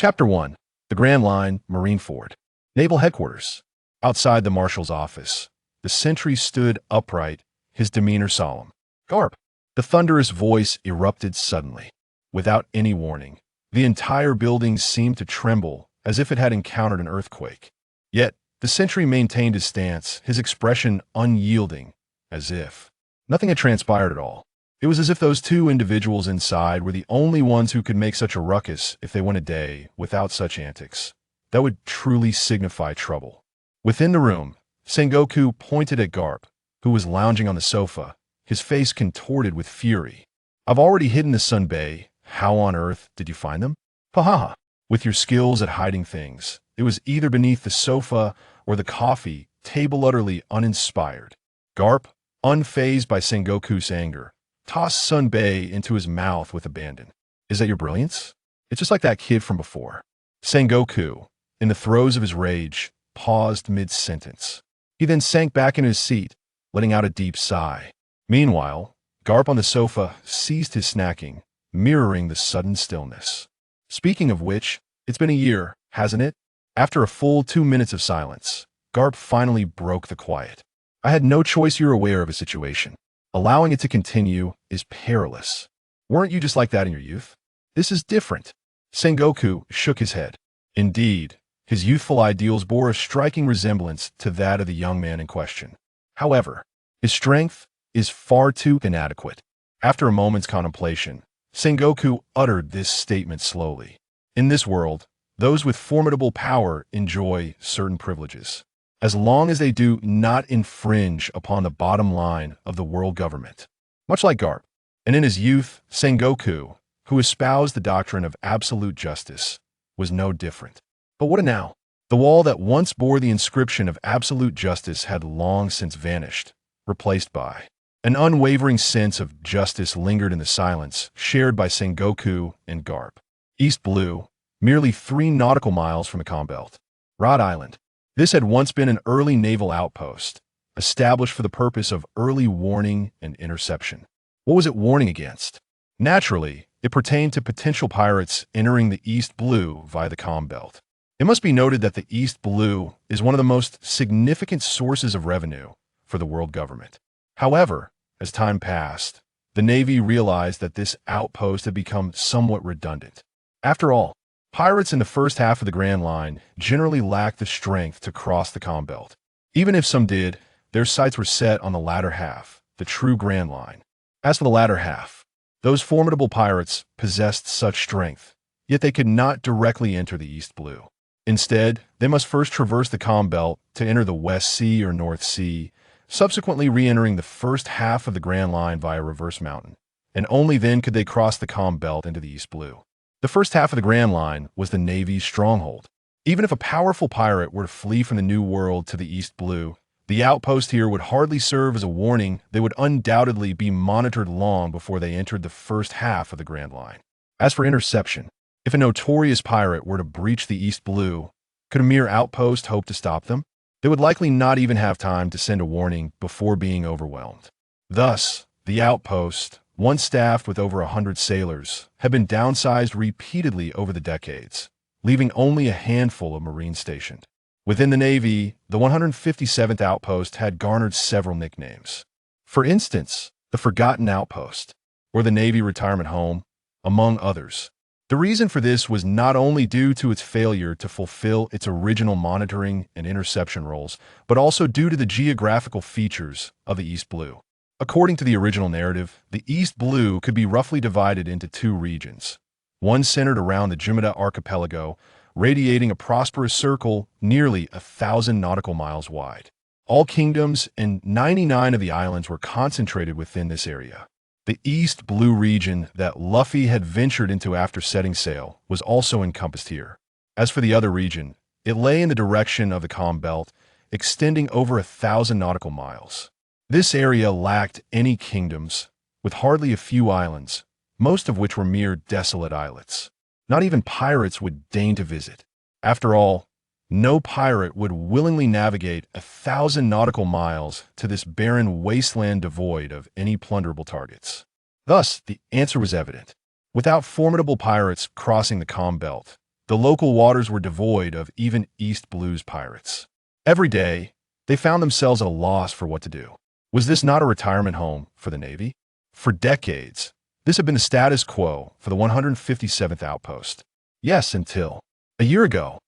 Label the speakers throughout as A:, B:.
A: Chapter 1. The Grand Line, Marineford. Naval Headquarters. Outside the Marshal's office, the sentry stood upright, his demeanor solemn. Garp! The thunderous voice erupted suddenly. Without any warning, the entire building seemed to tremble as if it had encountered an earthquake. Yet, the sentry maintained his stance, his expression unyielding, as if nothing had transpired at all. It was as if those two individuals inside were the only ones who could make such a ruckus if they went a day without such antics. That would truly signify trouble. Within the room, Sengoku pointed at Garp, who was lounging on the sofa, his face contorted with fury. "I've already hidden the Sunbei. How on earth did you find them?" "Ha. With your skills at hiding things, it was either beneath the sofa or the coffee table, utterly uninspired." Garp, unfazed by Sengoku's anger, tossed Sunbei into his mouth with abandon. "Is that your brilliance? It's just like that kid from before." Sengoku, in the throes of his rage, paused mid-sentence. He then sank back in his seat, letting out a deep sigh. Meanwhile, Garp on the sofa ceased his snacking, mirroring the sudden stillness. "Speaking of which, it's been a year, hasn't it?" After a full 2 minutes of silence, Garp finally broke the quiet. "I had no choice. You're aware of a situation. Allowing it to continue is perilous. Weren't you just like that in your youth? This is different." Sengoku shook his head. Indeed, his youthful ideals bore a striking resemblance to that of the young man in question. However, his strength is far too inadequate. After a moment's contemplation, Sengoku uttered this statement slowly. "In this world, those with formidable power enjoy certain privileges, as long as they do not infringe upon the bottom line of the world government." Much like Garp. And in his youth, Sengoku, who espoused the doctrine of absolute justice, was no different. But what now? The wall that once bore the inscription of absolute justice had long since vanished, replaced by an unwavering sense of justice lingered in the silence shared by Sengoku and Garp. East Blue, merely 3 nautical miles from the Combelt. Rod Island. This had once been an early naval outpost, established for the purpose of early warning and interception. What was it warning against? Naturally, it pertained to potential pirates entering the East Blue via the Combelt. It must be noted that the East Blue is one of the most significant sources of revenue for the world government. However, as time passed, the Navy realized that this outpost had become somewhat redundant. After all, pirates in the first half of the Grand Line generally lacked the strength to cross the Combelt. Even if some did, their sights were set on the latter half, the true Grand Line. As for the latter half, those formidable pirates possessed such strength, yet they could not directly enter the East Blue. Instead, they must first traverse the Combelt to enter the West Sea or North Sea, subsequently re-entering the first half of the Grand Line via Reverse Mountain, and only then could they cross the Combelt into the East Blue. The first half of the Grand Line was the Navy's stronghold. Even if a powerful pirate were to flee from the New World to the East Blue, the outpost here would hardly serve as a warning. They would undoubtedly be monitored long before they entered the first half of the Grand Line. As for interception, if a notorious pirate were to breach the East Blue, could a mere outpost hope to stop them? They would likely not even have time to send a warning before being overwhelmed. Thus, the outpost, once staffed with over 100 sailors, had been downsized repeatedly over the decades, leaving only a handful of Marines stationed. Within the Navy, the 157th Outpost had garnered several nicknames. For instance, the Forgotten Outpost, or the Navy Retirement Home, among others. The reason for this was not only due to its failure to fulfill its original monitoring and interception roles, but also due to the geographical features of the East Blue. According to the original narrative, the East Blue could be roughly divided into 2 regions, one centered around the Jumada Archipelago, radiating a prosperous circle nearly 1,000 nautical miles wide. All kingdoms and 99 of the islands were concentrated within this area. The East Blue region that Luffy had ventured into after setting sail was also encompassed here. As for the other region, it lay in the direction of the Combelt, extending over 1,000 nautical miles. This area lacked any kingdoms, with hardly a few islands, most of which were mere desolate islets. Not even pirates would deign to visit. After all, no pirate would willingly navigate 1,000 nautical miles to this barren wasteland devoid of any plunderable targets. Thus, the answer was evident. Without formidable pirates crossing the Combelt, The local waters were devoid of even East Blues pirates. Every day, they found themselves at a loss for what to do. Was this not a retirement home for the Navy? For decades, this had been the status quo for the 157th outpost. Yes, until a year ago,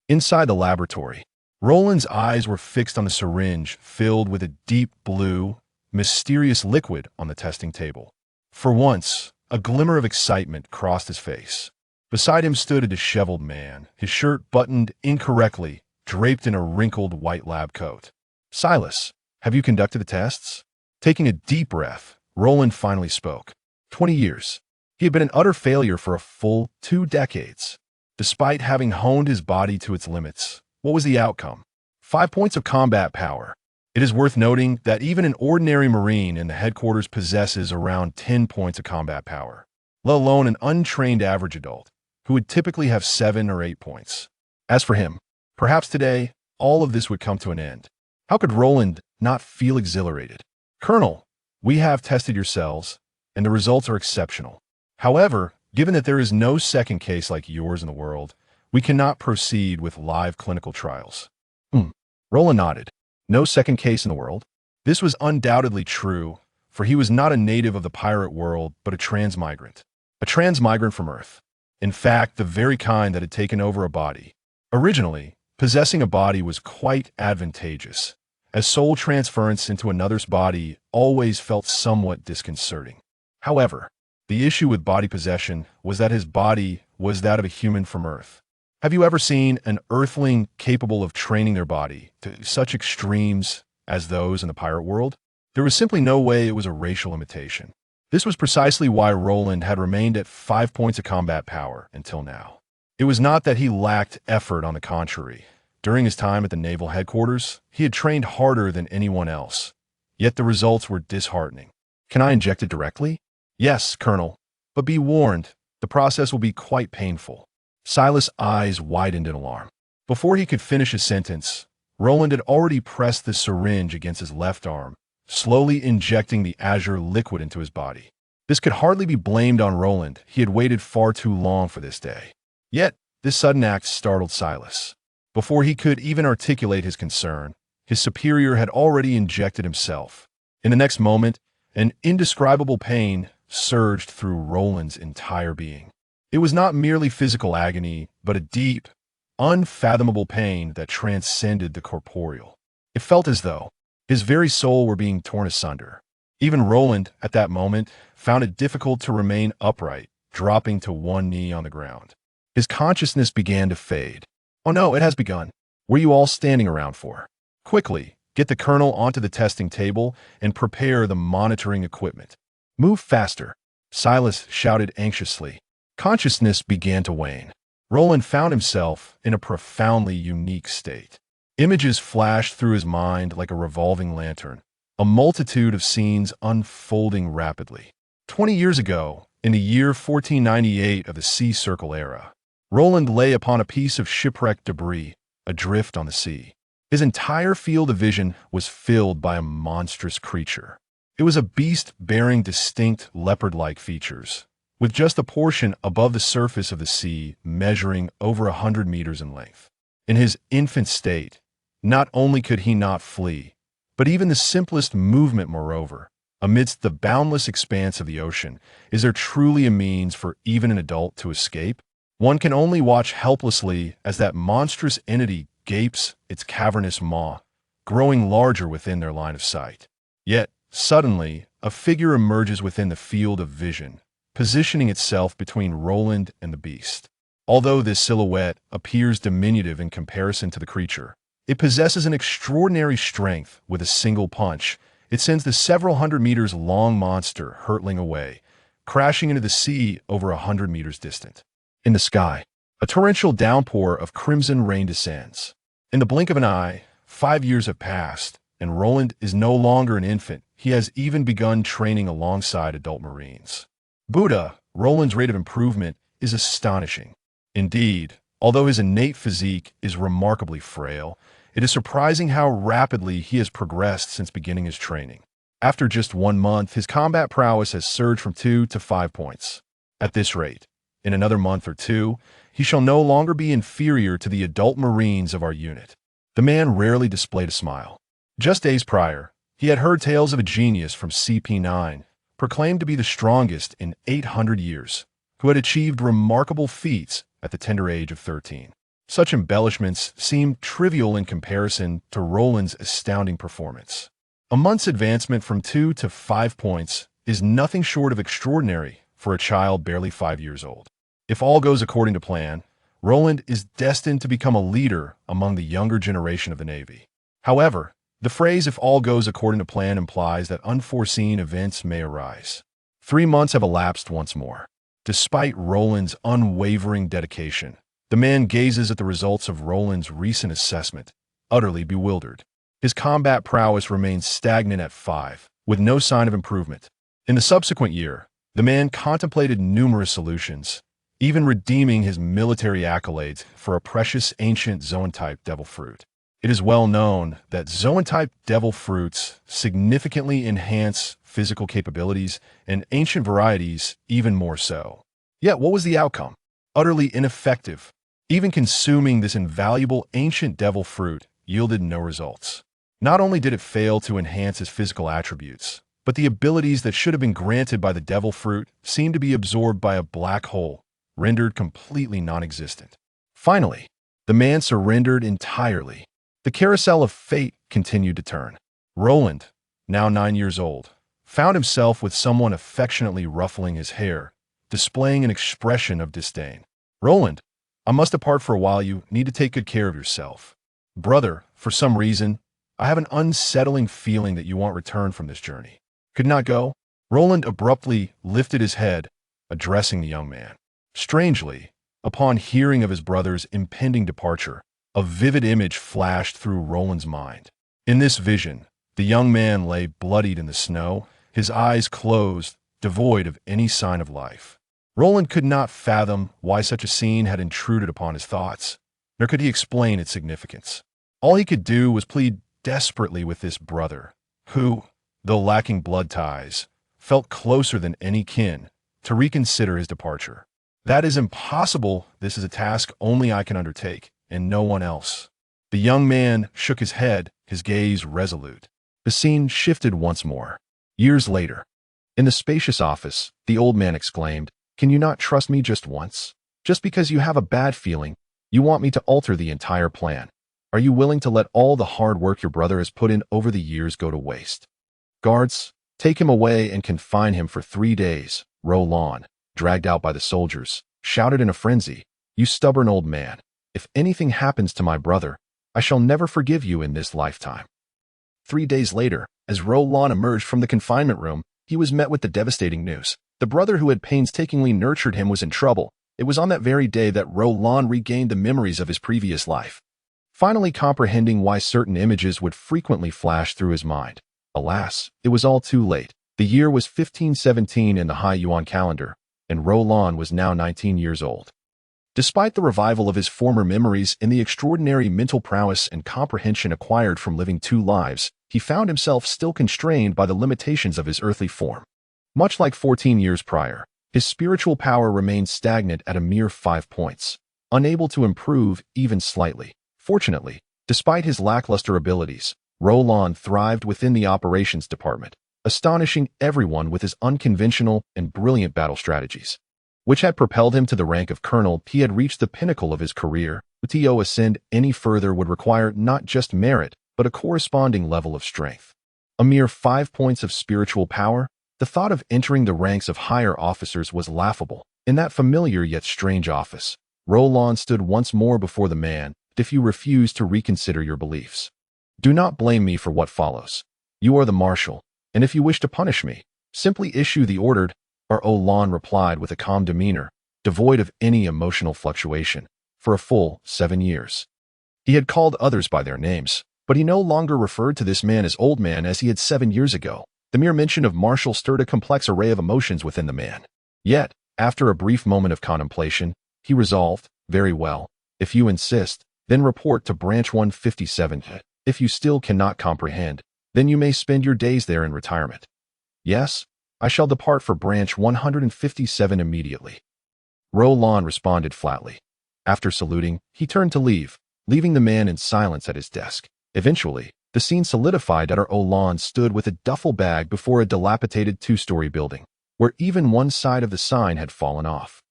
A: inside the laboratory, Roland's eyes were fixed on the syringe filled with a deep blue, mysterious liquid on the testing table. For once, a glimmer of excitement crossed his face. Beside him stood a disheveled man, his shirt buttoned incorrectly, draped in a wrinkled white lab coat. "Silas, have you conducted the tests?" Taking a deep breath, Roland finally spoke. 20 years. He had been an utter failure for a full 2 decades. Despite having honed his body to its limits, what was the outcome? 5 points of combat power. It is worth noting that even an ordinary Marine in the headquarters possesses around 10 points of combat power, let alone an untrained average adult, who would typically have 7 or 8 points. As for him, perhaps today, all of this would come to an end. How could Roland not feel exhilarated? "Colonel, we have tested your cells, and the results are exceptional. However, given that there is no second case like yours in the world, we cannot proceed with live clinical trials." Roland nodded. No second case in the world? This was undoubtedly true, for he was not a native of the pirate world, but a transmigrant. A transmigrant from Earth. In fact, the very kind that had taken over a body. Originally, possessing a body was quite advantageous, as soul transference into another's body always felt somewhat disconcerting. However, the issue with body possession was that his body was that of a human from Earth. Have you ever seen an Earthling capable of training their body to such extremes as those in the pirate world? There was simply no way it was a racial imitation. This was precisely why Roland had remained at 5 points of combat power until now. It was not that he lacked effort, on the contrary. During his time at the Naval headquarters, he had trained harder than anyone else. Yet the results were disheartening. "Can I inject it directly?" "Yes, Colonel. But be warned, the process will be quite painful." Silas' eyes widened in alarm. Before he could finish his sentence, Roland had already pressed the syringe against his left arm, slowly injecting the azure liquid into his body. This could hardly be blamed on Roland. He had waited far too long for this day. Yet, this sudden act startled Silas. Before he could even articulate his concern, his superior had already injected himself. In the next moment, an indescribable pain surged through Roland's entire being. It was not merely physical agony, but a deep, unfathomable pain that transcended the corporeal. It felt as though his very soul were being torn asunder. Even Roland, at that moment, found it difficult to remain upright, dropping to one knee on the ground. His consciousness began to fade. "Oh no, it has begun. What are you all standing around for? Quickly, get the colonel onto the testing table and prepare the monitoring equipment. Move faster," Silas shouted anxiously. Consciousness began to wane. Roland found himself in a profoundly unique state. Images flashed through his mind like a revolving lantern, a multitude of scenes unfolding rapidly. 20 years ago, in the year 1498 of the Sea Circle era, Roland lay upon a piece of shipwrecked debris, adrift on the sea. His entire field of vision was filled by a monstrous creature. It was a beast bearing distinct leopard-like features, with just a portion above the surface of the sea measuring over 100 meters in length. In his infant state, not only could he not flee, but even the simplest movement, moreover, amidst the boundless expanse of the ocean, is there truly a means for even an adult to escape? One can only watch helplessly as that monstrous entity gapes its cavernous maw, growing larger within their line of sight. Yet, suddenly, a figure emerges within the field of vision, positioning itself between Roland and the beast. Although this silhouette appears diminutive in comparison to the creature, it possesses an extraordinary strength. With a single punch, it sends the several hundred meters long monster hurtling away, crashing into the sea over 100 meters distant. In the sky, a torrential downpour of crimson rain descends. In the blink of an eye, 5 years have passed, and Roland is no longer an infant. He has even begun training alongside adult Marines. Buddha, Roland's rate of improvement is astonishing. Indeed, although his innate physique is remarkably frail, it is surprising how rapidly he has progressed since beginning his training. After just 1 month, his combat prowess has surged from 2 to 5 points. At this rate, in another month or two, he shall no longer be inferior to the adult Marines of our unit. The man rarely displayed a smile. Just days prior, he had heard tales of a genius from CP9, proclaimed to be the strongest in 800 years, who had achieved remarkable feats at the tender age of 13. Such embellishments seemed trivial in comparison to Roland's astounding performance. A month's advancement from 2 to 5 points is nothing short of extraordinary for a child barely 5 years old. If all goes according to plan, Roland is destined to become a leader among the younger generation of the Navy. However, the phrase "if all goes according to plan" implies that unforeseen events may arise. 3 months have elapsed once more. Despite Roland's unwavering dedication, the man gazes at the results of Roland's recent assessment, utterly bewildered. His combat prowess remains stagnant at 5, with no sign of improvement. In the subsequent year, the man contemplated numerous solutions, even redeeming his military accolades for a precious ancient Zoan-type devil fruit. It is well known that Zoan-type devil fruits significantly enhance physical capabilities, and ancient varieties even more so. Yet what was the outcome? Utterly ineffective. Even consuming this invaluable ancient devil fruit yielded no results. Not only did it fail to enhance his physical attributes, but the abilities that should have been granted by the devil fruit seemed to be absorbed by a black hole, rendered completely non-existent. Finally, the man surrendered entirely. The carousel of fate continued to turn. Roland, now 9 years old, found himself with someone affectionately ruffling his hair, displaying an expression of disdain. "Roland, I must depart for a while. You need to take good care of yourself. Brother, for some reason, I have an unsettling feeling that you won't return from this journey. Could not go?" Roland abruptly lifted his head, addressing the young man. Strangely, upon hearing of his brother's impending departure, a vivid image flashed through Roland's mind. In this vision, the young man lay bloodied in the snow, his eyes closed, devoid of any sign of life. Roland could not fathom why such a scene had intruded upon his thoughts, nor could he explain its significance. All he could do was plead desperately with this brother, who, though lacking blood ties, felt closer than any kin, to reconsider his departure. "That is impossible. This is a task only I can undertake, and no one else." The young man shook his head, his gaze resolute. The scene shifted once more. Years later, in the spacious office, the old man exclaimed, "Can you not trust me just once? Just because you have a bad feeling, you want me to alter the entire plan. Are you willing to let all the hard work your brother has put in over the years go to waste? Guards, take him away and confine him for 3 days." Roland, dragged out by the soldiers, shouted in a frenzy, "You stubborn old man. If anything happens to my brother, I shall never forgive you in this lifetime." 3 days later, as Roland emerged from the confinement room, he was met with the devastating news. The brother who had painstakingly nurtured him was in trouble. It was on that very day that Roland regained the memories of his previous life, finally comprehending why certain images would frequently flash through his mind. Alas, it was all too late. The year was 1517 in the High Yuan calendar, and Roland was now 19 years old. Despite the revival of his former memories and the extraordinary mental prowess and comprehension acquired from living 2 lives, he found himself still constrained by the limitations of his earthly form. Much like 14 years prior, his spiritual power remained stagnant at a mere 5 points, unable to improve even slightly. Fortunately, despite his lackluster abilities, Roland thrived within the operations department, astonishing everyone with his unconventional and brilliant battle strategies, which had propelled him to the rank of colonel. He had reached the pinnacle of his career. To ascend any further would require not just merit, but a corresponding level of strength. A mere 5 points of spiritual power, the thought of entering the ranks of higher officers was laughable. In that familiar yet strange office, Roland stood once more before the man. "If you refuse to reconsider your beliefs, do not blame me for what follows. You are the marshal, and if you wish to punish me, simply issue the order." Roland replied with a calm demeanor, devoid of any emotional fluctuation. For a full 7 years, he had called others by their names, but he no longer referred to this man as old man as he had 7 years ago. The mere mention of marshal stirred a complex array of emotions within the man. Yet, after a brief moment of contemplation, he resolved, "Very well. If you insist, then report to branch 157. If you still cannot comprehend, then you may spend your days there in retirement." "Yes, I shall depart for branch 157 immediately," Roland responded flatly. After saluting, he turned to leave, leaving the man in silence at his desk. Eventually, the scene solidified at Roland stood with a duffel bag before a dilapidated two-story building, where even one side of the sign had fallen off.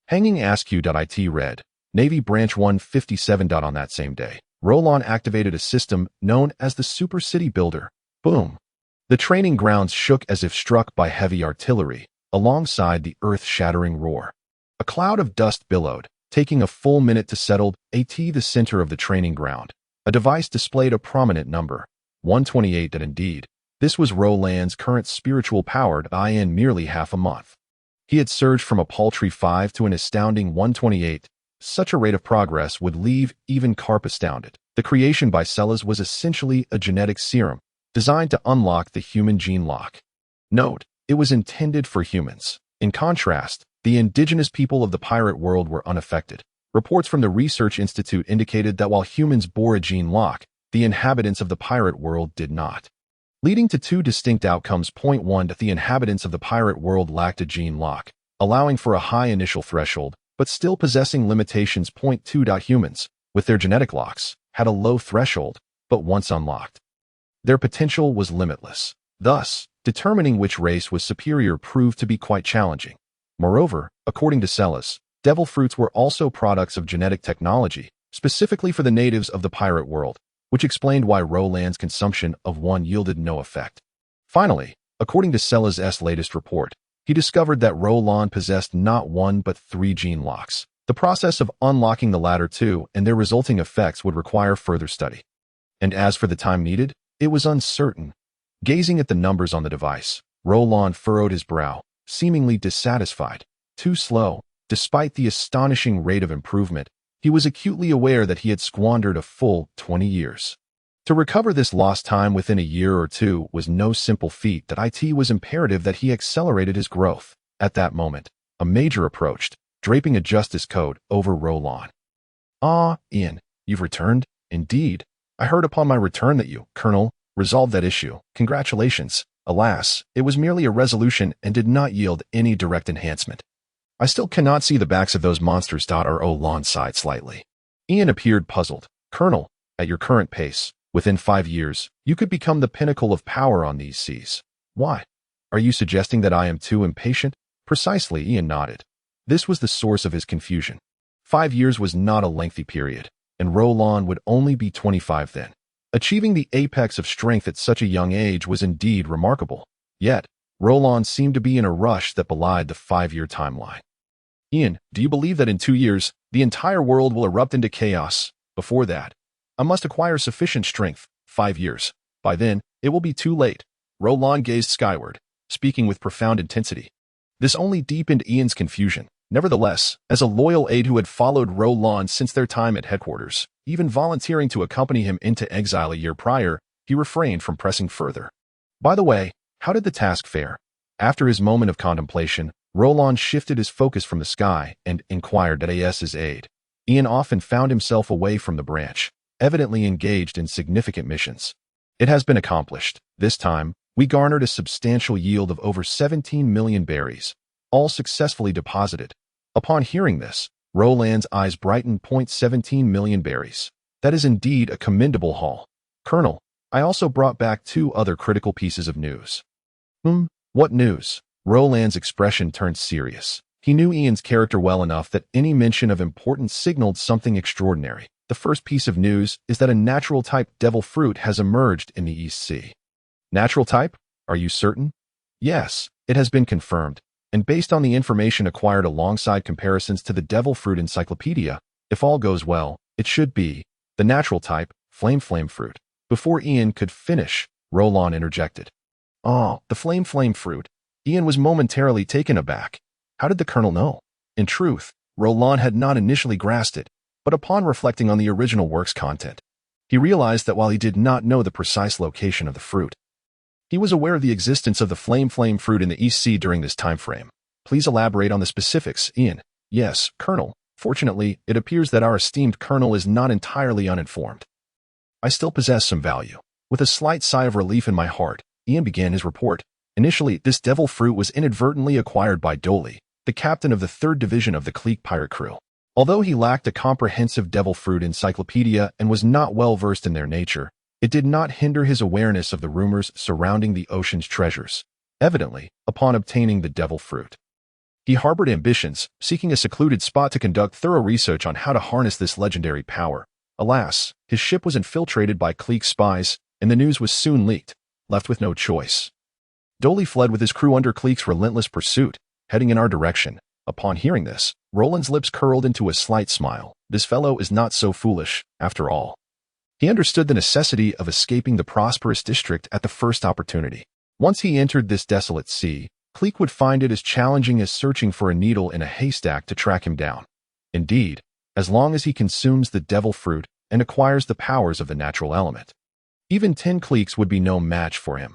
A: Hanging asq.it read, Navy Branch 157. On that same day, Roland activated a system known as the Super City Builder. Boom! The training grounds shook as if struck by heavy artillery, alongside the earth-shattering roar. A cloud of dust billowed, taking a full minute to settle. At the center of the training ground, a device displayed a prominent number, 128. That indeed, this was Roland's current spiritual power in merely half a month. He had surged from a paltry 5 to an astounding 128. Such a rate of progress would leave even Garp astounded. The creation by Celas was essentially a genetic serum, designed to unlock the human gene lock. Note, it was intended for humans. In contrast, the indigenous people of the pirate world were unaffected. Reports from the Research Institute indicated that while humans bore a gene lock, the inhabitants of the pirate world did not, leading to two distinct outcomes. Point 1, that the inhabitants of the pirate world lacked a gene lock, allowing for a high initial threshold, but still possessing limitations. Point 2, humans, with their genetic locks, had a low threshold, but once unlocked, their potential was limitless. Thus, determining which race was superior proved to be quite challenging. Moreover, according to Celas, devil fruits were also products of genetic technology, specifically for the natives of the pirate world, which explained why Roland's consumption of one yielded no effect. Finally, according to Celas' latest report, he discovered that Roland possessed not one but 3 gene locks. The process of unlocking the latter two and their resulting effects would require further study. And as for the time needed, it was uncertain. Gazing at the numbers on the device, Roland furrowed his brow, seemingly dissatisfied. Too slow. Despite the astonishing rate of improvement, he was acutely aware that he had squandered a full 20 years. To recover this lost time within a year or two was no simple feat. That it was imperative that he accelerated his growth. At that moment, a major approached, draping a justice code over Roland. "Ah, Ian, you've returned? Indeed. I heard upon my return that you, Colonel, resolved that issue. Congratulations. Alas, it was merely a resolution and did not yield any direct enhancement. I still cannot see the backs of those monsters." Roland sighed slightly. Ian appeared puzzled. "Colonel, at your current pace, within 5 years, you could become the pinnacle of power on these seas. Why? Are you suggesting that I am too impatient?" "Precisely," Ian nodded. This was the source of his confusion. 5 years was not a lengthy period, and Roland would only be 25 then. Achieving the apex of strength at such a young age was indeed remarkable. Yet, Roland seemed to be in a rush that belied the 5-year timeline. "Ian, do you believe that in 2 years, the entire world will erupt into chaos? Before that, I must acquire sufficient strength. 5 years. By then, it will be too late." Roland gazed skyward, speaking with profound intensity. This only deepened Ian's confusion. Nevertheless, as a loyal aide who had followed Roland since their time at headquarters, even volunteering to accompany him into exile a year prior, he refrained from pressing further. "By the way, how did the task fare?" After his moment of contemplation, Roland shifted his focus from the sky and inquired at his aide. Ian often found himself away from the branch, evidently engaged in significant missions. "It has been accomplished. This time, we garnered a substantial yield of over 17 million berries, all successfully deposited." Upon hearing this, Roland's eyes brightened. 17 million berries. That is indeed a commendable haul. "Colonel, I also brought back 2 other critical pieces of news." What news?" Roland's expression turned serious. He knew Ian's character well enough that any mention of importance signaled something extraordinary. "The first piece of news is that a natural-type devil fruit has emerged in the East Sea." "Natural type? Are you certain?" "Yes, it has been confirmed. And based on the information acquired alongside comparisons to the devil fruit encyclopedia, if all goes well, it should be the natural type, flame fruit." Before Ian could finish, Roland interjected. "Oh, the flame fruit." Ian was momentarily taken aback. How did the colonel know? In truth, Roland had not initially grasped it, but upon reflecting on the original work's content, he realized that while he did not know the precise location of the fruit, he was aware of the existence of the flame fruit in the East Sea during this time frame. "Please elaborate on the specifics, Ian." "Yes, Colonel. Fortunately, it appears that our esteemed colonel is not entirely uninformed. I still possess some value." With a slight sigh of relief in my heart, Ian began his report. "Initially, this devil fruit was inadvertently acquired by Doli, the captain of the 3rd Division of the Clique pirate crew. Although he lacked a comprehensive devil fruit encyclopedia and was not well versed in their nature, it did not hinder his awareness of the rumors surrounding the ocean's treasures. Evidently, upon obtaining the devil fruit, he harbored ambitions, seeking a secluded spot to conduct thorough research on how to harness this legendary power. Alas, his ship was infiltrated by clique spies, and the news was soon leaked. Left with no choice, Doli fled with his crew under clique's relentless pursuit, heading in our direction. Upon hearing this, Roland's lips curled into a slight smile. This fellow is not so foolish, after all. He understood the necessity of escaping the prosperous district at the first opportunity. Once he entered this desolate sea, clique would find it as challenging as searching for a needle in a haystack to track him down. Indeed, as long as he consumes the devil fruit and acquires the powers of the natural element, even 10 cliques would be no match for him.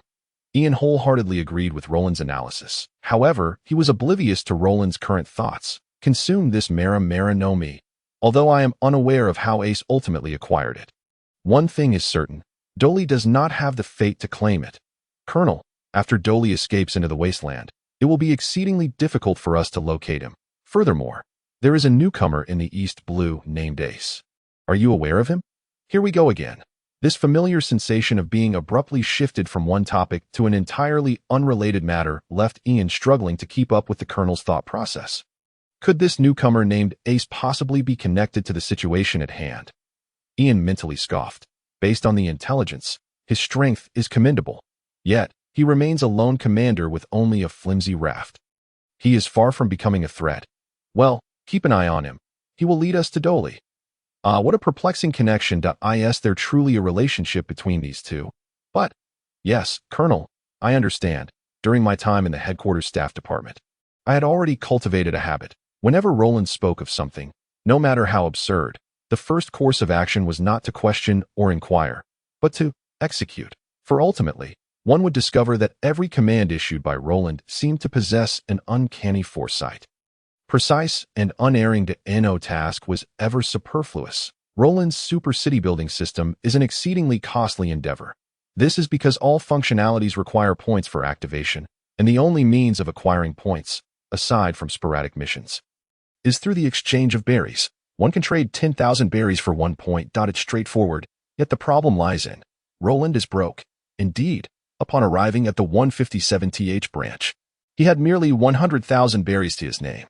A: Ian wholeheartedly agreed with Roland's analysis. However, he was oblivious to Roland's current thoughts. Consume this Mara Nomi, although I am unaware of how Ace ultimately acquired it. One thing is certain, Doli does not have the fate to claim it. Colonel, after Doli escapes into the wasteland, it will be exceedingly difficult for us to locate him. Furthermore, there is a newcomer in the East Blue named Ace. Are you aware of him? Here we go again. This familiar sensation of being abruptly shifted from one topic to an entirely unrelated matter left Ian struggling to keep up with the Colonel's thought process. Could this newcomer named Ace possibly be connected to the situation at hand? Ian mentally scoffed. Based on the intelligence, his strength is commendable. Yet, he remains a lone commander with only a flimsy raft. He is far from becoming a threat. Well, keep an eye on him. He will lead us to Doli. What a perplexing connection. Is there truly a relationship between these two? But, yes, Colonel, I understand. During my time in the headquarters staff department, I had already cultivated a habit. Whenever Roland spoke of something, no matter how absurd, the first course of action was not to question or inquire, but to execute. For ultimately, one would discover that every command issued by Roland seemed to possess an uncanny foresight. Precise and unerring to no task was ever superfluous. Roland's super city building system is an exceedingly costly endeavor. This is because all functionalities require points for activation, and the only means of acquiring points, aside from sporadic missions, is through the exchange of berries. One can trade 10,000 berries for 1 point. It's straightforward, yet the problem lies in Roland is broke. Indeed, upon arriving at the 157th branch, he had merely 100,000 berries to his name.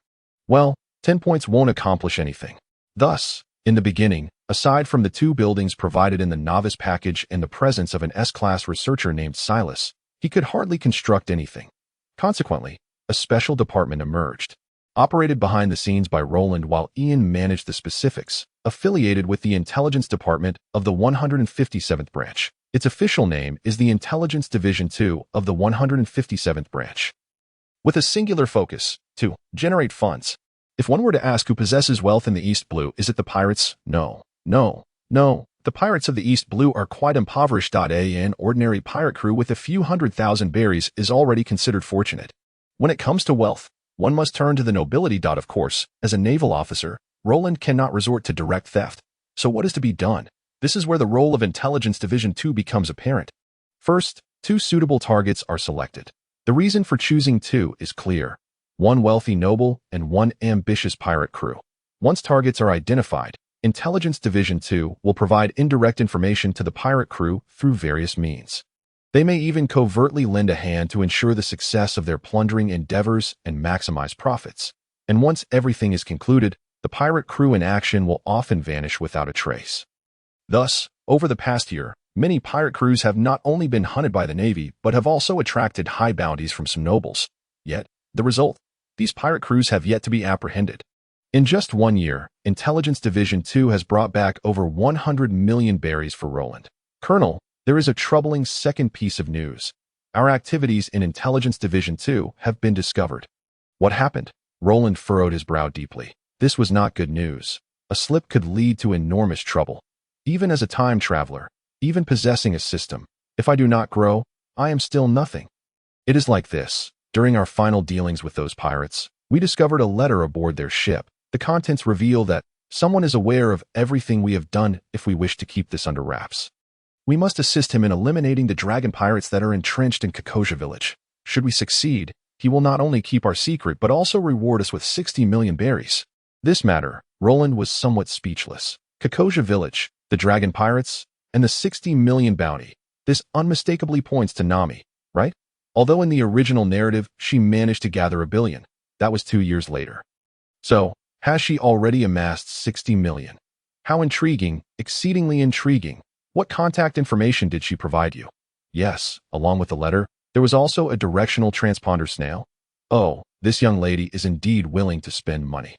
A: Well, 10 points won't accomplish anything. Thus, in the beginning, aside from the 2 buildings provided in the novice package and the presence of an S-class researcher named Silas, he could hardly construct anything. Consequently, a special department emerged, operated behind the scenes by Roland while Ian managed the specifics, affiliated with the intelligence department of the 157th branch. Its official name is the Intelligence Division 2 of the 157th branch, with a singular focus to generate funds. If one were to ask who possesses wealth in the East Blue, is it the pirates? No. The pirates of the East Blue are quite impoverished. An ordinary pirate crew with a few 100,000 berries is already considered fortunate. When it comes to wealth, one must turn to the nobility. Of course, as a naval officer, Roland cannot resort to direct theft. So what is to be done? This is where the role of Intelligence Division 2 becomes apparent. First, 2 suitable targets are selected. The reason for choosing 2 is clear. 1 wealthy noble and 1 ambitious pirate crew. Once targets are identified, Intelligence Division 2 will provide indirect information to the pirate crew through various means. They may even covertly lend a hand to ensure the success of their plundering endeavors and maximize profits. And once everything is concluded, the pirate crew in action will often vanish without a trace. Thus, over the past year, many pirate crews have not only been hunted by the Navy, but have also attracted high bounties from some nobles. Yet, the result? These pirate crews have yet to be apprehended. In just 1 year, Intelligence Division 2 has brought back over 100 million berries for Roland. Colonel, there is a troubling second piece of news. Our activities in Intelligence Division 2 have been discovered. What happened? Roland furrowed his brow deeply. This was not good news. A slip could lead to enormous trouble. Even as a time traveler, even possessing a system, if I do not grow, I am still nothing. It is like this. During our final dealings with those pirates, we discovered a letter aboard their ship. The contents reveal that someone is aware of everything we have done. If we wish to keep this under wraps, we must assist him in eliminating the dragon pirates that are entrenched in Kokoja village. Should we succeed, he will not only keep our secret but also reward us with 60 million berries. This matter, Roland was somewhat speechless. Kakoja Village, the Dragon Pirates, and the 60 million bounty. This unmistakably points to Nami, right? Although in the original narrative, she managed to gather $1 billion. That was 2 years later. So, has she already amassed 60 million? How intriguing, exceedingly intriguing. What contact information did she provide you? Yes, along with the letter, there was also a directional transponder snail. Oh, this young lady is indeed willing to spend money.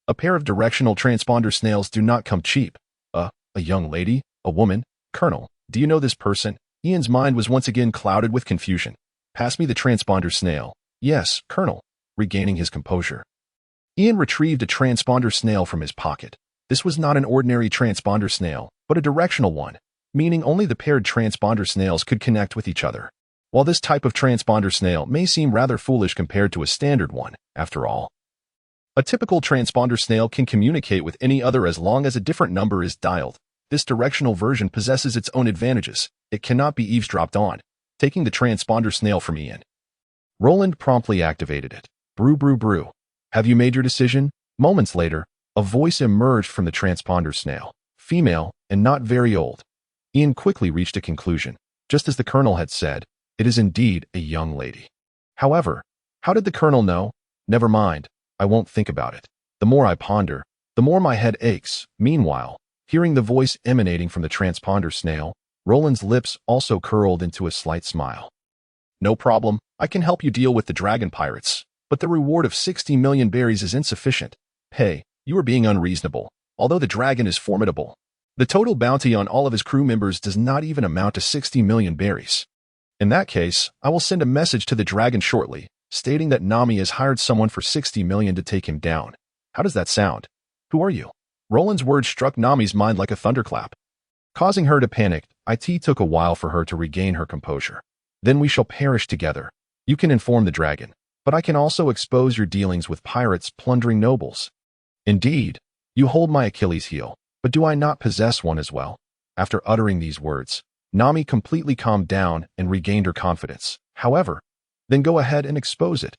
A: A pair of directional transponder snails do not come cheap. A young lady? A woman? Colonel, do you know this person? Ian's mind was once again clouded with confusion. Pass me the transponder snail. Yes, Colonel. Regaining his composure, Ian retrieved a transponder snail from his pocket. This was not an ordinary transponder snail, but a directional one, meaning only the paired transponder snails could connect with each other. While this type of transponder snail may seem rather foolish compared to a standard one, after all, a typical transponder snail can communicate with any other as long as a different number is dialed. This directional version possesses its own advantages. It cannot be eavesdropped on. Taking the transponder snail from Ian, Roland promptly activated it. Brew, brew, brew. Have you made your decision? Moments later, a voice emerged from the transponder snail. Female, and not very old. Ian quickly reached a conclusion. Just as the colonel had said, it is indeed a young lady. However, how did the colonel know? Never mind, I won't think about it. The more I ponder, the more my head aches. Meanwhile, hearing the voice emanating from the transponder snail, Roland's lips also curled into a slight smile. No problem, I can help you deal with the dragon pirates, but the reward of 60 million berries is insufficient. Hey, you are being unreasonable. Although the dragon is formidable, the total bounty on all of his crew members does not even amount to 60 million berries. In that case, I will send a message to the dragon shortly, stating that Nami has hired someone for 60 million to take him down. How does that sound? Who are you? Roland's words struck Nami's mind like a thunderclap, causing her to panic. It took a while for her to regain her composure. Then we shall perish together. You can inform the dragon, but I can also expose your dealings with pirates plundering nobles. Indeed, you hold my Achilles heel, but do I not possess one as well? After uttering these words, Nami completely calmed down and regained her confidence. However, then go ahead and expose it.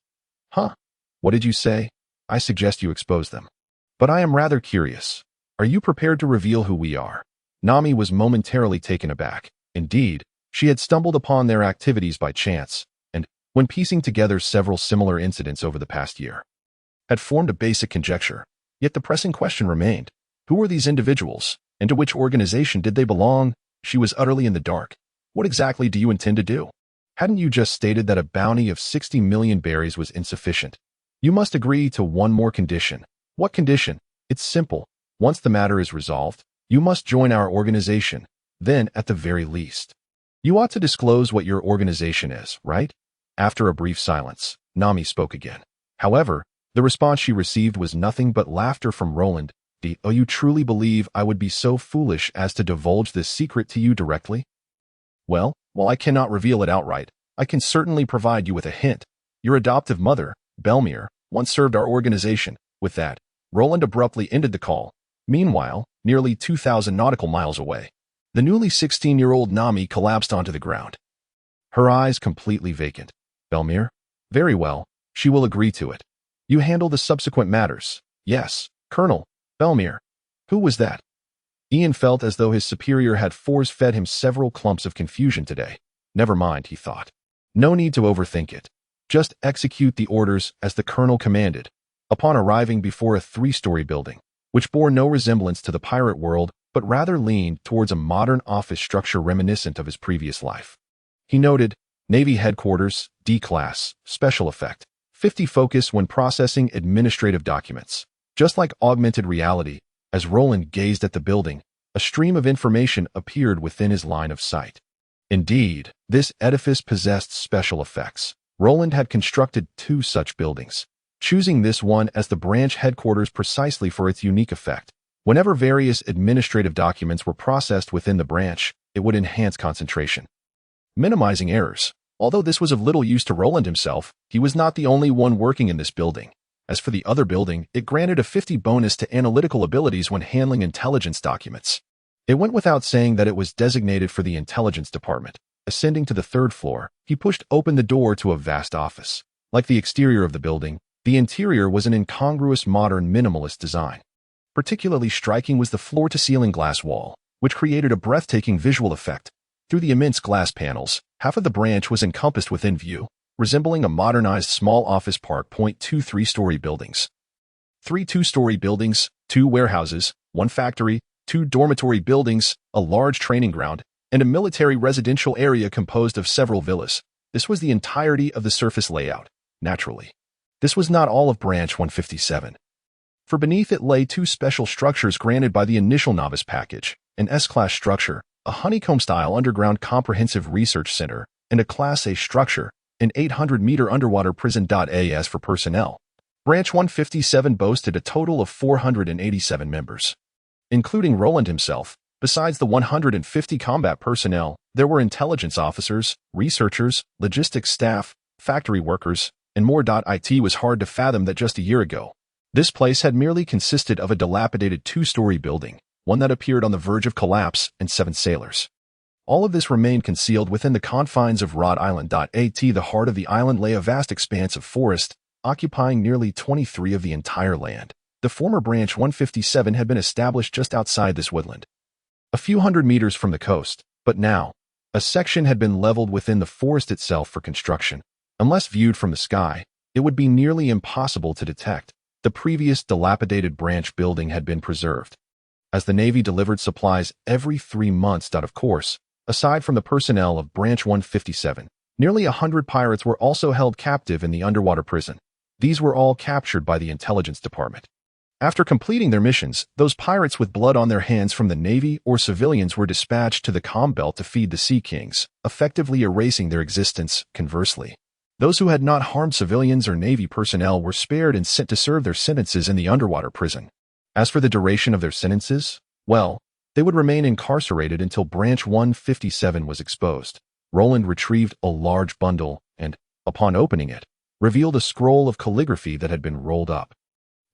A: Huh? What did you say? I suggest you expose them. But I am rather curious. Are you prepared to reveal who we are? Nami was momentarily taken aback. Indeed, she had stumbled upon their activities by chance, and, when piecing together several similar incidents over the past year, had formed a basic conjecture. Yet the pressing question remained. Who were these individuals, and to which organization did they belong? She was utterly in the dark. What exactly do you intend to do? Hadn't you just stated that a bounty of 60 million berries was insufficient? You must agree to one more condition. What condition? It's simple. Once the matter is resolved, you must join our organization. Then, at the very least, you ought to disclose what your organization is, right? After a brief silence, Nami spoke again. However, the response she received was nothing but laughter from Roland. Oh, you truly believe I would be so foolish as to divulge this secret to you directly? Well, while I cannot reveal it outright, I can certainly provide you with a hint. Your adoptive mother, Belmere, once served our organization. With that, Roland abruptly ended the call. Meanwhile, nearly 2,000 nautical miles away, the newly 16-year-old Nami collapsed onto the ground, her eyes completely vacant. Belmere? Very well, she will agree to it. You handle the subsequent matters. Yes, Colonel. Belmere. Who was that? Ian felt as though his superior had force-fed him several clumps of confusion today. Never mind, he thought. No need to overthink it. Just execute the orders as the colonel commanded. Upon arriving before a 3-story building, which bore no resemblance to the pirate world, but rather leaned towards a modern office structure reminiscent of his previous life, he noted, Navy Headquarters, D-Class, Special Effect, 50 focus when processing administrative documents. Just like augmented reality, as Roland gazed at the building, a stream of information appeared within his line of sight. Indeed, this edifice possessed special effects. Roland had constructed 2 such buildings, choosing this one as the branch headquarters precisely for its unique effect. Whenever various administrative documents were processed within the branch, it would enhance concentration, minimizing errors. Although this was of little use to Roland himself, he was not the only one working in this building. As for the other building, it granted a 50 bonus to analytical abilities when handling intelligence documents. It went without saying that it was designated for the intelligence department. Ascending to the 3rd floor, he pushed open the door to a vast office. Like the exterior of the building, The interior was an incongruous modern minimalist design. Particularly striking was the floor-to-ceiling glass wall, which created a breathtaking visual effect. Through the immense glass panels, half of the branch was encompassed within view, resembling a modernized small office park. 2 3-story buildings. 3 2-story buildings, 2 warehouses, 1 factory, 2 dormitory buildings, a large training ground, and a military residential area composed of several villas. This was the entirety of the surface layout. Naturally, this was not all of Branch 157. For beneath it lay 2 special structures granted by the initial novice package, an S-class structure, a honeycomb-style underground comprehensive research center, and a Class A structure, an 800-meter underwater prison. As for personnel, Branch 157 boasted a total of 487 members. Including Roland himself, besides the 150 combat personnel, there were intelligence officers, researchers, logistics staff, factory workers, and more. It was hard to fathom that just a year ago, this place had merely consisted of a dilapidated 2-story building, one that appeared on the verge of collapse, and 7 sailors. All of this remained concealed within the confines of Rod Island. At the heart of the island lay a vast expanse of forest, occupying nearly 23 of the entire land. The former Branch 157 had been established just outside this woodland, a few hundred meters from the coast, but now, a section had been leveled within the forest itself for construction. Unless viewed from the sky, it would be nearly impossible to detect. The previous dilapidated branch building had been preserved, as the Navy delivered supplies every 3 months. Of course, aside from the personnel of Branch 157, nearly 100 pirates were also held captive in the underwater prison. These were all captured by the intelligence department. After completing their missions, those pirates with blood on their hands from the Navy or civilians were dispatched to the Calm Belt to feed the Sea Kings, effectively erasing their existence. Conversely, those who had not harmed civilians or Navy personnel were spared and sent to serve their sentences in the underwater prison. As for the duration of their sentences, well, they would remain incarcerated until Branch 157 was exposed. Roland retrieved a large bundle and, upon opening it, revealed a scroll of calligraphy that had been rolled up.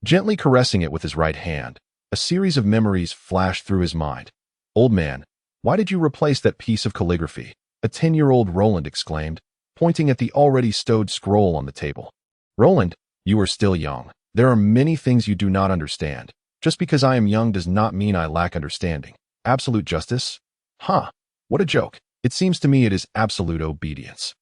A: Gently caressing it with his right hand, a series of memories flashed through his mind. "Old man, why did you replace that piece of calligraphy?" a 10-year-old Roland exclaimed, pointing at the already stowed scroll on the table. "Roland, you are still young. There are many things you do not understand. Just because I am young does not mean I lack understanding. Absolute justice? Huh, what a joke. It seems to me it is absolute obedience."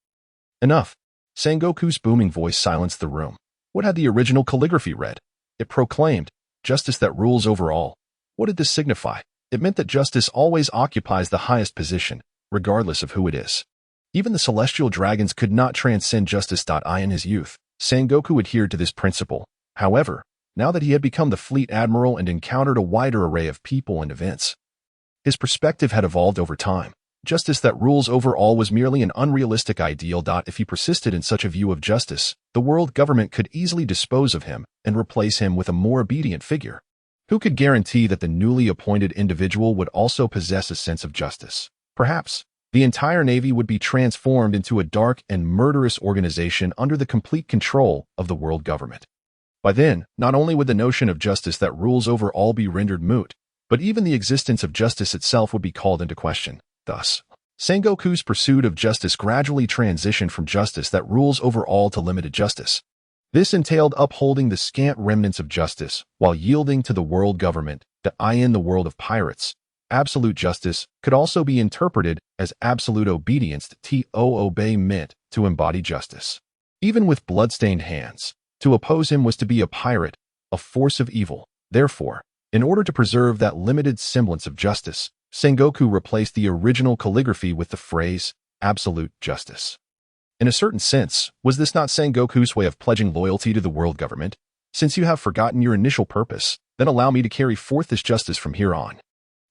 A: Enough. Sengoku's booming voice silenced the room. What had the original calligraphy read? It proclaimed, "Justice that rules over all." What did this signify? It meant that justice always occupies the highest position, regardless of who it is. Even the celestial dragons could not transcend justice. In his youth, Sengoku adhered to this principle. However, now that he had become the fleet admiral and encountered a wider array of people and events, his perspective had evolved over time. Justice that rules over all was merely an unrealistic ideal. If he persisted in such a view of justice, the world government could easily dispose of him and replace him with a more obedient figure. Who could guarantee that the newly appointed individual would also possess a sense of justice? Perhaps the entire Navy would be transformed into a dark and murderous organization under the complete control of the world government. By then, not only would the notion of justice that rules over all be rendered moot, but even the existence of justice itself would be called into question. Thus, Sengoku's pursuit of justice gradually transitioned from justice that rules over all to limited justice. This entailed upholding the scant remnants of justice while yielding to the world government. In the world of pirates, absolute justice could also be interpreted as absolute obedience. To obey meant to embody justice. Even with blood-stained hands, to oppose him was to be a pirate, a force of evil. Therefore, in order to preserve that limited semblance of justice, Sengoku replaced the original calligraphy with the phrase, "absolute justice." In a certain sense, was this not Sengoku's way of pledging loyalty to the world government? "Since you have forgotten your initial purpose, then allow me to carry forth this justice from here on."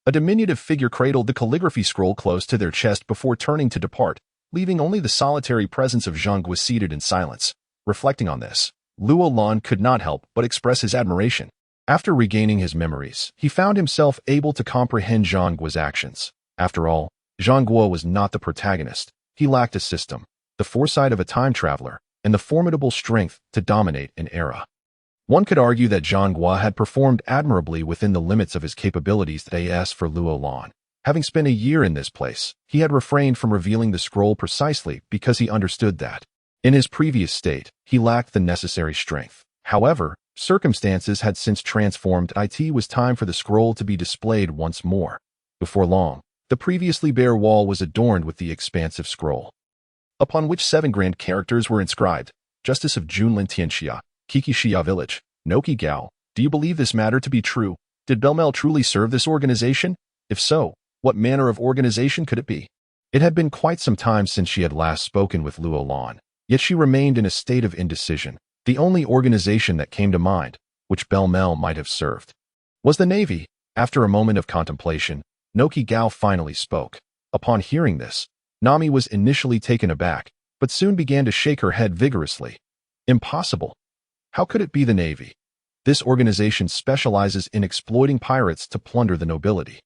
A: A diminutive figure cradled the calligraphy scroll close to their chest before turning to depart, leaving only the solitary presence of Zhang seated in silence. Reflecting on this, Roland could not help but express his admiration. After regaining his memories, he found himself able to comprehend Zhang's actions. After all, Zhang was not the protagonist. He lacked a system, the foresight of a time traveler, and the formidable strength to dominate an era. One could argue that Zhang had performed admirably within the limits of his capabilities. As for Roland, having spent a year in this place, he had refrained from revealing the scroll precisely because he understood that, in his previous state, he lacked the necessary strength. However, circumstances had since transformed. It was time for the scroll to be displayed once more. Before long, the previously bare wall was adorned with the expansive scroll, upon which 7 grand characters were inscribed. Justice of Junlin Tianxia, Kikixia Village, Noki Gao. Do you believe this matter to be true? Did Belmel truly serve this organization? If so, what manner of organization could it be? It had been quite some time since she had last spoken with Roland, yet she remained in a state of indecision. The only organization that came to mind, which Belmel might have served, was the Navy. After a moment of contemplation, Noki Gao finally spoke. Upon hearing this, Nami was initially taken aback, but soon began to shake her head vigorously. Impossible. How could it be the Navy? This organization specializes in exploiting pirates to plunder the nobility.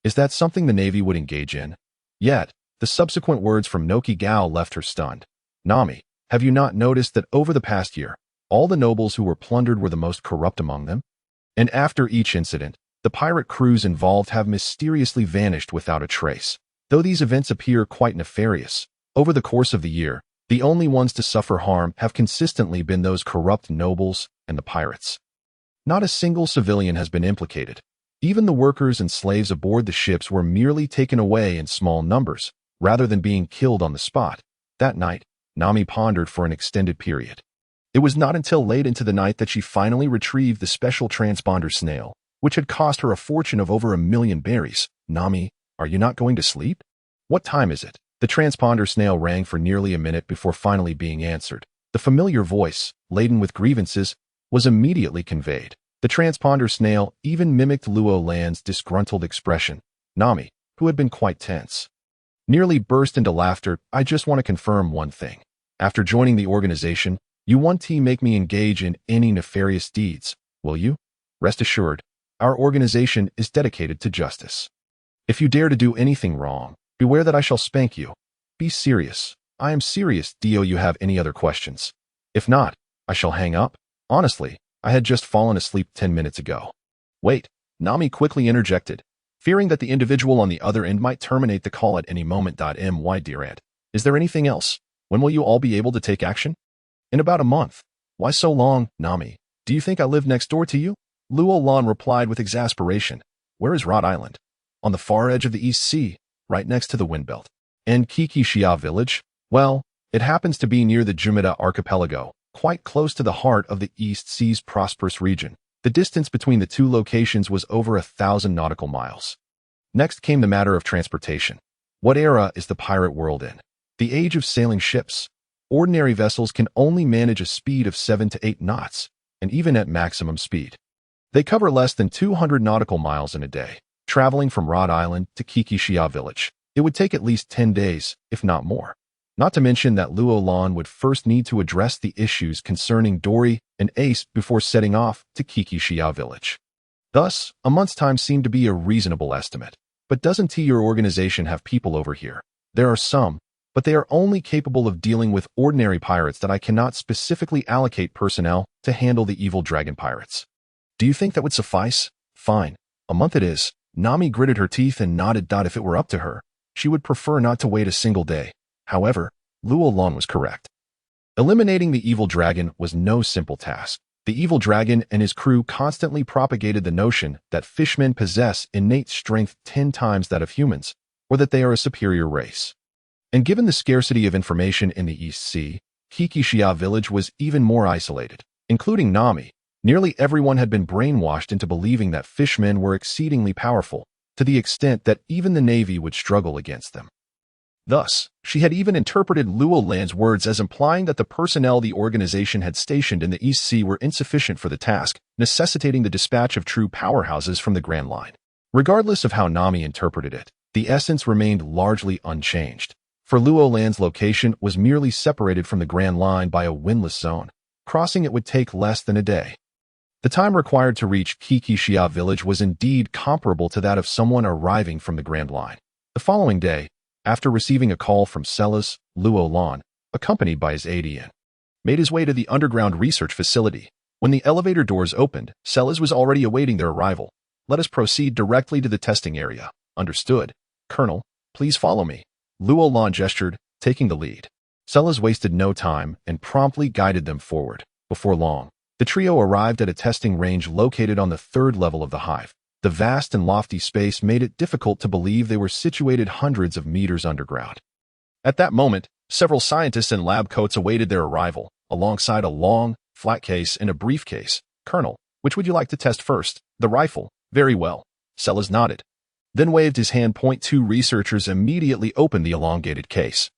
A: Is that something the Navy would engage in? Yet, the subsequent words from Noki Gao left her stunned. Nami, have you not noticed that over the past year, all the nobles who were plundered were the most corrupt among them? And after each incident, the pirate crews involved have mysteriously vanished without a trace. Though these events appear quite nefarious, over the course of the year, the only ones to suffer harm have consistently been those corrupt nobles and the pirates. Not a single civilian has been implicated. Even the workers and slaves aboard the ships were merely taken away in small numbers, rather than being killed on the spot. That night, Nami pondered for an extended period. It was not until late into the night that she finally retrieved the special transponder snail, which had cost her a fortune of over 1,000,000 berries. Nami, are you not going to sleep? What time is it? The transponder snail rang for nearly a minute before finally being answered. The familiar voice, laden with grievances, was immediately conveyed. The transponder snail even mimicked Roland's disgruntled expression. Nami, who had been quite tense, nearly burst into laughter. I just want to confirm one thing. After joining the organization, you won't make me engage in any nefarious deeds, will you? Rest assured, our organization is dedicated to justice. If you dare to do anything wrong, beware that I shall spank you. Be serious. I am serious. Do you have any other questions? If not, I shall hang up. Honestly, I had just fallen asleep 10 minutes ago. Wait, Nami quickly interjected, fearing that the individual on the other end might terminate the call at any moment. My dear aunt, is there anything else? When will you all be able to take action? In about a month. Why so long, Nami? Do you think I live next door to you? Roland replied with exasperation. Where is Rhode Island? On the far edge of the East Sea, right next to the Windbelt. And Kikixia Village? Well, it happens to be near the Jumida Archipelago, quite close to the heart of the East Sea's prosperous region. The distance between the two locations was over 1,000 nautical miles. Next came the matter of transportation. What era is the pirate world in? The age of sailing ships. Ordinary vessels can only manage a speed of 7 to 8 knots, and even at maximum speed, they cover less than 200 nautical miles in a day. Traveling from Rhode Island to Kikixia Village, it would take at least 10 days, if not more. Not to mention that Roland would first need to address the issues concerning Doli and Ace before setting off to Kikixia Village. Thus, a month's time seemed to be a reasonable estimate. But doesn't your organization have people over here? There are some, but they are only capable of dealing with ordinary pirates that I cannot specifically allocate personnel to handle the evil dragon pirates. Do you think that would suffice? Fine. A month it is. Nami gritted her teeth and nodded. If it were up to her, she would prefer not to wait a single day. However, Roland was correct. Eliminating the evil dragon was no simple task. The evil dragon and his crew constantly propagated the notion that fishmen possess innate strength 10 times that of humans, or that they are a superior race. And given the scarcity of information in the East Sea, Kikixia Village was even more isolated, including Nami. Nearly everyone had been brainwashed into believing that fishmen were exceedingly powerful, to the extent that even the Navy would struggle against them. Thus, she had even interpreted Roland's words as implying that the personnel the organization had stationed in the East Sea were insufficient for the task, necessitating the dispatch of true powerhouses from the Grand Line. Regardless of how Nami interpreted it, the essence remained largely unchanged. For Roland's location was merely separated from the Grand Line by a windless zone. Crossing it would take less than a day. The time required to reach Kikixia Village was indeed comparable to that of someone arriving from the Grand Line. The following day, after receiving a call from Celis, Roland, accompanied by his aide, made his way to the underground research facility. When the elevator doors opened, Celis was already awaiting their arrival. Let us proceed directly to the testing area. Understood. Colonel, please follow me. Roland gestured, taking the lead. Celis wasted no time and promptly guided them forward. Before long, The trio arrived at a testing range located on the third level of the hive. The vast and lofty space made it difficult to believe they were situated hundreds of meters underground. At that moment, several scientists in lab coats awaited their arrival, alongside a long, flat case and a briefcase. "Colonel, which would you like to test first? The rifle." "Very well." Sellers nodded, then waved his hand. Two researchers immediately opened the elongated case,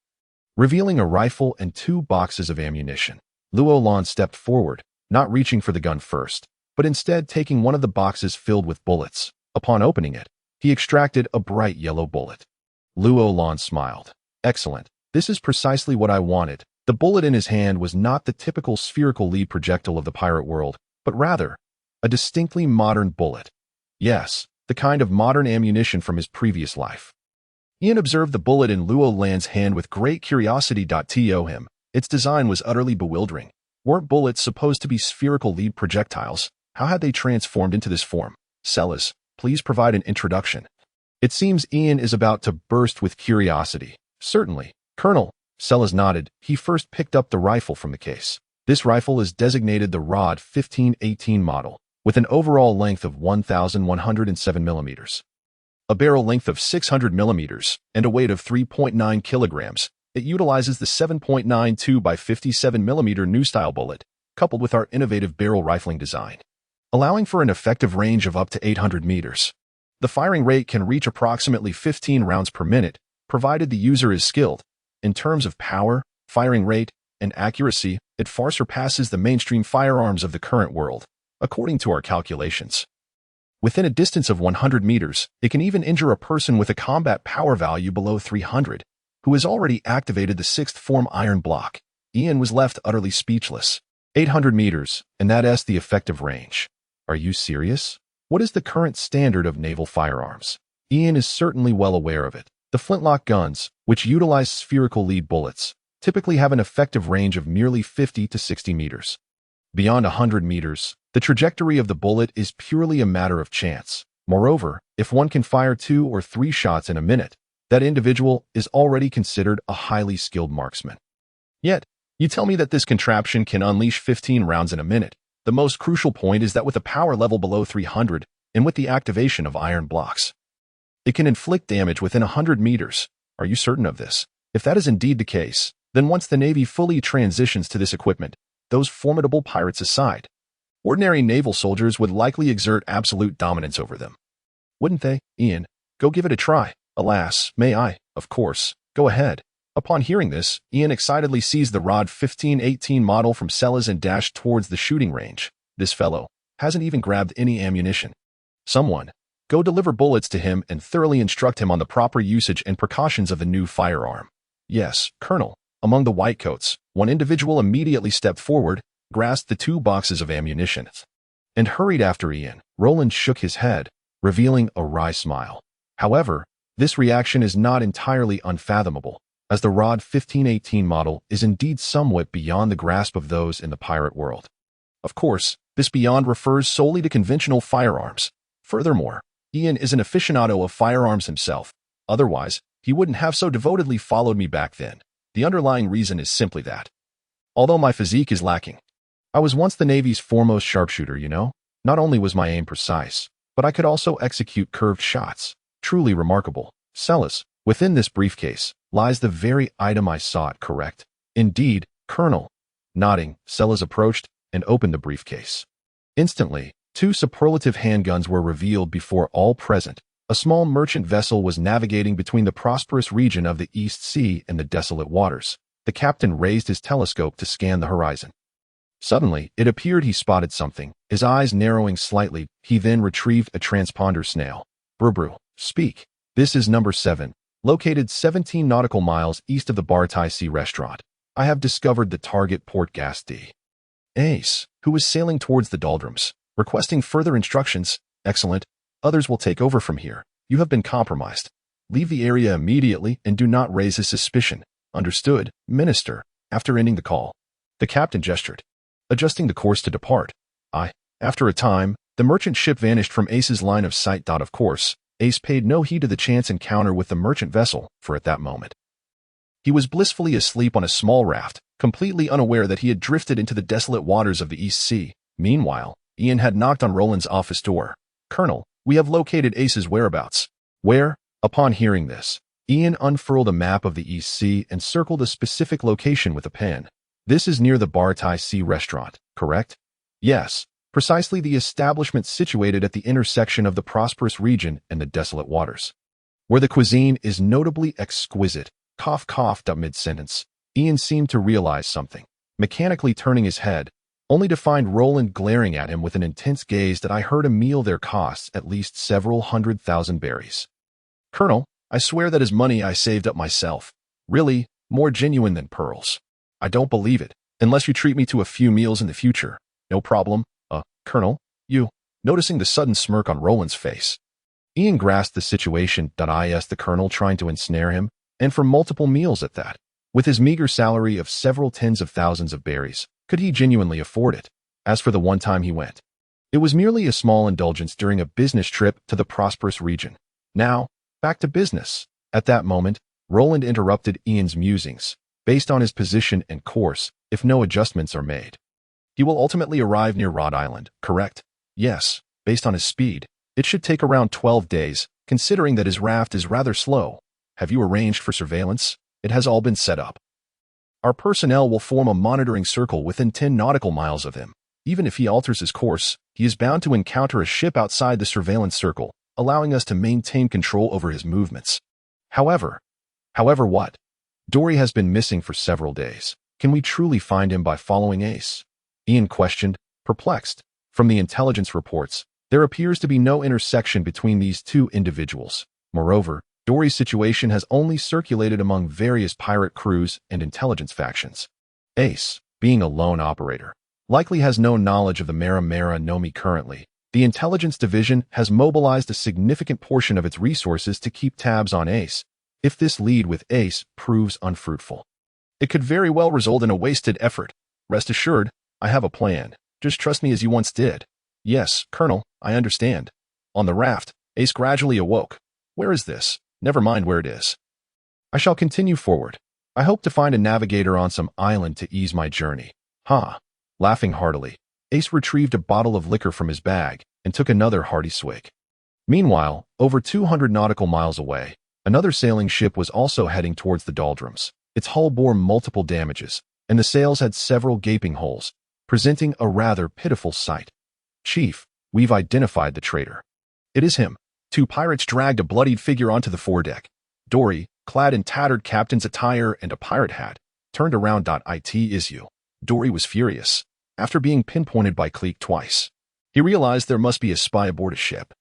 A: revealing a rifle and 2 boxes of ammunition. Roland stepped forward, not reaching for the gun first, but instead taking one of the boxes filled with bullets. Upon opening it, he extracted a bright yellow bullet. Roland smiled. "Excellent. This is precisely what I wanted." The bullet in his hand was not the typical spherical lead projectile of the pirate world, but rather a distinctly modern bullet. Yes, the kind of modern ammunition from his previous life. Ian observed the bullet in Roland's hand with great curiosity. To him, its design was utterly bewildering. Weren't bullets supposed to be spherical lead projectiles? How had they transformed into this form? "Sellers, please provide an introduction." It seems Ian is about to burst with curiosity. "Certainly, Colonel." Sellers nodded. He first picked up the rifle from the case. This rifle is designated the Rod 1518 model, with an overall length of 1,107 millimeters, a barrel length of 600 millimeters, and a weight of 3.9 kilograms. It utilizes the 7.92 by 57 millimeter new-style bullet, coupled with our innovative barrel rifling design, allowing for an effective range of up to 800 meters. The firing rate can reach approximately 15 rounds per minute, provided the user is skilled. In terms of power, firing rate, and accuracy, it far surpasses the mainstream firearms of the current world, according to our calculations. Within a distance of 100 meters, it can even injure a person with a combat power value below 300, who has already activated the 6th form iron block. Ian was left utterly speechless. 800 meters, and that's the effective range. Are you serious? What is the current standard of naval firearms? Ian is certainly well aware of it. The flintlock guns, which utilize spherical lead bullets, typically have an effective range of merely 50 to 60 meters. Beyond 100 meters, the trajectory of the bullet is purely a matter of chance. Moreover, if one can fire 2 or 3 shots in a minute, that individual is already considered a highly skilled marksman. Yet, you tell me that this contraption can unleash 15 rounds in a minute. The most crucial point is that with a power level below 300, and with the activation of iron blocks, it can inflict damage within 100 meters. Are you certain of this? If that is indeed the case, then once the Navy fully transitions to this equipment, those formidable pirates aside, ordinary naval soldiers would likely exert absolute dominance over them. Wouldn't they? Ian, go give it a try. Alas, may I? Of course. Go ahead. Upon hearing this, Ian excitedly seized the Rod 1518 model from Sellers and dashed towards the shooting range. This fellow hasn't even grabbed any ammunition. Someone, go deliver bullets to him and thoroughly instruct him on the proper usage and precautions of the new firearm. Yes, Colonel. Among the whitecoats, one individual immediately stepped forward, grasped the 2 boxes of ammunition, and hurried after Ian. Roland shook his head, revealing a wry smile. However, this reaction is not entirely unfathomable, as the Rod 1518 model is indeed somewhat beyond the grasp of those in the pirate world. Of course, this beyond refers solely to conventional firearms. Furthermore, Ian is an aficionado of firearms himself. Otherwise, he wouldn't have so devotedly followed me back then. The underlying reason is simply that, although my physique is lacking, I was once the Navy's foremost sharpshooter, you know? Not only was my aim precise, but I could also execute curved shots. Truly remarkable. Sellers, within this briefcase lies the very item I sought, correct? Indeed, Colonel. Nodding, Sellers approached and opened the briefcase. Instantly, 2 superlative handguns were revealed before all present. A small merchant vessel was navigating between the prosperous region of the East Sea and the desolate waters. The captain raised his telescope to scan the horizon. Suddenly, it appeared he spotted something. His eyes narrowing slightly, he then retrieved a transponder snail. "Brubru, speak. This is number 7, located 17 nautical miles east of the Bartai Sea restaurant. I have discovered the target port gas D. Ace, who is sailing towards the doldrums, requesting further instructions. Excellent. Others will take over from here. You have been compromised. Leave the area immediately and do not raise a suspicion. Understood, Minister." After ending the call, the captain gestured, adjusting the course to depart. After a time, the merchant ship vanished from Ace's line of sight. Of course, Ace paid no heed to the chance encounter with the merchant vessel, for at that moment, he was blissfully asleep on a small raft, completely unaware that he had drifted into the desolate waters of the East Sea. Meanwhile, Ian had knocked on Roland's office door. "Colonel, we have located Ace's whereabouts." "Where?" Upon hearing this, Ian unfurled a map of the East Sea and circled a specific location with a pen. "This is near the Bar Thai Sea restaurant, correct?" "Yes, precisely the establishment situated at the intersection of the prosperous region and the desolate waters, where the cuisine is notably exquisite." Cough coughed up mid-sentence. Ian seemed to realize something, mechanically turning his head, only to find Roland glaring at him with an intense gaze. "That I heard a meal there costs at least several 100,000 berries. Colonel, I swear that is money I saved up myself. Really, more genuine than pearls. I don't believe it, unless you treat me to a few meals in the future. No problem. Colonel, you..." Noticing the sudden smirk on Roland's face, Ian grasped the situation. Is the colonel trying to ensnare him? And for multiple meals at that? With his meager salary of several tens of thousands of berries, could he genuinely afford it? As for the one time he went, it was merely a small indulgence during a business trip to the prosperous region. Now, back to business. At that moment, Roland interrupted Ian's musings. "Based on his position and course, if no adjustments are made, he will ultimately arrive near Rhode Island, correct?" "Yes, based on his speed, it should take around 12 days, considering that his raft is rather slow." "Have you arranged for surveillance?" "It has all been set up. Our personnel will form a monitoring circle within 10 nautical miles of him. Even if he alters his course, he is bound to encounter a ship outside the surveillance circle, allowing us to maintain control over his movements." However what? "Dory has been missing for several days. Can we truly find him by following Ace?" Ian questioned, perplexed. From the intelligence reports, there appears to be no intersection between these two individuals. Moreover, Dory's situation has only circulated among various pirate crews and intelligence factions. Ace, being a lone operator, likely has no knowledge of the Mara Nami currently. The intelligence division has mobilized a significant portion of its resources to keep tabs on Ace. If this lead with Ace proves unfruitful, it could very well result in a wasted effort. Rest assured, I have a plan. Just trust me as you once did." "Yes, Colonel, I understand." On the raft, Ace gradually awoke. "Where is this?" "Never mind where it is. I shall continue forward. I hope to find a navigator on some island to ease my journey." "Ha!" Laughing heartily, Ace retrieved a bottle of liquor from his bag and took another hearty swig. Meanwhile, over 200 nautical miles away, another sailing ship was also heading towards the doldrums. Its hull bore multiple damages, and the sails had several gaping holes, presenting a rather pitiful sight. "Chief, we've identified the traitor. It is him." Two pirates dragged a bloodied figure onto the foredeck. Dory, clad in tattered captain's attire and a pirate hat, turned around. "It is you." Dory was furious. After being pinpointed by Cleek twice, he realized there must be a spy aboard a ship.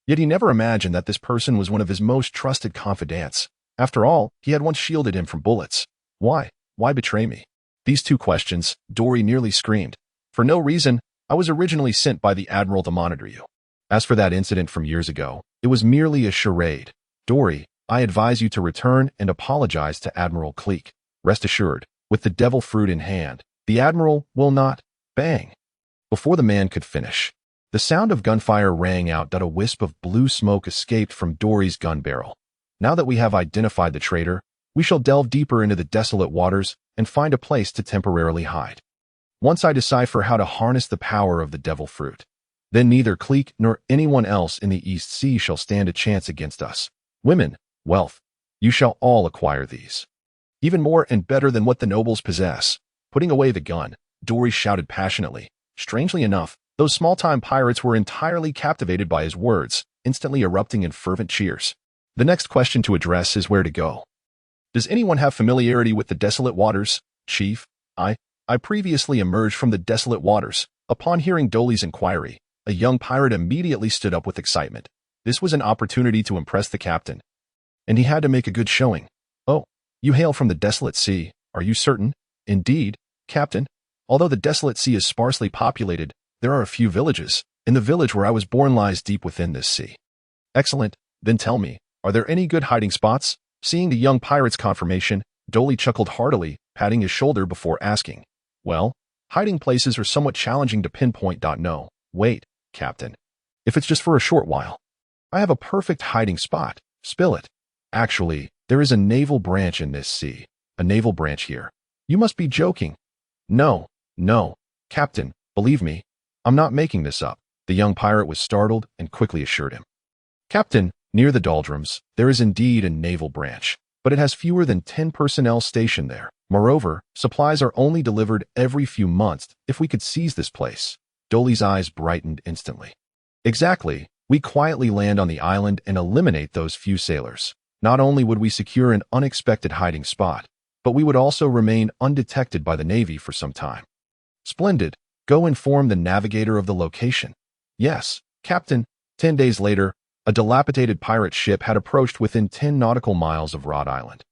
A: Yet he never imagined that this person was one of his most trusted confidants. After all, he had once shielded him from bullets. Why? Why betray me? These two questions, Dory nearly screamed. "For no reason. I was originally sent by the Admiral to monitor you. As for that incident from years ago, it was merely a charade. Dory, I advise you to return and apologize to Admiral Cleek. Rest assured, with the devil fruit in hand, the Admiral will not..." Bang! Before the man could finish, the sound of gunfire rang out. A wisp of blue smoke escaped from Dory's gun barrel. "Now that we have identified the traitor, we shall delve deeper into the desolate waters and find a place to temporarily hide. Once I decipher how to harness the power of the devil fruit, then neither Cleek nor anyone else in the East Sea shall stand a chance against us. Women, wealth, you shall all acquire these. Even more and better than what the nobles possess." Putting away the gun, Dory shouted passionately. Strangely enough, those small-time pirates were entirely captivated by his words, instantly erupting in fervent cheers. The next question to address is where to go. "Does anyone have familiarity with the desolate waters?" "Chief, I previously emerged from the desolate waters." Upon hearing Doli's inquiry, a young pirate immediately stood up with excitement. This was an opportunity to impress the captain, and he had to make a good showing. "Oh, you hail from the desolate sea, are you certain?" "Indeed, Captain. Although the desolate sea is sparsely populated, there are a few villages, and the village where I was born lies deep within this sea." "Excellent. Then tell me, are there any good hiding spots?" Seeing the young pirate's confirmation, Doli chuckled heartily, patting his shoulder before asking, "Well, hiding places are somewhat challenging to pinpoint. No, wait, Captain. If it's just for a short while, I have a perfect hiding spot. Spill it." "Actually, there is a naval branch in this sea." "A naval branch here? You must be joking." No, Captain, believe me, I'm not making this up. The young pirate was startled and quickly assured him. Captain, near the doldrums, there is indeed a naval branch, but it has fewer than 10 personnel stationed there. Moreover, supplies are only delivered every few months. If we could seize this place. Doli's eyes brightened instantly. Exactly. We quietly land on the island and eliminate those few sailors. Not only would we secure an unexpected hiding spot, but we would also remain undetected by the Navy for some time. Splendid. Go inform the navigator of the location. Yes, Captain. 10 days later, a dilapidated pirate ship had approached within 10 nautical miles of Rhode Island.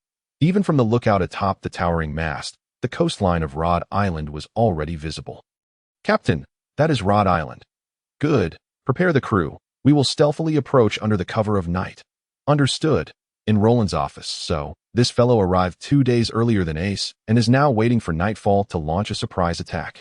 A: Even from the lookout atop the towering mast, the coastline of Rhode Island was already visible. Captain, that is Rhode Island. Good. Prepare the crew. We will stealthily approach under the cover of night. Understood. In Roland's office, so, this fellow arrived 2 days earlier than Ace and is now waiting for nightfall to launch a surprise attack.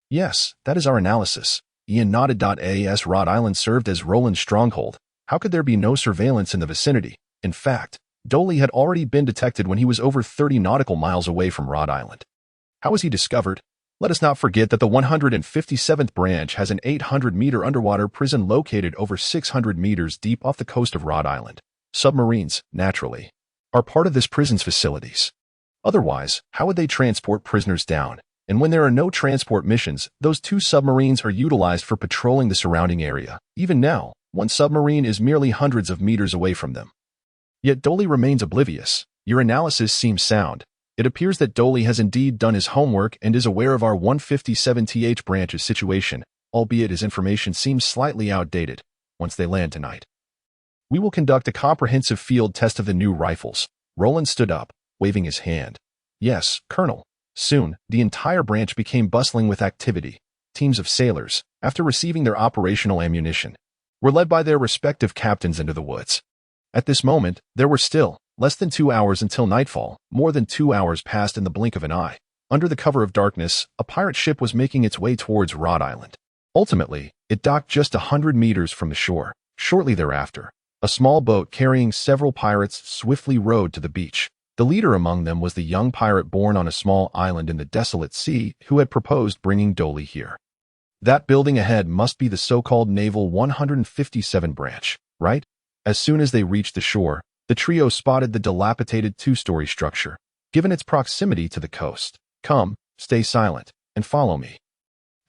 A: Yes, that is our analysis. Ian nodded. As Rhode Island served as Roland's stronghold, how could there be no surveillance in the vicinity? In fact, Doli had already been detected when he was over 30 nautical miles away from Rhode Island. How was he discovered? Let us not forget that the 157th branch has an 800-meter underwater prison located over 600 meters deep off the coast of Rhode Island. Submarines, naturally, are part of this prison's facilities. Otherwise, how would they transport prisoners down? And when there are no transport missions, those 2 submarines are utilized for patrolling the surrounding area. Even now, one submarine is merely hundreds of meters away from them. Yet Doli remains oblivious. Your analysis seems sound. It appears that Doli has indeed done his homework and is aware of our 157th branch's situation, albeit his information seems slightly outdated. Once they land tonight, we will conduct a comprehensive field test of the new rifles. Roland stood up, waving his hand. Yes, Colonel. Soon, the entire branch became bustling with activity. Teams of sailors, after receiving their operational ammunition, were led by their respective captains into the woods. At this moment, there were still less than 2 hours until nightfall. More than 2 hours passed in the blink of an eye. Under the cover of darkness, a pirate ship was making its way towards Rhode Island. Ultimately, it docked just 100 meters from the shore. Shortly thereafter, a small boat carrying several pirates swiftly rowed to the beach. The leader among them was the young pirate born on a small island in the desolate sea who had proposed bringing Doli here. That building ahead must be the so-called Naval 157 branch, right? As soon as they reached the shore, the trio spotted the dilapidated 2-story structure, given its proximity to the coast. Come, stay silent, and follow me.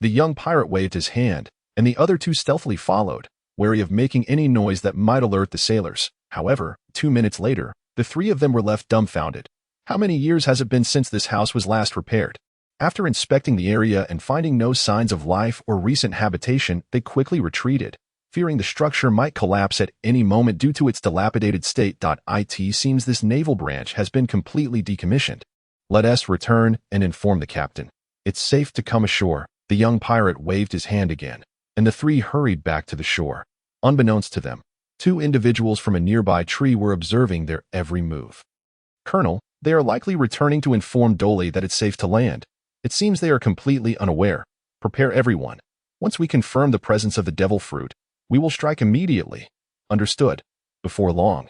A: The young pirate waved his hand, and the other 2 stealthily followed, wary of making any noise that might alert the sailors. However, 2 minutes later, the 3 of them were left dumbfounded. How many years has it been since this house was last repaired? After inspecting the area and finding no signs of life or recent habitation, they quickly retreated, fearing the structure might collapse at any moment due to its dilapidated state. It seems this naval branch has been completely decommissioned. Let us return and inform the captain. It's safe to come ashore. The young pirate waved his hand again, and the 3 hurried back to the shore. Unbeknownst to them, 2 individuals from a nearby tree were observing their every move. Colonel, they are likely returning to inform Doli that it's safe to land. It seems they are completely unaware. Prepare everyone. Once we confirm the presence of the devil fruit, we will strike immediately. Understood. Before long.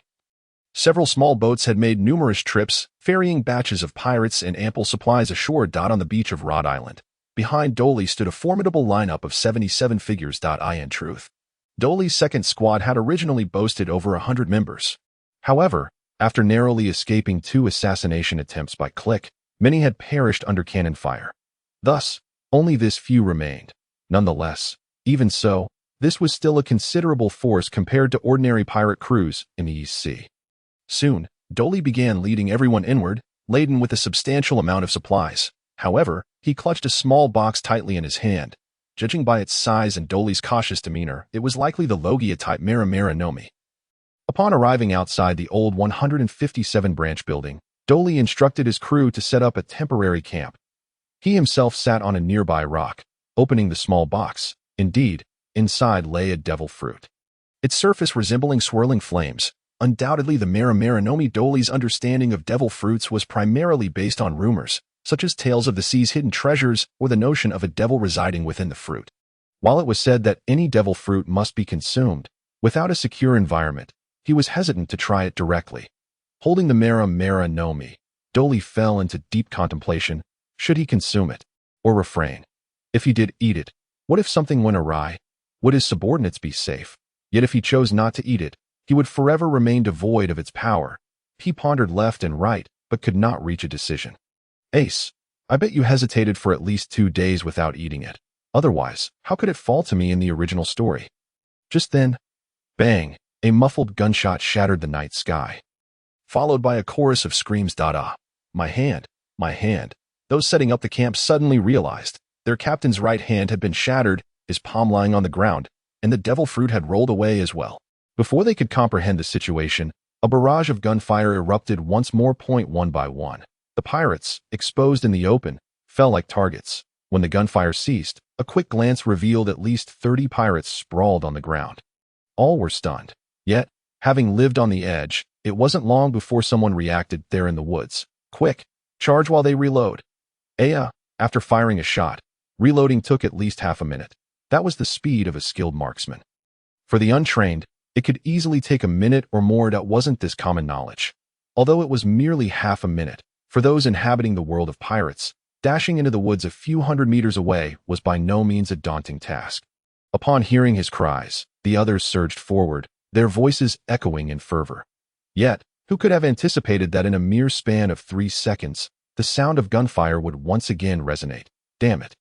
A: Several small boats had made numerous trips, ferrying batches of pirates and ample supplies ashore. On the beach of Rhode Island, behind Doli stood a formidable lineup of 77 figures. In truth, Doli's second squad had originally boasted over 100 members. However, after narrowly escaping 2 assassination attempts by Click, many had perished under cannon fire. Thus, only this few remained. Nonetheless, even so, this was still a considerable force compared to ordinary pirate crews in the East Sea. Soon, Doli began leading everyone inward, laden with a substantial amount of supplies. However, he clutched a small box tightly in his hand. Judging by its size and Doli's cautious demeanor, it was likely the Logia-type Nami. Upon arriving outside the old 157 branch building, Doli instructed his crew to set up a temporary camp. He himself sat on a nearby rock, opening the small box. Indeed, inside lay a devil fruit, its surface resembling swirling flames. Undoubtedly, the Nami. Doli's understanding of devil fruits was primarily based on rumors, such as tales of the sea's hidden treasures or the notion of a devil residing within the fruit. While it was said that any devil fruit must be consumed without a secure environment, he was hesitant to try it directly. Holding the Nami, Doli fell into deep contemplation. Should he consume it, or refrain? If he did eat it, What if something went awry? Would his subordinates be safe? Yet if he chose not to eat it, he would forever remain devoid of its power. He pondered left and right, but could not reach a decision. Ace, I bet you hesitated for at least 2 days without eating it. Otherwise, how could it fall to me in the original story? Just then, bang, a muffled gunshot shattered the night sky, followed by a chorus of screams. Ah, my hand, my hand. Those setting up the camp suddenly realized their captain's right hand had been shattered, his palm lying on the ground, and the devil fruit had rolled away as well. Before they could comprehend the situation, a barrage of gunfire erupted once more. One by one, the pirates, exposed in the open, fell like targets. When the gunfire ceased, a quick glance revealed at least 30 pirates sprawled on the ground. All were stunned. Yet, having lived on the edge, it wasn't long before someone reacted. There in the woods. Quick, charge while they reload. After firing a shot, reloading took at least half a minute. That was the speed of a skilled marksman. For the untrained, it could easily take a minute or more. That wasn't this common knowledge. Although it was merely half a minute, for those inhabiting the world of pirates, dashing into the woods a few hundred meters away was by no means a daunting task. Upon hearing his cries, the others surged forward, their voices echoing in fervor. Yet, who could have anticipated that in a mere span of 3 seconds, the sound of gunfire would once again resonate? Damn it.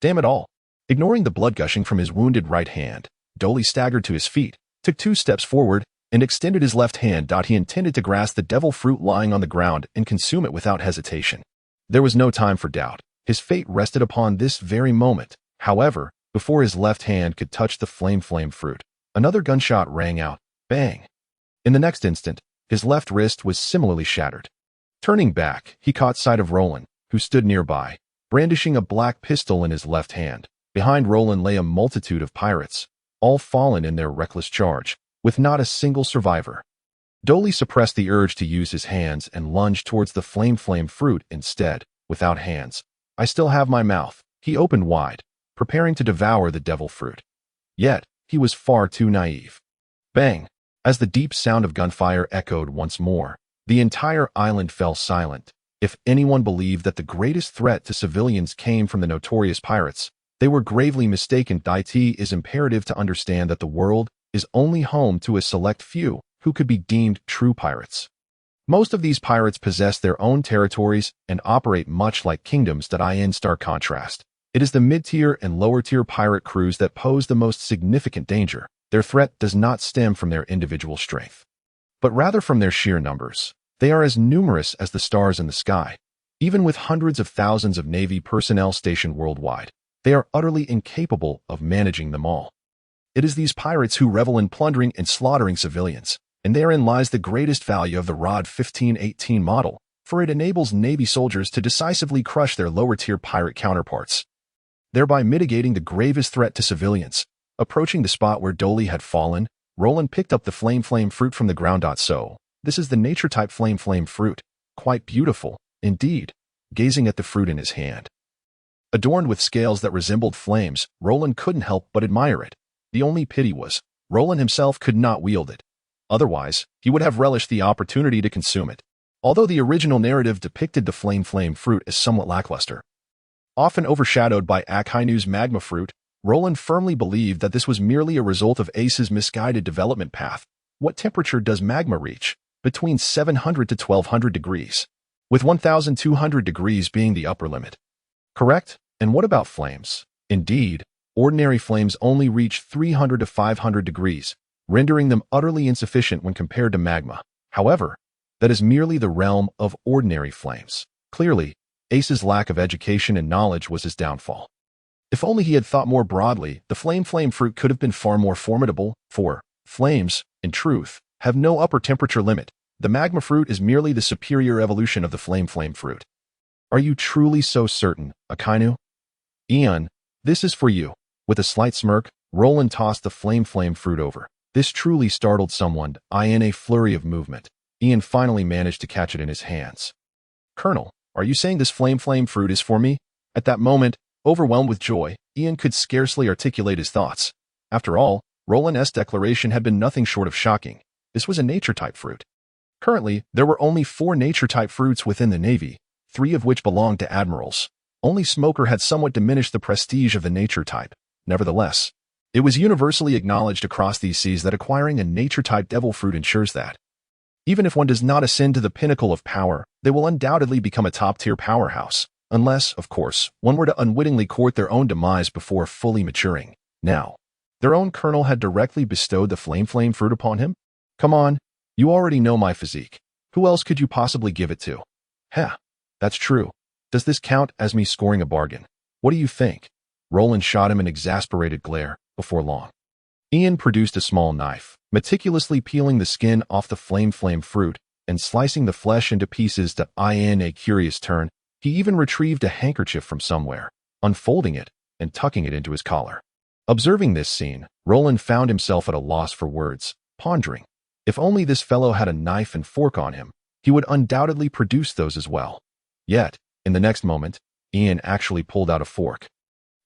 A: Damn it all. Ignoring the blood gushing from his wounded right hand, Doli staggered to his feet, took 2 steps forward, and extended his left hand. He intended to grasp the devil fruit lying on the ground and consume it without hesitation. There was no time for doubt. His fate rested upon this very moment. However, before his left hand could touch the flame fruit, another gunshot rang out. Bang! In the next instant, his left wrist was similarly shattered. Turning back, he caught sight of Roland, who stood nearby, brandishing a black pistol in his left hand. Behind Roland lay a multitude of pirates, all fallen in their reckless charge, with not a single survivor. Doli suppressed the urge to use his hands and lunged towards the flame fruit instead. Without hands, I still have my mouth. He opened wide, preparing to devour the devil fruit. Yet, he was far too naive. Bang! As the deep sound of gunfire echoed once more, the entire island fell silent. If anyone believed that the greatest threat to civilians came from the notorious pirates, they were gravely mistaken. It is imperative to understand that the world is only home to a select few who could be deemed true pirates. Most of these pirates possess their own territories and operate much like kingdoms. In stark contrast, it is the mid-tier and lower-tier pirate crews that pose the most significant danger. Their threat does not stem from their individual strength, but rather from their sheer numbers. They are as numerous as the stars in the sky. Even with hundreds of thousands of Navy personnel stationed worldwide, they are utterly incapable of managing them all. It is these pirates who revel in plundering and slaughtering civilians, and therein lies the greatest value of the ROD 1518 model, for it enables Navy soldiers to decisively crush their lower-tier pirate counterparts, thereby mitigating the gravest threat to civilians. Approaching the spot where Doli had fallen, Roland picked up the flame fruit from the ground. So, this is the nature-type flame fruit. Quite beautiful, indeed. Gazing at the fruit in his hand, adorned with scales that resembled flames, Roland couldn't help but admire it. The only pity was, Roland himself could not wield it. Otherwise, he would have relished the opportunity to consume it. Although the original narrative depicted the flame fruit as somewhat lackluster, often overshadowed by Akainu's magma fruit, Roland firmly believed that this was merely a result of Ace's misguided development path. What temperature does magma reach? Between 700 to 1200 degrees, with 1200 degrees being the upper limit. Correct? And what about flames? Indeed, ordinary flames only reach 300 to 500 degrees, rendering them utterly insufficient when compared to magma. However, that is merely the realm of ordinary flames. Clearly, Ace's lack of education and knowledge was his downfall. If only he had thought more broadly, the flame fruit could have been far more formidable, for flames, in truth, have no upper temperature limit. The magma fruit is merely the superior evolution of the flame fruit. Are you truly so certain, Akainu? Ian, this is for you. With a slight smirk, Roland tossed the flame fruit over. This truly startled someone. In a flurry of movement, Ian finally managed to catch it in his hands. Colonel, are you saying this flame fruit is for me? At that moment, overwhelmed with joy, Ian could scarcely articulate his thoughts. After all, Roland's declaration had been nothing short of shocking. This was a nature-type fruit. Currently, there were only 4 nature-type fruits within the Navy, 3 of which belonged to admirals. Only Smoker had somewhat diminished the prestige of the nature type. Nevertheless, it was universally acknowledged across these seas that acquiring a nature-type devil fruit ensures that, even if one does not ascend to the pinnacle of power, they will undoubtedly become a top-tier powerhouse, unless, of course, one were to unwittingly court their own demise before fully maturing. Now, their own colonel had directly bestowed the flame fruit upon him? Come on, you already know my physique. Who else could you possibly give it to? Heh, that's true. Does this count as me scoring a bargain? What do you think? Roland shot him an exasperated glare. Before long, Ian produced a small knife, meticulously peeling the skin off the flame fruit and slicing the flesh into pieces to in a curious turn. He even retrieved a handkerchief from somewhere, unfolding it and tucking it into his collar. Observing this scene, Roland found himself at a loss for words, pondering. If only this fellow had a knife and fork on him, he would undoubtedly produce those as well. Yet, in the next moment, Ian actually pulled out a fork,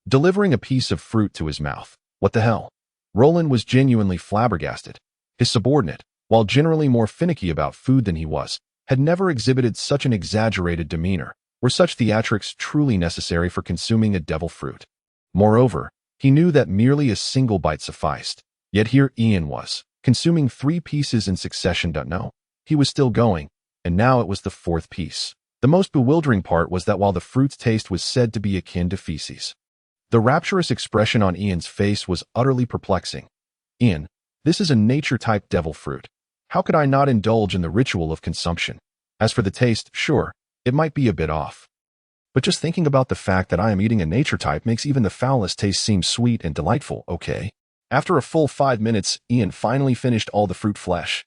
A: delivering a piece of fruit to his mouth. What the hell? Roland was genuinely flabbergasted. His subordinate, while generally more finicky about food than he was, had never exhibited such an exaggerated demeanor. Were such theatrics truly necessary for consuming a devil fruit? Moreover, he knew that merely a single bite sufficed. Yet here Ian was, consuming 3 pieces in succession. No, he was still going, and now it was the 4th piece. The most bewildering part was that while the fruit's taste was said to be akin to feces, the rapturous expression on Ian's face was utterly perplexing. Ian, this is a nature-type devil fruit. How could I not indulge in the ritual of consumption? As for the taste, sure, it might be a bit off. But just thinking about the fact that I am eating a nature type makes even the foulest taste seem sweet and delightful, okay? After a full 5 minutes, Ian finally finished all the fruit flesh.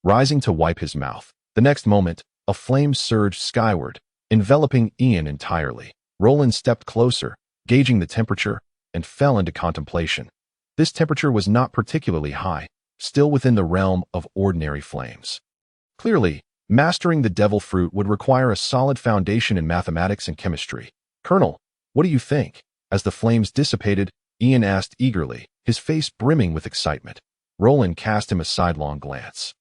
A: Rising to wipe his mouth, the next moment, a flame surged skyward, enveloping Ian entirely. Roland stepped closer, gauging the temperature, and fell into contemplation. This temperature was not particularly high, still within the realm of ordinary flames. Clearly, mastering the devil fruit would require a solid foundation in mathematics and chemistry. Colonel, what do you think? As the flames dissipated, Ian asked eagerly, his face brimming with excitement. Roland cast him a sidelong glance.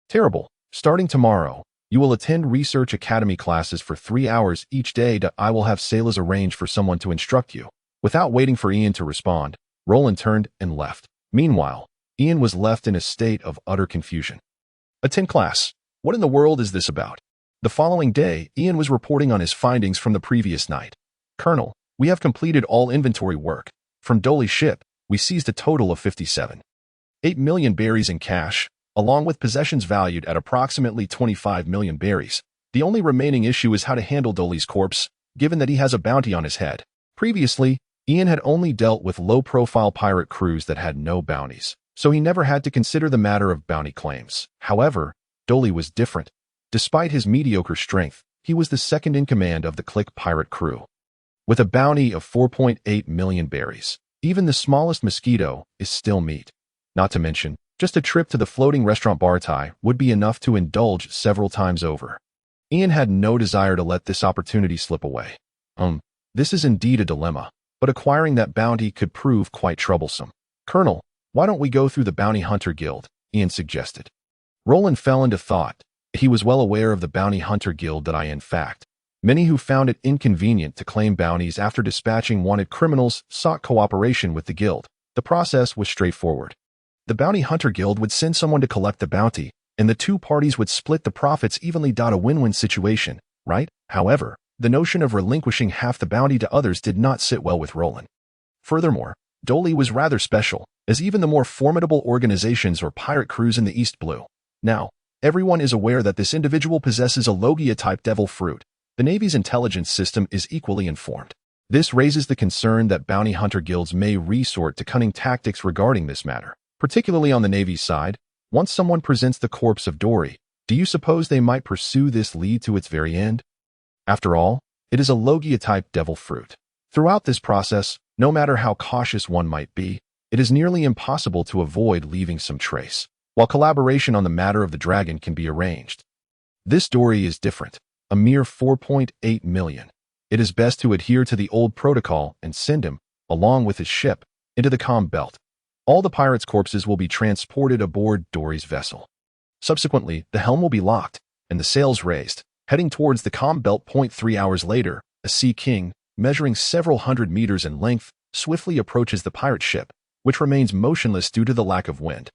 A: Terrible. Starting tomorrow, you will attend Research Academy classes for 3 hours each day. I will have sailors arrange for someone to instruct you. Without waiting for Ian to respond, Roland turned and left. Meanwhile, Ian was left in a state of utter confusion. Attend class. What in the world is this about? The following day, Ian was reporting on his findings from the previous night. Colonel, we have completed all inventory work. From Doli's ship, we seized a total of 57.8 million berries in cash, along with possessions valued at approximately 25 million berries. The only remaining issue is how to handle Doli's corpse, given that he has a bounty on his head. Previously, Ian had only dealt with low-profile pirate crews that had no bounties, so he never had to consider the matter of bounty claims. However, Doli was different. Despite his mediocre strength, he was the second in command of the Click pirate crew. With a bounty of 4.8 million berries, even the smallest mosquito is still meat. Not to mention, just a trip to the floating restaurant Bartai would be enough to indulge several times over. Ian had no desire to let this opportunity slip away. This is indeed a dilemma, but acquiring that bounty could prove quite troublesome. Colonel, why don't we go through the Bounty Hunter Guild? Ian suggested. Roland fell into thought. He was well aware of the Bounty Hunter Guild that in fact, many who found it inconvenient to claim bounties after dispatching wanted criminals sought cooperation with the guild. The process was straightforward. The Bounty Hunter Guild would send someone to collect the bounty, and the two parties would split the profits evenly. A win-win situation, right? However, the notion of relinquishing half the bounty to others did not sit well with Roland. Furthermore, Doli was rather special, as even the more formidable organizations or pirate crews in the East Blue. Now, everyone is aware that this individual possesses a Logia-type devil fruit. The Navy's intelligence system is equally informed. This raises the concern that bounty hunter guilds may resort to cunning tactics regarding this matter. Particularly on the Navy's side, once someone presents the corpse of Doli, do you suppose they might pursue this lead to its very end? After all, it is a Logia-type devil fruit. Throughout this process, no matter how cautious one might be, it is nearly impossible to avoid leaving some trace, while collaboration on the matter of the dragon can be arranged. This Doli is different, a mere 4.8 million. It is best to adhere to the old protocol and send him, along with his ship, into the calm belt. All the pirates' corpses will be transported aboard Doli's vessel. Subsequently, the helm will be locked, and the sails raised, heading towards the calm belt. 3 hours later, a sea king, measuring several hundred meters in length, swiftly approaches the pirate ship, which remains motionless due to the lack of wind.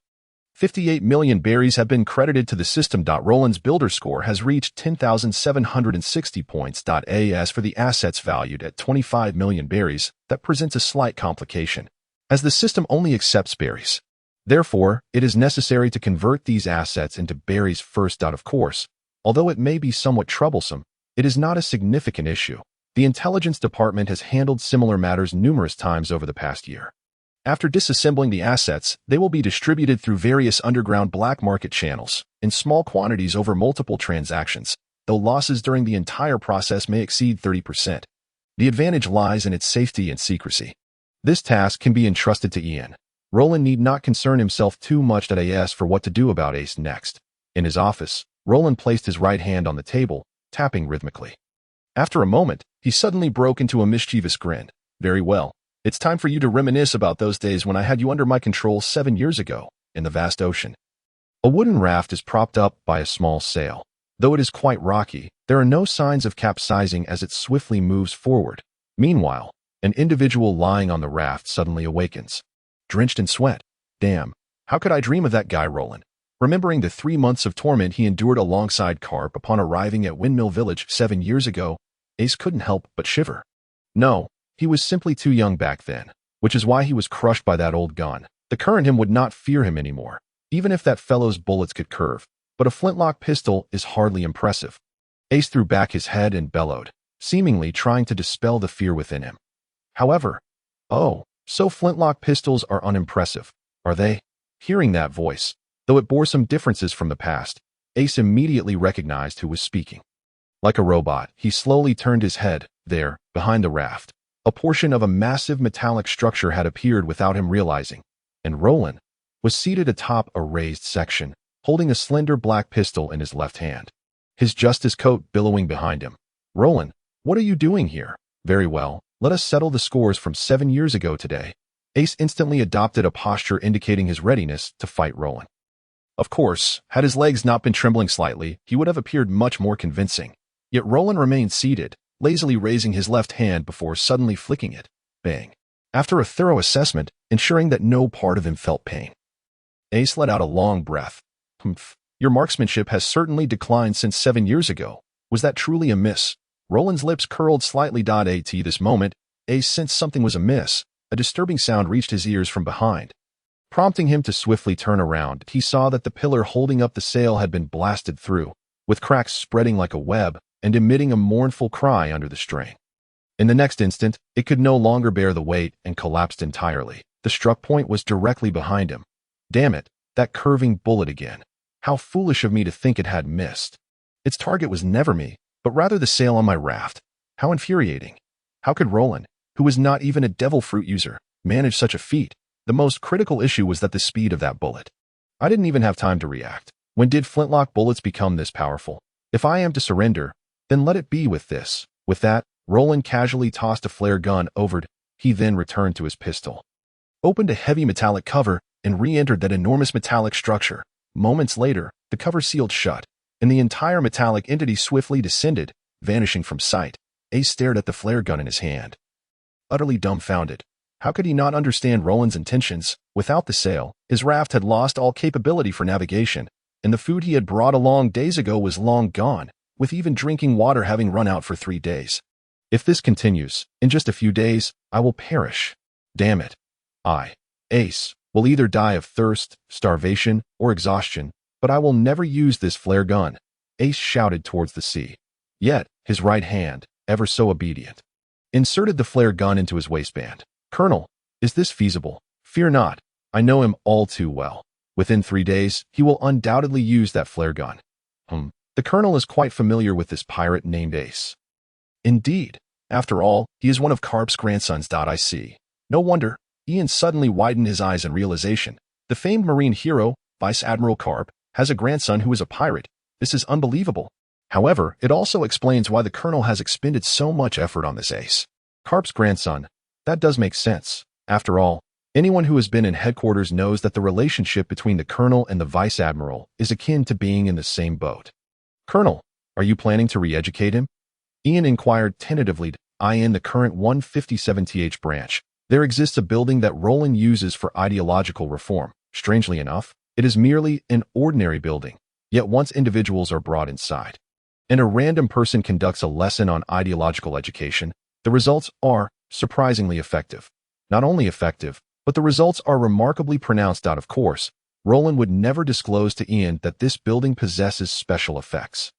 A: 58 million berries have been credited to the system. Roland's builder score has reached 10,760 points. As for the assets valued at 25 million berries, that presents a slight complication, as the system only accepts berries. Therefore, it is necessary to convert these assets into berries first. Of course, although it may be somewhat troublesome, it is not a significant issue. The intelligence department has handled similar matters numerous times over the past year. After disassembling the assets, they will be distributed through various underground black market channels, in small quantities over multiple transactions, though losses during the entire process may exceed 30%. The advantage lies in its safety and secrecy. This task can be entrusted to Ian. Roland need not concern himself too much as for what to do about Ace next. In his office, Roland placed his right hand on the table, tapping rhythmically. After a moment, he suddenly broke into a mischievous grin. Very well. It's time for you to reminisce about those days when I had you under my control 7 years ago, in the vast ocean. A wooden raft is propped up by a small sail. Though it is quite rocky, there are no signs of capsizing as it swiftly moves forward. Meanwhile, an individual lying on the raft suddenly awakens. Drenched in sweat. Damn, how could I dream of that guy, Roland? Remembering the 3 months of torment he endured alongside Garp upon arriving at Windmill Village 7 years ago, Ace couldn't help but shiver. No. He was simply too young back then, which is why he was crushed by that old gun. The current him would not fear him anymore, even if that fellow's bullets could curve. But a flintlock pistol is hardly impressive. Ace threw back his head and bellowed, seemingly trying to dispel the fear within him. However, so flintlock pistols are unimpressive, are they? Hearing that voice, though it bore some differences from the past, Ace immediately recognized who was speaking. Like a robot, he slowly turned his head. There, behind the raft, a portion of a massive metallic structure had appeared without him realizing, and Roland was seated atop a raised section, holding a slender black pistol in his left hand, his justice coat billowing behind him. Roland, what are you doing here? Very well, let us settle the scores from 7 years ago today. Ace instantly adopted a posture indicating his readiness to fight Roland. Of course, had his legs not been trembling slightly, he would have appeared much more convincing. Yet Roland remained seated, lazily raising his left hand before suddenly flicking it. Bang. After a thorough assessment, ensuring that no part of him felt pain, Ace let out a long breath. Humph. Your marksmanship has certainly declined since 7 years ago. Was that truly a miss? Roland's lips curled slightly. At this moment, Ace sensed something was amiss. A disturbing sound reached his ears from behind. Prompting him to swiftly turn around, he saw that the pillar holding up the sail had been blasted through, with cracks spreading like a web and emitting a mournful cry under the strain. In the next instant, it could no longer bear the weight and collapsed entirely. The struck point was directly behind him. Damn it, that curving bullet again. How foolish of me to think it had missed. Its target was never me, but rather the sail on my raft. How infuriating. How could Roland, who was not even a devil fruit user, manage such a feat? The most critical issue was that the speed of that bullet. I didn't even have time to react. When did flintlock bullets become this powerful? If I am to surrender, then let it be with this. With that, Roland casually tossed a flare gun over. He then returned to his pistol, opened a heavy metallic cover, and re-entered that enormous metallic structure. Moments later, the cover sealed shut, and the entire metallic entity swiftly descended, vanishing from sight. Ace stared at the flare gun in his hand, utterly dumbfounded. How could he not understand Roland's intentions? Without the sail, his raft had lost all capability for navigation, and the food he had brought along days ago was long gone, with even drinking water having run out for 3 days. If this continues, in just a few days, I will perish. Damn it. I, Ace, will either die of thirst, starvation, or exhaustion, but I will never use this flare gun. Ace shouted towards the sea. Yet, his right hand, ever so obedient, inserted the flare gun into his waistband. Colonel, is this feasible? Fear not. I know him all too well. Within 3 days, he will undoubtedly use that flare gun. The colonel is quite familiar with this pirate named Ace. Indeed. After all, he is one of Garp's grandsons. I see. No wonder. Ian suddenly widened his eyes in realization. The famed marine hero, Vice Admiral Garp, has a grandson who is a pirate. This is unbelievable. However, it also explains why the colonel has expended so much effort on this Ace. Garp's grandson. That does make sense. After all, anyone who has been in headquarters knows that the relationship between the colonel and the vice admiral is akin to being in the same boat. Colonel, are you planning to re-educate him? Ian inquired tentatively, eyeing the current 157th branch, There exists a building that Roland uses for ideological reform. Strangely enough, it is merely an ordinary building, yet once individuals are brought inside, and a random person conducts a lesson on ideological education, the results are surprisingly effective. Not only effective, but the results are remarkably pronounced out of course. Roland would never disclose to Ian that this building possesses special effects.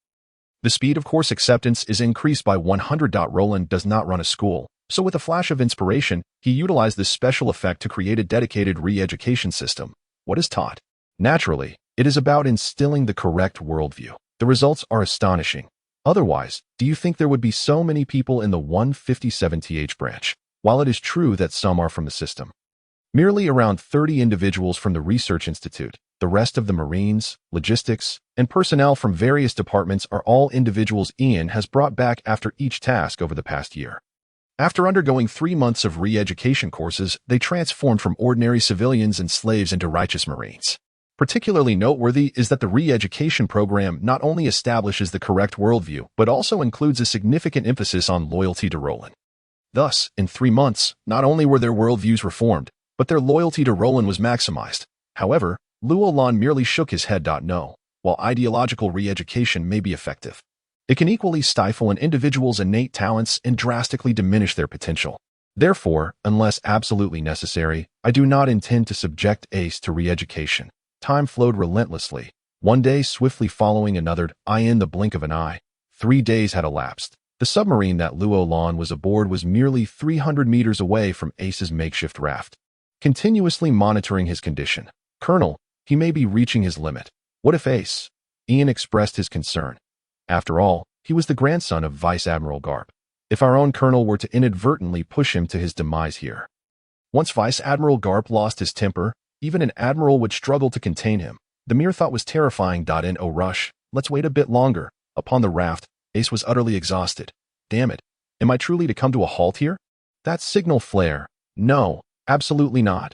A: The speed of course acceptance is increased by 100. Roland does not run a school, so with a flash of inspiration, he utilized this special effect to create a dedicated re-education system. What is taught? Naturally, it is about instilling the correct worldview. The results are astonishing. Otherwise, do you think there would be so many people in the 157th branch? While it is true that some are from the system, merely around 30 individuals from the Research Institute, the rest of the Marines, logistics, and personnel from various departments are all individuals Ian has brought back after each task over the past year. After undergoing 3 months of re-education courses, they transformed from ordinary civilians and slaves into righteous Marines. Particularly noteworthy is that the re-education program not only establishes the correct worldview, but also includes a significant emphasis on loyalty to Roland. Thus, in 3 months, not only were their worldviews reformed, but their loyalty to Roland was maximized. However, Roland merely shook his head. No, while ideological re-education may be effective, it can equally stifle an individual's innate talents and drastically diminish their potential. Therefore, unless absolutely necessary, I do not intend to subject Ace to re-education. Time flowed relentlessly, one day swiftly following another. In the blink of an eye, 3 days had elapsed. The submarine that Roland was aboard was merely 300 meters away from Ace's makeshift raft, continuously monitoring his condition. Colonel, he may be reaching his limit. What if Ace? Ian expressed his concern. After all, he was the grandson of Vice Admiral Garp. If our own colonel were to inadvertently push him to his demise here. Once Vice Admiral Garp lost his temper, even an admiral would struggle to contain him. The mere thought was terrifying. No rush, let's wait a bit longer. Upon the raft, Ace was utterly exhausted. Damn it, am I truly to come to a halt here? That signal flare. No, absolutely not.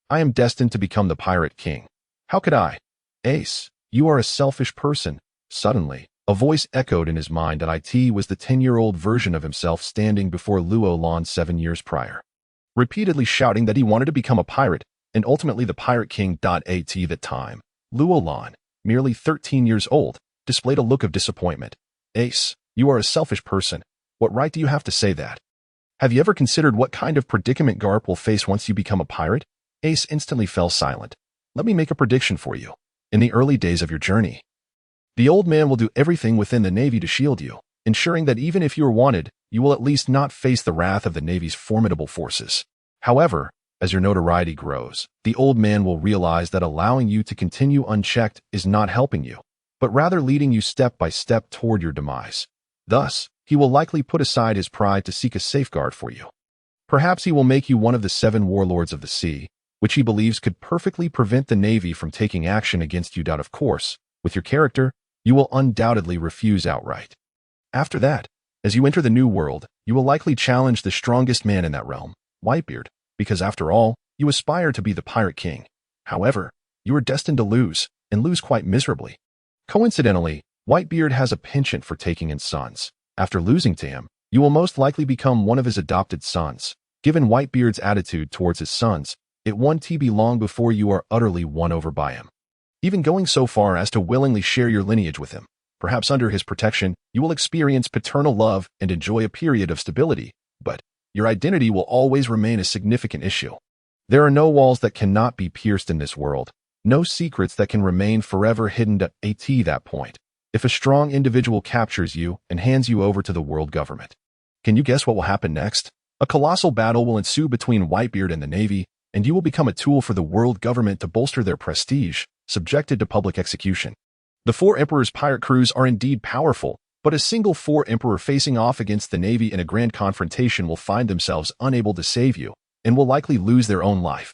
A: I am destined to become the Pirate King. How could I? Ace, you are a selfish person. Suddenly, a voice echoed in his mind that it was the 10-year-old version of himself standing before Roland 7 years prior, repeatedly shouting that he wanted to become a pirate, and ultimately the Pirate King. At that time, Roland, merely 13 years old, displayed a look of disappointment. Ace, you are a selfish person. What right do you have to say that? Have you ever considered what kind of predicament Garp will face once you become a pirate? Ace instantly fell silent. Let me make a prediction for you. In the early days of your journey, the old man will do everything within the Navy to shield you, ensuring that even if you are wanted, you will at least not face the wrath of the Navy's formidable forces. However, as your notoriety grows, the old man will realize that allowing you to continue unchecked is not helping you, but rather leading you step by step toward your demise. Thus, he will likely put aside his pride to seek a safeguard for you. Perhaps he will make you one of the 7 warlords of the sea, which he believes could perfectly prevent the Navy from taking action against you. Of course, with your character, you will undoubtedly refuse outright. After that, as you enter the new world, you will likely challenge the strongest man in that realm, Whitebeard, because after all, you aspire to be the Pirate King. However, you are destined to lose, and lose quite miserably. Coincidentally, Whitebeard has a penchant for taking in sons. After losing to him, you will most likely become one of his adopted sons. Given Whitebeard's attitude towards his sons, it won't be long before you are utterly won over by him, even going so far as to willingly share your lineage with him. Perhaps under his protection, you will experience paternal love and enjoy a period of stability, but your identity will always remain a significant issue. There are no walls that cannot be pierced in this world, no secrets that can remain forever hidden. At that point, if a strong individual captures you and hands you over to the world government, can you guess what will happen next? A colossal battle will ensue between Whitebeard and the Navy, and you will become a tool for the world government to bolster their prestige, subjected to public execution. The 4 Emperor's pirate crews are indeed powerful, but a single 4 Emperor facing off against the Navy in a grand confrontation will find themselves unable to save you, and will likely lose their own life,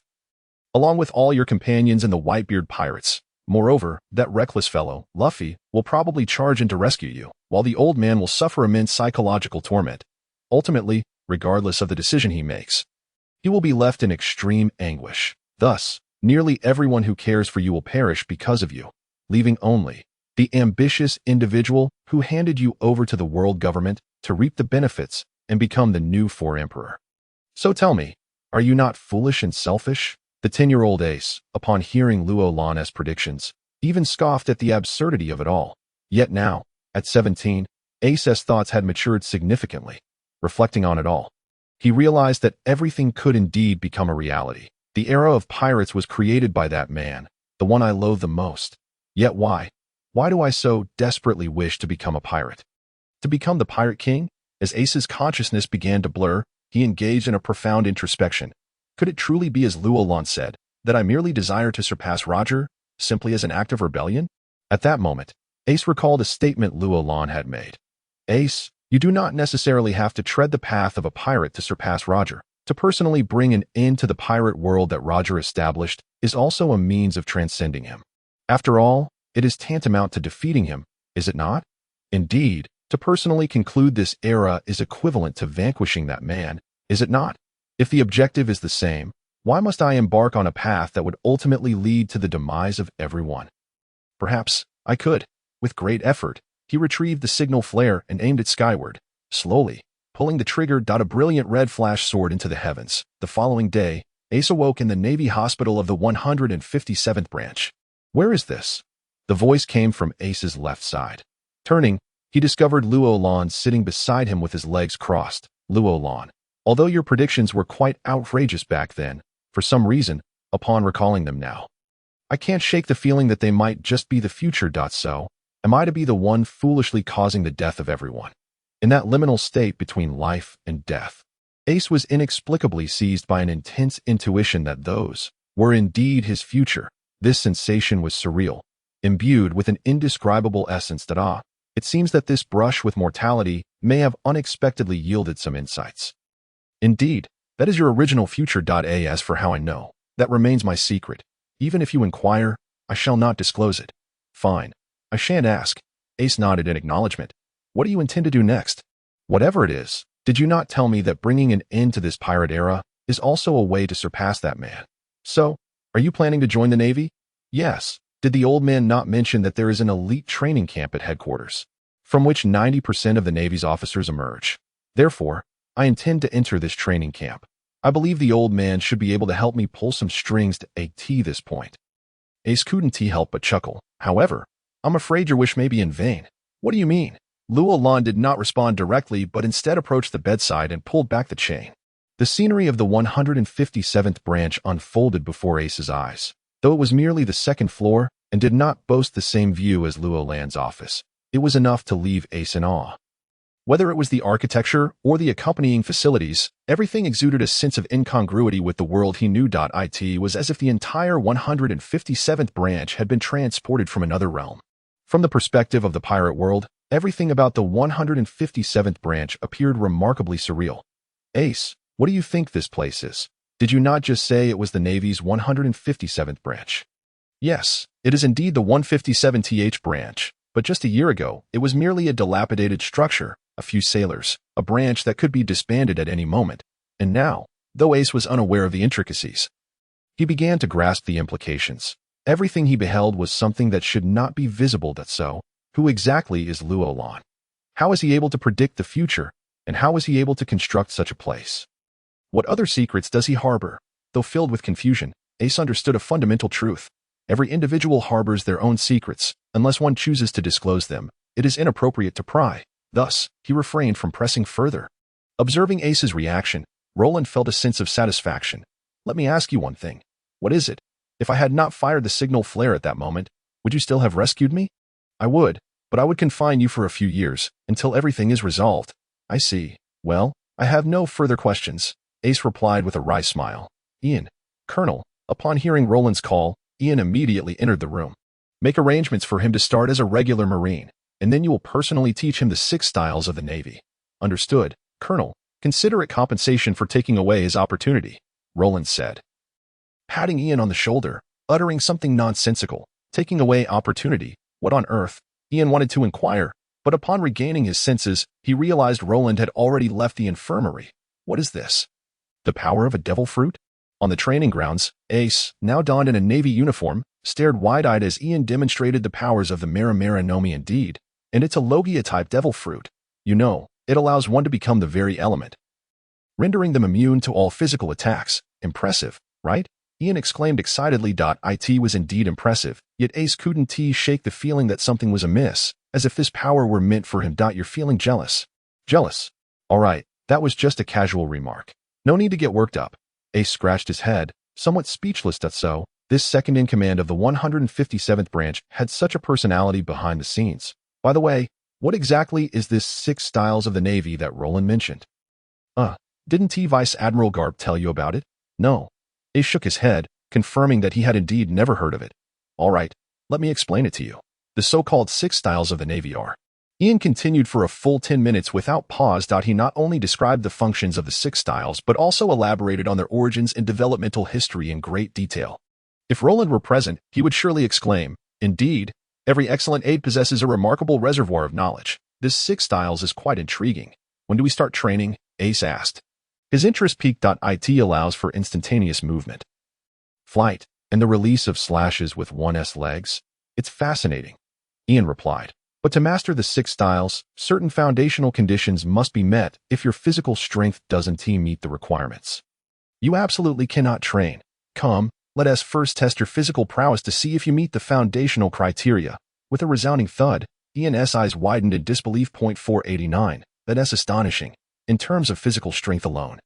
A: along with all your companions in the Whitebeard pirates. Moreover, that reckless fellow, Luffy, will probably charge in to rescue you, while the old man will suffer immense psychological torment. Ultimately, regardless of the decision he makes, he will be left in extreme anguish. Thus, nearly everyone who cares for you will perish because of you, leaving only the ambitious individual who handed you over to the world government to reap the benefits and become the new 4 Emperor. So tell me, Are you not foolish and selfish? The 10-year-old Ace, upon hearing Luolan's predictions, even scoffed at the absurdity of it all. Yet now, at 17, Ace's thoughts had matured significantly. Reflecting on it all, he realized that everything could indeed become a reality. The era of pirates was created by that man, the one I loathe the most. Yet why? Why do I so desperately wish to become a pirate? To become the Pirate King? As Ace's consciousness began to blur, he engaged in a profound introspection. Could it truly be as Luolan said, that I merely desire to surpass Roger, simply as an act of rebellion? At that moment, Ace recalled a statement Luolan had made. Ace, you do not necessarily have to tread the path of a pirate to surpass Roger. To personally bring an end to the pirate world that Roger established is also a means of transcending him. After all, it is tantamount to defeating him, is it not? Indeed, to personally conclude this era is equivalent to vanquishing that man, is it not? If the objective is the same, why must I embark on a path that would ultimately lead to the demise of everyone? Perhaps I could. With great effort, he retrieved the signal flare and aimed it skyward. Slowly, pulling the trigger, a brilliant red flash soared into the heavens. The following day, Ace awoke in the Navy hospital of the 157th branch. Where is this? The voice came from Ace's left side. Turning, he discovered Luolan sitting beside him with his legs crossed. Luolan, although your predictions were quite outrageous back then, for some reason, upon recalling them now, I can't shake the feeling that they might just be the future. So, am I to be the one foolishly causing the death of everyone? In that liminal state between life and death, Ace was inexplicably seized by an intense intuition that those were indeed his future. This sensation was surreal, imbued with an indescribable essence that it seems that this brush with mortality may have unexpectedly yielded some insights. Indeed, that is your original future. As for how I know, that remains my secret. Even if you inquire, I shall not disclose it. Fine. I shan't ask. Ace nodded in acknowledgement. What do you intend to do next? Whatever it is, did you not tell me that bringing an end to this pirate era is also a way to surpass that man? So, are you planning to join the Navy? Yes. Did the old man not mention that there is an elite training camp at headquarters, from which 90% of the Navy's officers emerge? Therefore, I intend to enter this training camp. I believe the old man should be able to help me pull some strings to this point. Ace couldn't help but chuckle. However, I'm afraid your wish may be in vain. What do you mean? Luolan did not respond directly, but instead approached the bedside and pulled back the chain. The scenery of the 157th branch unfolded before Ace's eyes. Though it was merely the second floor and did not boast the same view as Luolan's office, it was enough to leave Ace in awe. Whether it was the architecture or the accompanying facilities, everything exuded a sense of incongruity with the world he knew. It was as if the entire 157th branch had been transported from another realm. From the perspective of the pirate world, everything about the 157th branch appeared remarkably surreal. Ace, what do you think this place is? Did you not just say it was the Navy's 157th branch? Yes, it is indeed the 157th branch, but just a year ago, it was merely a dilapidated structure, a few sailors, a branch that could be disbanded at any moment. And now, though Ace was unaware of the intricacies, he began to grasp the implications. Everything he beheld was something that should not be visible. So, who exactly is Luolan? How is he able to predict the future, and how is he able to construct such a place? What other secrets does he harbor? Though filled with confusion, Ace understood a fundamental truth. Every individual harbors their own secrets. Unless one chooses to disclose them, it is inappropriate to pry. Thus, he refrained from pressing further. Observing Ace's reaction, Roland felt a sense of satisfaction. Let me ask you one thing. What is it? If I had not fired the signal flare at that moment, would you still have rescued me? I would, but I would confine you for a few years, until everything is resolved. I see. Well, I have no further questions. Ace replied with a wry smile. Ian. Colonel. Upon hearing Roland's call, Ian immediately entered the room. Make arrangements for him to start as a regular Marine, and then you will personally teach him the 6 styles of the Navy. Understood, Colonel. Consider it compensation for taking away his opportunity, Roland said. Patting Ian on the shoulder, uttering something nonsensical. Taking away opportunity. What on earth? Ian wanted to inquire, but upon regaining his senses, he realized Roland had already left the infirmary. What is this? The power of a devil fruit? On the training grounds, Ace, now donned in a Navy uniform, stared wide-eyed as Ian demonstrated the powers of the Mara Nomi indeed, and it's a Logia-type devil fruit. You know, it allows one to become the very element. rendering them immune to all physical attacks. Impressive, right? Ian exclaimed excitedly. It was indeed impressive, yet Ace couldn't shake the feeling that something was amiss, as if this power were meant for him. You're feeling jealous. Jealous? All right, that was just a casual remark. No need to get worked up. Ace scratched his head, somewhat speechless. So, this second-in-command of the 157th branch had such a personality behind the scenes. By the way, what exactly is this 6 styles of the Navy that Roland mentioned? Didn't Vice Admiral Garp tell you about it? No. Ace shook his head, confirming that he had indeed never heard of it. All right, let me explain it to you. The so-called 6 styles of the Navy are. Ian continued for a full 10 minutes without pause. He not only described the functions of the 6 styles, but also elaborated on their origins and developmental history in great detail. If Roland were present, he would surely exclaim, "Indeed, every excellent aide possesses a remarkable reservoir of knowledge. This 6 styles is quite intriguing. When do we start training?" Ace asked. His interest peaked. It allows for instantaneous movement, flight, and the release of slashes with 1's legs. It's fascinating, Ian replied. But to master the 6 styles, certain foundational conditions must be met. If your physical strength doesn't meet the requirements, you absolutely cannot train. Come, let us first test your physical prowess to see if you meet the foundational criteria. With a resounding thud, Ian's eyes widened in disbelief. 489. That's astonishing. In terms of physical strength alone,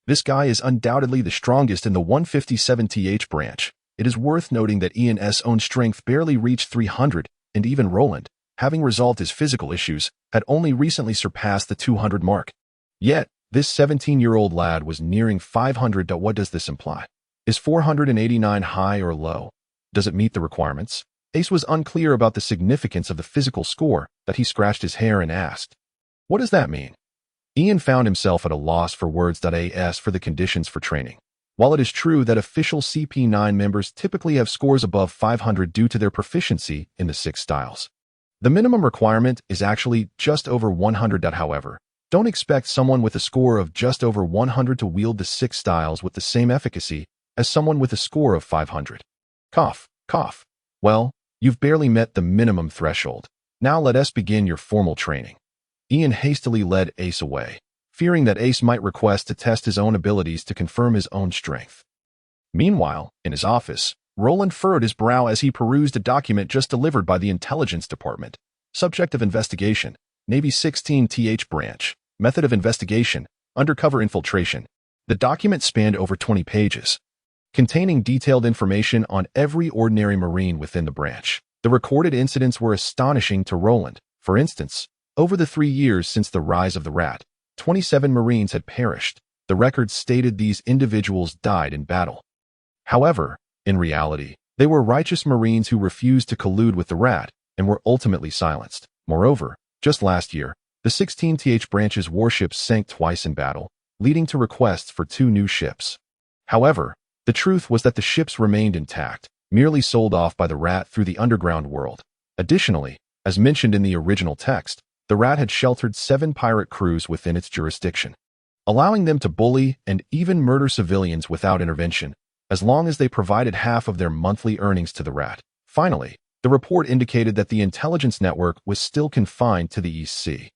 A: this guy is undoubtedly the strongest in the 157th branch. It is worth noting that Ian's own strength barely reached 300, and even Roland, having resolved his physical issues, had only recently surpassed the 200 mark. Yet, this 17-year-old lad was nearing 500. What does this imply? Is 489 high or low? Does it meet the requirements? Ace was unclear about the significance of the physical score, that he scratched his hair and asked, "What does that mean?" Ian found himself at a loss for words. As for the conditions for training, while it is true that official CP9 members typically have scores above 500 due to their proficiency in the 6 styles, the minimum requirement is actually just over 100. However, don't expect someone with a score of just over 100 to wield the 6 styles with the same efficacy as someone with a score of 500. Cough, cough. Well, you've barely met the minimum threshold. Now let us begin your formal training. Ian hastily led Ace away, fearing that Ace might request to test his own abilities to confirm his own strength. Meanwhile, in his office, Roland furrowed his brow as he perused a document just delivered by the Intelligence Department. Subject of investigation, Navy 16th branch. Method of investigation, undercover infiltration. The document spanned over 20 pages, containing detailed information on every ordinary Marine within the branch. The recorded incidents were astonishing to Roland. For instance, over the 3 years since the rise of the Rat, 27 Marines had perished. The records stated these individuals died in battle. However, in reality, they were righteous Marines who refused to collude with the Rat and were ultimately silenced. Moreover, just last year, the 16th branch's warships sank twice in battle, leading to requests for 2 new ships. However, the truth was that the ships remained intact, merely sold off by the Rat through the underground world. Additionally, as mentioned in the original text, the Rat had sheltered 7 pirate crews within its jurisdiction, allowing them to bully and even murder civilians without intervention, as long as they provided half of their monthly earnings to the Rat. Finally, the report indicated that the intelligence network was still confined to the East Sea.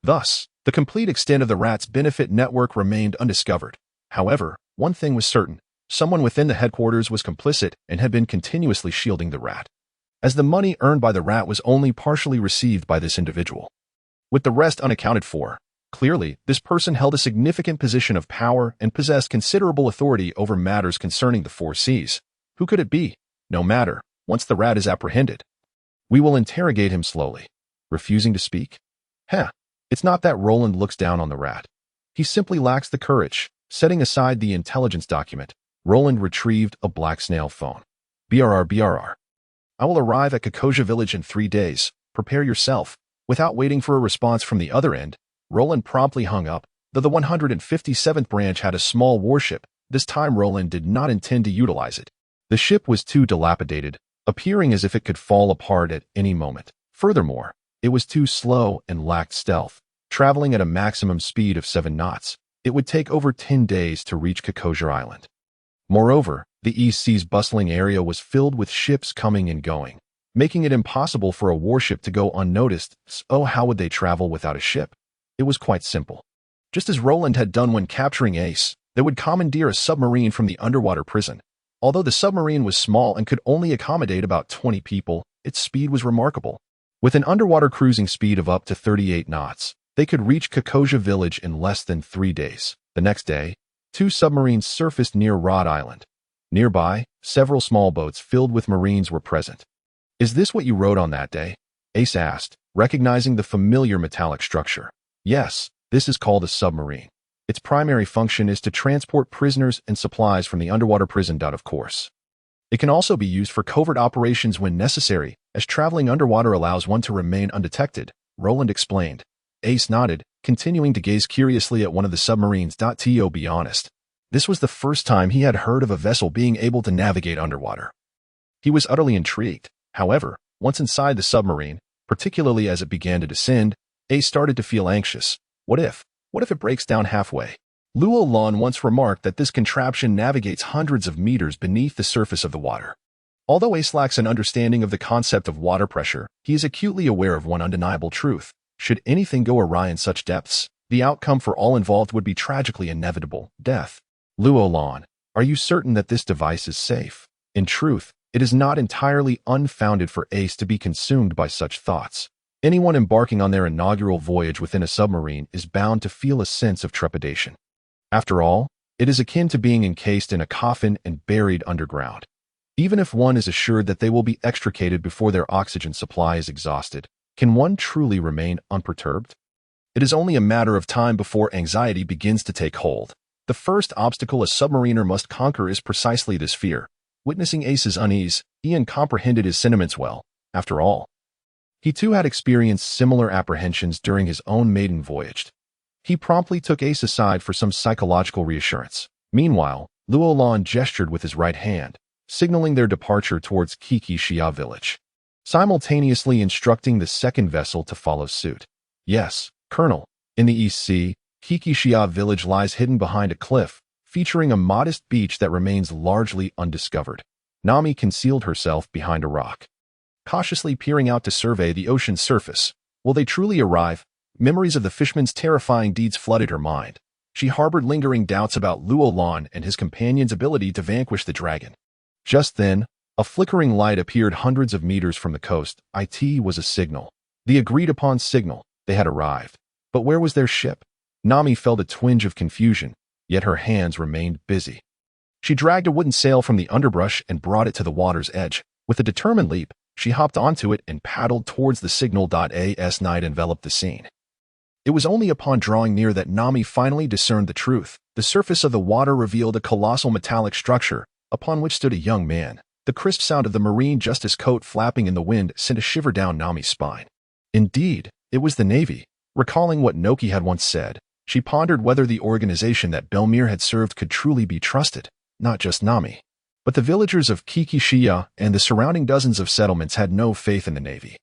A: Thus, the complete extent of the Rat's benefit network remained undiscovered. However, one thing was certain: someone within the headquarters was complicit and had been continuously shielding the Rat, as the money earned by the Rat was only partially received by this individual, with the rest unaccounted for. Clearly, this person held a significant position of power and possessed considerable authority over matters concerning the 4 seas. Who could it be? No matter, once the Rat is apprehended, we will interrogate him slowly. Refusing to speak? It's not that Roland looks down on the Rat. He simply lacks the courage. Setting aside the intelligence document, Roland retrieved a black snail phone. BRR. I will arrive at Kokoja village in 3 days. Prepare yourself. Without waiting for a response from the other end, Roland promptly hung up. Though the 157th branch had a small warship, this time Roland did not intend to utilize it. The ship was too dilapidated, appearing as if it could fall apart at any moment. Furthermore, it was too slow and lacked stealth. Traveling at a maximum speed of 7 knots, it would take over 10 days to reach Kokoja Island. Moreover, the East Sea's bustling area was filled with ships coming and going, making it impossible for a warship to go unnoticed. So how would they travel without a ship? It was quite simple. Just as Roland had done when capturing Ace, they would commandeer a submarine from the underwater prison. Although the submarine was small and could only accommodate about 20 people, its speed was remarkable. With an underwater cruising speed of up to 38 knots, they could reach Kokosia village in less than 3 days. The next day, 2 submarines surfaced near Rod Island. Nearby, several small boats filled with Marines were present. "Is this what you rode on that day?" Ace asked, recognizing the familiar metallic structure. "Yes, this is called a submarine. Its primary function is to transport prisoners and supplies from the underwater prison. Of course. It can also be used for covert operations when necessary, as traveling underwater allows one to remain undetected," Roland explained. Ace nodded, continuing to gaze curiously at one of the submarines. To be honest, this was the first time he had heard of a vessel being able to navigate underwater. He was utterly intrigued. However, once inside the submarine, particularly as it began to descend, Ace started to feel anxious. What if it breaks down halfway? Roland once remarked that this contraption navigates hundreds of meters beneath the surface of the water. Although Ace lacks an understanding of the concept of water pressure, he is acutely aware of one undeniable truth. Should anything go awry in such depths, the outcome for all involved would be tragically inevitable: death. "Roland, are you certain that this device is safe?" In truth, it is not entirely unfounded for Ace to be consumed by such thoughts. Anyone embarking on their inaugural voyage within a submarine is bound to feel a sense of trepidation. After all, it is akin to being encased in a coffin and buried underground. Even if one is assured that they will be extricated before their oxygen supply is exhausted, can one truly remain unperturbed? It is only a matter of time before anxiety begins to take hold. The first obstacle a submariner must conquer is precisely this fear. Witnessing Ace's unease, Ian comprehended his sentiments well. After all, he too had experienced similar apprehensions during his own maiden voyage. He promptly took Ace aside for some psychological reassurance. Meanwhile, Roland gestured with his right hand, signaling their departure towards Kokosia village, simultaneously instructing the second vessel to follow suit. "Yes, Colonel. In the East Sea, Kokosia village lies hidden behind a cliff, featuring a modest beach that remains largely undiscovered." Nami concealed herself behind a rock, cautiously peering out to survey the ocean's surface. Will they truly arrive? Memories of the fisherman's terrifying deeds flooded her mind. She harbored lingering doubts about Roland and his companion's ability to vanquish the dragon. Just then, a flickering light appeared hundreds of meters from the coast. It was a signal. The agreed-upon signal. They had arrived. But where was their ship? Nami felt a twinge of confusion, yet her hands remained busy. She dragged a wooden sail from the underbrush and brought it to the water's edge. With a determined leap, she hopped onto it and paddled towards the signal. As night enveloped the scene, it was only upon drawing near that Nami finally discerned the truth. The surface of the water revealed a colossal metallic structure, upon which stood a young man. The crisp sound of the marine justice coat flapping in the wind sent a shiver down Nami's spine. Indeed, it was the Navy. Recalling what Noki had once said, she pondered whether the organization that Belmir had served could truly be trusted. Not just Nami, but the villagers of Kokosia and the surrounding dozens of settlements had no faith in the Navy.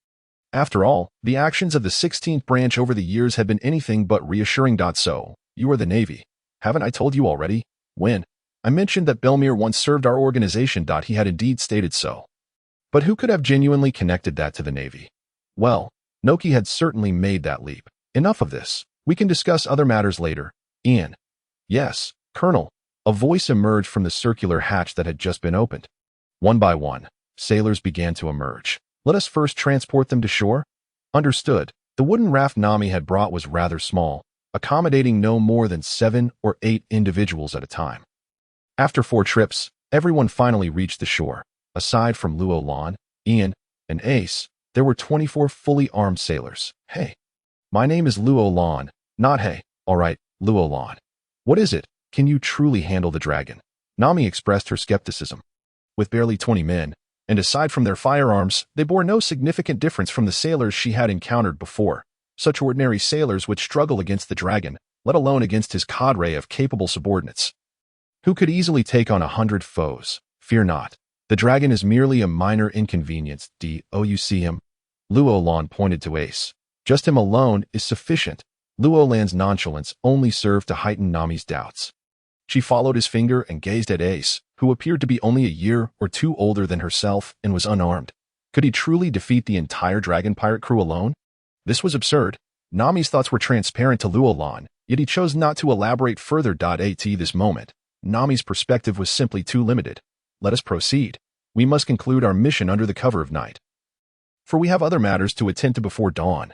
A: After all, the actions of the 16th branch over the years had been anything but reassuring. "So, you are the Navy. Haven't I told you already?" "When I mentioned that Belmir once served our organization, he had indeed stated so." But who could have genuinely connected that to the Navy? Well, Noki had certainly made that leap. Enough of this. We can discuss other matters later. "Ian." "Yes, Colonel." A voice emerged from the circular hatch that had just been opened. One by one, sailors began to emerge. "Let us first transport them to shore." "Understood." The wooden raft Nami had brought was rather small, accommodating no more than 7 or 8 individuals at a time. After 4 trips, everyone finally reached the shore. Aside from Roland, Ian, and Ace, there were 24 fully armed sailors. "Hey. My name is Roland, not hey." "All right, Roland. What is it? Can you truly handle the dragon?" Nami expressed her skepticism. With barely 20 men, and aside from their firearms, they bore no significant difference from the sailors she had encountered before. Such ordinary sailors would struggle against the dragon, let alone against his cadre of capable subordinates, who could easily take on 100 foes. "Fear not. The dragon is merely a minor inconvenience. Do you see him?" Roland pointed to Ace. Just him alone is sufficient. Roland's nonchalance only served to heighten Nami's doubts. She followed his finger and gazed at Ace, who appeared to be only a year or 2 older than herself and was unarmed. Could he truly defeat the entire dragon pirate crew alone? This was absurd. Nami's thoughts were transparent to Roland, Yet he chose not to elaborate further. At this moment, Nami's perspective was simply too limited. Let us proceed. We must conclude our mission under the cover of night, for we have other matters to attend to before dawn.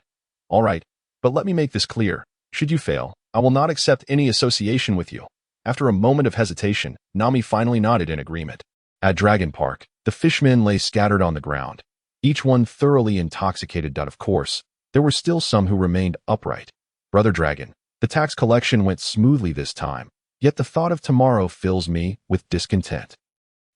A: All right, but let me make this clear. Should you fail, I will not accept any association with you. After a moment of hesitation, Nami finally nodded in agreement. At Dragon Park, the fishmen lay scattered on the ground, each one thoroughly intoxicated. Of course, there were still some who remained upright. Brother Dragon, the tax collection went smoothly this time, yet the thought of tomorrow fills me with discontent.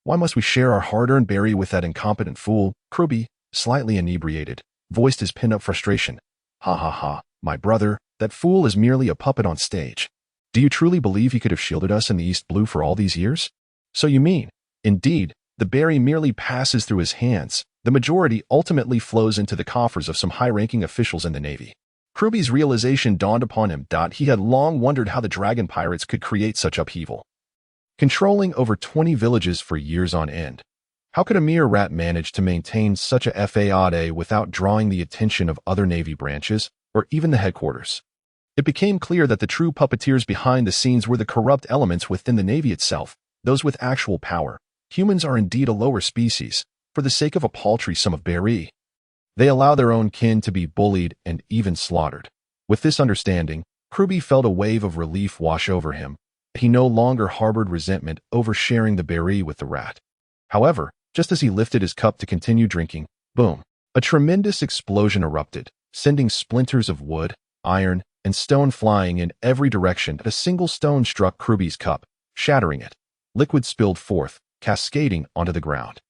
A: Why must we share our hard-earned berry with that incompetent fool? Kruby, slightly inebriated, voiced his pent-up frustration. Ha ha ha, my brother, that fool is merely a puppet on stage. Do you truly believe he could have shielded us in the East Blue for all these years? So you mean, indeed, the berry merely passes through his hands. The majority ultimately flows into the coffers of some high-ranking officials in the Navy. Kruby's realization dawned upon him. He had long wondered how the dragon pirates could create such upheaval, controlling over 20 villages for years on end. How could a mere rat manage to maintain such a faade without drawing the attention of other Navy branches, or even the headquarters? It became clear that the true puppeteers behind the scenes were the corrupt elements within the Navy itself, those with actual power. Humans are indeed a lower species, for the sake of a paltry sum of berry. They allow their own kin to be bullied and even slaughtered. With this understanding, Kruby felt a wave of relief wash over him. He no longer harbored resentment over sharing the berry with the rat. However, just as he lifted his cup to continue drinking, boom, a tremendous explosion erupted, sending splinters of wood, iron, and stone flying in every direction. A single stone struck Kruby's cup, shattering it. Liquid spilled forth, cascading onto the ground.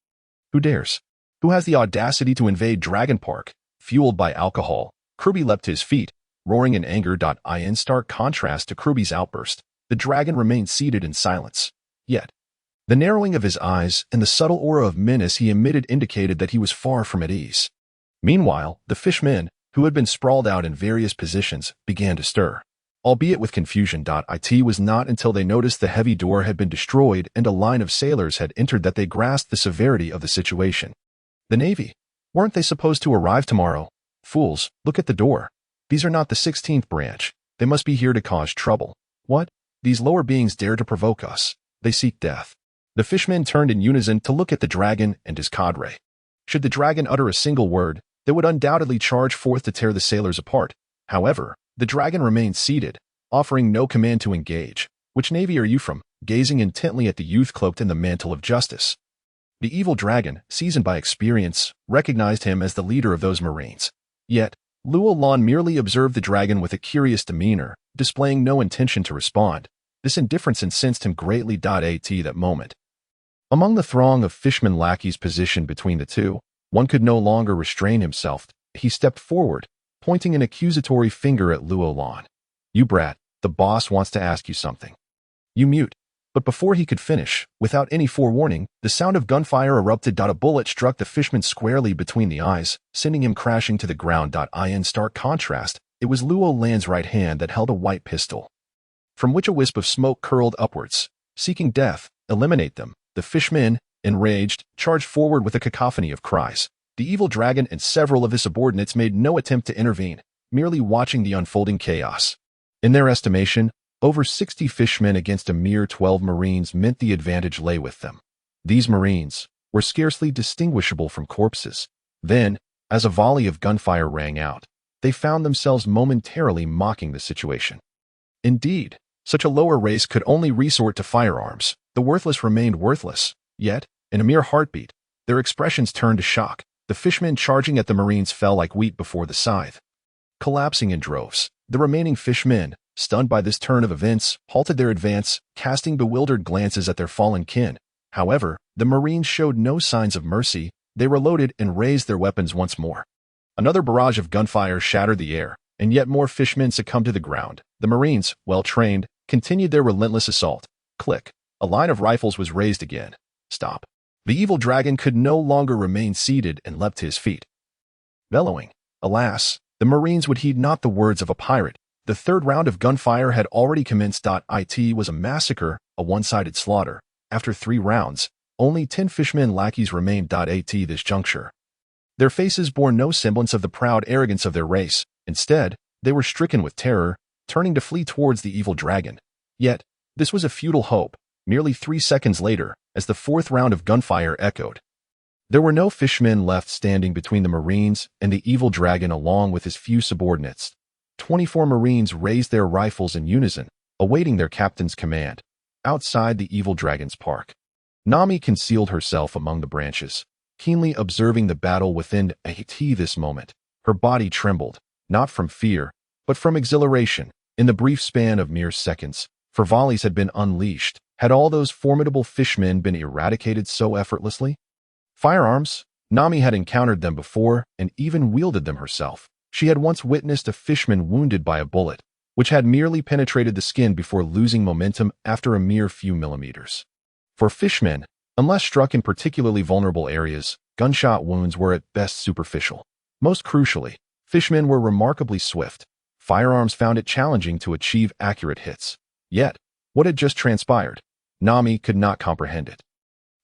A: Who dares? Who has the audacity to invade Dragon Park? Fueled by alcohol, Kruby leapt to his feet, roaring in anger. In stark contrast to Kruby's outburst, the dragon remained seated in silence. Yet, the narrowing of his eyes and the subtle aura of menace he emitted indicated that he was far from at ease. Meanwhile, the fishmen, who had been sprawled out in various positions, began to stir, albeit with confusion. It was not until they noticed the heavy door had been destroyed and a line of sailors had entered that they grasped the severity of the situation. The Navy. Weren't they supposed to arrive tomorrow? Fools, look at the door. These are not the 16th branch. They must be here to cause trouble. What? These lower beings dare to provoke us. They seek death. The fishmen turned in unison to look at the dragon and his cadre. Should the dragon utter a single word, they would undoubtedly charge forth to tear the sailors apart. However, the dragon remained seated, offering no command to engage. Which Navy are you from? Gazing intently at the youth cloaked in the mantle of justice. The evil dragon, seasoned by experience, recognized him as the leader of those Marines. Yet, Roland merely observed the dragon with a curious demeanor, displaying no intention to respond. This indifference incensed him greatly. At that moment, among the throng of fishmen lackeys positioned between the two, one could no longer restrain himself. He stepped forward, pointing an accusatory finger at Roland. You brat, the boss wants to ask you something. You mute. But before he could finish, without any forewarning, the sound of gunfire erupted. A bullet struck the fishman squarely between the eyes, sending him crashing to the ground. In stark contrast, it was Roland's right hand that held a white pistol, from which a wisp of smoke curled upwards. Seeking death, eliminate them. The fishmen, enraged, charged forward with a cacophony of cries. The evil dragon and several of his subordinates made no attempt to intervene, merely watching the unfolding chaos. In their estimation, over 60 fishmen against a mere 12 Marines meant the advantage lay with them. These Marines were scarcely distinguishable from corpses. Then, as a volley of gunfire rang out, they found themselves momentarily mocking the situation. Indeed, such a lower race could only resort to firearms. The worthless remained worthless. Yet, in a mere heartbeat, their expressions turned to shock. The fishmen charging at the Marines fell like wheat before the scythe. Collapsing in droves, the remaining fishmen, stunned by this turn of events, halted their advance, casting bewildered glances at their fallen kin. However, the Marines showed no signs of mercy. They reloaded and raised their weapons once more. Another barrage of gunfire shattered the air, and yet more fishmen succumbed to the ground. The Marines, well trained, continued their relentless assault. Click. A line of rifles was raised again. Stop. The evil dragon could no longer remain seated and leapt to his feet, bellowing. Alas, the Marines would heed not the words of a pirate. The third round of gunfire had already commenced. It was a massacre, a one-sided slaughter. After 3 rounds, only 10 fishmen lackeys remained. At this juncture, their faces bore no semblance of the proud arrogance of their race. Instead, they were stricken with terror. turning to flee towards the evil dragon. Yet, this was a futile hope. Nearly 3 seconds later, as the fourth round of gunfire echoed, there were no fishmen left standing between the Marines and the evil dragon along with his few subordinates. 24 Marines raised their rifles in unison, awaiting their captain's command. Outside the evil dragon's park, Nami concealed herself among the branches, keenly observing the battle within this moment. Her body trembled, not from fear, but from exhilaration. In the brief span of mere seconds, for volleys had been unleashed. Had all those formidable fishmen been eradicated so effortlessly? Firearms? Nami had encountered them before and even wielded them herself. She had once witnessed a fishman wounded by a bullet, which had merely penetrated the skin before losing momentum after a mere few millimeters. For fishmen, unless struck in particularly vulnerable areas, gunshot wounds were at best superficial. Most crucially, fishmen were remarkably swift. Firearms found it challenging to achieve accurate hits. Yet, what had just transpired? Nami could not comprehend it.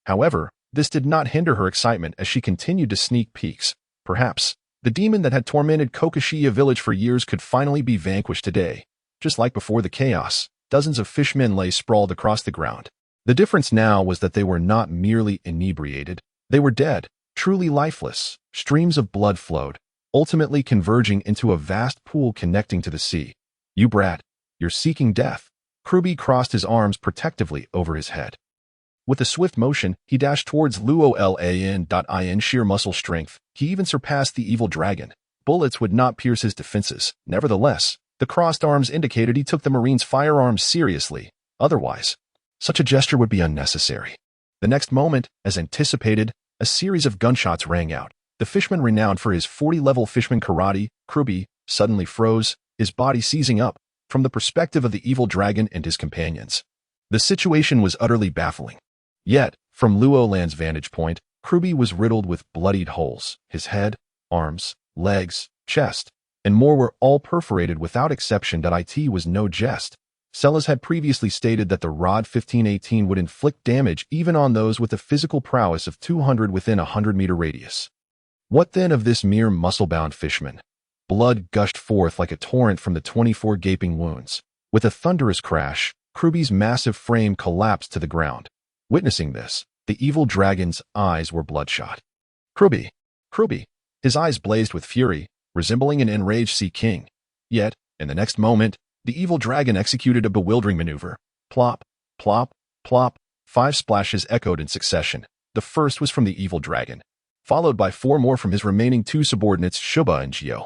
A: However, this did not hinder her excitement as she continued to sneak peeks. Perhaps, the demon that had tormented Kokoshiya village for years could finally be vanquished today. Just like before the chaos, dozens of fishmen lay sprawled across the ground. The difference now was that they were not merely inebriated. They were dead, truly lifeless. Streams of blood flowed, ultimately converging into a vast pool connecting to the sea. You brat, you're seeking death. Kruby crossed his arms protectively over his head. With a swift motion, he dashed towards Luolan. Sheer muscle strength. He even surpassed the evil dragon. Bullets would not pierce his defenses. Nevertheless, the crossed arms indicated he took the Marine's firearms seriously. Otherwise, such a gesture would be unnecessary. The next moment, as anticipated, a series of gunshots rang out. The fishman renowned for his 40-level fishman karate, Kruby, suddenly froze, his body seizing up. From the perspective of the evil dragon and his companions, the situation was utterly baffling. Yet, from Luolan's vantage point, Kruby was riddled with bloodied holes. His head, arms, legs, chest, and more were all perforated without exception. It was no jest. Sellers had previously stated that the Rod 1518 would inflict damage even on those with a physical prowess of 200 within a 100-meter radius. What then of this mere muscle-bound fishman? Blood gushed forth like a torrent from the 24 gaping wounds. With a thunderous crash, Kruby's massive frame collapsed to the ground. Witnessing this, the evil dragon's eyes were bloodshot. Kruby! Kruby! His eyes blazed with fury, resembling an enraged sea king. Yet, in the next moment, the evil dragon executed a bewildering maneuver. Plop, plop, plop. 5 splashes echoed in succession. The first was from the evil dragon, followed by 4 more from his remaining 2 subordinates, Shuba and Gio.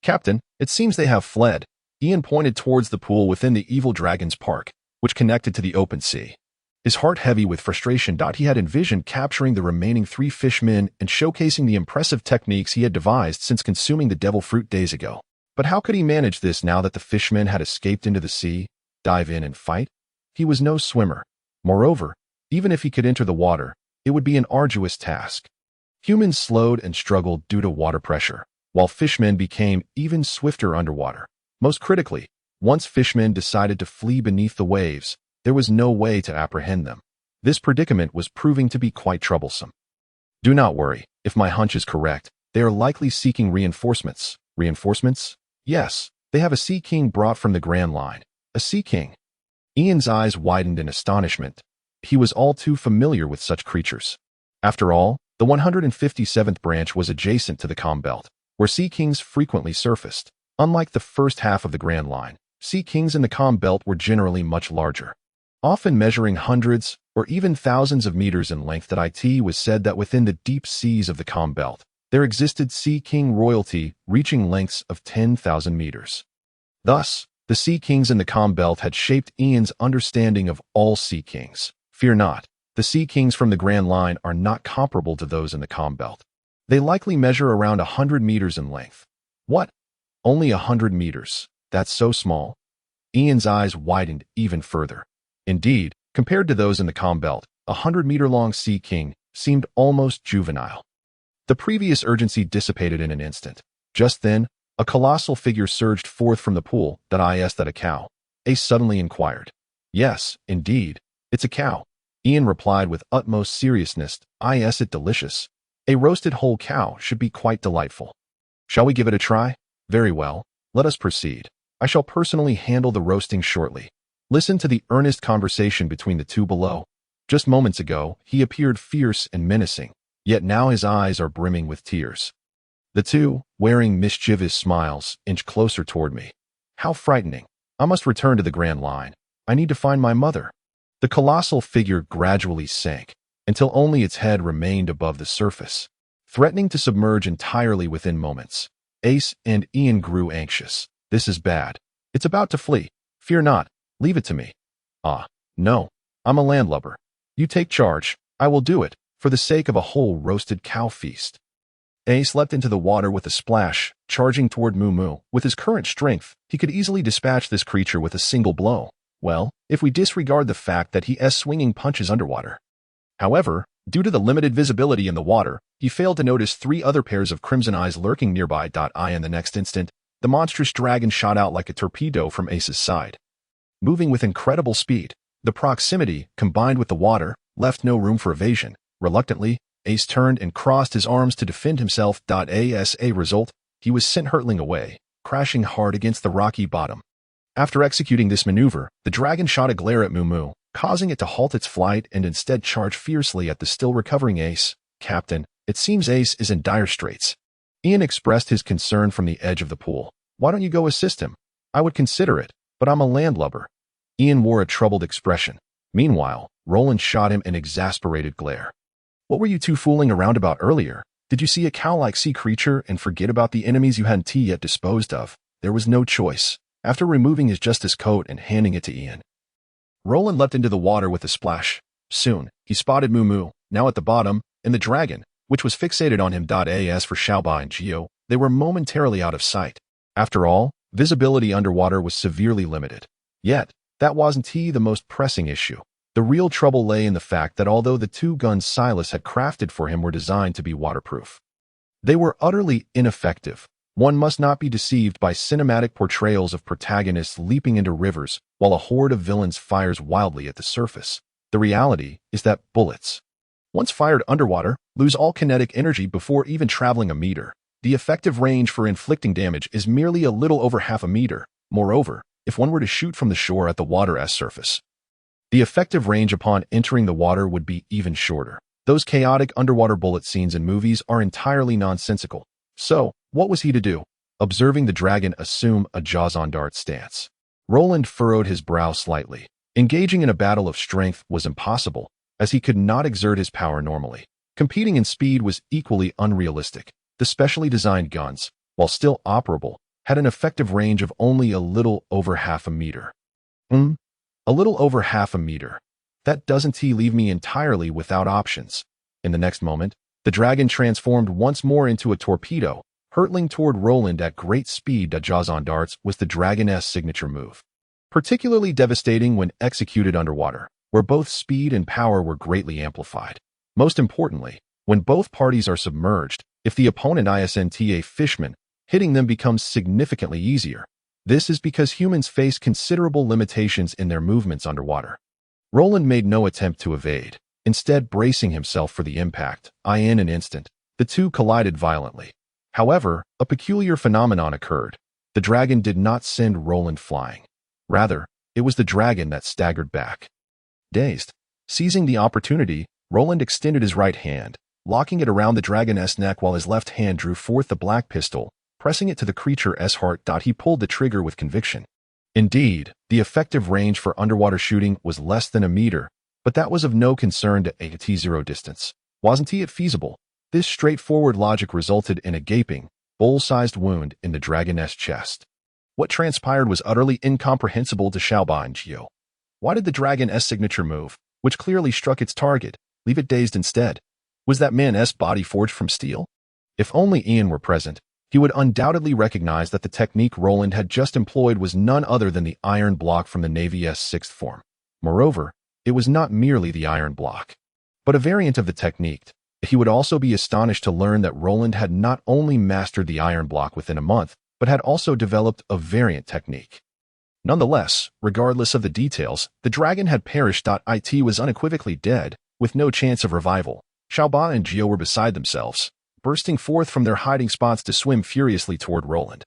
A: Captain, it seems they have fled. Ian pointed towards the pool within the evil dragon's park, which connected to the open sea. His heart heavy with frustration. He had envisioned capturing the remaining 3 fishmen and showcasing the impressive techniques he had devised since consuming the devil fruit days ago. But how could he manage this now that the fishmen had escaped into the sea, dive in and fight? He was no swimmer. Moreover, even if he could enter the water, it would be an arduous task. Humans slowed and struggled due to water pressure, while fishmen became even swifter underwater. Most critically, once fishmen decided to flee beneath the waves, there was no way to apprehend them. This predicament was proving to be quite troublesome. Do not worry, if my hunch is correct, they are likely seeking reinforcements. Reinforcements? Yes, they have a Sea King brought from the Grand Line. A Sea King? Ian's eyes widened in astonishment. He was all too familiar with such creatures. After all, the 157th branch was adjacent to the Calm Belt, where Sea Kings frequently surfaced. Unlike the first half of the Grand Line, Sea Kings in the Calm Belt were generally much larger, often measuring hundreds or even thousands of meters in length. It was said that within the deep seas of the Calm Belt, there existed Sea King royalty reaching lengths of 10,000 meters. Thus, the Sea Kings in the Calm Belt had shaped Ian's understanding of all Sea Kings. Fear not, the Sea Kings from the Grand Line are not comparable to those in the Calm Belt. They likely measure around 100 meters in length. What? Only 100 meters? That's so small? Ian's eyes widened even further. Indeed, compared to those in the Calm Belt, a 100-meter-long Sea King seemed almost juvenile. The previous urgency dissipated in an instant. Just then, a colossal figure surged forth from the pool. Is that a cow? Ace suddenly inquired. Yes, indeed, it's a cow. Ian replied with utmost seriousness. Is it delicious? A roasted whole cow should be quite delightful. Shall we give it a try? Very well, let us proceed. I shall personally handle the roasting shortly. Listen to the earnest conversation between the two below. Just moments ago, he appeared fierce and menacing, yet now his eyes are brimming with tears. The two, wearing mischievous smiles, inch closer toward me. How frightening. I must return to the Grand Line. I need to find my mother. The colossal figure gradually sank, until only its head remained above the surface, threatening to submerge entirely within moments. Ace and Ian grew anxious. This is bad. It's about to flee. Fear not. Leave it to me. Ah, no. I'm a landlubber. You take charge. I will do it, for the sake of a whole roasted cow feast. Ace leapt into the water with a splash, charging toward Moo. With his current strength, he could easily dispatch this creature with a single blow. Well, if we disregard the fact that he is swinging punches underwater. However, due to the limited visibility in the water, he failed to notice 3 other pairs of crimson eyes lurking nearby. In the next instant, the monstrous dragon shot out like a torpedo from Ace's side. Moving with incredible speed, the proximity, combined with the water, left no room for evasion. Reluctantly, Ace turned and crossed his arms to defend himself. As a result, he was sent hurtling away, crashing hard against the rocky bottom. After executing this maneuver, the dragon shot a glare at Moo, causing it to halt its flight and instead charge fiercely at the still recovering Ace. Captain, it seems Ace is in dire straits. Ian expressed his concern from the edge of the pool. Why don't you go assist him? I would consider it, but I'm a landlubber. Ian wore a troubled expression. Meanwhile, Roland shot him an exasperated glare. What were you two fooling around about earlier? Did you see a cow-like sea creature and forget about the enemies you hadn't yet disposed of? There was no choice. After removing his justice coat and handing it to Ian, Roland leapt into the water with a splash. Soon, he spotted Moo, now at the bottom, and the dragon, which was fixated on him. As for Xiaoba and Gio, they were momentarily out of sight. After all, visibility underwater was severely limited. Yet, that wasn't the most pressing issue. The real trouble lay in the fact that although the 2 guns Silas had crafted for him were designed to be waterproof, they were utterly ineffective. One must not be deceived by cinematic portrayals of protagonists leaping into rivers while a horde of villains fires wildly at the surface. The reality is that bullets, once fired underwater, lose all kinetic energy before even traveling a meter. The effective range for inflicting damage is merely a little over half a meter. Moreover, if one were to shoot from the shore at the water's surface, the effective range upon entering the water would be even shorter. Those chaotic underwater bullet scenes in movies are entirely nonsensical. So, what was he to do? Observing the dragon assume a jaws-on-dart stance, Roland furrowed his brow slightly. Engaging in a battle of strength was impossible, as he could not exert his power normally. Competing in speed was equally unrealistic. The specially designed guns, while still operable, had an effective range of only a little over half a meter. A little over half a meter. That doesn't leave me entirely without options. In the next moment, the dragon transformed once more into a torpedo, hurtling toward Roland at great speed. Jaws on darts was the dragon's signature move, particularly devastating when executed underwater, where both speed and power were greatly amplified. Most importantly, when both parties are submerged, if the opponent isn't a fishman, hitting them becomes significantly easier. This is because humans face considerable limitations in their movements underwater. Roland made no attempt to evade, instead bracing himself for the impact. In an instant, the two collided violently. However, a peculiar phenomenon occurred. The dragon did not send Roland flying. Rather, it was the dragon that staggered back. Dazed, seizing the opportunity, Roland extended his right hand, locking it around the dragon's neck while his left hand drew forth the black pistol, pressing it to the creature's heart. He pulled the trigger with conviction. Indeed, the effective range for underwater shooting was less than a meter, but that was of no concern to T0 distance. Wasn't it feasible? This straightforward logic resulted in a gaping, bowl-sized wound in the dragon's chest. What transpired was utterly incomprehensible to Xiaoba and Gio. Why did the dragon's signature move, which clearly struck its target, leave it dazed instead? Was that man's body forged from steel? If only Ian were present, he would undoubtedly recognize that the technique Roland had just employed was none other than the iron block from the Navy's sixth form. Moreover, it was not merely the iron block, but a variant of the technique. He would also be astonished to learn that Roland had not only mastered the iron block within a month, but had also developed a variant technique. Nonetheless, regardless of the details, the dragon had perished. It was unequivocally dead, with no chance of revival. Xiaoba and Gio were beside themselves, bursting forth from their hiding spots to swim furiously toward Roland.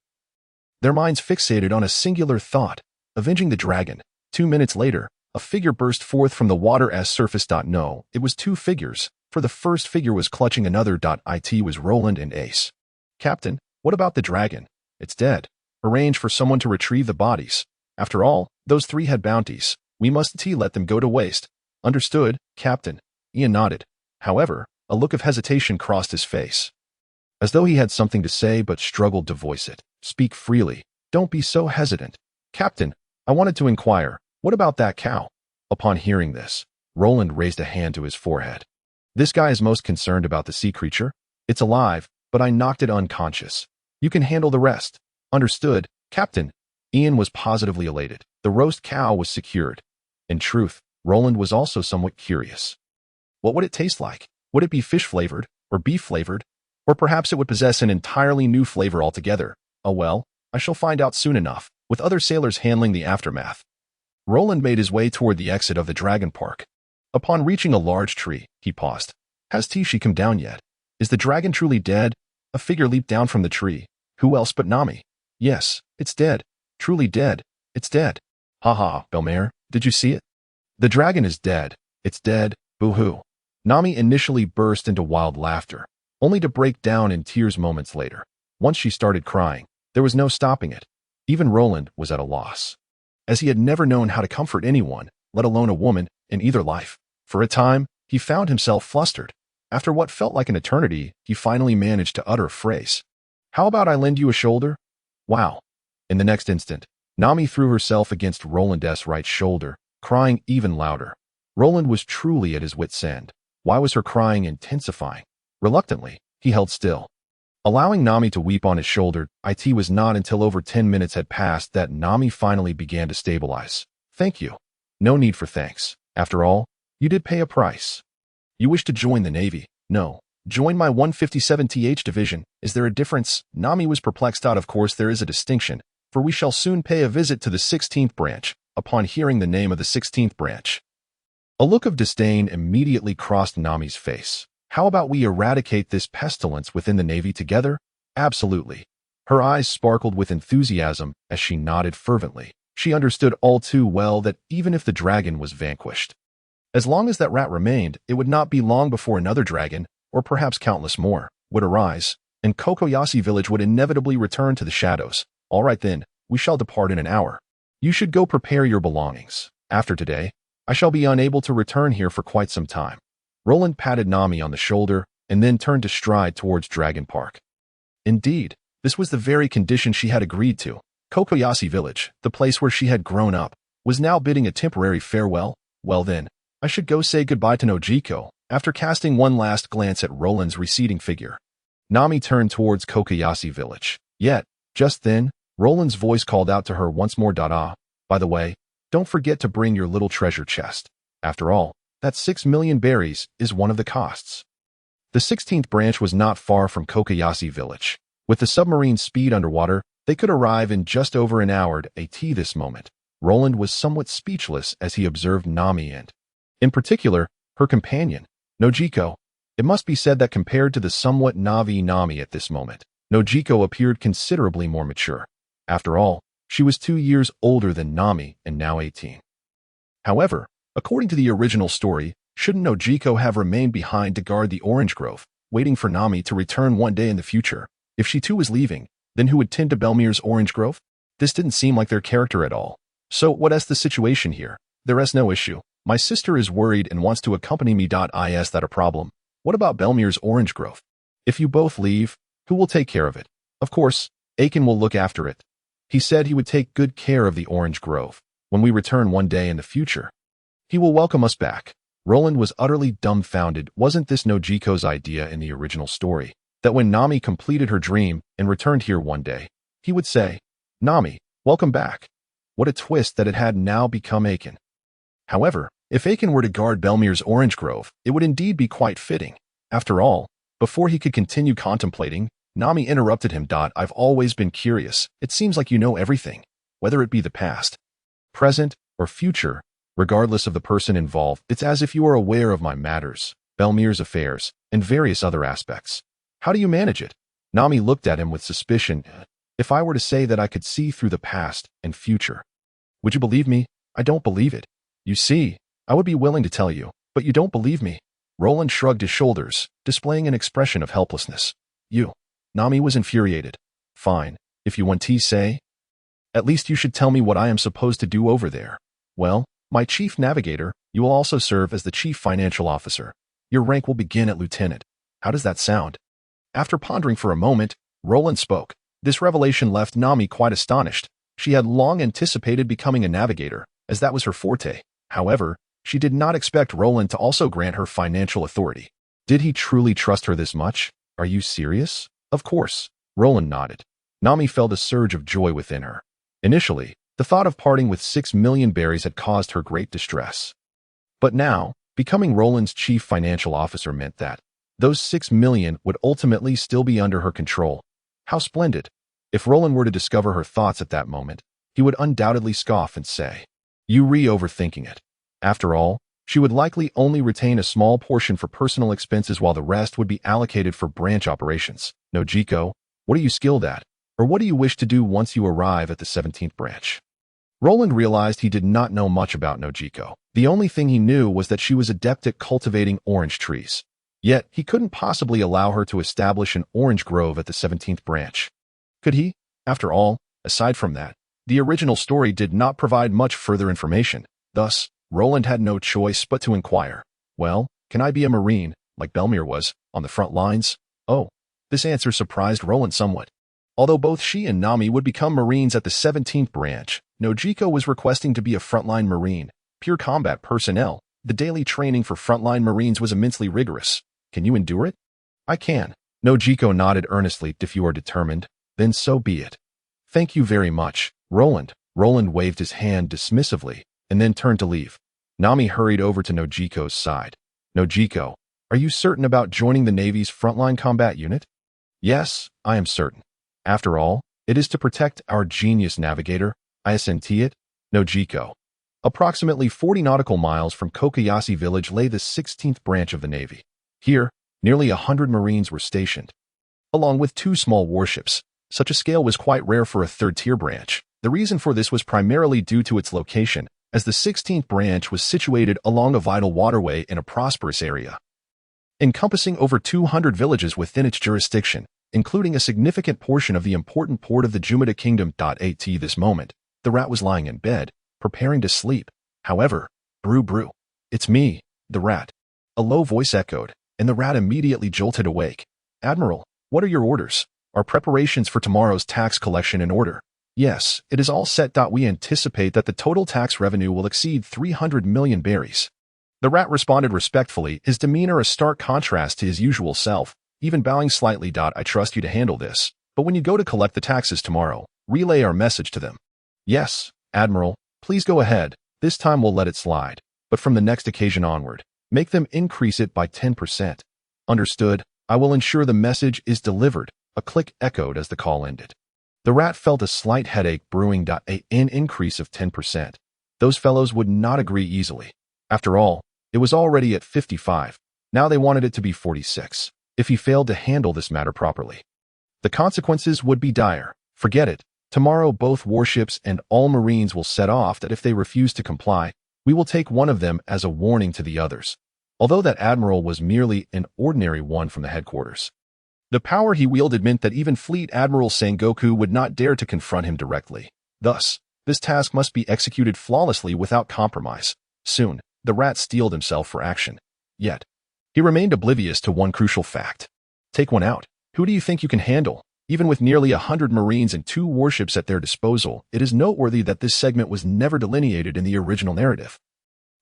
A: their minds fixated on a singular thought, avenging the dragon. 2 minutes later, a figure burst forth from the water's surface. No, it was two figures, for the first figure was clutching another. It was Roland and Ace. Captain, what about the dragon? It's dead. Arrange for someone to retrieve the bodies. After all, those three had bounties. We mustn't let them go to waste. Understood, Captain. Ian nodded. However, a look of hesitation crossed his face, as though he had something to say but struggled to voice it. Speak freely. Don't be so hesitant. Captain, I wanted to inquire, what about that cow? Upon hearing this, Roland raised a hand to his forehead. This guy is most concerned about the sea creature. It's alive, but I knocked it unconscious. You can handle the rest. Understood, Captain. Ian was positively elated. The roast cow was secured. In truth, Roland was also somewhat curious. What would it taste like? Would it be fish-flavored, or beef-flavored? Or perhaps it would possess an entirely new flavor altogether? Oh well, I shall find out soon enough, with other sailors handling the aftermath. Roland made his way toward the exit of the Dragon Park. Upon reaching a large tree, he paused. Has Tishi come down yet? Is the dragon truly dead? A figure leaped down from the tree. Who else but Nami? Yes, it's dead. Truly dead. It's dead. Haha, Belmare, did you see it? The dragon is dead. It's dead. Boo-hoo. Nami initially burst into wild laughter, only to break down in tears moments later. Once she started crying, there was no stopping it. Even Roland was at a loss, as he had never known how to comfort anyone, let alone a woman, in either life. For a time, he found himself flustered. After what felt like an eternity, he finally managed to utter a phrase. How about I lend you a shoulder? Wow. In the next instant, Nami threw herself against Roland's right shoulder, crying even louder. Roland was truly at his wit's end. Why was her crying intensifying? Reluctantly, he held still, allowing Nami to weep on his shoulder. It was not until over 10 minutes had passed that Nami finally began to stabilize. Thank you. No need for thanks. After all, you did pay a price. You wish to join the Navy? No. Join my 157th Division. Is there a difference? Nami was perplexed. Of course there is a distinction, for we shall soon pay a visit to the 16th branch. Upon hearing the name of the 16th branch, a look of disdain immediately crossed Nami's face. How about we eradicate this pestilence within the Navy together? Absolutely. Her eyes sparkled with enthusiasm as she nodded fervently. She understood all too well that even if the dragon was vanquished, as long as that rat remained, it would not be long before another dragon, or perhaps countless more, would arise, and Kokoyashi village would inevitably return to the shadows. All right then, we shall depart in an hour. You should go prepare your belongings. After today, I shall be unable to return here for quite some time. Roland patted Nami on the shoulder and then turned to stride towards Dragon Park. Indeed, this was the very condition she had agreed to. Kokoyashi village, the place where she had grown up, was now bidding a temporary farewell. Well then, I should go say goodbye to Nojiko. After casting one last glance at Roland's receding figure, Nami turned towards Kokoyashi village. Yet, just then, Roland's voice called out to her once more. By the way, don't forget to bring your little treasure chest. After all, that 6 million berries is one of the costs. The 16th branch was not far from Kokoyashi village. With the submarine's speed underwater, they could arrive in just over an hour at this moment. Roland was somewhat speechless as he observed Nami and, in particular, her companion, Nojiko. It must be said that compared to the somewhat Navi Nami at this moment, Nojiko appeared considerably more mature. After all, she was 2 years older than Nami and now 18. However, according to the original story, shouldn't Nojiko have remained behind to guard the orange grove, waiting for Nami to return one day in the future? If she too was leaving, then who would tend to Belmere's orange grove? This didn't seem like their character at all. So what is the situation here? There is no issue. My sister is worried and wants to accompany me. Is that a problem? What about Belmere's orange grove? If you both leave, who will take care of it? Of course, Aiken will look after it. He said he would take good care of the orange grove. When we return one day in the future, he will welcome us back. Roland was utterly dumbfounded. Wasn't this Nojiko's idea in the original story, that when Nami completed her dream and returned here one day, he would say, Nami, welcome back? What a twist that it had now become Aiken. However, if Aiken were to guard Belmere's orange grove, it would indeed be quite fitting. After all, before he could continue contemplating, Nami interrupted him. I've always been curious. It seems like you know everything, whether it be the past, present, or future. Regardless of the person involved, it's as if you are aware of my matters, Belmere's affairs, and various other aspects. How do you manage it? Nami looked at him with suspicion. If I were to say that I could see through the past and future, would you believe me? I don't believe it. You see, I would be willing to tell you, but you don't believe me. Roland shrugged his shoulders, displaying an expression of helplessness. You. Nami was infuriated. Fine, if you want to say. At least you should tell me what I am supposed to do over there. Well, my chief navigator, you will also serve as the chief financial officer. Your rank will begin at lieutenant. How does that sound? After pondering for a moment, Roland spoke. This revelation left Nami quite astonished. She had long anticipated becoming a navigator, as that was her forte. However, she did not expect Roland to also grant her financial authority. Did he truly trust her this much? Are you serious? Of course. Roland nodded. Nami felt a surge of joy within her. Initially, the thought of parting with 6 million berries had caused her great distress. But now, becoming Roland's chief financial officer meant that those 6 million would ultimately still be under her control. How splendid! If Roland were to discover her thoughts at that moment, he would undoubtedly scoff and say, "You overthinking it." After all, she would likely only retain a small portion for personal expenses while the rest would be allocated for branch operations. Nojiko, what are you skilled at? Or what do you wish to do once you arrive at the 17th branch? Roland realized he did not know much about Nojiko. The only thing he knew was that she was adept at cultivating orange trees. Yet, he couldn't possibly allow her to establish an orange grove at the 17th branch. Could he? After all, aside from that, the original story did not provide much further information. Thus, Roland had no choice but to inquire. Well, can I be a Marine, like Belmir was, on the front lines? Oh, this answer surprised Roland somewhat. Although both she and Nami would become Marines at the 17th branch, Nojiko was requesting to be a frontline Marine, pure combat personnel. The daily training for frontline Marines was immensely rigorous. Can you endure it? I can. Nojiko nodded earnestly. If you are determined, then so be it. Thank you very much, Roland. Roland waved his hand dismissively, and then turned to leave. Nami hurried over to Nojiko's side. Nojiko, are you certain about joining the Navy's frontline combat unit? Yes, I am certain. After all, it is to protect our genius navigator. I assent it. Nojiko. Approximately 40 nautical miles from Kokoyashi village lay the 16th branch of the Navy. Here, nearly 100 Marines were stationed, along with 2 small warships. Such a scale was quite rare for a third-tier branch. The reason for this was primarily due to its location, as the 16th branch was situated along a vital waterway in a prosperous area, encompassing over 200 villages within its jurisdiction, including a significant portion of the important port of the Jumada Kingdom. At this moment, the rat was lying in bed, preparing to sleep. However, brew, it's me, the rat. A low voice echoed, and the rat immediately jolted awake. Admiral, what are your orders? Are preparations for tomorrow's tax collection in order? Yes, it is all set. We anticipate that the total tax revenue will exceed 300 million berries. The rat responded respectfully, his demeanor a stark contrast to his usual self, even bowing slightly. I trust you to handle this, but when you go to collect the taxes tomorrow, relay our message to them. Yes, Admiral, please go ahead. This time we'll let it slide, but from the next occasion onward, make them increase it by 10%. Understood. I will ensure the message is delivered. A click echoed as the call ended. The rat felt a slight headache brewing. An increase of 10%. Those fellows would not agree easily. After all, it was already at 55. Now they wanted it to be 46. If he failed to handle this matter properly, the consequences would be dire. Forget it. Tomorrow both warships and all Marines will set off. That if they refuse to comply, we will take one of them as a warning to the others. Although that admiral was merely an ordinary one from the headquarters, the power he wielded meant that even Fleet Admiral Sengoku would not dare to confront him directly. Thus, this task must be executed flawlessly without compromise. Soon, the rat steeled himself for action. Yet, he remained oblivious to one crucial fact. Take one out. Who do you think you can handle? Even with nearly 100 Marines and 2 warships at their disposal, it is noteworthy that this segment was never delineated in the original narrative,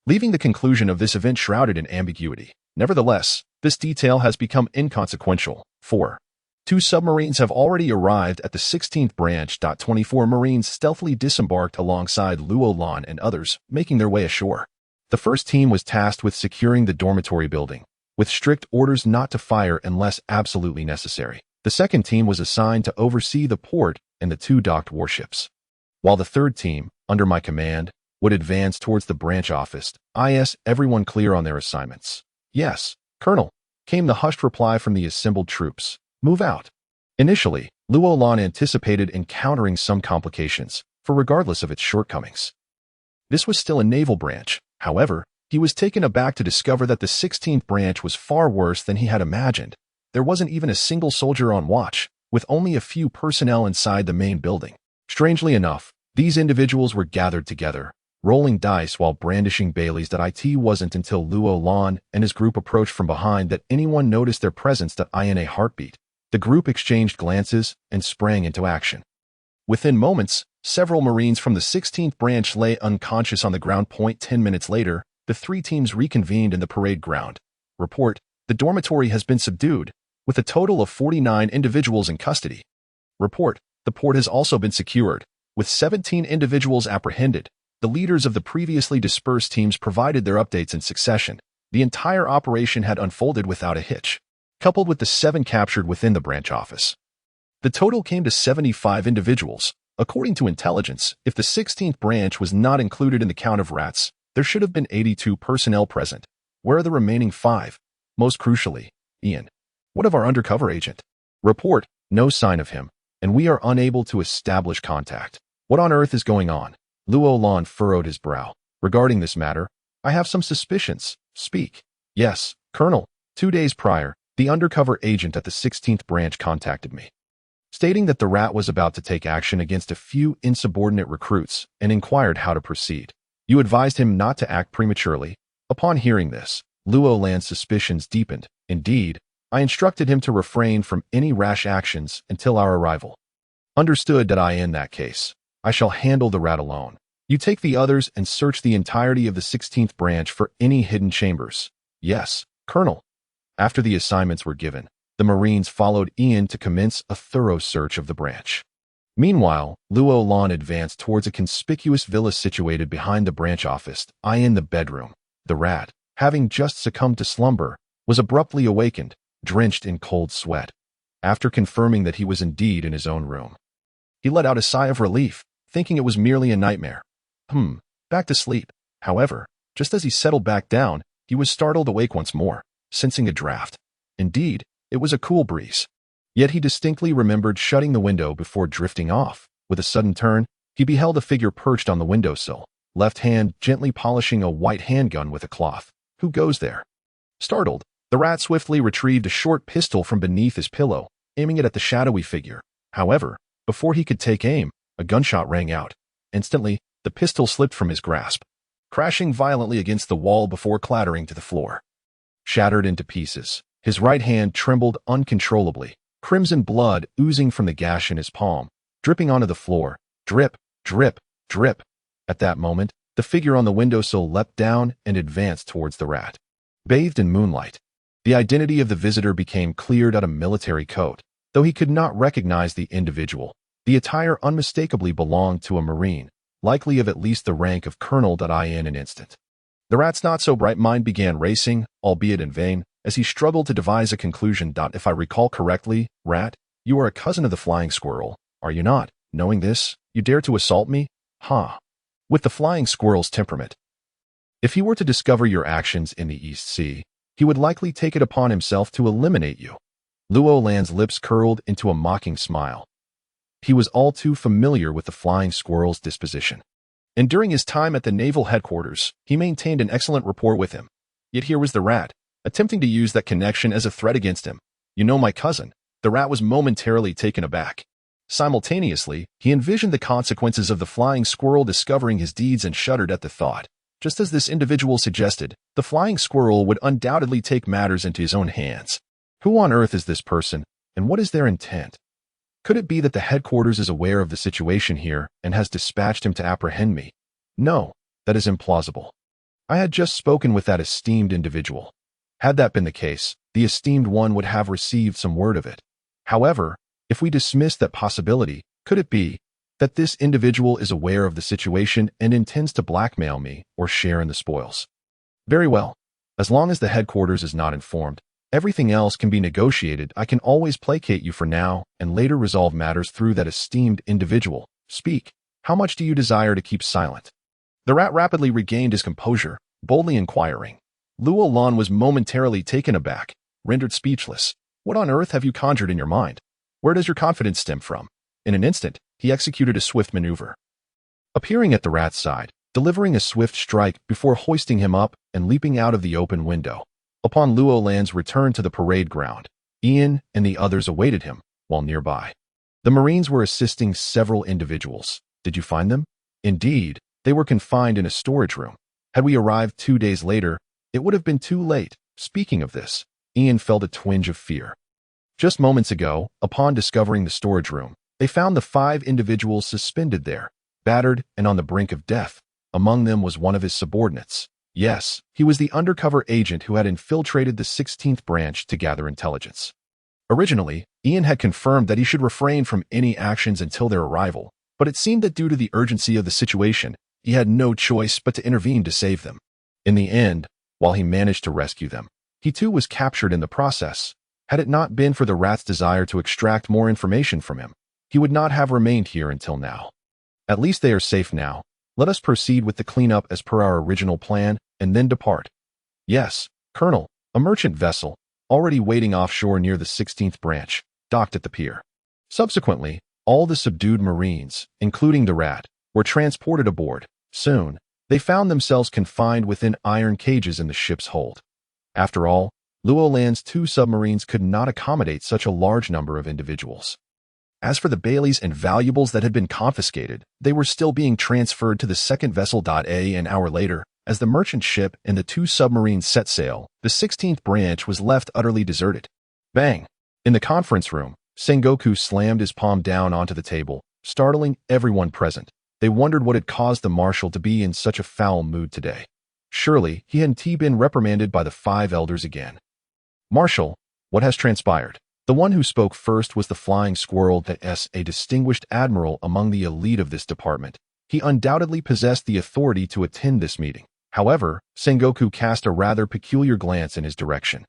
A: leaving the conclusion of this event shrouded in ambiguity. Nevertheless, this detail has become inconsequential. 4. 2 submarines have already arrived at the 16th branch. 24 Marines stealthily disembarked alongside Luolan and others, making their way ashore. The first team was tasked with securing the dormitory building, with strict orders not to fire unless absolutely necessary. The second team was assigned to oversee the port and the 2 docked warships, while the third team, under my command, would advance towards the branch office. Everyone clear on their assignments? Yes, Colonel, came the hushed reply from the assembled troops. Move out. Initially, Luo Lan anticipated encountering some complications, for regardless of its shortcomings. This was still a naval branch. However, he was taken aback to discover that the 16th branch was far worse than he had imagined. There wasn't even a single soldier on watch, with only a few personnel inside the main building. Strangely enough, these individuals were gathered together, rolling dice while brandishing Baileys. It wasn't until Luo Lan and his group approached from behind that anyone noticed their presence. In a heartbeat, the group exchanged glances and sprang into action. Within moments, several Marines from the 16th branch lay unconscious on the ground. 10 minutes later, the three teams reconvened in the parade ground. Report: the dormitory has been subdued, with a total of 49 individuals in custody. Report: the port has also been secured, with 17 individuals apprehended. The leaders of the previously dispersed teams provided their updates in succession. The entire operation had unfolded without a hitch, coupled with the 7 captured within the branch office. The total came to 75 individuals. According to intelligence, if the 16th branch was not included in the count of rats, there should have been 82 personnel present. Where are the remaining 5? Most crucially, Ian. What of our undercover agent? Report: no sign of him, and we are unable to establish contact. What on earth is going on? Luo Lan furrowed his brow. Regarding this matter, I have some suspicions. Speak. Yes, Colonel. 2 days prior, the undercover agent at the 16th branch contacted me, stating that the rat was about to take action against a few insubordinate recruits and inquired how to proceed. You advised him not to act prematurely. Upon hearing this, Luo Lan's suspicions deepened. Indeed, I instructed him to refrain from any rash actions until our arrival. Understood. In that case, I shall handle the rat alone. You take the others and search the entirety of the 16th branch for any hidden chambers. Yes, Colonel. After the assignments were given, the Marines followed Ian to commence a thorough search of the branch. Meanwhile, Luo Lan advanced towards a conspicuous villa situated behind the branch office. In the bedroom, the rat, having just succumbed to slumber, was abruptly awakened, drenched in cold sweat. After confirming that he was indeed in his own room, he let out a sigh of relief, thinking it was merely a nightmare. Back to sleep. However, just as he settled back down, he was startled awake once more, sensing a draft. Indeed, it was a cool breeze. Yet he distinctly remembered shutting the window before drifting off. With a sudden turn, he beheld a figure perched on the windowsill, left hand gently polishing a white handgun with a cloth. Who goes there? Startled, the rat swiftly retrieved a short pistol from beneath his pillow, aiming it at the shadowy figure. However, before he could take aim, a gunshot rang out. Instantly, the pistol slipped from his grasp, crashing violently against the wall before clattering to the floor. Shattered into pieces, his right hand trembled uncontrollably, crimson blood oozing from the gash in his palm, dripping onto the floor. Drip, drip, drip. At that moment, the figure on the windowsill leapt down and advanced towards the rat. Bathed in moonlight, the identity of the visitor became clear. A military coat. Though he could not recognize the individual, the attire unmistakably belonged to a Marine, likely of at least the rank of Colonel. In an instant, the rat's not-so-bright mind began racing, albeit in vain, as he struggled to devise a conclusion. If I recall correctly, rat, you are a cousin of the flying squirrel, are you not? Knowing this, you dare to assault me? With the flying squirrel's temperament, if he were to discover your actions in the East Sea, he would likely take it upon himself to eliminate you. Luo Lan's lips curled into a mocking smile. He was all too familiar with the flying squirrel's disposition, and during his time at the naval headquarters, he maintained an excellent rapport with him. Yet here was the rat, attempting to use that connection as a threat against him. You know my cousin. The rat was momentarily taken aback. Simultaneously, he envisioned the consequences of the flying squirrel discovering his deeds and shuddered at the thought. Just as this individual suggested, the flying squirrel would undoubtedly take matters into his own hands. Who on earth is this person, and what is their intent? Could it be that the headquarters is aware of the situation here and has dispatched him to apprehend me? No, that is implausible. I had just spoken with that esteemed individual. Had that been the case, the esteemed one would have received some word of it. However, if we dismiss that possibility, could it be that this individual is aware of the situation and intends to blackmail me or share in the spoils? Very well. As long as the headquarters is not informed, everything else can be negotiated. I can always placate you for now and later resolve matters through that esteemed individual. Speak. How much do you desire to keep silent? The rat rapidly regained his composure, boldly inquiring. Luo Lan was momentarily taken aback, rendered speechless. What on earth have you conjured in your mind? Where does your confidence stem from? In an instant, he executed a swift maneuver. Appearing at the rat's side, delivering a swift strike before hoisting him up and leaping out of the open window. Upon Roland's return to the parade ground, Ian and the others awaited him, while nearby. The Marines were assisting several individuals. Did you find them? Indeed, they were confined in a storage room. Had we arrived 2 days later, it would have been too late. Speaking of this, Ian felt a twinge of fear. Just moments ago, upon discovering the storage room, they found the 5 individuals suspended there, battered and on the brink of death. Among them was one of his subordinates. Yes, he was the undercover agent who had infiltrated the 16th branch to gather intelligence. Originally, Ian had confirmed that he should refrain from any actions until their arrival, but it seemed that due to the urgency of the situation, he had no choice but to intervene to save them. In the end, while he managed to rescue them, he too was captured in the process. Had it not been for the rat's desire to extract more information from him, he would not have remained here until now. At least they are safe now. Let us proceed with the cleanup as per our original plan, and then depart. Yes, Colonel, a merchant vessel, already waiting offshore near the 16th branch, docked at the pier. Subsequently, all the subdued Marines, including the rat, were transported aboard. Soon, they found themselves confined within iron cages in the ship's hold. After all, Roland's 2 submarines could not accommodate such a large number of individuals. As for the Baileys and valuables that had been confiscated, they were still being transferred to the second vessel. An hour later, as the merchant ship and the 2 submarines set sail, the 16th branch was left utterly deserted. Bang! In the conference room, Sengoku slammed his palm down onto the table, startling everyone present. They wondered what had caused the marshal to be in such a foul mood today. Surely he hadn't been reprimanded by the 5 elders again. Marshal, what has transpired? The one who spoke first was the flying squirrel, a distinguished admiral among the elite of this department. He undoubtedly possessed the authority to attend this meeting. However, Sengoku cast a rather peculiar glance in his direction,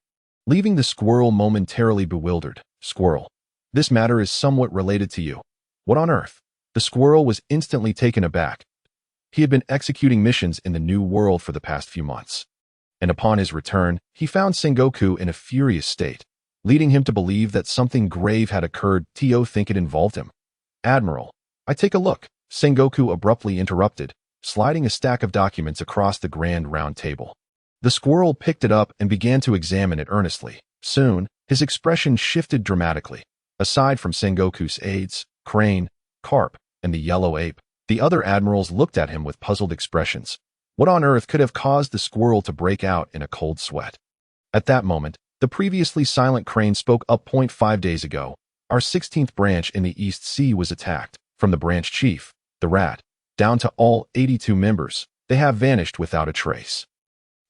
A: leaving the squirrel momentarily bewildered. Squirrel, this matter is somewhat related to you. What on earth? The squirrel was instantly taken aback. He had been executing missions in the New World for the past few months, and upon his return, he found Sengoku in a furious state, leading him to believe that something grave had occurred. Think it involved him. Admiral, I take a look, Sengoku abruptly interrupted, sliding a stack of documents across the grand round table. The squirrel picked it up and began to examine it earnestly. Soon, his expression shifted dramatically. Aside from Sengoku's aides, Crane, Garp, and the yellow ape, the other admirals looked at him with puzzled expressions. What on earth could have caused the squirrel to break out in a cold sweat? At that moment, the previously silent Crane spoke up. 5 days ago, our 16th branch in the East Sea was attacked. From the branch chief, the rat, down to all 82 members, they have vanished without a trace.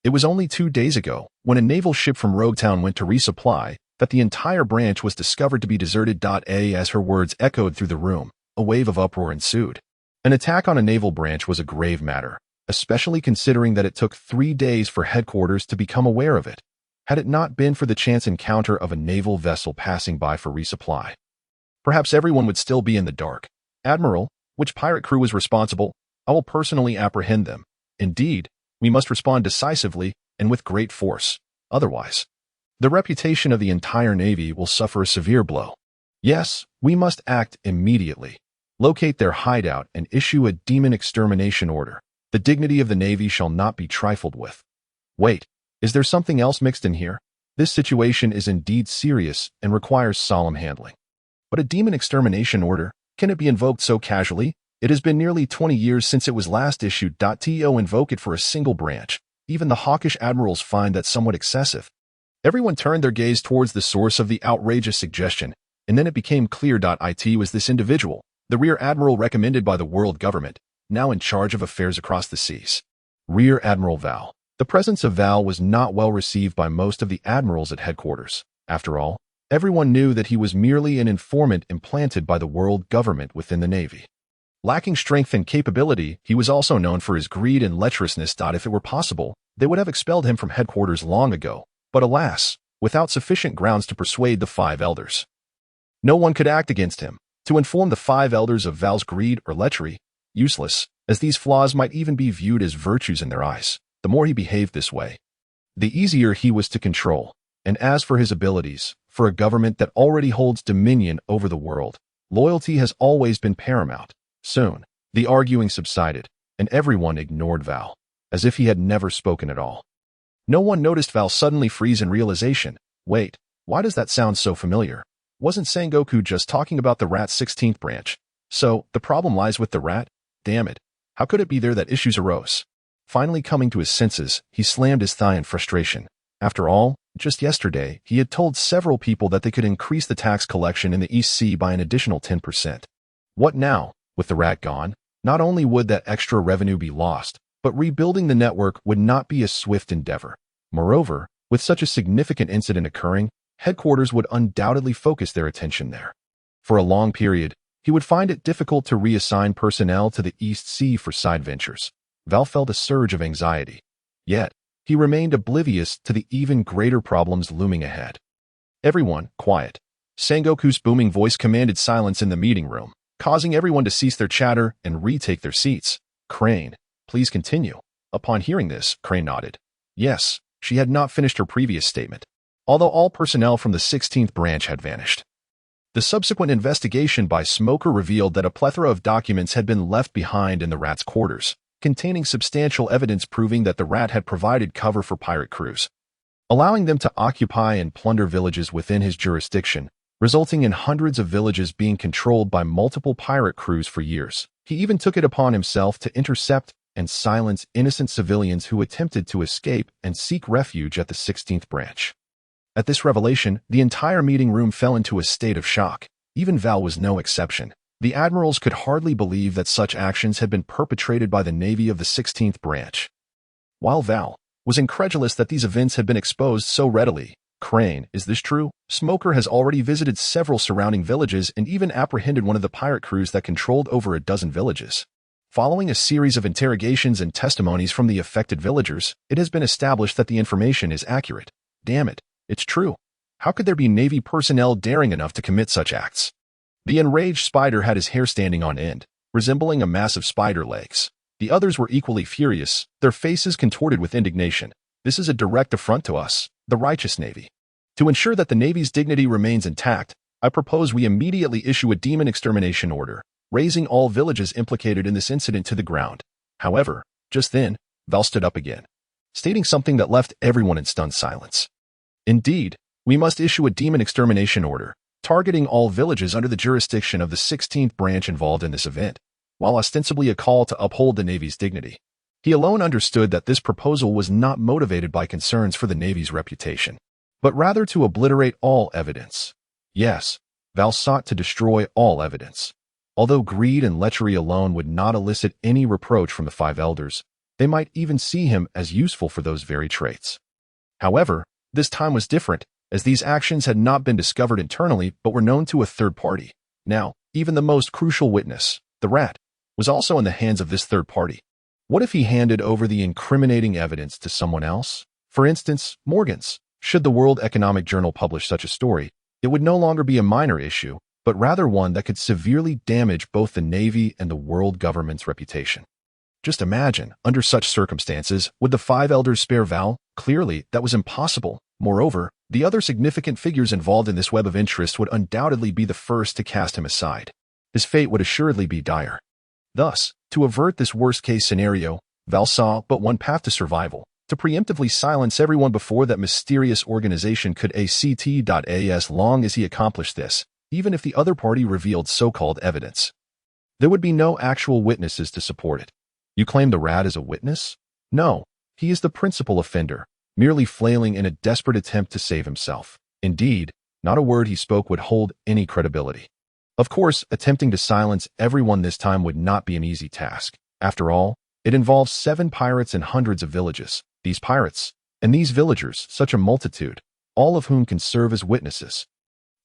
A: It was only 2 days ago, when a naval ship from Roguetown went to resupply, that the entire branch was discovered to be deserted. As her words echoed through the room, a wave of uproar ensued. An attack on a naval branch was a grave matter, especially considering that it took 3 days for headquarters to become aware of it. Had it not been for the chance encounter of a naval vessel passing by for resupply, perhaps everyone would still be in the dark. Admiral, which pirate crew is responsible? I will personally apprehend them. Indeed, we must respond decisively and with great force. Otherwise, the reputation of the entire Navy will suffer a severe blow. Yes, we must act immediately. Locate their hideout and issue a demon extermination order. The dignity of the Navy shall not be trifled with. Wait, is there something else mixed in here? This situation is indeed serious and requires solemn handling. But a demon extermination order, can it be invoked so casually? It has been nearly 20 years since it was last issued. To invoke it for a single branch. Even the hawkish admirals find that somewhat excessive. Everyone turned their gaze towards the source of the outrageous suggestion, and then it became clear. It was this individual, the Rear Admiral recommended by the world government, now in charge of affairs across the seas. Rear Admiral Val. The presence of Val was not well received by most of the admirals at headquarters. After all, everyone knew that he was merely an informant implanted by the world government within the Navy. Lacking strength and capability, he was also known for his greed and lecherousness. If it were possible, they would have expelled him from headquarters long ago, but alas, without sufficient grounds to persuade the 5 elders. No one could act against him. To inform the 5 elders of Val's greed or lechery, useless, as these flaws might even be viewed as virtues in their eyes. The more he behaved this way, the easier he was to control. And as for his abilities, For a government that already holds dominion over the world, loyalty has always been paramount. Soon, the arguing subsided, and everyone ignored Val, as if he had never spoken at all. No one noticed Val suddenly freeze in realization. Wait, why does that sound so familiar? Wasn't Sengoku just talking about the rat's 16th branch? So, the problem lies with the rat? Damn it. How could it be there that issues arose? Finally coming to his senses, he slammed his thigh in frustration. After all, just yesterday, he had told several people that they could increase the tax collection in the East Sea by an additional 10%. What now? With the rat gone, not only would that extra revenue be lost, but rebuilding the network would not be a swift endeavor. Moreover, with such a significant incident occurring, headquarters would undoubtedly focus their attention there. For a long period, he would find it difficult to reassign personnel to the East Sea for side ventures. Val felt a surge of anxiety. Yet, he remained oblivious to the even greater problems looming ahead. Everyone, quiet. Sengoku's booming voice commanded silence in the meeting room, causing everyone to cease their chatter and retake their seats. Crane, please continue. Upon hearing this, Crane nodded. Yes, she had not finished her previous statement, although all personnel from the 16th branch had vanished. The subsequent investigation by Smoker revealed that a plethora of documents had been left behind in the rat's quarters, containing substantial evidence proving that the rat had provided cover for pirate crews, allowing them to occupy and plunder villages within his jurisdiction, resulting in hundreds of villages being controlled by multiple pirate crews for years. He even took it upon himself to intercept and silence innocent civilians who attempted to escape and seek refuge at the 16th branch. At this revelation, the entire meeting room fell into a state of shock. Even Val was no exception. The admirals could hardly believe that such actions had been perpetrated by the Navy of the 16th branch. While Val was incredulous that these events had been exposed so readily, Crane, is this true? Smoker has already visited several surrounding villages and even apprehended one of the pirate crews that controlled over a dozen villages. Following a series of interrogations and testimonies from the affected villagers, it has been established that the information is accurate. Damn it, it's true. How could there be Navy personnel daring enough to commit such acts? The enraged spider had his hair standing on end, resembling a mass of spider legs. The others were equally furious, their faces contorted with indignation. This is a direct affront to us, the righteous Navy. To ensure that the Navy's dignity remains intact, I propose we immediately issue a demon extermination order, razing all villages implicated in this incident to the ground. However, just then, Val stood up again, stating something that left everyone in stunned silence. Indeed, we must issue a demon extermination order, targeting all villages under the jurisdiction of the 16th branch involved in this event, while ostensibly a call to uphold the Navy's dignity. He alone understood that this proposal was not motivated by concerns for the Navy's reputation, but rather to obliterate all evidence. Yes, Val sought to destroy all evidence. Although greed and lechery alone would not elicit any reproach from the five elders, they might even see him as useful for those very traits. However, this time was different, as these actions had not been discovered internally but were known to a third party. Now, even the most crucial witness, the rat, was also in the hands of this third party. What if he handed over the incriminating evidence to someone else? For instance, Morgan's. Should the World Economic Journal publish such a story, it would no longer be a minor issue, but rather one that could severely damage both the Navy and the world government's reputation. Just imagine, under such circumstances, would the five elders spare Val? Clearly, that was impossible. Moreover, the other significant figures involved in this web of interest would undoubtedly be the first to cast him aside. His fate would assuredly be dire. Thus, to avert this worst-case scenario, Val saw but one path to survival: to preemptively silence everyone before that mysterious organization could as long as he accomplished this, even if the other party revealed so-called evidence. There would be no actual witnesses to support it. You claim the rat is a witness? No, he is the principal offender, merely flailing in a desperate attempt to save himself. Indeed, not a word he spoke would hold any credibility. Of course, attempting to silence everyone this time would not be an easy task. After all, it involves 7 pirates and hundreds of villages. These pirates, and these villagers, such a multitude, all of whom can serve as witnesses.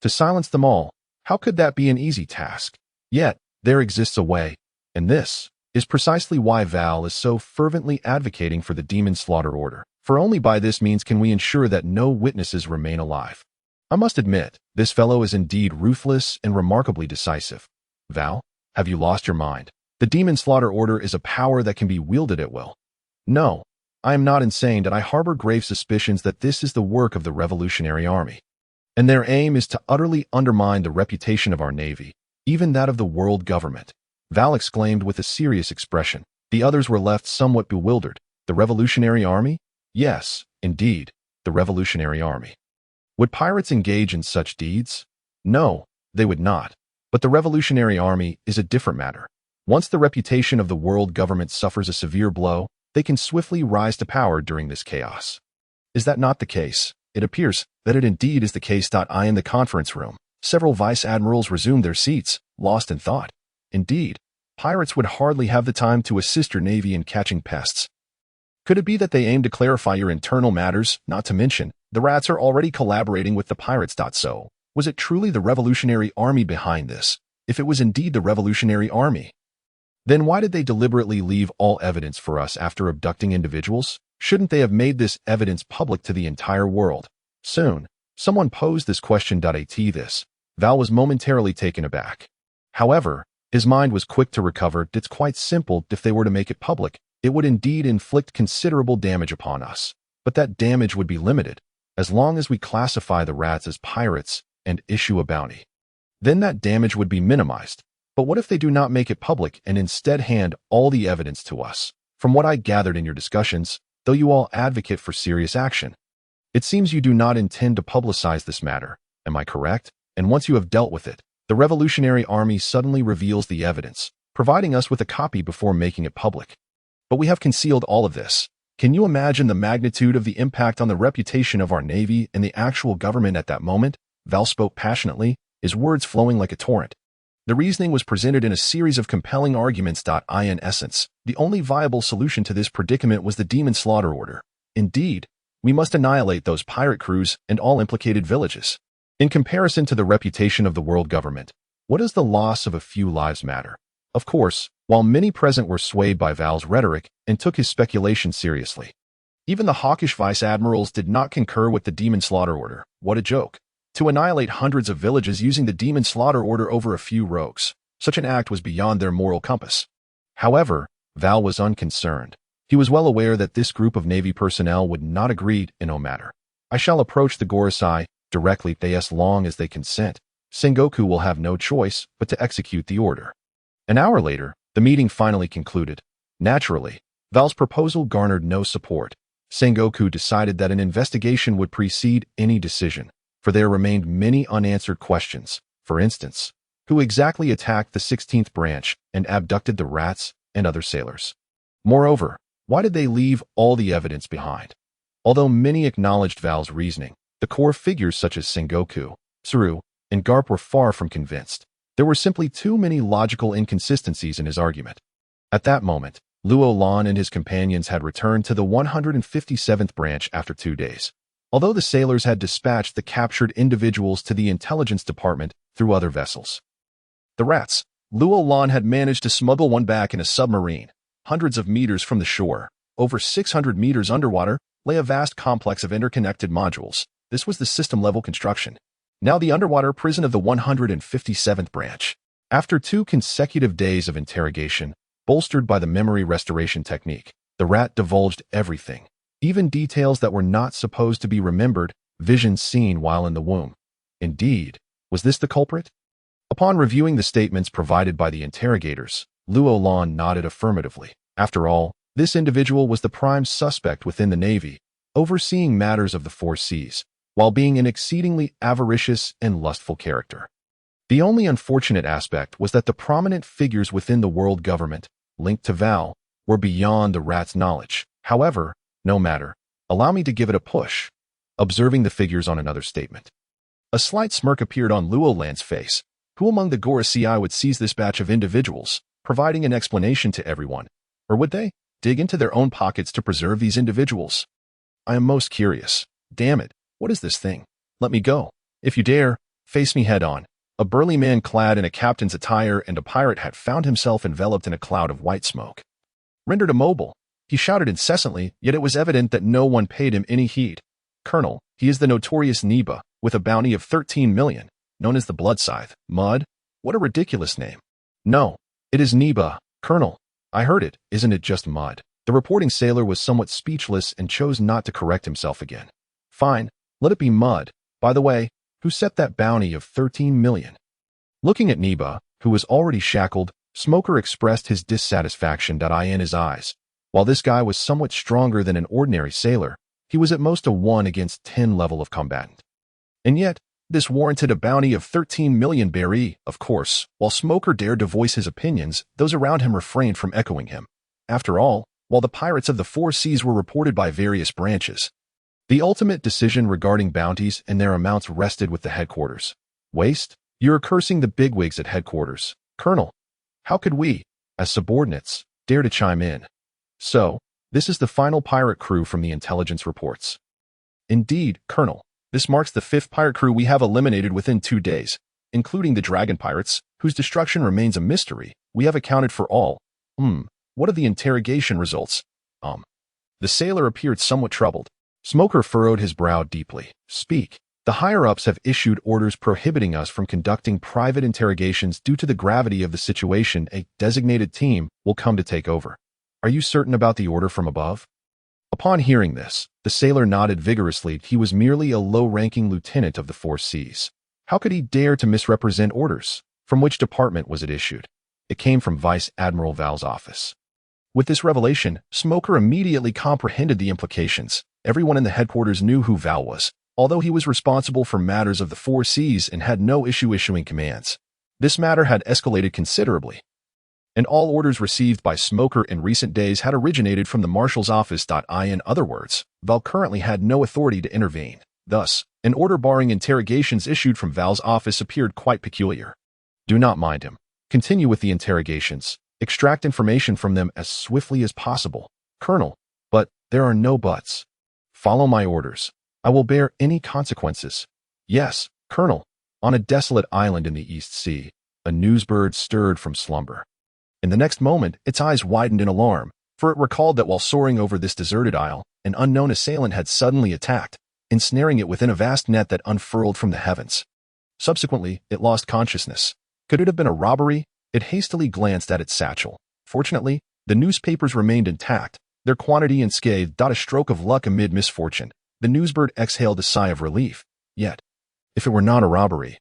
A: To silence them all, how could that be an easy task? Yet, there exists a way, and this is precisely why Val is so fervently advocating for the demon slaughter order, for only by this means can we ensure that no witnesses remain alive. I must admit, this fellow is indeed ruthless and remarkably decisive. Val, have you lost your mind? The demon slaughter order is a power that can be wielded at will. No, I am not insane, and I harbor grave suspicions that this is the work of the Revolutionary Army. And their aim is to utterly undermine the reputation of our Navy, even that of the world government. Val exclaimed with a serious expression. The others were left somewhat bewildered. The Revolutionary Army? Yes, indeed, the Revolutionary Army. Would pirates engage in such deeds? No, they would not. But the Revolutionary Army is a different matter. Once the reputation of the world government suffers a severe blow, they can swiftly rise to power during this chaos. Is that not the case? It appears that it indeed is the case. In the conference room, several vice admirals resumed their seats, lost in thought. Indeed, pirates would hardly have the time to assist your Navy in catching pests. Could it be that they aim to clarify your internal matters, not to mention, the rats are already collaborating with the pirates? So, was it truly the Revolutionary Army behind this? If it was indeed the Revolutionary Army, then why did they deliberately leave all evidence for us after abducting individuals? Shouldn't they have made this evidence public to the entire world? Soon, someone posed this question. Val was momentarily taken aback. However, his mind was quick to recover. It's quite simple. If they were to make it public, it would indeed inflict considerable damage upon us. But that damage would be limited, as long as we classify the rats as pirates and issue a bounty. Then that damage would be minimized. But what if they do not make it public and instead hand all the evidence to us? From what I gathered in your discussions, though you all advocate for serious action, it seems you do not intend to publicize this matter. Am I correct? And once you have dealt with it, the Revolutionary Army suddenly reveals the evidence, providing us with a copy before making it public. But we have concealed all of this. Can you imagine the magnitude of the impact on the reputation of our Navy and the actual government at that moment? Val spoke passionately, his words flowing like a torrent. The reasoning was presented in a series of compelling arguments. In essence, the only viable solution to this predicament was the demon slaughter order. Indeed, we must annihilate those pirate crews and all implicated villages. In comparison to the reputation of the world government, what does the loss of a few lives matter? Of course, while many present were swayed by Val's rhetoric and took his speculation seriously, even the hawkish vice admirals did not concur with the demon slaughter order. What a joke! To annihilate hundreds of villages using the demon slaughter order over a few rogues. Such an act was beyond their moral compass. However, Val was unconcerned. He was well aware that this group of Navy personnel would not agree in no matter. I shall approach the guise directly as long as they consent. Sengoku will have no choice but to execute the order. An hour later, the meeting finally concluded. Naturally, Val's proposal garnered no support. Sengoku decided that an investigation would precede any decision, for there remained many unanswered questions. For instance, who exactly attacked the 16th branch and abducted the rats and other sailors? Moreover, why did they leave all the evidence behind? Although many acknowledged Val's reasoning, the core figures such as Sengoku, Tsuru, and Garp were far from convinced. There were simply too many logical inconsistencies in his argument. At that moment, Roland and his companions had returned to the 157th branch after 2 days. Although the sailors had dispatched the captured individuals to the intelligence department through other vessels. The rats, Roland had managed to smuggle one back in a submarine. Hundreds of meters from the shore, over 600 meters underwater, lay a vast complex of interconnected modules. This was the system-level construction. Now the underwater prison of the 157th branch. After 2 consecutive days of interrogation, bolstered by the memory restoration technique, the rat divulged everything. Even details that were not supposed to be remembered, visions seen while in the womb. Indeed, was this the culprit? Upon reviewing the statements provided by the interrogators, Roland nodded affirmatively. After all, this individual was the prime suspect within the Navy, overseeing matters of the 4 seas, while being an exceedingly avaricious and lustful character. The only unfortunate aspect was that the prominent figures within the world government, linked to Val, were beyond the rat's knowledge. However, no matter. Allow me to give it a push. Observing the figures on another statement. A slight smirk appeared on Roland's face. Who among the guise would seize this batch of individuals, providing an explanation to everyone? Or would they dig into their own pockets to preserve these individuals? I am most curious. Damn it, what is this thing? Let me go. If you dare, face me head on. A burly man clad in a captain's attire and a pirate hat found himself enveloped in a cloud of white smoke. Rendered immobile, he shouted incessantly, yet it was evident that no one paid him any heed. Colonel, he is the notorious Neba, with a bounty of 13 million, known as the Blood Scythe. Mud? What a ridiculous name. No, it is Neba, Colonel. I heard it, isn't it just Mud? The reporting sailor was somewhat speechless and chose not to correct himself again. Fine, let it be Mud. By the way, Who set that bounty of 13 million? Looking at Neba, who was already shackled, Smoker expressed his dissatisfaction in his eyes. While this guy was somewhat stronger than an ordinary sailor, he was at most a 1 against 10 level of combatant. And yet, this warranted a bounty of 13 million berry. Of course, while Smoker dared to voice his opinions, those around him refrained from echoing him. After all, while the pirates of the four seas were reported by various branches, the ultimate decision regarding bounties and their amounts rested with the headquarters. Waste? You're cursing the bigwigs at headquarters, Colonel. How could we, as subordinates, dare to chime in? So, this is the final pirate crew from the intelligence reports. Indeed, Colonel, this marks the 5th pirate crew we have eliminated within 2 days, including the dragon pirates, whose destruction remains a mystery. We have accounted for all. What are the interrogation results? The sailor appeared somewhat troubled. Smoker furrowed his brow deeply. Speak. The higher-ups have issued orders prohibiting us from conducting private interrogations due to the gravity of the situation. A designated team will come to take over. Are you certain about the order from above? Upon hearing this, the sailor nodded vigorously. He was merely a low-ranking lieutenant of the four seas. How could he dare to misrepresent orders? From which department was it issued? It came from Vice Admiral Val's office. With this revelation, Smoker immediately comprehended the implications. Everyone in the headquarters knew who Val was, although he was responsible for matters of the four seas and had no issue issuing commands. This matter had escalated considerably, and all orders received by Smoker in recent days had originated from the Marshal's office. In other words, Val currently had no authority to intervene. Thus, an order barring interrogations issued from Val's office appeared quite peculiar. Do not mind him. Continue with the interrogations. Extract information from them as swiftly as possible, Colonel. But there are no buts. Follow my orders. I will bear any consequences. Yes, Colonel. On a desolate island in the East Sea, a newsbird stirred from slumber. In the next moment, its eyes widened in alarm, for it recalled that while soaring over this deserted isle, an unknown assailant had suddenly attacked, ensnaring it within a vast net that unfurled from the heavens. Subsequently, it lost consciousness. Could it have been a robbery? It hastily glanced at its satchel. Fortunately, the newspapers remained intact, their quantity unscathed. A stroke of luck amid misfortune. The newsbird exhaled a sigh of relief. Yet, if it were not a robbery,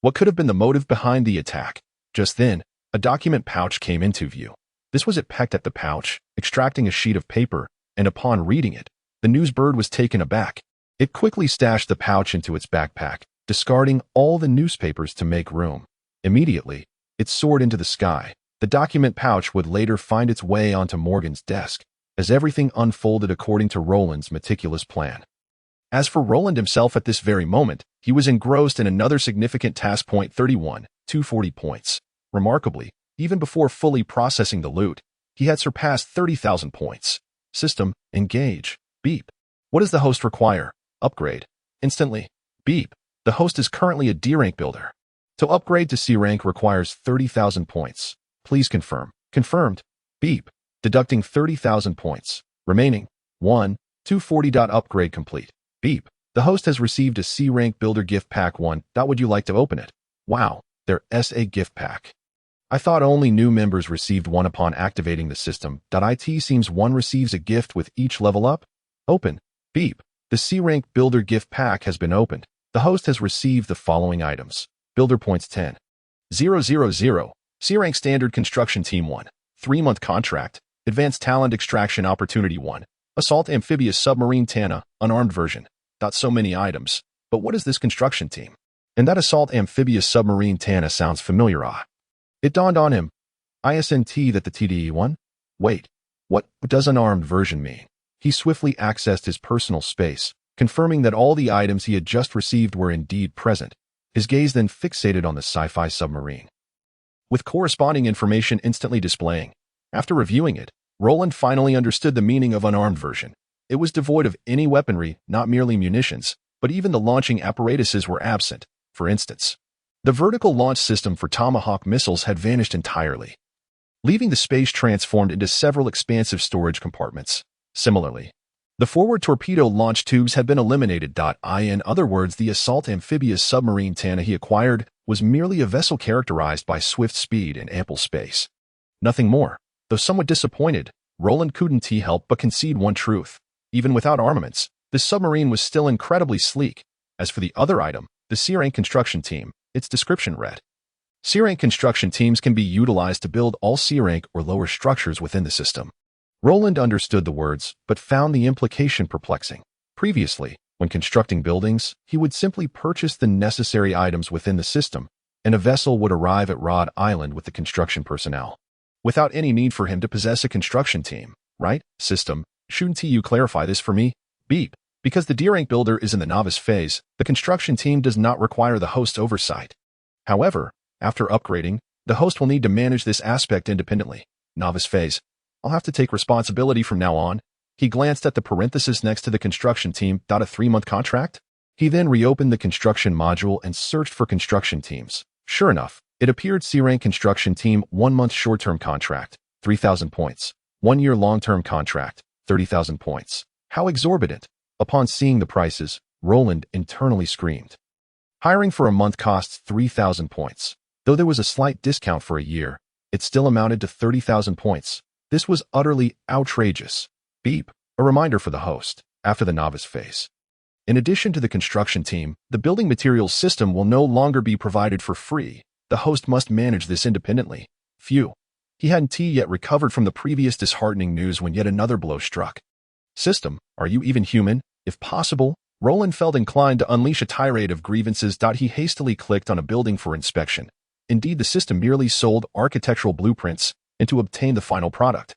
A: what could have been the motive behind the attack? Just then, a document pouch came into view. This was it. Pecked at the pouch, extracting a sheet of paper, and upon reading it, the newsbird was taken aback. It quickly stashed the pouch into its backpack, discarding all the newspapers to make room. Immediately, it soared into the sky. The document pouch would later find its way onto Morgan's desk, as everything unfolded according to Roland's meticulous plan. As for Roland himself at this very moment, he was engrossed in another significant task. Point 31, 240 points. Remarkably, even before fully processing the loot, he had surpassed 30,000 points. System, engage. Beep. What does the host require? Upgrade. Instantly. Beep. The host is currently a D rank builder. To upgrade to C rank requires 30,000 points. Please confirm. Confirmed. Beep. Deducting 30,000 points. Remaining. 1, 240. Upgrade complete. Beep. The host has received a C rank builder gift pack 1. Would you like to open it? Wow. There's a gift pack. I thought only new members received one upon activating the system. It seems one receives a gift with each level up. Open. Beep. The C rank builder gift pack has been opened. The host has received the following items. Builder points 10. 000. C-Rank Standard Construction Team 1. 3-month contract. Advanced Talent Extraction Opportunity 1. Assault Amphibious Submarine Tana, unarmed version. So many items. But what is this construction team? And that Assault Amphibious Submarine Tana sounds familiar. It dawned on him. ISNT that the TDE one? Wait. What does unarmed version mean? He swiftly accessed his personal space, confirming that all the items he had just received were indeed present. His gaze then fixated on the sci-fi submarine, with corresponding information instantly displaying. After reviewing it, Roland finally understood the meaning of unarmed version. It was devoid of any weaponry, not merely munitions, but even the launching apparatuses were absent. For instance, the vertical launch system for Tomahawk missiles had vanished entirely, leaving the space transformed into several expansive storage compartments. Similarly, the forward torpedo launch tubes had been eliminated. In other words, the assault amphibious submarine Tana he acquired was merely a vessel characterized by swift speed and ample space. Nothing more. Though somewhat disappointed, Roland couldn't help but concede one truth. Even without armaments, the submarine was still incredibly sleek. As for the other item, The C-rank construction team. Its description read, C-rank construction teams can be utilized to build all C-rank or lower structures within the system. Roland understood the words, but found the implication perplexing. Previously, when constructing buildings, he would simply purchase the necessary items within the system, and a vessel would arrive at Rod Island with the construction personnel, without any need for him to possess a construction team, right? System, shouldn't you clarify this for me? Beep. Because the D-rank builder is in the novice phase, the construction team does not require the host's oversight. However, after upgrading, the host will need to manage this aspect independently. Novice phase. I'll have to take responsibility from now on. He glanced at the parenthesis next to the construction team. A 3-month contract? He then reopened the construction module and searched for construction teams. Sure enough, it appeared C-rank construction team 1-month short-term contract, 3,000 points. 1-year long-term contract, 30,000 points. How exorbitant! Upon seeing the prices, Roland internally screamed. Hiring for a month costs 3,000 points. Though there was a slight discount for a year, it still amounted to 30,000 points. This was utterly outrageous. Beep. A reminder for the host, after the novice phase. In addition to the construction team, the building materials system will no longer be provided for free. The host must manage this independently. Phew. He hadn't yet recovered from the previous disheartening news when yet another blow struck. System, are you even human? If possible, Roland felt inclined to unleash a tirade of grievances. He hastily clicked on a building for inspection. Indeed, the system merely sold architectural blueprints and to obtain the final product.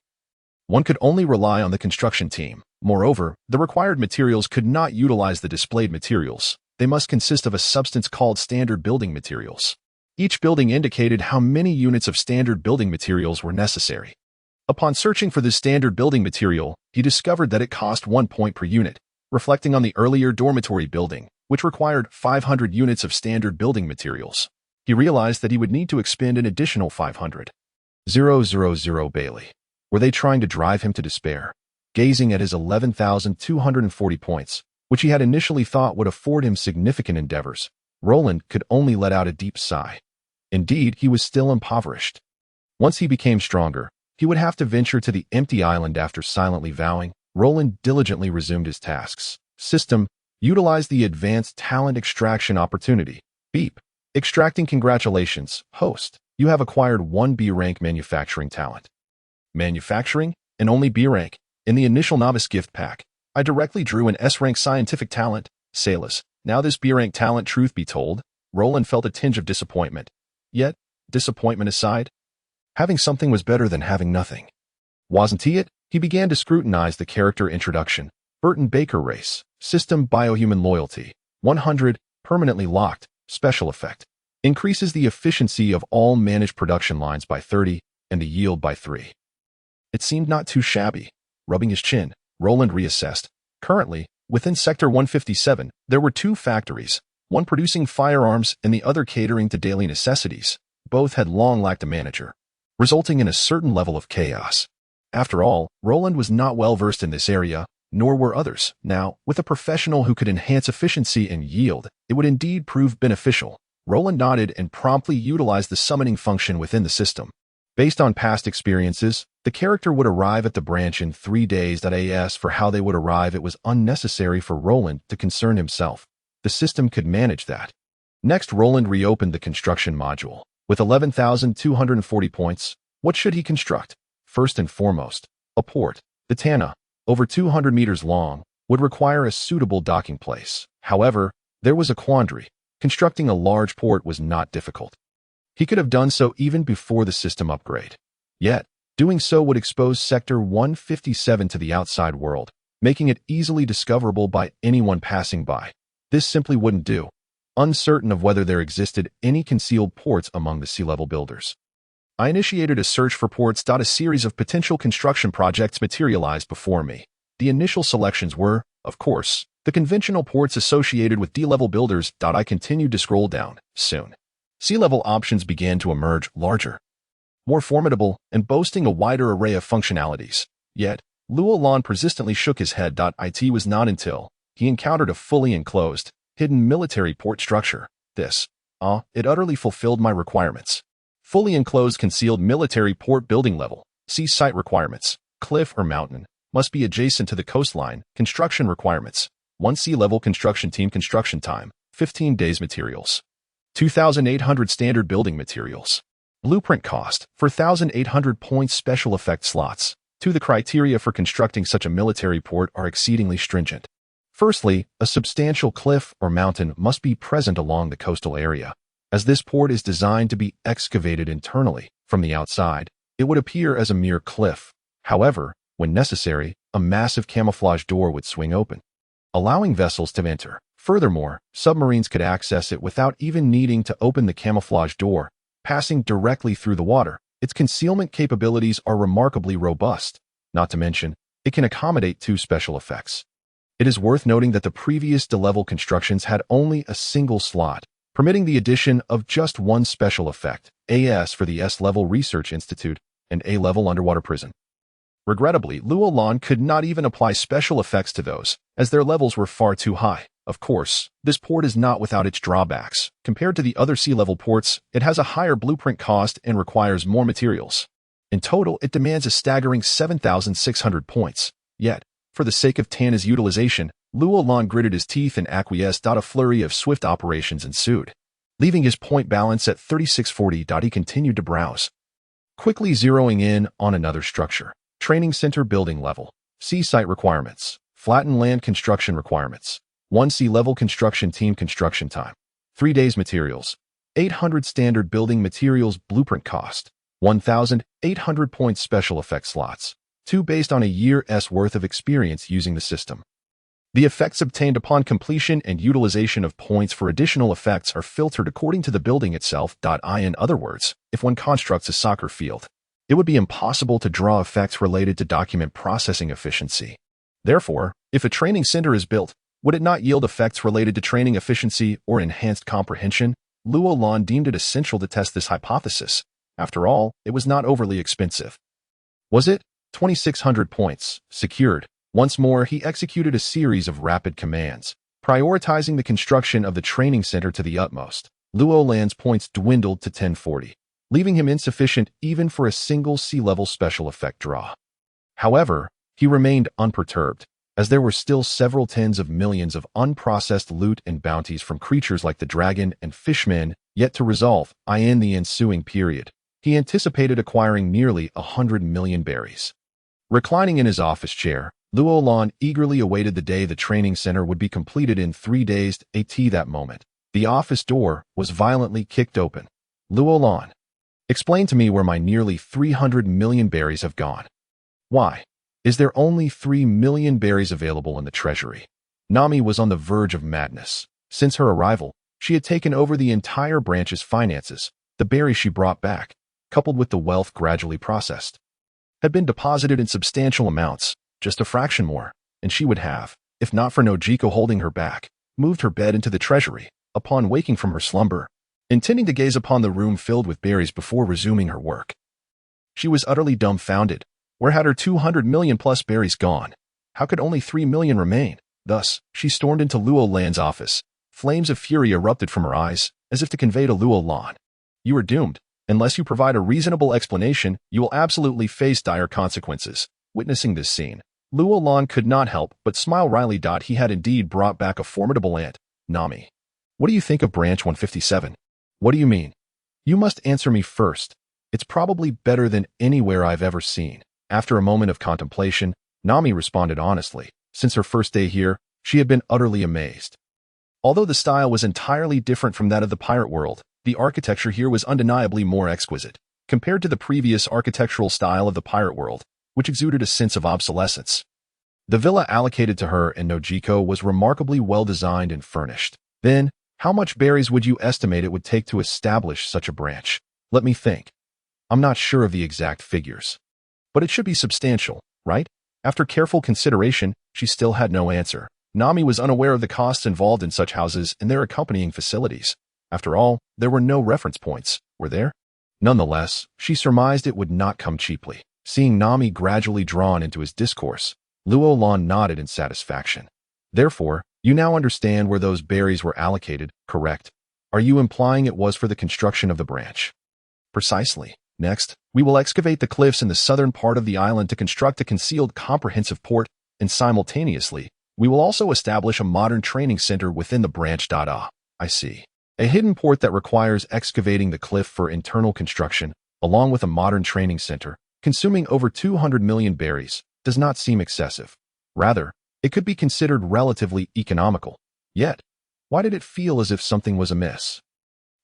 A: One could only rely on the construction team. Moreover, the required materials could not utilize the displayed materials. They must consist of a substance called standard building materials. Each building indicated how many units of standard building materials were necessary. Upon searching for this standard building material, he discovered that it cost 1 point per unit, reflecting on the earlier dormitory building, which required 500 units of standard building materials. He realized that he would need to expend an additional 500. 000 Bailey. Were they trying to drive him to despair? Gazing at his 11,240 points, which he had initially thought would afford him significant endeavors, Roland could only let out a deep sigh. Indeed, he was still impoverished. Once he became stronger, he would have to venture to the empty island. After silently vowing, Roland diligently resumed his tasks. System, utilize the advanced talent extraction opportunity. Beep. Extracting. Congratulations, host. You have acquired 1 B-rank manufacturing talent. Manufacturing, and only B-rank. In the initial novice gift pack, I directly drew an S-rank scientific talent, Salus. Now this B-rank talent. Truth be told, Roland felt a tinge of disappointment. Yet, disappointment aside, having something was better than having nothing. Wasn't he it? He began to scrutinize the character introduction. Burton Baker race. System biohuman loyalty. 100, permanently locked. Special effect. Increases the efficiency of all managed production lines by 30 and the yield by 3. It seemed not too shabby. Rubbing his chin, Roland reassessed. Currently, within Sector 157, there were 2 factories, one producing firearms and the other catering to daily necessities. Both had long lacked a manager, resulting in a certain level of chaos. After all, Roland was not well versed in this area, nor were others. Now, with a professional who could enhance efficiency and yield, it would indeed prove beneficial. Roland nodded and promptly utilized the summoning function within the system. Based on past experiences, the character would arrive at the branch in 3 days. As for how they would arrive, it was unnecessary for Roland to concern himself. The system could manage that. Next, Roland reopened the construction module. With 11,240 points, what should he construct? First and foremost, a port. The Tana, over 200 meters long, would require a suitable docking place. However, there was a quandary. Constructing a large port was not difficult. He could have done so even before the system upgrade. Yet, doing so would expose Sector 157 to the outside world, making it easily discoverable by anyone passing by. This simply wouldn't do. Uncertain of whether there existed any concealed ports among the sea-level builders, I initiated a search for ports. A series of potential construction projects materialized before me. The initial selections were, of course, the conventional ports associated with D-level builders. I continued to scroll down. Soon, sea-level options began to emerge, larger, more formidable, and boasting a wider array of functionalities. Yet, Luolan persistently shook his head. It was not until he encountered a fully enclosed, hidden military port structure. It utterly fulfilled my requirements. Fully enclosed concealed military port building level. Sea site requirements. Cliff or mountain. Must be adjacent to the coastline. Construction requirements. 1 sea level construction team. Construction time, 15 days materials. 2,800 standard building materials. Blueprint cost, 4,800 points special effect slots. 2. The criteria for constructing such a military port are exceedingly stringent. Firstly, a substantial cliff or mountain must be present along the coastal area. As this port is designed to be excavated internally, from the outside, it would appear as a mere cliff. However, when necessary, a massive camouflage door would swing open, allowing vessels to enter. Furthermore, submarines could access it without even needing to open the camouflage door, passing directly through the water. Its concealment capabilities are remarkably robust. Not to mention, it can accommodate 2 special effects. It is worth noting that the previous D-level constructions had only a single slot, permitting the addition of just 1 special effect, AS for the S-level Research Institute and A-level Underwater Prison. Regrettably, Roland could not even apply special effects to those, as their levels were far too high. Of course, this port is not without its drawbacks. Compared to the other sea-level ports, it has a higher blueprint cost and requires more materials. In total, it demands a staggering 7,600 points. Yet, for the sake of Tana's utilization, Roland gritted his teeth and acquiesced. A flurry of swift operations ensued. Leaving his point balance at 3640, he continued to browse, quickly zeroing in on another structure. Training center building level. Sea site requirements. Flattened land construction requirements. 1 sea-level construction team construction time. 3 days materials. 800 standard building materials blueprint cost. 1,800 points special effect slots. 2 based on a year's worth of experience using the system. The effects obtained upon completion and utilization of points for additional effects are filtered according to the building itself. In other words, if one constructs a soccer field, it would be impossible to draw effects related to document processing efficiency. Therefore, if a training center is built, would it not yield effects related to training efficiency or enhanced comprehension? Roland deemed it essential to test this hypothesis. After all, it was not overly expensive. Was it? 2,600 points, secured. Once more, he executed a series of rapid commands, prioritizing the construction of the training center to the utmost. Roland's points dwindled to 1040, leaving him insufficient even for a single sea-level special effect draw. However, he remained unperturbed, as there were still several tens of millions of unprocessed loot and bounties from creatures like the dragon and fishmen yet to resolve. In the ensuing period, he anticipated acquiring nearly 100 million berries. Reclining in his office chair, Roland eagerly awaited the day the training center would be completed in 3 days. That moment, the office door was violently kicked open. Roland, explain to me where my nearly 300 million berries have gone. Why? Is there only 3 million berries available in the treasury? Nami was on the verge of madness. Since her arrival, she had taken over the entire branch's finances. The berries she brought back, coupled with the wealth gradually processed, had been deposited in substantial amounts, just a fraction more, and she would have, if not for Nojiko holding her back, moved her bed into the treasury, upon waking from her slumber, intending to gaze upon the room filled with berries before resuming her work. She was utterly dumbfounded. Where had her 200 million plus berries gone? How could only 3 million remain? Thus, she stormed into Roland's office. Flames of fury erupted from her eyes, as if to convey to Roland, "You are doomed. Unless you provide a reasonable explanation, you will absolutely face dire consequences." Witnessing this scene, Roland could not help but smile wryly. He had indeed brought back a formidable ant. Nami, what do you think of Branch 157? What do you mean? You must answer me first. It's probably better than anywhere I've ever seen. After a moment of contemplation, Nami responded honestly. Since her first day here, she had been utterly amazed. Although the style was entirely different from that of the pirate world, the architecture here was undeniably more exquisite, compared to the previous architectural style of the pirate world, which exuded a sense of obsolescence. The villa allocated to her and Nojiko was remarkably well designed and furnished. Then, how much berries would you estimate it would take to establish such a branch? Let me think. I'm not sure of the exact figures, but it should be substantial, right? After careful consideration, she still had no answer. Nami was unaware of the costs involved in such houses and their accompanying facilities. After all, there were no reference points, were there? Nonetheless, she surmised it would not come cheaply. Seeing Nami gradually drawn into his discourse, Roland nodded in satisfaction. Therefore, you now understand where those berries were allocated, correct? Are you implying it was for the construction of the branch? Precisely. Next, we will excavate the cliffs in the southern part of the island to construct a concealed comprehensive port, and simultaneously, we will also establish a modern training center within the branch. I see. A hidden port that requires excavating the cliff for internal construction, along with a modern training center, consuming over 200 million berries, does not seem excessive. Rather, it could be considered relatively economical. Yet, why did it feel as if something was amiss?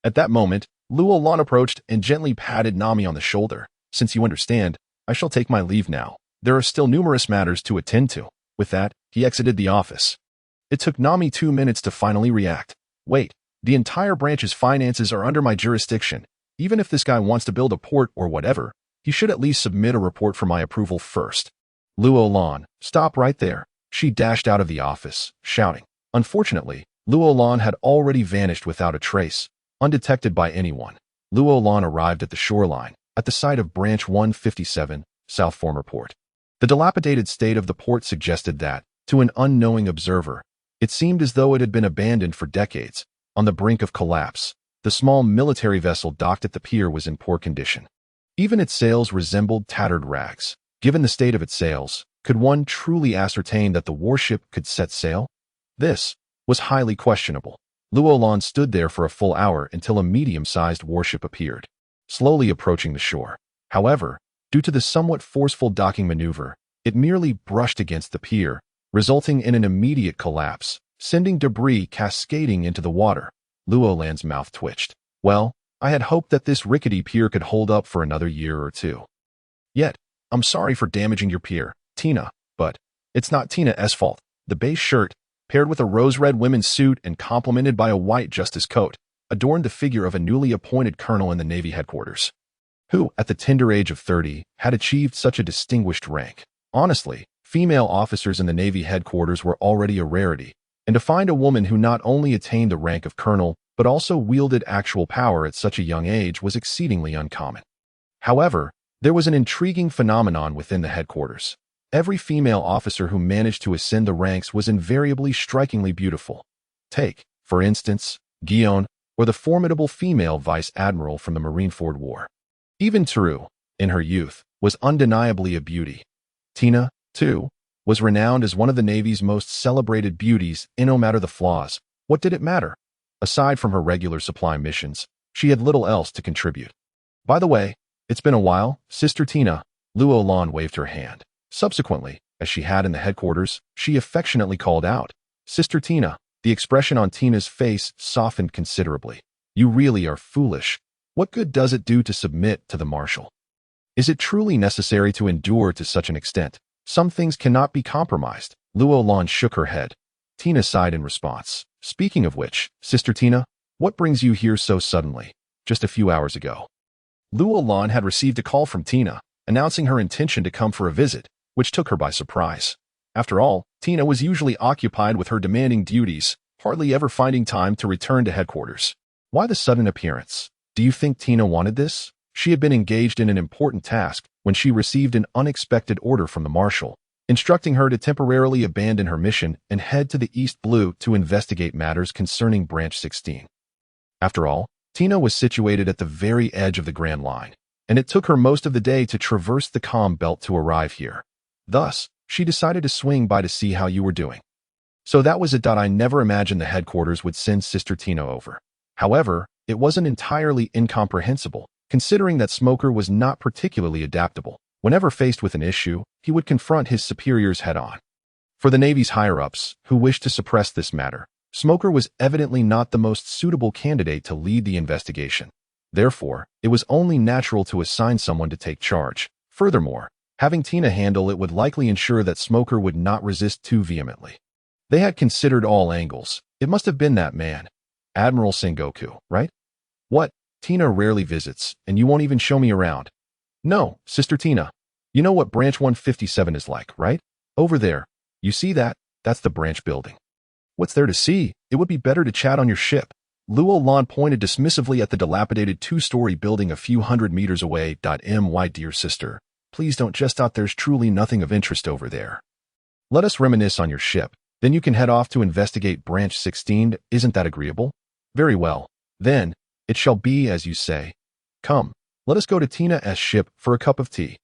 A: At that moment, Roland approached and gently patted Nami on the shoulder. Since you understand, I shall take my leave now. There are still numerous matters to attend to. With that, he exited the office. It took Nami 2 minutes to finally react. Wait, the entire branch's finances are under my jurisdiction. Even if this guy wants to build a port or whatever, he should at least submit a report for my approval first. Roland, stop right there. She dashed out of the office, shouting. Unfortunately, Roland had already vanished without a trace, undetected by anyone. Roland arrived at the shoreline, at the site of Branch 157, South Former Port. The dilapidated state of the port suggested that, to an unknowing observer, it seemed as though it had been abandoned for decades. On the brink of collapse, the small military vessel docked at the pier was in poor condition. Even its sails resembled tattered rags. Given the state of its sails, could one truly ascertain that the warship could set sail? This was highly questionable. Roland stood there for a full hour until a medium-sized warship appeared, slowly approaching the shore. However, due to the somewhat forceful docking maneuver, it merely brushed against the pier, resulting in an immediate collapse, sending debris cascading into the water. Roland's mouth twitched. Well, I had hoped that this rickety pier could hold up for another year or two. Yet, I'm sorry for damaging your pier, Tina, but it's not Tina's fault. The beige shirt, paired with a rose-red women's suit and complemented by a white justice coat, adorned the figure of a newly appointed colonel in the Navy headquarters, who, at the tender age of 30, had achieved such a distinguished rank. Honestly, female officers in the Navy headquarters were already a rarity, and to find a woman who not only attained the rank of colonel, but also wielded actual power at such a young age was exceedingly uncommon. However, there was an intriguing phenomenon within the headquarters. Every female officer who managed to ascend the ranks was invariably strikingly beautiful. Take, for instance, Guillaume, or the formidable female vice admiral from the Marineford War. Even Teru, in her youth, was undeniably a beauty. Tina, too, was renowned as one of the Navy's most celebrated beauties, and no matter the flaws, what did it matter? Aside from her regular supply missions, she had little else to contribute. By the way, it's been a while, Sister Tina. Roland waved her hand. Subsequently, as she had in the headquarters, she affectionately called out, Sister Tina. The expression on Tina's face softened considerably. You really are foolish. What good does it do to submit to the marshal? Is it truly necessary to endure to such an extent? Some things cannot be compromised. Roland shook her head. Tina sighed in response. Speaking of which, Sister Tina, what brings you here so suddenly? Just a few hours ago. Roland had received a call from Tina, announcing her intention to come for a visit, which took her by surprise. After all, Tina was usually occupied with her demanding duties, hardly ever finding time to return to headquarters. Why the sudden appearance? Do you think Tina wanted this? She had been engaged in an important task when she received an unexpected order from the marshal, instructing her to temporarily abandon her mission and head to the East Blue to investigate matters concerning Branch 16. After all, Tina was situated at the very edge of the Grand Line, and it took her most of the day to traverse the calm belt to arrive here. Thus, she decided to swing by to see how you were doing. So that was it. I never imagined the headquarters would send Sister Tina over. However, it wasn't entirely incomprehensible, considering that Smoker was not particularly adaptable. Whenever faced with an issue, he would confront his superiors head-on. For the Navy's higher-ups, who wished to suppress this matter, Smoker was evidently not the most suitable candidate to lead the investigation. Therefore, it was only natural to assign someone to take charge. Furthermore, having Tina handle it would likely ensure that Smoker would not resist too vehemently. They had considered all angles. It must have been that man, Admiral Sengoku, right? What? Tina rarely visits, and you won't even show me around. No, Sister Tina. You know what Branch 157 is like, right? Over there. You see that? That's the branch building. What's there to see? It would be better to chat on your ship. Roland pointed dismissively at the dilapidated 2-story building a few hundred meters away. My dear sister, please don't just out. There's truly nothing of interest over there. Let us reminisce on your ship. Then you can head off to investigate Branch 16. Isn't that agreeable? Very well. Then, it shall be as you say. Come, let us go to Tina's ship for a cup of tea.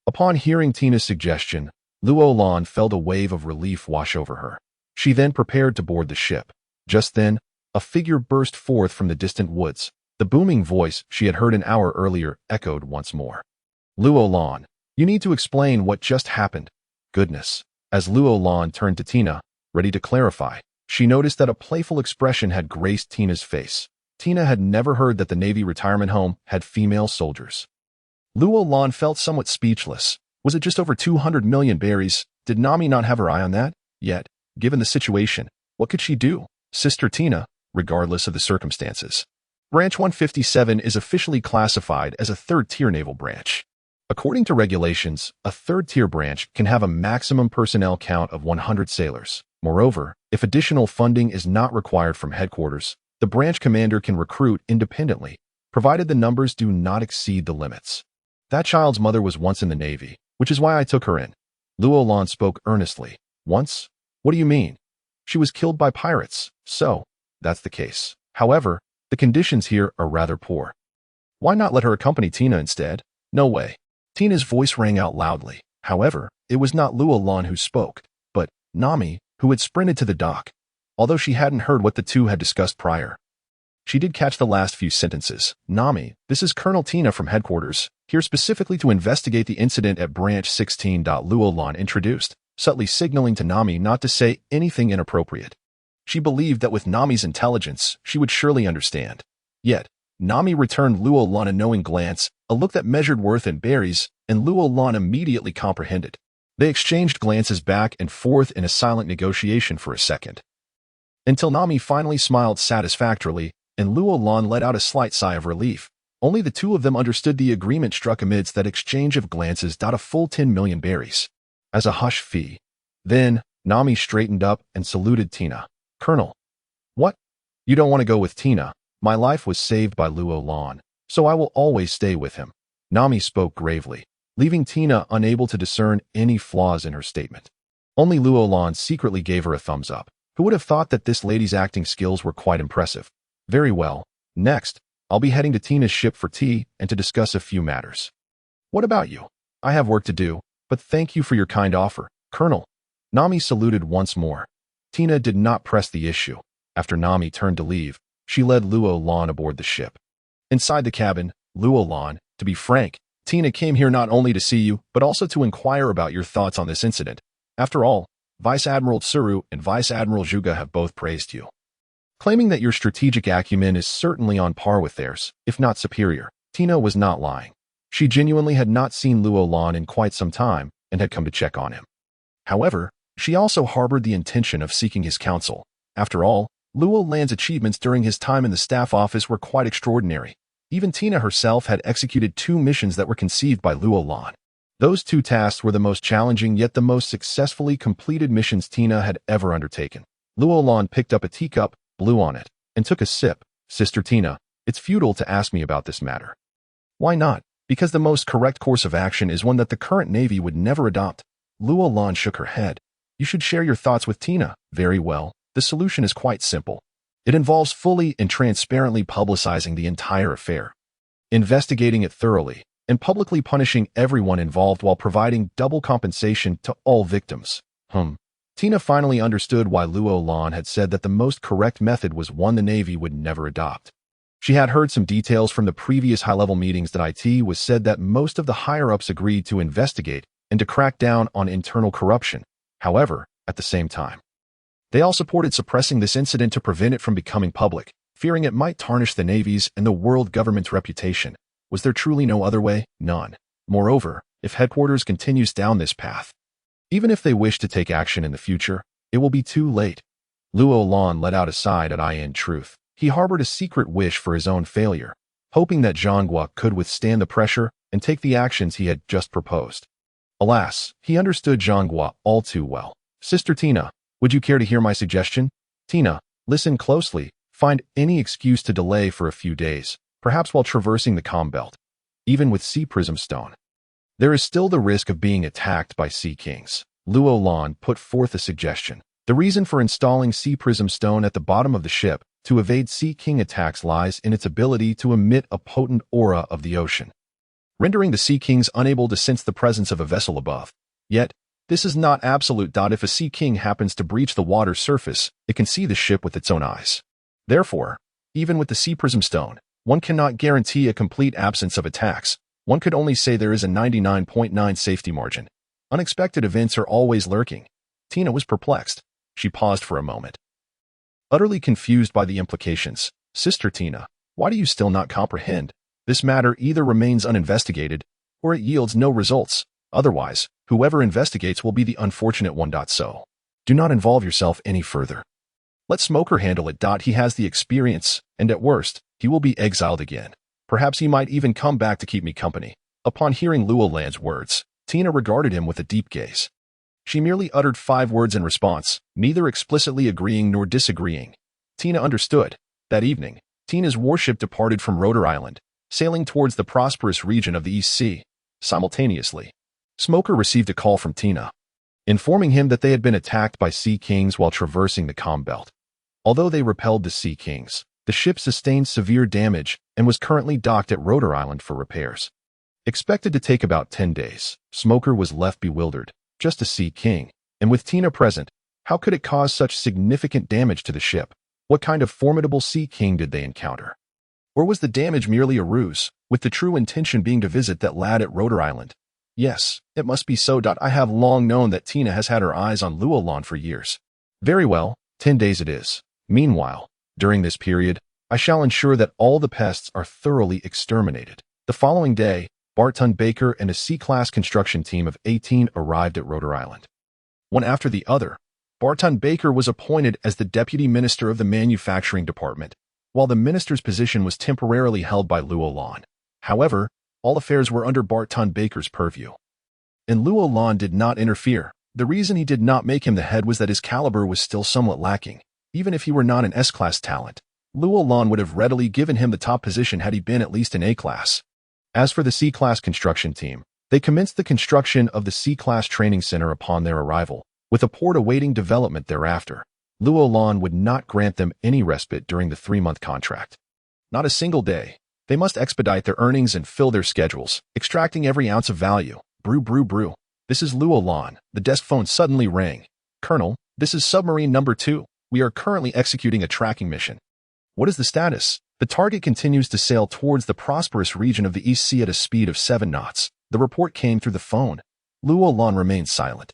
A: Upon hearing Tina's suggestion, Roland felt a wave of relief wash over her. She then prepared to board the ship. Just then, A figure burst forth from the distant woods. The booming voice she had heard an hour earlier echoed once more. Luolan, you need to explain what just happened. Goodness. As Luolan turned to Tina, ready to clarify, she noticed that a playful expression had graced Tina's face. Tina had never heard that the Navy retirement home had female soldiers. Luolan felt somewhat speechless. Was it just over 200 million berries? Did Nami not have her eye on that? Yet, given the situation, what could she do? Sister Tina, regardless of the circumstances. Branch 157 is officially classified as a third-tier naval branch. According to regulations, a third-tier branch can have a maximum personnel count of 100 sailors. Moreover, if additional funding is not required from headquarters, the branch commander can recruit independently, provided the numbers do not exceed the limits. That child's mother was once in the Navy, which is why I took her in. Luolan spoke earnestly. Once? What do you mean? She was killed by pirates. So, that's the case. However, the conditions here are rather poor. Why not let her accompany Tina instead? No way. Tina's voice rang out loudly. However, it was not Luolan who spoke, but Nami, who had sprinted to the dock. Although she hadn't heard what the two had discussed prior, she did catch the last few sentences. Nami, this is Colonel Tina from headquarters, here specifically to investigate the incident at Branch 16. Luolan introduced, subtly signaling to Nami not to say anything inappropriate. She believed that with Nami's intelligence, she would surely understand. Yet, Nami returned Luolan a knowing glance, a look that measured worth in berries, and Luolan immediately comprehended. They exchanged glances back and forth in a silent negotiation for a second, until Nami finally smiled satisfactorily, and Luolan let out a slight sigh of relief. Only the two of them understood the agreement struck amidst that exchange of glances. A full 10 million berries. As a hush fee. Then, Nami straightened up and saluted Tina. Colonel. What? You don't want to go with Tina. My life was saved by Luolan, so I will always stay with him. Nami spoke gravely, leaving Tina unable to discern any flaws in her statement. Only Luolan secretly gave her a thumbs up. Who would have thought that this lady's acting skills were quite impressive? Very well. Next, I'll be heading to Tina's ship for tea and to discuss a few matters. What about you? I have work to do, but thank you for your kind offer, Colonel. Nami saluted once more. Tina did not press the issue. After Nami turned to leave, she led Luolan aboard the ship. Inside the cabin, Luolan, to be frank, Tina came here not only to see you, but also to inquire about your thoughts on this incident. After all, Vice Admiral Tsuru and Vice Admiral Juga have both praised you, claiming that your strategic acumen is certainly on par with theirs, if not superior. Tina was not lying. She genuinely had not seen Luolan in quite some time and had come to check on him. However, she also harbored the intention of seeking his counsel. After all, Luolan's achievements during his time in the staff office were quite extraordinary. Even Tina herself had executed 2 missions that were conceived by Luolan. Those 2 tasks were the most challenging yet the most successfully completed missions Tina had ever undertaken. Luolan picked up a teacup, blew on it, and took a sip. Sister Tina, it's futile to ask me about this matter. Why not? Because the most correct course of action is one that the current Navy would never adopt. Luolan shook her head. You should share your thoughts with Tina. Very well. The solution is quite simple. It involves fully and transparently publicizing the entire affair, investigating it thoroughly, and publicly punishing everyone involved while providing double compensation to all victims. Tina finally understood why Luolan had said that the most correct method was one the Navy would never adopt. She had heard some details from the previous high-level meetings that it was said that most of the higher-ups agreed to investigate and to crack down on internal corruption. However, at the same time, they all supported suppressing this incident to prevent it from becoming public, fearing it might tarnish the Navy's and the world government's reputation. Was there truly no other way? None. Moreover, if headquarters continues down this path, even if they wish to take action in the future, it will be too late. Luolan let out a sigh in truth. He harbored a secret wish for his own failure, hoping that Zhanghua could withstand the pressure and take the actions he had just proposed. Alas, he understood Zhanghua all too well. Sister Tina, would you care to hear my suggestion? Tina, listen closely. Find any excuse to delay for a few days, perhaps while traversing the Calm Belt. Even with Sea Prism Stone, there is still the risk of being attacked by Sea Kings. Luolan put forth a suggestion. The reason for installing Sea Prism Stone at the bottom of the ship to evade Sea King attacks lies in its ability to emit a potent aura of the ocean, rendering the Sea Kings unable to sense the presence of a vessel above. Yet, this is not absolute. If a Sea King happens to breach the water's surface, it can see the ship with its own eyes. Therefore, even with the Sea Prism Stone, one cannot guarantee a complete absence of attacks. One could only say there is a 99.9 safety margin. Unexpected events are always lurking. Tina was perplexed. She paused for a moment. Utterly confused by the implications, Sister Tina, why do you still not comprehend? This matter either remains uninvestigated, or it yields no results. Otherwise, whoever investigates will be the unfortunate one. So, do not involve yourself any further. Let Smoker handle it. He has the experience, and at worst, he will be exiled again. Perhaps he might even come back to keep me company. Upon hearing Roland's words, Tina regarded him with a deep gaze. She merely uttered 5 words in response, neither explicitly agreeing nor disagreeing. Tina understood. That evening, Tina's warship departed from Rotor Island, sailing towards the prosperous region of the East Sea. Simultaneously, Smoker received a call from Tina, informing him that they had been attacked by Sea Kings while traversing the calm belt. Although they repelled the Sea Kings, the ship sustained severe damage and was currently docked at Rotor Island for repairs. Expected to take about 10 days, Smoker was left bewildered. Just a Sea King, and with Tina present, how could it cause such significant damage to the ship? What kind of formidable Sea King did they encounter? Or was the damage merely a ruse, with the true intention being to visit that lad at Rotor Island? Yes, it must be so. I have long known that Tina has had her eyes on Roland for years. Very well, 10 days it is. Meanwhile, during this period, I shall ensure that all the pests are thoroughly exterminated. The following day, Barton Baker and a C-class construction team of 18 arrived at Rotor Island. One after the other, Barton Baker was appointed as the Deputy Minister of the Manufacturing Department, while the minister's position was temporarily held by Roland. However, all affairs were under Barton Baker's purview. And Roland did not interfere. The reason he did not make him the head was that his caliber was still somewhat lacking. Even if he were not an S-class talent, Roland would have readily given him the top position had he been at least an A-class. As for the C-class construction team, they commenced the construction of the C-class training center upon their arrival, with a port awaiting development thereafter. Roland would not grant them any respite during the 3-month contract. Not a single day. They must expedite their earnings and fill their schedules, extracting every ounce of value. Brew, brew, brew. This is Roland. The desk phone suddenly rang. Colonel, this is submarine number 2. We are currently executing a tracking mission. What is the status? The target continues to sail towards the prosperous region of the East Sea at a speed of 7 knots. The report came through the phone. Roland remained silent,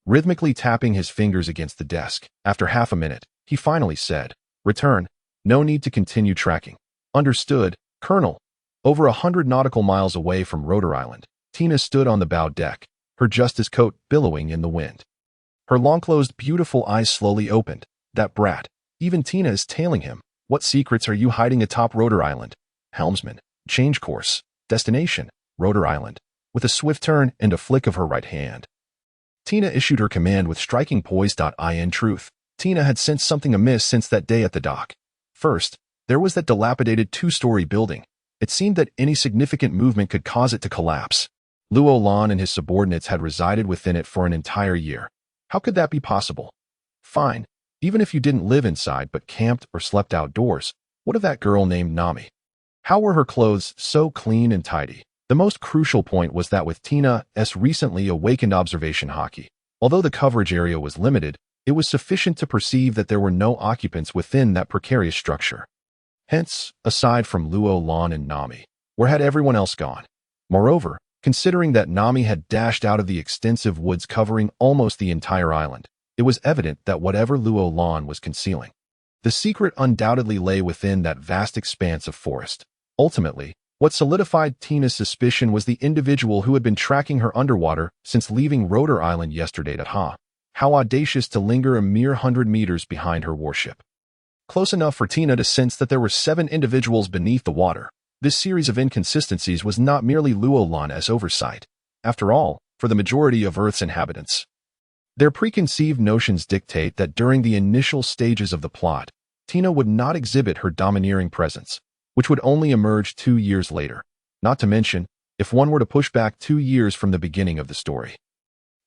A: rhythmically tapping his fingers against the desk. After half a minute, he finally said, "Return. No need to continue tracking." "Understood, Colonel." Over 100 nautical miles away from Rotor Island, Tina stood on the bow deck, her justice coat billowing in the wind. Her long-closed, beautiful eyes slowly opened. That brat. Even Tina is tailing him. What secrets are you hiding atop Rotor Island? Helmsman, change course. Destination, Rotor Island. With a swift turn and a flick of her right hand, Tina issued her command with striking poise. In truth, Tina had sensed something amiss since that day at the dock. First, there was that dilapidated 2-story building. It seemed that any significant movement could cause it to collapse. Roland and his subordinates had resided within it for an entire year. How could that be possible? Fine. Even if you didn't live inside but camped or slept outdoors, what of that girl named Nami? How were her clothes so clean and tidy? The most crucial point was that with Tina's recently awakened observation hockey, although the coverage area was limited, it was sufficient to perceive that there were no occupants within that precarious structure. Hence, aside from Roland and Nami, where had everyone else gone? Moreover, considering that Nami had dashed out of the extensive woods covering almost the entire island, it was evident that whatever Roland was concealing, the secret undoubtedly lay within that vast expanse of forest. Ultimately, what solidified Tina's suspicion was the individual who had been tracking her underwater since leaving Rotor Island yesterday. How audacious to linger a mere 100 meters behind her warship. Close enough for Tina to sense that there were 7 individuals beneath the water. This series of inconsistencies was not merely Roland's oversight. After all, for the majority of Earth's inhabitants, their preconceived notions dictate that during the initial stages of the plot, Tina would not exhibit her domineering presence, which would only emerge 2 years later, not to mention if one were to push back 2 years from the beginning of the story.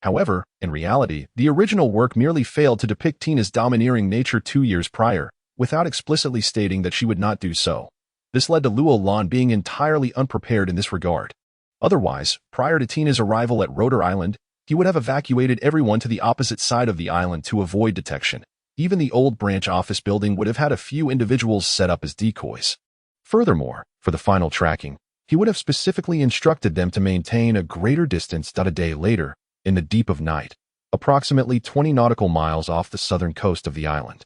A: However, in reality, the original work merely failed to depict Tina's domineering nature 2 years prior, without explicitly stating that she would not do so. This led to Roland being entirely unprepared in this regard. Otherwise, prior to Tina's arrival at Rotor Island, he would have evacuated everyone to the opposite side of the island to avoid detection. Even the old branch office building would have had a few individuals set up as decoys. Furthermore, for the final tracking, he would have specifically instructed them to maintain a greater distance. A day later, in the deep of night, approximately 20 nautical miles off the southern coast of the island,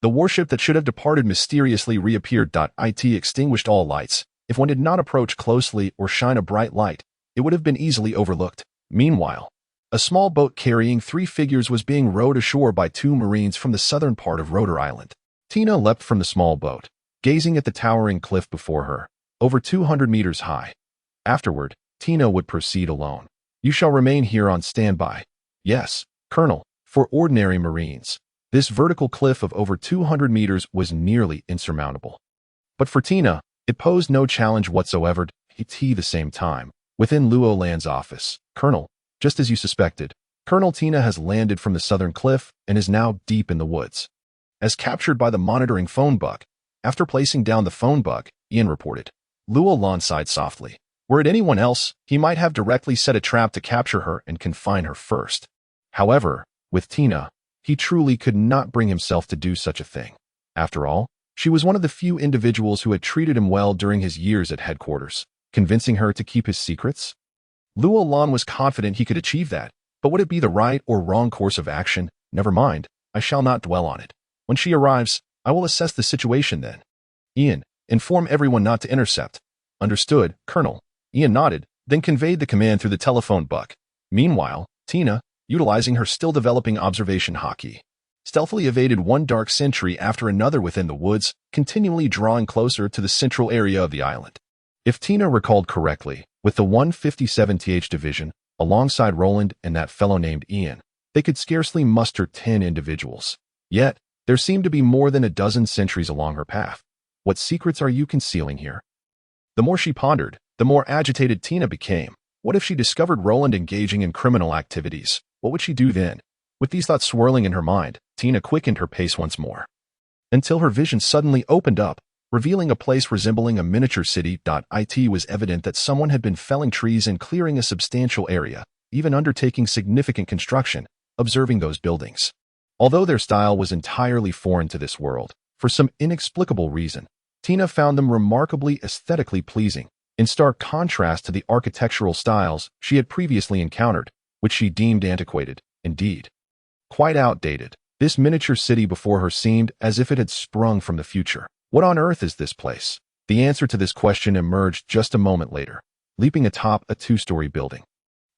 A: the warship that should have departed mysteriously reappeared. It extinguished all lights. If one did not approach closely or shine a bright light, it would have been easily overlooked. Meanwhile, a small boat carrying 3 figures was being rowed ashore by 2 Marines from the southern part of Rotor Island. Tina leapt from the small boat, gazing at the towering cliff before her, over 200 meters high. Afterward, Tina would proceed alone. "You shall remain here on standby." "Yes, Colonel." For ordinary Marines, this vertical cliff of over 200 meters was nearly insurmountable. But for Tina, it posed no challenge whatsoever. At the same time, within Luolan's office, "Colonel, just as you suspected, Colonel Tina has landed from the southern cliff and is now deep in the woods." As captured by the monitoring phone bug, after placing down the phone bug, Ian reported. Luolan sighed softly. Were it anyone else, he might have directly set a trap to capture her and confine her first. However, with Tina, he truly could not bring himself to do such a thing. After all, she was one of the few individuals who had treated him well during his years at headquarters, convincing her to keep his secrets. Luolan was confident he could achieve that, but would it be the right or wrong course of action? Never mind, I shall not dwell on it. When she arrives, I will assess the situation then. Ian, inform everyone not to intercept. Understood, Colonel. Ian nodded, then conveyed the command through the telephone book. Meanwhile, Tina, utilizing her still-developing observation hockey, stealthily evaded one dark sentry after another within the woods, continually drawing closer to the central area of the island. If Tina recalled correctly, with the 157th Division, alongside Roland and that fellow named Ian, they could scarcely muster 10 individuals. Yet, there seemed to be more than a dozen sentries along her path. What secrets are you concealing here? The more she pondered, the more agitated Tina became. What if she discovered Roland engaging in criminal activities? What would she do then? With these thoughts swirling in her mind, Tina quickened her pace once more, until her vision suddenly opened up, revealing a place resembling a miniature city. It was evident that someone had been felling trees and clearing a substantial area, even undertaking significant construction, observing those buildings. Although their style was entirely foreign to this world, for some inexplicable reason, Tina found them remarkably aesthetically pleasing, in stark contrast to the architectural styles she had previously encountered, which she deemed antiquated, indeed, quite outdated. This miniature city before her seemed as if it had sprung from the future. What on earth is this place? The answer to this question emerged just a moment later, leaping atop a 2-story building.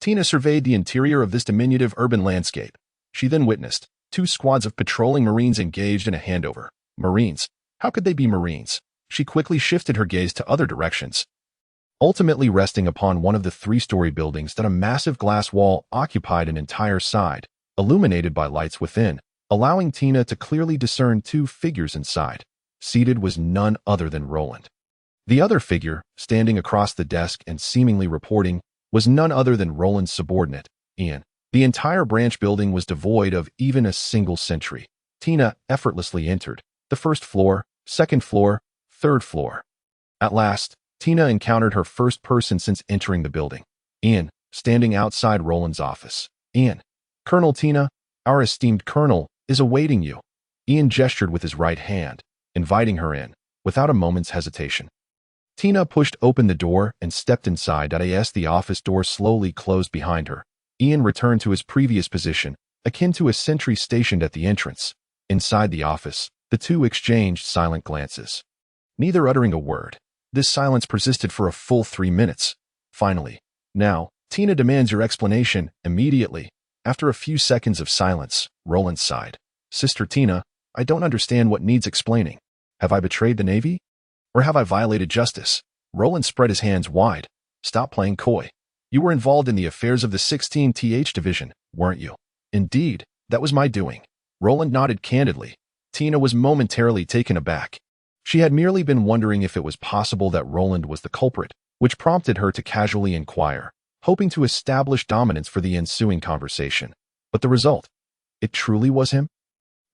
A: Tina surveyed the interior of this diminutive urban landscape. She then witnessed 2 squads of patrolling Marines engaged in a handover. Marines? How could they be Marines? She quickly shifted her gaze to other directions, ultimately resting upon one of the 3-story buildings that a massive glass wall occupied an entire side, illuminated by lights within, allowing Tina to clearly discern 2 figures inside. Seated was none other than Roland. The other figure, standing across the desk and seemingly reporting, was none other than Roland's subordinate, Ian. The entire branch building was devoid of even a single sentry. Tina effortlessly entered the 1st floor, 2nd floor, 3rd floor. At last, Tina encountered her first person since entering the building. Ian, standing outside Roland's office. Ian. Colonel Tina, our esteemed colonel, is awaiting you. Ian gestured with his right hand, inviting her in, without a moment's hesitation. Tina pushed open the door and stepped inside. As the office door slowly closed behind her, Ian returned to his previous position, akin to a sentry stationed at the entrance. Inside the office, the 2 exchanged silent glances, neither uttering a word. This silence persisted for a full 3 minutes. Finally, "Now, Tina demands your explanation immediately." After a few seconds of silence, Roland sighed. "Sister Tina, I don't understand what needs explaining. Have I betrayed the Navy? Or have I violated justice?" Roland spread his hands wide. "Stop playing coy. You were involved in the affairs of the 16th Division, weren't you?" "Indeed, that was my doing." Roland nodded candidly. Tina was momentarily taken aback. She had merely been wondering if it was possible that Roland was the culprit, which prompted her to casually inquire, hoping to establish dominance for the ensuing conversation. But the result? It truly was him?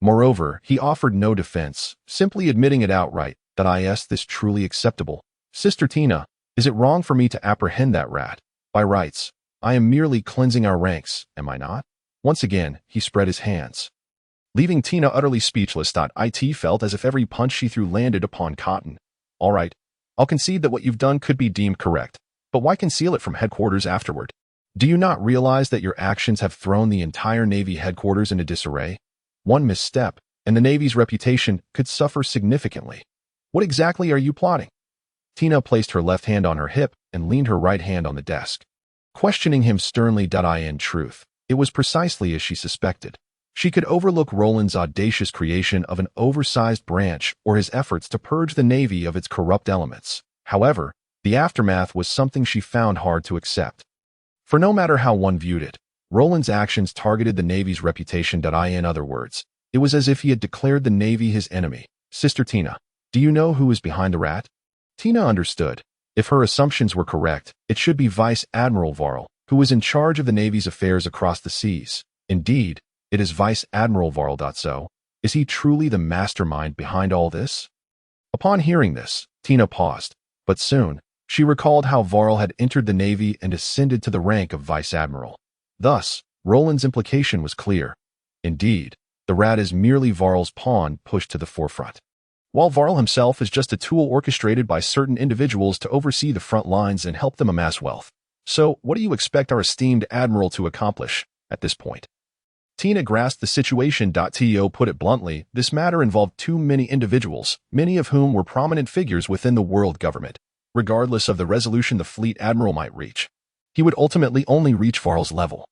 A: Moreover, he offered no defense, simply admitting it outright. This truly acceptable. Sister Tina, is it wrong for me to apprehend that rat? By rights, I am merely cleansing our ranks, am I not? Once again, he spread his hands. leaving Tina utterly speechless. It felt as if every punch she threw landed upon cotton. All right, I'll concede that what you've done could be deemed correct, but why conceal it from headquarters afterward? Do you not realize that your actions have thrown the entire Navy headquarters into disarray? One misstep, and the Navy's reputation could suffer significantly. What exactly are you plotting? Tina placed her left hand on her hip and leaned her right hand on the desk, questioning him sternly. In truth, it was precisely as she suspected. She could overlook Roland's audacious creation of an oversized branch or his efforts to purge the Navy of its corrupt elements. However, the aftermath was something she found hard to accept. For no matter how one viewed it, Roland's actions targeted the Navy's reputation. In other words, it was as if he had declared the Navy his enemy. Sister Tina, do you know who is behind the rat? Tina understood. If her assumptions were correct, it should be Vice Admiral Varl, who was in charge of the Navy's affairs across the seas. Indeed, it is Vice Admiral Varl. So, is he truly the mastermind behind all this? Upon hearing this, Tina paused, but soon, she recalled how Varl had entered the Navy and ascended to the rank of Vice Admiral. Thus, Roland's implication was clear. Indeed, the rat is merely Varl's pawn pushed to the forefront, while Varl himself is just a tool orchestrated by certain individuals to oversee the front lines and help them amass wealth. So, what do you expect our esteemed Admiral to accomplish at this point? Tina grasped the situation. To put it bluntly, this matter involved too many individuals, many of whom were prominent figures within the world government. Regardless of the resolution the fleet admiral might reach, he would ultimately only reach Varl's level,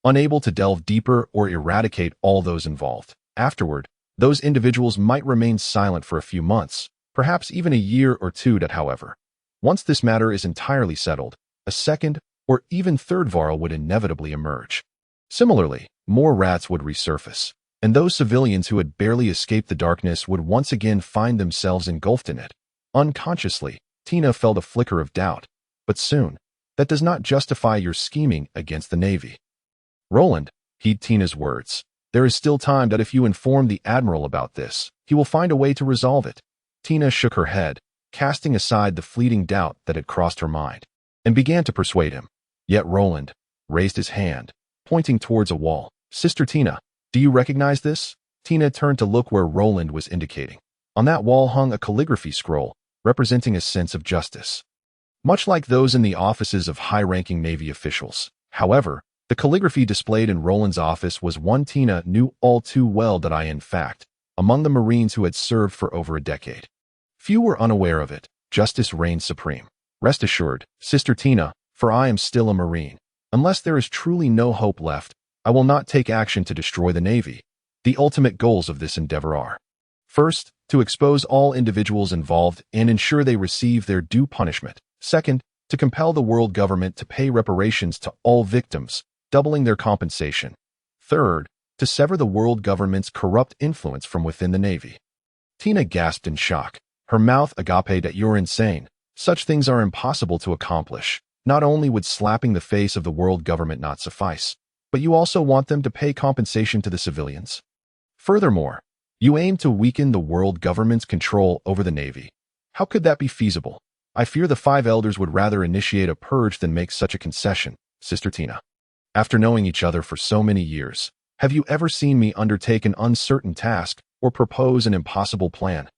A: unable to delve deeper or eradicate all those involved. Afterward, those individuals might remain silent for a few months, perhaps even a year or two. However, once this matter is entirely settled, a second or even third Varl would inevitably emerge. Similarly, more rats would resurface, and those civilians who had barely escaped the darkness would once again find themselves engulfed in it. Unconsciously, Tina felt a flicker of doubt, but soon, that does not justify your scheming against the Navy. Roland, heed Tina's words. There is still time. If you inform the Admiral about this, he will find a way to resolve it. Tina shook her head, casting aside the fleeting doubt that had crossed her mind, and began to persuade him. Yet Roland raised his hand, pointing towards a wall. Sister Tina, do you recognize this? Tina turned to look where Roland was indicating. On that wall hung a calligraphy scroll, representing a sense of justice, much like those in the offices of high-ranking Navy officials. However, the calligraphy displayed in Roland's office was one Tina knew all too well. In fact, among the Marines who had served for over a decade, few were unaware of it. Justice reigned supreme. Rest assured, Sister Tina, for I am still a Marine. Unless there is truly no hope left, I will not take action to destroy the Navy. The ultimate goals of this endeavor are: first, to expose all individuals involved and ensure they receive their due punishment. Second, to compel the world government to pay reparations to all victims, doubling their compensation. Third, to sever the world government's corrupt influence from within the Navy. Tina gasped in shock, her mouth agape. You're insane. Such things are impossible to accomplish. Not only would slapping the face of the world government not suffice, but you also want them to pay compensation to the civilians. Furthermore, you aim to weaken the world government's control over the Navy. How could that be feasible? I fear the five elders would rather initiate a purge than make such a concession, Sister Tina. After knowing each other for so many years, have you ever seen me undertake an uncertain task or propose an impossible plan?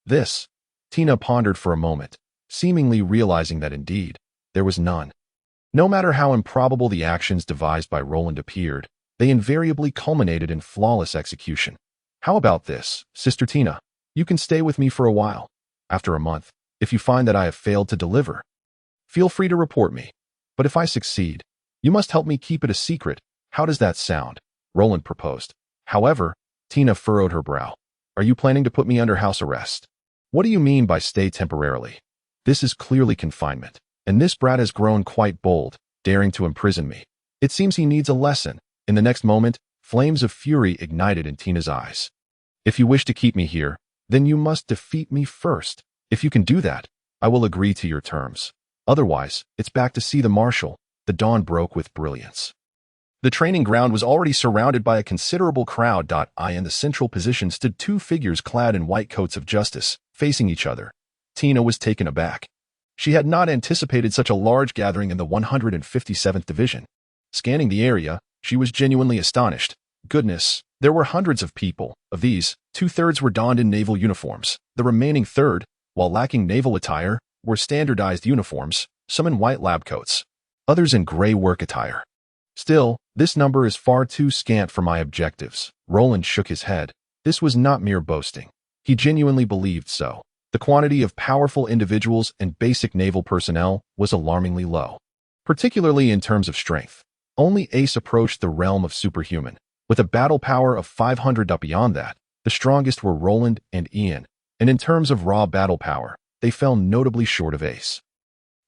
A: This, Tina pondered for a moment, seemingly realizing that indeed, there was none. No matter how improbable the actions devised by Roland appeared, they invariably culminated in flawless execution. How about this, Sister Tina? You can stay with me for a while. After a month, if you find that I have failed to deliver, feel free to report me. But if I succeed, you must help me keep it a secret. How does that sound? Roland proposed. However, Tina furrowed her brow. Are you planning to put me under house arrest? What do you mean by stay temporarily? This is clearly confinement, and this brat has grown quite bold, daring to imprison me. It seems he needs a lesson. In the next moment, flames of fury ignited in Tina's eyes. If you wish to keep me here, then you must defeat me first. If you can do that, I will agree to your terms. Otherwise, it's back to see the Marshal. The dawn broke with brilliance. The training ground was already surrounded by a considerable crowd. In the central position stood two figures clad in white coats of justice, facing each other. Tina was taken aback. She had not anticipated such a large gathering in the 157th Division. Scanning the area, she was genuinely astonished. Goodness, There were hundreds of people. Of these, 2/3 were donned in naval uniforms. The remaining third, while lacking naval attire, were standardized uniforms, some in white lab coats, others in gray work attire. Still, this number is far too scant for my objectives. Roland shook his head. This was not mere boasting. He genuinely believed so. The quantity of powerful individuals and basic naval personnel was alarmingly low, particularly in terms of strength. Only Ace approached the realm of superhuman. With a battle power of 500 up beyond that, the strongest were Roland and Ian, and in terms of raw battle power, they fell notably short of Ace.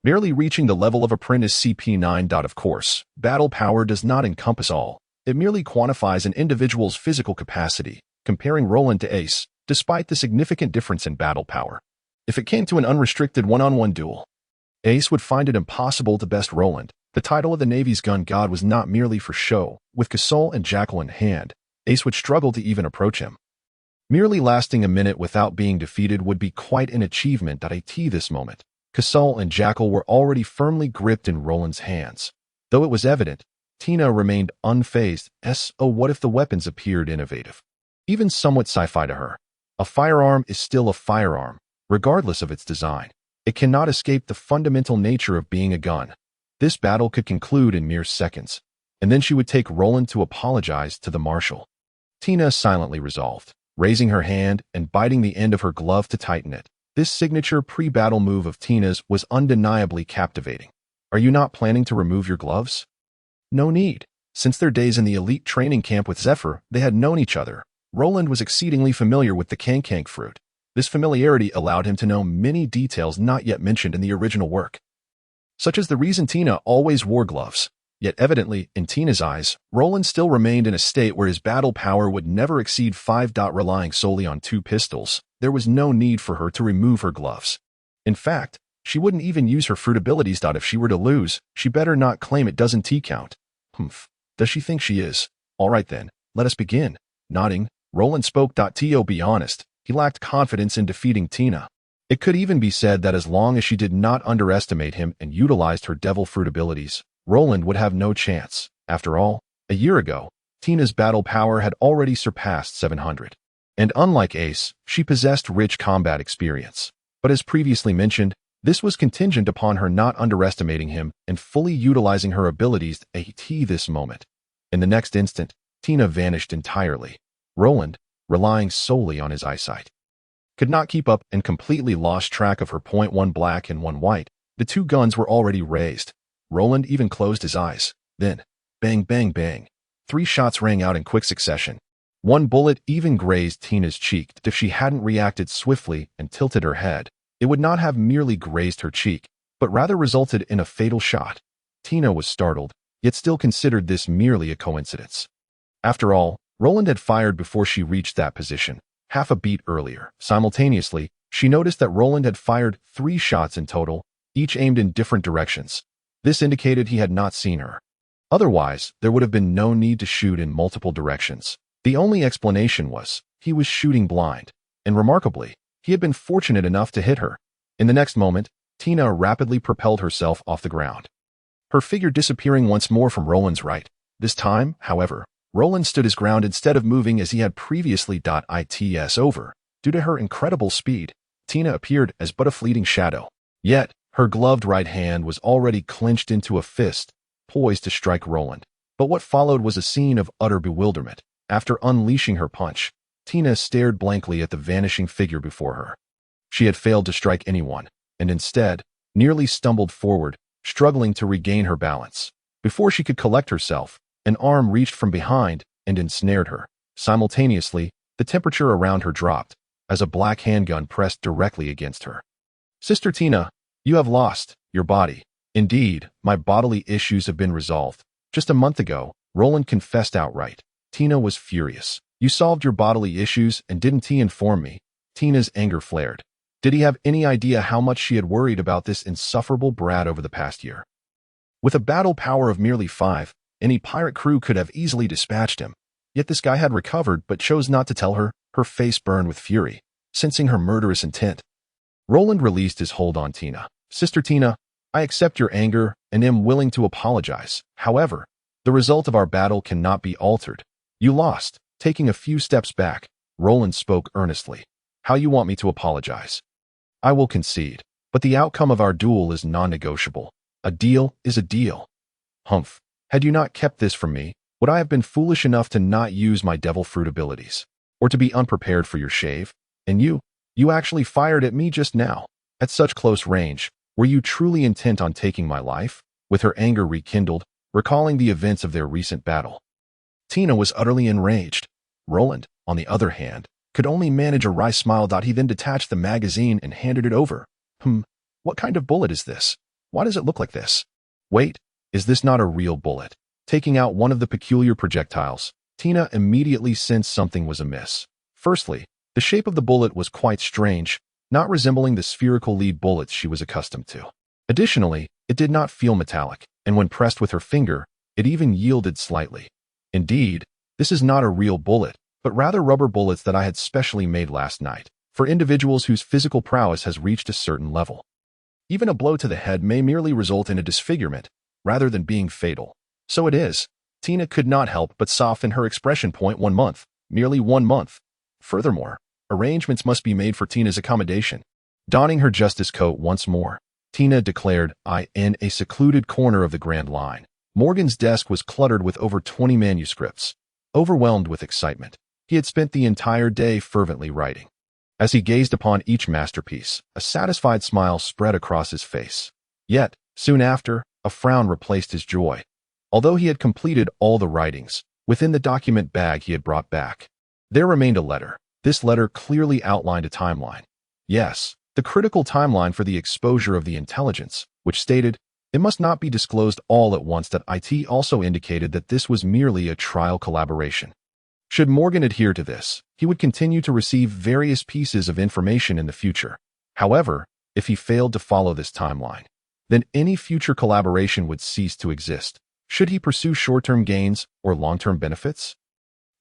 A: Barely reaching the level of apprentice CP9. Of course, battle power does not encompass all. It merely quantifies an individual's physical capacity, comparing Roland to Ace, despite the significant difference in battle power. If it came to an unrestricted one-on-one duel, Ace would find it impossible to best Roland. The title of the Navy's gun god was not merely for show. With Gasol and Jackal in hand, Ace would struggle to even approach him. Merely lasting a minute without being defeated would be quite an achievement. At this moment, Gasol and Jackal were already firmly gripped in Roland's hands. Though it was evident, Tina remained unfazed. What if the weapons appeared innovative? Even somewhat sci-fi to her. A firearm is still a firearm, regardless of its design. It cannot escape the fundamental nature of being a gun. This battle could conclude in mere seconds, and then she would take Roland to apologize to the marshal. Tina silently resolved, raising her hand and biting the end of her glove to tighten it. This signature pre-battle move of Tina's was undeniably captivating. Are you not planning to remove your gloves? No need. Since their days in the elite training camp with Zephyr, they had known each other. Roland was exceedingly familiar with the kankank fruit. This familiarity allowed him to know many details not yet mentioned in the original work, such as the reason Tina always wore gloves. Yet evidently, in Tina's eyes, Roland still remained in a state where his battle power would never exceed 5. Relying solely on 2 pistols, there was no need for her to remove her gloves. In fact, she wouldn't even use her fruit abilities. If she were to lose, she better not claim it doesn't T-count. Humph. Does she think she is? All right then, let us begin. Nodding, Roland spoke. To be honest, he lacked confidence in defeating Tina. It could even be said that as long as she did not underestimate him and utilized her devil fruit abilities, Roland would have no chance. After all, a year ago, Tina's battle power had already surpassed 700. And unlike Ace, she possessed rich combat experience. But as previously mentioned, this was contingent upon her not underestimating him and fully utilizing her abilities at this moment. In the next instant, Tina vanished entirely. Roland, relying solely on his eyesight, could not keep up and completely lost track of her point. 1 black and 1 white. The 2 guns were already raised. Roland even closed his eyes. Then, bang, bang, bang. 3 shots rang out in quick succession. 1 bullet even grazed Tina's cheek. If she hadn't reacted swiftly and tilted her head, it would not have merely grazed her cheek, but rather resulted in a fatal shot. Tina was startled, yet still considered this merely a coincidence. After all, Roland had fired before she reached that position, half a beat earlier. Simultaneously, she noticed that Roland had fired 3 shots in total, each aimed in different directions. This indicated he had not seen her. Otherwise, there would have been no need to shoot in multiple directions. The only explanation was, he was shooting blind, and remarkably, he had been fortunate enough to hit her. In the next moment, Tina rapidly propelled herself off the ground, her figure disappearing once more from Roland's right. This time, however, Roland stood his ground instead of moving as he had previously. It's over. Due to her incredible speed, Tina appeared as but a fleeting shadow. Yet, her gloved right hand was already clenched into a fist, poised to strike Roland. But what followed was a scene of utter bewilderment. After unleashing her punch, Tina stared blankly at the vanishing figure before her. She had failed to strike anyone, and instead, nearly stumbled forward, struggling to regain her balance. Before she could collect herself, an arm reached from behind and ensnared her. Simultaneously, the temperature around her dropped, as a black handgun pressed directly against her. Sister Tina, you have lost your body. Indeed, my bodily issues have been resolved. Just a month ago, Roland confessed outright. Tina was furious. You solved your bodily issues and didn't inform me. Tina's anger flared. Did he have any idea how much she had worried about this insufferable brat over the past year? With a battle power of merely 5, any pirate crew could have easily dispatched him. Yet this guy had recovered but chose not to tell her. Her face burned with fury, sensing her murderous intent. Roland released his hold on Tina. Sister Tina, I accept your anger and am willing to apologize. However, the result of our battle cannot be altered. You lost. Taking a few steps back, Roland spoke earnestly. How you want me to apologize? I will concede, but the outcome of our duel is non-negotiable. A deal is a deal. Humph. Had you not kept this from me, would I have been foolish enough to not use my devil fruit abilities? Or to be unprepared for your shave? And you actually fired at me just now. At such close range, were you truly intent on taking my life? With her anger rekindled, recalling the events of their recent battle. Tina was utterly enraged. Roland, on the other hand, could only manage a wry smile. He then detached the magazine and handed it over. What kind of bullet is this? Why does it look like this? Wait, is this not a real bullet? Taking out one of the peculiar projectiles, Tina immediately sensed something was amiss. Firstly, the shape of the bullet was quite strange, not resembling the spherical lead bullets she was accustomed to. Additionally, it did not feel metallic, and when pressed with her finger, it even yielded slightly. Indeed, this is not a real bullet, but rather rubber bullets that I had specially made last night, for individuals whose physical prowess has reached a certain level. Even a blow to the head may merely result in a disfigurement, rather than being fatal. So it is. Tina could not help but soften her expression. 1 month, merely 1 month. Furthermore, arrangements must be made for Tina's accommodation. Donning her justice coat once more, Tina declared, in a secluded corner of the Grand Line. Morgan's desk was cluttered with over 20 manuscripts. Overwhelmed with excitement, he had spent the entire day fervently writing. As he gazed upon each masterpiece, a satisfied smile spread across his face. Yet, soon after, a frown replaced his joy. Although he had completed all the writings, within the document bag he had brought back, there remained a letter. This letter clearly outlined a timeline. Yes, the critical timeline for the exposure of the intelligence, which stated, it must not be disclosed all at once. That it also indicated that this was merely a trial collaboration. Should Morgan adhere to this, he would continue to receive various pieces of information in the future. However, if he failed to follow this timeline, then any future collaboration would cease to exist. Should he pursue short-term gains or long-term benefits?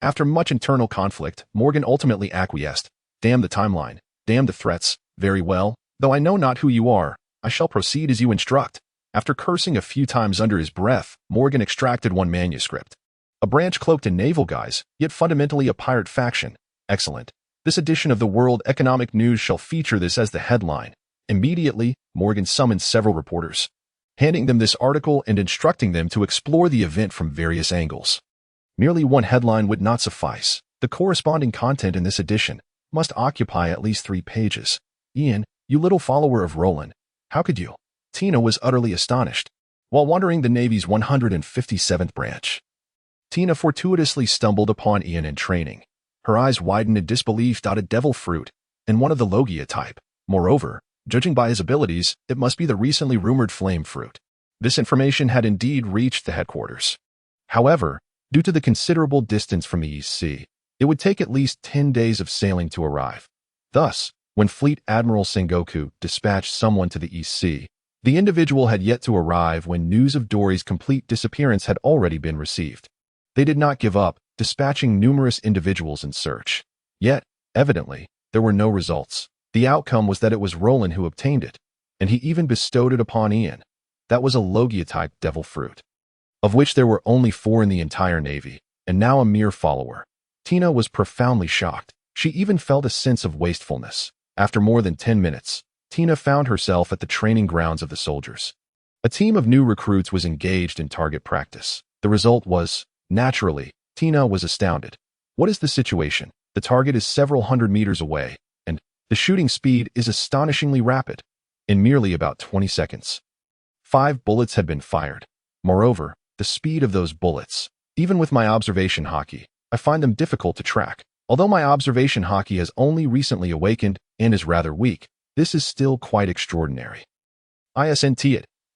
A: After much internal conflict, Morgan ultimately acquiesced. Damn the timeline. Damn the threats. Very well. Though I know not who you are, I shall proceed as you instruct. After cursing a few times under his breath, Morgan extracted one manuscript. A branch cloaked in naval guise, yet fundamentally a pirate faction. Excellent. This edition of the World Economic News shall feature this as the headline. Immediately, Morgan summoned several reporters, handing them this article and instructing them to explore the event from various angles. Merely one headline would not suffice. The corresponding content in this edition must occupy at least 3 pages. Ian, you little follower of Roland, how could you? Tina was utterly astonished. While wandering the Navy's 157th branch, Tina fortuitously stumbled upon Ian in training. Her eyes widened in disbelief. A devil fruit, and one of the Logia type. Moreover, judging by his abilities, it must be the recently rumored flame fruit. This information had indeed reached the headquarters. However, due to the considerable distance from the East Sea, it would take at least 10 days of sailing to arrive. Thus, when Fleet Admiral Sengoku dispatched someone to the East Sea, the individual had yet to arrive when news of Dory's complete disappearance had already been received. They did not give up, dispatching numerous individuals in search. Yet, evidently, there were no results. The outcome was that it was Roland who obtained it, and he even bestowed it upon Ian. That was a Logia-type devil fruit, of which there were only 4 in the entire Navy, and now a mere follower. Tina was profoundly shocked. She even felt a sense of wastefulness. After more than 10 minutes, Tina found herself at the training grounds of the soldiers. A team of new recruits was engaged in target practice. The result was, naturally, Tina was astounded. What is the situation? The target is several hundred meters away, and the shooting speed is astonishingly rapid. In merely about 20 seconds, 5 bullets had been fired. Moreover, the speed of those bullets, even with my observation hockey, I find them difficult to track. Although my observation hockey has only recently awakened and is rather weak, this is still quite extraordinary. Isn't.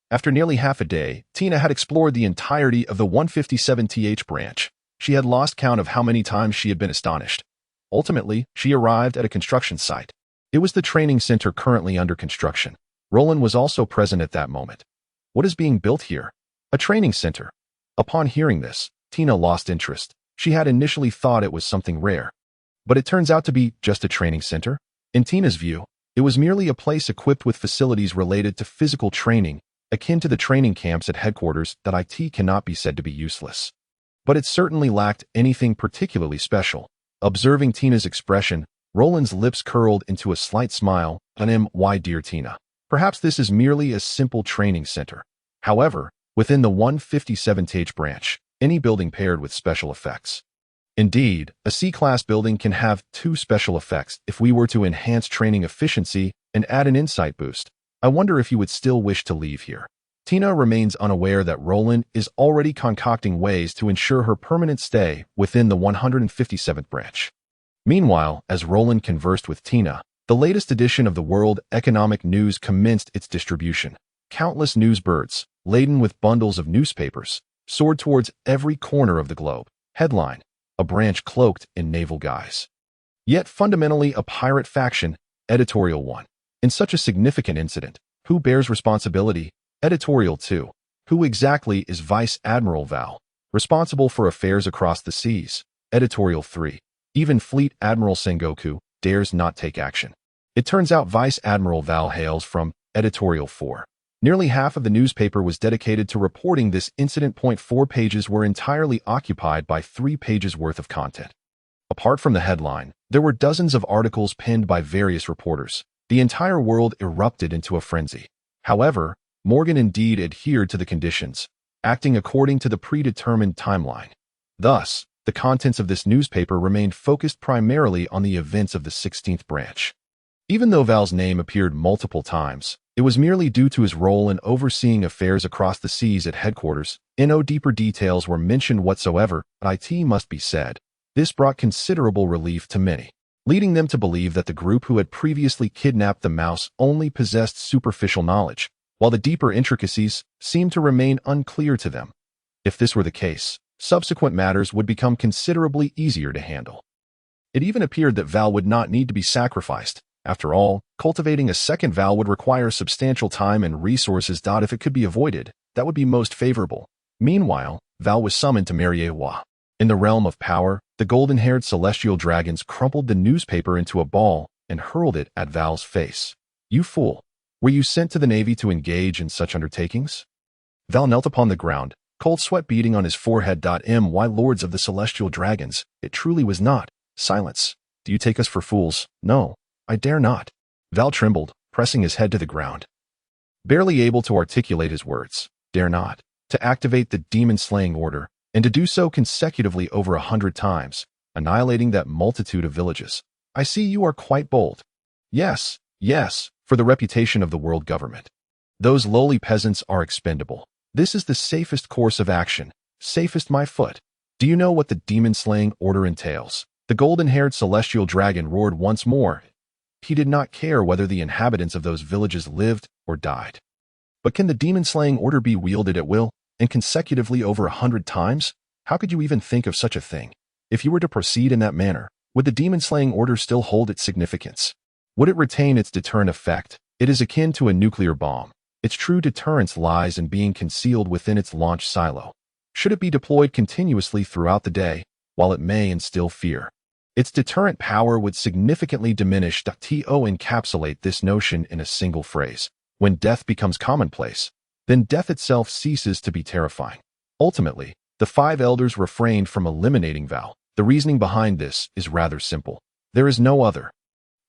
A: After nearly half a day, Tina had explored the entirety of the 157th branch. She had lost count of how many times she had been astonished. Ultimately, she arrived at a construction site. It was the training center currently under construction. Roland was also present at that moment. What is being built here? A training center. Upon hearing this, Tina lost interest. She had initially thought it was something rare. But it turns out to be just a training center. In Tina's view, it was merely a place equipped with facilities related to physical training, akin to the training camps at headquarters. That it cannot be said to be useless. but it certainly lacked anything particularly special. Observing Tina's expression, Roland's lips curled into a slight smile. Why, dear Tina? Perhaps this is merely a simple training center. However, within the 157th branch, any building paired with special effects. Indeed, a C-class building can have 2 special effects if we were to enhance training efficiency and add an insight boost. I wonder if you would still wish to leave here. Tina remains unaware that Roland is already concocting ways to ensure her permanent stay within the 157th branch. Meanwhile, as Roland conversed with Tina, the latest edition of the World Economic News commenced its distribution. Countless newsbirds, laden with bundles of newspapers, soared towards every corner of the globe. Headline: a branch cloaked in naval guise. Yet fundamentally a pirate faction. Editorial 1. In such a significant incident, who bears responsibility? Editorial 2. Who exactly is Vice Admiral Val, responsible for affairs across the seas? Editorial 3. Even Fleet Admiral Sengoku dares not take action. It turns out Vice Admiral Val hails from. Editorial 4. Nearly half of the newspaper was dedicated to reporting this incident. 4 pages were entirely occupied by 3 pages worth of content. Apart from the headline, there were dozens of articles penned by various reporters. The entire world erupted into a frenzy. However, Morgan indeed adhered to the conditions, acting according to the predetermined timeline. Thus, the contents of this newspaper remained focused primarily on the events of the 16th branch. Even though Val's name appeared multiple times, it was merely due to his role in overseeing affairs across the seas at headquarters. No deeper details were mentioned whatsoever, but it must be said. This brought considerable relief to many, leading them to believe that the group who had previously kidnapped the mouse only possessed superficial knowledge, while the deeper intricacies seemed to remain unclear to them. If this were the case, subsequent matters would become considerably easier to handle. It even appeared that Val would not need to be sacrificed. After all, cultivating a second Val would require substantial time and resources. If it could be avoided, that would be most favorable. Meanwhile, Val was summoned to Mariewa. In the realm of power, the golden-haired celestial dragons crumpled the newspaper into a ball and hurled it at Val's face. You fool! Were you sent to the Navy to engage in such undertakings? Val knelt upon the ground, cold sweat beading on his forehead. My lords of the celestial dragons, it truly was not. Silence. Do you take us for fools? No. I dare not. Val trembled, pressing his head to the ground. Barely able to articulate his words. Dare not. To activate the demon-slaying order, and to do so consecutively over 100 times, annihilating that multitude of villages. I see you are quite bold. Yes, yes, for the reputation of the world government. Those lowly peasants are expendable. This is the safest course of action. Safest, my foot. Do you know what the demon-slaying order entails? The golden-haired celestial dragon roared once more. He did not care whether the inhabitants of those villages lived or died. But can the demon-slaying order be wielded at will, and consecutively over 100 times? How could you even think of such a thing? If you were to proceed in that manner, would the demon-slaying order still hold its significance? Would it retain its deterrent effect? It is akin to a nuclear bomb. Its true deterrence lies in being concealed within its launch silo. Should it be deployed continuously throughout the day, while it may instill fear, its deterrent power would significantly diminish. To encapsulate this notion in a single phrase. When death becomes commonplace, then death itself ceases to be terrifying. Ultimately, the 5 elders refrained from eliminating Val. The reasoning behind this is rather simple. There is no other.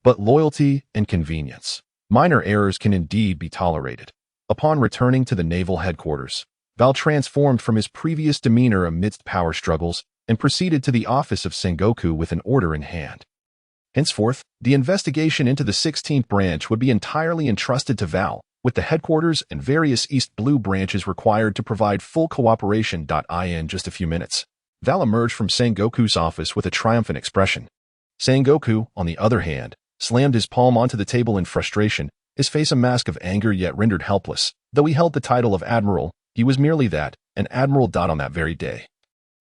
A: But loyalty and convenience. Minor errors can indeed be tolerated. Upon returning to the naval headquarters, Val transformed from his previous demeanor amidst power struggles and proceeded to the office of Sengoku with an order in hand. Henceforth, the investigation into the 16th branch would be entirely entrusted to Val, with the headquarters and various East Blue branches required to provide full cooperation. In just a few minutes, Val emerged from Sengoku's office with a triumphant expression. Sengoku, on the other hand, slammed his palm onto the table in frustration, his face a mask of anger yet rendered helpless. Though he held the title of Admiral, he was merely that, an Admiral. On that very day,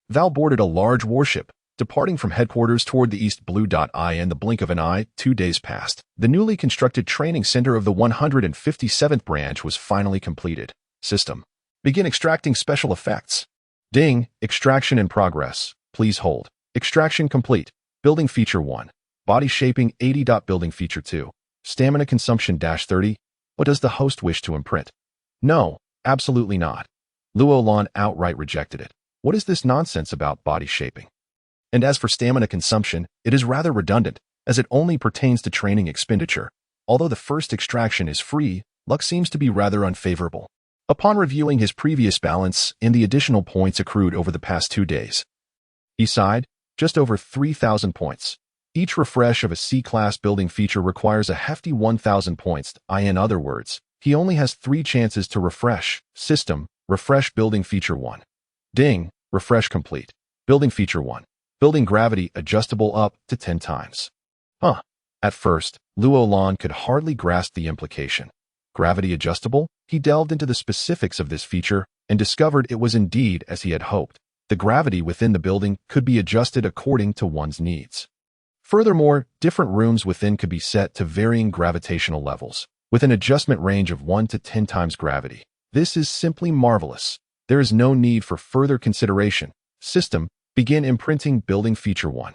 A: Val boarded a large warship, departing from headquarters toward the East Blue. In the blink of an eye, 2 days passed. The newly constructed training center of the 157th branch was finally completed. System. Begin extracting special effects. Ding. Extraction in progress. Please hold. Extraction complete. Building feature 1. Body shaping 80. Building feature 2. Stamina consumption -30. What does the host wish to imprint? No, absolutely not. Luolan outright rejected it. What is this nonsense about body shaping? And as for stamina consumption, it is rather redundant, as it only pertains to training expenditure. Although the first extraction is free, luck seems to be rather unfavorable. Upon reviewing his previous balance and the additional points accrued over the past 2 days, he sighed, just over 3,000 points. Each refresh of a C-class building feature requires a hefty 1,000 points. In other words, he only has 3 chances to refresh. System, refresh building feature 1. Ding, refresh complete. Building feature 1. Building gravity adjustable up to 10 times. At first, Roland could hardly grasp the implication. Gravity adjustable? He delved into the specifics of this feature and discovered it was indeed as he had hoped. The gravity within the building could be adjusted according to one's needs. Furthermore, different rooms within could be set to varying gravitational levels, with an adjustment range of 1 to 10 times gravity. This is simply marvelous. There is no need for further consideration. System, begin imprinting building feature 1.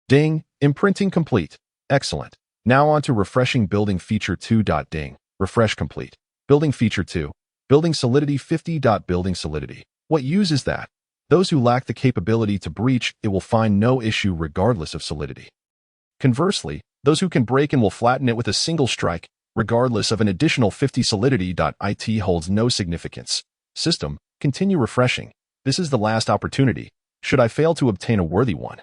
A: Ding, imprinting complete. Excellent. Now on to refreshing building feature 2. Ding, refresh complete. Building feature 2. Building solidity 50. Building solidity. What use is that? Those who lack the capability to breach it will find no issue regardless of solidity. Conversely, those who can break and will flatten it with a single strike, regardless of an additional 50 solidity. It holds no significance. System, continue refreshing. This is the last opportunity. Should I fail to obtain a worthy one,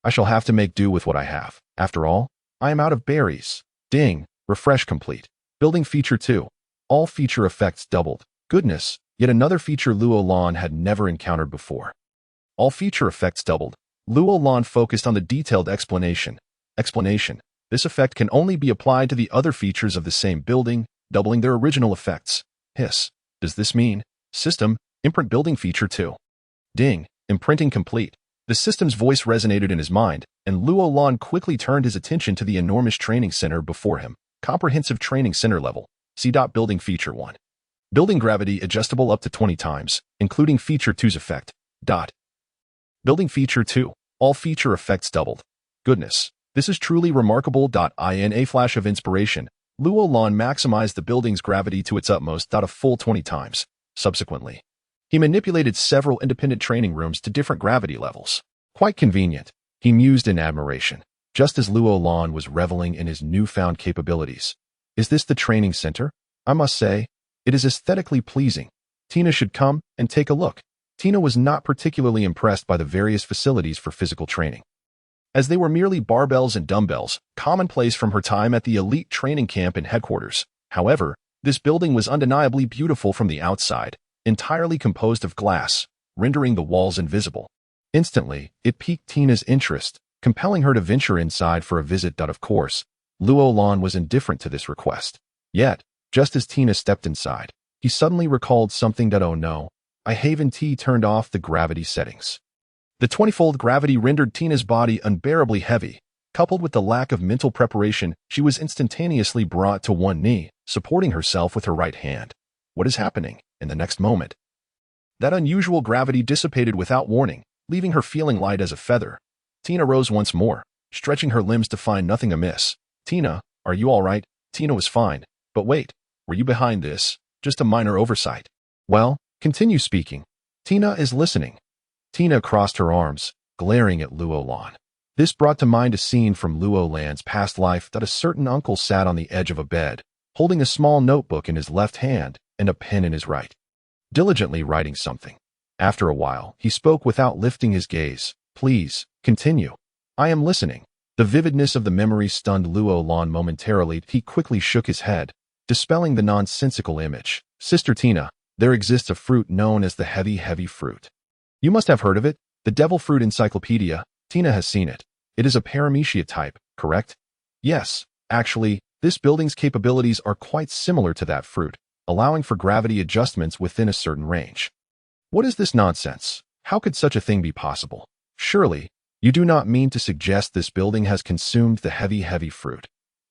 A: I shall have to make do with what I have. After all, I am out of berries. Ding, refresh complete. Building feature 2. All feature effects doubled. Goodness, yet another feature Roland had never encountered before. All feature effects doubled. Roland focused on the detailed explanation. This effect can only be applied to the other features of the same building, doubling their original effects. Hiss. Does this mean? System, imprint building feature 2. Ding, imprinting complete. The system's voice resonated in his mind, and Roland quickly turned his attention to the enormous training center before him. Comprehensive training center level. C. Building feature 1. Building gravity adjustable up to 20 times, including feature 2's effect. Building feature 2. All feature effects doubled. Goodness, this is truly remarkable. In a flash of inspiration, Roland maximized the building's gravity to its utmost. A full 20 times. Subsequently, he manipulated several independent training rooms to different gravity levels. Quite convenient, he mused in admiration, just as Roland was reveling in his newfound capabilities. Is this the training center? I must say, it is aesthetically pleasing. Tina should come and take a look. Tina was not particularly impressed by the various facilities for physical training, as they were merely barbells and dumbbells, commonplace from her time at the elite training camp and headquarters. However, this building was undeniably beautiful from the outside, entirely composed of glass, rendering the walls invisible. Instantly, it piqued Tina's interest, compelling her to venture inside for a visit. Of course, Roland was indifferent to this request. Yet, just as Tina stepped inside, he suddenly recalled something. Oh no, I haven't turned off the gravity settings. The 20-fold gravity rendered Tina's body unbearably heavy. Coupled with the lack of mental preparation, she was instantaneously brought to one knee, supporting herself with her right hand. What is happening? In the next moment, that unusual gravity dissipated without warning, leaving her feeling light as a feather. Tina rose once more, stretching her limbs to find nothing amiss. Tina, are you all right? Tina was fine. But wait, were you behind this? Just a minor oversight. Well, continue speaking. Tina is listening. Tina crossed her arms, glaring at Roland. This brought to mind a scene from Roland's past life. That a certain uncle sat on the edge of a bed, holding a small notebook in his left hand and a pen in his right, diligently writing something. After a while, he spoke without lifting his gaze. Please, continue. I am listening. The vividness of the memory stunned Roland momentarily. He quickly shook his head, dispelling the nonsensical image. Sister Tina, there exists a fruit known as the heavy fruit. You must have heard of it. The devil fruit encyclopedia. Tina has seen it. It is a paramecia type, correct? Yes, actually, this building's capabilities are quite similar to that fruit, allowing for gravity adjustments within a certain range. What is this nonsense? How could such a thing be possible? Surely, you do not mean to suggest this building has consumed the heavy fruit.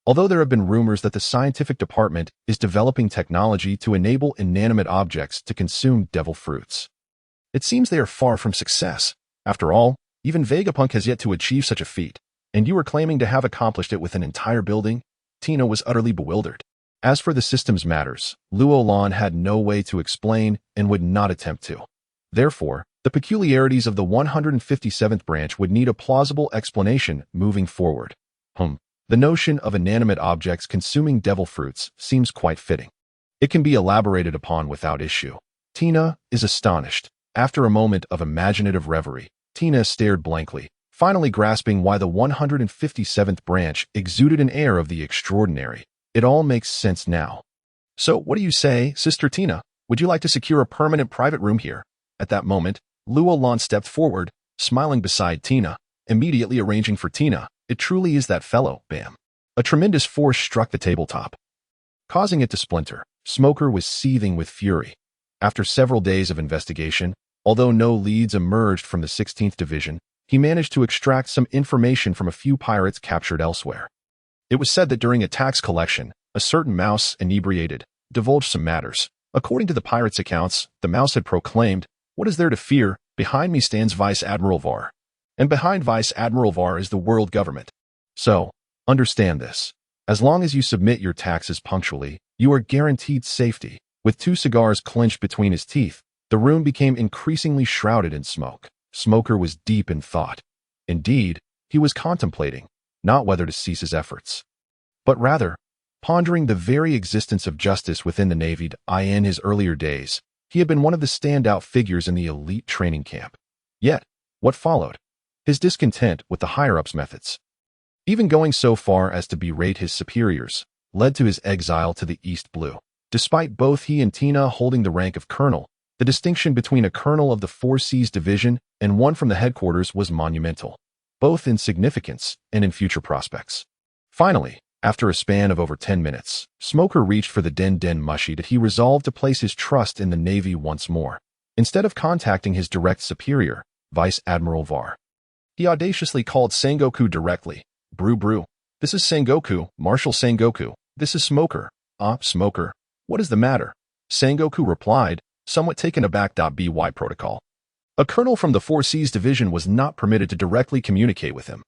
A: Although there have been rumors that the scientific department is developing technology to enable inanimate objects to consume devil fruits, it seems they are far from success. After all, even Vegapunk has yet to achieve such a feat, and you are claiming to have accomplished it with an entire building? Tina was utterly bewildered. As for the systems matters, Roland had no way to explain and would not attempt to. Therefore, The peculiarities of the 157th branch would need a plausible explanation moving forward. The notion of inanimate objects consuming devil fruits seems quite fitting. It can be elaborated upon without issue. Tina is astonished. After a moment of imaginative reverie, Tina stared blankly, finally grasping why the 157th branch exuded an air of the extraordinary. It all makes sense now. So, what do you say, Sister Tina? Would you like to secure a permanent private room here? At that moment, Roland stepped forward, smiling beside Tina, immediately arranging for Tina. It truly is that fellow, bam. A tremendous force struck the tabletop, causing it to splinter. Smoker was seething with fury. After several days of investigation, although no leads emerged from the 16th Division, he managed to extract some information from a few pirates captured elsewhere. It was said that during a tax collection, a certain mouse, inebriated, divulged some matters. According to the pirates' accounts, the mouse had proclaimed, "What is there to fear? Behind me stands Vice Admiral Var. And behind Vice Admiral Var is the world government. So, understand this. As long as you submit your taxes punctually, you are guaranteed safety." With 2 cigars clenched between his teeth, the room became increasingly shrouded in smoke. Smoker was deep in thought. Indeed, he was contemplating, not whether to cease his efforts, but rather, pondering the very existence of justice within the Navy. In his earlier days, he had been one of the standout figures in the elite training camp. Yet, what followed? His discontent with the higher-ups' methods, even going so far as to berate his superiors, led to his exile to the East Blue. Despite both he and Tina holding the rank of colonel, the distinction between a colonel of the 4 Seas Division and one from the headquarters was monumental, both in significance and in future prospects. Finally, after a span of over 10 minutes, Smoker reached for the den mushy that he resolved to place his trust in the Navy once more. Instead of contacting his direct superior, Vice Admiral Var, he audaciously called Sengoku directly. Brew. This is Sengoku, Marshal Sengoku. This is Smoker. Smoker. What is the matter? Sengoku replied, somewhat taken aback. By protocol, a colonel from the 4 Seas Division was not permitted to directly communicate with him.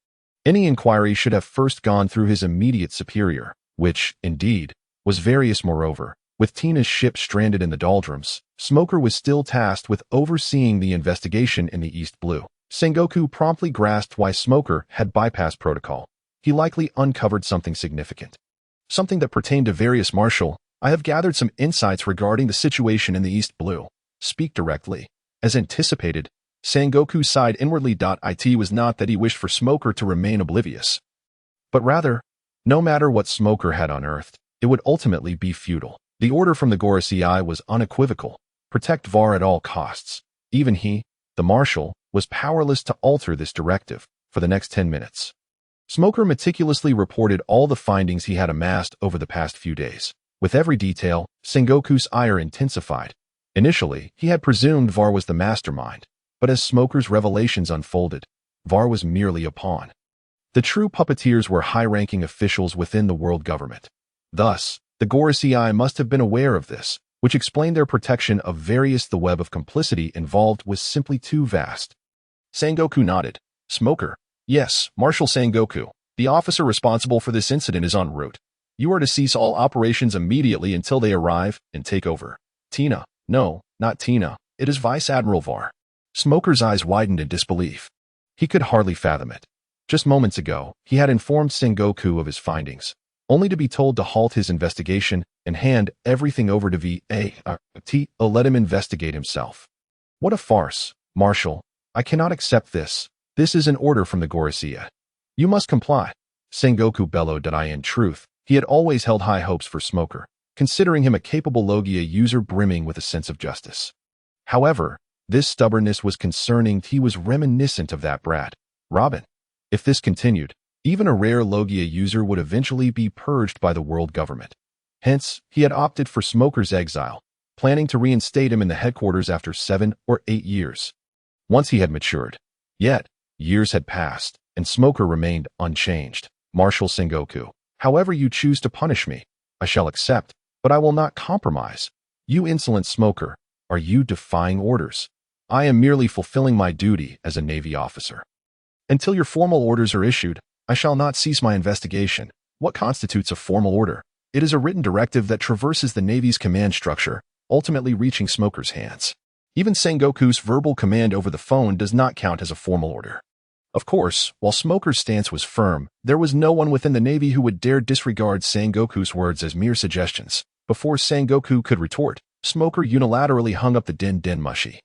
A: Any inquiry should have first gone through his immediate superior, which, indeed, was various. Moreover, with Tina's ship stranded in the doldrums, Smoker was still tasked with overseeing the investigation in the East Blue. Sengoku promptly grasped why Smoker had bypassed protocol. He likely uncovered something significant, something that pertained to various. Marshal, I have gathered some insights regarding the situation in the East Blue. Speak directly. As anticipated, Sengoku sighed inwardly. It was not that he wished for Smoker to remain oblivious, but rather, no matter what Smoker had unearthed, it would ultimately be futile. The order from the guise was unequivocal: protect Var at all costs. Even he, the Marshal, was powerless to alter this directive. For the next 10 minutes, Smoker meticulously reported all the findings he had amassed over the past few days. With every detail, Sengoku's ire intensified. Initially, he had presumed Var was the mastermind, but as Smoker's revelations unfolded, Var was merely a pawn. The true puppeteers were high-ranking officials within the world government. Thus, the guise must have been aware of this, which explained their protection of various. The web of complicity involved was simply too vast. Sengoku nodded. Smoker. Yes, Marshal Sengoku. The officer responsible for this incident is en route. You are to cease all operations immediately until they arrive and take over. Tina. No, not Tina. It is Vice Admiral Var. Smoker's eyes widened in disbelief. He could hardly fathom it. Just moments ago, he had informed Sengoku of his findings, only to be told to halt his investigation and hand everything over to let him investigate himself. What a farce. Marshal, I cannot accept this. This is an order from the guise. You must comply. Sengoku bellowed. In truth, he had always held high hopes for Smoker, considering him a capable Logia user brimming with a sense of justice. However, this stubbornness was concerning. He was reminiscent of that brat, Robin. If this continued, even a rare Logia user would eventually be purged by the world government. Hence, he had opted for Smoker's exile, planning to reinstate him in the headquarters after 7 or 8 years, once he had matured. Yet, years had passed, and Smoker remained unchanged. Marshal Sengoku, however you choose to punish me, I shall accept, but I will not compromise. You insolent Smoker, are you defying orders? I am merely fulfilling my duty as a Navy officer. Until your formal orders are issued, I shall not cease my investigation. What constitutes a formal order? It is a written directive that traverses the Navy's command structure, ultimately reaching Smoker's hands. Even Sengoku's verbal command over the phone does not count as a formal order. Of course, while Smoker's stance was firm, there was no one within the Navy who would dare disregard Sengoku's words as mere suggestions. Before Sengoku could retort, Smoker unilaterally hung up the din mushy.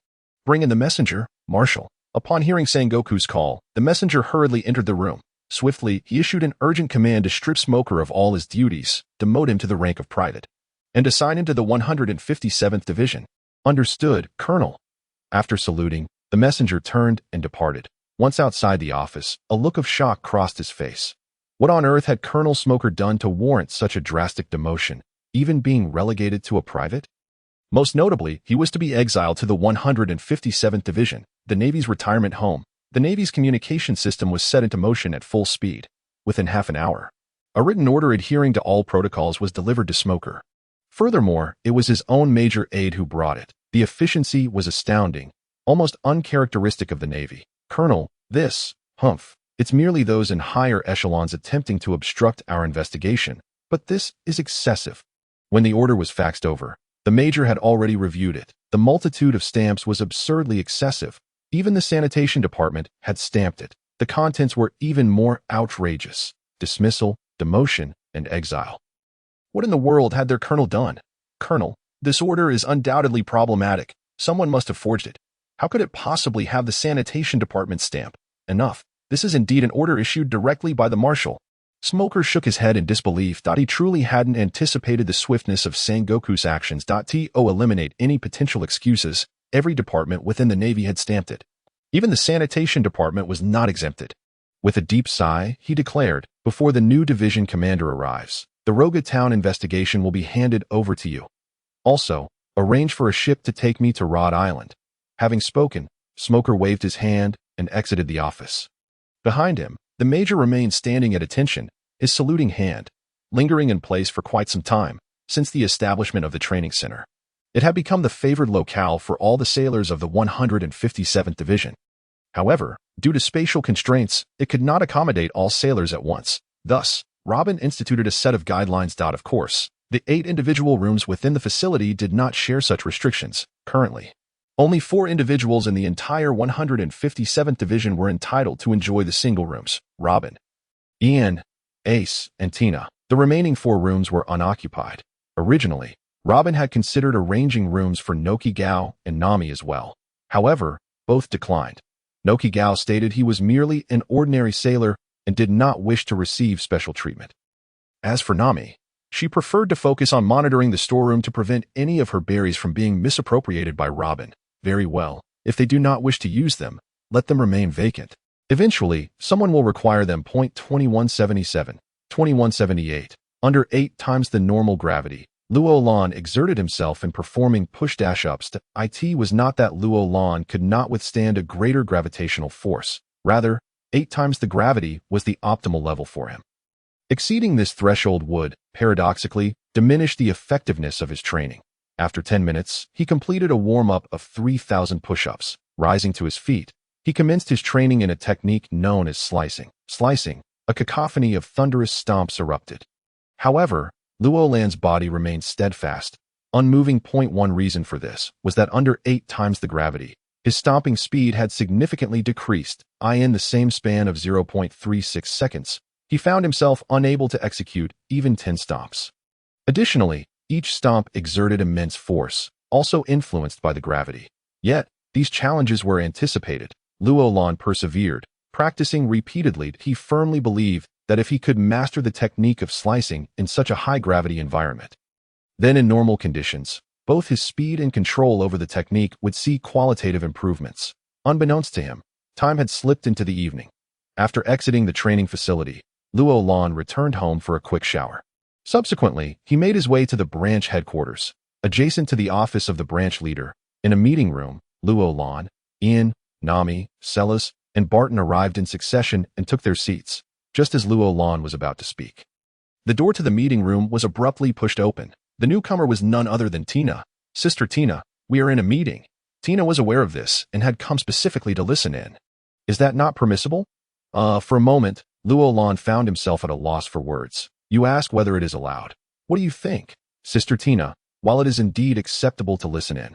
A: "Bring in the messenger, Marshal." Upon hearing Sengoku's call, the messenger hurriedly entered the room. Swiftly, he issued an urgent command to strip Smoker of all his duties, demote him to the rank of private, and assign him to the 157th Division. "Understood, Colonel." After saluting, the messenger turned and departed. Once outside the office, a look of shock crossed his face. What on earth had Colonel Smoker done to warrant such a drastic demotion, even being relegated to a private? Most notably, he was to be exiled to the 157th Division, the Navy's retirement home. The Navy's communication system was set into motion at full speed. Within half an hour, a written order adhering to all protocols was delivered to Smoker. Furthermore, it was his own major aide who brought it. The efficiency was astounding, almost uncharacteristic of the Navy. "Colonel, it's merely those in higher echelons attempting to obstruct our investigation, but this is excessive." When the order was faxed over, the major had already reviewed it. The multitude of stamps was absurdly excessive. Even the sanitation department had stamped it. The contents were even more outrageous: dismissal, demotion, and exile. What in the world had their colonel done? "Colonel, this order is undoubtedly problematic. Someone must have forged it. How could it possibly have the sanitation department stamp? Enough. This is indeed an order issued directly by the Marshal." Smoker shook his head in disbelief. He truly hadn't anticipated the swiftness of Sengoku's actions. To eliminate any potential excuses, every department within the Navy had stamped it. Even the sanitation department was not exempted. With a deep sigh, he declared, "Before the new division commander arrives, the Roga Town investigation will be handed over to you. Also, arrange for a ship to take me to Rhode Island." Having spoken, Smoker waved his hand and exited the office. Behind him, the major remained standing at attention, his saluting hand lingering in place for quite some time. Since the establishment of the training center, it had become the favored locale for all the sailors of the 157th Division. However, due to spatial constraints, it could not accommodate all sailors at once. Thus, Robin instituted a set of guidelines. Of course, the 8 individual rooms within the facility did not share such restrictions. Currently, only 4 individuals in the entire 157th Division were entitled to enjoy the single rooms: Robin, Ian, Ace, and Tina. The remaining 4 rooms were unoccupied. Originally, Robin had considered arranging rooms for Nokigao and Nami as well. However, both declined. Nokigao stated he was merely an ordinary sailor and did not wish to receive special treatment. As for Nami, she preferred to focus on monitoring the storeroom to prevent any of her berries from being misappropriated by Robin. "Very well. If they do not wish to use them, let them remain vacant. Eventually, someone will require them. 2177, 2178. Under 8 times the normal gravity, Luolan exerted himself in performing push-ups. It was not that Luolan could not withstand a greater gravitational force. Rather, 8 times the gravity was the optimal level for him. Exceeding this threshold would, paradoxically, diminish the effectiveness of his training. After 10 minutes, he completed a warm-up of 3,000 push-ups. Rising to his feet, he commenced his training in a technique known as slicing. Slicing, a cacophony of thunderous stomps erupted. However, Luolan's body remained steadfast, unmoving. One reason for this was that under 8 times the gravity, his stomping speed had significantly decreased. In the same span of 0.36 seconds, he found himself unable to execute even 10 stomps. Additionally, each stomp exerted immense force, also influenced by the gravity. Yet, these challenges were anticipated. Luolan persevered, practicing repeatedly. He firmly believed that if he could master the technique of slicing in such a high-gravity environment, then in normal conditions, both his speed and control over the technique would see qualitative improvements. Unbeknownst to him, time had slipped into the evening. After exiting the training facility, Luolan returned home for a quick shower. Subsequently, he made his way to the branch headquarters. Adjacent to the office of the branch leader, in a meeting room, Luolan, Ian, Nami, Celis, and Barton arrived in succession and took their seats, just as Luolan was about to speak. The door to the meeting room was abruptly pushed open. The newcomer was none other than Tina. "Sister Tina, we are in a meeting." Tina was aware of this and had come specifically to listen in. "Is that not permissible?" For a moment, Luolan found himself at a loss for words. "You ask whether it is allowed. What do you think?" "Sister Tina, while it is indeed acceptable to listen in,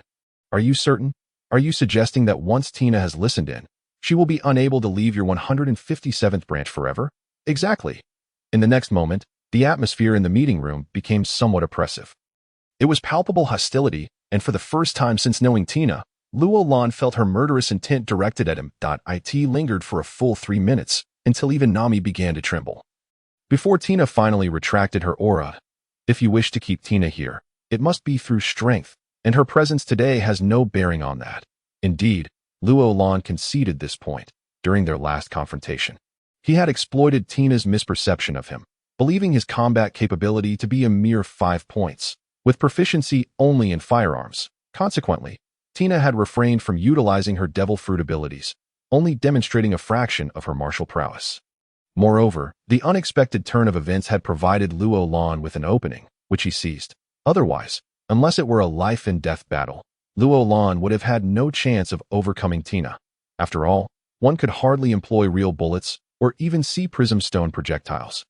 A: are you certain? Are you suggesting that once Tina has listened in, she will be unable to leave your 157th branch forever? Exactly. In the next moment, the atmosphere in the meeting room became somewhat oppressive. It was palpable hostility, and for the first time since knowing Tina, Roland felt her murderous intent directed at him. It lingered for a full 3 minutes, until even Nami began to tremble. Before Tina finally retracted her aura, if you wish to keep Tina here, it must be through strength, and her presence today has no bearing on that. Indeed, Roland conceded this point during their last confrontation. He had exploited Tina's misperception of him, believing his combat capability to be a mere 5 points, with proficiency only in firearms. Consequently, Tina had refrained from utilizing her devil fruit abilities, only demonstrating a fraction of her martial prowess. Moreover, the unexpected turn of events had provided Roland with an opening, which he seized. Otherwise, unless it were a life-and-death battle, Roland would have had no chance of overcoming Tina. After all, one could hardly employ real bullets or even see prism stone projectiles.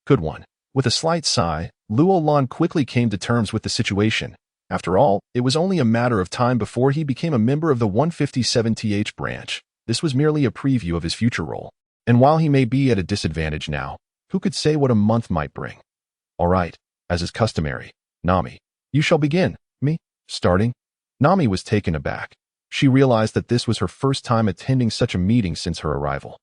A: Could one? With a slight sigh, Roland quickly came to terms with the situation. After all, it was only a matter of time before he became a member of the 157th branch. This was merely a preview of his future role. And while he may be at a disadvantage now, who could say what a month might bring? All right, as is customary, Nami, you shall begin. Me? Starting? Nami was taken aback. She realized that this was her first time attending such a meeting since her arrival.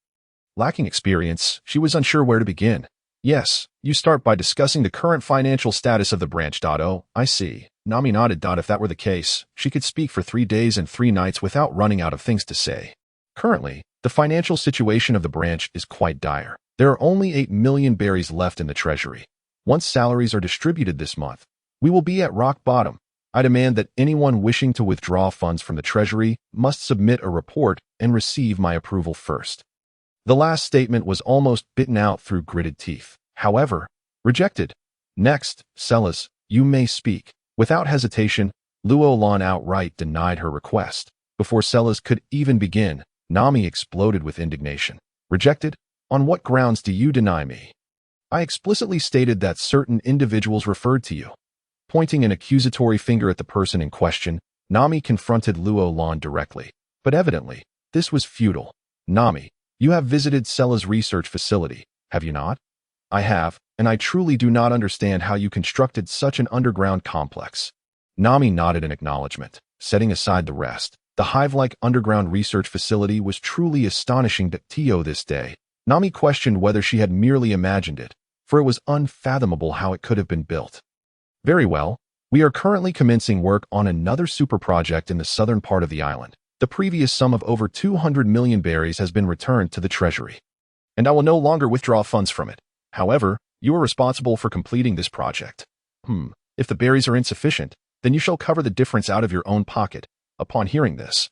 A: Lacking experience, she was unsure where to begin. Yes, you start by discussing the current financial status of the branch. Oh, I see. Nami nodded. If that were the case, she could speak for 3 days and 3 nights without running out of things to say. Currently, the financial situation of the branch is quite dire. There are only 8 million berries left in the treasury. Once salaries are distributed this month, we will be at rock bottom. I demand that anyone wishing to withdraw funds from the treasury must submit a report and receive my approval first. The last statement was almost bitten out through gritted teeth. However, rejected. Next, Celis, you may speak. Without hesitation, Roland outright denied her request. Before Celis could even begin, Nami exploded with indignation. Rejected? On what grounds do you deny me? I explicitly stated that certain individuals referred to you. Pointing an accusatory finger at the person in question, Nami confronted Roland directly. But evidently, this was futile. Nami, you have visited Cella's research facility, have you not? I have, and I truly do not understand how you constructed such an underground complex. Nami nodded in acknowledgement, setting aside the rest. The hive-like underground research facility was truly astonishing to Tio this day. Nami questioned whether she had merely imagined it, for it was unfathomable how it could have been built. Very well, we are currently commencing work on another super project in the southern part of the island. The previous sum of over 200 million berries has been returned to the treasury, and I will no longer withdraw funds from it. However, you are responsible for completing this project. If the berries are insufficient, then you shall cover the difference out of your own pocket. Upon hearing this,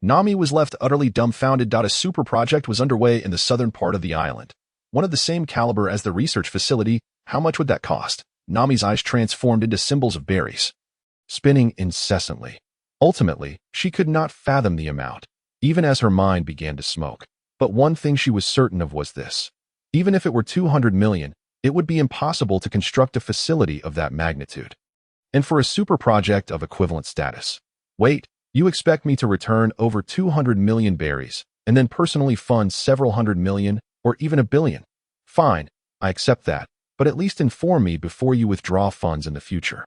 A: Nami was left utterly dumbfounded. A super project was underway in the southern part of the island. One of the same caliber as the research facility. How much would that cost? Nami's eyes transformed into symbols of berries, spinning incessantly. Ultimately, she could not fathom the amount, even as her mind began to smoke. But one thing she was certain of was this. Even if it were 200 million, it would be impossible to construct a facility of that magnitude. And for a super project of equivalent status. Wait, you expect me to return over 200 million berries, and then personally fund several hundred million, or even a billion? Fine, I accept that, but at least inform me before you withdraw funds in the future.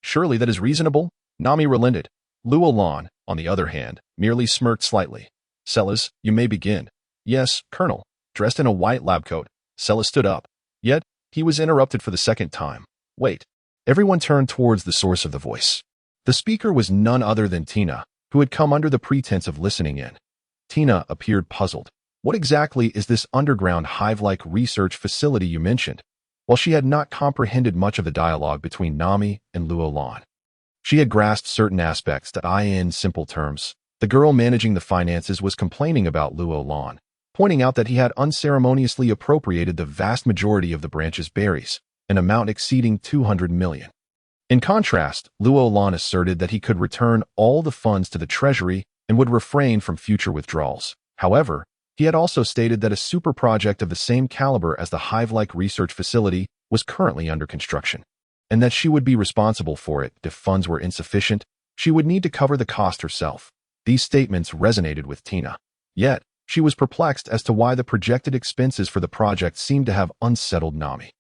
A: Surely that is reasonable? Nami relented. Roland, on the other hand, merely smirked slightly. Celis, you may begin. Yes, Colonel. Dressed in a white lab coat, Celis stood up. Yet, he was interrupted for the second time. Wait. Everyone turned towards the source of the voice. The speaker was none other than Tina, who had come under the pretense of listening in. Tina appeared puzzled. What exactly is this underground hive-like research facility you mentioned? While she had not comprehended much of the dialogue between Nami and Roland, she had grasped certain aspects that in simple terms. The girl managing the finances was complaining about Roland, pointing out that he had unceremoniously appropriated the vast majority of the branch's berries, an amount exceeding 200 million. In contrast, Roland asserted that he could return all the funds to the treasury and would refrain from future withdrawals. However, he had also stated that a super project of the same caliber as the hive-like research facility was currently under construction, and that she would be responsible for it if funds were insufficient. She would need to cover the cost herself. These statements resonated with Tina. Yet, she was perplexed as to why the projected expenses for the project seemed to have unsettled Nami.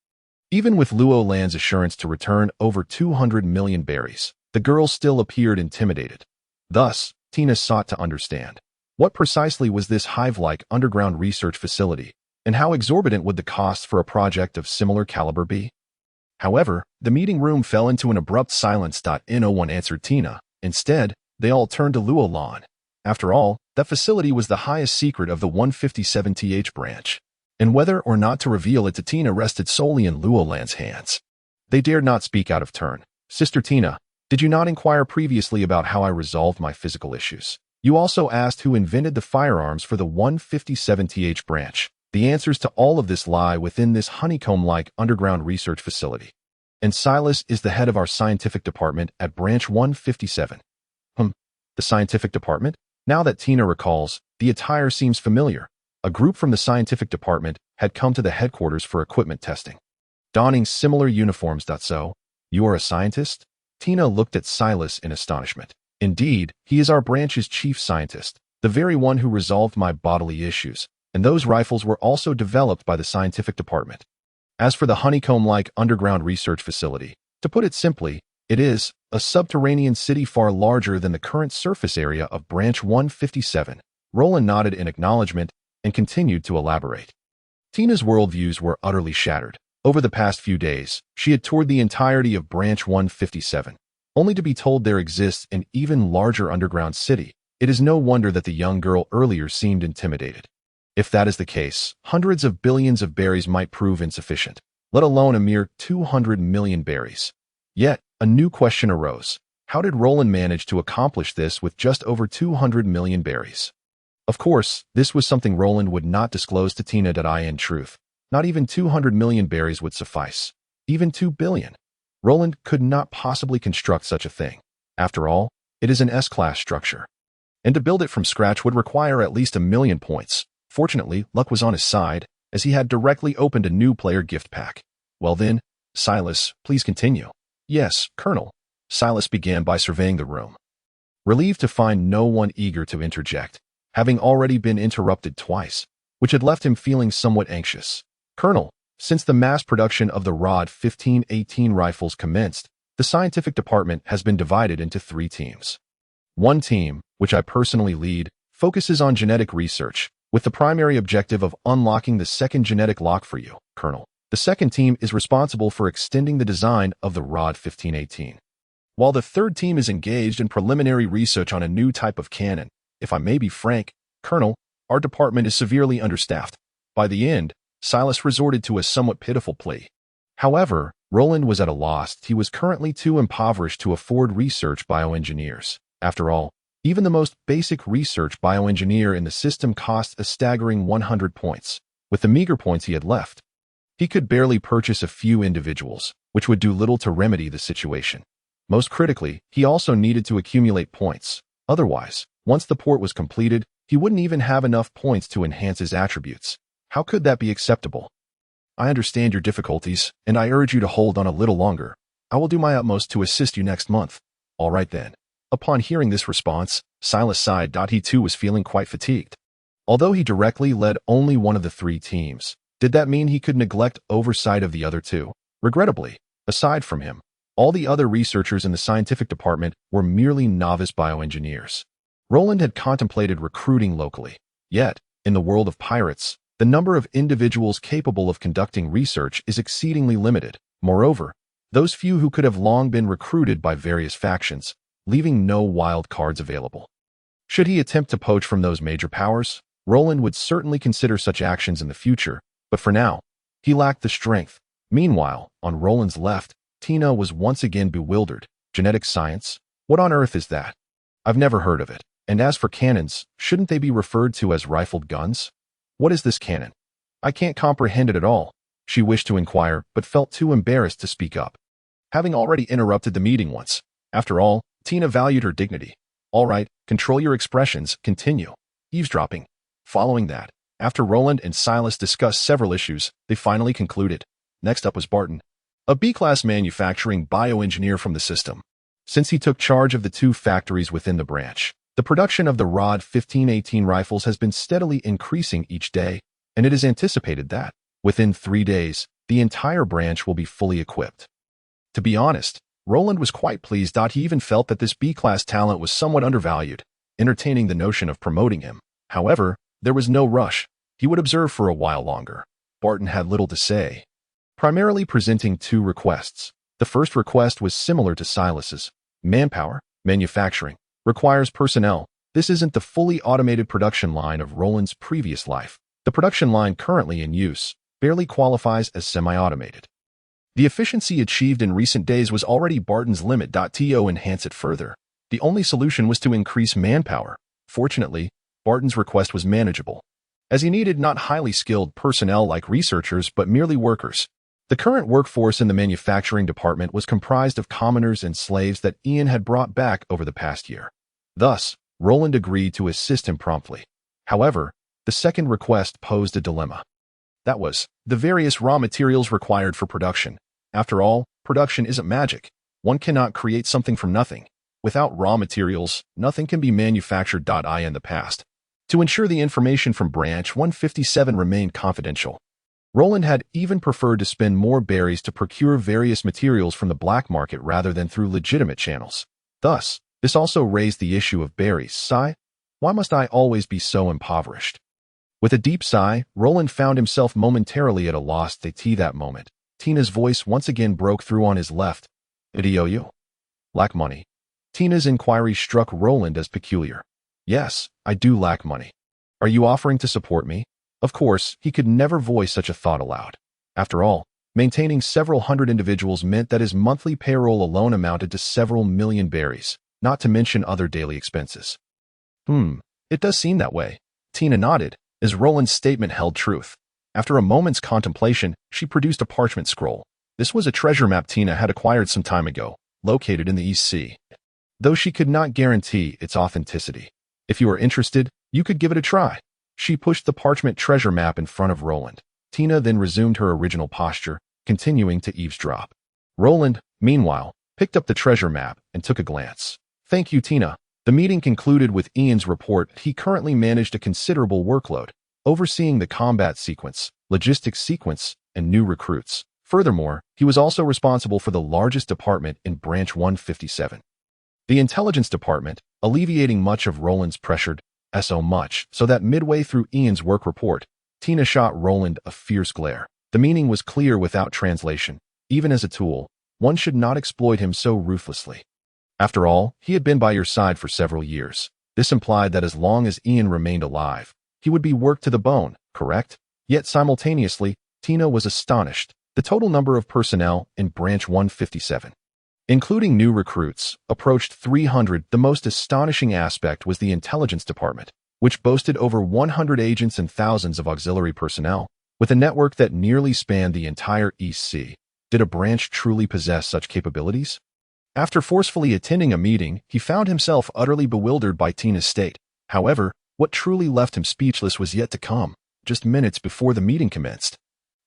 A: Even with Luo Lan's assurance to return over 200 million berries, the girl still appeared intimidated. Thus, Tina sought to understand. What precisely was this hive-like underground research facility, and how exorbitant would the costs for a project of similar caliber be? However, the meeting room fell into an abrupt silence. No one answered Tina. Instead, they all turned to Luo Lan. After all, that facility was the highest secret of the 157th branch, and whether or not to reveal it to Tina rested solely in Luo Lan's hands. They dared not speak out of turn. Sister Tina, did you not inquire previously about how I resolved my physical issues? You also asked who invented the firearms for the 157th branch. The answers to all of this lie within this honeycomb-like underground research facility. And Silas is the head of our scientific department at branch 157. The scientific department? Now that Tina recalls, the attire seems familiar. A group from the scientific department had come to the headquarters for equipment testing. Donning similar uniforms. So, you are a scientist? Tina looked at Silas in astonishment. Indeed, he is our branch's chief scientist, the very one who resolved my bodily issues, and those rifles were also developed by the scientific department. As for the honeycomb-like underground research facility, to put it simply, it is a subterranean city far larger than the current surface area of branch 157. Roland nodded in acknowledgement and continued to elaborate. Tina's worldviews were utterly shattered. Over the past few days, she had toured the entirety of branch 157, only to be told there exists an even larger underground city. It is no wonder that the young girl earlier seemed intimidated. If that is the case, hundreds of billions of berries might prove insufficient, let alone a mere 200 million berries. Yet, a new question arose. How did Roland manage to accomplish this with just over 200 million berries? Of course, this was something Roland would not disclose to Tina. In truth, not even 200 million berries would suffice. Even 2 billion. Roland could not possibly construct such a thing. After all, it is an S-class structure. And to build it from scratch would require at least 1 million points. Fortunately, luck was on his side, as he had directly opened a new player gift pack. Well then, Silas, please continue. Yes, Colonel. Silas began by surveying the room. Relieved to find no one eager to interject, having already been interrupted twice, which had left him feeling somewhat anxious. Colonel, since the mass production of the Rod 1518 rifles commenced, the scientific department has been divided into 3 teams. One team, which I personally lead, focuses on genetic research, with the primary objective of unlocking the second genetic lock for you, Colonel. The second team is responsible for extending the design of the Rod 1518. While the third team is engaged in preliminary research on a new type of cannon, if I may be frank, Colonel, our department is severely understaffed. By the end, Silas resorted to a somewhat pitiful plea. However, Roland was at a loss. He was currently too impoverished to afford research bioengineers. After all, even the most basic research bioengineer in the system cost a staggering 100 points. With the meager points he had left, he could barely purchase a few individuals, which would do little to remedy the situation. Most critically, he also needed to accumulate points. Otherwise, once the port was completed, he wouldn't even have enough points to enhance his attributes. How could that be acceptable? I understand your difficulties, and I urge you to hold on a little longer. I will do my utmost to assist you next month. All right then. Upon hearing this response, Silas sighed. He too was feeling quite fatigued. Although he directly led only one of the 3 teams, did that mean he could neglect oversight of the other 2? Regrettably, aside from him, all the other researchers in the scientific department were merely novice bioengineers. Roland had contemplated recruiting locally. Yet, in the world of pirates, the number of individuals capable of conducting research is exceedingly limited. Moreover, those few who could have long been recruited by various factions, leaving no wild cards available. Should he attempt to poach from those major powers, Roland would certainly consider such actions in the future, but for now, he lacked the strength. Meanwhile, on Roland's left, Tina was once again bewildered. Genetic science? What on earth is that? I've never heard of it. And as for cannons, shouldn't they be referred to as rifled guns? What is this cannon? I can't comprehend it at all. She wished to inquire, but felt too embarrassed to speak up. Having already interrupted the meeting once. After all, Tina valued her dignity. All right, control your expressions, continue. Eavesdropping. Following that, after Roland and Silas discussed several issues, they finally concluded. Next up was Barton, a B-class manufacturing bioengineer from the system. Since he took charge of the 2 factories within the branch, The production of the Rod 1518 rifles has been steadily increasing each day, and it is anticipated that, within 3 days, the entire branch will be fully equipped. To be honest, Roland was quite pleased. He even felt that this B-class talent was somewhat undervalued, entertaining the notion of promoting him. However, there was no rush. He would observe for a while longer. Barton had little to say, primarily presenting 2 requests. The first request was similar to Silas's. Manpower, manufacturing, requires personnel. This isn't the fully automated production line of Roland's previous life. The production line currently in use barely qualifies as semi-automated. The efficiency achieved in recent days was already Barton's limit. To enhance it further, the only solution was to increase manpower. Fortunately, Barton's request was manageable, as he needed not highly skilled personnel like researchers but merely workers. The current workforce in the manufacturing department was comprised of commoners and slaves that Ian had brought back over the past year. Thus, Roland agreed to assist him promptly. However, the second request posed a dilemma. That was, the various raw materials required for production. After all, production isn't magic. One cannot create something from nothing. Without raw materials, nothing can be manufactured. In the past, to ensure the information from Branch 157 remained confidential, Roland had even preferred to spend more berries to procure various materials from the black market rather than through legitimate channels. Thus, this also raised the issue of berries. Sigh, why must I always be so impoverished? With a deep sigh, Roland found himself momentarily at a loss. That moment, Tina's voice once again broke through on his left. You lack money? Tina's inquiry struck Roland as peculiar. Yes, I do lack money. Are you offering to support me? Of course, he could never voice such a thought aloud. After all, maintaining several hundred individuals meant that his monthly payroll alone amounted to several million berries, not to mention other daily expenses. It does seem that way. Tina nodded, as Roland's statement held truth. After a moment's contemplation, she produced a parchment scroll. This was a treasure map Tina had acquired some time ago, located in the East Sea, though she could not guarantee its authenticity. If you are interested, you could give it a try. She pushed the parchment treasure map in front of Roland. Tina then resumed her original posture, continuing to eavesdrop. Roland, meanwhile, picked up the treasure map and took a glance. Thank you, Tina. The meeting concluded with Ian's report. He currently managed a considerable workload, overseeing the combat sequence, logistics sequence, and new recruits. Furthermore, he was also responsible for the largest department in Branch 157. The intelligence department, alleviating much of Roland's pressured, so much so that midway through Ian's work report, Tina shot Roland a fierce glare. The meaning was clear without translation. Even as a tool, one should not exploit him so ruthlessly. After all, he had been by your side for several years. This implied that as long as Ian remained alive, he would be worked to the bone, correct? Yet simultaneously, Tina was astonished. The total number of personnel in Branch 157, including new recruits, approached 300. The most astonishing aspect was the intelligence department, which boasted over 100 agents and thousands of auxiliary personnel, with a network that nearly spanned the entire East Sea. Did a branch truly possess such capabilities? After forcefully attending a meeting, he found himself utterly bewildered by Tina's state. However, what truly left him speechless was yet to come. Just minutes before the meeting commenced,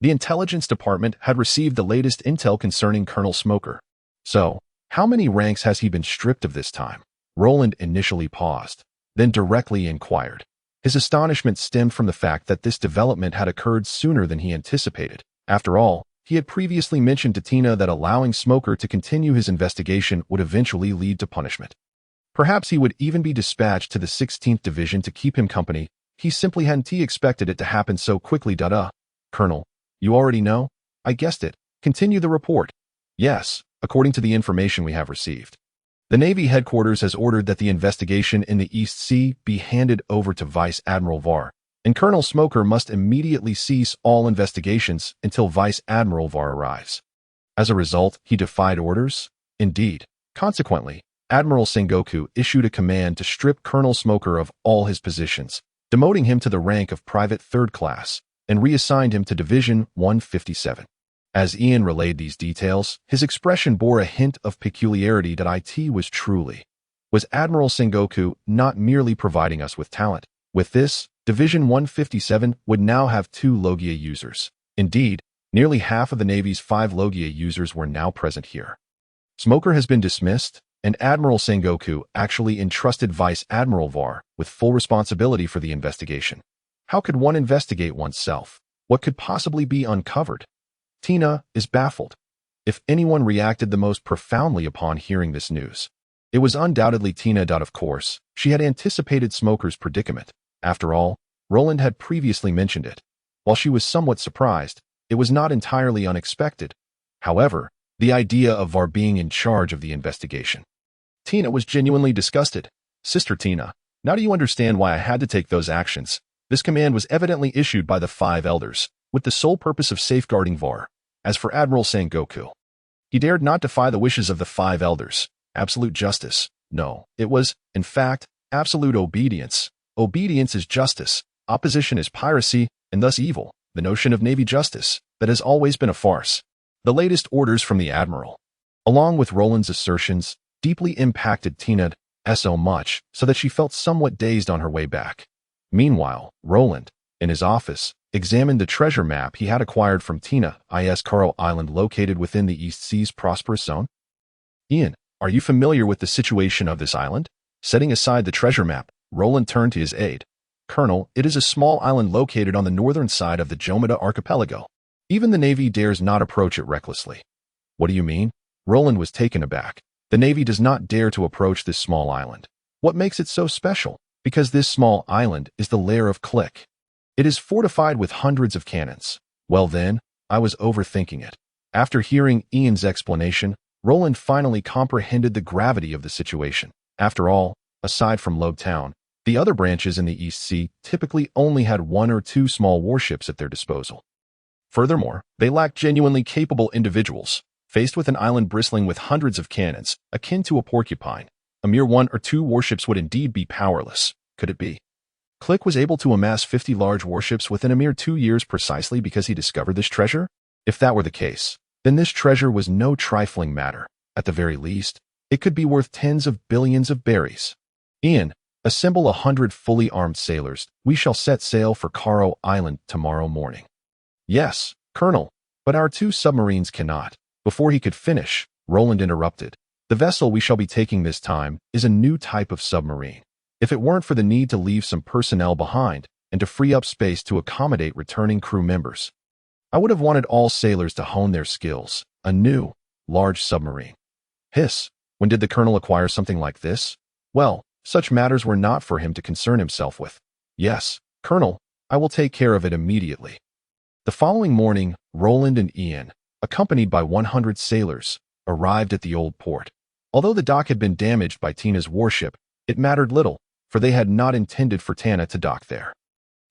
A: the intelligence department had received the latest intel concerning Colonel Smoker. So, how many ranks has he been stripped of this time? Roland initially paused, then directly inquired. His astonishment stemmed from the fact that this development had occurred sooner than he anticipated. After all, he had previously mentioned to Tina that allowing Smoker to continue his investigation would eventually lead to punishment. Perhaps he would even be dispatched to the 16th Division to keep him company. He simply hadn't expected it to happen so quickly. Colonel, you already know? I guessed it. Continue the report. Yes, according to the information we have received. The Navy headquarters has ordered that the investigation in the East Sea be handed over to Vice Admiral Var, and Colonel Smoker must immediately cease all investigations until Vice Admiral Var arrives. As a result, he defied orders? Indeed. Consequently, Admiral Sengoku issued a command to strip Colonel Smoker of all his positions, demoting him to the rank of Private Third Class, and reassigned him to Division 157. As Ian relayed these details, his expression bore a hint of peculiarity. Was Admiral Sengoku not merely providing us with talent? With this, Division 157 would now have 2 Logia users. Indeed, nearly half of the Navy's 5 Logia users were now present here. Smoker has been dismissed, and Admiral Sengoku actually entrusted Vice Admiral Var with full responsibility for the investigation. How could one investigate oneself? What could possibly be uncovered? Tina is baffled. If anyone reacted the most profoundly upon hearing this news, it was undoubtedly Tina. Of course, she had anticipated Smoker's predicament. After all, Roland had previously mentioned it. While she was somewhat surprised, it was not entirely unexpected. However, the idea of Var being in charge of the investigation. Tina was genuinely disgusted. Sister Tina, now do you understand why I had to take those actions? This command was evidently issued by the 5 elders, with the sole purpose of safeguarding Var. As for Admiral Sengoku, he dared not defy the wishes of the 5 elders. Absolute justice. No, it was, in fact, absolute obedience. Obedience is justice. Opposition is piracy, and thus evil. The notion of Navy justice, that has always been a farce. The latest orders from the Admiral, along with Roland's assertions, deeply impacted Tina so much so that she felt somewhat dazed on her way back. Meanwhile, Roland, in his office, examined the treasure map he had acquired from Tina is Carl Island located within the East Sea's prosperous zone. Ian, are you familiar with the situation of this island? Setting aside the treasure map, Roland turned to his aide. Colonel, it is a small island located on the northern side of the Jomada archipelago. Even the Navy dares not approach it recklessly. What do you mean? Roland was taken aback. The Navy does not dare to approach this small island. What makes it so special? Because this small island is the lair of Click. It is fortified with hundreds of cannons. Well then, I was overthinking it. After hearing Ian's explanation, Roland finally comprehended the gravity of the situation. After all, aside from Lobe Town, the other branches in the East Sea typically only had 1 or 2 small warships at their disposal. Furthermore, they lacked genuinely capable individuals. Faced with an island bristling with hundreds of cannons, akin to a porcupine, a mere 1 or 2 warships would indeed be powerless. Could it be? Click was able to amass 50 large warships within a mere 2 years precisely because he discovered this treasure? If that were the case, then this treasure was no trifling matter. At the very least, it could be worth tens of billions of berries. Ian, assemble 100 fully armed sailors. We shall set sail for Karo Island tomorrow morning. Yes, Colonel, but our 2 submarines cannot. Before he could finish, Roland interrupted. The vessel we shall be taking this time is a new type of submarine. If it weren't for the need to leave some personnel behind and to free up space to accommodate returning crew members, I would have wanted all sailors to hone their skills. A new, large submarine. Hiss, when did the Colonel acquire something like this? Well, such matters were not for him to concern himself with. Yes, Colonel, I will take care of it immediately. The following morning, Roland and Ian, accompanied by 100 sailors, arrived at the old port. Although the dock had been damaged by Tina's warship, it mattered little, for they had not intended for Tina to dock there.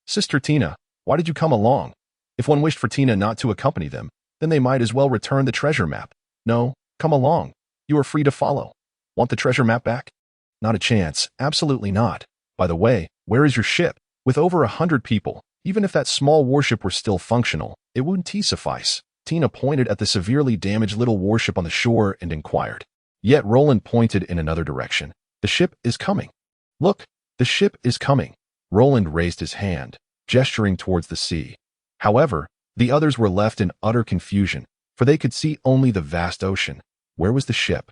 A: Sister Tina, why did you come along? If one wished for Tina not to accompany them, then they might as well return the treasure map. No, come along. You are free to follow. Want the treasure map back? Not a chance, absolutely not. By the way, where is your ship? With over 100 people, even if that small warship were still functional, it wouldn't suffice. Tina pointed at the severely damaged little warship on the shore and inquired. Yet Roland pointed in another direction. The ship is coming. Look, the ship is coming. Roland raised his hand, gesturing towards the sea. However, the others were left in utter confusion, for they could see only the vast ocean. Where was the ship?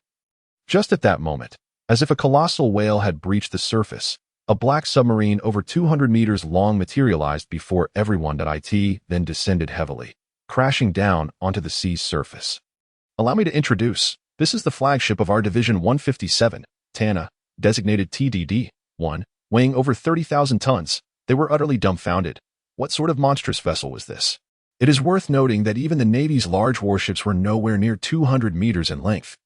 A: Just at that moment, as if a colossal whale had breached the surface, a black submarine over 200 meters long materialized before everyone. Then descended heavily, crashing down onto the sea's surface. Allow me to introduce. This is the flagship of our Division 157, Tana, designated TDD-1, weighing over 30,000 tons. They were utterly dumbfounded. What sort of monstrous vessel was this? It is worth noting that even the Navy's large warships were nowhere near 200 meters in length.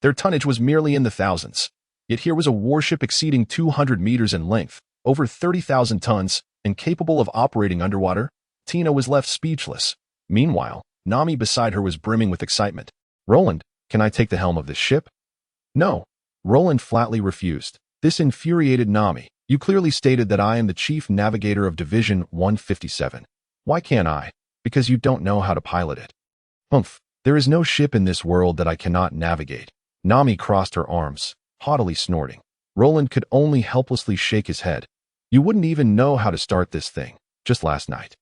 A: Their tonnage was merely in the thousands. Yet here was a warship exceeding 200 meters in length, over 30,000 tons, and capable of operating underwater. Tina was left speechless. Meanwhile, Nami beside her was brimming with excitement. Roland, can I take the helm of this ship? No. Roland flatly refused. This infuriated Nami. You clearly stated that I am the chief navigator of Division 157. Why can't I? Because you don't know how to pilot it. Humph. There is no ship in this world that I cannot navigate. Nami crossed her arms, haughtily snorting. Roland could only helplessly shake his head. You wouldn't even know how to start this thing, just last night.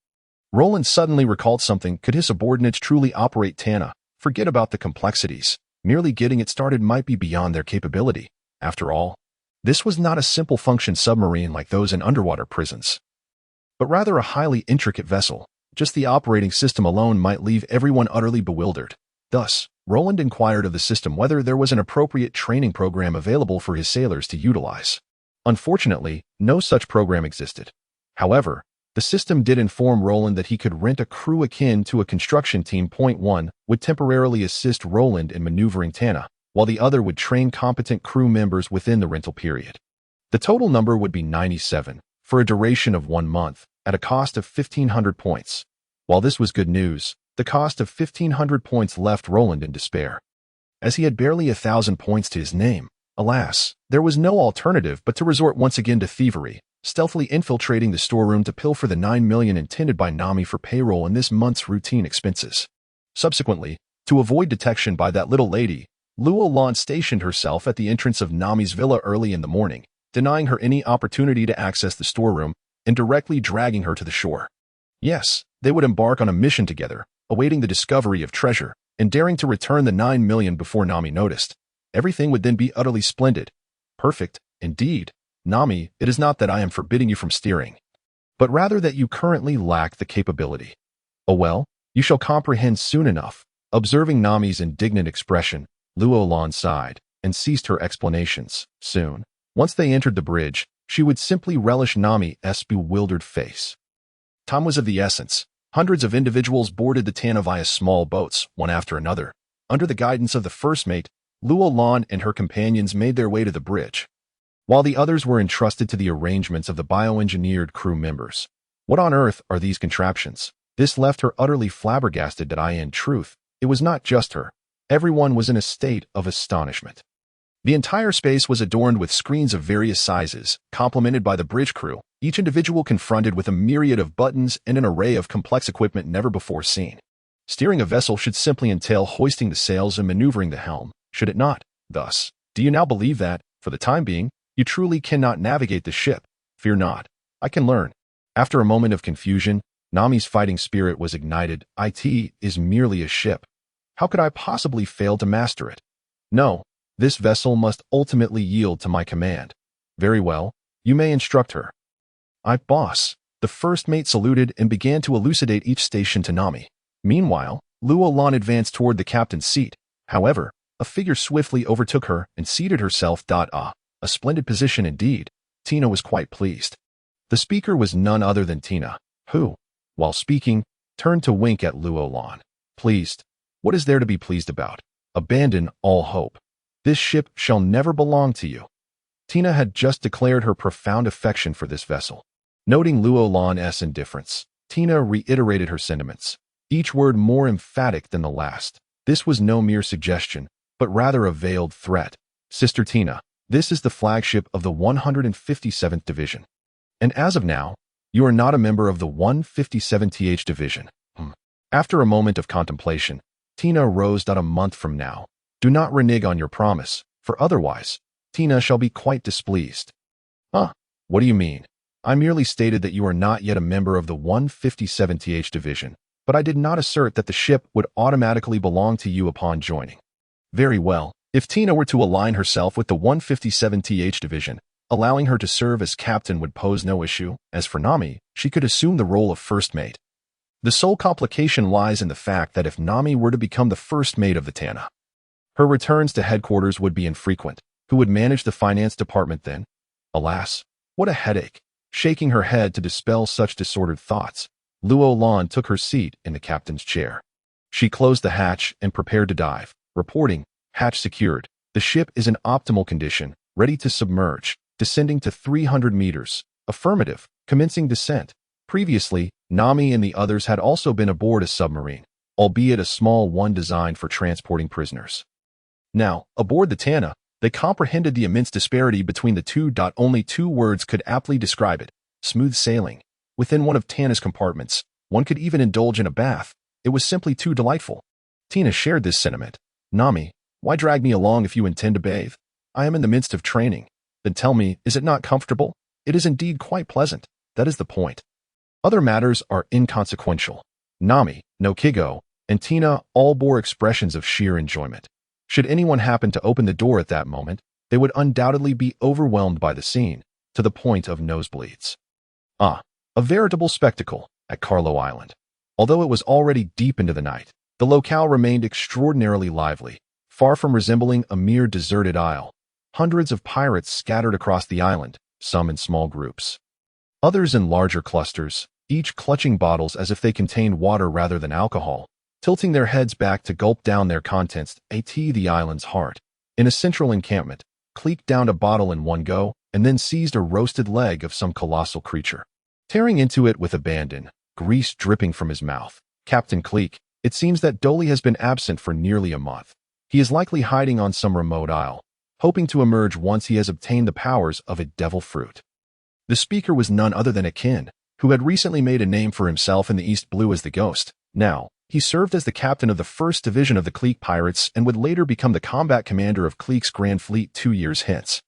A: Roland suddenly recalled something. Could his subordinates truly operate Tana? Forget about the complexities. Merely getting it started might be beyond their capability. After all, this was not a simple function submarine like those in underwater prisons, but rather a highly intricate vessel. Just the operating system alone might leave everyone utterly bewildered. Thus, Roland inquired of the system whether there was an appropriate training program available for his sailors to utilize. Unfortunately, no such program existed. However, the system did inform Roland that he could rent a crew akin to a construction team. One would temporarily assist Roland in maneuvering Tana, while the other would train competent crew members within the rental period. The total number would be 97, for a duration of 1 month, at a cost of 1,500 points. While this was good news, the cost of 1,500 points left Roland in despair. As he had barely 1,000 points to his name, alas, there was no alternative but to resort once again to thievery, stealthily infiltrating the storeroom to pilfer the 9 million intended by Nami for payroll and this month's routine expenses. Subsequently, to avoid detection by that little lady, Roland stationed herself at the entrance of Nami's villa early in the morning, denying her any opportunity to access the storeroom and directly dragging her to the shore. Yes, they would embark on a mission together, awaiting the discovery of treasure, and daring to return the 9 million before Nami noticed. Everything would then be utterly splendid. Perfect, indeed. Nami, it is not that I am forbidding you from steering, but rather that you currently lack the capability. Oh well, you shall comprehend soon enough. Observing Nami's indignant expression, Roland sighed and ceased her explanations. Soon, once they entered the bridge, she would simply relish Nami's bewildered face. Time was of the essence. Hundreds of individuals boarded the Tana via small boats, one after another. Under the guidance of the first mate, Roland and her companions made their way to the bridge, while the others were entrusted to the arrangements of the bioengineered crew members. What on earth are these contraptions? This left her utterly flabbergasted that in truth, it was not just her. Everyone was in a state of astonishment. The entire space was adorned with screens of various sizes, complemented by the bridge crew, each individual confronted with a myriad of buttons and an array of complex equipment never before seen. Steering a vessel should simply entail hoisting the sails and maneuvering the helm, should it not? Thus, do you now believe that, for the time being, you truly cannot navigate the ship? Fear not. I can learn. After a moment of confusion, Nami's fighting spirit was ignited. It is merely a ship. How could I possibly fail to master it? No, this vessel must ultimately yield to my command. Very well, you may instruct her. Boss. The first mate saluted and began to elucidate each station to Nami. Meanwhile, Roland advanced toward the captain's seat. However, a figure swiftly overtook her and seated herself. A splendid position indeed. Tina was quite pleased. The speaker was none other than Tina, who, while speaking, turned to wink at Roland. Pleased? What is there to be pleased about? Abandon all hope. This ship shall never belong to you. Tina had just declared her profound affection for this vessel. Noting Roland's indifference, Tina reiterated her sentiments, each word more emphatic than the last. This was no mere suggestion, but rather a veiled threat. Sister Tina, this is the flagship of the 157th Division. And as of now, you are not a member of the 157th Division. After a moment of contemplation, Tina rose. A month from now. Do not renege on your promise, for otherwise, Tina shall be quite displeased. What do you mean? I merely stated that you are not yet a member of the 157th Division, but I did not assert that the ship would automatically belong to you upon joining. Very well. If Tina were to align herself with the 157th Division, allowing her to serve as captain would pose no issue. As for Nami, she could assume the role of first mate. The sole complication lies in the fact that if Nami were to become the first mate of the Tana, her returns to headquarters would be infrequent. Who would manage the finance department then? Alas, what a headache. Shaking her head to dispel such disordered thoughts, Roland took her seat in the captain's chair. She closed the hatch and prepared to dive, reporting, hatch secured. The ship is in optimal condition, ready to submerge, descending to 300 meters. Affirmative, commencing descent. Previously, Nami and the others had also been aboard a submarine, albeit a small one designed for transporting prisoners. Now, aboard the Tana, they comprehended the immense disparity between the two. Only 2 words could aptly describe it: smooth sailing. Within one of Tana's compartments, one could even indulge in a bath. It was simply too delightful. Tina shared this sentiment. Nami, why drag me along if you intend to bathe? I am in the midst of training. Then tell me, is it not comfortable? It is indeed quite pleasant. That is the point. Other matters are inconsequential. Nami, no Kigo, and Tina all bore expressions of sheer enjoyment. Should anyone happen to open the door at that moment, they would undoubtedly be overwhelmed by the scene, to the point of nosebleeds. A veritable spectacle at Carlo Island. Although it was already deep into the night, the locale remained extraordinarily lively, far from resembling a mere deserted isle. Hundreds of pirates scattered across the island, some in small groups, others in larger clusters, each clutching bottles as if they contained water rather than alcohol, tilting their heads back to gulp down their contents, the island's heart. In a central encampment, Cleek downed a bottle in one go, and then seized a roasted leg of some colossal creature. Tearing into it with abandon, grease dripping from his mouth, Captain Cleek, it seems that Doli has been absent for nearly a month. He is likely hiding on some remote isle, hoping to emerge once he has obtained the powers of a devil fruit. The speaker was none other than Akin, who had recently made a name for himself in the East Blue as the Ghost. Now, he served as the captain of the 1st Division of the Cleek Pirates and would later become the combat commander of Cleek's Grand Fleet 2 years hence.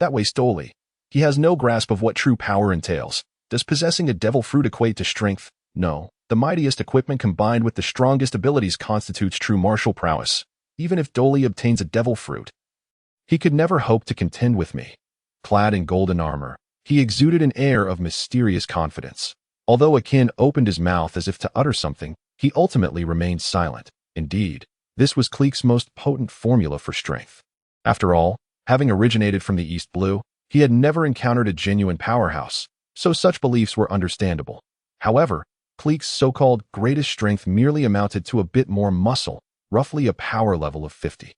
A: That way Doli. He has no grasp of what true power entails. Does possessing a devil fruit equate to strength? No. The mightiest equipment combined with the strongest abilities constitutes true martial prowess. Even if Doli obtains a devil fruit, he could never hope to contend with me. Clad in golden armor, he exuded an air of mysterious confidence. Although Akin opened his mouth as if to utter something, he ultimately remained silent. Indeed, this was Cleek's most potent formula for strength. After all, having originated from the East Blue, he had never encountered a genuine powerhouse, so such beliefs were understandable. However, Cleek's so-called greatest strength merely amounted to a bit more muscle, roughly a power level of 50.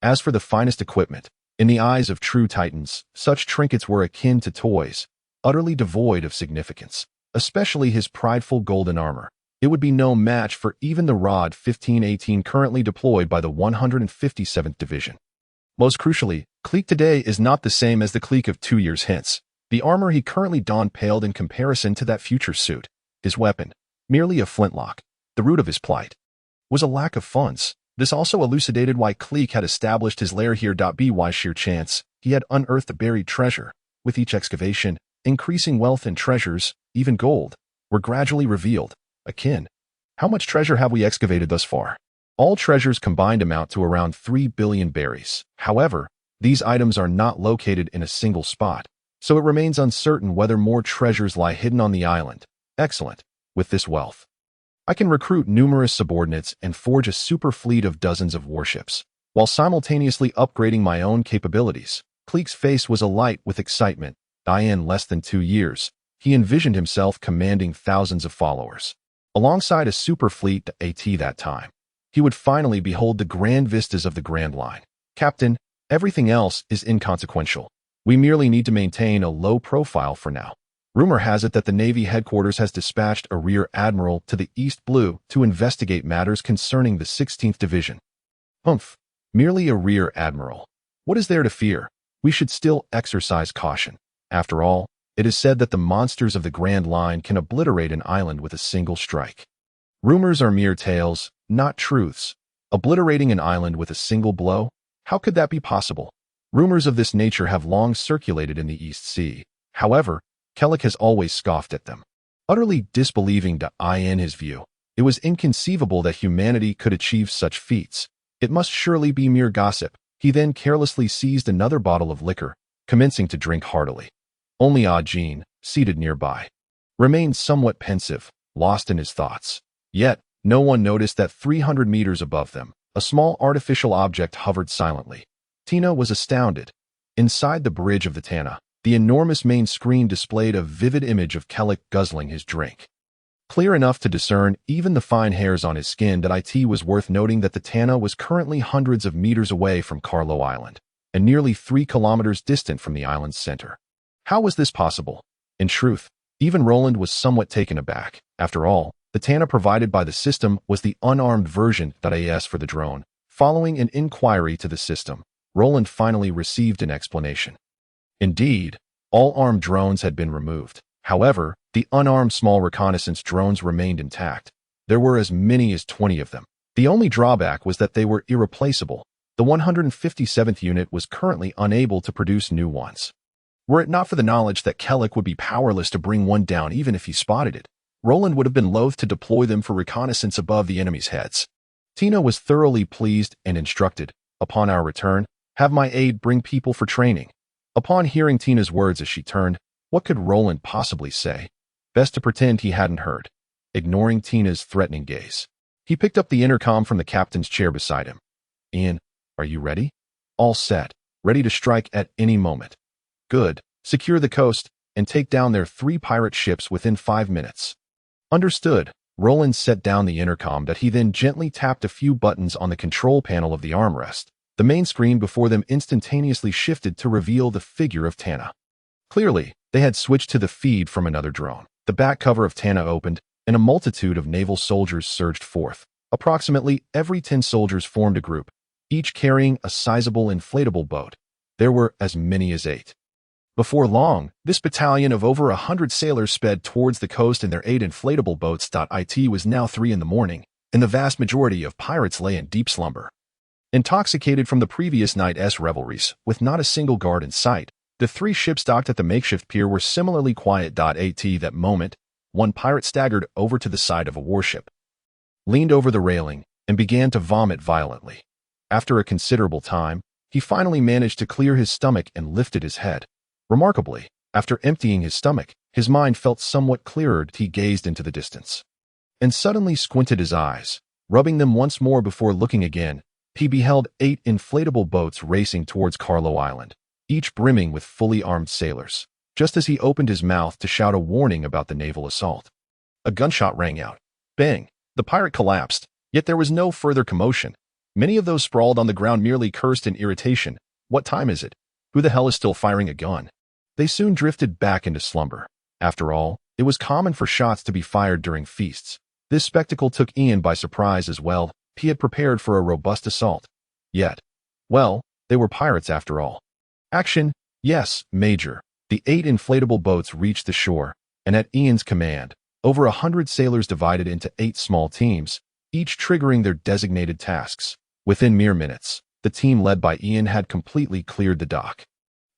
A: As for the finest equipment, in the eyes of true titans, such trinkets were akin to toys, utterly devoid of significance, especially his prideful golden armor. It would be no match for even the Rod 1518 currently deployed by the 157th Division. Most crucially, Cleek today is not the same as the Cleek of 2 years hence. The armor he currently donned paled in comparison to that future suit. His weapon, merely a flintlock. The root of his plight was a lack of funds. This also elucidated why Cleek had established his lair here. By sheer chance, he had unearthed a buried treasure. With each excavation, increasing wealth and treasures, even gold, were gradually revealed. Akin, how much treasure have we excavated thus far? All treasures combined amount to around 3 billion berries. However, these items are not located in a single spot, so it remains uncertain whether more treasures lie hidden on the island. Excellent. With this wealth, I can recruit numerous subordinates and forge a super fleet of dozens of warships, while simultaneously upgrading my own capabilities. Cleek's face was alight with excitement. In less than 2 years, he envisioned himself commanding thousands of followers. Alongside a super fleet that time, he would finally behold the grand vistas of the Grand Line. Captain, everything else is inconsequential. We merely need to maintain a low profile for now. Rumor has it that the Navy headquarters has dispatched a rear admiral to the East Blue to investigate matters concerning the 16th Division. Merely a rear admiral. What is there to fear? We should still exercise caution. After all, it is said that the monsters of the Grand Line can obliterate an island with a single strike. Rumors are mere tales, not truths. Obliterating an island with a single blow? How could that be possible? Rumors of this nature have long circulated in the East Sea. However, Kellic has always scoffed at them, utterly disbelieving in his view. It was inconceivable that humanity could achieve such feats. It must surely be mere gossip. He then carelessly seized another bottle of liquor, commencing to drink heartily. Only Jean, seated nearby, remained somewhat pensive, lost in his thoughts. Yet, no one noticed that 300 meters above them, a small artificial object hovered silently. Tina was astounded. Inside the bridge of the Tana, the enormous main screen displayed a vivid image of Kellic guzzling his drink. Clear enough to discern even the fine hairs on his skin. It was worth noting that the Tana was currently hundreds of meters away from Carlo Island, and nearly 3 kilometers distant from the island's center. How was this possible? In truth, even Roland was somewhat taken aback. After all, the Tana provided by the system was the unarmed version for the drone. Following an inquiry to the system, Roland finally received an explanation. Indeed, all armed drones had been removed. However, the unarmed small reconnaissance drones remained intact. There were as many as 20 of them. The only drawback was that they were irreplaceable. The 157th unit was currently unable to produce new ones. Were it not for the knowledge that Kellic would be powerless to bring one down even if he spotted it, Roland would have been loath to deploy them for reconnaissance above the enemy's heads. Tina was thoroughly pleased and instructed, upon our return, have my aide bring people for training. Upon hearing Tina's words as she turned, what could Roland possibly say? Best to pretend he hadn't heard. Ignoring Tina's threatening gaze, he picked up the intercom from the captain's chair beside him. Ian, are you ready? All set, ready to strike at any moment. Good, secure the coast and take down their 3 pirate ships within 5 minutes. Understood. Roland set down the intercom that he then gently tapped a few buttons on the control panel of the armrest. The main screen before them instantaneously shifted to reveal the figure of Tana. Clearly, they had switched to the feed from another drone. The back cover of Tana opened, and a multitude of naval soldiers surged forth. Approximately every 10 soldiers formed a group, each carrying a sizable inflatable boat. There were as many as 8. Before long, this battalion of over 100 sailors sped towards the coast in their 8 inflatable boats. It was now 3 in the morning, and the vast majority of pirates lay in deep slumber. Intoxicated from the previous night's revelries, with not a single guard in sight, the 3 ships docked at the makeshift pier were similarly quiet. At that moment, one pirate staggered over to the side of a warship, leaned over the railing, and began to vomit violently. After a considerable time, he finally managed to clear his stomach and lifted his head. Remarkably, after emptying his stomach, his mind felt somewhat clearer. He gazed into the distance and suddenly squinted his eyes, rubbing them once more before looking again. He beheld 8 inflatable boats racing towards Carlo Island, each brimming with fully armed sailors. Just as he opened his mouth to shout a warning about the naval assault, a gunshot rang out. Bang! The pirate collapsed, yet there was no further commotion. Many of those sprawled on the ground merely cursed in irritation. What time is it? Who the hell is still firing a gun? They soon drifted back into slumber. After all, it was common for shots to be fired during feasts. This spectacle took Ian by surprise as well. He had prepared for a robust assault. Yet, well, they were pirates after all. Action, yes, Major. The 8 inflatable boats reached the shore, and at Ian's command, over 100 sailors divided into 8 small teams, each triggering their designated tasks. Within mere minutes, the team led by Ian had completely cleared the dock.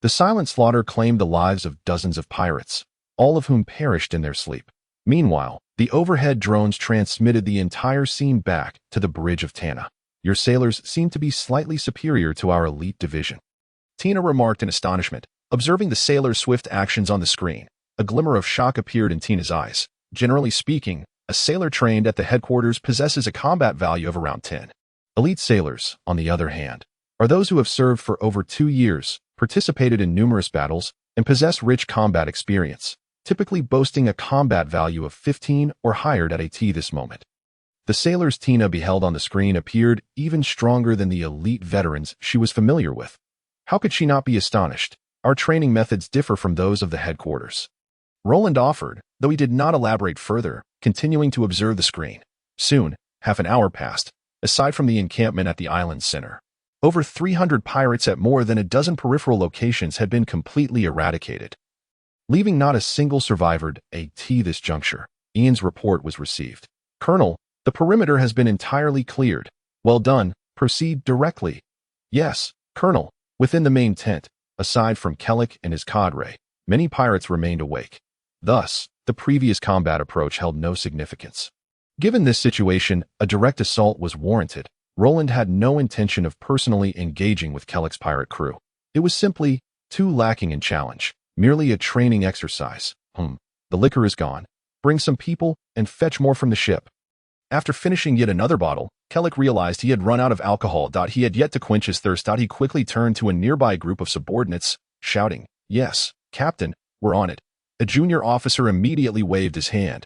A: The silent slaughter claimed the lives of dozens of pirates, all of whom perished in their sleep. Meanwhile, the overhead drones transmitted the entire scene back to the bridge of Tana. Your sailors seem to be slightly superior to our elite division, Tina remarked in astonishment, observing the sailors' swift actions on the screen. A glimmer of shock appeared in Tina's eyes. Generally speaking, a sailor trained at the headquarters possesses a combat value of around 10. Elite sailors, on the other hand, are those who have served for over 2 years, participated in numerous battles, and possess rich combat experience, typically boasting a combat value of 15 or higher at this moment. The sailors Tina beheld on the screen appeared even stronger than the elite veterans she was familiar with. How could she not be astonished? Our training methods differ from those of the headquarters, Roland offered, though he did not elaborate further, continuing to observe the screen. Soon, half an hour passed. Aside from the encampment at the island's center, over 300 pirates at more than a dozen peripheral locations had been completely eradicated, leaving not a single survivor. At this juncture, Ian's report was received. Colonel, the perimeter has been entirely cleared. Well done. Proceed directly. Yes, Colonel. Within the main tent, aside from Kellic and his cadre, many pirates remained awake. Thus, the previous combat approach held no significance. Given this situation, a direct assault was warranted. Roland had no intention of personally engaging with Kellic's pirate crew. It was simply too lacking in challenge, merely a training exercise. The liquor is gone. Bring some people and fetch more from the ship. After finishing yet another bottle, Kellic realized he had run out of alcohol. He had yet to quench his thirst. He quickly turned to a nearby group of subordinates, shouting, "Yes, Captain, we're on it." A junior officer immediately waved his hand,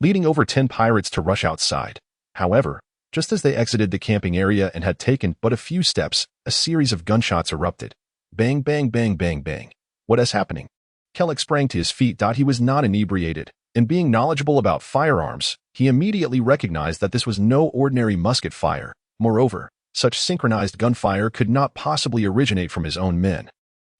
A: leading over 10 pirates to rush outside. However, just as they exited the camping area and had taken but a few steps, a series of gunshots erupted. Bang, bang, bang, bang, bang. What is happening? Kellic sprang to his feet. He was not inebriated, and being knowledgeable about firearms, he immediately recognized that this was no ordinary musket fire. Moreover, such synchronized gunfire could not possibly originate from his own men.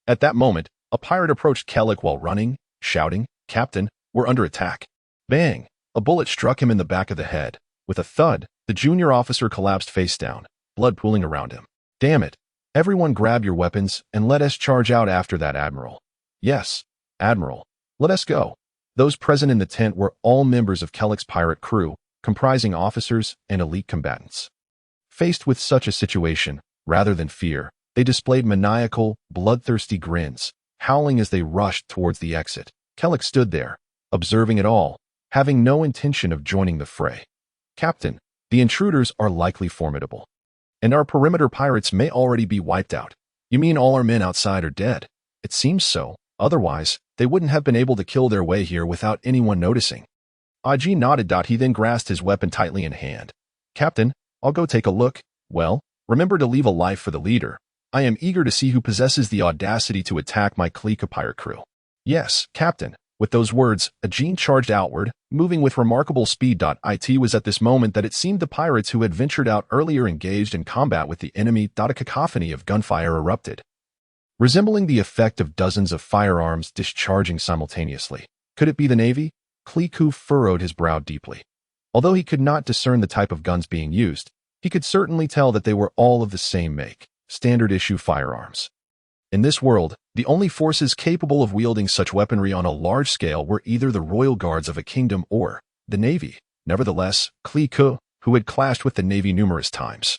A: At that moment, a pirate approached Kellic while running, shouting, "Captain, we're under attack." Bang! A bullet struck him in the back of the head. With a thud, the junior officer collapsed face down, blood pooling around him. "Damn it! Everyone grab your weapons and let us charge out after that, Admiral." "Yes, Admiral. Let us go." Those present in the tent were all members of Kellic's pirate crew, comprising officers and elite combatants. Faced with such a situation, rather than fear, they displayed maniacal, bloodthirsty grins, howling as they rushed towards the exit. Kellic stood there, observing it all, having no intention of joining the fray. "Captain, the intruders are likely formidable, and our perimeter pirates may already be wiped out." "You mean all our men outside are dead?" "It seems so. Otherwise, they wouldn't have been able to kill their way here without anyone noticing." IG nodded. He then grasped his weapon tightly in hand. "Captain, I'll go take a look. Well, remember to leave a life for the leader. I am eager to see who possesses the audacity to attack my clique of pirate crew." "Yes, Captain." With those words, Ajin charged outward, moving with remarkable speed. It was at this moment that it seemed the pirates who had ventured out earlier engaged in combat with the enemy. A cacophony of gunfire erupted, resembling the effect of dozens of firearms discharging simultaneously. Could it be the Navy? Kliku furrowed his brow deeply. Although he could not discern the type of guns being used, he could certainly tell that they were all of the same make, standard-issue firearms. In this world, the only forces capable of wielding such weaponry on a large scale were either the royal guards of a kingdom or the Navy. Nevertheless, Kliku, who had clashed with the Navy numerous times,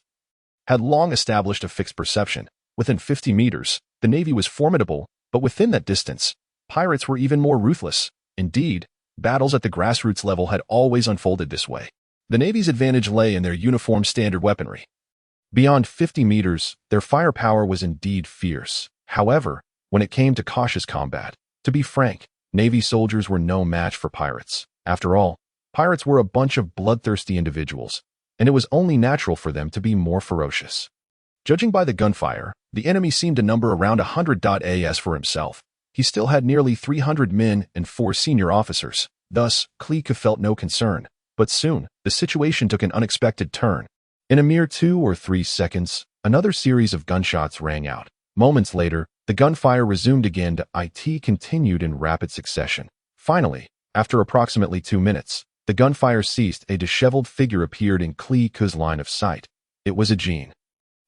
A: had long established a fixed perception. Within 50 meters, the Navy was formidable, but within that distance, pirates were even more ruthless. Indeed, battles at the grassroots level had always unfolded this way. The Navy's advantage lay in their uniform standard weaponry. Beyond 50 meters, their firepower was indeed fierce. However, when it came to cautious combat, to be frank, Navy soldiers were no match for pirates. After all, pirates were a bunch of bloodthirsty individuals, and it was only natural for them to be more ferocious. Judging by the gunfire, the enemy seemed to number around 100. As for himself, he still had nearly 300 men and 4 senior officers. Thus, Kliku felt no concern. But soon, the situation took an unexpected turn. In a mere 2 or 3 seconds, another series of gunshots rang out. Moments later, the gunfire resumed again. It continued in rapid succession. Finally, after approximately 2 minutes, the gunfire ceased. A disheveled figure appeared in Kliku's line of sight. It was Ajin,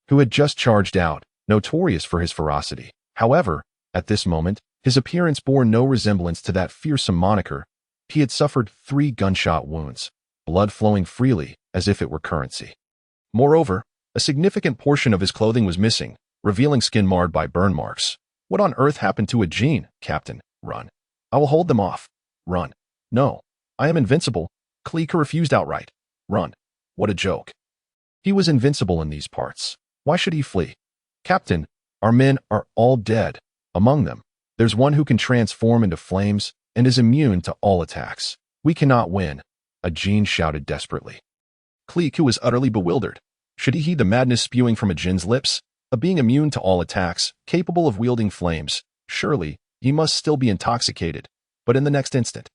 A: who had just charged out, notorious for his ferocity. However, at this moment, his appearance bore no resemblance to that fearsome moniker. He had suffered 3 gunshot wounds, blood flowing freely as if it were currency. Moreover, a significant portion of his clothing was missing, revealing skin marred by burn marks. "What on earth happened to Ajin, Captain?" "Run. I will hold them off." "Run." "No. I am invincible." Kliku refused outright. "Run." What a joke. He was invincible in these parts. Why should he flee? "Captain, our men are all dead. Among them, there's one who can transform into flames and is immune to all attacks. We cannot win," Ajin shouted desperately. Kliku was utterly bewildered. Should he heed the madness spewing from Ajin's lips? A being immune to all attacks, capable of wielding flames. Surely, he must still be intoxicated. But in the next instant,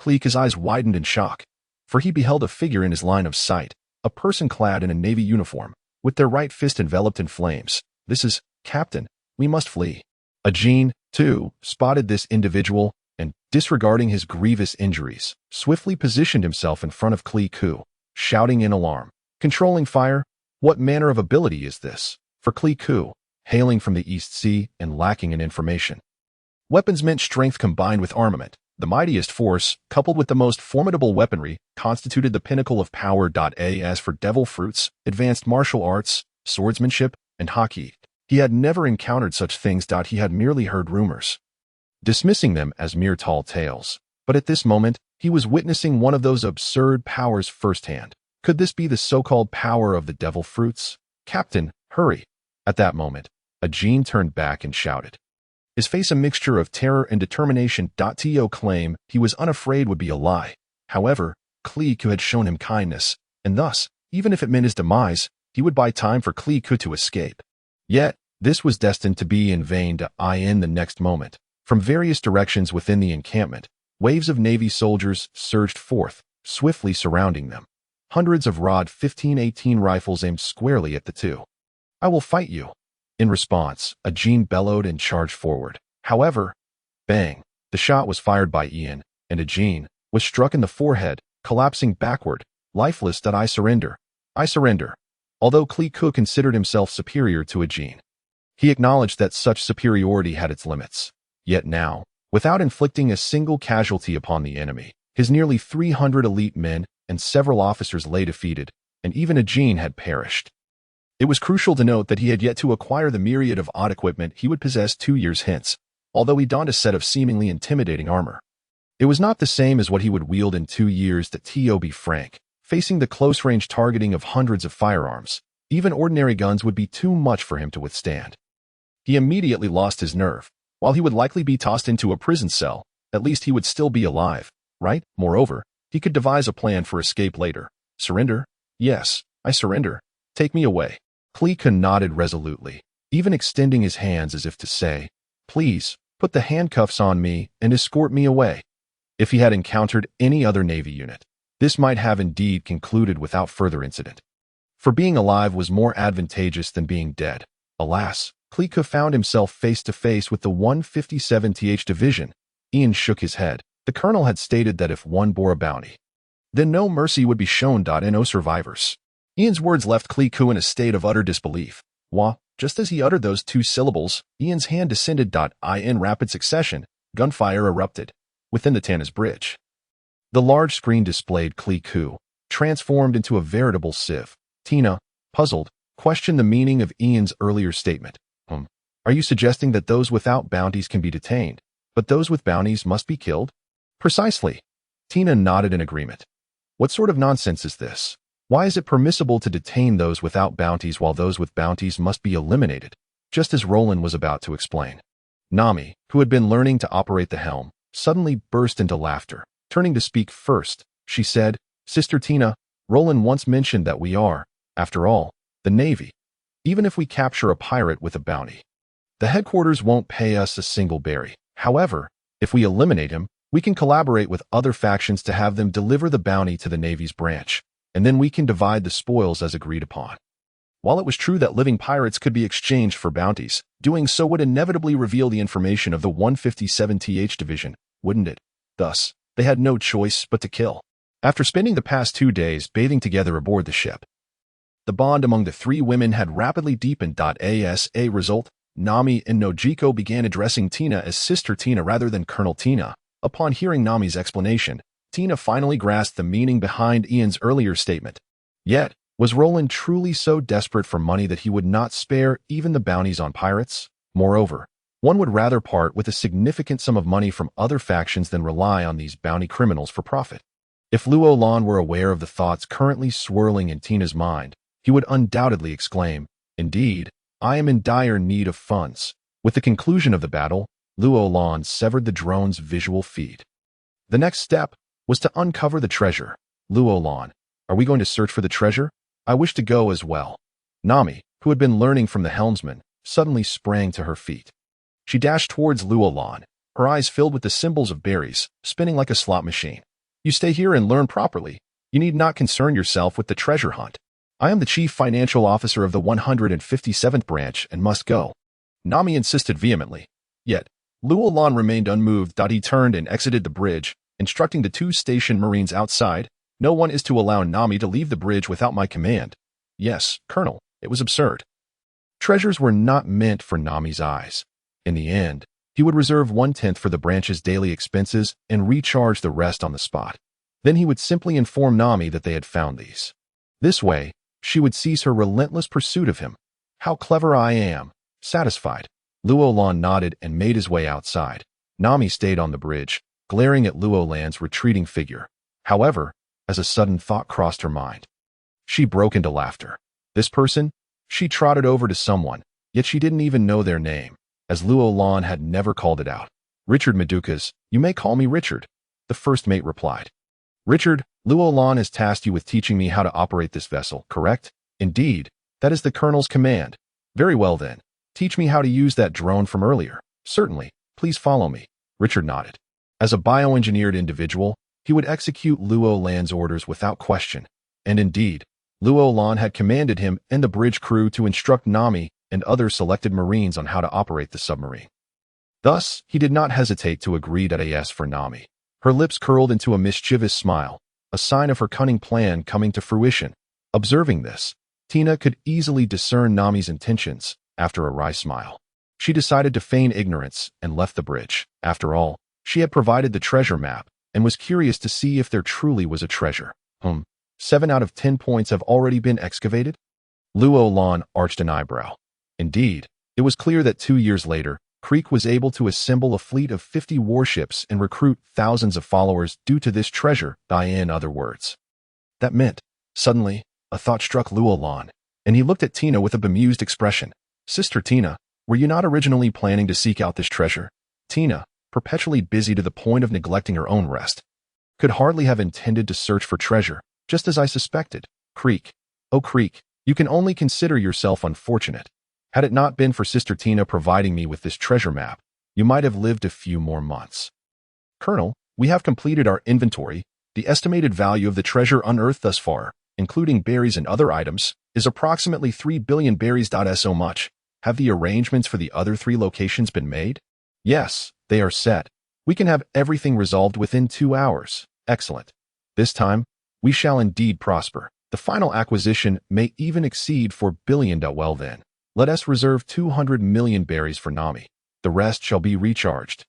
A: Kliku's eyes widened in shock, for he beheld a figure in his line of sight, a person clad in a Navy uniform, with their right fist enveloped in flames. "This is, Captain, we must flee." Ajin, too, spotted this individual, and, disregarding his grievous injuries, swiftly positioned himself in front of Kliku, shouting in alarm. "Controlling fire? What manner of ability is this?" For Kliku, hailing from the East Sea and lacking in information, weapons meant strength combined with armament. The mightiest force, coupled with the most formidable weaponry, constituted the pinnacle of power. As for devil fruits, advanced martial arts, swordsmanship, and hockey, he had never encountered such things. He had merely heard rumors, dismissing them as mere tall tales. But at this moment, he was witnessing one of those absurd powers firsthand. Could this be the so-called power of the devil fruits? "Captain, hurry." At that moment, Ajin turned back and shouted, his face a mixture of terror and determination. To claim he was unafraid would be a lie. However, Kliku had shown him kindness, and thus, even if it meant his demise, he would buy time for Kliku to escape. Yet, this was destined to be in vain. In the next moment, from various directions within the encampment, waves of Navy soldiers surged forth, swiftly surrounding them. Hundreds of Rod 15-18 rifles aimed squarely at the two. "I will fight you." In response, Ajin bellowed and charged forward. However, bang, the shot was fired by Ian, and Ajin was struck in the forehead, collapsing backward, lifeless. "I surrender. I surrender." Although Kliku considered himself superior to Ajin, he acknowledged that such superiority had its limits. Yet now, without inflicting a single casualty upon the enemy, his nearly 300 elite men, and several officers lay defeated, and even a Jean had perished. It was crucial to note that he had yet to acquire the myriad of odd equipment he would possess 2 years hence, although he donned a set of seemingly intimidating armor. It was not the same as what he would wield in 2 years, to be frank. Facing the close-range targeting of hundreds of firearms, even ordinary guns would be too much for him to withstand. He immediately lost his nerve. While he would likely be tossed into a prison cell, at least he would still be alive, right? Moreover, he could devise a plan for escape later. Surrender? Yes, I surrender. Take me away. Klika nodded resolutely, even extending his hands as if to say, please, put the handcuffs on me and escort me away. If he had encountered any other Navy unit, this might have indeed concluded without further incident. For being alive was more advantageous than being dead. Alas, Klika found himself face to face with the 157th Division. Ian shook his head. The colonel had stated that if one bore a bounty, then no mercy would be shown. No survivors. Ian's words left Klika in a state of utter disbelief. Just as he uttered those 2 syllables, Ian's hand descended. In rapid succession, gunfire erupted within the Tana's bridge. The large screen displayed Klika, transformed into a veritable sieve. Tina, puzzled, questioned the meaning of Ian's earlier statement. Are you suggesting that those without bounties can be detained, but those with bounties must be killed? Precisely. Tina nodded in agreement. What sort of nonsense is this? Why is it permissible to detain those without bounties while those with bounties must be eliminated? Just as Roland was about to explain. Nami, who had been learning to operate the helm, suddenly burst into laughter. Turning to speak first, she said, Sister Tina, Roland once mentioned that we are, after all, the Navy. Even if we capture a pirate with a bounty, the headquarters won't pay us a single berry. However, if we eliminate him, we can collaborate with other factions to have them deliver the bounty to the Navy's branch, and then we can divide the spoils as agreed upon. While it was true that living pirates could be exchanged for bounties, doing so would inevitably reveal the information of the 157th Division, wouldn't it? Thus, they had no choice but to kill. After spending the past 2 days bathing together aboard the ship, the bond among the 3 women had rapidly deepened. As a result, Nami and Nojiko began addressing Tina as Sister Tina rather than Colonel Tina. Upon hearing Nami's explanation, Tina finally grasped the meaning behind Ian's earlier statement. Yet, was Roland truly so desperate for money that he would not spare even the bounties on pirates? Moreover, one would rather part with a significant sum of money from other factions than rely on these bounty criminals for profit. If Roland were aware of the thoughts currently swirling in Tina's mind, he would undoubtedly exclaim, Indeed, I am in dire need of funds. With the conclusion of the battle, Roland severed the drone's visual feed. The next step was to uncover the treasure. Roland, are we going to search for the treasure? I wish to go as well. Nami, who had been learning from the helmsman, suddenly sprang to her feet. She dashed towards Roland, her eyes filled with the symbols of berries, spinning like a slot machine. You stay here and learn properly. You need not concern yourself with the treasure hunt. I am the chief financial officer of the 157th branch and must go. Nami insisted vehemently. Yet, Roland remained unmoved. He turned and exited the bridge, instructing the 2 stationed Marines outside. No one is to allow Nami to leave the bridge without my command. Yes, Colonel, it was absurd. Treasures were not meant for Nami's eyes. In the end, he would reserve 1/10 for the branch's daily expenses and recharge the rest on the spot. Then he would simply inform Nami that they had found these. This way, she would cease her relentless pursuit of him. How clever I am. Satisfied, Roland nodded and made his way outside. Nami stayed on the bridge, glaring at Roland's retreating figure. However, as a sudden thought crossed her mind, she broke into laughter. This person? She trotted over to someone, yet she didn't even know their name, as Roland had never called it out. Richard Meducas, you may call me Richard, the first mate replied. Richard, Roland has tasked you with teaching me how to operate this vessel, correct? Indeed, that is the Colonel's command. Very well then, teach me how to use that drone from earlier. Certainly, please follow me. Richard nodded. As a bioengineered individual, he would execute Roland's orders without question, and indeed, Roland had commanded him and the bridge crew to instruct Nami and other selected Marines on how to operate the submarine. Thus, he did not hesitate to agree as for Nami. Her lips curled into a mischievous smile, a sign of her cunning plan coming to fruition. Observing this, Tina could easily discern Nami's intentions. After a wry smile, she decided to feign ignorance and left the bridge. After all, she had provided the treasure map and was curious to see if there truly was a treasure. Hmm. 7 out of 10 points have already been excavated? Luo Lan arched an eyebrow. Indeed, it was clear that 2 years later, Creek was able to assemble a fleet of 50 warships and recruit thousands of followers due to this treasure, in other words. That meant, suddenly, a thought struck Luo Lan, and he looked at Tina with a bemused expression. Sister Tina, were you not originally planning to seek out this treasure? Tina, perpetually busy to the point of neglecting her own rest, could hardly have intended to search for treasure, just as I suspected. Creek. Oh, Creek, you can only consider yourself unfortunate. Had it not been for Sister Tina providing me with this treasure map, you might have lived a few more months. Colonel, we have completed our inventory. The estimated value of the treasure unearthed thus far, including berries and other items, is approximately 3 billion berries. So much. Have the arrangements for the other 3 locations been made? Yes, they are set. We can have everything resolved within 2 hours. Excellent. This time, we shall indeed prosper. The final acquisition may even exceed 4 billion. Well then, let us reserve 200 million berries for Nami. The rest shall be recharged.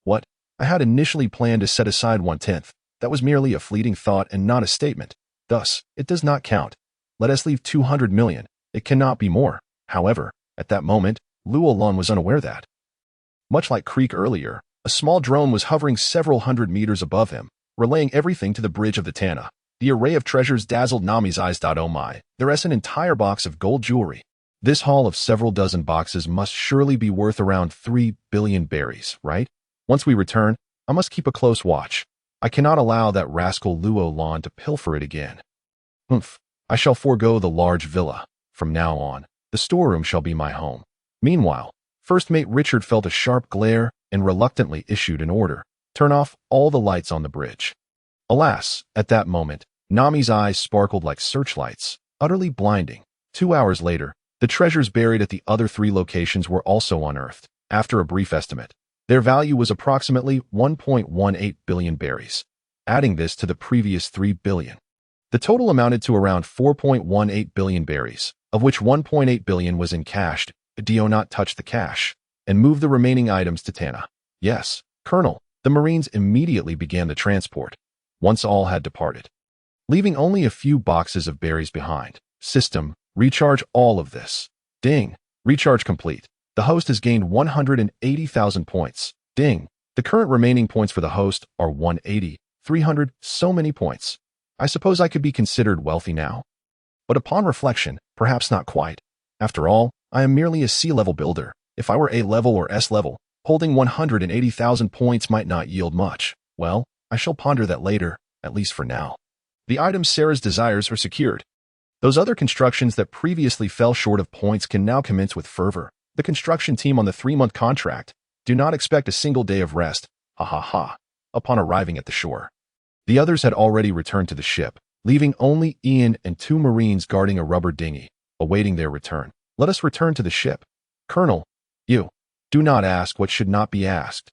A: What? I had initially planned to set aside 1/10. That was merely a fleeting thought and not a statement. Thus, it does not count. Let us leave 200 million. It cannot be more. However, at that moment, Luo Lan was unaware that, much like Creek earlier, a small drone was hovering several hundred meters above him, relaying everything to the bridge of the Tana. The array of treasures dazzled Nami's eyes. Oh my, there's an entire box of gold jewelry. This haul of several dozen boxes must surely be worth around 3 billion berries, right? Once we return, I must keep a close watch. I cannot allow that rascal Luo Lan to pilfer it again. Humph, I shall forego the large villa. From now on, the storeroom shall be my home. Meanwhile, First Mate Richard felt a sharp glare and reluctantly issued an order. Turn off all the lights on the bridge. Alas, at that moment, Nami's eyes sparkled like searchlights, utterly blinding. 2 hours later, the treasures buried at the other 3 locations were also unearthed. After a brief estimate, their value was approximately 1.18 billion berries. Adding this to the previous 3 billion, the total amounted to around 4.18 billion berries, of which 1.8 billion was in cash. Do not touch the cash, and move the remaining items to Tana. Yes, Colonel. The Marines immediately began the transport, once all had departed, leaving only a few boxes of berries behind. System, recharge all of this. Ding. Recharge complete. The host has gained 180,000 points. Ding. The current remaining points for the host are 180, 300, so many points. I suppose I could be considered wealthy now. But upon reflection, perhaps not quite. After all, I am merely a C-level builder. If I were A-level or S-level, holding 180,000 points might not yield much. Well, I shall ponder that later, at least for now. The items Sarah's desires are secured. Those other constructions that previously fell short of points can now commence with fervor. The construction team on the 3-month contract do not expect a single day of rest, ha ha ha, upon arriving at the shore. The others had already returned to the ship, leaving only Ian and 2 Marines guarding a rubber dinghy, awaiting their return. Let us return to the ship. Colonel, you. Do not ask what should not be asked.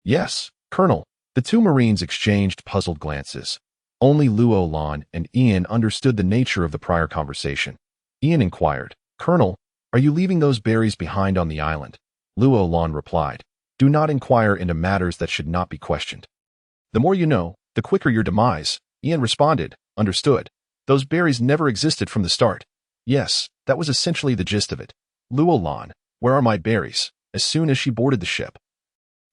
A: Yes, Colonel. The 2 Marines exchanged puzzled glances. Only Luo Lan and Ian understood the nature of the prior conversation. Ian inquired, Colonel, are you leaving those berries behind on the island? Luo Lan replied, do not inquire into matters that should not be questioned. The more you know, the quicker your demise. Ian responded, understood. Those berries never existed from the start. Yes, that was essentially the gist of it. Luo Lan, where are my berries? As soon as she boarded the ship,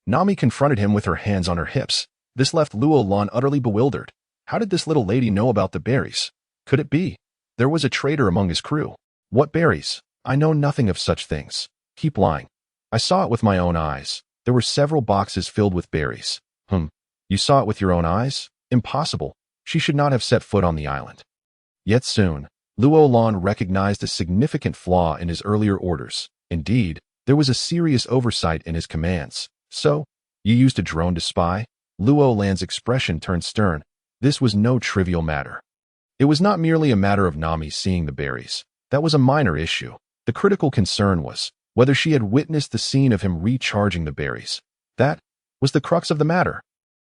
A: Nami confronted him with her hands on her hips. This left Luo Lan utterly bewildered. How did this little lady know about the berries? Could it be there was a traitor among his crew? What berries? I know nothing of such things. Keep lying. I saw it with my own eyes. There were several boxes filled with berries. You saw it with your own eyes? Impossible. She should not have set foot on the island. Yet soon, Luo Lan recognized a significant flaw in his earlier orders. Indeed, there was a serious oversight in his commands. So, you used a drone to spy? Luo Lan's expression turned stern. This was no trivial matter. It was not merely a matter of Nami seeing the berries. That was a minor issue. The critical concern was whether she had witnessed the scene of him recharging the berries. That was the crux of the matter.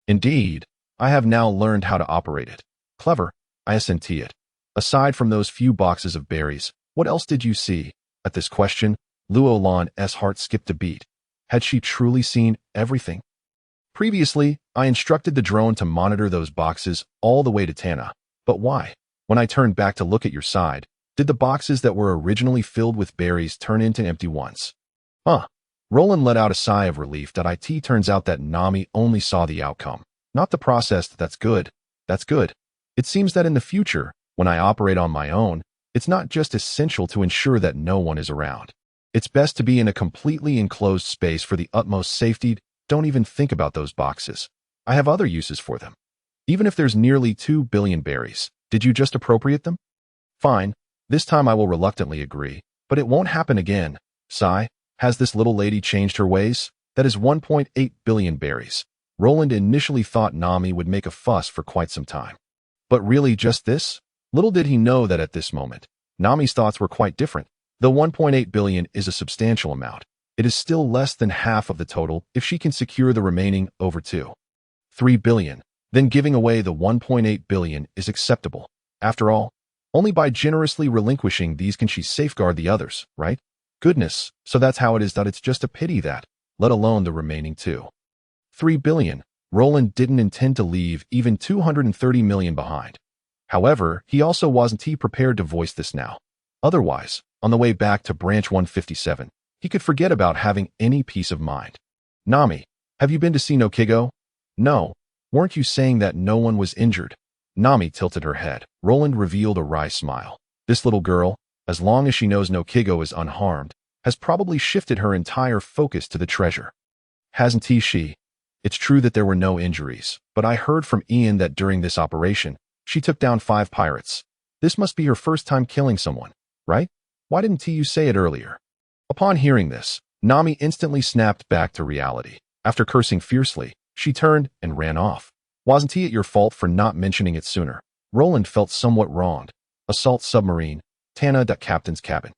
A: Indeed, I have now learned how to operate it. Clever, I assented. Aside from those few boxes of berries, what else did you see? At this question, Luo Lan's heart skipped a beat. Had she truly seen everything? Previously, I instructed the drone to monitor those boxes all the way to Tana, But why? When I turned back to look at your side, did the boxes that were originally filled with berries turn into empty ones? Huh. Roland let out a sigh of relief that it turns out that Nami only saw the outcome, not the process. That's good. That's good. It seems that in the future, when I operate on my own, it's not just essential to ensure that no one is around. It's best to be in a completely enclosed space for the utmost safety. Don't even think about those boxes. I have other uses for them. Even if there's nearly 2 billion berries, did you just appropriate them? Fine. This time I will reluctantly agree, but it won't happen again. Sigh. Has this little lady changed her ways? That is 1.8 billion berries. Roland initially thought Nami would make a fuss for quite some time. But really just this? Little did he know that at this moment, Nami's thoughts were quite different. Though 1.8 billion is a substantial amount, it is still less than half of the total if she can secure the remaining over 3 billion. Then giving away the 1.8 billion is acceptable. After all, only by generously relinquishing these can she safeguard the others, right? Goodness, so that's how it is that it's just a pity that, let alone the remaining 3 billion, Roland didn't intend to leave even 230 million behind. However, he also wasn't prepared to voice this now. Otherwise, on the way back to branch 157, he could forget about having any peace of mind. Nami, have you been to see Nokigo? No. Weren't you saying that no one was injured? Nami tilted her head. Roland revealed a wry smile. This little girl, as long as she knows Nokigo is unharmed, has probably shifted her entire focus to the treasure. Hasn't she? It's true that there were no injuries, but I heard from Ian that during this operation, she took down 5 pirates. This must be her first time killing someone, right? Why didn't you say it earlier? Upon hearing this, Nami instantly snapped back to reality. After cursing fiercely, she turned and ran off. Wasn't it your fault for not mentioning it sooner? Roland felt somewhat wronged. Assault submarine, Tana the captain's cabin.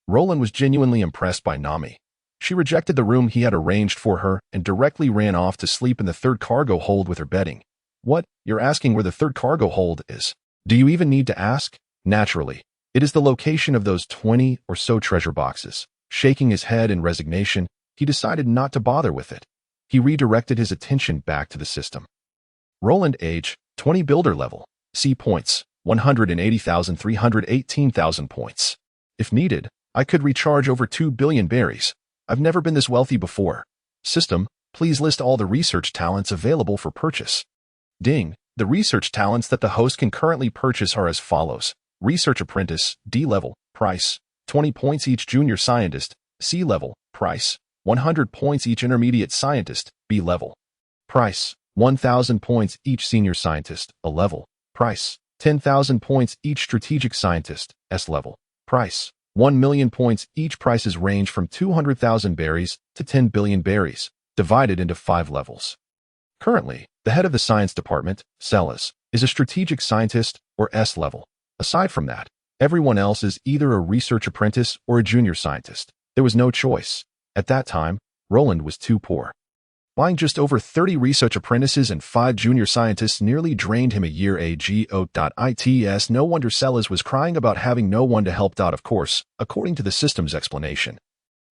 A: Roland was genuinely impressed by Nami. She rejected the room he had arranged for her and directly ran off to sleep in the 3rd cargo hold with her bedding. What? You're asking where the 3rd cargo hold is? Do you even need to ask? Naturally. It is the location of those 20 or so treasure boxes. Shaking his head in resignation, he decided not to bother with it. He redirected his attention back to the system. Roland age, 20 builder level. C points, 180,000 318,000 points. If needed, I could recharge over 2 billion berries. I've never been this wealthy before. System, please list all the research talents available for purchase. Ding. The research talents that the host can currently purchase are as follows. Research Apprentice, D level, price, 20 points each junior scientist, C level, price, 100 points each intermediate scientist, B level, price, 1,000 points each senior scientist, A level, price, 10,000 points each strategic scientist, S level, price, 1 million points each. Prices range from 200,000 berries to 10 billion berries, divided into 5 levels. Currently, the head of the science department, Celas, is a strategic scientist or S level. Aside from that, everyone else is either a research apprentice or a junior scientist. There was no choice. At that time, Roland was too poor. Buying just over 30 research apprentices and 5 junior scientists nearly drained him a year ago.its. No wonder Celas was crying about having no one to help out, of course, according to the system's explanation.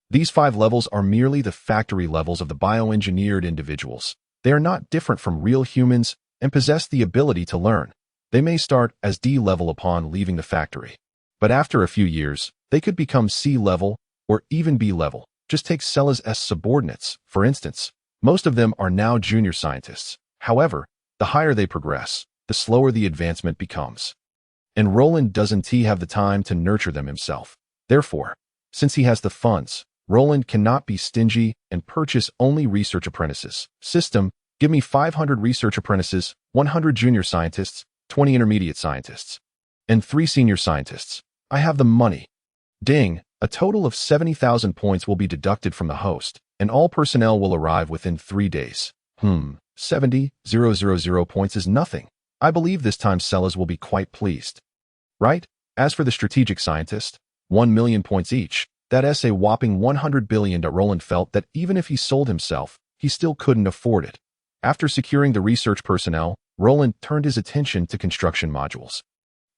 A: These 5 levels are merely the factory levels of the bioengineered individuals. They are not different from real humans and possess the ability to learn. They may start as D level upon leaving the factory, but after a few years, they could become C level or even B level. Just take Celas' subordinates, for instance. Most of them are now junior scientists. However, the higher they progress, the slower the advancement becomes. And Roland doesn't have the time to nurture them himself. Therefore, since he has the funds, Roland cannot be stingy and purchase only research apprentices. System, give me 500 research apprentices, 100 junior scientists, 20 intermediate scientists, and 3 senior scientists. I have the money. Ding, a total of 70,000 points will be deducted from the host, and all personnel will arrive within 3 days. 70,000 points is nothing. I believe this time Celas will be quite pleased. Right? As for the strategic scientist, 1 million points each. That's a whopping 100 billion. Roland felt that even if he sold himself, he still couldn't afford it. After securing the research personnel, Roland turned his attention to construction modules.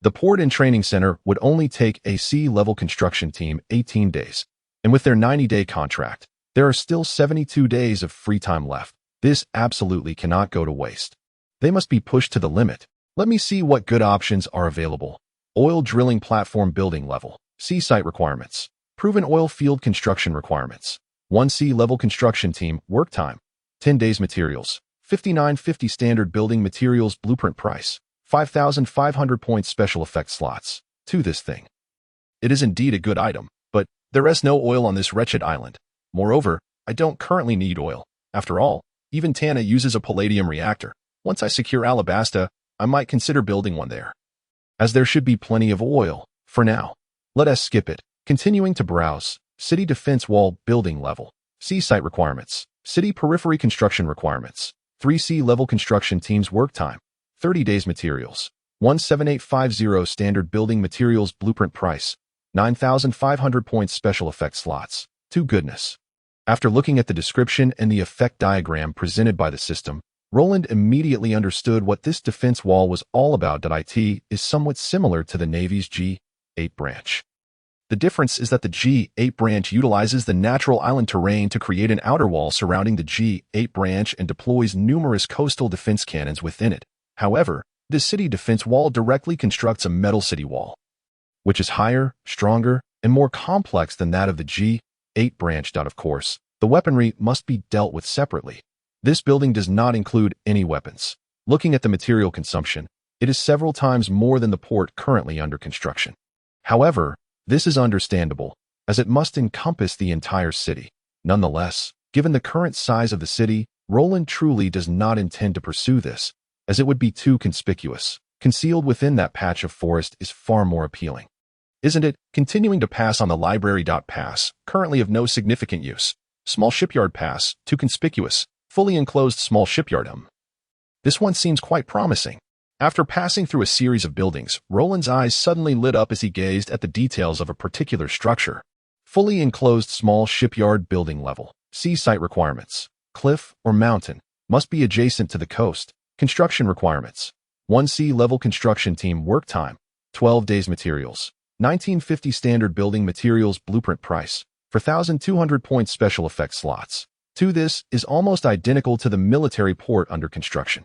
A: The port and training center would only take a C-level construction team 18 days, and with their 90-day contract, there are still 72 days of free time left. This absolutely cannot go to waste. They must be pushed to the limit. Let me see what good options are available. Oil drilling platform building level. Sea site requirements. Proven oil field construction requirements. 1 sea level construction team, work time. 10 days materials. 59.50 standard building materials blueprint price. 5,500 points special effects slots. To this thing. It is indeed a good item, but there is no oil on this wretched island. Moreover, I don't currently need oil. After all, even Tana uses a palladium reactor. Once I secure Alabasta, I might consider building one there. As there should be plenty of oil, for now. Let us skip it. Continuing to browse. City defense wall building level. Sea site requirements. City periphery construction requirements. 3 sea level construction teams work time. 30 days materials. 17850 standard building materials blueprint price. 9,500 points special effects slots. To goodness. After looking at the description and the effect diagram presented by the system, Roland immediately understood what this defense wall was all about. It is somewhat similar to the Navy's G8 branch. The difference is that the G8 branch utilizes the natural island terrain to create an outer wall surrounding the G8 branch and deploys numerous coastal defense cannons within it. However, this city defense wall directly constructs a metal city wall, which is higher, stronger, and more complex than that of the G8 branch. Of course, the weaponry must be dealt with separately. This building does not include any weapons. Looking at the material consumption, it is several times more than the port currently under construction. However, this is understandable, as it must encompass the entire city. Nonetheless, given the current size of the city, Roland truly does not intend to pursue this, as it would be too conspicuous. Concealed within that patch of forest is far more appealing. Isn't it? Continuing to pass on the library. Pass, currently of no significant use. Small shipyard pass, too conspicuous. Fully enclosed small shipyard. This one seems quite promising. After passing through a series of buildings, Roland's eyes suddenly lit up as he gazed at the details of a particular structure. Fully enclosed small shipyard building level. Sea site requirements. Cliff or mountain. Must be adjacent to the coast. Construction requirements. 1 sea level construction team work time. 12 days materials. 1950 standard building materials blueprint price. 4,200 points special effects slots. To this is almost identical to the military port under construction.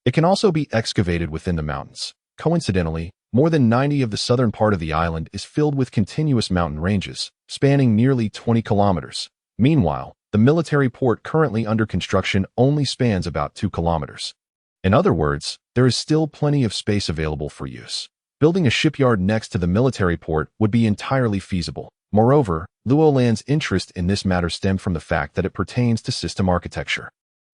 A: It can also be excavated within the mountains. Coincidentally, more than 90 of the southern part of the island is filled with continuous mountain ranges, spanning nearly 20 kilometers. Meanwhile, the military port currently under construction only spans about 2 kilometers. In other words, there is still plenty of space available for use. Building a shipyard next to the military port would be entirely feasible. Moreover, Luoland's interest in this matter stemmed from the fact that it pertains to system architecture,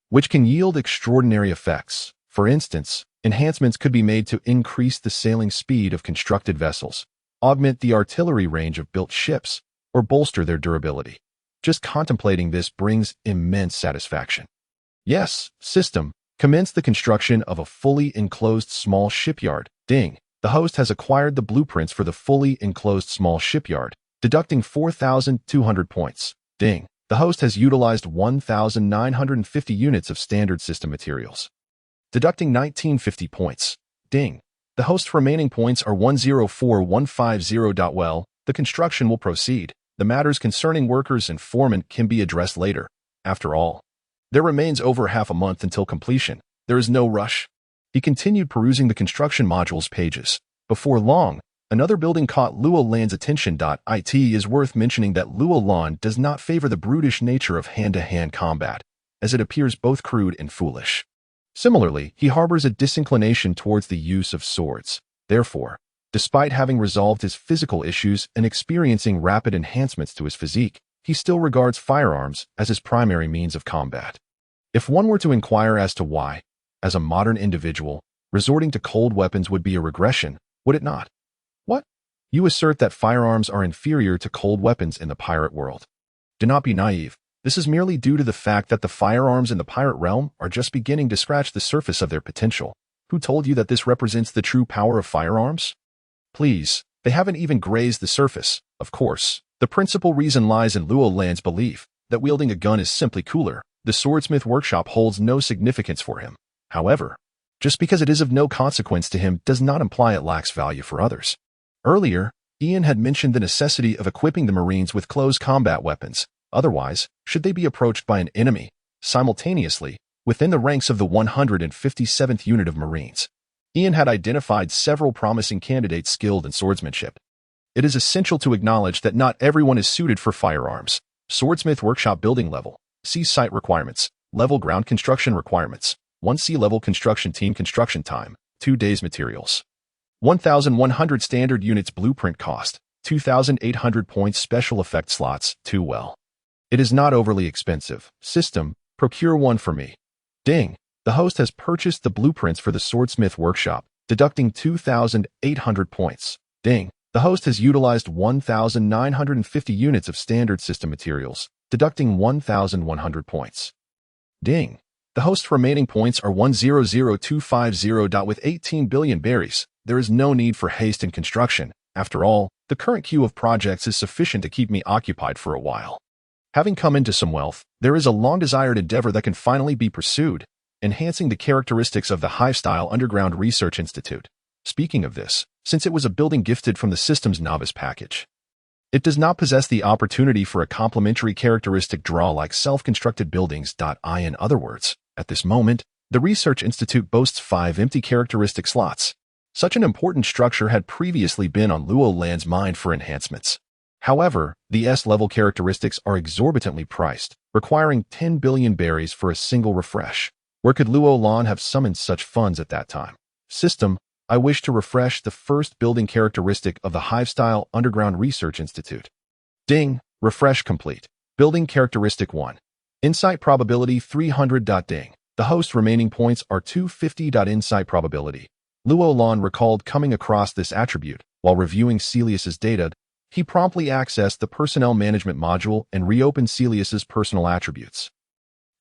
A: which can yield extraordinary effects. For instance, enhancements could be made to increase the sailing speed of constructed vessels, augment the artillery range of built ships, or bolster their durability. Just contemplating this brings immense satisfaction. Yes, system, commence the construction of a fully enclosed small shipyard. Ding. The host has acquired the blueprints for the fully enclosed small shipyard, deducting 4,200 points. Ding. The host has utilized 1,950 units of standard system materials, deducting 1,950 points. Ding. The host's remaining points are 104,150. Well, the construction will proceed. The matters concerning workers and foremen can be addressed later. After all, there remains over half a month until completion. There is no rush. He continued perusing the construction modules pages. Before long, another building caught Luoland's attention. It is worth mentioning that Luoland does not favor the brutish nature of hand-to-hand combat, as it appears both crude and foolish. Similarly, he harbors a disinclination towards the use of swords. Therefore, despite having resolved his physical issues and experiencing rapid enhancements to his physique, he still regards firearms as his primary means of combat. If one were to inquire as to why, as a modern individual, resorting to cold weapons would be a regression, would it not? What? You assert that firearms are inferior to cold weapons in the pirate world. Do not be naive. This is merely due to the fact that the firearms in the pirate realm are just beginning to scratch the surface of their potential. Who told you that this represents the true power of firearms? Please, they haven't even grazed the surface. Of course, the principal reason lies in Luoland's belief that wielding a gun is simply cooler. The swordsmith workshop holds no significance for him. However, just because it is of no consequence to him does not imply it lacks value for others. Earlier, Ian had mentioned the necessity of equipping the Marines with close combat weapons. Otherwise, should they be approached by an enemy, simultaneously, within the ranks of the 157th Unit of Marines, Ian had identified several promising candidates skilled in swordsmanship. It is essential to acknowledge that not everyone is suited for firearms. Swordsmith Workshop building level. C site requirements. Level ground construction requirements. 1 C level construction team construction time. 2 days materials. 1,100 standard units blueprint cost. 2,800 points special effect slots. 2 well. It is not overly expensive. System, procure one for me. Ding. The host has purchased the blueprints for the Swordsmith Workshop, deducting 2,800 points. Ding. The host has utilized 1,950 units of standard system materials, deducting 1,100 points. Ding. The host's remaining points are 1,00250. With 18 billion berries, there is no need for haste in construction. After all, the current queue of projects is sufficient to keep me occupied for a while. Having come into some wealth, there is a long-desired endeavor that can finally be pursued, enhancing the characteristics of the Hive-style Underground Research Institute. Speaking of this, since it was a building gifted from the system's novice package, it does not possess the opportunity for a complementary characteristic draw like self-constructed buildings. In other words, at this moment, the Research Institute boasts 5 empty characteristic slots. Such an important structure had previously been on Luo Land's mind for enhancements. However, the S-level characteristics are exorbitantly priced, requiring 10 billion berries for a single refresh. Where could Luo Lan have summoned such funds at that time? System, I wish to refresh the first building characteristic of the Hive-style Underground Research Institute. Ding, refresh complete. Building characteristic 1. Insight probability 300. Ding. The host's remaining points are 250. Insight probability. Luo Lan recalled coming across this attribute while reviewing Celius's data. He promptly accessed the personnel management module and reopened Celius's personal attributes.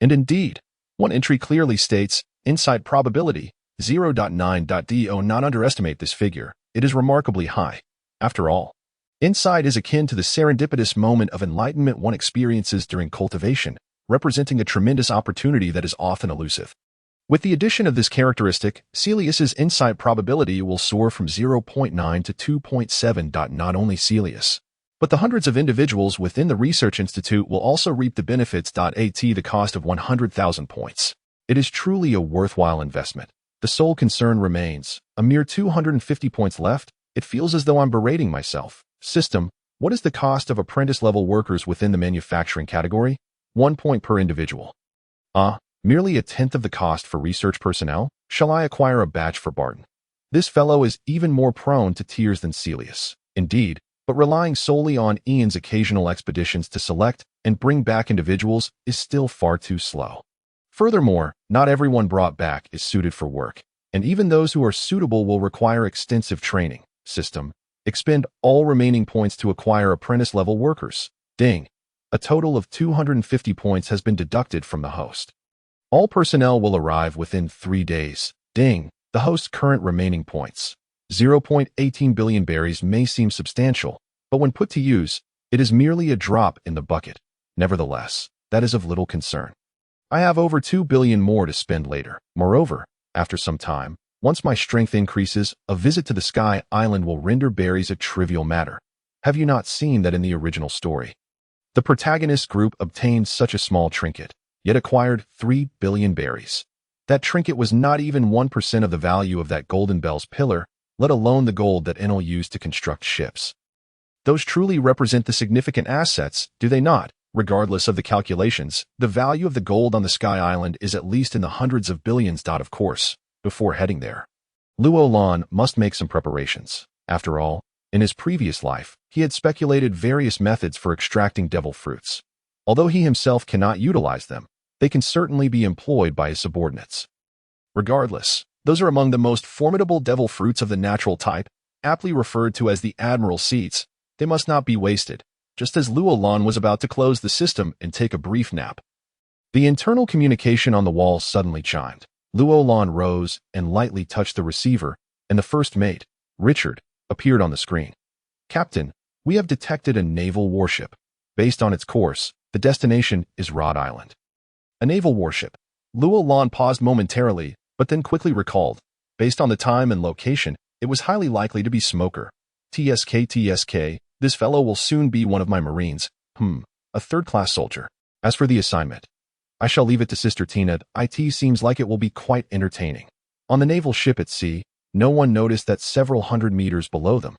A: And indeed, one entry clearly states, insight probability, 0.9. Do not underestimate this figure, it is remarkably high. After all, insight is akin to the serendipitous moment of enlightenment one experiences during cultivation, representing a tremendous opportunity that is often elusive. With the addition of this characteristic, Celius's insight probability will soar from 0.9 to 2.7. Not only Celius, but the hundreds of individuals within the Research Institute will also reap the benefits. At the cost of 100,000 points. It is truly a worthwhile investment. The sole concern remains, a mere 250 points left. It feels as though I'm berating myself. System, what is the cost of apprentice-level workers within the manufacturing category? 1 point per individual. Merely a tenth of the cost for research personnel? Shall I acquire a badge for Barton? This fellow is even more prone to tears than Celius. Indeed, but relying solely on Ian's occasional expeditions to select and bring back individuals is still far too slow. Furthermore, not everyone brought back is suited for work, and even those who are suitable will require extensive training. System, expend all remaining points to acquire apprentice-level workers. Ding. A total of 250 points has been deducted from the host. All personnel will arrive within 3 days. Ding. The host's current remaining points. 0.18 billion berries may seem substantial, but when put to use, it is merely a drop in the bucket. Nevertheless, that is of little concern. I have over 2 billion more to spend later. Moreover, after some time, once my strength increases, a visit to the Sky Island will render berries a trivial matter. Have you not seen that in the original story? The protagonist group obtained such a small trinket, yet acquired 3 billion berries. That trinket was not even 1% of the value of that Golden Bell's pillar, let alone the gold that Enel used to construct ships. Those truly represent the significant assets, do they not? Regardless of the calculations, the value of the gold on the Sky Island is at least in the hundreds of billions. Of course, before heading there, Luo Lan must make some preparations. After all, in his previous life, he had speculated various methods for extracting devil fruits. Although he himself cannot utilize them, they can certainly be employed by his subordinates. Regardless, those are among the most formidable devil fruits of the natural type, aptly referred to as the Admiral Seeds. They must not be wasted. Just as Luo Lan was about to close the system and take a brief nap, the internal communication on the wall suddenly chimed. Luo Lan rose and lightly touched the receiver, and the first mate, Richard, appeared on the screen. Captain, we have detected a naval warship. Based on its course, the destination is Rhode Island. A naval warship. Luo Lan paused momentarily, but then quickly recalled. Based on the time and location, it was highly likely to be Smoker. TSK, this fellow will soon be one of my Marines. A third-class soldier. As for the assignment, I shall leave it to Sister Tina. It seems like it will be quite entertaining. On the naval ship at sea, no one noticed that several hundred meters below them,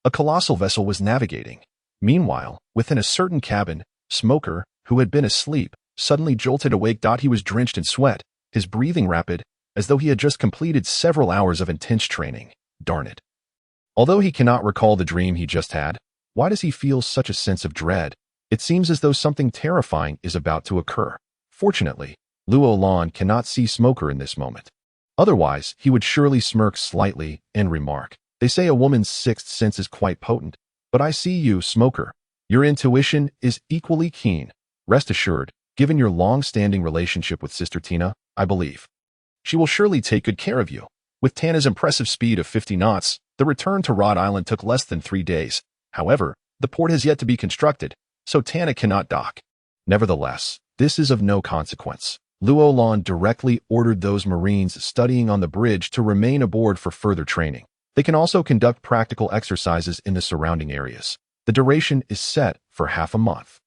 A: a colossal vessel was navigating. Meanwhile, within a certain cabin, Smoker, who had been asleep, suddenly jolted awake. He was drenched in sweat, his breathing rapid, as though he had just completed several hours of intense training. Darn it. Although he cannot recall the dream he just had, why does he feel such a sense of dread? It seems as though something terrifying is about to occur. Fortunately, Roland cannot see Smoker in this moment. Otherwise, he would surely smirk slightly and remark, "They say a woman's sixth sense is quite potent, but I see you, Smoker. Your intuition is equally keen. Rest assured, given your long-standing relationship with Sister Tina, I believe she will surely take good care of you." With Tana's impressive speed of 50 knots, the return to Rhode Island took less than 3 days. However, the port has yet to be constructed, so Tana cannot dock. Nevertheless, this is of no consequence. Roland directly ordered those Marines studying on the bridge to remain aboard for further training. They can also conduct practical exercises in the surrounding areas. The duration is set for half a month.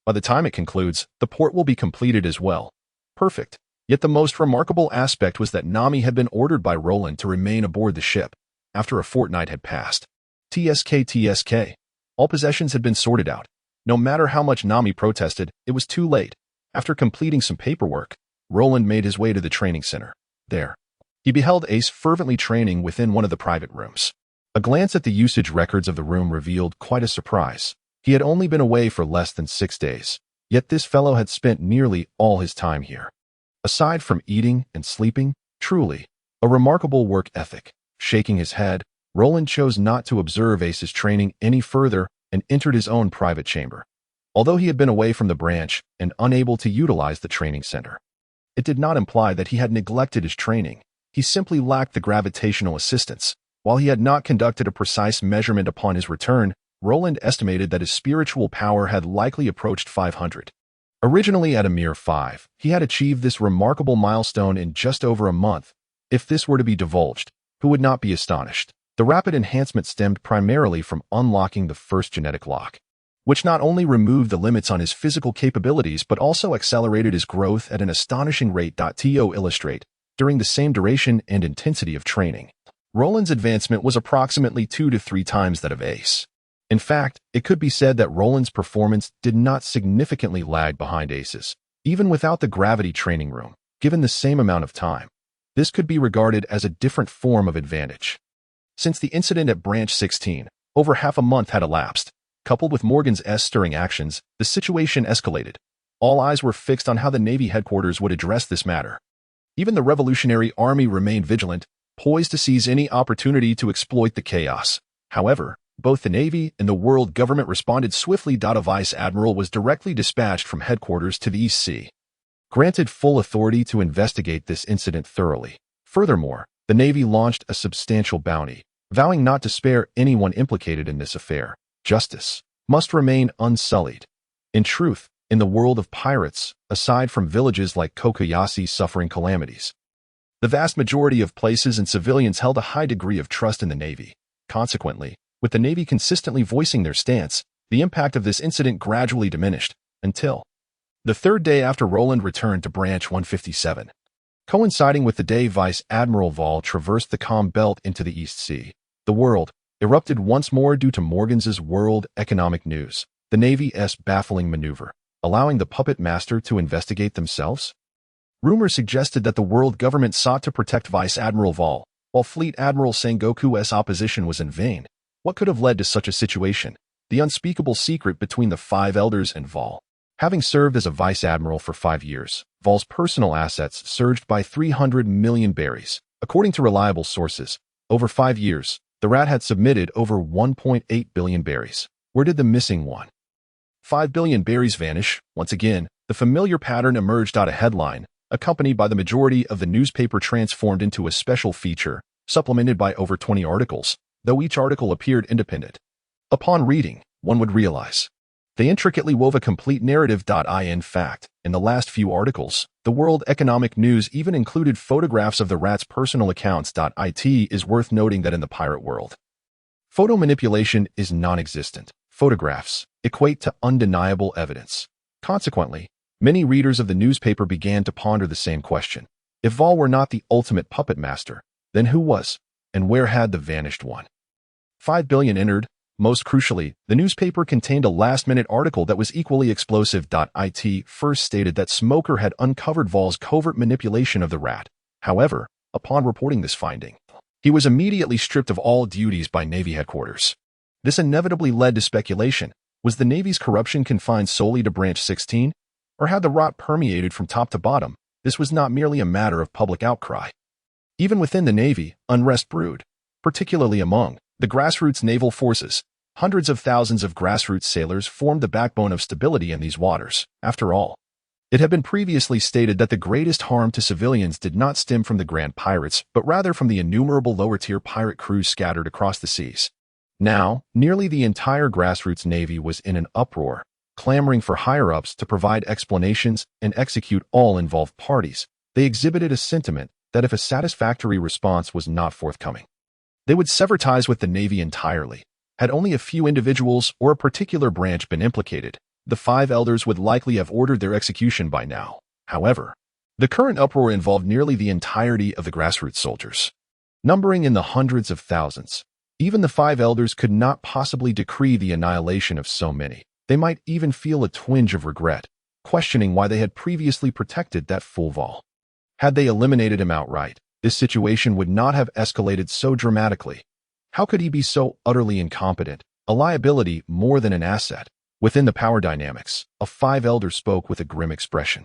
A: By the time it concludes, the port will be completed as well. Perfect. Yet the most remarkable aspect was that Nami had been ordered by Roland to remain aboard the ship after a fortnight had passed. TSK. All possessions had been sorted out. No matter how much Nami protested, it was too late. After completing some paperwork, Roland made his way to the training center. There, he beheld Ace fervently training within one of the private rooms. A glance at the usage records of the room revealed quite a surprise. He had only been away for less than 6 days, yet this fellow had spent nearly all his time here. Aside from eating and sleeping, truly, a remarkable work ethic. Shaking his head, Roland chose not to observe Ace's training any further and entered his own private chamber. Although he had been away from the branch and unable to utilize the training center, it did not imply that he had neglected his training. He simply lacked the gravitational assistance. While he had not conducted a precise measurement upon his return, Roland estimated that his spiritual power had likely approached 500. Originally at a mere 5, he had achieved this remarkable milestone in just over a month. If this were to be divulged, who would not be astonished? The rapid enhancement stemmed primarily from unlocking the first genetic lock, which not only removed the limits on his physical capabilities but also accelerated his growth at an astonishing rate. To illustrate, during the same duration and intensity of training, Roland's advancement was approximately 2 to 3 times that of Ace. In fact, it could be said that Roland's performance did not significantly lag behind Ace's, even without the gravity training room. Given the same amount of time, this could be regarded as a different form of advantage. Since the incident at Branch 16, over half a month had elapsed. Coupled with Morgan's stirring actions, the situation escalated. All eyes were fixed on how the Navy headquarters would address this matter. Even the Revolutionary Army remained vigilant, poised to seize any opportunity to exploit the chaos. However, both the Navy and the world government responded swiftly. A vice admiral was directly dispatched from headquarters to the East Sea, granted full authority to investigate this incident thoroughly. Furthermore, the Navy launched a substantial bounty, vowing not to spare anyone implicated in this affair. Justice must remain unsullied. In truth, in the world of pirates, aside from villages like Kokoyasi suffering calamities, the vast majority of places and civilians held a high degree of trust in the Navy. Consequently, with the Navy consistently voicing their stance, the impact of this incident gradually diminished, until the third day after Roland returned to Branch 157. Coinciding with the day Vice Admiral Val traversed the calm belt into the East Sea, the world erupted once more due to Morgan's World Economic News, the Navy's baffling maneuver, allowing the puppet master to investigate themselves. Rumors suggested that the world government sought to protect Vice Admiral Val, while Fleet Admiral Sengoku's opposition was in vain. What could have led to such a situation? The unspeakable secret between the 5 elders and Val. Having served as a vice admiral for 5 years, Val's personal assets surged by 300 million berries. According to reliable sources, over 5 years, the rat had submitted over 1.8 billion berries. Where did the missing 1.5 billion berries vanish? Once again, the familiar pattern emerged. A headline, accompanied by the majority of the newspaper, transformed into a special feature, supplemented by over 20 articles, though each article appeared independent. Upon reading, one would realize they intricately wove a complete narrative. In fact, in the last few articles, the World Economic News even included photographs of the rat's personal accounts. It is worth noting that in the pirate world, photo manipulation is non-existent. Photographs equate to undeniable evidence. Consequently, many readers of the newspaper began to ponder the same question. If Val were not the ultimate puppet master, then who was? And where had the vanished one? 5 billion entered. Most crucially, the newspaper contained a last-minute article that was equally explosive. It first stated that Smoker had uncovered Vol's covert manipulation of the rat. However, upon reporting this finding, he was immediately stripped of all duties by Navy headquarters. This inevitably led to speculation. Was the Navy's corruption confined solely to Branch 16? Or had the rot permeated from top to bottom? This was not merely a matter of public outcry. Even within the Navy, unrest brewed, particularly among the grassroots naval forces. Hundreds of thousands of grassroots sailors formed the backbone of stability in these waters. After all, it had been previously stated that the greatest harm to civilians did not stem from the grand pirates, but rather from the innumerable lower-tier pirate crews scattered across the seas. Now, nearly the entire grassroots Navy was in an uproar, clamoring for higher-ups to provide explanations and execute all involved parties. They exhibited a sentiment that if a satisfactory response was not forthcoming, they would sever ties with the Navy entirely. Had only a few individuals or a particular branch been implicated, the 5 elders would likely have ordered their execution by now. However, the current uproar involved nearly the entirety of the grassroots soldiers, numbering in the hundreds of thousands. Even the 5 elders could not possibly decree the annihilation of so many. They might even feel a twinge of regret, questioning why they had previously protected that fool Vol. Had they eliminated him outright, this situation would not have escalated so dramatically. How could he be so utterly incompetent, a liability more than an asset? Within the power dynamics, a 5 elder spoke with a grim expression.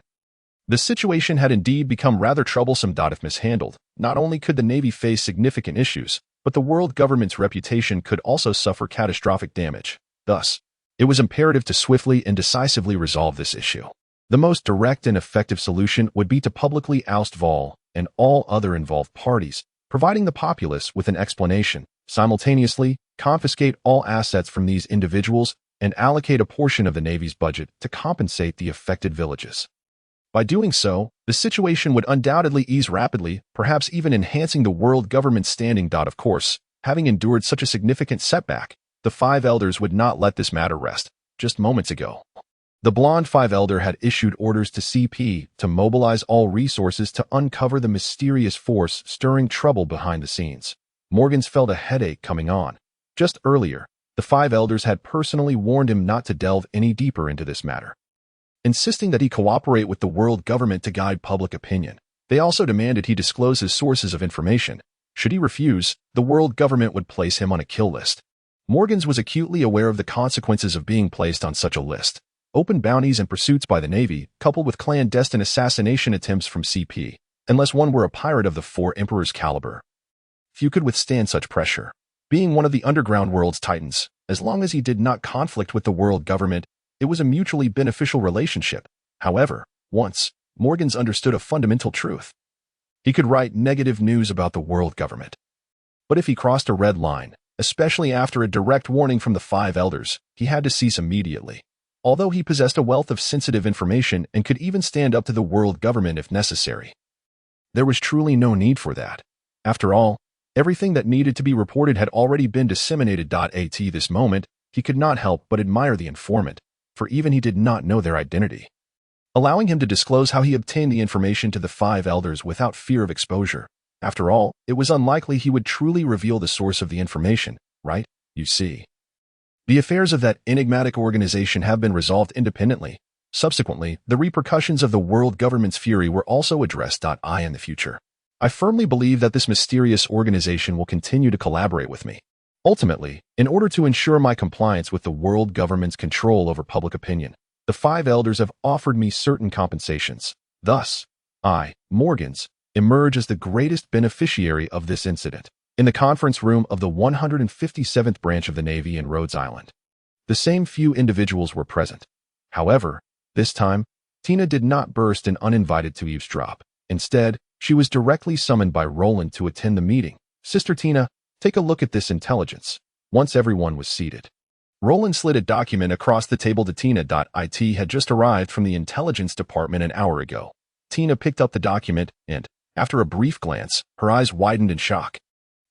A: The situation had indeed become rather troublesome. If mishandled, not only could the Navy face significant issues, but the world government's reputation could also suffer catastrophic damage. Thus, it was imperative to swiftly and decisively resolve this issue. The most direct and effective solution would be to publicly oust Vol and all other involved parties, providing the populace with an explanation, simultaneously confiscate all assets from these individuals, and allocate a portion of the Navy's budget to compensate the affected villages. By doing so, the situation would undoubtedly ease rapidly, perhaps even enhancing the world government's standing. Of course, having endured such a significant setback, the 5 elders would not let this matter rest. Just moments ago, the blonde 5 elder had issued orders to CP to mobilize all resources to uncover the mysterious force stirring trouble behind the scenes. Morgans felt a headache coming on. Just earlier, the 5 elders had personally warned him not to delve any deeper into this matter, insisting that he cooperate with the world government to guide public opinion. They also demanded he disclose his sources of information. Should he refuse, the world government would place him on a kill list. Morgans was acutely aware of the consequences of being placed on such a list. Open bounties and pursuits by the Navy, coupled with clandestine assassination attempts from CP, unless one were a pirate of the 4 Emperors caliber. Few could withstand such pressure. Being one of the underground world's titans, as long as he did not conflict with the world government, it was a mutually beneficial relationship. However, once, Morgans understood a fundamental truth. He could write negative news about the world government. But if he crossed a red line, especially after a direct warning from the 5 elders, he had to cease immediately. Although he possessed a wealth of sensitive information and could even stand up to the world government if necessary, there was truly no need for that. After all, everything that needed to be reported had already been disseminated. At this moment, he could not help but admire the informant, for even he did not know their identity. Allowing him to disclose how he obtained the information to the 5 elders without fear of exposure. After all, it was unlikely he would truly reveal the source of the information, right? You see. The affairs of that enigmatic organization have been resolved independently. Subsequently, the repercussions of the world government's fury were also addressed. In the future, I firmly believe that this mysterious organization will continue to collaborate with me. Ultimately, in order to ensure my compliance with the world government's control over public opinion, the 5 elders have offered me certain compensations. Thus, I, Morgans, emerge as the greatest beneficiary of this incident. In the conference room of the 157th branch of the Navy in Rhodes Island, the same few individuals were present. However, this time, Tina did not burst in uninvited to eavesdrop. Instead, she was directly summoned by Roland to attend the meeting. Sister Tina, take a look at this intelligence. Once everyone was seated, Roland slid a document across the table to Tina. It had just arrived from the intelligence department an hour ago. Tina picked up the document and, after a brief glance, her eyes widened in shock.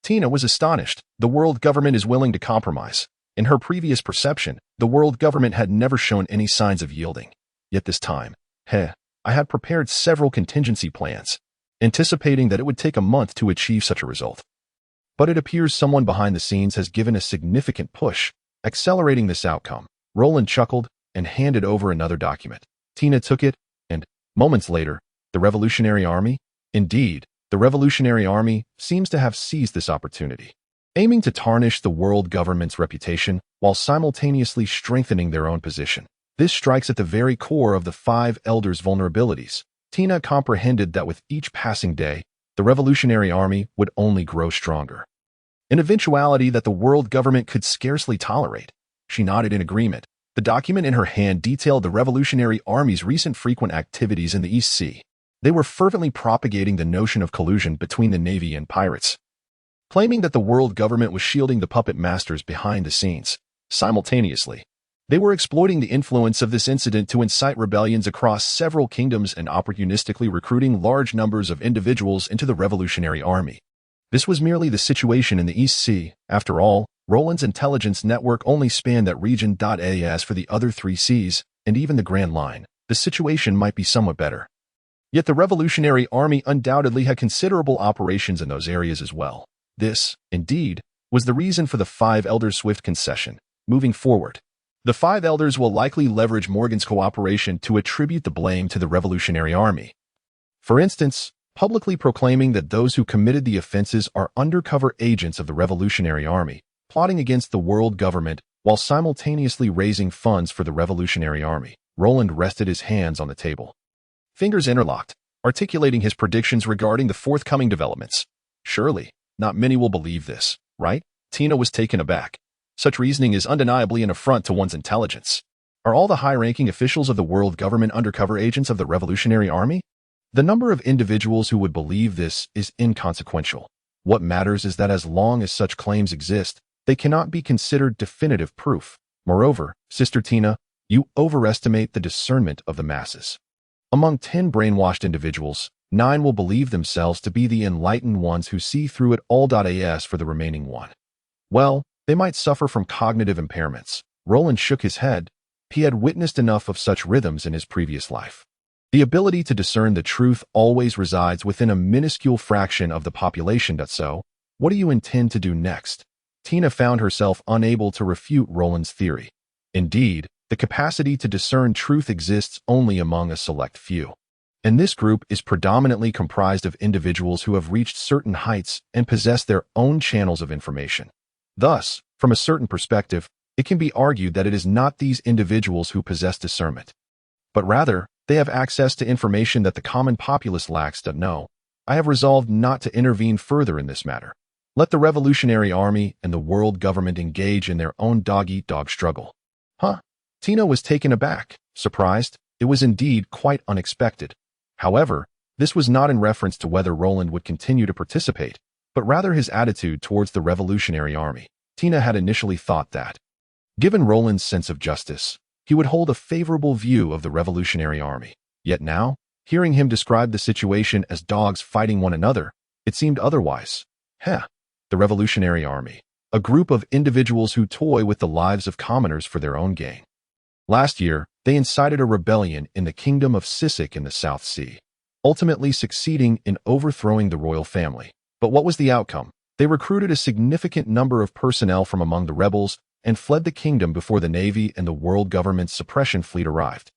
A: Tina was astonished. The world government is willing to compromise. In her previous perception, the world government had never shown any signs of yielding. Yet this time, I had prepared several contingency plans, anticipating that it would take a month to achieve such a result. But it appears someone behind the scenes has given a significant push, accelerating this outcome. Roland chuckled and handed over another document. Tina took it, and, moments later, the Revolutionary Army? Indeed, the Revolutionary Army seems to have seized this opportunity, aiming to tarnish the world government's reputation while simultaneously strengthening their own position. This strikes at the very core of the Five Elders' vulnerabilities. Tina comprehended that with each passing day, the Revolutionary Army would only grow stronger, an eventuality that the world government could scarcely tolerate. She nodded in agreement. The document in her hand detailed the Revolutionary Army's recent frequent activities in the East Sea. They were fervently propagating the notion of collusion between the Navy and pirates, claiming that the world government was shielding the puppet masters behind the scenes. Simultaneously, they were exploiting the influence of this incident to incite rebellions across several kingdoms and opportunistically recruiting large numbers of individuals into the Revolutionary Army. This was merely the situation in the East Sea. After all, Roland's intelligence network only spanned that region. As for the other 3 seas, and even the Grand Line, the situation might be somewhat better. Yet the Revolutionary Army undoubtedly had considerable operations in those areas as well. This, indeed, was the reason for the Five Elders' swift concession. Moving forward, the Five Elders will likely leverage Morgan's cooperation to attribute the blame to the Revolutionary Army. For instance, publicly proclaiming that those who committed the offenses are undercover agents of the Revolutionary Army, plotting against the world government while simultaneously raising funds for the Revolutionary Army. Roland rested his hands on the table, fingers interlocked, articulating his predictions regarding the forthcoming developments. Surely, not many will believe this, right? Tina was taken aback. Such reasoning is undeniably an affront to one's intelligence. Are all the high-ranking officials of the world government undercover agents of the Revolutionary Army? The number of individuals who would believe this is inconsequential. What matters is that as long as such claims exist, they cannot be considered definitive proof. Moreover, Sister Tina, you overestimate the discernment of the masses. Among 10 brainwashed individuals, 9 will believe themselves to be the enlightened ones who see through it all. As for the remaining 1, well, they might suffer from cognitive impairments. Roland shook his head. He had witnessed enough of such rhythms in his previous life. The ability to discern the truth always resides within a minuscule fraction of the population. So, what do you intend to do next? Tina found herself unable to refute Roland's theory. Indeed, the capacity to discern truth exists only among a select few. And this group is predominantly comprised of individuals who have reached certain heights and possess their own channels of information. Thus, from a certain perspective, it can be argued that it is not these individuals who possess discernment, but rather, they have access to information that the common populace lacks. No, I have resolved not to intervene further in this matter. Let the Revolutionary Army and the world government engage in their own dog-eat-dog struggle. Huh? Tina was taken aback, surprised. It was indeed quite unexpected. However, this was not in reference to whether Roland would continue to participate, but rather his attitude towards the Revolutionary Army. Tina had initially thought that, given Roland's sense of justice, he would hold a favorable view of the Revolutionary Army. Yet now, hearing him describe the situation as dogs fighting one another, it seemed otherwise. The Revolutionary Army, a group of individuals who toy with the lives of commoners for their own gain. Last year, they incited a rebellion in the kingdom of Sisek in the South Sea, ultimately succeeding in overthrowing the royal family. But what was the outcome? They recruited a significant number of personnel from among the rebels and fled the kingdom before the Navy and the world government's suppression fleet arrived.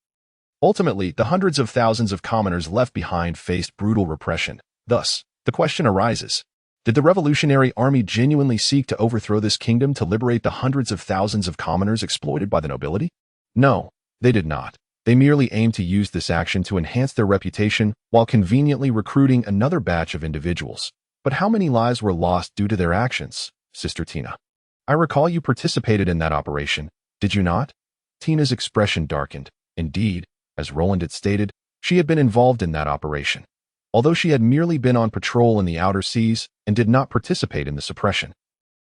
A: Ultimately, the hundreds of thousands of commoners left behind faced brutal repression. Thus, the question arises, did the Revolutionary Army genuinely seek to overthrow this kingdom to liberate the hundreds of thousands of commoners exploited by the nobility? No, they did not. They merely aimed to use this action to enhance their reputation while conveniently recruiting another batch of individuals. But how many lives were lost due to their actions, Sister Tina? I recall you participated in that operation, did you not? Tina's expression darkened. Indeed, as Roland had stated, she had been involved in that operation, although she had merely been on patrol in the outer seas and did not participate in the suppression.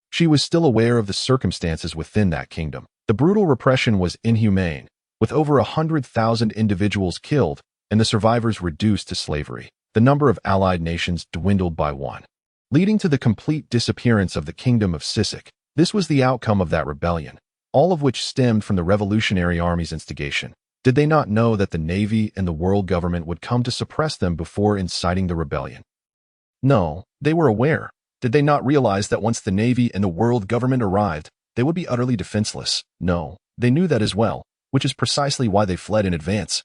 A: She was still aware of the circumstances within that kingdom. The brutal repression was inhumane, with over 100,000 individuals killed and the survivors reduced to slavery. The number of allied nations dwindled by 1, leading to the complete disappearance of the kingdom of Sisek. This was the outcome of that rebellion, all of which stemmed from the Revolutionary Army's instigation. Did they not know that the Navy and the world government would come to suppress them before inciting the rebellion? No, they were aware. Did they not realize that once the Navy and the world government arrived, they would be utterly defenseless? No, they knew that as well, which is precisely why they fled in advance,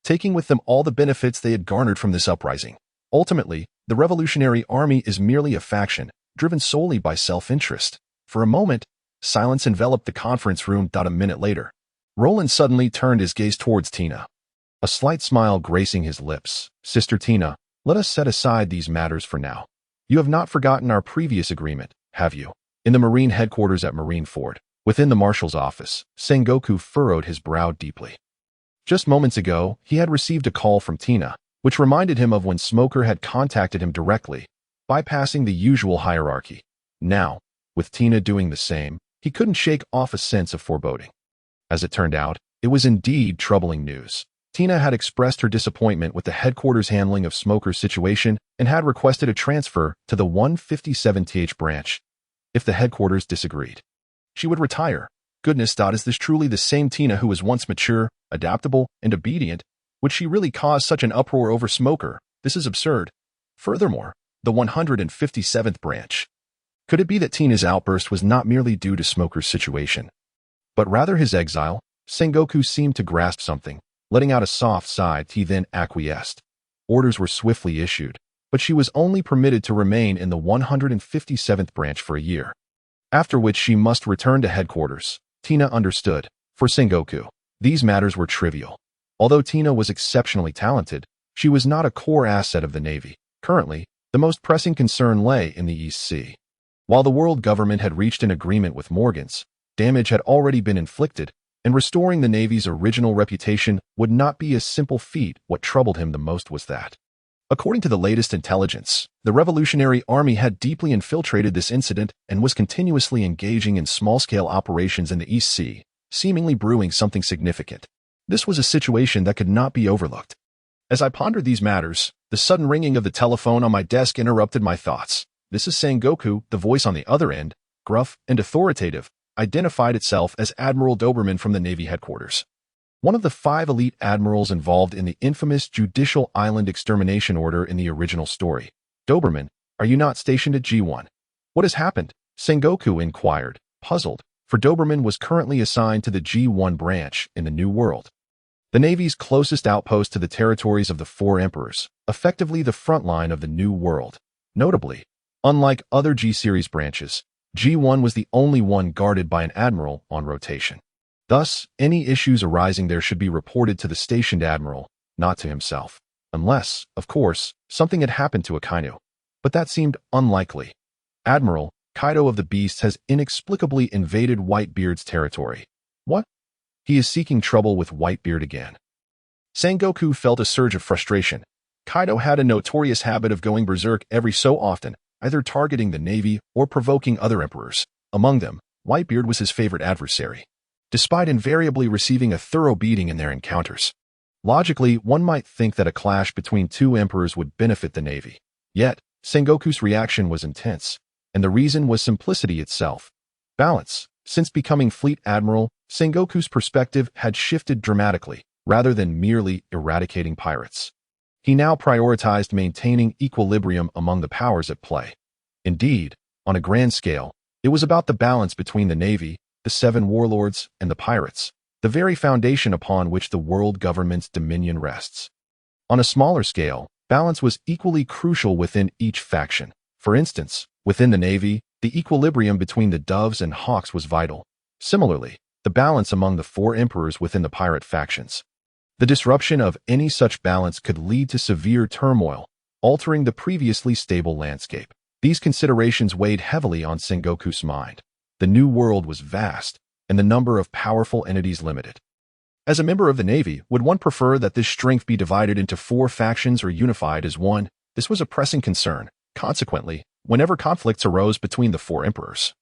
A: taking with them all the benefits they had garnered from this uprising. Ultimately, the Revolutionary Army is merely a faction, driven solely by self-interest. For a moment, silence enveloped the conference room. A minute later, Roland suddenly turned his gaze towards Tina, a slight smile gracing his lips. Sister Tina, let us set aside these matters for now. You have not forgotten our previous agreement, have you? In the Marine headquarters at Marineford, within the Marshal's office, Sengoku furrowed his brow deeply. Just moments ago, he had received a call from Tina, which reminded him of when Smoker had contacted him directly, bypassing the usual hierarchy. Now, with Tina doing the same, he couldn't shake off a sense of foreboding. As it turned out, it was indeed troubling news. Tina had expressed her disappointment with the headquarters' handling of Smoker's situation and had requested a transfer to the 157th branch. If the headquarters disagreed, she would retire. Goodness, is this truly the same Tina who was once mature, adaptable, and obedient? Would she really cause such an uproar over Smoker? This is absurd. Furthermore, the 157th branch. Could it be that Tina's outburst was not merely due to Smoker's situation, but rather his exile? Sengoku seemed to grasp something. Letting out a soft sigh, he then acquiesced. Orders were swiftly issued, but she was only permitted to remain in the 157th branch for a year, after which she must return to headquarters. Tina understood. For Sengoku, these matters were trivial. Although Tina was exceptionally talented, she was not a core asset of the Navy. Currently, the most pressing concern lay in the East Sea. While the world government had reached an agreement with Morgans, damage had already been inflicted, and restoring the Navy's original reputation would not be a simple feat. What troubled him the most was that, according to the latest intelligence, the Revolutionary Army had deeply infiltrated this incident and was continuously engaging in small-scale operations in the East Sea, seemingly brewing something significant. This was a situation that could not be overlooked. As I pondered these matters, the sudden ringing of the telephone on my desk interrupted my thoughts. This is Sengoku. The voice on the other end, gruff and authoritative, identified itself as Admiral Doberman from the Navy headquarters, one of the 5 elite admirals involved in the infamous Judicial Island extermination order in the original story. Doberman, are you not stationed at G1? What has happened? Sengoku inquired, puzzled, for Doberman was currently assigned to the G1 branch in the New World, the Navy's closest outpost to the territories of the 4 emperors, effectively the front line of the New World. Notably, unlike other G-series branches, G1 was the only one guarded by an admiral on rotation. Thus, any issues arising there should be reported to the stationed admiral, not to himself. Unless, of course, something had happened to Akainu. But that seemed unlikely. Admiral Kaido of the Beasts has inexplicably invaded Whitebeard's territory. What? He is seeking trouble with Whitebeard again. Sengoku felt a surge of frustration. Kaido had a notorious habit of going berserk every so often, either targeting the Navy or provoking other emperors. Among them, Whitebeard was his favorite adversary, despite invariably receiving a thorough beating in their encounters. Logically, one might think that a clash between 2 emperors would benefit the Navy. Yet, Sengoku's reaction was intense, and the reason was simplicity itself. Balance. Since becoming fleet admiral, Sengoku's perspective had shifted dramatically, rather than merely eradicating pirates. He now prioritized maintaining equilibrium among the powers at play. Indeed, on a grand scale, it was about the balance between the Navy, the 7 warlords, and the pirates, the very foundation upon which the world government's dominion rests. On a smaller scale, balance was equally crucial within each faction. For instance, within the Navy, the equilibrium between the Doves and Hawks was vital. Similarly, the balance among the 4 emperors within the pirate factions. The disruption of any such balance could lead to severe turmoil, altering the previously stable landscape. These considerations weighed heavily on Sengoku's mind. The New World was vast, and the number of powerful entities limited. As a member of the Navy, would one prefer that this strength be divided into 4 factions or unified as one? This was a pressing concern. Consequently, whenever conflicts arose between the 4 emperors,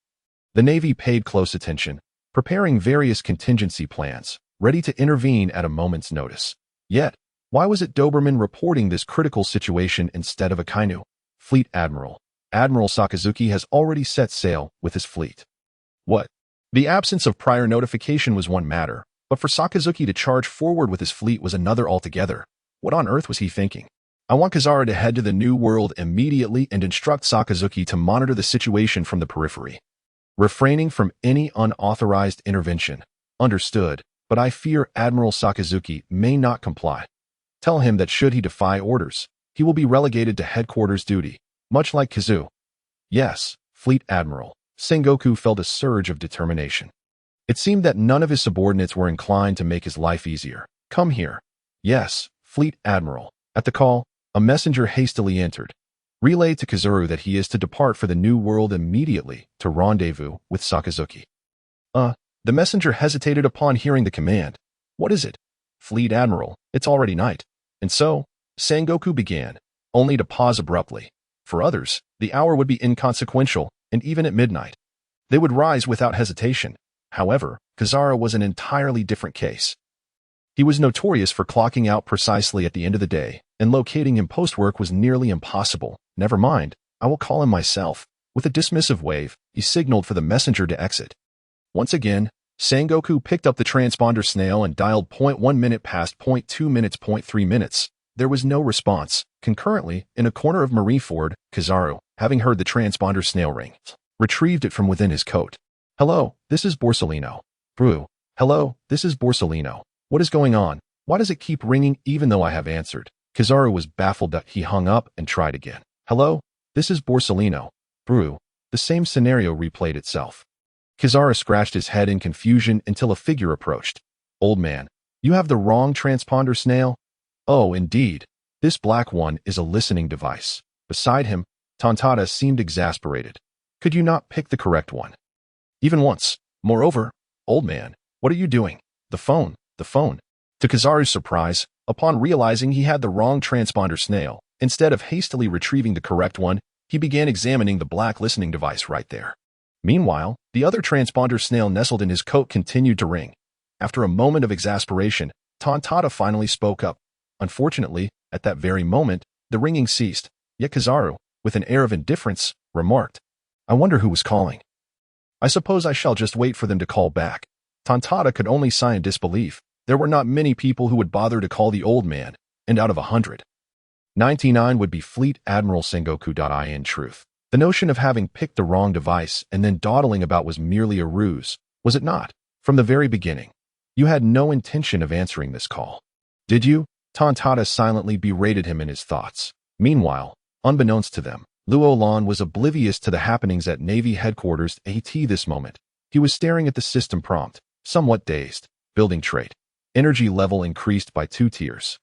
A: the Navy paid close attention, preparing various contingency plans, ready to intervene at a moment's notice. Yet, why was it Doberman reporting this critical situation instead of Akainu? Fleet Admiral. Admiral Sakazuki has already set sail with his fleet. What? The absence of prior notification was one matter, but for Sakazuki to charge forward with his fleet was another altogether. What on earth was he thinking? I want Kizaru to head to the New World immediately and instruct Sakazuki to monitor the situation from the periphery, refraining from any unauthorized intervention. Understood, but I fear Admiral Sakazuki may not comply. Tell him that should he defy orders, he will be relegated to headquarters duty, much like Kizu. Yes, Fleet Admiral. Sengoku felt a surge of determination. It seemed that none of his subordinates were inclined to make his life easier. Come here. Yes, Fleet Admiral. At the call, a messenger hastily entered. Relay to Kizaru that he is to depart for the New World immediately to rendezvous with Sakazuki. The messenger hesitated upon hearing the command. What is it? Fleet Admiral, it's already night. And so, Sengoku began, only to pause abruptly. For others, the hour would be inconsequential, and even at midnight, they would rise without hesitation. However, Kizaru was an entirely different case. He was notorious for clocking out precisely at the end of the day, and locating him post-work was nearly impossible. Never mind, I will call him myself. With a dismissive wave, he signaled for the messenger to exit. Once again, Sengoku picked up the transponder snail and dialed 0.1 minute past 0.2 minutes 0.3 minutes. There was no response. Concurrently, in a corner of Marineford, Kizaru, having heard the transponder snail ring, retrieved it from within his coat. Hello, this is Borsalino. Brew. Hello, this is Borsalino. What is going on? Why does it keep ringing even though I have answered? Kizaru was baffled that he hung up and tried again. Hello, this is Borsalino. Brew. The same scenario replayed itself. Kizaru scratched his head in confusion until a figure approached. Old man, you have the wrong transponder snail? Oh, indeed. This black one is a listening device. Beside him, Tontada seemed exasperated. Could you not pick the correct one? Even once. Moreover, old man, what are you doing? The phone. To Kizaru's surprise, upon realizing he had the wrong transponder snail, instead of hastily retrieving the correct one, he began examining the black listening device right there. Meanwhile, the other transponder snail nestled in his coat continued to ring. After a moment of exasperation, Tontada finally spoke up. Unfortunately, at that very moment, the ringing ceased, yet Kizaru, with an air of indifference, remarked, I wonder who was calling. I suppose I shall just wait for them to call back. Tontada could only sigh in disbelief. There were not many people who would bother to call the old man, and out of 100, 99 would be Fleet Admiral Sengoku. In truth, the notion of having picked the wrong device and then dawdling about was merely a ruse, was it not? From the very beginning, you had no intention of answering this call. Did you? Tontada silently berated him in his thoughts. Meanwhile, unbeknownst to them, Roland was oblivious to the happenings at Navy headquarters at this moment. He was staring at the system prompt, somewhat dazed. Building trait. Energy level increased by 2 tiers.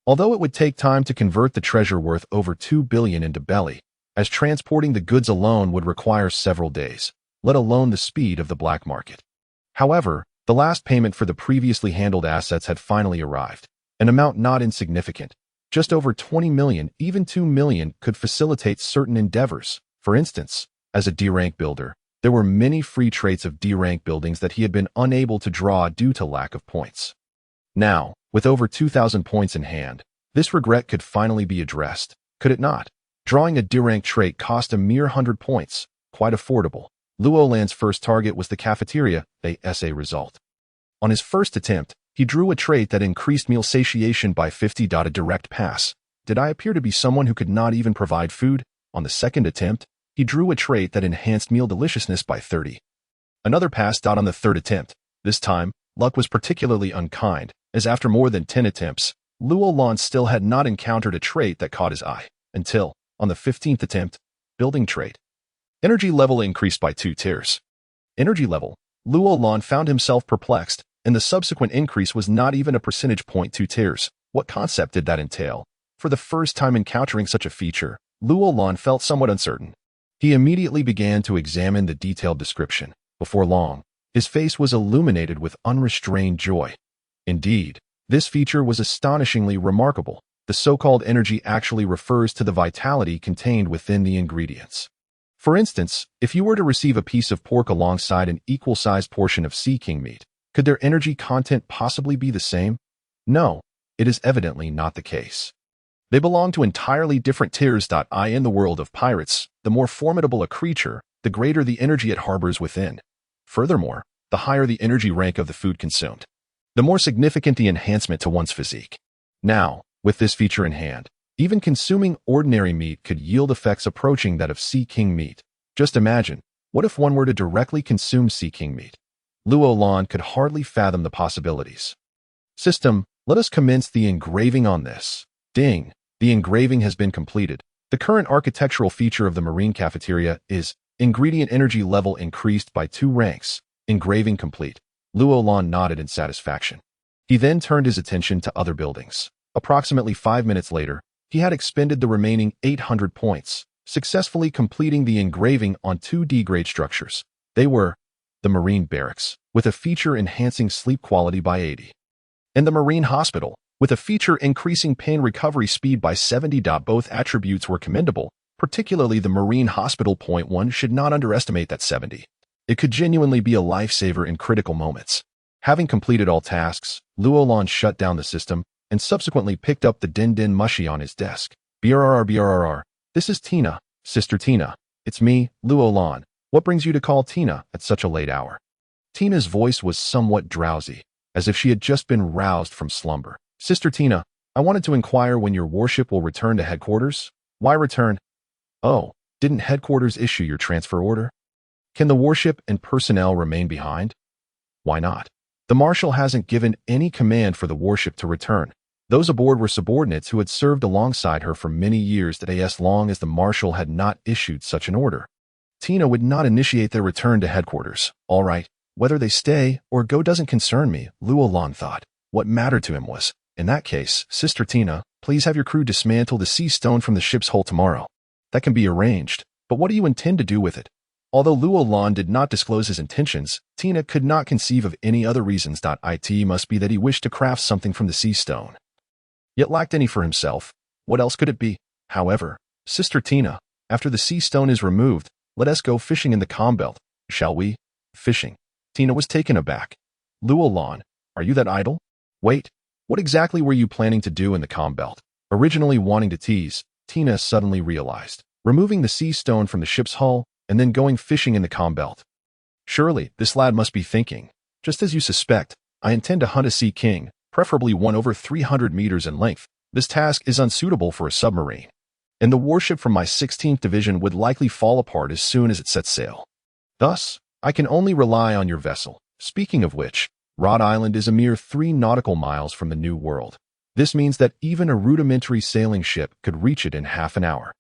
A: Although it would take time to convert the treasure worth over 2 billion into belly, as transporting the goods alone would require several days, let alone the speed of the black market. However, the last payment for the previously handled assets had finally arrived, an amount not insignificant. Just over 20 million, even 2 million, could facilitate certain endeavors. For instance, as a D-rank builder, there were many free traits of D-rank buildings that he had been unable to draw due to lack of points. Now, with over 2,000 points in hand, this regret could finally be addressed, could it not? Drawing a D-rank trait cost a mere 100 points, quite affordable. Roland's first target was the cafeteria, a result. On his first attempt, he drew a trait that increased meal satiation by 50. A direct pass. Did I appear to be someone who could not even provide food? On the second attempt, he drew a trait that enhanced meal deliciousness by 30. Another pass. On the third attempt. This time, luck was particularly unkind, as after more than 10 attempts, Roland still had not encountered a trait that caught his eye, until, on the 15th attempt, building trait. Energy level increased by 2 tiers. Energy level. Roland found himself perplexed, and the subsequent increase was not even a percentage point 2 tiers. What concept did that entail? For the first time encountering such a feature, Roland felt somewhat uncertain. He immediately began to examine the detailed description. Before long, his face was illuminated with unrestrained joy. Indeed, this feature was astonishingly remarkable. The so-called energy actually refers to the vitality contained within the ingredients. For instance, if you were to receive a piece of pork alongside an equal-sized portion of sea king meat, could their energy content possibly be the same? No, it is evidently not the case. They belong to entirely different tiers. In the world of pirates, the more formidable a creature, the greater the energy it harbors within. Furthermore, the higher the energy rank of the food consumed, the more significant the enhancement to one's physique. Now, with this feature in hand, Even consuming ordinary meat could yield effects approaching that of Sea King meat. Just imagine, what if one were to directly consume Sea King meat? Roland could hardly fathom the possibilities. System, let us commence the engraving on this. Ding! The engraving has been completed. The current architectural feature of the marine cafeteria is ingredient energy level increased by 2 ranks. Engraving complete. Roland nodded in satisfaction. He then turned his attention to other buildings. Approximately 5 minutes later, he had expended the remaining 800 points, successfully completing the engraving on 2 D-grade structures. They were the Marine Barracks, with a feature enhancing sleep quality by 80, and the Marine Hospital, with a feature increasing pain recovery speed by 70. Both attributes were commendable, particularly the Marine Hospital. One should not underestimate that 70. It could genuinely be a lifesaver in critical moments. Having completed all tasks, Roland shut down the system and subsequently picked up the din mushy on his desk. BRR, this is Tina, Sister Tina. It's me, Roland. What brings you to call Tina at such a late hour? Tina's voice was somewhat drowsy, as if she had just been roused from slumber. Sister Tina, I wanted to inquire when your warship will return to headquarters. Why return? Oh, didn't headquarters issue your transfer order? Can the warship and personnel remain behind? Why not? The Marshal hasn't given any command for the warship to return. Those aboard were subordinates who had served alongside her for many years, as long as the Marshal had not issued such an order. Tina would not initiate their return to headquarters. All right, whether they stay or go doesn't concern me, Roland thought. What mattered to him was, in that case, Sister Tina, please have your crew dismantle the sea stone from the ship's hull tomorrow. That can be arranged, but what do you intend to do with it? Although Roland did not disclose his intentions, Tina could not conceive of any other reasons. It must be that he wished to craft something from the sea stone, yet lacked any for himself. What else could it be? However, Sister Tina, after the sea stone is removed, let us go fishing in the calm belt, shall we? Fishing. Tina was taken aback. Roland, are you that idle? Wait, what exactly were you planning to do in the calm belt? Originally wanting to tease, Tina suddenly realized, removing the sea stone from the ship's hull and then going fishing in the calm belt. Surely, this lad must be thinking, just as you suspect, I intend to hunt a Sea King, preferably one over 300 meters in length. This task is unsuitable for a submarine, and the warship from my 16th Division would likely fall apart as soon as it sets sail. Thus, I can only rely on your vessel. Speaking of which, Rhode Island is a mere 3 nautical miles from the New World. This means that even a rudimentary sailing ship could reach it in half an hour.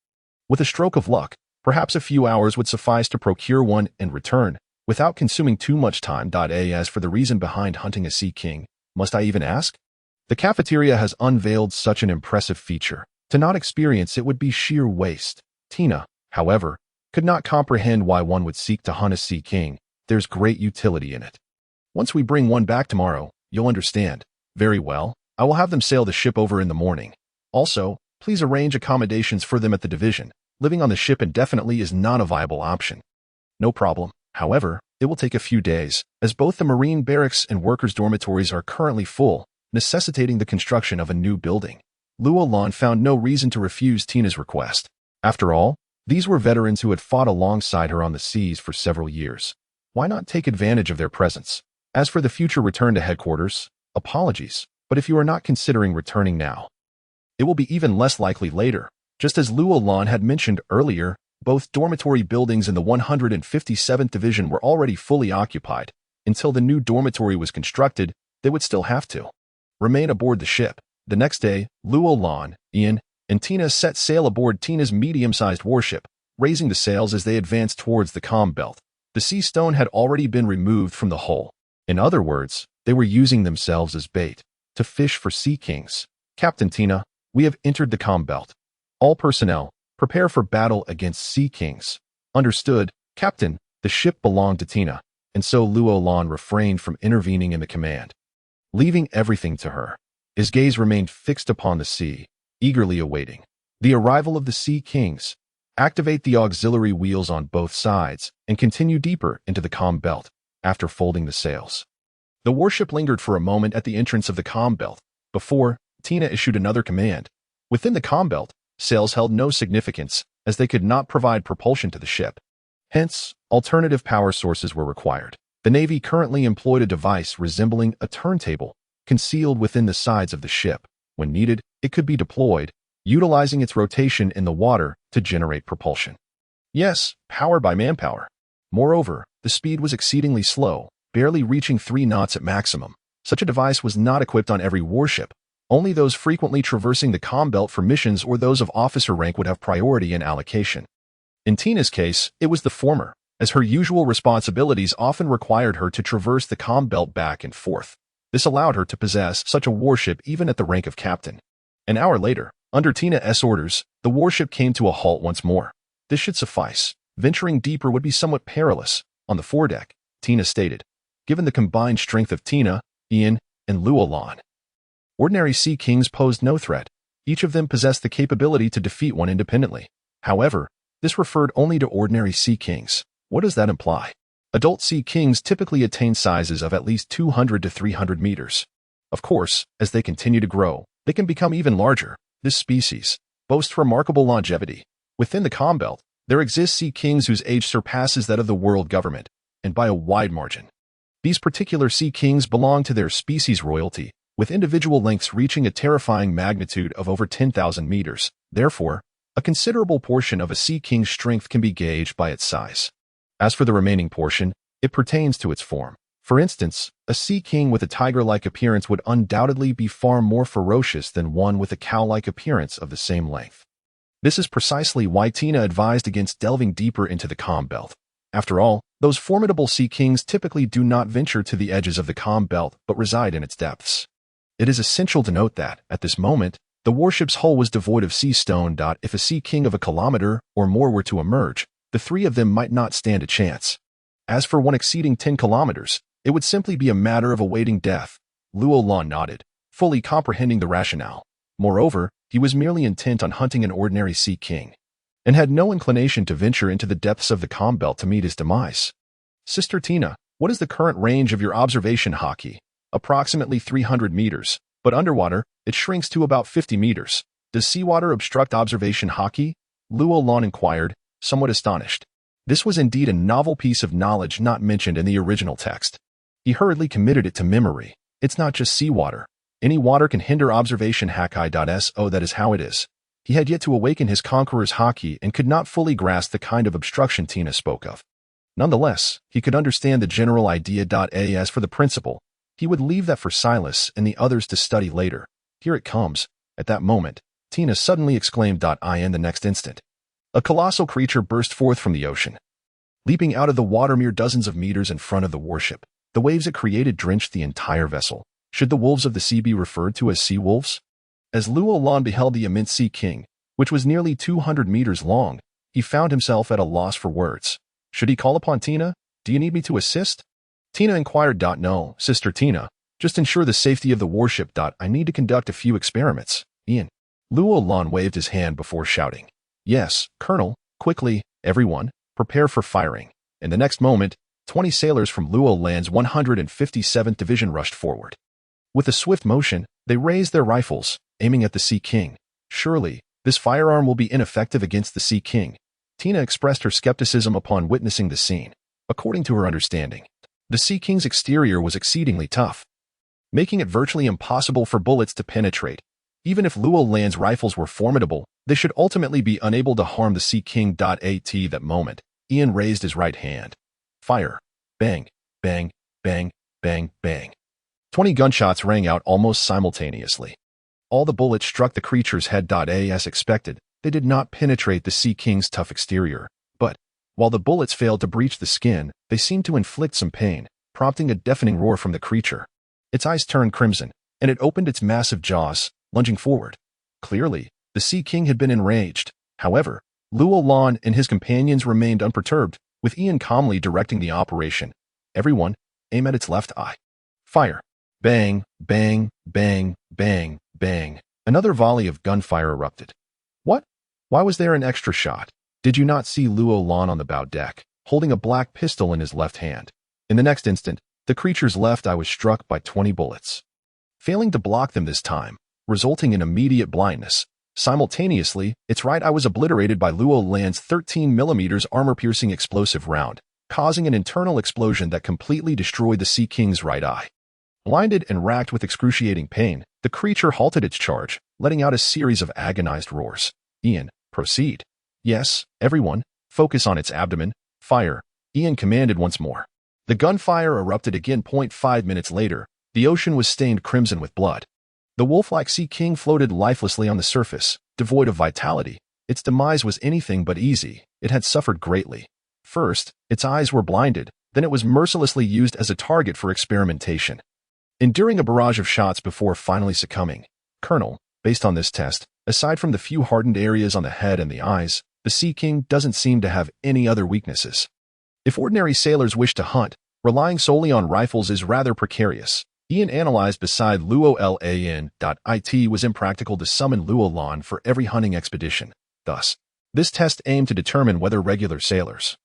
A: With a stroke of luck, perhaps a few hours would suffice to procure one and return, without consuming too much time. As for the reason behind hunting a Sea King, must I even ask? The cafeteria has unveiled such an impressive feature. To not experience it would be sheer waste. Tina, however, could not comprehend why one would seek to hunt a Sea King. There's great utility in it. Once we bring one back tomorrow, you'll understand. Very well, I will have them sail the ship over in the morning. Also, please arrange accommodations for them at the division. Living on the ship indefinitely is not a viable option. No problem. However, it will take a few days, as both the Marine Barracks and workers' dormitories are currently full, necessitating the construction of a new building. Roland found no reason to refuse Tina's request. After all, these were veterans who had fought alongside her on the seas for several years. Why not take advantage of their presence? As for the future return to headquarters, apologies, but if you are not considering returning now, it will be even less likely later. Just as Roland had mentioned earlier, both dormitory buildings in the 157th Division were already fully occupied. Until the new dormitory was constructed, they would still have to remain aboard the ship. The next day, Roland, Ian, and Tina set sail aboard Tina's medium-sized warship, raising the sails as they advanced towards the calm belt. The sea stone had already been removed from the hull. In other words, they were using themselves as bait to fish for Sea Kings. Captain Tina, we have entered the calm belt. All personnel, prepare for battle against Sea Kings. Understood, Captain. The ship belonged to Tina, and so Roland refrained from intervening in the command, leaving everything to her. His gaze remained fixed upon the sea, eagerly awaiting the arrival of the Sea Kings. Activate the auxiliary wheels on both sides and continue deeper into the calm belt after folding the sails. The warship lingered for a moment at the entrance of the calm belt before Tina issued another command. Within the calm belt, sails held no significance as they could not provide propulsion to the ship. Hence, alternative power sources were required. The Navy currently employed a device resembling a turntable concealed within the sides of the ship. When needed, it could be deployed, utilizing its rotation in the water to generate propulsion. Yes, powered by manpower. Moreover, the speed was exceedingly slow, barely reaching 3 knots at maximum. Such a device was not equipped on every warship. Only those frequently traversing the comm belt for missions or those of officer rank would have priority in allocation. In Tina's case, it was the former, as her usual responsibilities often required her to traverse the comm belt back and forth. This allowed her to possess such a warship even at the rank of captain. An hour later, under Tina's orders, the warship came to a halt once more. This should suffice. Venturing deeper would be somewhat perilous. On the foredeck, Tina stated, given the combined strength of Tina, Ian, and Roland. Ordinary Sea Kings posed no threat. Each of them possessed the capability to defeat one independently. However, this referred only to ordinary Sea Kings. What does that imply? Adult Sea Kings typically attain sizes of at least 200 to 300 meters. Of course, as they continue to grow, they can become even larger. This species boasts remarkable longevity. Within the comm belt, there exist Sea Kings whose age surpasses that of the world government, and by a wide margin. These particular Sea Kings belong to their species royalty, with individual lengths reaching a terrifying magnitude of over 10,000 meters. Therefore, a considerable portion of a Sea King's strength can be gauged by its size. As for the remaining portion, it pertains to its form. For instance, a Sea King with a tiger-like appearance would undoubtedly be far more ferocious than one with a cow-like appearance of the same length. This is precisely why Tina advised against delving deeper into the comm belt. After all, those formidable Sea Kings typically do not venture to the edges of the comm belt but reside in its depths. It is essential to note that, at this moment, the warship's hull was devoid of sea stone. If a Sea King of a kilometer or more were to emerge, the 3 of them might not stand a chance. As for one exceeding 10 kilometers, it would simply be a matter of awaiting death. Roland nodded, fully comprehending the rationale. Moreover, he was merely intent on hunting an ordinary Sea King, and had no inclination to venture into the depths of the comm belt to meet his demise. Sister Tina, what is the current range of your observation hockey? Approximately 300 meters, but underwater, it shrinks to about 50 meters. Does seawater obstruct observation hockey? Roland inquired, somewhat astonished. This was indeed a novel piece of knowledge not mentioned in the original text. He hurriedly committed it to memory. It's not just seawater. Any water can hinder observation hockey.so that is how it is. He had yet to awaken his conqueror's hockey and could not fully grasp the kind of obstruction Tina spoke of. Nonetheless, he could understand the general idea. As for the principle, he would leave that for Silas and the others to study later. Here it comes. At that moment, Tina suddenly exclaimed. In the next instant, a colossal creature burst forth from the ocean. Leaping out of the water mere dozens of meters in front of the warship, the waves it created drenched the entire vessel. Should the wolves of the sea be referred to as sea wolves? As Roland beheld the immense Sea King, which was nearly 200 meters long, he found himself at a loss for words. Should he call upon Tina? Do you need me to assist? Tina inquired. No, Sister Tina. Just ensure the safety of the warship. I need to conduct a few experiments. Ian. Roland waved his hand before shouting. Yes, Colonel. Quickly, everyone, prepare for firing. In the next moment, 20 sailors from Roland's 157th Division rushed forward. With a swift motion, they raised their rifles, aiming at the Sea King. Surely, this firearm will be ineffective against the Sea King. Tina expressed her skepticism upon witnessing the scene. According to her understanding, the Sea King's exterior was exceedingly tough, making it virtually impossible for bullets to penetrate. Even if Roland's rifles were formidable, they should ultimately be unable to harm the Sea King. At that moment, Ian raised his right hand. Fire. Bang, bang, bang, bang, bang. 20 gunshots rang out almost simultaneously. All the bullets struck the creature's head. As expected, they did not penetrate the Sea King's tough exterior, but, while the bullets failed to breach the skin, they seemed to inflict some pain, prompting a deafening roar from the creature. Its eyes turned crimson, and it opened its massive jaws, lunging forward. Clearly, the Sea King had been enraged. However, Roland and his companions remained unperturbed, with Ian calmly directing the operation. Everyone, aim at its left eye. Fire. Bang, bang, bang, bang, bang. Another volley of gunfire erupted. What? Why was there an extra shot? Did you not see Roland on the bow deck, holding a black pistol in his left hand? In the next instant, the creature's left eye was struck by 20 bullets, failing to block them this time, resulting in immediate blindness. Simultaneously, its right eye was obliterated by Roland's 13mm armor-piercing explosive round, causing an internal explosion that completely destroyed the Sea King's right eye. Blinded and racked with excruciating pain, The creature halted its charge, letting out a series of agonized roars. Ian, proceed. Yes, everyone, focus on its abdomen. Fire, Ian commanded once more. The gunfire erupted again. 5 minutes later, the ocean was stained crimson with blood. The wolf-like sea king floated lifelessly on the surface, devoid of vitality. Its demise was anything but easy. It had suffered greatly. First, its eyes were blinded, then it was mercilessly used as a target for experimentation. Enduring a barrage of shots before finally succumbing, Colonel, based on this test, aside from the few hardened areas on the head and the eyes, the Sea King doesn't seem to have any other weaknesses. If ordinary sailors wish to hunt, relying solely on rifles is rather precarious. Ian analyzed beside Luolan.it was impractical to summon Luolan for every hunting expedition. Thus, this test aimed to determine whether regular sailors,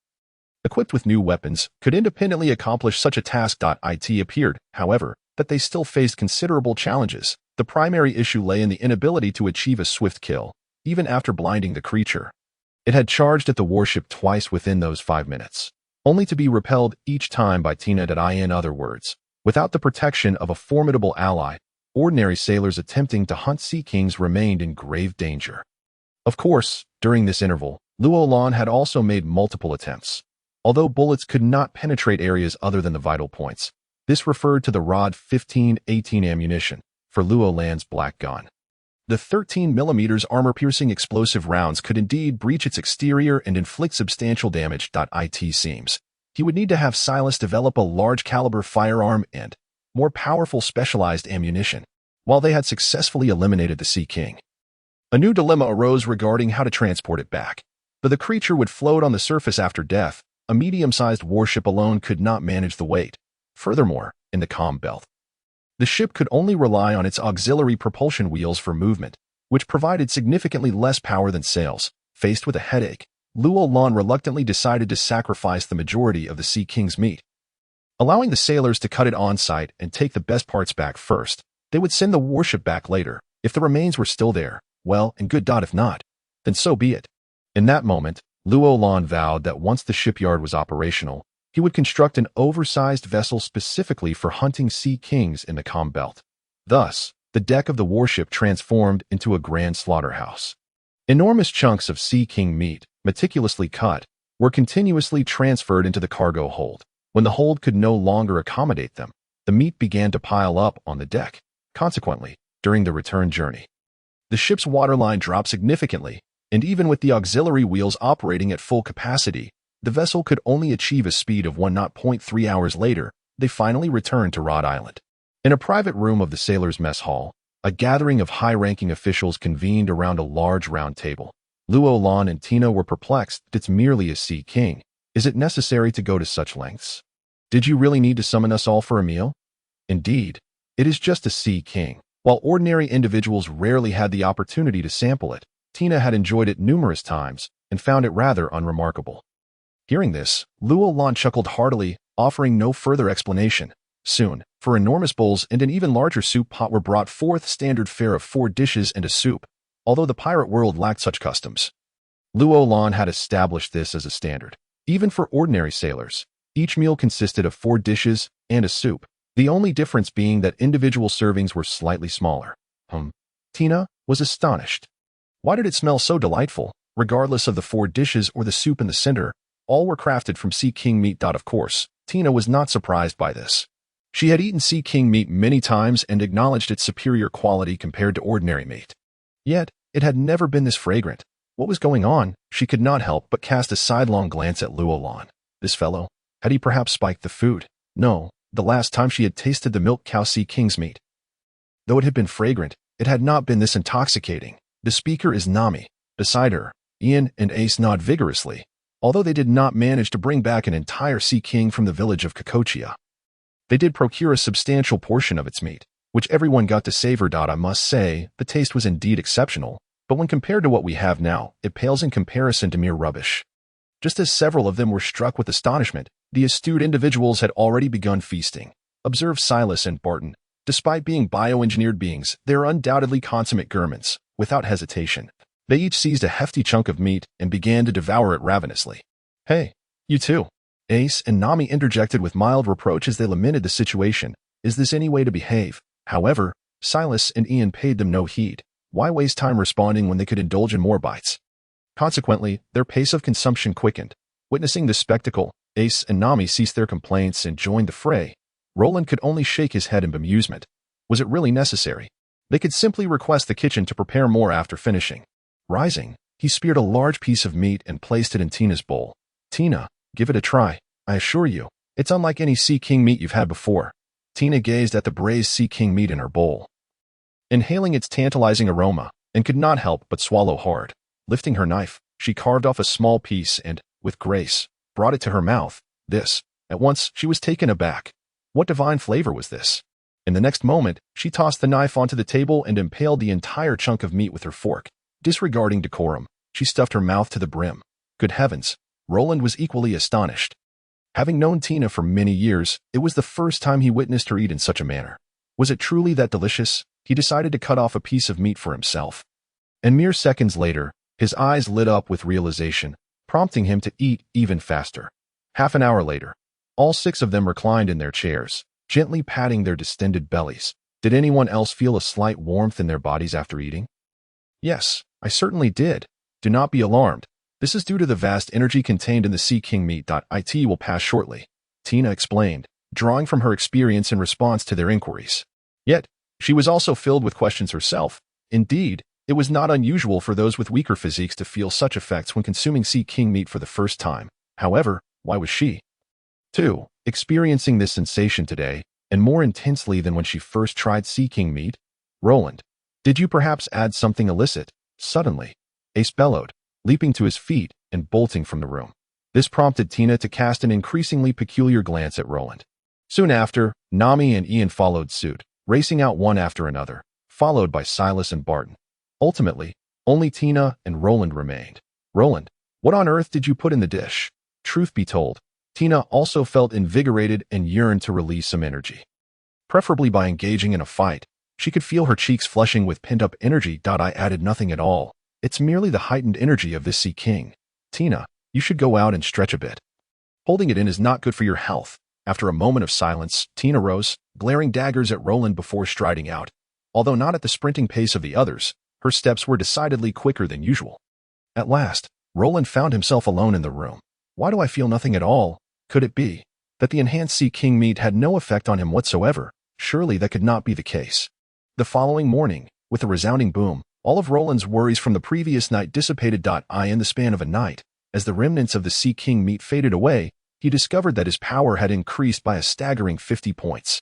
A: equipped with new weapons, could independently accomplish such a task. It appeared, however, that they still faced considerable challenges. The primary issue lay in the inability to achieve a swift kill, even after blinding the creature. It had charged at the warship twice within those 5 minutes, only to be repelled each time by Tina. In other words, without the protection of a formidable ally, ordinary sailors attempting to hunt sea kings remained in grave danger. Of course, during this interval, Luolan had also made multiple attempts. Although bullets could not penetrate areas other than the vital points, this referred to the Rod 15-18 ammunition for Luolan's black gun. The 13mm armor-piercing explosive rounds could indeed breach its exterior and inflict substantial damage. It seems he would need to have Silas develop a large-caliber firearm and more powerful specialized ammunition, while they had successfully eliminated the Sea King. A new dilemma arose regarding how to transport it back. Though the creature would float on the surface after death, a medium-sized warship alone could not manage the weight. Furthermore, in the calm belt, the ship could only rely on its auxiliary propulsion wheels for movement, which provided significantly less power than sails. Faced with a headache, Luolan reluctantly decided to sacrifice the majority of the Sea King's meat. Allowing the sailors to cut it on site and take the best parts back first, they would send the warship back later. If the remains were still there, well and good. If not, then so be it. In that moment, Luolan vowed that once the shipyard was operational, he would construct an oversized vessel specifically for hunting sea kings in the calm belt. Thus, the deck of the warship transformed into a grand slaughterhouse. Enormous chunks of sea king meat, meticulously cut, were continuously transferred into the cargo hold. When the hold could no longer accommodate them, the meat began to pile up on the deck. Consequently, during the return journey, the ship's waterline dropped significantly, and even with the auxiliary wheels operating at full capacity, the vessel could only achieve a speed of 1 knot. 3 hours later, they finally returned to Rhode Island. In a private room of the sailors' mess hall, a gathering of high-ranking officials convened around a large round table. Luolan and Tina were perplexed. It's merely a sea king. Is it necessary to go to such lengths? Did you really need to summon us all for a meal? Indeed, it is just a sea king. While ordinary individuals rarely had the opportunity to sample it, Tina had enjoyed it numerous times and found it rather unremarkable. Hearing this, Luolan chuckled heartily, offering no further explanation. Soon, 4 enormous bowls and an even larger soup pot were brought forth, standard fare of 4 dishes and a soup, although the pirate world lacked such customs. Luolan had established this as a standard, even for ordinary sailors. Each meal consisted of 4 dishes and a soup, the only difference being that individual servings were slightly smaller. Tina was astonished. Why did it smell so delightful? Regardless of the 4 dishes or the soup in the center, all were crafted from sea king meat. Of course, Tina was not surprised by this. She had eaten sea king meat many times and acknowledged its superior quality compared to ordinary meat. Yet, it had never been this fragrant. What was going on? She could not help but cast a sidelong glance at Luolan. This fellow, had he perhaps spiked the food? No, the last time she had tasted the milk cow sea king's meat. Though it had been fragrant, it had not been this intoxicating. The speaker is Nami. Beside her, Ian and Ace nod vigorously, although they did not manage to bring back an entire sea king from the village of Kokochia. They did procure a substantial portion of its meat, which everyone got to savor. I must say, the taste was indeed exceptional, but when compared to what we have now, it pales in comparison to mere rubbish. Just as several of them were struck with astonishment, the astute individuals had already begun feasting. Observe Silas and Barton. Despite being bioengineered beings, they are undoubtedly consummate gourmands. Without hesitation, they each seized a hefty chunk of meat and began to devour it ravenously. Hey, you too. Ace and Nami interjected with mild reproach as they lamented the situation. Is this any way to behave? However, Silas and Ian paid them no heed. Why waste time responding when they could indulge in more bites? Consequently, their pace of consumption quickened. Witnessing this spectacle, Ace and Nami ceased their complaints and joined the fray. Roland could only shake his head in bemusement. Was it really necessary? They could simply request the kitchen to prepare more after finishing. Rising, he speared a large piece of meat and placed it in Tina's bowl. Tina, give it a try. I assure you, it's unlike any Sea King meat you've had before. Tina gazed at the braised Sea King meat in her bowl, inhaling its tantalizing aroma, and could not help but swallow hard. Lifting her knife, she carved off a small piece and, with grace, brought it to her mouth. At once, she was taken aback. What divine flavor was this? In the next moment, she tossed the knife onto the table and impaled the entire chunk of meat with her fork. Disregarding decorum, she stuffed her mouth to the brim. Good heavens, Roland was equally astonished. Having known Tina for many years, it was the first time he witnessed her eat in such a manner. Was it truly that delicious? He decided to cut off a piece of meat for himself. And mere seconds later, his eyes lit up with realization, prompting him to eat even faster. Half an hour later, all 6 of them reclined in their chairs, gently patting their distended bellies. Did anyone else feel a slight warmth in their bodies after eating? Yes, I certainly did. Do not be alarmed. This is due to the vast energy contained in the Sea King meat. It will pass shortly, Tina explained, drawing from her experience in response to their inquiries. Yet, she was also filled with questions herself. Indeed, it was not unusual for those with weaker physiques to feel such effects when consuming Sea King meat for the first time. However, why was she, too, experiencing this sensation today, and more intensely than when she first tried Sea King meat? Roland, did you perhaps add something illicit? Suddenly, Ace bellowed, leaping to his feet and bolting from the room. This prompted Tina to cast an increasingly peculiar glance at Roland. Soon after, Nami and Ian followed suit, racing out one after another, followed by Silas and Barton. Ultimately, only Tina and Roland remained. Roland, what on earth did you put in the dish? Truth be told, Tina also felt invigorated and yearned to release some energy. Preferably by engaging in a fight. She could feel her cheeks flushing with pent-up energy. I added nothing at all. It's merely the heightened energy of this Sea King. Tina, you should go out and stretch a bit. Holding it in is not good for your health. After a moment of silence, Tina rose, glaring daggers at Roland before striding out. Although not at the sprinting pace of the others, her steps were decidedly quicker than usual. At last, Roland found himself alone in the room. Why do I feel nothing at all? Could it be that the enhanced Sea King meat had no effect on him whatsoever? Surely that could not be the case. The following morning, with a resounding boom, all of Roland's worries from the previous night dissipated. In the span of a night, as the remnants of the Sea King meat faded away, he discovered that his power had increased by a staggering 50 points.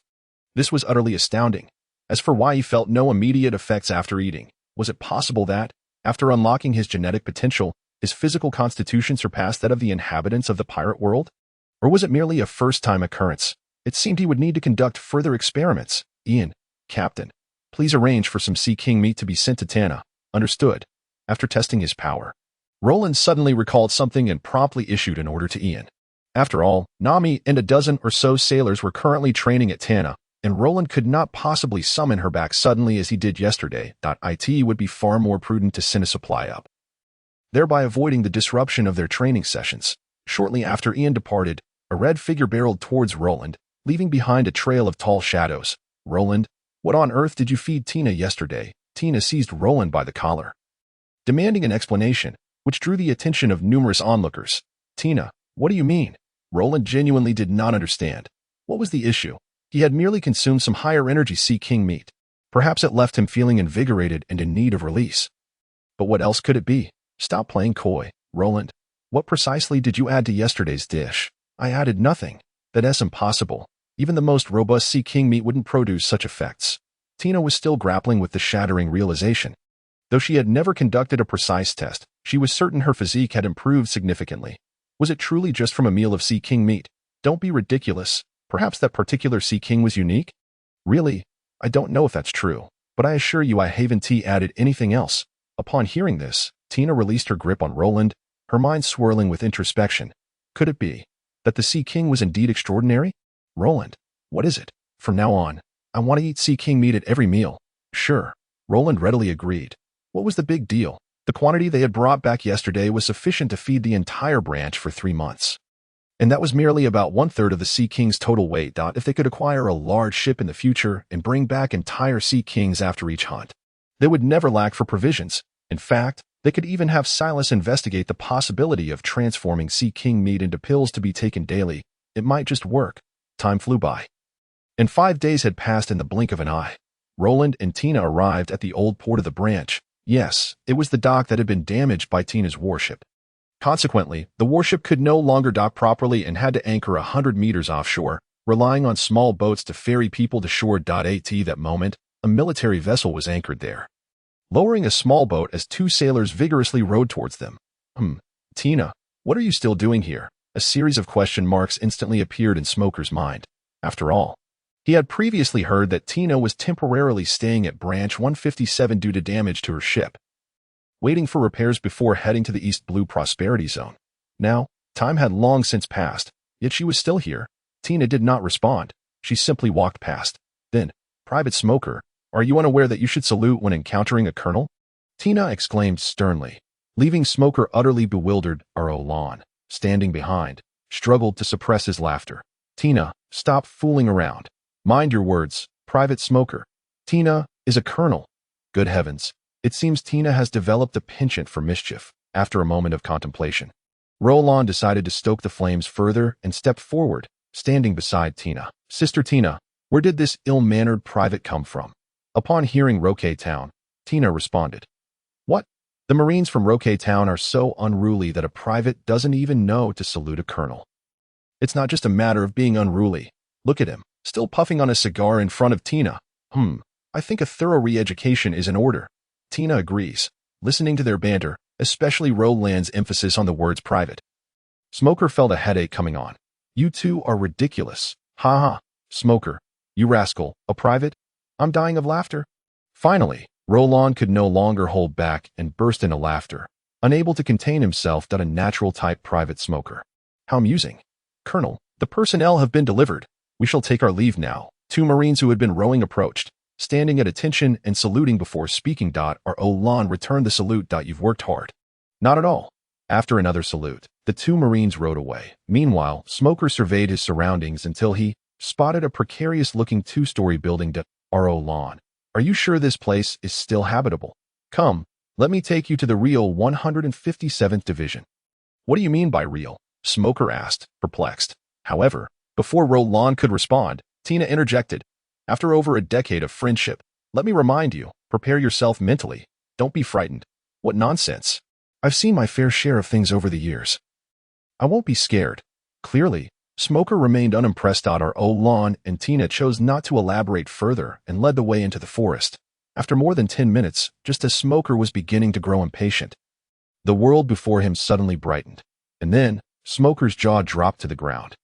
A: This was utterly astounding. As for why he felt no immediate effects after eating, was it possible that, after unlocking his genetic potential, his physical constitution surpassed that of the inhabitants of the pirate world? Or was it merely a first-time occurrence? It seemed he would need to conduct further experiments. Ian, Captain, please arrange for some Sea King meat to be sent to Tana. Understood. After testing his power, Roland suddenly recalled something and promptly issued an order to Ian. After all, Nami and a dozen or so sailors were currently training at Tana, and Roland could not possibly summon her back suddenly as he did yesterday. It would be far more prudent to send a supply up, thereby avoiding the disruption of their training sessions. Shortly after Ian departed, a red figure barreled towards Roland, leaving behind a trail of tall shadows. Roland, what on earth did you feed Tina yesterday? Tina seized Roland by the collar, demanding an explanation, which drew the attention of numerous onlookers. Tina, what do you mean? Roland genuinely did not understand. What was the issue? He had merely consumed some higher energy Sea King meat. Perhaps it left him feeling invigorated and in need of release. But what else could it be? Stop playing coy, Roland. What precisely did you add to yesterday's dish? I added nothing. That's impossible. Even the most robust Sea King meat wouldn't produce such effects. Tina was still grappling with the shattering realization. Though she had never conducted a precise test, she was certain her physique had improved significantly. Was it truly just from a meal of Sea King meat? Don't be ridiculous. Perhaps that particular Sea King was unique? Really? I don't know if that's true, but I assure you I haven't added anything else. Upon hearing this, Tina released her grip on Roland, her mind swirling with introspection. Could it be that the Sea King was indeed extraordinary? Roland, what is it? From now on, I want to eat Sea King meat at every meal. Sure. Roland readily agreed. What was the big deal? The quantity they had brought back yesterday was sufficient to feed the entire branch for 3 months. And that was merely about one-third of the Sea King's total weight. If they could acquire a large ship in the future and bring back entire Sea Kings after each hunt, they would never lack for provisions. In fact, they could even have Silas investigate the possibility of transforming Sea King meat into pills to be taken daily. It might just work. Time flew by. And 5 days had passed in the blink of an eye. Roland and Tina arrived at the old port of the branch. Yes, it was the dock that had been damaged by Tina's warship. Consequently, the warship could no longer dock properly and had to anchor 100 meters offshore, relying on small boats to ferry people to shore. At that moment, a military vessel was anchored there, lowering a small boat as 2 sailors vigorously rowed towards them. Tina, what are you still doing here? A series of question marks instantly appeared in Smoker's mind. After all, he had previously heard that Tina was temporarily staying at Branch 157 due to damage to her ship, waiting for repairs before heading to the East Blue Prosperity Zone. Now, time had long since passed, yet she was still here. Tina did not respond. She simply walked past. Then, Private Smoker, are you unaware that you should salute when encountering a colonel? Tina exclaimed sternly, leaving Smoker utterly bewildered. Roland, standing behind, struggled to suppress his laughter. Tina, stop fooling around. Mind your words, Private Smoker. Tina is a colonel. Good heavens. It seems Tina has developed a penchant for mischief. After a moment of contemplation, Roland decided to stoke the flames further and stepped forward, standing beside Tina. Sister Tina, where did this ill-mannered private come from? Upon hearing Roque Town, Tina responded. What? The Marines from Roque Town are so unruly that a private doesn't even know to salute a colonel. It's not just a matter of being unruly. Look at him, still puffing on a cigar in front of Tina. I think a thorough re-education is in order. Tina agrees, listening to their banter, especially Roland's emphasis on the words private. Smoker felt a headache coming on. You two are ridiculous. Ha ha. Smoker, you rascal, a private? I'm dying of laughter. Finally, Roland could no longer hold back and burst into laughter, unable to contain himself. A natural type Private Smoker. How amusing. Colonel, the personnel have been delivered. We shall take our leave now. 2 Marines who had been rowing approached, standing at attention and saluting before speaking. Roland returned the salute. You've worked hard. Not at all. After another salute, the 2 Marines rowed away. Meanwhile, Smoker surveyed his surroundings until he spotted a precarious-looking 2-story building. Roland, are you sure this place is still habitable? Come, let me take you to the real 157th Division. What do you mean by real? Smoker asked, perplexed. However, before Roland could respond, Tina interjected. After over a decade of friendship, let me remind you, prepare yourself mentally. Don't be frightened. What nonsense. I've seen my fair share of things over the years. I won't be scared. Clearly, Smoker remained unimpressed. Roland and Tina chose not to elaborate further and led the way into the forest. After more than 10 minutes, just as Smoker was beginning to grow impatient, the world before him suddenly brightened. And then, Smoker's jaw dropped to the ground.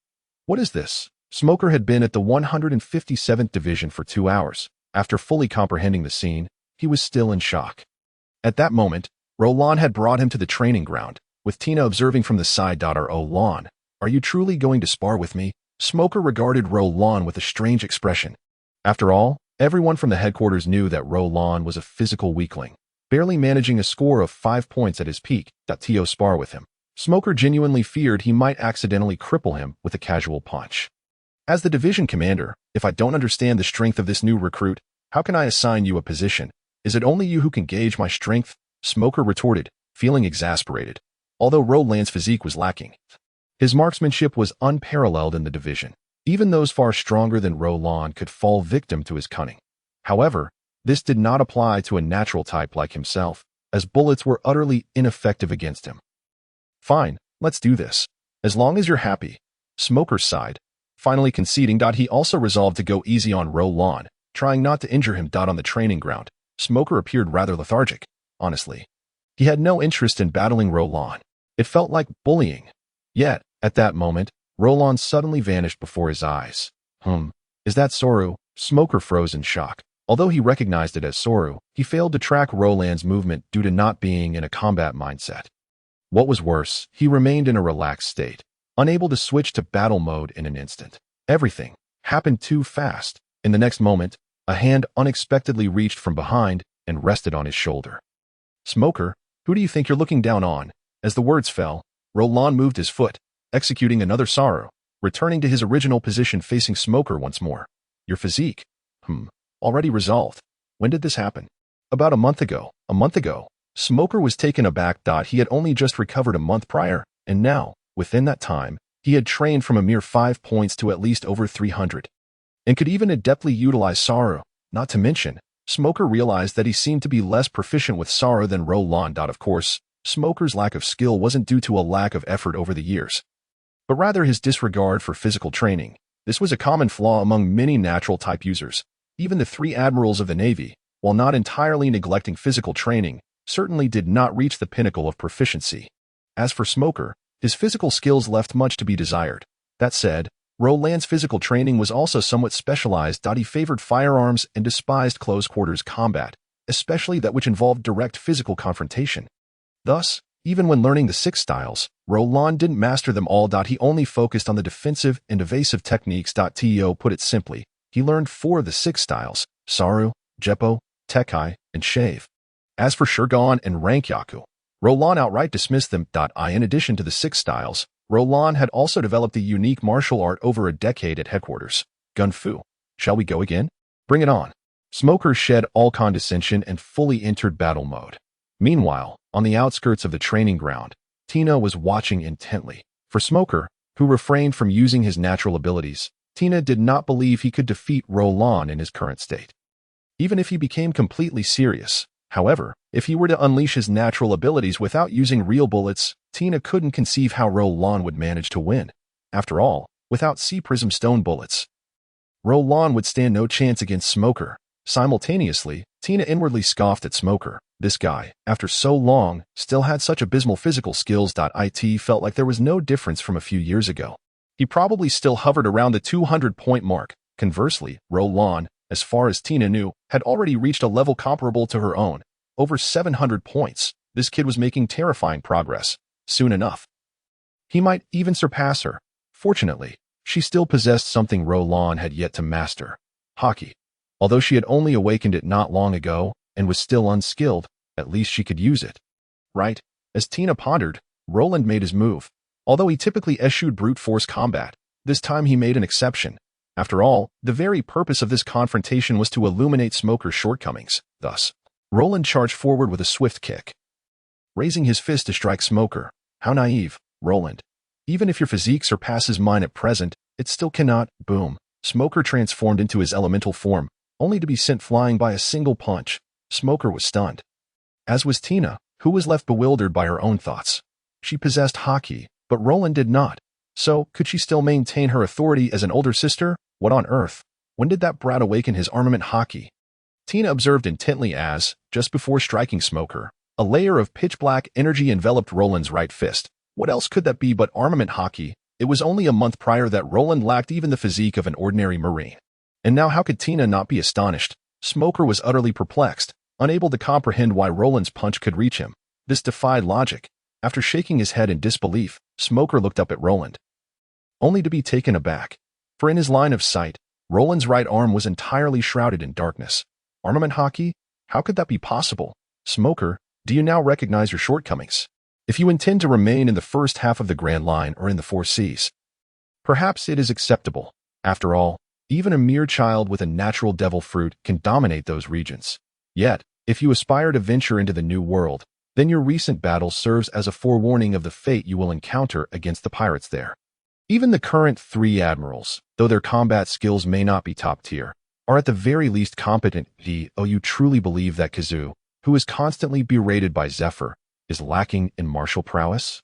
A: What is this? Smoker had been at the 157th Division for 2 hours. After fully comprehending the scene, he was still in shock. At that moment, Roland had brought him to the training ground, with Tina observing from the side. Roland, are you truly going to spar with me? Smoker regarded Roland with a strange expression. After all, everyone from the headquarters knew that Roland was a physical weakling, barely managing a score of 5 points at his peak. To spar with him. Smoker genuinely feared he might accidentally cripple him with a casual punch. As the division commander, if I don't understand the strength of this new recruit, how can I assign you a position? Is it only you who can gauge my strength? Smoker retorted, feeling exasperated. Although Roland's physique was lacking, his marksmanship was unparalleled in the division. Even those far stronger than Roland could fall victim to his cunning. However, this did not apply to a natural type like himself, as bullets were utterly ineffective against him. Fine, let's do this. As long as you're happy. Smoker sighed, finally conceding. He also resolved to go easy on Roland, trying not to injure him. On the training ground, Smoker appeared rather lethargic. Honestly, he had no interest in battling Roland. It felt like bullying. Yet, at that moment, Roland suddenly vanished before his eyes. Is that Soru? Smoker froze in shock. Although he recognized it as Soru, he failed to track Roland's movement due to not being in a combat mindset. What was worse, he remained in a relaxed state, unable to switch to battle mode in an instant. Everything happened too fast. In the next moment, a hand unexpectedly reached from behind and rested on his shoulder. Smoker, who do you think you're looking down on? As the words fell, Roland moved his foot, executing another sorrow, returning to his original position facing Smoker once more. Your physique? Already resolved. When did this happen? About a month ago. A month ago. Smoker was taken aback. He had only just recovered a month prior, and now, within that time, he had trained from a mere 5 points to at least over 300. And could even adeptly utilize sorrow. Not to mention, Smoker realized that he seemed to be less proficient with sorrow than Roland. Of course, Smoker's lack of skill wasn't due to a lack of effort over the years, but rather his disregard for physical training. This was a common flaw among many natural-type users. Even the 3 admirals of the Navy, while not entirely neglecting physical training, certainly did not reach the pinnacle of proficiency. As for Smoker, his physical skills left much to be desired. That said, Roland's physical training was also somewhat specialized. He favored firearms and despised close-quarters combat, especially that which involved direct physical confrontation. Thus, even when learning the 6 styles, Roland didn't master them all. He only focused on the defensive and evasive techniques. To put it simply, he learned 4 of the 6 styles: Saru, Jeppo, Tekai, and Shave. As for Shurgon and Rankyaku, Roland outright dismissed them. In addition to the 6 styles, Roland had also developed a unique martial art over a decade at headquarters: Gun Fu. Shall we go again? Bring it on. Smoker shed all condescension and fully entered battle mode. Meanwhile, on the outskirts of the training ground, Tina was watching intently. For Smoker, who refrained from using his natural abilities, Tina did not believe he could defeat Roland in his current state, even if he became completely serious. However, if he were to unleash his natural abilities without using real bullets, Tina couldn't conceive how Roland would manage to win. After all, without C-Prism stone bullets, Roland would stand no chance against Smoker. Simultaneously, Tina inwardly scoffed at Smoker. This guy, after so long, still had such abysmal physical skills. It felt like there was no difference from a few years ago. He probably still hovered around the 200-point mark. Conversely, Roland, as far as Tina knew, had already reached a level comparable to her own. Over 700 points. This kid was making terrifying progress. Soon enough, he might even surpass her. Fortunately, she still possessed something Roland had yet to master: hockey. Although she had only awakened it not long ago and was still unskilled, at least she could use it. Right? As Tina pondered, Roland made his move. Although he typically eschewed brute force combat, this time he made an exception. After all, the very purpose of this confrontation was to illuminate Smoker's shortcomings. Thus, Roland charged forward with a swift kick, raising his fist to strike Smoker. How naive, Roland. Even if your physique surpasses mine at present, it still cannot. Boom. Smoker transformed into his elemental form, only to be sent flying by a single punch. Smoker was stunned, as was Tina, who was left bewildered by her own thoughts. She possessed hockey, but Roland did not. So, could she still maintain her authority as an older sister? What on earth? When did that brat awaken his armament hockey? Tina observed intently as, just before striking Smoker, a layer of pitch-black energy enveloped Roland's right fist. What else could that be but armament hockey? It was only a month prior that Roland lacked even the physique of an ordinary Marine. And now how could Tina not be astonished? Smoker was utterly perplexed, unable to comprehend why Roland's punch could reach him. This defied logic. After shaking his head in disbelief, Smoker looked up at Roland, only to be taken aback. For in his line of sight, Roland's right arm was entirely shrouded in darkness. Armament hockey? How could that be possible? Smoker, do you now recognize your shortcomings? If you intend to remain in the first half of the Grand Line or in the 4 Seas, perhaps it is acceptable. After all, even a mere child with a natural devil fruit can dominate those regions. Yet, if you aspire to venture into the New World, then your recent battle serves as a forewarning of the fate you will encounter against the pirates there. Even the current 3 admirals, though their combat skills may not be top tier, are at the very least competent. You truly believe that Kazu, who is constantly berated by Zephyr, is lacking in martial prowess?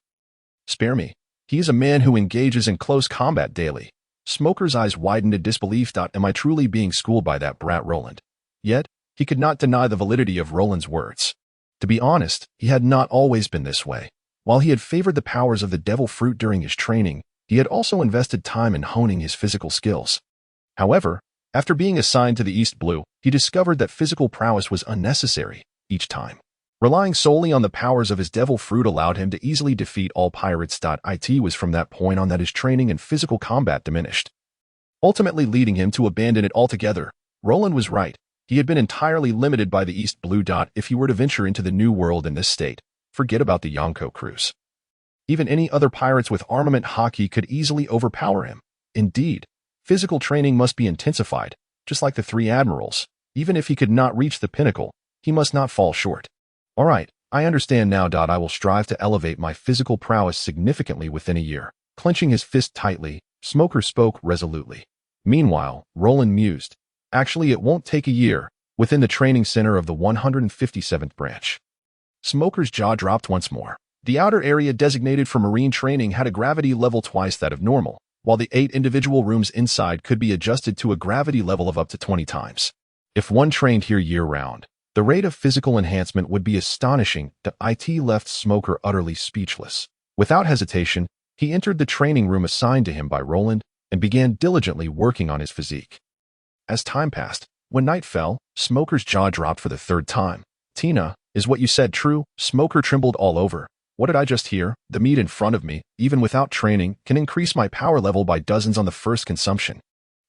A: Spare me. He is a man who engages in close combat daily. Smoker's eyes widened in disbelief. Am I truly being schooled by that brat Roland? Yet, he could not deny the validity of Roland's words. To be honest, he had not always been this way. While he had favored the powers of the devil fruit during his training, he had also invested time in honing his physical skills. However, after being assigned to the East Blue, he discovered that physical prowess was unnecessary each time. Relying solely on the powers of his devil fruit allowed him to easily defeat all pirates. It was from that point on that his training in physical combat diminished, ultimately leading him to abandon it altogether. Roland was right. He had been entirely limited by the East Blue. If he were to venture into the New World in this state, forget about the Yonko cruise. Even any other pirates with armament hockey could easily overpower him. Indeed, physical training must be intensified, just like the three admirals. Even if he could not reach the pinnacle, he must not fall short. All right, I understand now. I will strive to elevate my physical prowess significantly within a year. Clenching his fist tightly, Smoker spoke resolutely. Meanwhile, Roland mused. Actually, it won't take a year, within the training center of the 157th branch. Smoker's jaw dropped once more. The outer area designated for marine training had a gravity level twice that of normal, while the 8 individual rooms inside could be adjusted to a gravity level of up to 20 times. If one trained here year-round, the rate of physical enhancement would be astonishing. The IT left Smoker utterly speechless. Without hesitation, he entered the training room assigned to him by Roland and began diligently working on his physique. As time passed, when night fell, Smoker's jaw dropped for the 3rd time. Tina, is what you said true? Smoker trembled all over. What did I just hear? The meat in front of me, even without training, can increase my power level by dozens on the first consumption.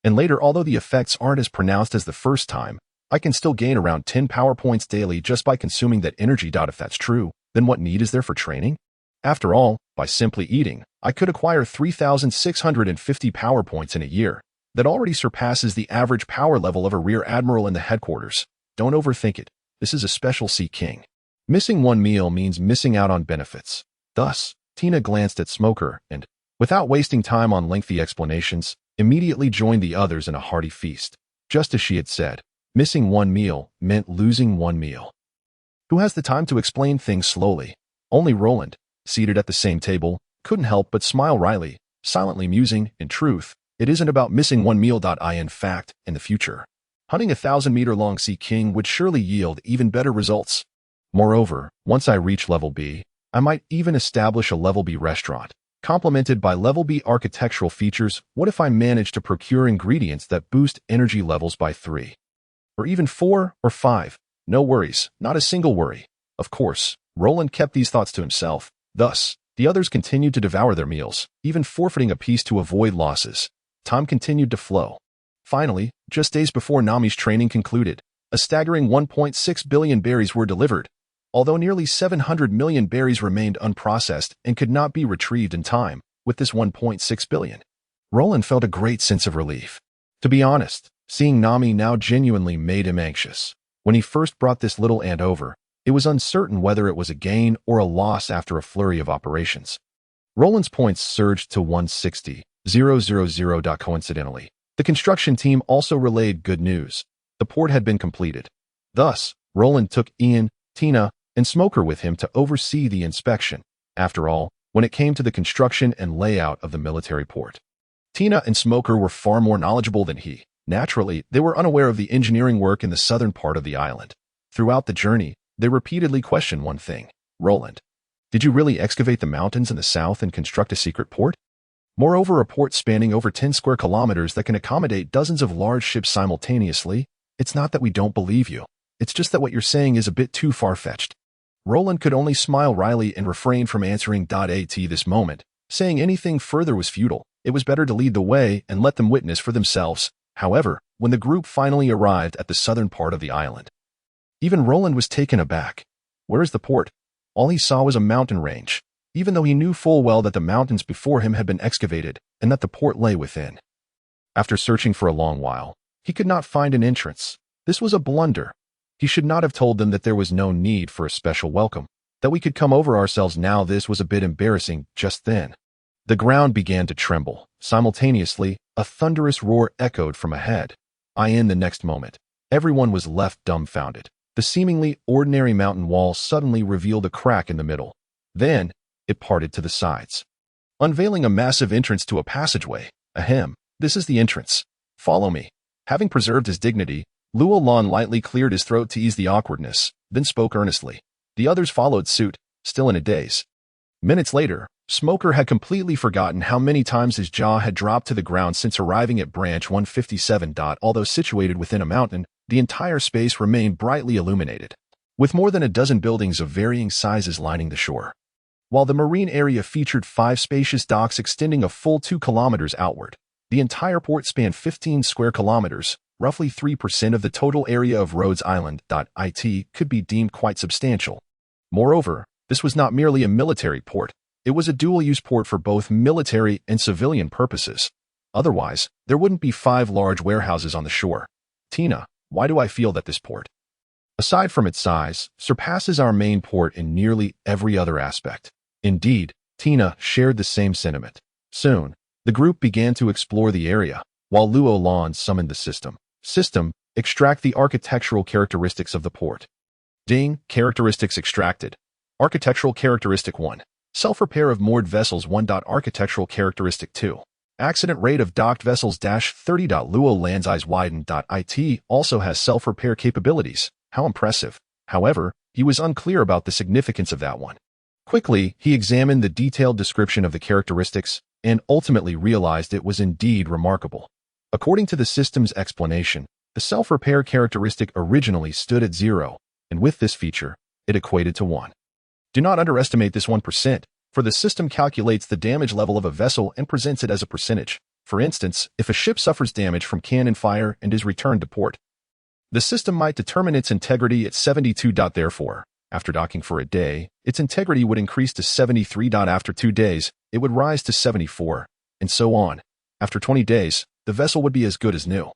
A: And later, although the effects aren't as pronounced as the first time, I can still gain around 10 power points daily just by consuming that energy. If that's true, then what need is there for training? After all, by simply eating, I could acquire 3,650 power points in a year. That already surpasses the average power level of a rear admiral in the headquarters. Don't overthink it. This is a special Sea King. Missing one meal means missing out on benefits. Thus, Tina glanced at Smoker and, without wasting time on lengthy explanations, immediately joined the others in a hearty feast. Just as she had said, missing one meal meant losing one meal. Who has the time to explain things slowly? Only Roland, seated at the same table, couldn't help but smile wryly, silently musing, in truth, it isn't about missing one meal. In fact, in the future, hunting a 1,000-meter-long Sea King would surely yield even better results. Moreover, once I reach level B, I might even establish a level B restaurant, complemented by level B architectural features. What if I manage to procure ingredients that boost energy levels by 3? Or even 4 or 5? No worries, not a single worry. Of course, Roland kept these thoughts to himself. Thus, the others continued to devour their meals, even forfeiting a piece to avoid losses. Time continued to flow. Finally, just days before Nami's training concluded, a staggering 1.6 billion berries were delivered, although nearly 700 million berries remained unprocessed and could not be retrieved in time. With this 1.6 billion, Roland felt a great sense of relief. To be honest, seeing Nami now genuinely made him anxious. When he first brought this little ant over, it was uncertain whether it was a gain or a loss after a flurry of operations. Roland's points surged to 160,000. Coincidentally, the construction team also relayed good news. The port had been completed. Thus, Roland took Ian, Tina, and Smoker with him to oversee the inspection. After all, when it came to the construction and layout of the military port, Tina and Smoker were far more knowledgeable than he. Naturally, they were unaware of the engineering work in the southern part of the island. Throughout the journey, they repeatedly questioned one thing. Roland, did you really excavate the mountains in the south and construct a secret port? Moreover, a port spanning over 10 square kilometers that can accommodate dozens of large ships simultaneously? It's not that we don't believe you. It's just that what you're saying is a bit too far-fetched. Roland could only smile wryly and refrain from answering. At this moment, saying anything further was futile. It was better to lead the way and let them witness for themselves. However, when the group finally arrived at the southern part of the island, even Roland was taken aback. Where is the port? All he saw was a mountain range, even though he knew full well that the mountains before him had been excavated and that the port lay within. After searching for a long while, he could not find an entrance. This was a blunder. He should not have told them that there was no need for a special welcome, that we could come over ourselves now. This was a bit embarrassing. Just then, the ground began to tremble. Simultaneously, a thunderous roar echoed from ahead. In the next moment, everyone was left dumbfounded. The seemingly ordinary mountain wall suddenly revealed a crack in the middle. Then, it parted to the sides, unveiling a massive entrance to a passageway. Ahem, this is the entrance. Follow me. Having preserved his dignity, Luolan lightly cleared his throat to ease the awkwardness, then spoke earnestly. The others followed suit, still in a daze. Minutes later, Smoker had completely forgotten how many times his jaw had dropped to the ground since arriving at Branch 157. Although situated within a mountain, the entire space remained brightly illuminated, with more than a dozen buildings of varying sizes lining the shore. While the marine area featured 5 spacious docks extending a full 2 kilometers outward, the entire port spanned 15 square kilometers, roughly 3% of the total area of Rhodes Island. It could be deemed quite substantial. Moreover, this was not merely a military port. It was a dual-use port for both military and civilian purposes. Otherwise, there wouldn't be 5 large warehouses on the shore. Tina, why do I feel that this port, aside from its size, surpasses our main port in nearly every other aspect? Indeed, Tina shared the same sentiment. Soon, the group began to explore the area, while Luolan summoned the system. System, extract the architectural characteristics of the port. Ding, characteristics extracted. Architectural characteristic 1. Self-repair of moored vessels 1. Architectural characteristic 2. Accident rate of docked vessels -30. Luolan's eyes widened. It also has self-repair capabilities. How impressive. However, he was unclear about the significance of that one. Quickly, he examined the detailed description of the characteristics and ultimately realized it was indeed remarkable. According to the system's explanation, the self-repair characteristic originally stood at 0, and with this feature, it equated to 1. Do not underestimate this 1%, for the system calculates the damage level of a vessel and presents it as a percentage. For instance, if a ship suffers damage from cannon fire and is returned to port, the system might determine its integrity at 72. Therefore, after docking for a day, its integrity would increase to 73. After 2 days, it would rise to 74, and so on. After 20 days, the vessel would be as good as new.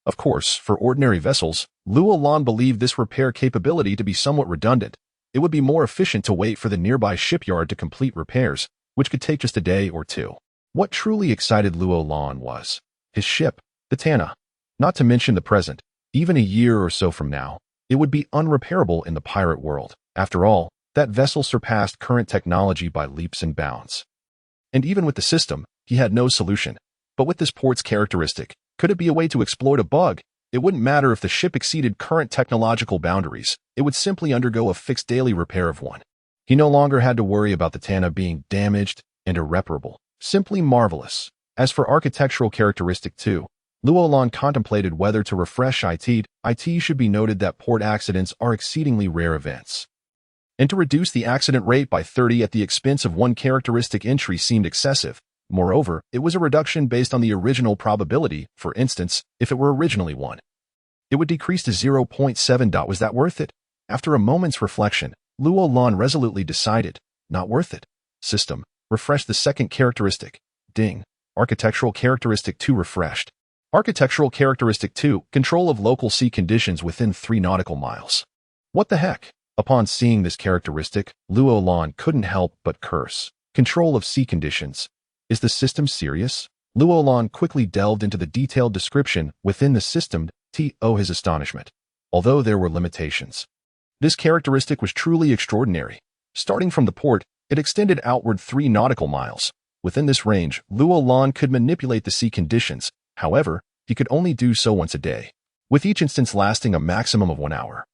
A: Of course, for ordinary vessels, Luolan believed this repair capability to be somewhat redundant. It would be more efficient to wait for the nearby shipyard to complete repairs, which could take just a day or 2. What truly excited Luolan was his ship, the Tana. Not to mention the present, even a year or so from now, it would be unrepairable in the pirate world. After all, that vessel surpassed current technology by leaps and bounds. And even with the system, he had no solution. But with this port's characteristic, could it be a way to exploit a bug? It wouldn't matter if the ship exceeded current technological boundaries. It would simply undergo a fixed daily repair of 1. He no longer had to worry about the Tana being damaged and irreparable. Simply marvelous. As for architectural characteristic 2, Luolan contemplated whether to refresh it. It should be noted that port accidents are exceedingly rare events. And to reduce the accident rate by 30 at the expense of 1 characteristic entry seemed excessive. Moreover, it was a reduction based on the original probability. For instance, if it were originally 1, it would decrease to 0.7. Was that worth it? After a moment's reflection, Luolan resolutely decided, not worth it. System, refresh the second characteristic. Ding. Architectural characteristic 2 refreshed. Architectural characteristic 2, control of local sea conditions within 3 nautical miles. What the heck? Upon seeing this characteristic, Luolan couldn't help but curse. Control of sea conditions. Is the system serious? Luolan quickly delved into the detailed description within the system to his astonishment. Although there were limitations, this characteristic was truly extraordinary. Starting from the port, it extended outward 3 nautical miles. Within this range, Luolan could manipulate the sea conditions. However, he could only do so once a day, with each instance lasting a maximum of 1 hour.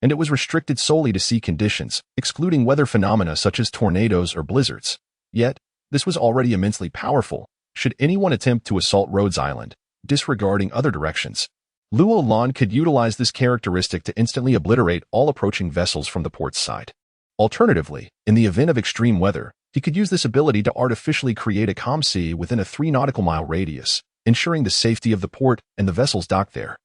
A: And it was restricted solely to sea conditions, excluding weather phenomena such as tornadoes or blizzards. Yet, this was already immensely powerful. Should anyone attempt to assault Rhodes Island, disregarding other directions, Luolan could utilize this characteristic to instantly obliterate all approaching vessels from the port's side. Alternatively, in the event of extreme weather, he could use this ability to artificially create a calm sea within a 3 nautical mile radius, ensuring the safety of the port and the vessels docked there.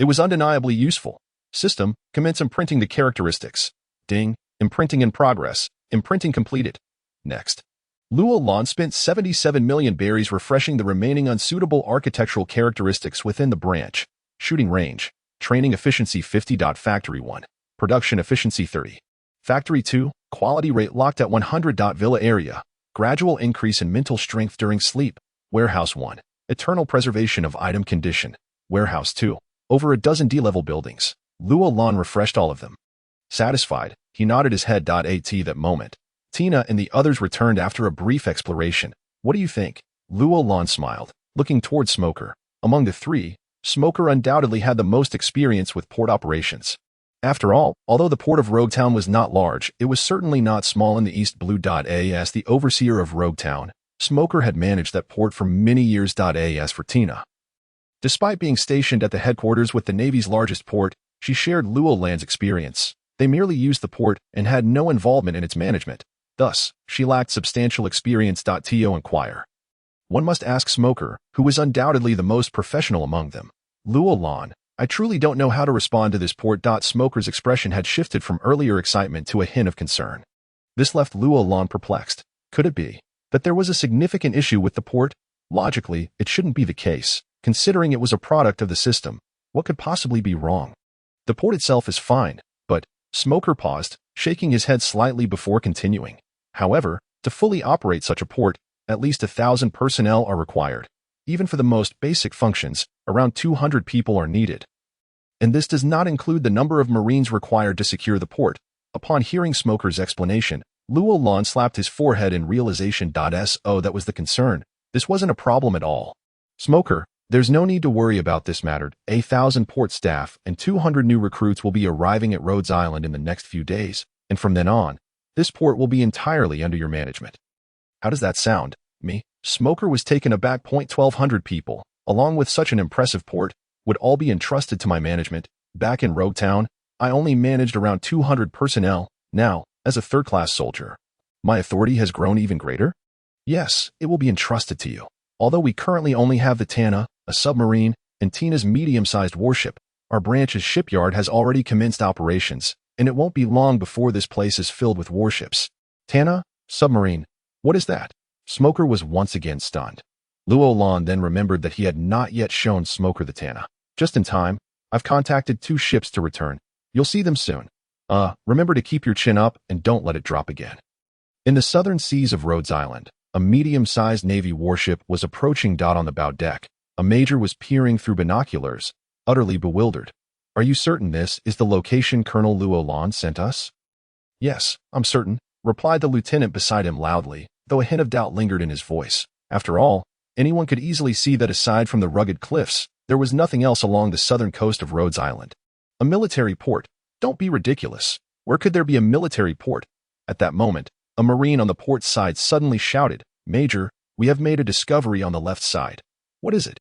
A: It was undeniably useful. System, commence imprinting the characteristics. Ding, imprinting in progress, imprinting completed. Next. Luolan spent 77 million berries refreshing the remaining unsuitable architectural characteristics within the branch. Shooting range. Training efficiency 50. Factory 1. Production efficiency 30. Factory 2. Quality rate locked at 100. Villa area. Gradual increase in mental strength during sleep. Warehouse 1. Eternal preservation of item condition. Warehouse 2. Over a dozen D-level buildings. Luolan refreshed all of them. Satisfied, he nodded his head. At that moment, Tina and the others returned after a brief exploration. What do you think? Luolan smiled, looking toward Smoker. Among the 3, Smoker undoubtedly had the most experience with port operations. After all, although the port of Roguetown was not large, it was certainly not small in the East Blue. As the overseer of Roguetown, Smoker had managed that port for many years. As for Tina, despite being stationed at the headquarters with the Navy's largest port, she shared Luolan's experience. They merely used the port and had no involvement in its management. Thus, she lacked substantial experience. To inquire. One must ask Smoker, who was undoubtedly the most professional among them. Luolan, I truly don't know how to respond to this port. Smoker's expression had shifted from earlier excitement to a hint of concern. This left Luolan perplexed. Could it be that there was a significant issue with the port? Logically, it shouldn't be the case. Considering it was a product of the system, what could possibly be wrong? The port itself is fine, but Smoker paused, shaking his head slightly before continuing. However, to fully operate such a port, at least 1,000 personnel are required. Even for the most basic functions, around 200 people are needed. And this does not include the number of Marines required to secure the port. Upon hearing Smoker's explanation, Roland slapped his forehead in realization. So that was the concern. This wasn't a problem at all. Smoker, there's no need to worry about this matter. 1,000 port staff and 200 new recruits will be arriving at Rhodes Island in the next few days, and from then on, this port will be entirely under your management. How does that sound? Me? Smoker was taken aback. 1,200 people, along with such an impressive port, would all be entrusted to my management. Back in Rogue Town, I only managed around 200 personnel. Now, as a third-class soldier, my authority has grown even greater? Yes, it will be entrusted to you. Although we currently only have the Tana, a submarine, and Tina's medium-sized warship, our branch's shipyard has already commenced operations, and it won't be long before this place is filled with warships. Tana? Submarine? What is that? Smoker was once again stunned. Roland then remembered that he had not yet shown Smoker the Tana. Just in time, I've contacted 2 ships to return. You'll see them soon. Remember to keep your chin up and don't let it drop again. In the southern seas of Rhodes Island, a medium-sized Navy warship was approaching. On the bow deck, a major was peering through binoculars, utterly bewildered. Are you certain this is the location Colonel Roland sent us? Yes, I'm certain, replied the lieutenant beside him loudly, though a hint of doubt lingered in his voice. After all, anyone could easily see that aside from the rugged cliffs, there was nothing else along the southern coast of Rhodes Island. A military port? Don't be ridiculous. Where could there be a military port? At that moment, a Marine on the port side suddenly shouted, Major, we have made a discovery on the left side. What is it?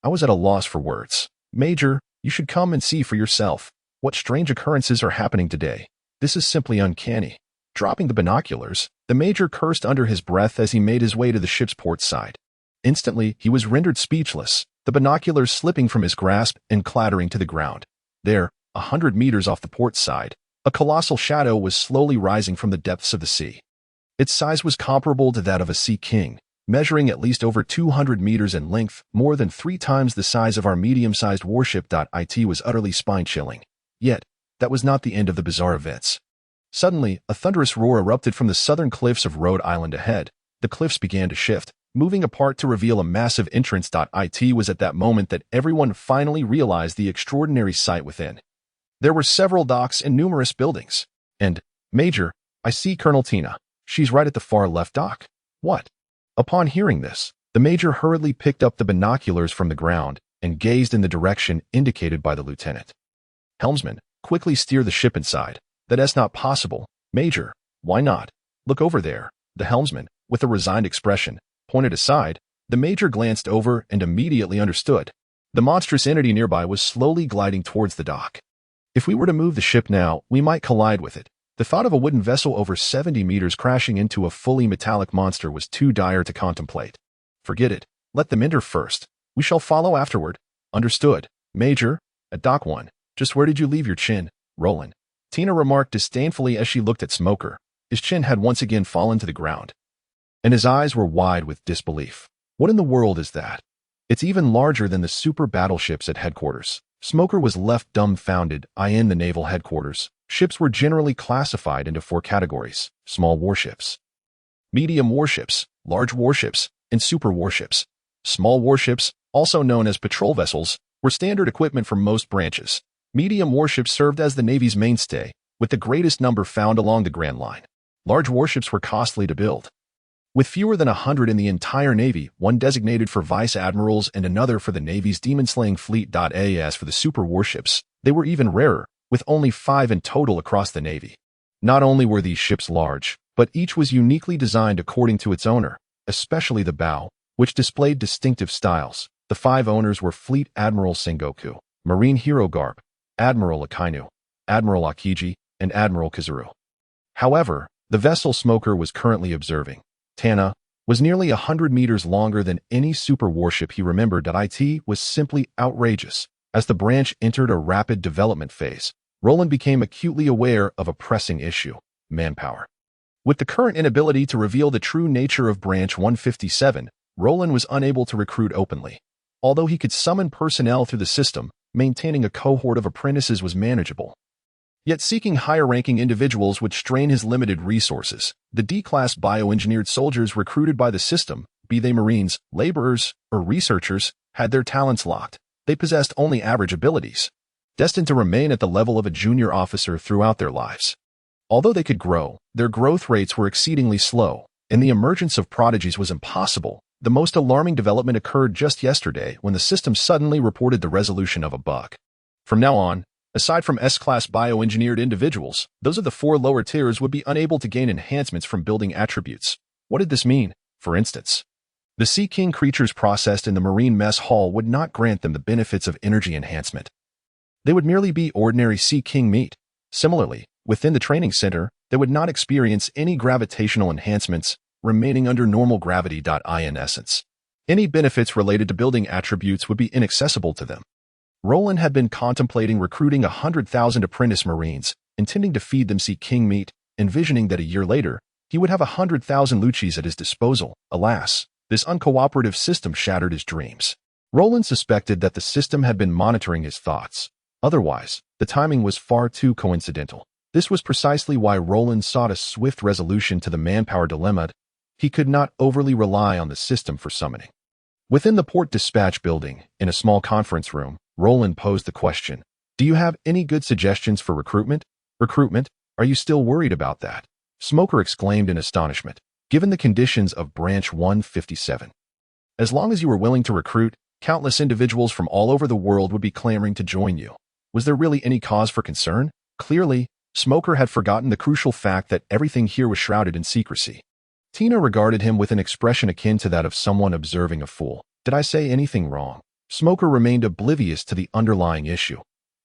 A: I was at a loss for words. Major, you should come and see for yourself. What strange occurrences are happening today? This is simply uncanny. Dropping the binoculars, the Major cursed under his breath as he made his way to the ship's port side. Instantly, he was rendered speechless, the binoculars slipping from his grasp and clattering to the ground. There, 100 meters off the port side, a colossal shadow was slowly rising from the depths of the sea. Its size was comparable to that of a sea king, measuring at least over 200 meters in length, more than 3 times the size of our medium-sized warship. It was utterly spine-chilling. Yet, that was not the end of the bizarre events. Suddenly, a thunderous roar erupted from the southern cliffs of Rhode Island ahead. The cliffs began to shift, moving apart to reveal a massive entrance. It was at that moment that everyone finally realized the extraordinary sight within. There were several docks and numerous buildings. And, Major, I see Colonel Tina. She's right at the far left dock. What? Upon hearing this, the Major hurriedly picked up the binoculars from the ground and gazed in the direction indicated by the lieutenant. Helmsman, quickly steer the ship inside. That's not possible. Major, why not? Look over there. The helmsman, with a resigned expression, pointed aside. The Major glanced over and immediately understood. The monstrous entity nearby was slowly gliding towards the dock. If we were to move the ship now, we might collide with it. The thought of a wooden vessel over 70 meters crashing into a fully metallic monster was too dire to contemplate. Forget it. Let them enter first. We shall follow afterward. Understood. Major, at Dock 1, just where did you leave your chin, Roland? Tina remarked disdainfully as she looked at Smoker. His chin had once again fallen to the ground, and his eyes were wide with disbelief. What in the world is that? It's even larger than the super battleships at headquarters. Smoker was left dumbfounded. In the naval headquarters, ships were generally classified into 4 categories: small warships, medium warships, large warships, and super warships. Small warships, also known as patrol vessels, were standard equipment for most branches. Medium warships served as the Navy's mainstay, with the greatest number found along the Grand Line. Large warships were costly to build. With fewer than 100 in the entire Navy, one designated for vice admirals and another for the Navy's demon-slaying fleet. As for the super warships, they were even rarer, with only 5 in total across the Navy. Not only were these ships large, but each was uniquely designed according to its owner, especially the bow, which displayed distinctive styles. The 5 owners were Fleet Admiral Sengoku, Marine Hero Garp, Admiral Akainu, Admiral Akiji, and Admiral Kazuru. However, the vessel Smoker was currently observing, Tana, was nearly 100 meters longer than any super warship he remembered. It was simply outrageous. As the branch entered a rapid development phase, Roland became acutely aware of a pressing issue: manpower. With the current inability to reveal the true nature of Branch 157, Roland was unable to recruit openly. Although he could summon personnel through the system, maintaining a cohort of apprentices was manageable. Yet seeking higher-ranking individuals would strain his limited resources. The D-class bioengineered soldiers recruited by the system, be they Marines, laborers, or researchers, had their talents locked. They possessed only average abilities, destined to remain at the level of a junior officer throughout their lives. Although they could grow, their growth rates were exceedingly slow, and the emergence of prodigies was impossible. The most alarming development occurred just yesterday when the system suddenly reported the resolution of a bug. From now on, aside from S-class bioengineered individuals, those of the 4 lower tiers would be unable to gain enhancements from building attributes. What did this mean? For instance, the Sea King creatures processed in the Marine Mess Hall would not grant them the benefits of energy enhancement. They would merely be ordinary Sea King meat. Similarly, within the training center, they would not experience any gravitational enhancements, remaining under normal gravity. In essence, any benefits related to building attributes would be inaccessible to them. Roland had been contemplating recruiting 100,000 apprentice Marines, intending to feed them Sea King meat, envisioning that a year later, he would have 100,000 Luchis at his disposal. Alas, this uncooperative system shattered his dreams. Roland suspected that the system had been monitoring his thoughts. Otherwise, the timing was far too coincidental. This was precisely why Roland sought a swift resolution to the manpower dilemma. He could not overly rely on the system for summoning. Within the port dispatch building, in a small conference room, Roland posed the question, "Do you have any good suggestions for recruitment?" "Recruitment? Are you still worried about that?" Smoker exclaimed in astonishment. "Given the conditions of Branch 157. As long as you were willing to recruit, countless individuals from all over the world would be clamoring to join you. Was there really any cause for concern?" Clearly, Smoker had forgotten the crucial fact that everything here was shrouded in secrecy. Tina regarded him with an expression akin to that of someone observing a fool. "Did I say anything wrong?" Smoker remained oblivious to the underlying issue.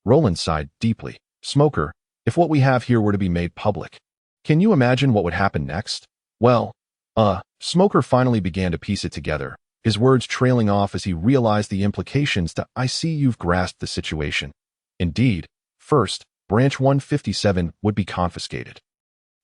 A: Roland sighed deeply. "Smoker, if what we have here were to be made public, can you imagine what would happen next?" "Well, Smoker finally began to piece it together, his words trailing off as he realized the implications. "I see you've grasped the situation. Indeed, first, Branch 157 would be confiscated,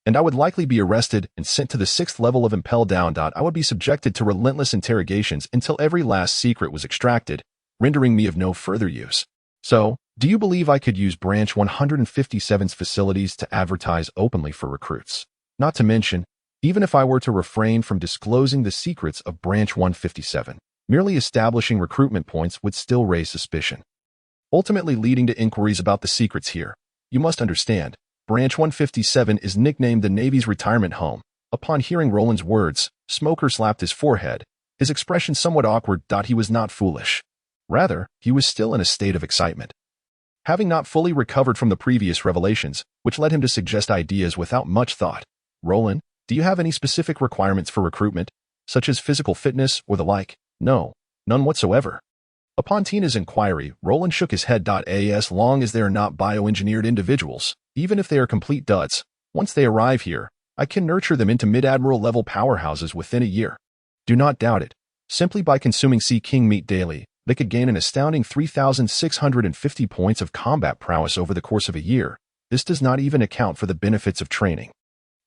A: and I would likely be arrested and sent to the 6th level of Impel Down. I would be subjected to relentless interrogations until every last secret was extracted, rendering me of no further use. So, do you believe I could use Branch 157's facilities to advertise openly for recruits? Not to mention, even if I were to refrain from disclosing the secrets of Branch 157, merely establishing recruitment points would still raise suspicion, ultimately leading to inquiries about the secrets here. You must understand, Branch 157 is nicknamed the Navy's retirement home." Upon hearing Roland's words, Smoker slapped his forehead, his expression somewhat awkward. He was not foolish. Rather, he was still in a state of excitement. Having not fully recovered from the previous revelations, which led him to suggest ideas without much thought. "Roland, do you have any specific requirements for recruitment, such as physical fitness or the like?" "No, none whatsoever." Upon Tina's inquiry, Roland shook his head. As long as they are not bioengineered individuals, even if they are complete duds, once they arrive here, I can nurture them into mid-admiral level powerhouses within a year. Do not doubt it. Simply by consuming Sea King meat daily, they could gain an astounding 3,650 points of combat prowess over the course of a year. This does not even account for the benefits of training.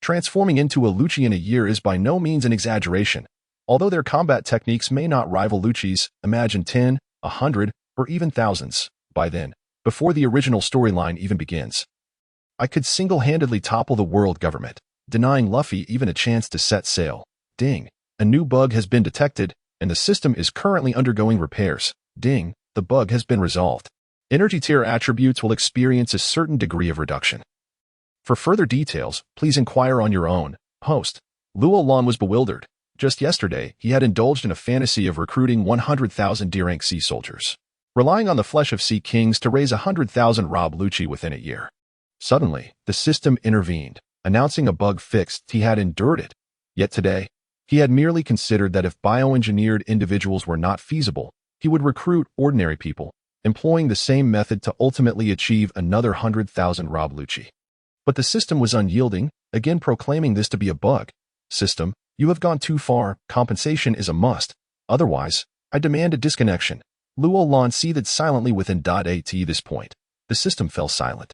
A: Transforming into a Luchi in a year is by no means an exaggeration. Although their combat techniques may not rival Luchi's, imagine 10, 100, or even thousands, by then, before the original storyline even begins. I could single-handedly topple the world government, denying Luffy even a chance to set sail. Ding. A new bug has been detected, and the system is currently undergoing repairs. Ding. The bug has been resolved. Energy tier attributes will experience a certain degree of reduction. For further details, please inquire on your own. Host. Roland was bewildered. Just yesterday, he had indulged in a fantasy of recruiting 100,000 D-rank sea soldiers, relying on the flesh of Sea Kings to raise 100,000 Rob Lucci within a year. Suddenly, the system intervened, announcing a bug fixed. He had endured it. Yet today, he had merely considered that if bioengineered individuals were not feasible, he would recruit ordinary people, employing the same method to ultimately achieve another 100,000 Rob Lucci. But the system was unyielding, again proclaiming this to be a bug. "System, you have gone too far. Compensation is a must. Otherwise, I demand a disconnection." Roland seethed silently within. At this point, the system fell silent.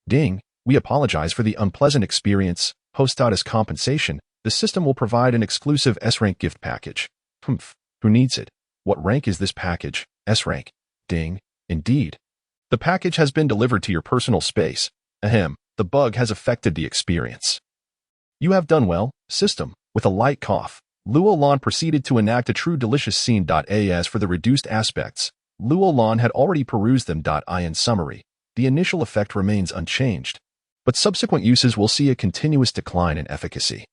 A: "Ding, we apologize for the unpleasant experience, Host. As compensation, the system will provide an exclusive S-rank gift package. Who needs it? What rank is this package? S-rank. Ding. Indeed. The package has been delivered to your personal space. Ahem. The bug has affected the experience. You have done well, system. With a light cough, Roland proceeded to enact a true delicious scene. As for the reduced aspects, Roland had already perused them. In summary, the initial effect remains unchanged, but subsequent uses will see a continuous decline in efficacy.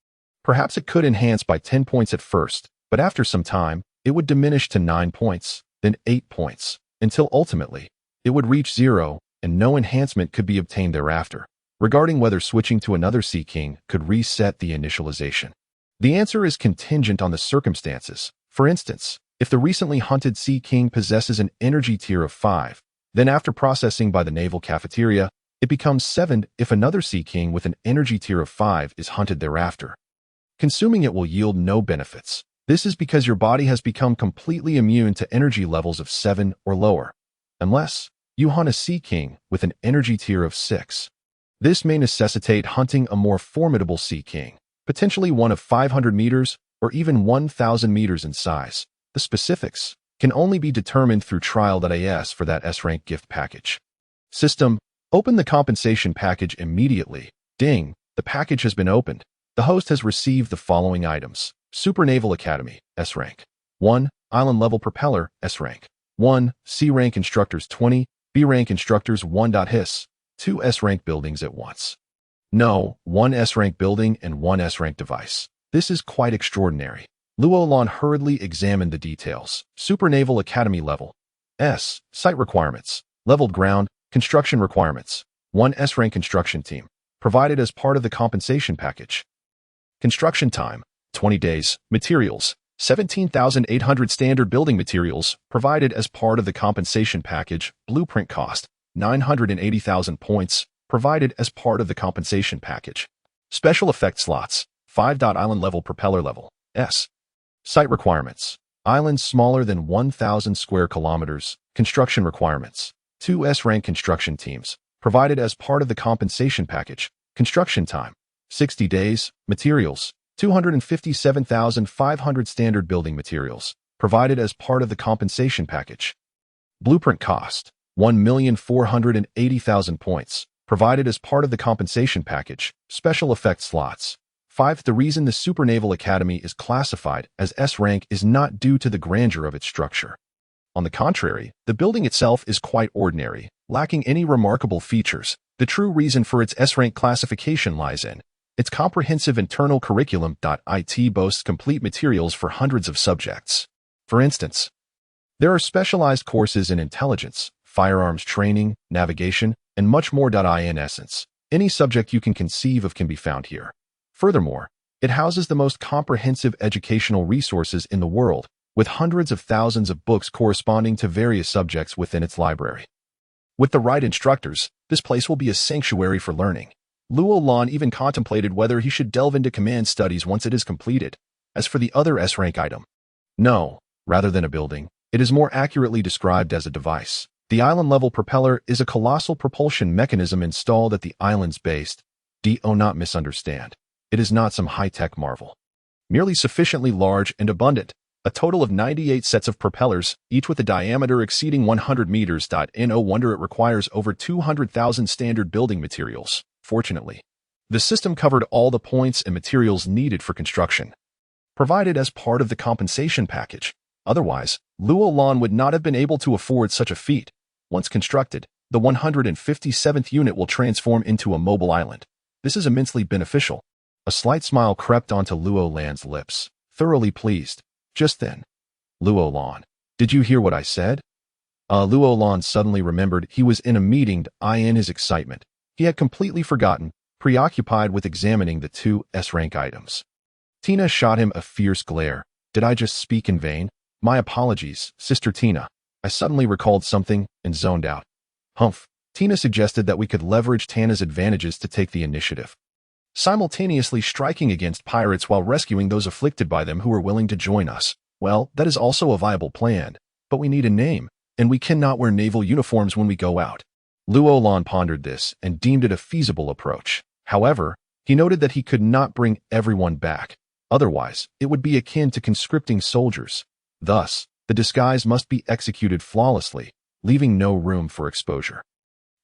A: Perhaps it could enhance by 10 points at first, but after some time, it would diminish to 9 points, then 8 points, until ultimately, it would reach 0, and no enhancement could be obtained thereafter. Regarding whether switching to another Sea King could reset the initialization, the answer is contingent on the circumstances. For instance, if the recently hunted Sea King possesses an energy tier of 5, then after processing by the Naval cafeteria, it becomes 7 if another Sea King with an energy tier of 5 is hunted thereafter. Consuming it will yield no benefits. This is because your body has become completely immune to energy levels of 7 or lower, unless you hunt a Sea King with an energy tier of 6. This may necessitate hunting a more formidable Sea King, potentially one of 500 meters or even 1,000 meters in size. The specifics can only be determined through trial.as for that S-rank gift package. System, open the compensation package immediately. Ding, the package has been opened. The host has received the following items. Super Naval Academy, S-rank. 1. Island level propeller, S-rank. 1. C-rank instructors 20, B-rank instructors 1. His. 2 S-rank buildings at once. No, 1 S-rank building and 1 S-rank device. This is quite extraordinary. Roland hurriedly examined the details. Super Naval Academy level. S. Site requirements. Leveled ground. Construction requirements. 1 S-rank construction team. Provided as part of the compensation package. Construction time. 20 days. Materials. 17,800 standard building materials. Provided as part of the compensation package. Blueprint cost. 980,000 points. Provided as part of the compensation package. Special effect slots. 5. Island level propeller level. S. Site requirements. Islands smaller than 1,000 square kilometers. Construction requirements. 2 S-rank construction teams. Provided as part of the compensation package. Construction time. 60 days. Materials. 257,500 standard building materials. Provided as part of the compensation package. Blueprint cost. 1,480,000 points. Provided as part of the compensation package. Special effect slots. 5. The reason the Super Naval Academy is classified as S-rank is not due to the grandeur of its structure. On the contrary, the building itself is quite ordinary, lacking any remarkable features. The true reason for its S-rank classification lies in its comprehensive internal curriculum. It boasts complete materials for hundreds of subjects. For instance, there are specialized courses in intelligence, firearms training, navigation, and much more. In essence, any subject you can conceive of can be found here. Furthermore, it houses the most comprehensive educational resources in the world, with hundreds of thousands of books corresponding to various subjects within its library. With the right instructors, this place will be a sanctuary for learning. Roland even contemplated whether he should delve into command studies once it is completed. As for the other S-rank item, no, rather than a building, it is more accurately described as a device. The island-level propeller is a colossal propulsion mechanism installed at the island's base. Do not misunderstand. It is not some high-tech marvel. Merely sufficiently large and abundant. A total of 98 sets of propellers, each with a diameter exceeding 100 meters. No wonder it requires over 200,000 standard building materials. Fortunately, the system covered all the points and materials needed for construction, provided as part of the compensation package. Otherwise, Roland would not have been able to afford such a feat. Once constructed, the 157th unit will transform into a mobile island. This is immensely beneficial. A slight smile crept onto Roland's lips, thoroughly pleased. Just then, Roland, did you hear what I said? Roland suddenly remembered he was in a meeting. In his excitement, he had completely forgotten, preoccupied with examining the 2 S-rank items. Tina shot him a fierce glare. Did I just speak in vain? My apologies, Sister Tina. I suddenly recalled something and zoned out. Humph. Tina suggested that we could leverage Tana's advantages to take the initiative, simultaneously striking against pirates while rescuing those afflicted by them who are willing to join us. Well, that is also a viable plan, but we need a name, and we cannot wear naval uniforms when we go out. Roland pondered this and deemed it a feasible approach. However, He noted that he could not bring everyone back. Otherwise, it would be akin to conscripting soldiers. Thus, the disguise must be executed flawlessly, leaving no room for exposure.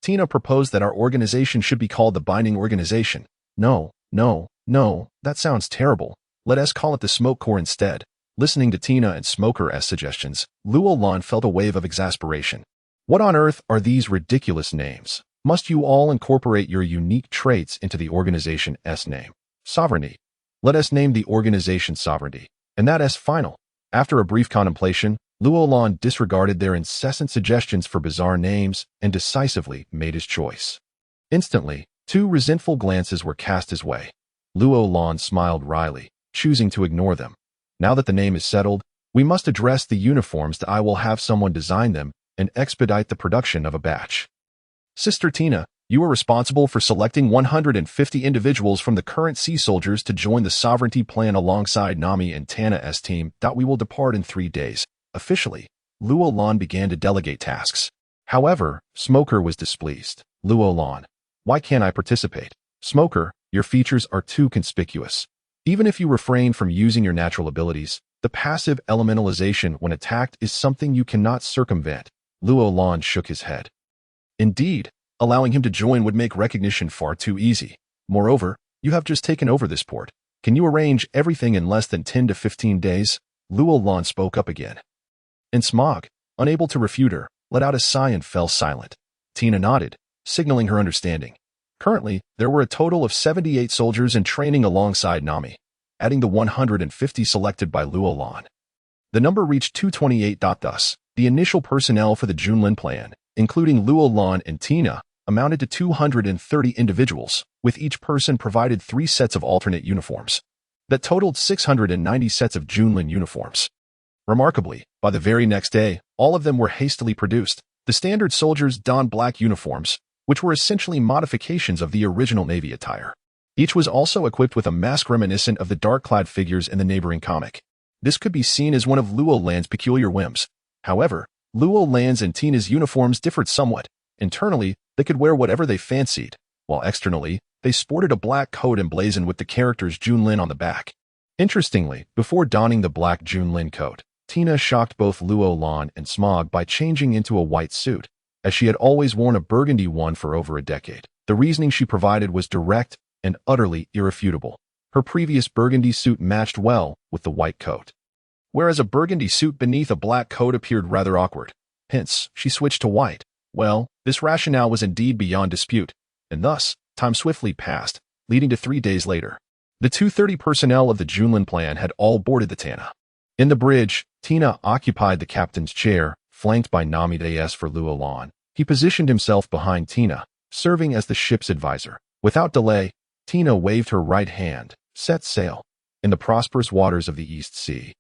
A: Tina proposed that our organization should be called the Binding Organization. No, that sounds terrible. Let us call it the Smoke Corps instead. Listening to Tina and Smoker's suggestions, Roland felt a wave of exasperation. What on earth are these ridiculous names? Must you all incorporate your unique traits into the organization's name? Sovereignty. Let us name the organization Sovereignty. And that is final. After a brief contemplation, Roland disregarded their incessant suggestions for bizarre names and decisively made his choice. Instantly, 2 resentful glances were cast his way. Roland smiled wryly, choosing to ignore them. Now that the name is settled, we must address the uniforms that I will have someone design them and expedite the production of a batch. Sister Tina, you are responsible for selecting 150 individuals from the current sea soldiers to join the Sovereignty plan alongside Nami and Tana's team that we will depart in 3 days. Officially, Roland began to delegate tasks. However, Smoker was displeased. Roland, why can't I participate? Smoker, your features are too conspicuous. Even if you refrain from using your natural abilities, the passive elementalization when attacked is something you cannot circumvent. Roland shook his head. Indeed, allowing him to join would make recognition far too easy. Moreover, you have just taken over this port. Can you arrange everything in less than 10 to 15 days? Roland spoke up again. And Smog, unable to refute her, let out a sigh and fell silent. Tina nodded, signaling her understanding. Currently, there were a total of 78 soldiers in training alongside Nami, adding the 150 selected by Roland. The number reached 228. Thus, the initial personnel for the Junlin plan, including Roland and Tina, amounted to 230 individuals, with each person provided 3 sets of alternate uniforms. That totaled 690 sets of Junlin uniforms. Remarkably, by the very next day, all of them were hastily produced. The standard soldiers donned black uniforms, which were essentially modifications of the original Navy attire. Each was also equipped with a mask reminiscent of the dark-clad figures in the neighboring comic. This could be seen as one of Roland's peculiar whims. However, Roland's and Tina's uniforms differed somewhat. Internally, they could wear whatever they fancied, while externally, they sported a black coat emblazoned with the characters Junlin on the back. Interestingly, before donning the black Junlin coat, Tina shocked both Roland and Smog by changing into a white suit, as she had always worn a burgundy one for over a decade. The reasoning she provided was direct and utterly irrefutable. Her previous burgundy suit matched well with the white coat, whereas a burgundy suit beneath a black coat appeared rather awkward. Hence, she switched to white. Well, this rationale was indeed beyond dispute, and thus, time swiftly passed, leading to 3 days later. The 230 personnel of the Junlin plan had all boarded the Tana. In the bridge, Tina occupied the captain's chair, flanked by Nami for Roland. He positioned himself behind Tina, serving as the ship's advisor. Without delay, Tina waved her right hand, set sail, in the prosperous waters of the East Sea.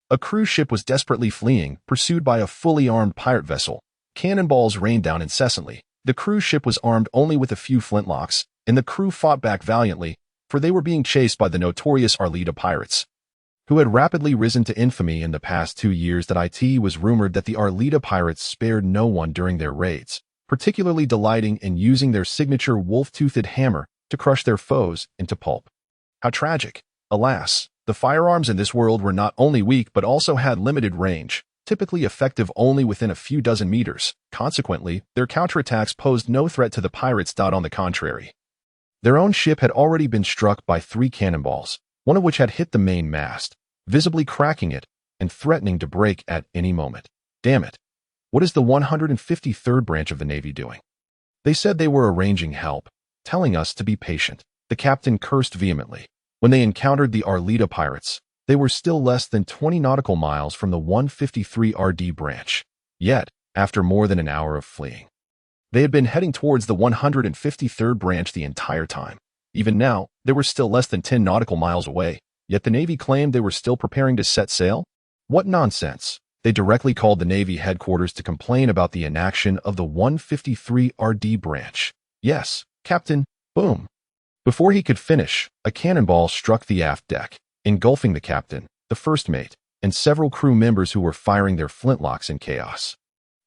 A: A cruise ship was desperately fleeing, pursued by a fully armed pirate vessel. Cannonballs rained down incessantly. The cruise ship was armed only with a few flintlocks, and the crew fought back valiantly, for they were being chased by the notorious Arleta pirates, who had rapidly risen to infamy in the past 2 years. That it was rumored that the Arleta pirates spared no one during their raids, particularly delighting in using their signature wolf-toothed hammer to crush their foes into pulp. How tragic! Alas, the firearms in this world were not only weak but also had limited range, typically effective only within a few dozen meters. Consequently, their counterattacks posed no threat to the pirates. On the contrary, their own ship had already been struck by 3 cannonballs, one of which had hit the main mast, visibly cracking it and threatening to break at any moment. Damn it. What is the 153rd branch of the Navy doing? They said they were arranging help, telling us to be patient. The captain cursed vehemently. When they encountered the Arleta pirates, they were still less than 20 nautical miles from the 153 RD branch. Yet, after more than an hour of fleeing, they had been heading towards the 153rd branch the entire time. Even now, they were still less than 10 nautical miles away, yet the Navy claimed they were still preparing to set sail? What nonsense! They directly called the Navy headquarters to complain about the inaction of the 153 RD branch. Yes, Captain, boom. Before he could finish, a cannonball struck the aft deck, engulfing the captain, the first mate, and several crew members who were firing their flintlocks in chaos.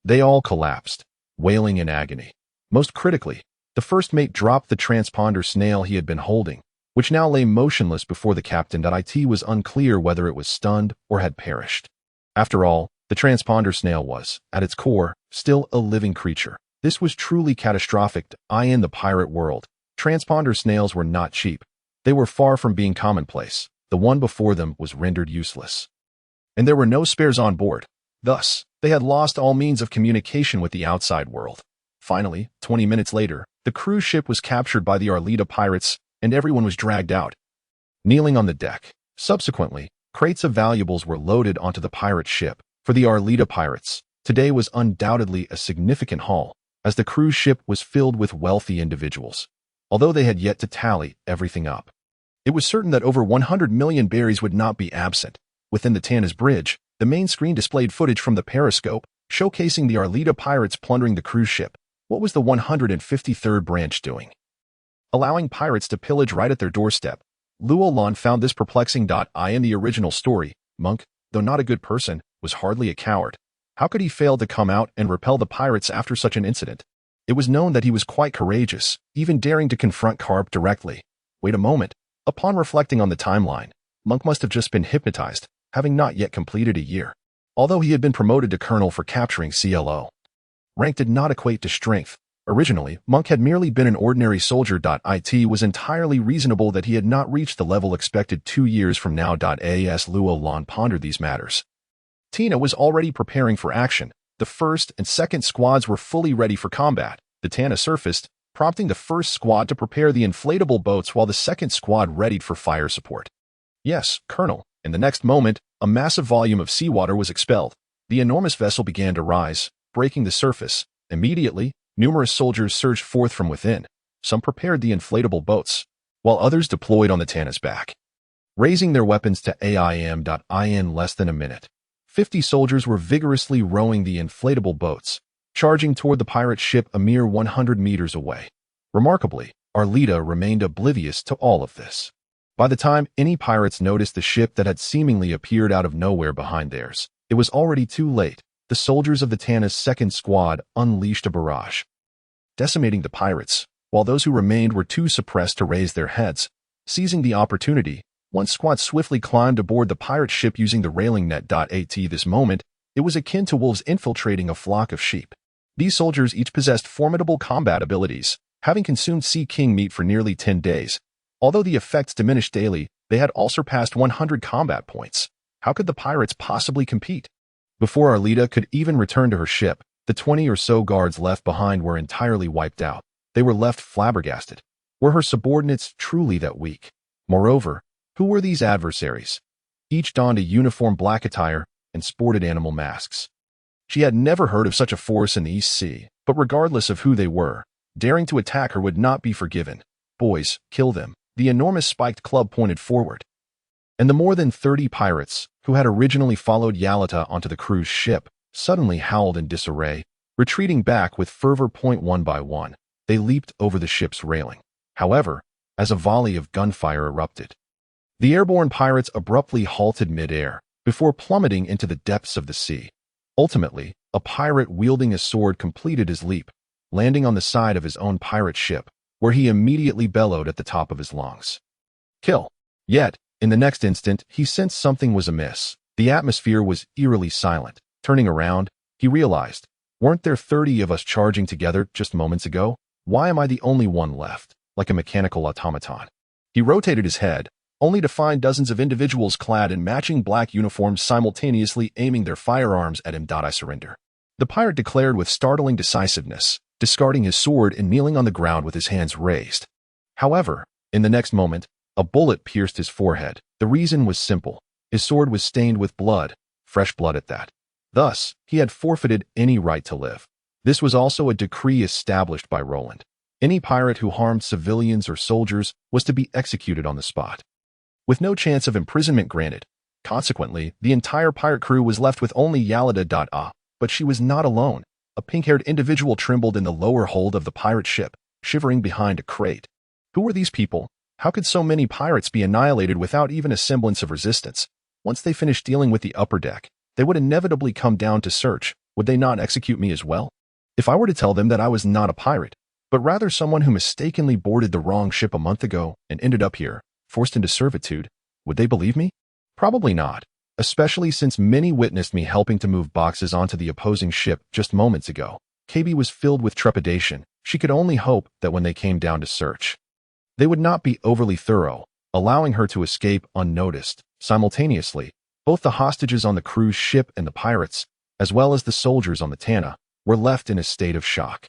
A: They all collapsed, wailing in agony. Most critically, the first mate dropped the transponder snail he had been holding, which now lay motionless before the captain. It was unclear whether it was stunned or had perished. After all, the transponder snail was, at its core, still a living creature. This was truly catastrophic. In the pirate world, transponder snails were not cheap. They were far from being commonplace. The one before them was rendered useless. And there were no spares on board. Thus, they had lost all means of communication with the outside world. Finally, 20 minutes later, the cruise ship was captured by the Arleta pirates, and everyone was dragged out, kneeling on the deck. Subsequently, crates of valuables were loaded onto the pirate ship. For the Arleta pirates, today was undoubtedly a significant haul, as the cruise ship was filled with wealthy individuals. Although they had yet to tally everything up, it was certain that over 100 million berries would not be absent. Within the Tana's bridge, the main screen displayed footage from the periscope, showcasing the Arleta pirates plundering the cruise ship. What was the 153rd branch doing? Allowing pirates to pillage right at their doorstep. Roland found this perplexing. In the original story, Monk, though not a good person, was hardly a coward. How could he fail to come out and repel the pirates after such an incident? It was known that he was quite courageous, even daring to confront Garp directly. Wait a moment. Upon reflecting on the timeline, Monk must have just been hypnotized, having not yet completed a year. Although he had been promoted to colonel for capturing CLO, rank did not equate to strength. Originally, Monk had merely been an ordinary soldier. It was entirely reasonable that he had not reached the level expected 2 years from now. As Roland pondered these matters, Tina was already preparing for action. The first and second squads were fully ready for combat. The Tana surfaced, prompting the first squad to prepare the inflatable boats while the second squad readied for fire support. Yes, Colonel. In the next moment, a massive volume of seawater was expelled. The enormous vessel began to rise, breaking the surface. Immediately, numerous soldiers surged forth from within. Some prepared the inflatable boats, while others deployed on the Tana's back, raising their weapons to aim. In less than a minute, 50 soldiers were vigorously rowing the inflatable boats, charging toward the pirate ship a mere 100 meters away. Remarkably, Arleta remained oblivious to all of this. By the time any pirates noticed the ship that had seemingly appeared out of nowhere behind theirs, it was already too late. The soldiers of the Tana's second squad unleashed a barrage, decimating the pirates, while those who remained were too suppressed to raise their heads. Seizing the opportunity, one squad swiftly climbed aboard the pirate ship using the railing net. At this moment, it was akin to wolves infiltrating a flock of sheep. These soldiers each possessed formidable combat abilities, having consumed Sea King meat for nearly 10 days. Although the effects diminished daily, they had all surpassed 100 combat points. How could the pirates possibly compete? Before Arleta could even return to her ship, the 20 or so guards left behind were entirely wiped out. They were left flabbergasted. Were her subordinates truly that weak? Moreover, who were these adversaries? Each donned a uniform black attire and sported animal masks. She had never heard of such a force in the East Sea, but regardless of who they were, daring to attack her would not be forgiven. Boys, kill them. The enormous spiked club pointed forward, and the more than 30 pirates, who had originally followed Arleta onto the cruise ship, suddenly howled in disarray, retreating back with fervor. One by one, they leaped over the ship's railing. However, as a volley of gunfire erupted, the airborne pirates abruptly halted mid-air, before plummeting into the depths of the sea. Ultimately, a pirate wielding a sword completed his leap, landing on the side of his own pirate ship, where he immediately bellowed at the top of his lungs, "Kill!" Yet, in the next instant, he sensed something was amiss. The atmosphere was eerily silent. Turning around, he realized, weren't there 30 of us charging together just moments ago? Why am I the only one left, like a mechanical automaton? He rotated his head, only to find dozens of individuals clad in matching black uniforms simultaneously aiming their firearms at him. "I surrender," the pirate declared with startling decisiveness, discarding his sword and kneeling on the ground with his hands raised. However, in the next moment, a bullet pierced his forehead. The reason was simple. His sword was stained with blood, fresh blood at that. Thus, he had forfeited any right to live. This was also a decree established by Roland. Any pirate who harmed civilians or soldiers was to be executed on the spot, with no chance of imprisonment granted. Consequently, the entire pirate crew was left with only Arleta. But she was not alone. A pink-haired individual trembled in the lower hold of the pirate ship, shivering behind a crate. Who were these people? How could so many pirates be annihilated without even a semblance of resistance? Once they finished dealing with the upper deck, they would inevitably come down to search. Would they not execute me as well? If I were to tell them that I was not a pirate, but rather someone who mistakenly boarded the wrong ship a month ago and ended up here, forced into servitude. Would they believe me? Probably not, especially since many witnessed me helping to move boxes onto the opposing ship just moments ago. KB was filled with trepidation. She could only hope that when they came down to search, they would not be overly thorough, allowing her to escape unnoticed. Simultaneously, both the hostages on the cruise ship and the pirates, as well as the soldiers on the Tana, were left in a state of shock.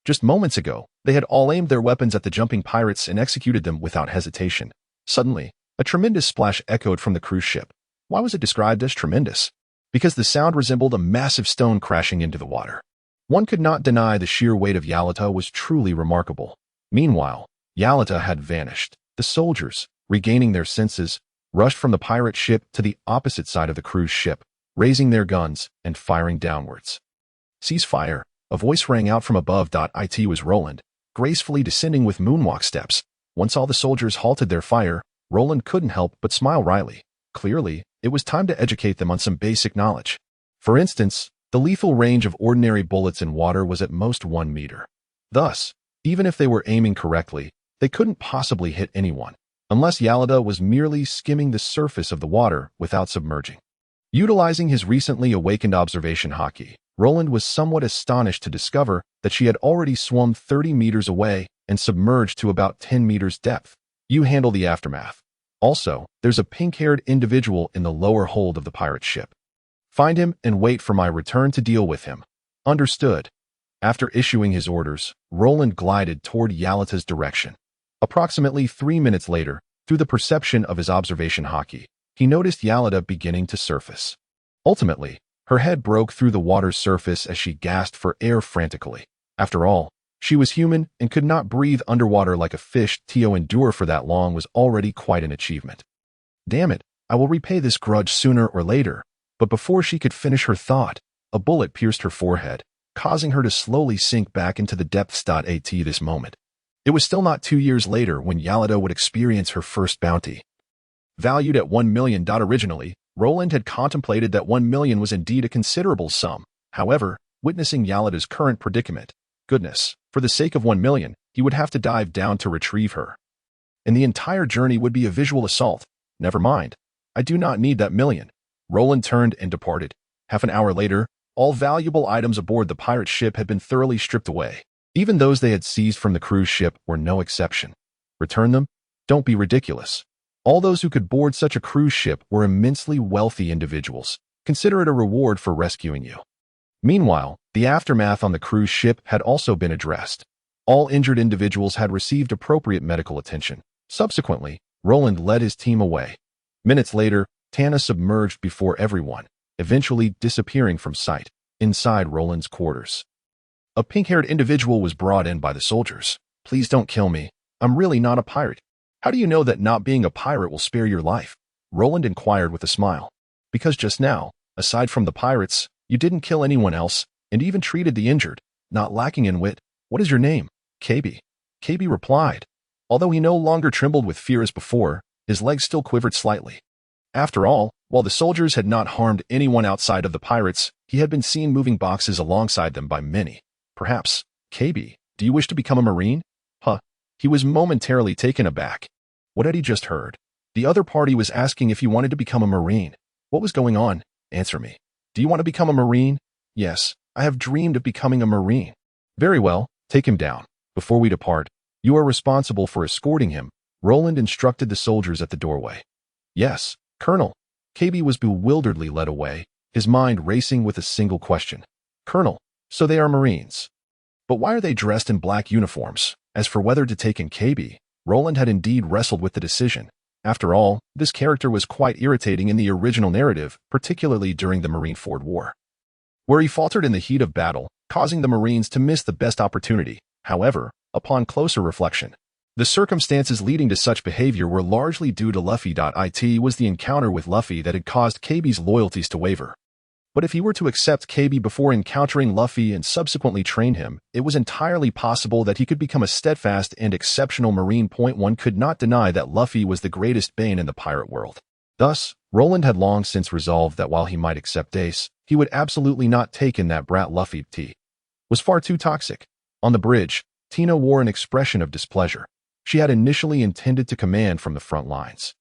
A: Just moments ago, they had all aimed their weapons at the jumping pirates and executed them without hesitation. Suddenly, a tremendous splash echoed from the cruise ship. Why was it described as tremendous? Because the sound resembled a massive stone crashing into the water. One could not deny the sheer weight of Yalata was truly remarkable. Meanwhile, Yalata had vanished. The soldiers, regaining their senses, rushed from the pirate ship to the opposite side of the cruise ship, raising their guns and firing downwards. "Cease fire," a voice rang out from above. It was Roland, gracefully descending with moonwalk steps. Once all the soldiers halted their fire, Roland couldn't help but smile wryly. Clearly, it was time to educate them on some basic knowledge. For instance, the lethal range of ordinary bullets in water was at most 1 meter. Thus, even if they were aiming correctly, they couldn't possibly hit anyone, unless Yalada was merely skimming the surface of the water without submerging. Utilizing his recently awakened observation haki, Roland was somewhat astonished to discover that she had already swum 30 meters away and submerged to about 10 meters depth. You handle the aftermath. Also, there's a pink-haired individual in the lower hold of the pirate ship. Find him and wait for my return to deal with him. Understood. After issuing his orders, Roland glided toward Yalata's direction. Approximately 3 minutes later, through the perception of his observation haki, he noticed Yalata beginning to surface. Ultimately, her head broke through the water's surface as she gasped for air frantically. After all, she was human and could not breathe underwater like a fish. To endure for that long was already quite an achievement. Damn it, I will repay this grudge sooner or later. But before she could finish her thought, a bullet pierced her forehead, causing her to slowly sink back into the depths. At this moment, it was still not 2 years later when Yalata would experience her first bounty. Valued at 1 million. Originally, Roland had contemplated that 1 million was indeed a considerable sum. However, witnessing Yalata's current predicament, goodness, for the sake of 1 million, he would have to dive down to retrieve her. And the entire journey would be a visual assault. Never mind. I do not need that million. Roland turned and departed. Half an hour later, all valuable items aboard the pirate ship had been thoroughly stripped away. Even those they had seized from the cruise ship were no exception. Return them? Don't be ridiculous. All those who could board such a cruise ship were immensely wealthy individuals. Consider it a reward for rescuing you. Meanwhile, the aftermath on the cruise ship had also been addressed. All injured individuals had received appropriate medical attention. Subsequently, Roland led his team away. Minutes later, Tana submerged before everyone, eventually disappearing from sight, inside Roland's quarters. A pink-haired individual was brought in by the soldiers. "Please don't kill me. I'm really not a pirate." "How do you know that not being a pirate will spare your life?" Roland inquired with a smile. "Because just now, aside from the pirates, you didn't kill anyone else, and even treated the injured, not lacking in wit. What is your name?" "KB." KB replied. Although he no longer trembled with fear as before, his legs still quivered slightly. After all, while the soldiers had not harmed anyone outside of the pirates, he had been seen moving boxes alongside them by many. Perhaps, "KB, do you wish to become a Marine?" Huh. He was momentarily taken aback. What had he just heard? The other party was asking if he wanted to become a Marine. What was going on? Answer me. Do you want to become a Marine? Yes, I have dreamed of becoming a Marine. Very well, take him down. Before we depart, you are responsible for escorting him. Roland instructed the soldiers at the doorway. Yes, Colonel. KB was bewilderedly led away, his mind racing with a single question. Colonel, so they are Marines. But why are they dressed in black uniforms? As for whether to take in KB, Roland had indeed wrestled with the decision. After all, this character was quite irritating in the original narrative, particularly during the Marineford War, where he faltered in the heat of battle, causing the Marines to miss the best opportunity. However, upon closer reflection, the circumstances leading to such behavior were largely due to Luffy. It was the encounter with Luffy that had caused KB's loyalties to waver. But if he were to accept KB before encountering Luffy and subsequently train him, it was entirely possible that he could become a steadfast and exceptional Marine. One could not deny that Luffy was the greatest bane in the pirate world. Thus, Roland had long since resolved that while he might accept Ace, he would absolutely not take in that brat Luffy. Was far too toxic. On the bridge, Tina wore an expression of displeasure. She had initially intended to command from the front lines.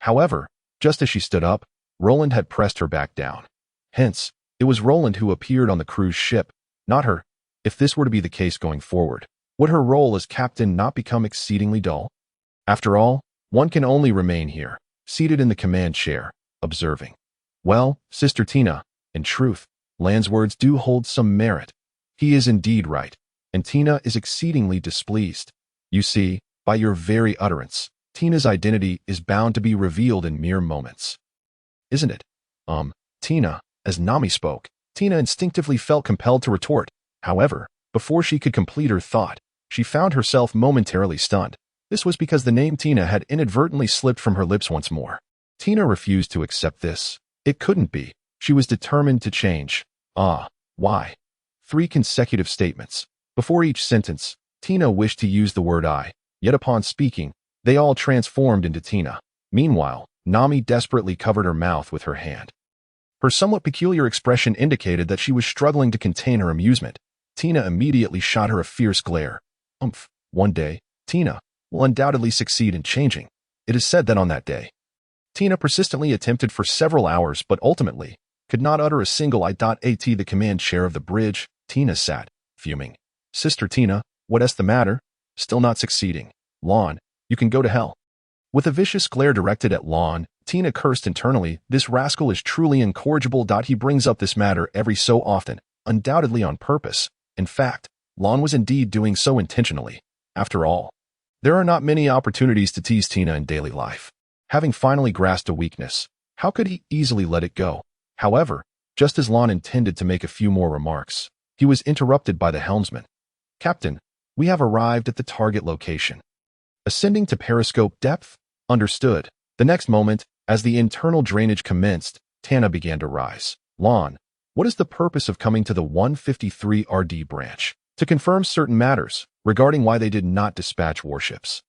A: However, just as she stood up, Roland had pressed her back down. Hence, it was Roland who appeared on the cruise ship, not her. If this were to be the case going forward, would her role as captain not become exceedingly dull? After all, one can only remain here, seated in the command chair, observing. Well, Sister Tina, in truth, Land's words do hold some merit. He is indeed right, and Tina is exceedingly displeased. You see, by your very utterance, Tina's identity is bound to be revealed in mere moments. Isn't it? Tina, as Nami spoke, Tina instinctively felt compelled to retort. However, before she could complete her thought, she found herself momentarily stunned. This was because the name Tina had inadvertently slipped from her lips once more. Tina refused to accept this. It couldn't be. She was determined to change. Why? 3 consecutive statements. Before each sentence, Tina wished to use the word I, yet upon speaking, they all transformed into Tina. Meanwhile, Nami desperately covered her mouth with her hand. Her somewhat peculiar expression indicated that she was struggling to contain her amusement. Tina immediately shot her a fierce glare. One day, Tina will undoubtedly succeed in changing. It is said that on that day, Tina persistently attempted for several hours but ultimately could not utter a single I.at. The command chair of the bridge. Tina sat, fuming. Sister Tina, what's the matter? Still not succeeding. Lon, you can go to hell. With a vicious glare directed at Lon, Tina cursed internally. This rascal is truly incorrigible. He brings up this matter every so often, undoubtedly on purpose. In fact, Lon was indeed doing so intentionally. After all, there are not many opportunities to tease Tina in daily life. Having finally grasped a weakness, how could he easily let it go? However, just as Lon intended to make a few more remarks, he was interrupted by the helmsman. Captain, we have arrived at the target location. Ascending to periscope depth? Understood. The next moment, as the internal drainage commenced, Tana began to rise. Lon, what is the purpose of coming to the 153 RD branch? To confirm certain matters regarding why they did not dispatch warships.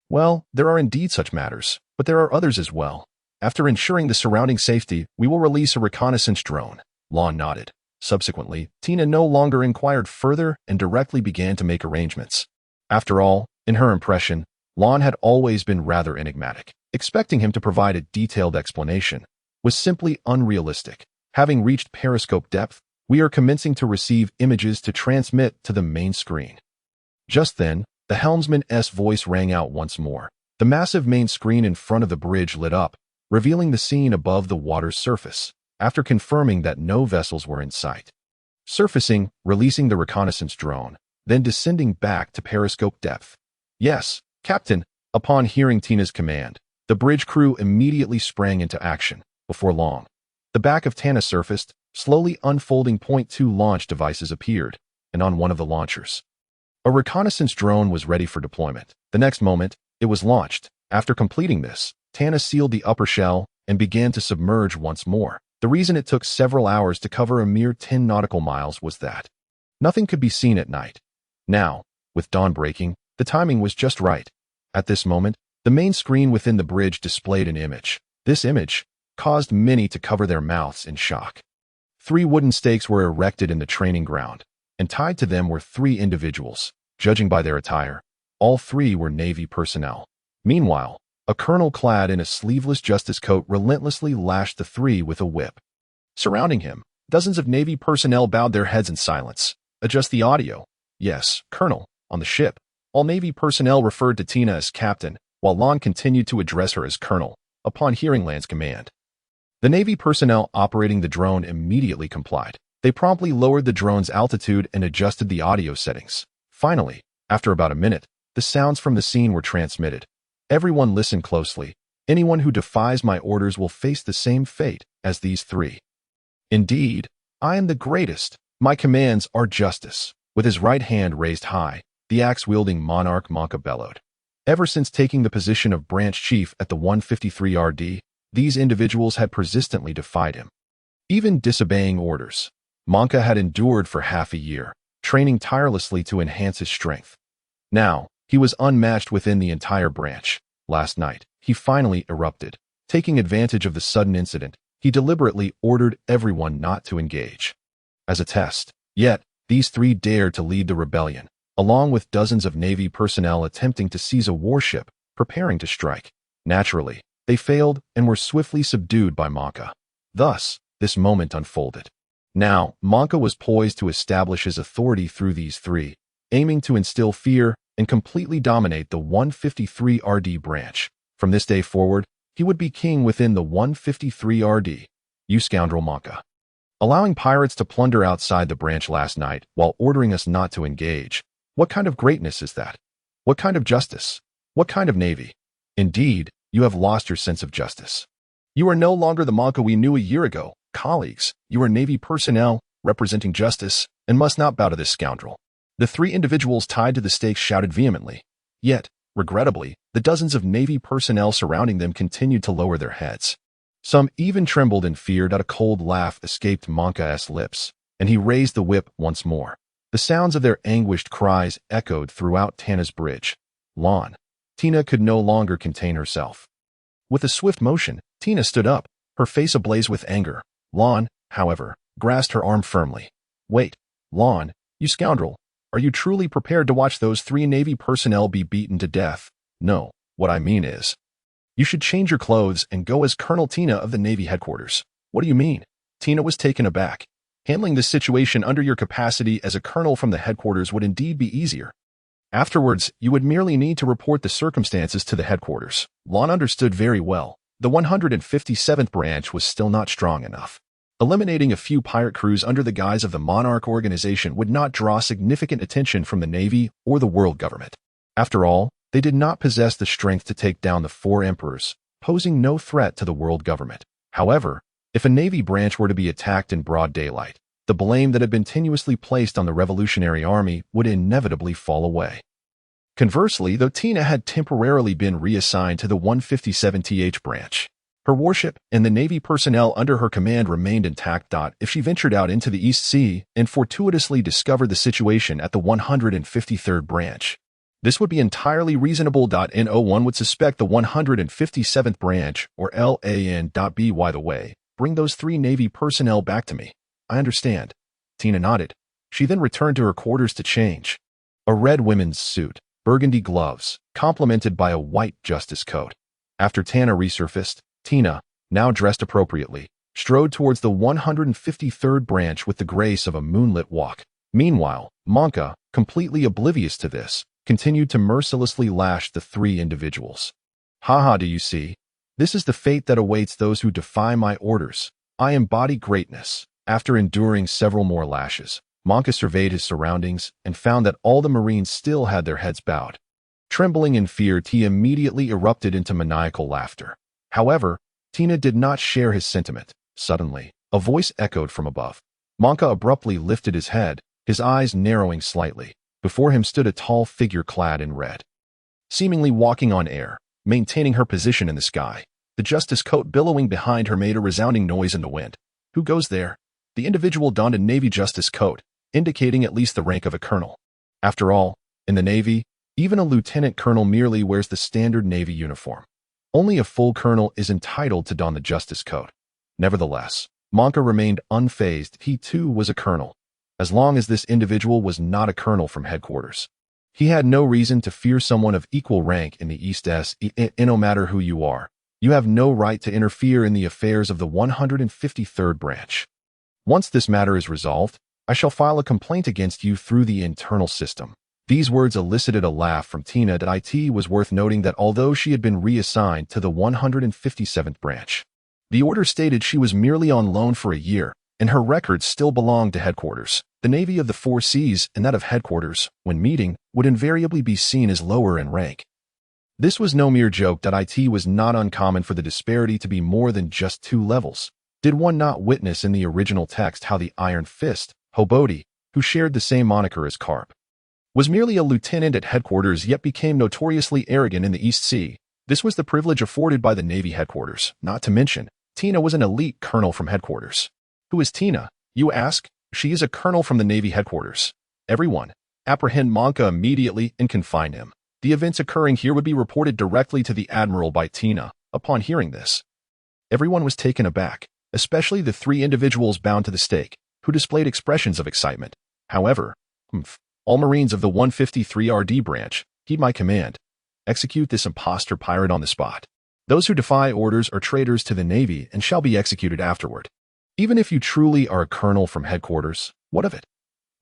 A: Well, there are indeed such matters, but there are others as well. After ensuring the surrounding safety, we will release a reconnaissance drone. Lon nodded. Subsequently, Tina no longer inquired further and directly began to make arrangements. After all, in her impression, Lon had always been rather enigmatic. Expecting him to provide a detailed explanation was simply unrealistic. Having reached periscope depth, we are commencing to receive images to transmit to the main screen. Just then, the helmsman's voice rang out once more. The massive main screen in front of the bridge lit up, revealing the scene above the water's surface. After confirming that no vessels were in sight, surfacing, releasing the reconnaissance drone, then descending back to periscope depth. Yes, Captain. Upon hearing Tina's command, the bridge crew immediately sprang into action. Before long, the back of Tana surfaced, slowly unfolding. Point 2 launch devices appeared, and on one of the launchers, a reconnaissance drone was ready for deployment. The next moment, it was launched. After completing this, Tana sealed the upper shell and began to submerge once more. The reason it took several hours to cover a mere 10 nautical miles was that nothing could be seen at night. Now, with dawn breaking, the timing was just right. At this moment, the main screen within the bridge displayed an image. This image caused many to cover their mouths in shock. 3 wooden stakes were erected in the training ground, and tied to them were 3 individuals. Judging by their attire, all 3 were Navy personnel. Meanwhile, a colonel clad in a sleeveless justice coat relentlessly lashed the 3 with a whip. Surrounding him, dozens of Navy personnel bowed their heads in silence. Adjust the audio. Yes, Colonel. On the ship, all Navy personnel referred to Tina as Captain, while Lon continued to address her as Colonel, upon hearing Land's command. The Navy personnel operating the drone immediately complied. They promptly lowered the drone's altitude and adjusted the audio settings. Finally, after about a minute, the sounds from the scene were transmitted. Everyone listen closely. Anyone who defies my orders will face the same fate as these 3. Indeed, I am the greatest. My commands are justice. With his right hand raised high, the axe-wielding monarch Monka bellowed. Ever since taking the position of branch chief at the 153 RD, these individuals had persistently defied him, even disobeying orders. Monka had endured for half a year, training tirelessly to enhance his strength. Now, he was unmatched within the entire branch. Last night, he finally erupted. Taking advantage of the sudden incident, he deliberately ordered everyone not to engage. As a test, yet, these 3 dared to lead the rebellion. along with dozens of Navy personnel attempting to seize a warship, preparing to strike. Naturally, they failed and were swiftly subdued by Maka. Thus, this moment unfolded. Now, Maka was poised to establish his authority through these three, aiming to instill fear and completely dominate the 153 RD branch. From this day forward, he would be king within the 153 RD. You scoundrel Maka. Allowing pirates to plunder outside the branch last night while ordering us not to engage. What kind of greatness is that? What kind of justice? What kind of navy? Indeed, you have lost your sense of justice. You are no longer the Maka we knew a year ago. Colleagues, you are Navy personnel, representing justice, and must not bow to this scoundrel. The three individuals tied to the stakes shouted vehemently. Yet, regrettably, the dozens of Navy personnel surrounding them continued to lower their heads. Some even trembled in fear that a cold laugh escaped Monka's lips, and he raised the whip once more. The sounds of their anguished cries echoed throughout Tana's bridge. Lawn. Tina could no longer contain herself. With a swift motion, Tina stood up, her face ablaze with anger. Lawn, however, grasped her arm firmly. Wait, Lawn, you scoundrel, are you truly prepared to watch those three Navy personnel be beaten to death? No, what I mean is, you should change your clothes and go as Colonel Tina of the Navy headquarters. What do you mean? Tina was taken aback. Handling this situation under your capacity as a colonel from the headquarters would indeed be easier. Afterwards, you would merely need to report the circumstances to the headquarters. Lon understood very well. The 157th branch was still not strong enough. Eliminating a few pirate crews under the guise of the Monarch organization would not draw significant attention from the Navy or the world government. After all, they did not possess the strength to take down the four emperors, posing no threat to the world government. However, if a Navy branch were to be attacked in broad daylight, the blame that had been continuously placed on the Revolutionary Army would inevitably fall away. Conversely, though Tina had temporarily been reassigned to the 157th branch, her warship and the Navy personnel under her command remained intact. If she ventured out into the East Sea and fortuitously discovered the situation at the 153rd branch, this would be entirely reasonable. No one would suspect the 157th branch or LAN.B. By the way, bring those three Navy personnel back to me. I understand. Tina nodded. She then returned to her quarters to change. A red women's suit, burgundy gloves, complemented by a white justice coat. After Tana resurfaced, Tina, now dressed appropriately, strode towards the 153rd branch with the grace of a moonlit walk. Meanwhile, Monka, completely oblivious to this, continued to mercilessly lash the three individuals. Haha, do you see? This is the fate that awaits those who defy my orders. I embody greatness. After enduring several more lashes, Monka surveyed his surroundings and found that all the Marines still had their heads bowed. Trembling in fear, he immediately erupted into maniacal laughter. However, Tina did not share his sentiment. Suddenly, a voice echoed from above. Monka abruptly lifted his head, his eyes narrowing slightly. Before him stood a tall figure clad in red. Seemingly walking on air, maintaining her position in the sky, the justice coat billowing behind her made a resounding noise in the wind. Who goes there? The individual donned a Navy justice coat, indicating at least the rank of a colonel. After all, in the Navy, even a lieutenant colonel merely wears the standard Navy uniform. Only a full colonel is entitled to don the justice coat. Nevertheless, Monka remained unfazed. He too was a colonel. As long as this individual was not a colonel from headquarters, he had no reason to fear someone of equal rank in the East. No matter who you are, you have no right to interfere in the affairs of the 153rd branch. Once this matter is resolved, I shall file a complaint against you through the internal system. These words elicited a laugh from Tina. It was worth noting that although she had been reassigned to the 157th branch, the order stated she was merely on loan for a year, and her records still belonged to headquarters. The Navy of the Four Seas and that of headquarters, when meeting, would invariably be seen as lower in rank. This was no mere joke. It was not uncommon for the disparity to be more than just 2 levels. Did one not witness in the original text how the Iron Fist, Hobody, who shared the same moniker as Garp, was merely a lieutenant at headquarters yet became notoriously arrogant in the East Sea? This was the privilege afforded by the Navy headquarters. Not to mention, Tina was an elite colonel from headquarters. Who is Tina, you ask? She is a colonel from the Navy headquarters. Everyone, apprehend Monka immediately and confine him. The events occurring here would be reported directly to the Admiral by Tina. Upon hearing this, everyone was taken aback, especially the 3 individuals bound to the stake, who displayed expressions of excitement. However, All Marines of the 153 RD branch, heed my command. Execute this imposter pirate on the spot. Those who defy orders are traitors to the Navy and shall be executed afterward. Even if you truly are a colonel from headquarters, what of it?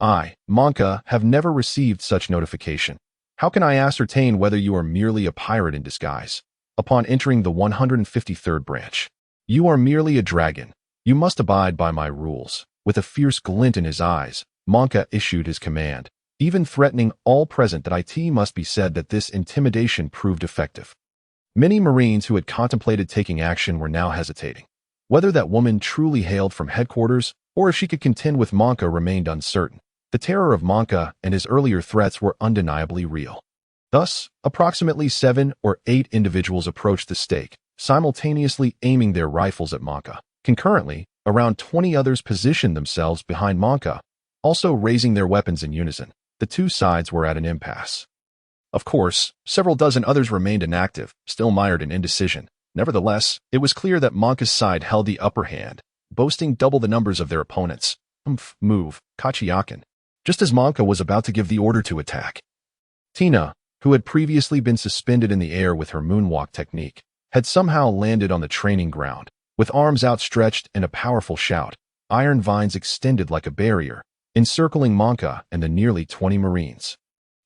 A: I, Monka, have never received such notification. How can I ascertain whether you are merely a pirate in disguise? Upon entering the 153rd branch, you are merely a dragon. You must abide by my rules. With a fierce glint in his eyes, Monka issued his command, even threatening all present that it must be said that this intimidation proved effective. Many Marines who had contemplated taking action were now hesitating. Whether that woman truly hailed from headquarters or if she could contend with Monka remained uncertain. The terror of Monka and his earlier threats were undeniably real. Thus, approximately 7 or 8 individuals approached the stake, simultaneously aiming their rifles at Monka. Concurrently, around 20 others positioned themselves behind Monka, also raising their weapons in unison. The two sides were at an impasse. Of course, several dozen others remained inactive, still mired in indecision. Nevertheless, it was clear that Monka's side held the upper hand, boasting double the numbers of their opponents. Move, Kachiyakin. Just as Monka was about to give the order to attack, Tina, who had previously been suspended in the air with her moonwalk technique, had somehow landed on the training ground. With arms outstretched and a powerful shout, iron vines extended like a barrier, encircling Monka and the nearly 20 Marines.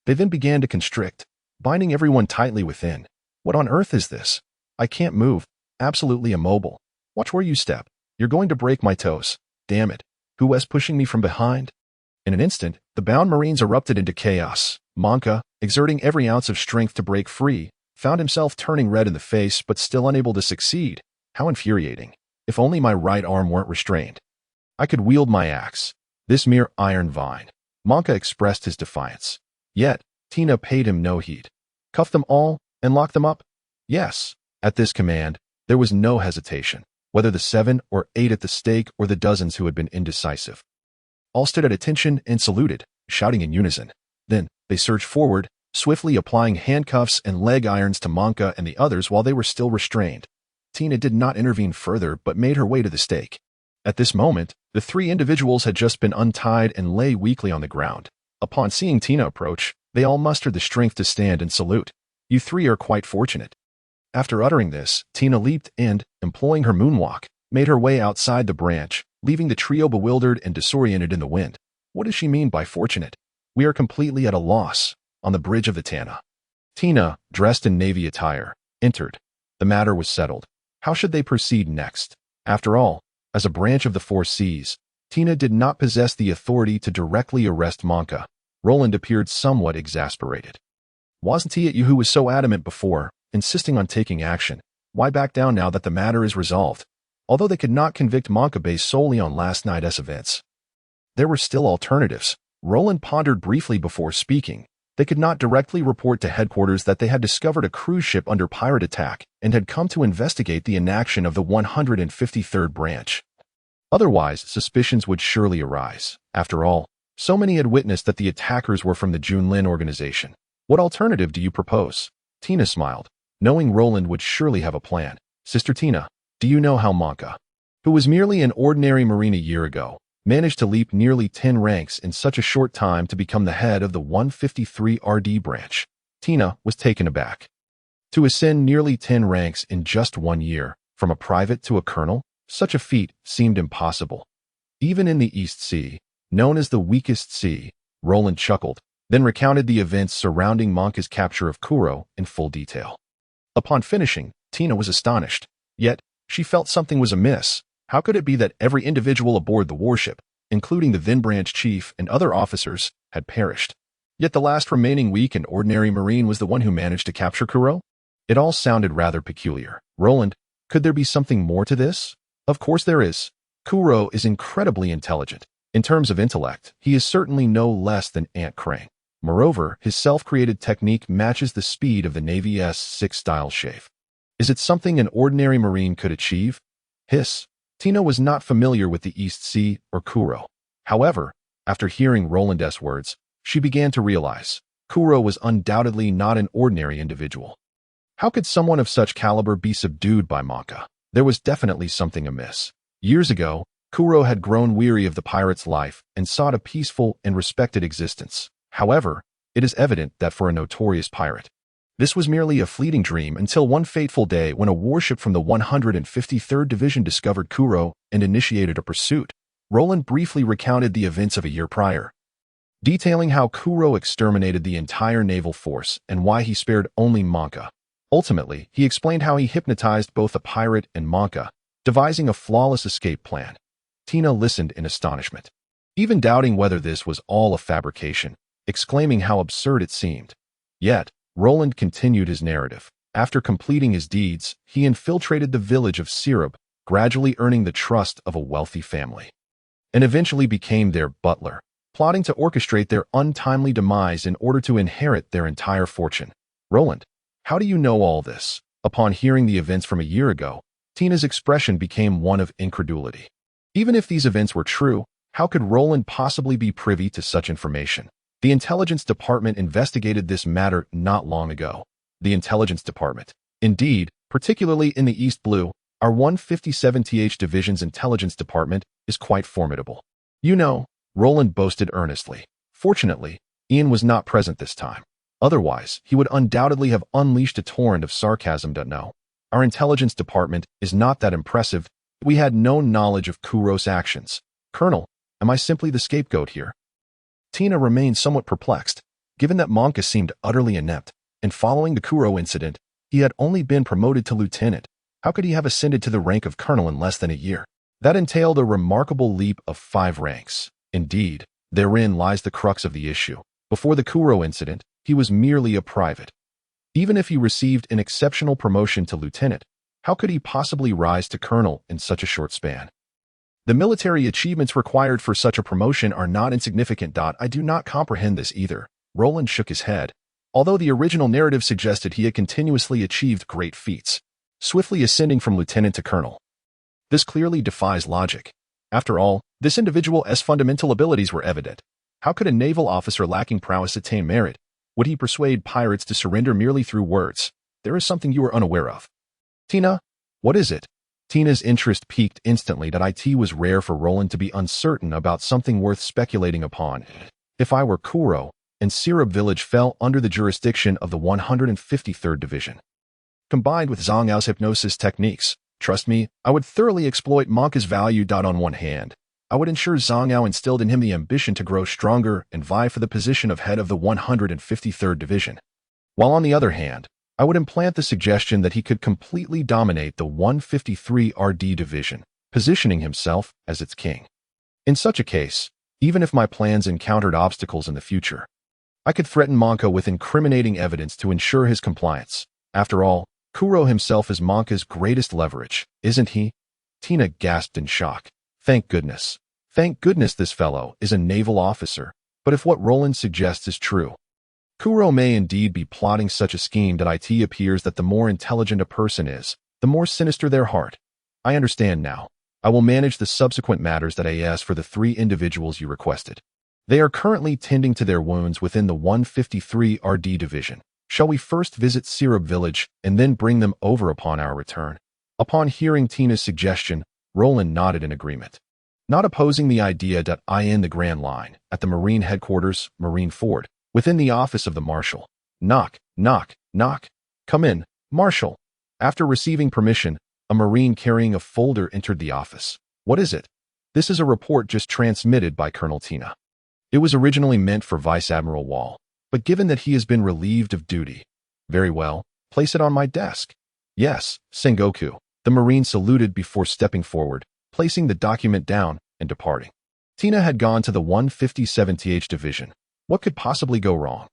A: They then began to constrict, binding everyone tightly within. What on earth is this? I can't move, absolutely immobile. Watch where you step. You're going to break my toes. Damn it. Who was pushing me from behind? In an instant, the bound Marines erupted into chaos. Monka, exerting every ounce of strength to break free, found himself turning red in the face but still unable to succeed. How infuriating. If only my right arm weren't restrained. I could wield my axe. This mere iron vine. Monka expressed his defiance. Yet, Tina paid him no heed. Cuff them all and lock them up? Yes. At this command, there was no hesitation, whether the 7 or 8 at the stake or the dozens who had been indecisive. All stood at attention and saluted, shouting in unison. Then, they surged forward, swiftly applying handcuffs and leg irons to Monka and the others while they were still restrained. Tina did not intervene further but made her way to the stake. At this moment, the 3 individuals had just been untied and lay weakly on the ground. Upon seeing Tina approach, they all mustered the strength to stand and salute. You 3 are quite fortunate. After uttering this, Tina leaped and, employing her moonwalk, made her way outside the branch, leaving the trio bewildered and disoriented in the wind. What does she mean by fortunate? We are completely at a loss. On the bridge of the Tana, Tina, dressed in Navy attire, entered. The matter was settled. How should they proceed next? After all, as a branch of the 4 Cs, Tina did not possess the authority to directly arrest Monka. Roland appeared somewhat exasperated. Wasn't he at you who was so adamant before, insisting on taking action? Why back down now that the matter is resolved? Although they could not convict Monka based solely on last night's events, there were still alternatives. Roland pondered briefly before speaking. They could not directly report to headquarters that they had discovered a cruise ship under pirate attack and had come to investigate the inaction of the 153rd branch. Otherwise, suspicions would surely arise. After all, so many had witnessed that the attackers were from the Junlin organization. What alternative do you propose? Tina smiled, knowing Roland would surely have a plan. Sister Tina, do you know how Monka, who was merely an ordinary Marine a year ago, managed to leap nearly 10 ranks in such a short time to become the head of the 153 RD branch? Tina was taken aback. To ascend nearly 10 ranks in just 1 year, from a private to a colonel, such a feat seemed impossible. Even in the East Sea, known as the weakest sea, Roland chuckled, then recounted the events surrounding Monka's capture of Kuro in full detail. Upon finishing, Tina was astonished. Yet, she felt something was amiss. How could it be that every individual aboard the warship, including the then branch chief and other officers, had perished? Yet the last remaining weak and ordinary Marine was the one who managed to capture Kuro? It all sounded rather peculiar. Roland, could there be something more to this? Of course there is. Kuro is incredibly intelligent. In terms of intellect, he is certainly no less than Ant Krang. Moreover, his self-created technique matches the speed of the Navy's 6-style chafe. Is it something an ordinary Marine could achieve? Hiss. Tina was not familiar with the East Sea or Kuro. However, after hearing Roland's words, she began to realize Kuro was undoubtedly not an ordinary individual. How could someone of such caliber be subdued by Monka? There was definitely something amiss. Years ago, Kuro had grown weary of the pirate's life and sought a peaceful and respected existence. However, it is evident that for a notorious pirate, this was merely a fleeting dream until one fateful day when a warship from the 153rd Division discovered Kuro and initiated a pursuit. Roland briefly recounted the events of a year prior, detailing how Kuro exterminated the entire naval force and why he spared only Monka. Ultimately, he explained how he hypnotized both the pirate and Monka, devising a flawless escape plan. Tina listened in astonishment, even doubting whether this was all a fabrication, exclaiming how absurd it seemed. Yet, Roland continued his narrative. After completing his deeds, he infiltrated the village of Syrup, gradually earning the trust of a wealthy family, and eventually became their butler, plotting to orchestrate their untimely demise in order to inherit their entire fortune. Roland, how do you know all this? Upon hearing the events from a year ago, Tina's expression became one of incredulity. Even if these events were true, how could Roland possibly be privy to such information? The Intelligence Department investigated this matter not long ago. The Intelligence Department. Indeed, particularly in the East Blue, our 157th Division's Intelligence Department is quite formidable. You know, Roland boasted earnestly. Fortunately, Ian was not present this time. Otherwise, he would undoubtedly have unleashed a torrent of sarcasm. No, our Intelligence Department is not that impressive. We had no knowledge of Kuro's actions. Colonel, am I simply the scapegoat here? Tina remained somewhat perplexed, given that Monka seemed utterly inept, and following the Kuro incident, he had only been promoted to lieutenant. How could he have ascended to the rank of colonel in less than a year? That entailed a remarkable leap of 5 ranks. Indeed, therein lies the crux of the issue. Before the Kuro incident, he was merely a private. Even if he received an exceptional promotion to lieutenant, how could he possibly rise to colonel in such a short span? The military achievements required for such a promotion are not insignificant. I do not comprehend this either. Roland shook his head. Although the original narrative suggested he had continuously achieved great feats, swiftly ascending from lieutenant to colonel. This clearly defies logic. After all, this individual's fundamental abilities were evident. How could a naval officer lacking prowess attain merit? Would he persuade pirates to surrender merely through words? There is something you are unaware of. Tina, what is it? Tina's interest peaked instantly. It was rare for Roland to be uncertain about something worth speculating upon. If I were Kuro, and Syrup village fell under the jurisdiction of the 153rd Division, combined with Zhang Yao's hypnosis techniques, trust me, I would thoroughly exploit Monka's value. On one hand, I would ensure Zhang Yao instilled in him the ambition to grow stronger and vie for the position of head of the 153rd Division, while on the other hand, I would implant the suggestion that he could completely dominate the 153 RD Division, positioning himself as its king. In such a case, even if my plans encountered obstacles in the future, I could threaten Monka with incriminating evidence to ensure his compliance. After all, Kuro himself is Monka's greatest leverage, isn't he? Tina gasped in shock. Thank goodness. Thank goodness this fellow is a naval officer. But if what Roland suggests is true, Kuro may indeed be plotting such a scheme. It appears that the more intelligent a person is, the more sinister their heart. I understand now. I will manage the subsequent matters that I asked for the 3 individuals you requested. They are currently tending to their wounds within the 153 RD Division. Shall we first visit Syrup village and then bring them over upon our return? Upon hearing Tina's suggestion, Roland nodded in agreement, not opposing the idea. In the Grand Line, at the Marine headquarters, Marine Ford, within the office of the Marshal. Knock, knock, knock. Come in, Marshal. After receiving permission, a Marine carrying a folder entered the office. What is it? This is a report just transmitted by Colonel Tina. It was originally meant for Vice Admiral Wall, but given that he has been relieved of duty. Very well, place it on my desk. Yes, Sengoku. The Marine saluted before stepping forward, placing the document down and departing. Tina had gone to the 157th Division. What could possibly go wrong?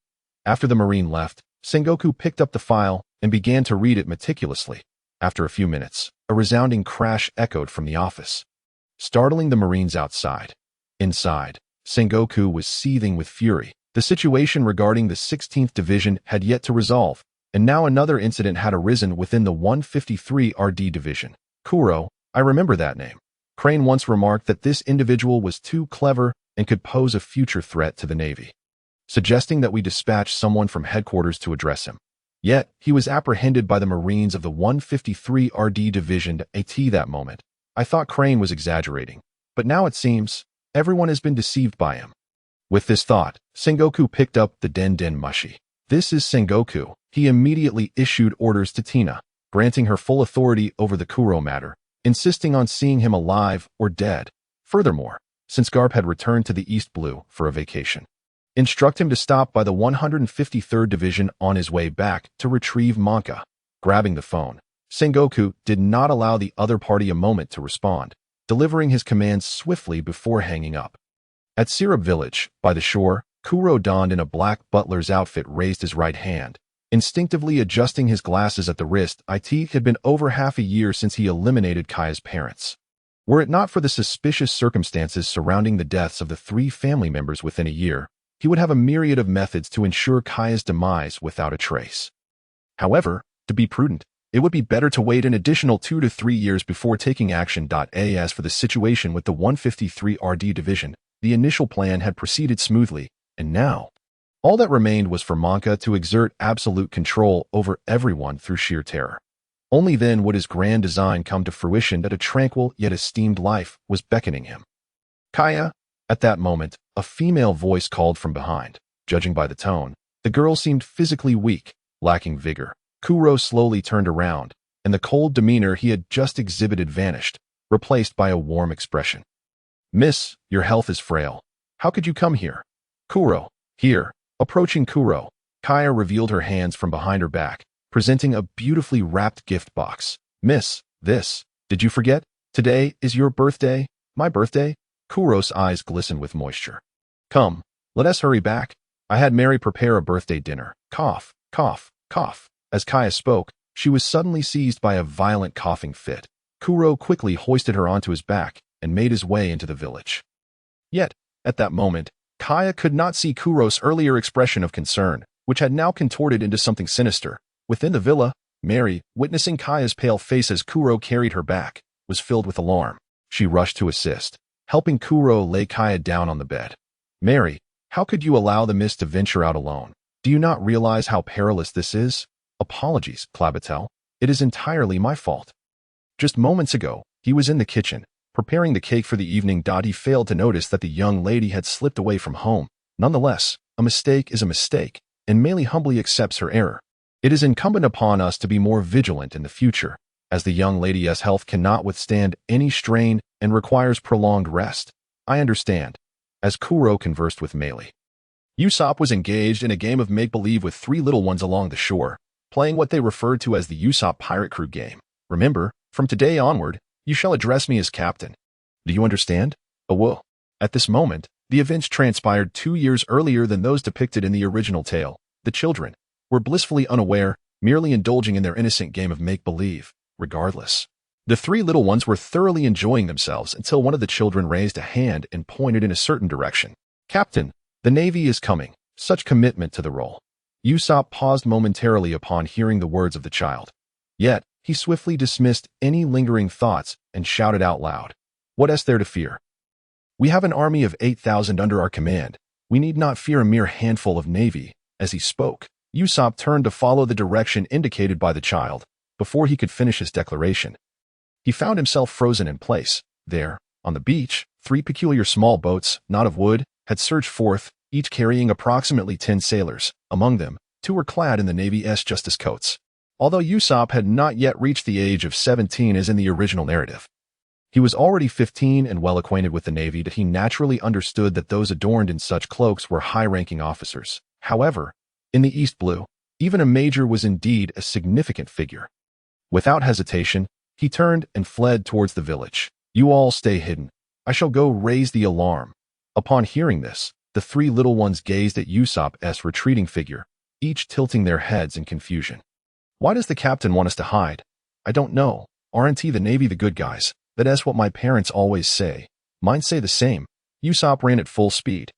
A: After the Marine left, Sengoku picked up the file and began to read it meticulously. After a few minutes, a resounding crash echoed from the office, startling the Marines outside. Inside, Sengoku was seething with fury. The situation regarding the 16th Division had yet to resolve, and now another incident had arisen within the 153 RD Division. Kuro, I remember that name. Crane once remarked that this individual was too clever and could pose a future threat to the Navy, suggesting that we dispatch someone from headquarters to address him. Yet, he was apprehended by the Marines of the 153 RD Division at that moment. I thought Crane was exaggerating, but now it seems everyone has been deceived by him. With this thought, Sengoku picked up the Den Den Mushi. This is Sengoku. He immediately issued orders to Tina, granting her full authority over the Kuro matter, insisting on seeing him alive or dead. Furthermore, since Garp had returned to the East Blue for a vacation, instruct him to stop by the 153rd Division on his way back to retrieve Monka. Grabbing the phone, Sengoku did not allow the other party a moment to respond, delivering his commands swiftly before hanging up. At Syrup Village, by the shore, Kuro, donned in a black butler's outfit, raised his right hand, instinctively adjusting his glasses at the wrist. It had been over half a year since he eliminated Kaya's parents. Were it not for the suspicious circumstances surrounding the deaths of the 3 family members within a year, he would have a myriad of methods to ensure Kaya's demise without a trace. However, to be prudent, it would be better to wait an additional 2 to 3 years before taking action. As for the situation with the 153 RD Division, the initial plan had proceeded smoothly, and now, all that remained was for Monka to exert absolute control over everyone through sheer terror. Only then would his grand design come to fruition. That a tranquil yet esteemed life was beckoning him. Kaya. At that moment, a female voice called from behind. Judging by the tone, the girl seemed physically weak, lacking vigor. Kuro slowly turned around, and the cold demeanor he had just exhibited vanished, replaced by a warm expression. "Miss, your health is frail. How could you come here?" "Kuro, here." Approaching Kuro, Kaya revealed her hands from behind her back, presenting a beautifully wrapped gift box. "Miss, this. Did you forget? Today is your birthday." "My birthday?" Kuro's eyes glistened with moisture. "Come, let us hurry back. I had Mary prepare a birthday dinner." Cough, cough, cough. As Kaya spoke, she was suddenly seized by a violent coughing fit. Kuro quickly hoisted her onto his back and made his way into the village. Yet, at that moment, Kaya could not see Kuro's earlier expression of concern, which had now contorted into something sinister. Within the villa, Mary, witnessing Kaya's pale face as Kuro carried her back, was filled with alarm. She rushed to assist, helping Kuro lay Kaya down on the bed. "Mary, how could you allow the miss to venture out alone? Do you not realize how perilous this is?" "Apologies, Clabatel. It is entirely my fault." Just moments ago, he was in the kitchen, preparing the cake for the evening. He failed to notice that the young lady had slipped away from home. Nonetheless, a mistake is a mistake, and Meili humbly accepts her error. It is incumbent upon us to be more vigilant in the future, as the young lady's health cannot withstand any strain and requires prolonged rest. "I understand." As Kuro conversed with Meili, Usopp was engaged in a game of make-believe with 3 little ones along the shore, playing what they referred to as the Usopp Pirate Crew game. "Remember, from today onward, you shall address me as Captain. Do you understand?" "Whoa." At this moment, the events transpired 2 years earlier than those depicted in the original tale. The children were blissfully unaware, merely indulging in their innocent game of make-believe. Regardless, the 3 little ones were thoroughly enjoying themselves until one of the children raised a hand and pointed in a certain direction. "Captain, the Navy is coming." Such commitment to the role. Usopp paused momentarily upon hearing the words of the child. Yet, he swiftly dismissed any lingering thoughts and shouted out loud, "What is there to fear? We have an army of 8,000 under our command. We need not fear a mere handful of navy." As he spoke, Usopp turned to follow the direction indicated by the child. Before he could finish his declaration, he found himself frozen in place. There, on the beach, 3 peculiar small boats, not of wood, had surged forth, each carrying approximately 10 sailors. Among them, 2 were clad in the Navy's justice coats. Although Usopp had not yet reached the age of 17 as in the original narrative, he was already 15 and well acquainted with the Navy. That he naturally understood that those adorned in such cloaks were high-ranking officers. However, in the East Blue, even a major was indeed a significant figure. Without hesitation, he turned and fled towards the village. "You all stay hidden. I shall go raise the alarm." Upon hearing this, the 3 little ones gazed at Usopp's retreating figure, each tilting their heads in confusion. "Why does the captain want us to hide?" "I don't know. Aren't he the Navy the good guys? That's what my parents always say. Mine say the same." Usopp ran at full speed.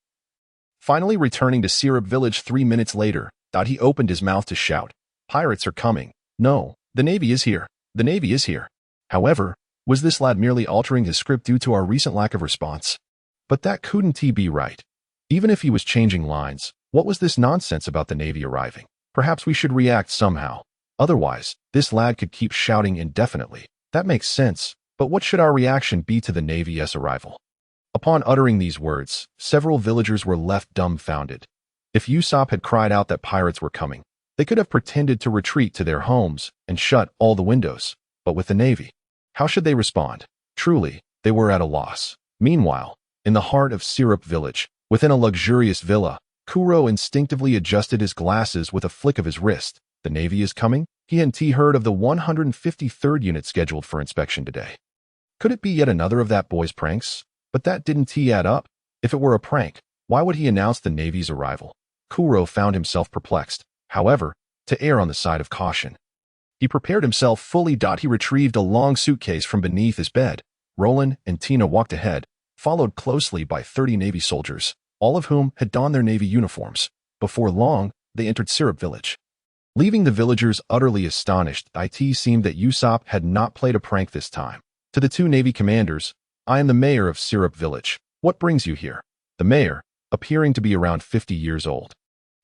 A: Finally returning to Syrup Village 3 minutes later, he opened his mouth to shout, "Pirates are coming. No, the Navy is here. The Navy is here." However, was this lad merely altering his script due to our recent lack of response? But that couldn't be right. Even if he was changing lines, what was this nonsense about the Navy arriving? Perhaps we should react somehow. Otherwise, this lad could keep shouting indefinitely. That makes sense, but what should our reaction be to the Navy's arrival? Upon uttering these words, several villagers were left dumbfounded. If Usopp had cried out that pirates were coming, they could have pretended to retreat to their homes and shut all the windows. But with the Navy, how should they respond? Truly, they were at a loss. Meanwhile, in the heart of Syrup Village, within a luxurious villa, Kuro instinctively adjusted his glasses with a flick of his wrist. The Navy is coming? He and T heard of the 153rd unit scheduled for inspection today. Could it be yet another of that boy's pranks? But that didn't T add up. If it were a prank, why would he announce the Navy's arrival? Kuro found himself perplexed. However, to err on the side of caution, he prepared himself fully. He retrieved a long suitcase from beneath his bed. Roland and Tina walked ahead, followed closely by 30 Navy soldiers, all of whom had donned their Navy uniforms. Before long, they entered Syrup Village. Leaving the villagers utterly astonished, it seemed that Usopp had not played a prank this time. To the two Navy commanders, "I am the mayor of Syrup Village. What brings you here?" The mayor, appearing to be around 50 years old,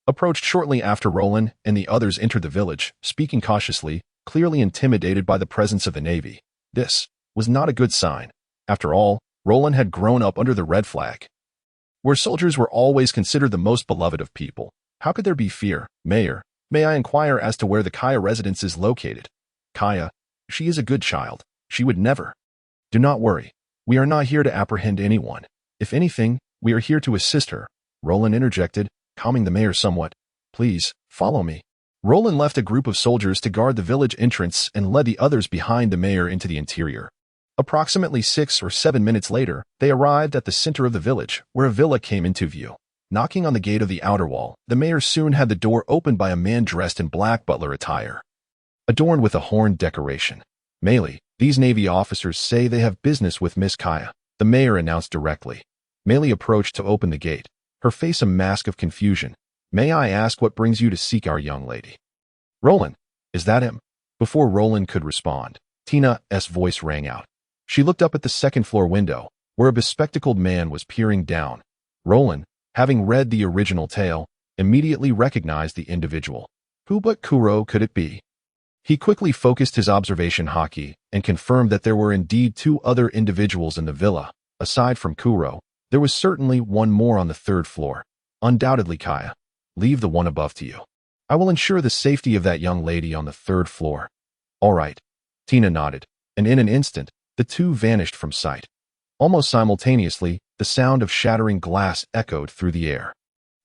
A: approached shortly after Roland and the others entered the village, speaking cautiously, clearly intimidated by the presence of the Navy. This was not a good sign. After all, Roland had grown up under the red flag, where soldiers were always considered the most beloved of people. How could there be fear? "Mayor, may I inquire as to where the Kaya residence is located?" "Kaya, she is a good child. She would never." "Do not worry. We are not here to apprehend anyone. If anything, we are here to assist her," Roland interjected, calming the mayor somewhat. "Please, follow me." Roland left a group of soldiers to guard the village entrance and led the others behind the mayor into the interior. Approximately 6 or 7 minutes later, they arrived at the center of the village, where a villa came into view. Knocking on the gate of the outer wall, the mayor soon had the door opened by a man dressed in black butler attire, adorned with a horn decoration. "Melee, these Navy officers say they have business with Miss Kaya," the mayor announced directly. Melee approached to open the gate, her face a mask of confusion. "May I ask what brings you to seek our young lady?" "Roland, is that him?" Before Roland could respond, Tina's voice rang out. She looked up at the second-floor window, where a bespectacled man was peering down. Roland, having read the original tale, immediately recognized the individual. Who but Kuro could it be? He quickly focused his observation haki and confirmed that there were indeed 2 other individuals in the villa. Aside from Kuro, there was certainly one more on the 3rd floor. Undoubtedly Kaya. Leave the one above to you. I will ensure the safety of that young lady on the 3rd floor. All right. Tina nodded, and in an instant, the two vanished from sight. Almost simultaneously, the sound of shattering glass echoed through the air.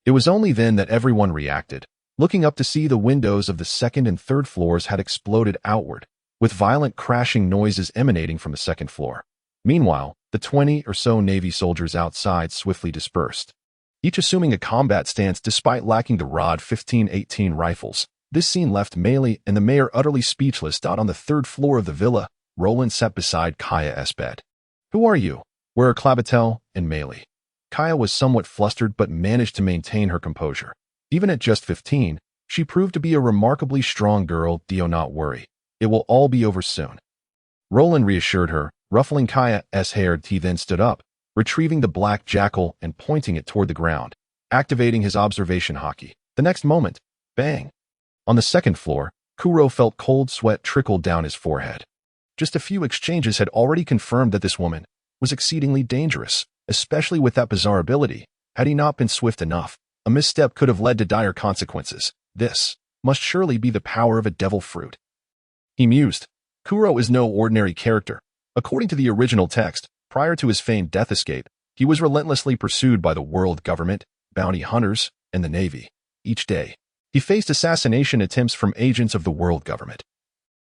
A: It was only then that everyone reacted, looking up to see the windows of the 2nd and 3rd floors had exploded outward, with violent crashing noises emanating from the 2nd floor. Meanwhile, the 20 or so Navy soldiers outside swiftly dispersed, each assuming a combat stance despite lacking the Rod 15-18 rifles. This scene left Melee and the mayor utterly speechless. On the 3rd floor of the villa, Roland sat beside Kaya's bed. "Who are you? Where are Clabatel and Melee?" Kaya was somewhat flustered but managed to maintain her composure. Even at just 15, she proved to be a remarkably strong girl. "Do not worry. It will all be over soon." Roland reassured her, ruffling Kaya's hair. He then stood up, retrieving the black jackal and pointing it toward the ground, activating his observation haki. The next moment, bang! On the 2nd floor, Kuro felt cold sweat trickle down his forehead. Just a few exchanges had already confirmed that this woman was exceedingly dangerous, especially with that bizarre ability. Had he not been swift enough, a misstep could have led to dire consequences. This must surely be the power of a devil fruit. He mused. Kuro is no ordinary character. According to the original text, prior to his famed death escape, he was relentlessly pursued by the world government, bounty hunters, and the Navy. Each day, he faced assassination attempts from agents of the world government,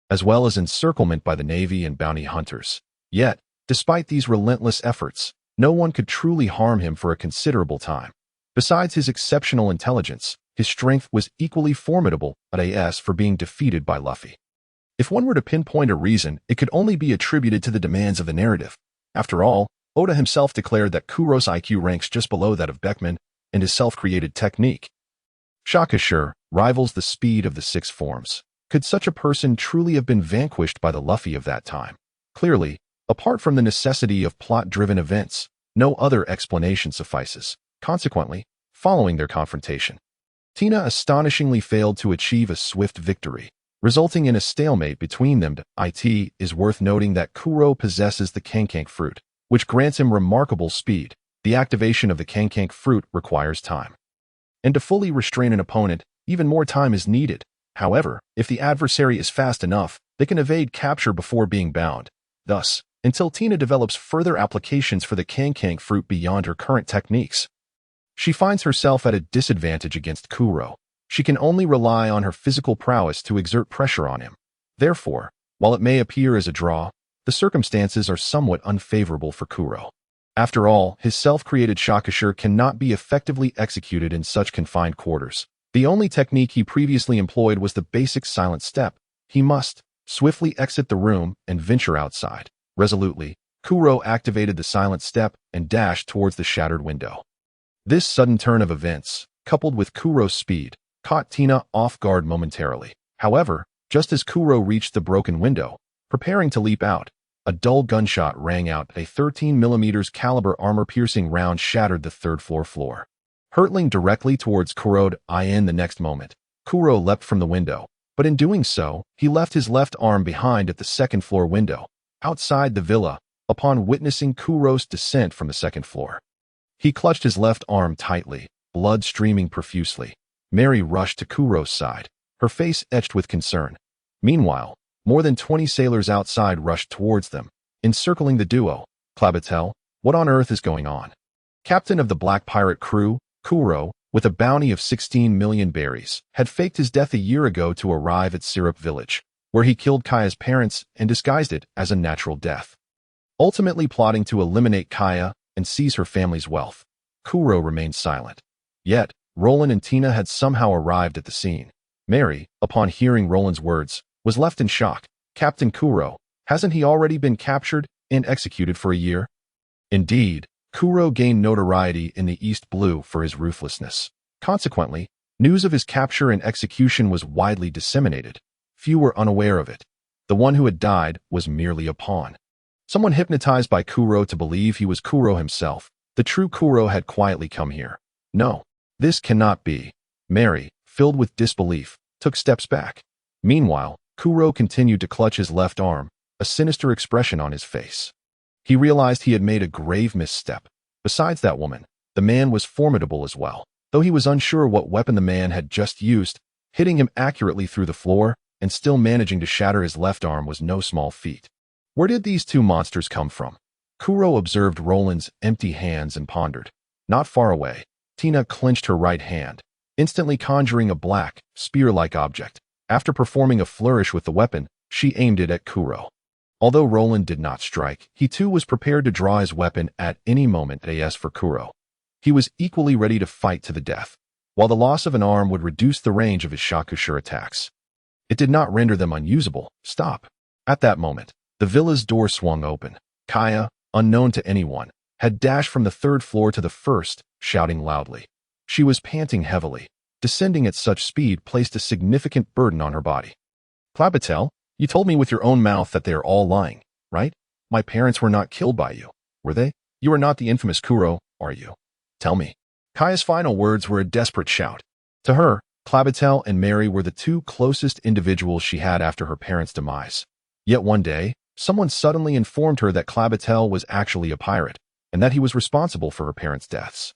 A: as well as encirclement by the Navy and bounty hunters. Yet, despite these relentless efforts, no one could truly harm him for a considerable time. Besides his exceptional intelligence, his strength was equally formidable as for being defeated by Luffy. If one were to pinpoint a reason, it could only be attributed to the demands of the narrative. After all, Oda himself declared that Kuro's IQ ranks just below that of Beckman, and his self-created technique, Shakashur, rivals the speed of the 6 forms. Could such a person truly have been vanquished by the Luffy of that time? Clearly, apart from the necessity of plot-driven events, no other explanation suffices. Consequently, following their confrontation, Tina astonishingly failed to achieve a swift victory, resulting in a stalemate between them. It is worth noting that Kuro possesses the Kankank fruit, which grants him remarkable speed. The activation of the Kankank fruit requires time. And to fully restrain an opponent, even more time is needed. However, if the adversary is fast enough, they can evade capture before being bound. Thus, until Tina develops further applications for the Kankank fruit beyond her current techniques, she finds herself at a disadvantage against Kuro. She can only rely on her physical prowess to exert pressure on him. Therefore, while it may appear as a draw, the circumstances are somewhat unfavorable for Kuro. After all, his self-created Shakashur cannot be effectively executed in such confined quarters. The only technique he previously employed was the basic silent step. He must swiftly exit the room and venture outside. Resolutely, Kuro activated the silent step and dashed towards the shattered window. This sudden turn of events, coupled with Kuro's speed, caught Tina off guard momentarily. However, just as Kuro reached the broken window, preparing to leap out, a dull gunshot rang out. A 13mm caliber armor-piercing round shattered the third-floor floor, hurtling directly towards Kuro. In the next moment, Kuro leapt from the window, but in doing so, he left his left arm behind at the second-floor window, outside the villa. Upon witnessing Kuro's descent from the second floor, he clutched his left arm tightly, blood streaming profusely. Mary rushed to Kuro's side, her face etched with concern. Meanwhile, more than 20 sailors outside rushed towards them, encircling the duo. Clabatel, what on earth is going on? Captain of the Black Pirate crew, Kuro, with a bounty of 16 million berries, had faked his death a year ago to arrive at Syrup Village, where he killed Kaya's parents and disguised it as a natural death. Ultimately plotting to eliminate Kaya and seize her family's wealth, Kuro remained silent. Yet, Roland and Tina had somehow arrived at the scene. Mary, upon hearing Roland's words, was left in shock. Captain Kuro, hasn't he already been captured and executed for a year? Indeed, Kuro gained notoriety in the East Blue for his ruthlessness. Consequently, news of his capture and execution was widely disseminated. Few were unaware of it. The one who had died was merely a pawn. Someone hypnotized by Kuro to believe he was Kuro himself. The true Kuro had quietly come here. No, this cannot be. Mary, filled with disbelief, took steps back. Meanwhile, Kuro continued to clutch his left arm, a sinister expression on his face. He realized he had made a grave misstep. Besides that woman, the man was formidable as well. Though he was unsure what weapon the man had just used, hitting him accurately through the floor and still managing to shatter his left arm was no small feat. Where did these two monsters come from? Kuro observed Roland's empty hands and pondered. Not far away, Tina clenched her right hand, instantly conjuring a black, spear-like object. After performing a flourish with the weapon, she aimed it at Kuro. Although Roland did not strike, he too was prepared to draw his weapon at any moment. As for Kuro, he was equally ready to fight to the death. While the loss of an arm would reduce the range of his Shakushur attacks, it did not render them unusable. Stop. At that moment, the villa's door swung open. Kaya, unknown to anyone, had dashed from the third floor to the first, shouting loudly. She was panting heavily. Descending at such speed placed a significant burden on her body. Clabatel, you told me with your own mouth that they are all lying, right? My parents were not killed by you, were they? You are not the infamous Kuro, are you? Tell me. Kaya's final words were a desperate shout. To her, Clabatel and Mary were the two closest individuals she had after her parents' demise. Yet one day, someone suddenly informed her that Clabatel was actually a pirate, and that he was responsible for her parents' deaths.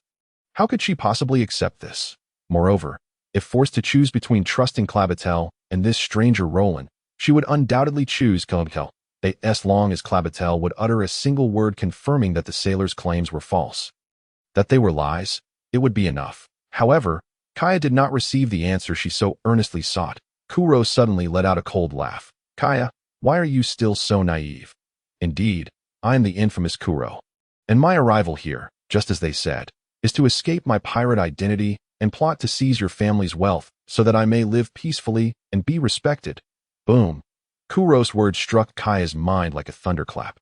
A: How could she possibly accept this? Moreover, if forced to choose between trusting Clabatel and this stranger Roland, she would undoubtedly choose Clabatel. As long as Clabatel would utter a single word confirming that the sailors' claims were false, that they were lies, it would be enough. However, Kaya did not receive the answer she so earnestly sought. Kuro suddenly let out a cold laugh. Kaya, why are you still so naive? Indeed, I am the infamous Kuro. And my arrival here, just as they said, is to escape my pirate identity and plot to seize your family's wealth so that I may live peacefully and be respected. Boom. Kuro's words struck Kaya's mind like a thunderclap.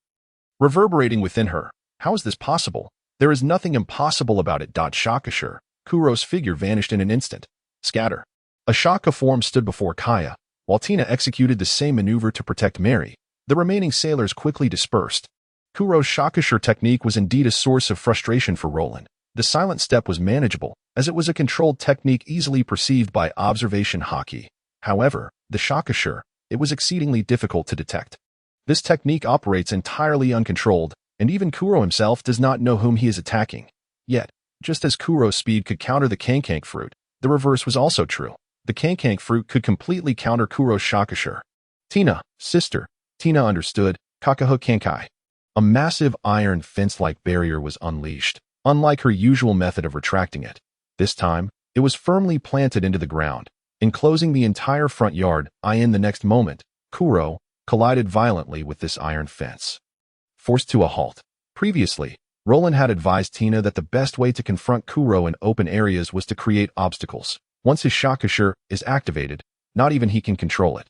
A: Reverberating within her, how is this possible? There is nothing impossible about it. Shakashur. Kuro's figure vanished in an instant. Scatter. A Shaka form stood before Kaya, while Tina executed the same maneuver to protect Mary. The remaining sailors quickly dispersed. Kuro's Shakashur technique was indeed a source of frustration for Roland. The silent step was manageable, as it was a controlled technique easily perceived by observation haki. However, the Shakashur, it was exceedingly difficult to detect. This technique operates entirely uncontrolled and even Kuro himself does not know whom he is attacking. Yet, just as Kuro's speed could counter the Kankank fruit, the reverse was also true. The Kankank fruit could completely counter Kuro's Shakashur. Tina, sister. Tina understood. Kakaho Kankai. A massive iron fence-like barrier was unleashed, unlike her usual method of retracting it. This time, it was firmly planted into the ground, enclosing the entire front yard. In the next moment, Kuro collided violently with this iron fence, forced to a halt. Previously, Roland had advised Tina that the best way to confront Kuro in open areas was to create obstacles. Once his Shakashur is activated, not even he can control it,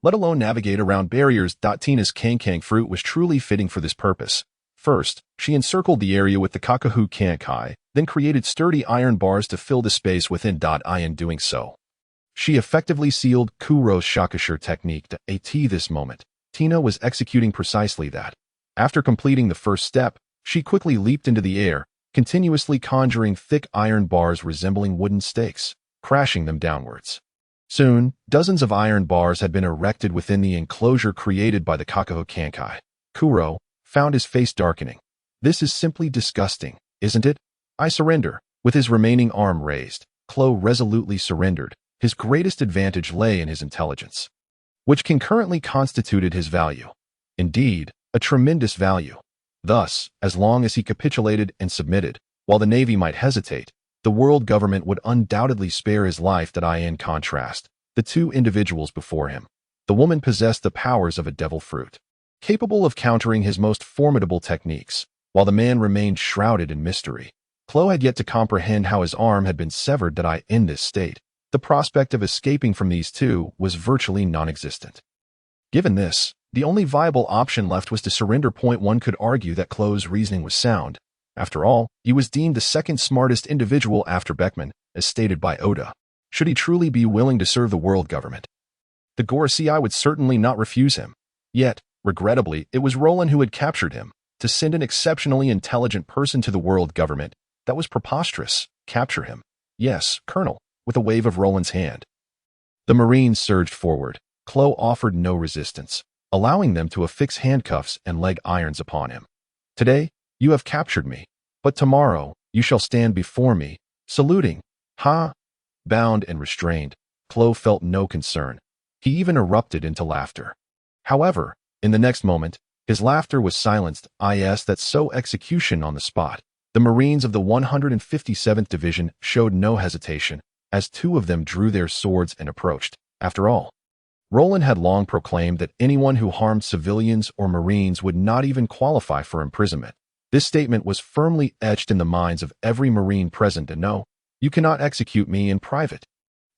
A: let alone navigate around barriers. Tina's Kankank fruit was truly fitting for this purpose. First, she encircled the area with the Kakahu Kankai, then created sturdy iron bars to fill the space within. In doing so, she effectively sealed Kuro's Shakashur technique. This moment, Tina was executing precisely that. After completing the first step, she quickly leaped into the air, continuously conjuring thick iron bars resembling wooden stakes, crashing them downwards. Soon, dozens of iron bars had been erected within the enclosure created by the Kakaho Kankai. Kuro found his face darkening. This is simply disgusting, isn't it? I surrender. With his remaining arm raised, Klo resolutely surrendered. His greatest advantage lay in his intelligence, which concurrently constituted his value. Indeed, a tremendous value. Thus, as long as he capitulated and submitted, while the Navy might hesitate, the world government would undoubtedly spare his life. In contrast, the two individuals before him, the woman possessed the powers of a devil fruit, capable of countering his most formidable techniques, while the man remained shrouded in mystery. Klo had yet to comprehend how his arm had been severed. In this state, the prospect of escaping from these two was virtually non-existent. Given this, the only viable option left was to surrender. One could argue that Klo's reasoning was sound. After all, he was deemed the second smartest individual after Beckman, as stated by Oda. Should he truly be willing to serve the world government, the Gorosei would certainly not refuse him. Yet, regrettably, it was Roland who had captured him. To send an exceptionally intelligent person to the world government, that was preposterous. Capture him. Yes, Colonel, with a wave of Roland's hand. The Marines surged forward. Klo offered no resistance, allowing them to affix handcuffs and leg irons upon him. Today, you have captured me, but tomorrow you shall stand before me, saluting. Ha! Bound and restrained, Klo felt no concern. He even erupted into laughter. However, in the next moment, his laughter was silenced. That so execution on the spot. The Marines of the 157th Division showed no hesitation, as two of them drew their swords and approached. After all, Roland had long proclaimed that anyone who harmed civilians or Marines would not even qualify for imprisonment. This statement was firmly etched in the minds of every Marine present. And no, you cannot execute me in private.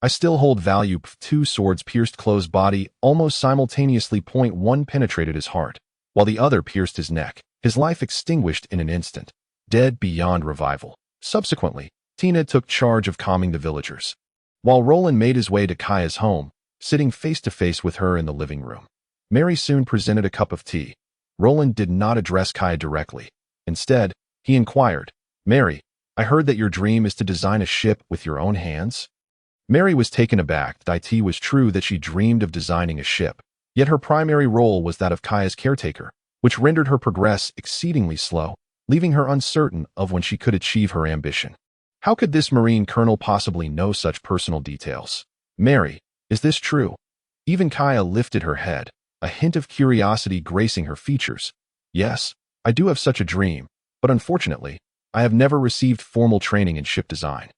A: I still hold value. Two swords pierced Klo's body almost simultaneously. One penetrated his heart, while the other pierced his neck. His life extinguished in an instant, dead beyond revival. Subsequently, Tina took charge of calming the villagers, while Roland made his way to Kaya's home, sitting face-to-face with her in the living room. Mary soon presented a cup of tea. Roland did not address Kaya directly. Instead, he inquired, Mary, I heard that your dream is to design a ship with your own hands? Mary was taken aback. It was true that she dreamed of designing a ship, yet her primary role was that of Kaya's caretaker, which rendered her progress exceedingly slow, leaving her uncertain of when she could achieve her ambition. How could this Marine colonel possibly know such personal details? Mary, is this true? Even Kaya lifted her head, a hint of curiosity gracing her features. Yes, I do have such a dream, but unfortunately, I have never received formal training in ship design.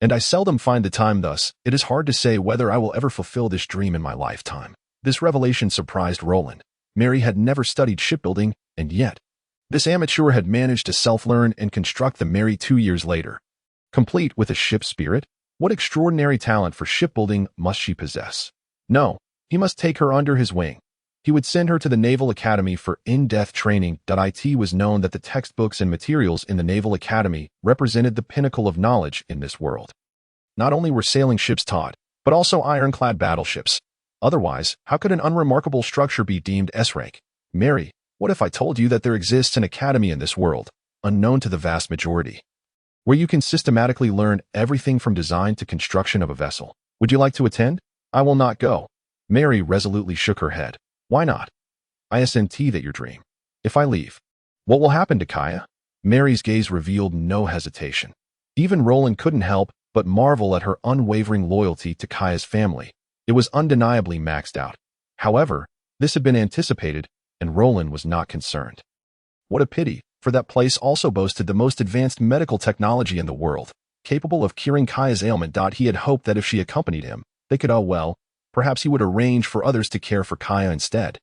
A: And I seldom find the time. Thus, it is hard to say whether I will ever fulfill this dream in my lifetime. This revelation surprised Roland. Mary had never studied shipbuilding, and yet, this amateur had managed to self-learn and construct the Mary 2 years later. Complete with a ship spirit, what extraordinary talent for shipbuilding must she possess? No, he must take her under his wing. He would send her to the Naval Academy for in-depth training. It was known that the textbooks and materials in the Naval Academy represented the pinnacle of knowledge in this world. Not only were sailing ships taught, but also ironclad battleships. Otherwise, how could an unremarkable structure be deemed S-rank? Mary, what if I told you that there exists an academy in this world, unknown to the vast majority, where you can systematically learn everything from design to construction of a vessel? Would you like to attend? I will not go. Mary resolutely shook her head. Why not? I assent that your dream. If I leave, What will happen to Kaya? Mary's gaze revealed no hesitation. Even Roland couldn't help but marvel at her unwavering loyalty to Kaya's family. It was undeniably maxed out. However, this had been anticipated, and Roland was not concerned. What a pity, for that place also boasted the most advanced medical technology in the world, capable of curing Kaya's ailment. He had hoped that if she accompanied him, they could, perhaps he would arrange for others to care for Kaya instead.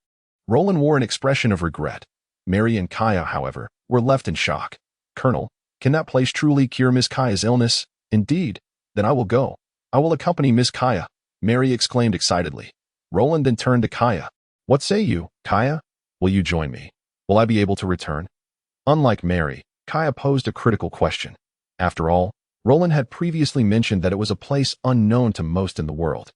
A: Roland wore an expression of regret. Mary and Kaya, however, were left in shock. Colonel, can that place truly cure Miss Kaya's illness? Indeed. Then I will go. I will accompany Miss Kaya, Mary exclaimed excitedly. Roland then turned to Kaya. What say you, Kaya? Will you join me? Will I be able to return? Unlike Mary, Kaya posed a critical question. After all, Roland had previously mentioned that it was a place unknown to most in the world.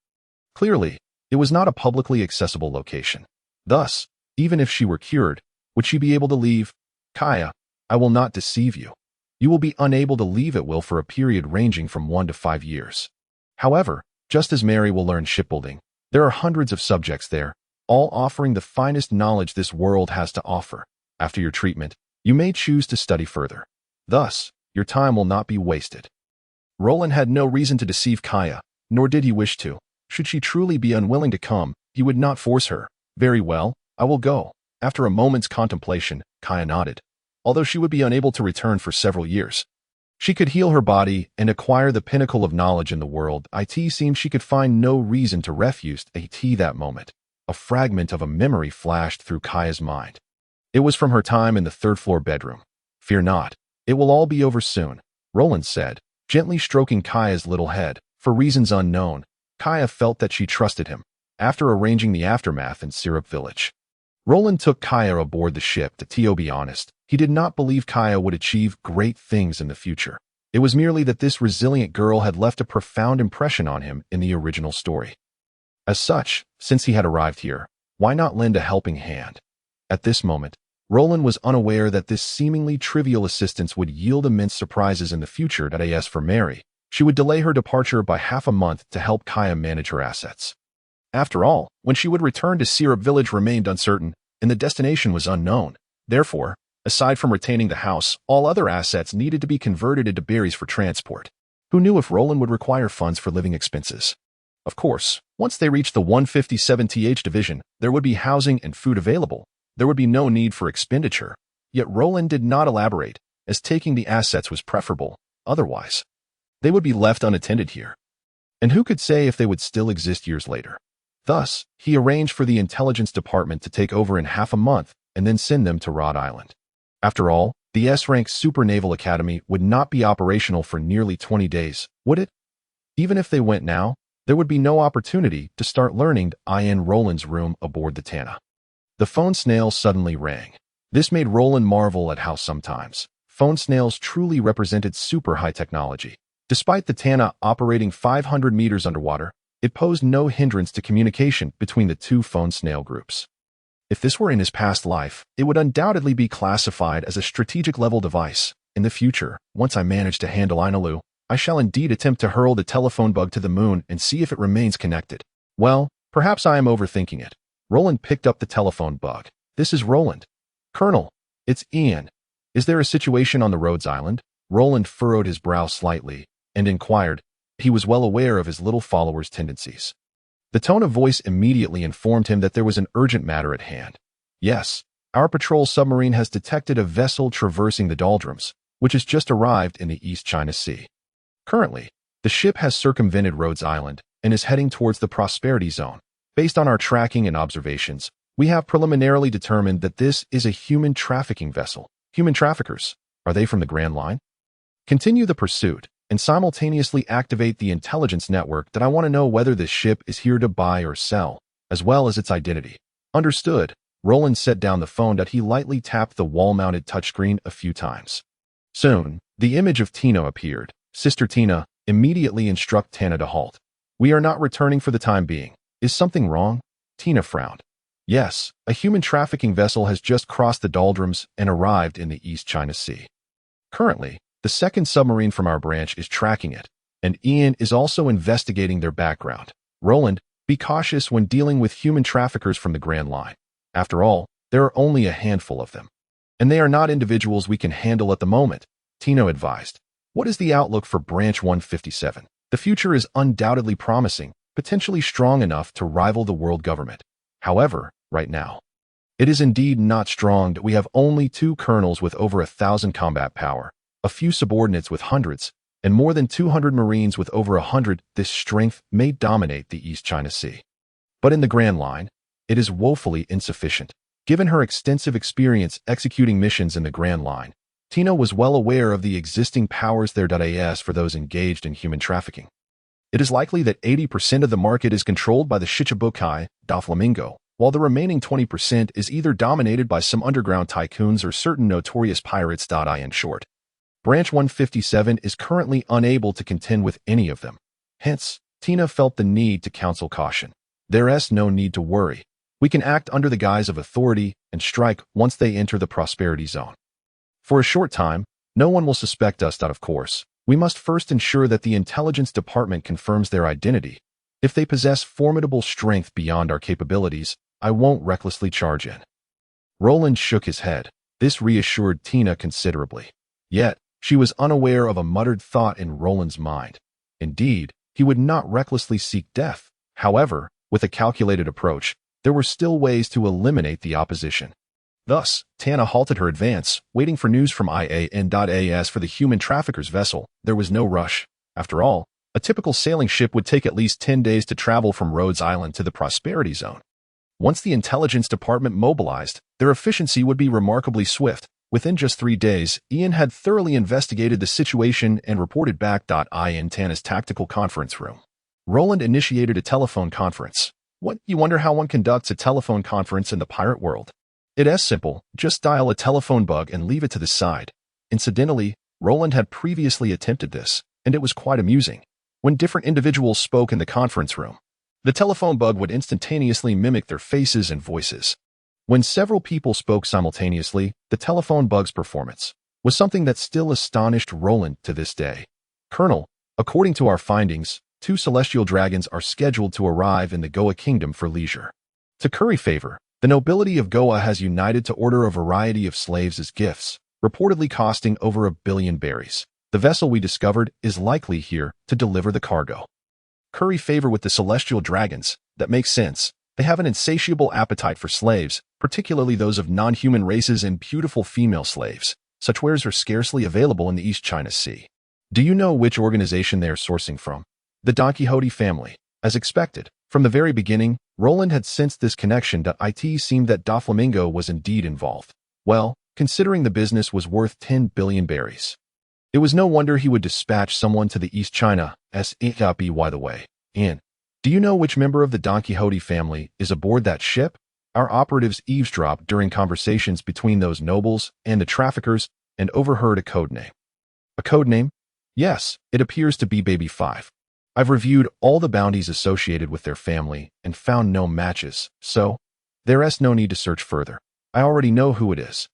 A: Clearly, it was not a publicly accessible location. Thus, even if she were cured, would she be able to leave? Kaya, I will not deceive you. You will be unable to leave at will for a period ranging from 1 to 5 years. However, just as Mary will learn shipbuilding, there are hundreds of subjects there, all offering the finest knowledge this world has to offer. After your treatment, you may choose to study further. Thus, your time will not be wasted. Roland had no reason to deceive Kaya, nor did he wish to. Should she truly be unwilling to come, he would not force her. Very well, I will go. After a moment's contemplation, Kaya nodded. Although she would be unable to return for several years, she could heal her body and acquire the pinnacle of knowledge in the world. It seemed she could find no reason to refuse that moment. A fragment of a memory flashed through Kaya's mind. It was from her time in the third-floor bedroom. Fear not, it will all be over soon, Roland said, gently stroking Kaya's little head. For reasons unknown, Kaya felt that she trusted him. After arranging the aftermath in Syrup Village, Roland took Kaya aboard the ship. To be honest, he did not believe Kaya would achieve great things in the future. It was merely that this resilient girl had left a profound impression on him in the original story. As such, since he had arrived here, why not lend a helping hand? At this moment, Roland was unaware that this seemingly trivial assistance would yield immense surprises in the future. As for Mary, she would delay her departure by half a month to help Kaya manage her assets. After all, when she would return to Syrup Village remained uncertain, and the destination was unknown. Therefore, aside from retaining the house, all other assets needed to be converted into berries for transport. Who knew if Roland would require funds for living expenses? Of course, once they reached the 157th division, there would be housing and food available. There would be no need for expenditure. Yet Roland did not elaborate, as taking the assets was preferable. Otherwise, they would be left unattended here. And who could say if they would still exist years later? Thus, he arranged for the intelligence department to take over in half a month and then send them to Rhode Island. After all, the S-rank Super Naval Academy would not be operational for nearly 20 days, would it? Even if they went now, there would be no opportunity to start learning in Roland's room aboard the Tana. The phone snail suddenly rang. This made Roland marvel at how sometimes phone snails truly represented super high technology. Despite the Tana operating 500 meters underwater, it posed no hindrance to communication between the two phone snail groups. If this were in his past life, it would undoubtedly be classified as a strategic-level device. In the future, once I manage to handle Inalu, I shall indeed attempt to hurl the telephone bug to the moon and see if it remains connected. Well, perhaps I am overthinking it. Roland picked up the telephone bug. This is Roland. Colonel, it's Ian. Is there a situation on the Rhodes Island? Roland furrowed his brow slightly and inquired. He was well aware of his little follower's tendencies. The tone of voice immediately informed him that there was an urgent matter at hand. Yes, our patrol submarine has detected a vessel traversing the doldrums, which has just arrived in the East China Sea. Currently, the ship has circumvented Rhodes Island and is heading towards the Prosperity Zone. Based on our tracking and observations, we have preliminarily determined that this is a human trafficking vessel. Human traffickers, are they from the Grand Line? Continue the pursuit and simultaneously activate the intelligence network that I want to know whether this ship is here to buy or sell, as well as its identity. Understood. Roland set down the phone that he lightly tapped the wall-mounted touchscreen a few times. Soon, the image of Tina appeared. Sister Tina, immediately instruct Tana to halt. We are not returning for the time being. Is something wrong? Tina frowned. Yes, a human trafficking vessel has just crossed the doldrums and arrived in the East China Sea. Currently, the second submarine from our branch is tracking it, and Ian is also investigating their background. Roland, be cautious when dealing with human traffickers from the Grand Line. After all, there are only a handful of them. And they are not individuals we can handle at the moment, Tina advised. What is the outlook for Branch 157? The future is undoubtedly promising, potentially strong enough to rival the world government. However, right now, it is indeed not strong that we have only 2 colonels with over 1,000 combat power, a few subordinates with hundreds, and more than 200 Marines with over 100. This strength may dominate the East China Sea. But in the Grand Line, it is woefully insufficient. Given her extensive experience executing missions in the Grand Line, Tina was well aware of the existing powers there. As for those engaged in human trafficking, it is likely that 80% of the market is controlled by the Shichibukai, Doflamingo, while the remaining 20% is either dominated by some underground tycoons or certain notorious pirates. In short, Branch 157 is currently unable to contend with any of them. Hence, Tina felt the need to counsel caution. There's no need to worry. We can act under the guise of authority and strike once they enter the prosperity zone. For a short time, no one will suspect us. Of course, we must first ensure that the intelligence department confirms their identity. If they possess formidable strength beyond our capabilities, I won't recklessly charge in. Roland shook his head. This reassured Tina considerably. Yet, she was unaware of a muttered thought in Roland's mind. Indeed, he would not recklessly seek death. However, with a calculated approach, there were still ways to eliminate the opposition. Thus, Tana halted her advance, waiting for news from IAN.AS for the human trafficker's vessel. There was no rush. After all, a typical sailing ship would take at least 10 days to travel from Rhodes Island to the Prosperity Zone. Once the intelligence department mobilized, their efficiency would be remarkably swift. Within just 3 days, Ian had thoroughly investigated the situation and reported back. In Tana's tactical conference room, Roland initiated a telephone conference. What, you wonder how one conducts a telephone conference in the pirate world? It's simple, just dial a telephone bug and leave it to the side. Incidentally, Roland had previously attempted this, and it was quite amusing. When different individuals spoke in the conference room, the telephone bug would instantaneously mimic their faces and voices. When several people spoke simultaneously, the telephone bug's performance was something that still astonished Roland to this day. Colonel, according to our findings, 2 celestial dragons are scheduled to arrive in the Goa Kingdom for leisure. To curry favor, the nobility of Goa has united to order a variety of slaves as gifts, reportedly costing over 1 billion berries. The vessel we discovered is likely here to deliver the cargo. Curry favor with the celestial dragons? That makes sense. They have an insatiable appetite for slaves, particularly those of non-human races and beautiful female slaves. Such wares are scarcely available in the East China Sea. Do you know which organization they are sourcing from? The Don Quixote family. As expected, from the very beginning, Roland had sensed this connection. It seemed that Doflamingo was indeed involved. Well, considering the business was worth 10 billion berries, it was no wonder he would dispatch someone to the East China Sea. By the way, Ian, do you know which member of the Don Quixote family is aboard that ship? Our operatives eavesdropped during conversations between those nobles and the traffickers and overheard a codename. A codename? Yes, it appears to be Baby 5. I've reviewed all the bounties associated with their family and found no matches, so there's no need to search further. I already know who it is.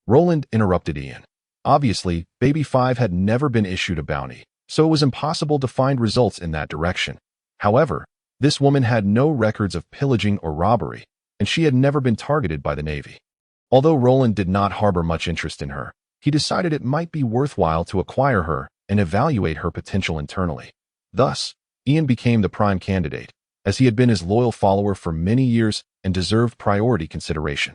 A: Roland interrupted Ian. Obviously, Baby 5 had never been issued a bounty, so it was impossible to find results in that direction. However, this woman had no records of pillaging or robbery, and she had never been targeted by the Navy. Although Roland did not harbor much interest in her, he decided it might be worthwhile to acquire her and evaluate her potential internally. Thus, Ian became the prime candidate, as he had been his loyal follower for many years and deserved priority consideration.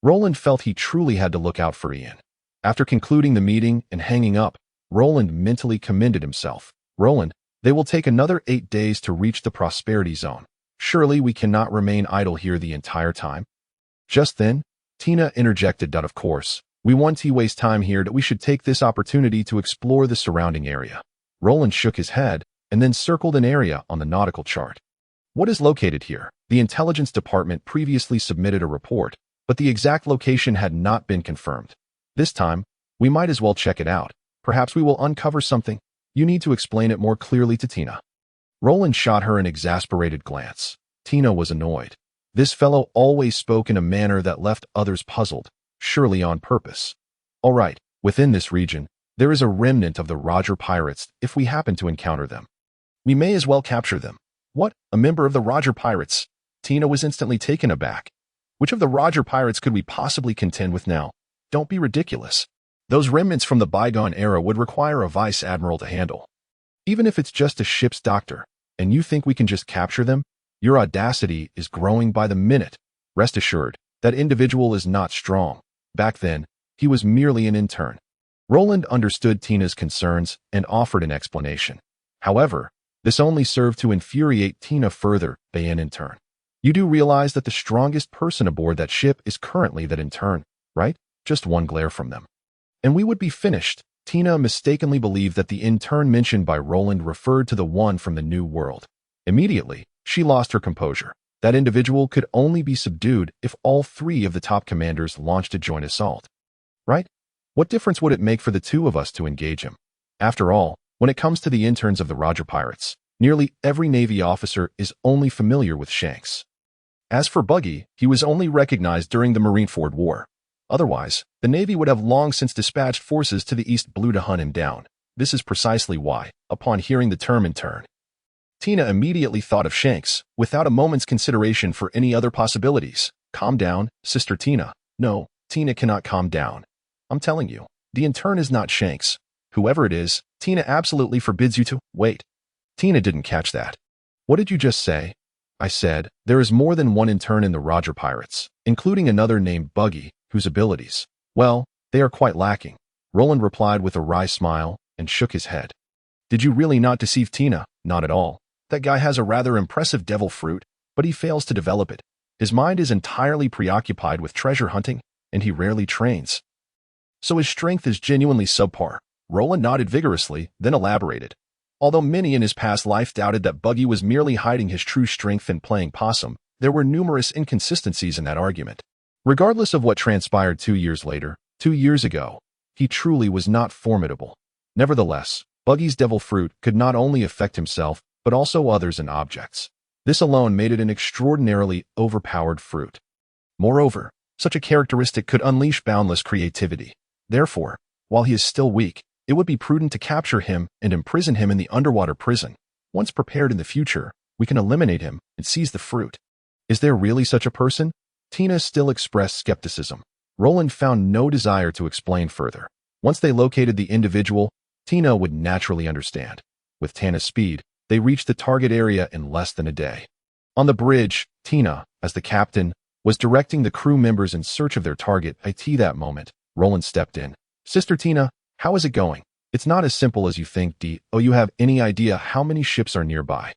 A: Roland felt he truly had to look out for Ian. After concluding the meeting and hanging up, Roland mentally commended himself. Roland, they will take another 8 days to reach the Prosperity Zone. Surely we cannot remain idle here the entire time. Just then, Tina interjected. Of course, we won't waste time here. We should take this opportunity to explore the surrounding area. Roland shook his head and then circled an area on the nautical chart. What is located here? The intelligence department previously submitted a report, but the exact location had not been confirmed. This time, we might as well check it out. Perhaps we will uncover something. You need to explain it more clearly to Tina. Roland shot her an exasperated glance. Tina was annoyed. This fellow always spoke in a manner that left others puzzled, surely on purpose. All right, within this region, there is a remnant of the Roger pirates if we happen to encounter them. We may as well capture them. What? A member of the Roger pirates? Tina was instantly taken aback. Which of the Roger pirates could we possibly contend with now? Don't be ridiculous. Those remnants from the bygone era would require a vice admiral to handle. Even if it's just a ship's doctor, and you think we can just capture them, your audacity is growing by the minute. Rest assured, that individual is not strong. Back then, he was merely an intern. Roland understood Tina's concerns and offered an explanation. However, this only served to infuriate Tina further. An intern. You do realize that the strongest person aboard that ship is currently that intern, right? Just one glare from them, and we would be finished. Tina mistakenly believed that the intern mentioned by Roland referred to the one from the New World. Immediately, she lost her composure. That individual could only be subdued if all three of the top commanders launched a joint assault. Right? What difference would it make for the two of us to engage him? After all, when it comes to the interns of the Roger Pirates, nearly every Navy officer is only familiar with Shanks. As for Buggy, he was only recognized during the Marineford War. Otherwise, the Navy would have long since dispatched forces to the East Blue to hunt him down. This is precisely why, upon hearing the term intern, Tina immediately thought of Shanks, without a moment's consideration for any other possibilities. Calm down, Sister Tina. No, Tina cannot calm down. I'm telling you, the intern is not Shanks. Whoever it is, Tina absolutely forbids you to. Wait. Tina didn't catch that. What did you just say? I said, there is more than one intern in the Roger Pirates, including another named Buggy, whose abilities, well, they are quite lacking. Roland replied with a wry smile and shook his head. Did you really not deceive Tina? Not at all. That guy has a rather impressive devil fruit, but he fails to develop it. His mind is entirely preoccupied with treasure hunting, and he rarely trains. So his strength is genuinely subpar. Roland nodded vigorously, then elaborated. Although many in his past life doubted that Buggy was merely hiding his true strength and playing possum, there were numerous inconsistencies in that argument. Regardless of what transpired 2 years later, 2 years ago, he truly was not formidable. Nevertheless, Buggy's devil fruit could not only affect himself, but also others and objects. This alone made it an extraordinarily overpowered fruit. Moreover, such a characteristic could unleash boundless creativity. Therefore, while he is still weak, it would be prudent to capture him and imprison him in the underwater prison. Once prepared in the future, we can eliminate him and seize the fruit. Is there really such a person? Tina still expressed skepticism. Roland found no desire to explain further. Once they located the individual, Tina would naturally understand. With Tana's speed, they reached the target area in less than a day. On the bridge, Tina, as the captain, was directing the crew members in search of their target. At that moment, Roland stepped in. Sister Tina, how is it going? It's not as simple as you think, Do you have any idea how many ships are nearby?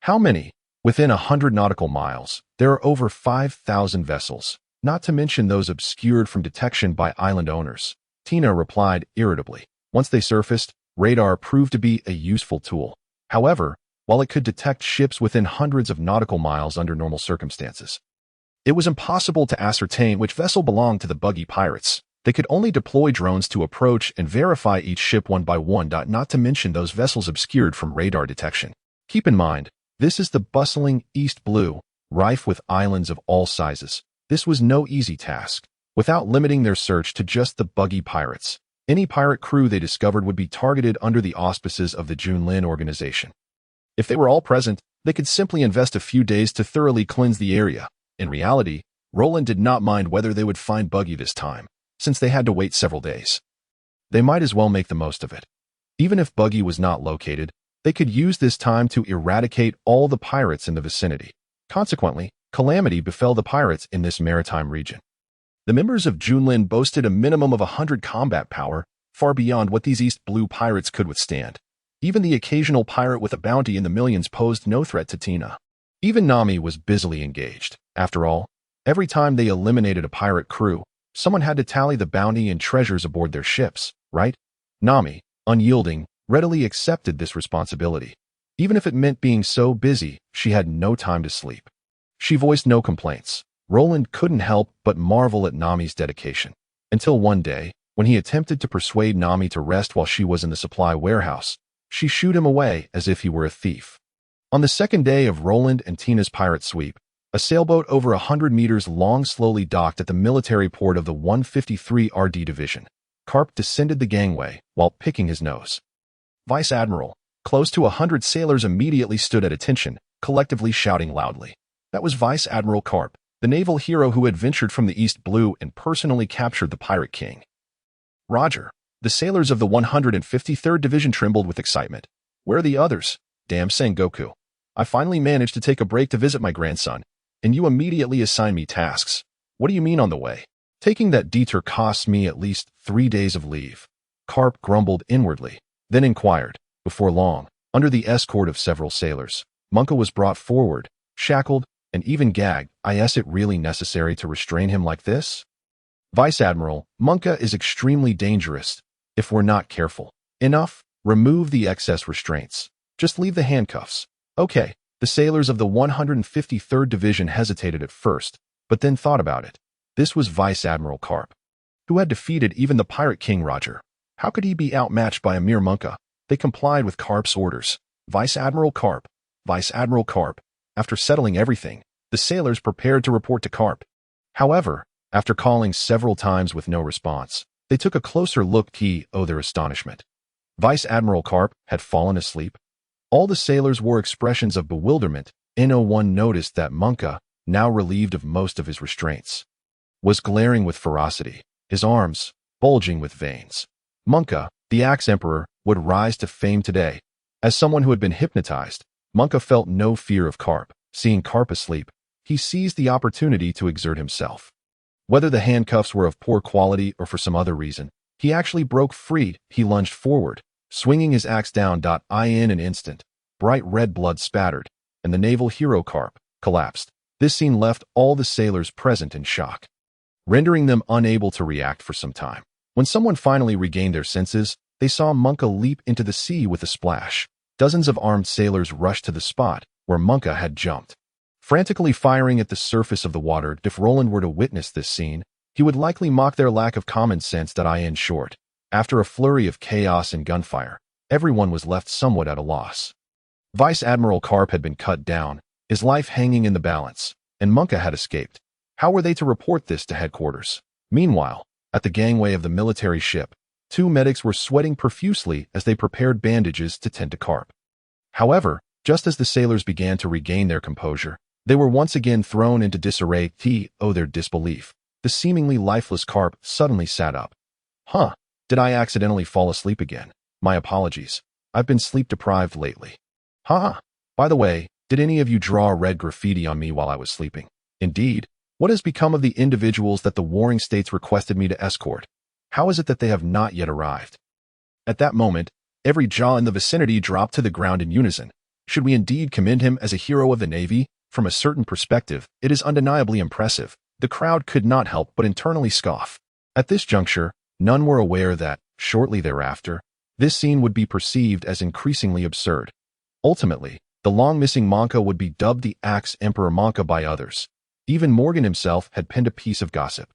A: How many? Within 100 nautical miles, there are over 5,000 vessels, not to mention those obscured from detection by island owners. Tina replied irritably. Once they surfaced, radar proved to be a useful tool. However, while it could detect ships within hundreds of nautical miles under normal circumstances, it was impossible to ascertain which vessel belonged to the Buggy pirates. They could only deploy drones to approach and verify each ship one by one, not to mention those vessels obscured from radar detection. Keep in mind, this is the bustling East Blue, rife with islands of all sizes. This was no easy task. Without limiting their search to just the Buggy pirates, any pirate crew they discovered would be targeted under the auspices of the Junlin organization. If they were all present, they could simply invest a few days to thoroughly cleanse the area. In reality, Roland did not mind whether they would find Buggy this time, since they had to wait several days. They might as well make the most of it. Even if Buggy was not located, they could use this time to eradicate all the pirates in the vicinity. Consequently, calamity befell the pirates in this maritime region. The members of Junlin boasted a minimum of 100 combat power, far beyond what these East Blue pirates could withstand. Even the occasional pirate with a bounty in the millions posed no threat to Tina. Even Nami was busily engaged. After all, every time they eliminated a pirate crew, someone had to tally the bounty and treasures aboard their ships, right? Nami, unyielding, readily accepted this responsibility. Even if it meant being so busy, she had no time to sleep. She voiced no complaints. Roland couldn't help but marvel at Nami's dedication. Until one day, when he attempted to persuade Nami to rest while she was in the supply warehouse, she shooed him away as if he were a thief. On the second day of Roland and Tina's pirate sweep, a sailboat over 100 meters long slowly docked at the military port of the 153 RD Division. Garp descended the gangway while picking his nose. Vice Admiral, close to 100 sailors immediately stood at attention, collectively shouting loudly. That was Vice Admiral Garp, the naval hero who had ventured from the East Blue and personally captured the Pirate King. Roger. The sailors of the 153rd Division trembled with excitement. Where are the others? Damn Sengoku. I finally managed to take a break to visit my grandson, and you immediately assign me tasks. What do you mean on the way? Taking that detour costs me at least 3 days of leave. Garp grumbled inwardly, then inquired. Before long, under the escort of several sailors, Monka was brought forward, shackled, and even gagged. Is it really necessary to restrain him like this? Vice Admiral, Monka is extremely dangerous if we're not careful. Enough. Remove the excess restraints. Just leave the handcuffs. Okay. The sailors of the 153rd Division hesitated at first, but then thought about it. This was Vice Admiral Garp, who had defeated even the Pirate King Roger. How could he be outmatched by a mere Monka? They complied with Garp's orders. Vice Admiral Garp. Vice Admiral Garp. After settling everything, the sailors prepared to report to Garp. However, after calling several times with no response, they took a closer look to their astonishment. Vice Admiral Garp had fallen asleep. All the sailors wore expressions of bewilderment. No one noticed that Monka, now relieved of most of his restraints, was glaring with ferocity, his arms bulging with veins. Monka, the Axe Emperor, would rise to fame today. As someone who had been hypnotized, Monka felt no fear of Garp. Seeing Garp asleep, he seized the opportunity to exert himself. Whether the handcuffs were of poor quality or for some other reason, he actually broke free. He lunged forward, swinging his axe down. In an instant, bright red blood spattered, and the naval hero Garp collapsed. This scene left all the sailors present in shock, rendering them unable to react for some time. When someone finally regained their senses, they saw Monka leap into the sea with a splash. Dozens of armed sailors rushed to the spot where Monka had jumped, frantically firing at the surface of the water. If Roland were to witness this scene, he would likely mock their lack of common sense. In short, after a flurry of chaos and gunfire, everyone was left somewhat at a loss. Vice Admiral Garp had been cut down, his life hanging in the balance, and Monka had escaped. How were they to report this to headquarters? Meanwhile, at the gangway of the military ship, 2 medics were sweating profusely as they prepared bandages to tend to Garp. However, just as the sailors began to regain their composure, they were once again thrown into disarray. Their disbelief, the seemingly lifeless Garp suddenly sat up. Huh, did I accidentally fall asleep again? My apologies. I've been sleep-deprived lately. By the way, did any of you draw red graffiti on me while I was sleeping? Indeed. What has become of the individuals that the warring states requested me to escort? How is it that they have not yet arrived? At that moment, every jaw in the vicinity dropped to the ground in unison. Should we indeed commend him as a hero of the Navy? From a certain perspective, it is undeniably impressive. The crowd could not help but internally scoff. At this juncture, none were aware that, shortly thereafter, this scene would be perceived as increasingly absurd. Ultimately, the long-missing Monka would be dubbed the Axe Emperor Monka by others. Even Morgan himself had penned a piece of gossip,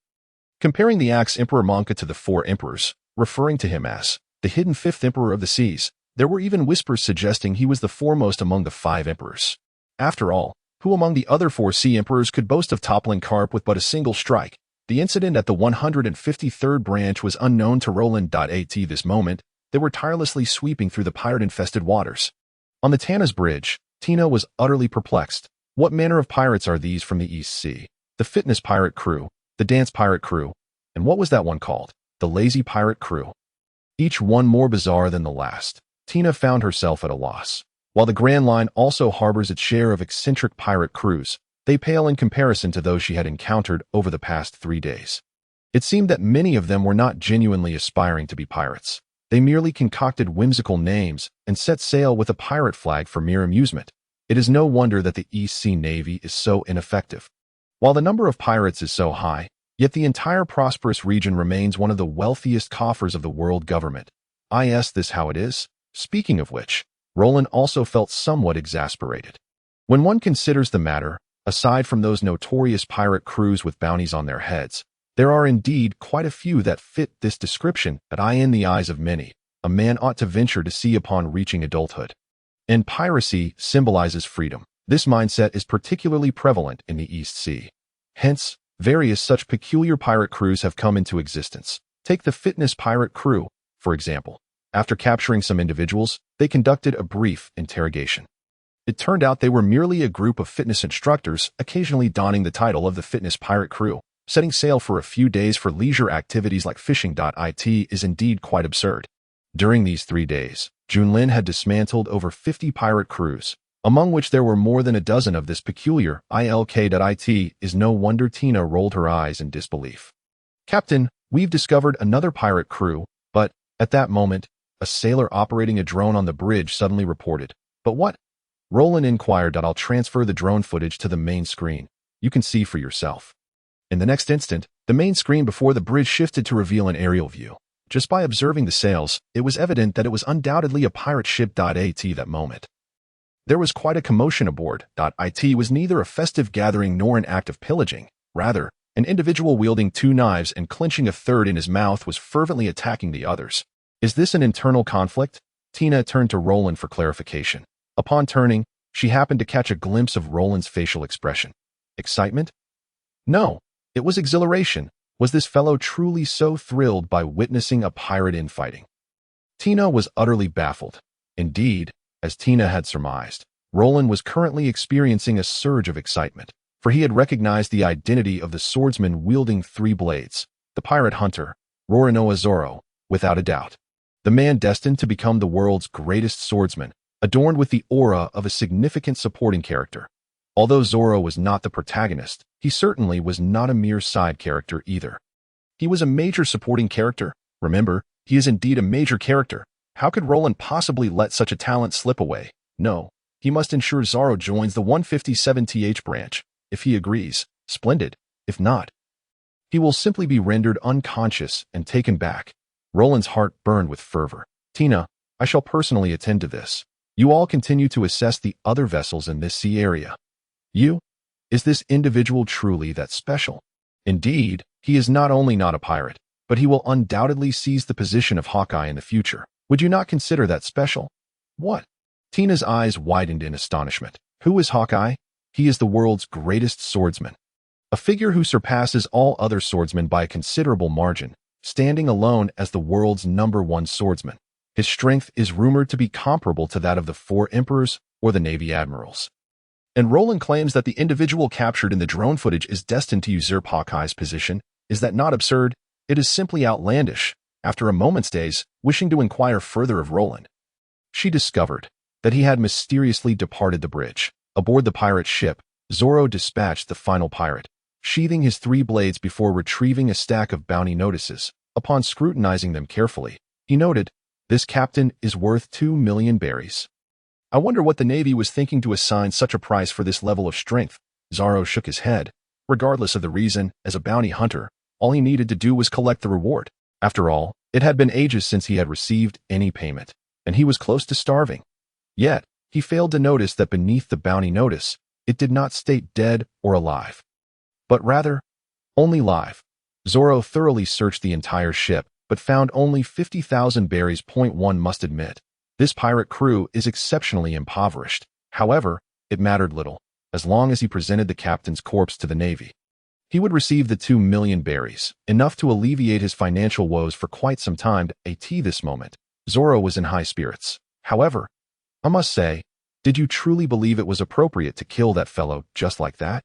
A: comparing the Axe Emperor Monka to the 4 emperors, referring to him as the hidden 5th emperor of the seas. There were even whispers suggesting he was the foremost among the 5 emperors. After all, who among the other 4 sea emperors could boast of toppling Garp with but a single strike? The incident at the 153rd branch was unknown to Roland. At this moment, they were tirelessly sweeping through the pirate-infested waters. On the Tana's bridge, Tina was utterly perplexed. What manner of pirates are these from the East Sea? The fitness pirate crew, the dance pirate crew, and what was that one called? The lazy pirate crew. Each one more bizarre than the last. Tina found herself at a loss. While the Grand Line also harbors its share of eccentric pirate crews, they pale in comparison to those she had encountered over the past 3 days. It seemed that many of them were not genuinely aspiring to be pirates. They merely concocted whimsical names and set sail with a pirate flag for mere amusement. It is no wonder that the East Sea Navy is so ineffective. While the number of pirates is so high, yet the entire prosperous region remains one of the wealthiest coffers of the world government. Is this how it is? Speaking of which, Roland also felt somewhat exasperated. When one considers the matter, aside from those notorious pirate crews with bounties on their heads, there are indeed quite a few that fit this description that in the eyes of many, a man ought to venture to sea upon reaching adulthood. And piracy symbolizes freedom. This mindset is particularly prevalent in the East Sea. Hence, various such peculiar pirate crews have come into existence. Take the fitness pirate crew, for example. After capturing some individuals, they conducted a brief interrogation. It turned out they were merely a group of fitness instructors, occasionally donning the title of the fitness pirate crew. Setting sail for a few days for leisure activities like fishing.it is indeed quite absurd. During these 3 days, Junlin had dismantled over 50 pirate crews, among which there were more than a dozen of this peculiar ilk.it. Is no wonder Tina rolled her eyes in disbelief. Captain, we've discovered another pirate crew, but, at that moment, a sailor operating a drone on the bridge suddenly reported. But what? Roland inquired. I'll transfer the drone footage to the main screen. You can see for yourself. In the next instant, the main screen before the bridge shifted to reveal an aerial view. Just by observing the sails, it was evident that it was undoubtedly a pirate ship.at that moment. There was quite a commotion aboard. It was neither a festive gathering nor an act of pillaging. Rather, an individual wielding 2 knives and clenching a third in his mouth was fervently attacking the others. Is this an internal conflict? Tina turned to Roland for clarification. Upon turning, she happened to catch a glimpse of Roland's facial expression. Excitement? No, it was exhilaration. Was this fellow truly so thrilled by witnessing a pirate infighting? Tina was utterly baffled. Indeed, as Tina had surmised, Roland was currently experiencing a surge of excitement, for he had recognized the identity of the swordsman wielding 3 blades, the pirate hunter, Roronoa Zoro, without a doubt. The man destined to become the world's greatest swordsman, adorned with the aura of a significant supporting character. Although Zoro was not the protagonist, he certainly was not a mere side character either. He was a major supporting character. Remember, he is indeed a major character. How could Roland possibly let such a talent slip away? No, he must ensure Zoro joins the 157th branch. If he agrees, splendid. If not, he will simply be rendered unconscious and taken back. Roland's heart burned with fervor. Tina, I shall personally attend to this. You all continue to assess the other vessels in this sea area. You? Is this individual truly that special? Indeed, he is not only not a pirate, but he will undoubtedly seize the position of Hawkeye in the future. Would you not consider that special? What? Tina's eyes widened in astonishment. Who is Hawkeye? He is the world's greatest swordsman. A figure who surpasses all other swordsmen by a considerable margin, standing alone as the world's #1 swordsman. His strength is rumored to be comparable to that of the 4 emperors or the Navy admirals. And Roland claims that the individual captured in the drone footage is destined to usurp Hawkeye's position. Is that not absurd? It is simply outlandish. After a moment's daze, wishing to inquire further of Roland, she discovered that he had mysteriously departed the bridge. Aboard the pirate ship, Zoro dispatched the final pirate, sheathing his 3 blades before retrieving a stack of bounty notices. Upon scrutinizing them carefully, he noted, "This captain is worth 2 million berries. I wonder what the Navy was thinking to assign such a price for this level of strength." Zoro shook his head. Regardless of the reason, as a bounty hunter, all he needed to do was collect the reward. After all, it had been ages since he had received any payment, and he was close to starving. Yet, he failed to notice that beneath the bounty notice, it did not state dead or alive, but rather, only live. Zoro thoroughly searched the entire ship, but found only 50,000 berries. One must admit, this pirate crew is exceptionally impoverished. However, it mattered little, as long as he presented the captain's corpse to the Navy. He would receive the 2 million berries, enough to alleviate his financial woes for quite some time. At this moment, Zoro was in high spirits. However, I must say, did you truly believe it was appropriate to kill that fellow just like that?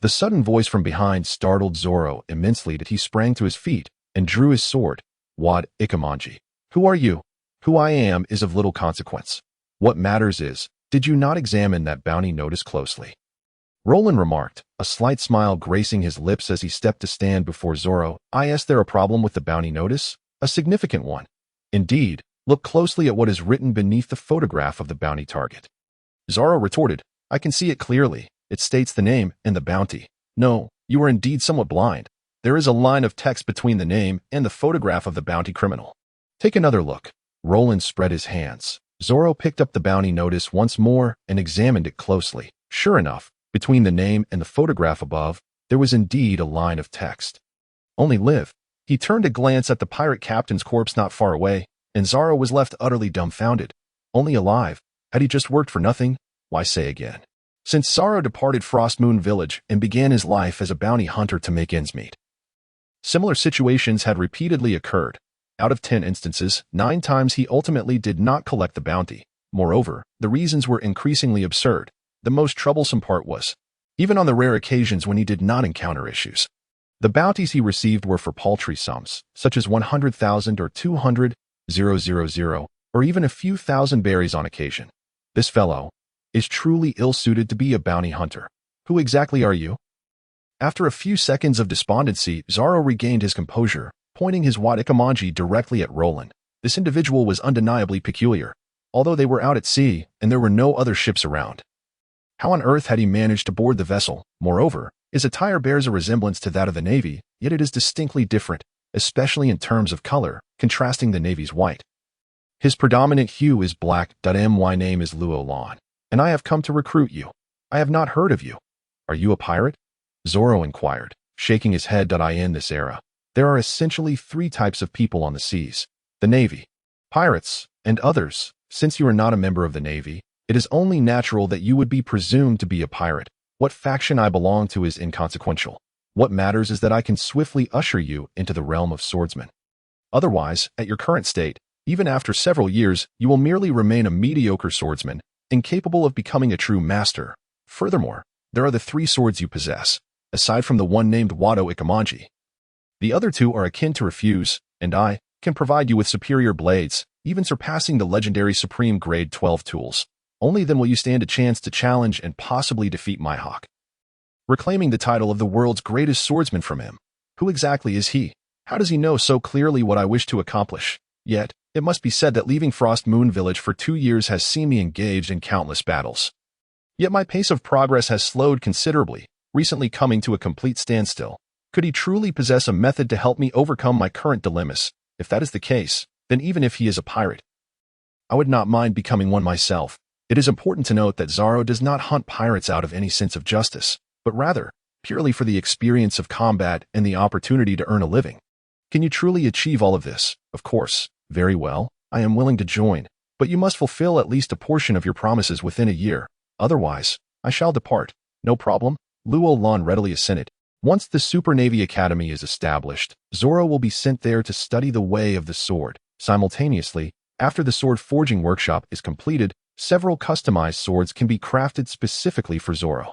A: The sudden voice from behind startled Zoro immensely. He sprang to his feet and drew his sword. Wad Ikamanji. Who are you? Who I am is of little consequence. What matters is, did you not examine that bounty notice closely? Roland remarked, a slight smile gracing his lips as he stepped to stand before Zoro. Is there a problem with the bounty notice? A significant one. Indeed, look closely at what is written beneath the photograph of the bounty target. Zoro retorted, I can see it clearly. It states the name and the bounty. No, you are indeed somewhat blind. There is a line of text between the name and the photograph of the bounty criminal. Take another look. Roland spread his hands. Zoro picked up the bounty notice once more and examined it closely. Sure enough, between the name and the photograph above, there was indeed a line of text. Only live. He turned to glance at the pirate captain's corpse not far away, and Zoro was left utterly dumbfounded. Only alive. Had he just worked for nothing? Why say again? Since Zoro departed Frostmoon Village and began his life as a bounty hunter to make ends meet. Similar situations had repeatedly occurred. Out of 10 instances, 9 times he ultimately did not collect the bounty. Moreover, the reasons were increasingly absurd. The most troublesome part was, even on the rare occasions when he did not encounter issues, the bounties he received were for paltry sums, such as 100,000 or 200,000, or even a few thousand berries on occasion. This fellow is truly ill-suited to be a bounty hunter. Who exactly are you? After a few seconds of despondency, Zoro regained his composure, pointing his Wadikamanji directly at Roland. This individual was undeniably peculiar, although they were out at sea and there were no other ships around. How on earth had he managed to board the vessel? Moreover, his attire bears a resemblance to that of the Navy, yet it is distinctly different, especially in terms of color, contrasting the Navy's white. His predominant hue is black. My name is Luolan, and I have come to recruit you. I have not heard of you. Are you a pirate? Zoro inquired, shaking his head. In this era, there are essentially three types of people on the seas: the Navy, pirates, and others. Since you are not a member of the Navy, it is only natural that you would be presumed to be a pirate. What faction I belong to is inconsequential. What matters is that I can swiftly usher you into the realm of swordsmen. Otherwise, at your current state, even after several years, you will merely remain a mediocre swordsman, incapable of becoming a true master. Furthermore, there are the three swords you possess, aside from the one named Wado Ikamanji. The other two are akin to refuse, and I can provide you with superior blades, even surpassing the legendary Supreme Grade 12 tools. Only then will you stand a chance to challenge and possibly defeat my hawk. Reclaiming the title of the world's greatest swordsman from him. Who exactly is he? How does he know so clearly what I wish to accomplish? Yet, it must be said that leaving Frost Moon Village for 2 years has seen me engaged in countless battles. Yet my pace of progress has slowed considerably, recently coming to a complete standstill. Could he truly possess a method to help me overcome my current dilemmas? If that is the case, then even if he is a pirate, I would not mind becoming one myself. It is important to note that Zoro does not hunt pirates out of any sense of justice, but rather, purely for the experience of combat and the opportunity to earn a living. Can you truly achieve all of this? Of course. Very well, I am willing to join, but you must fulfill at least a portion of your promises within a year. Otherwise, I shall depart. No problem, Luolan readily assented. Once the Super Navy Academy is established, Zoro will be sent there to study the way of the sword. Simultaneously, after the sword forging workshop is completed, several customized swords can be crafted specifically for Zoro.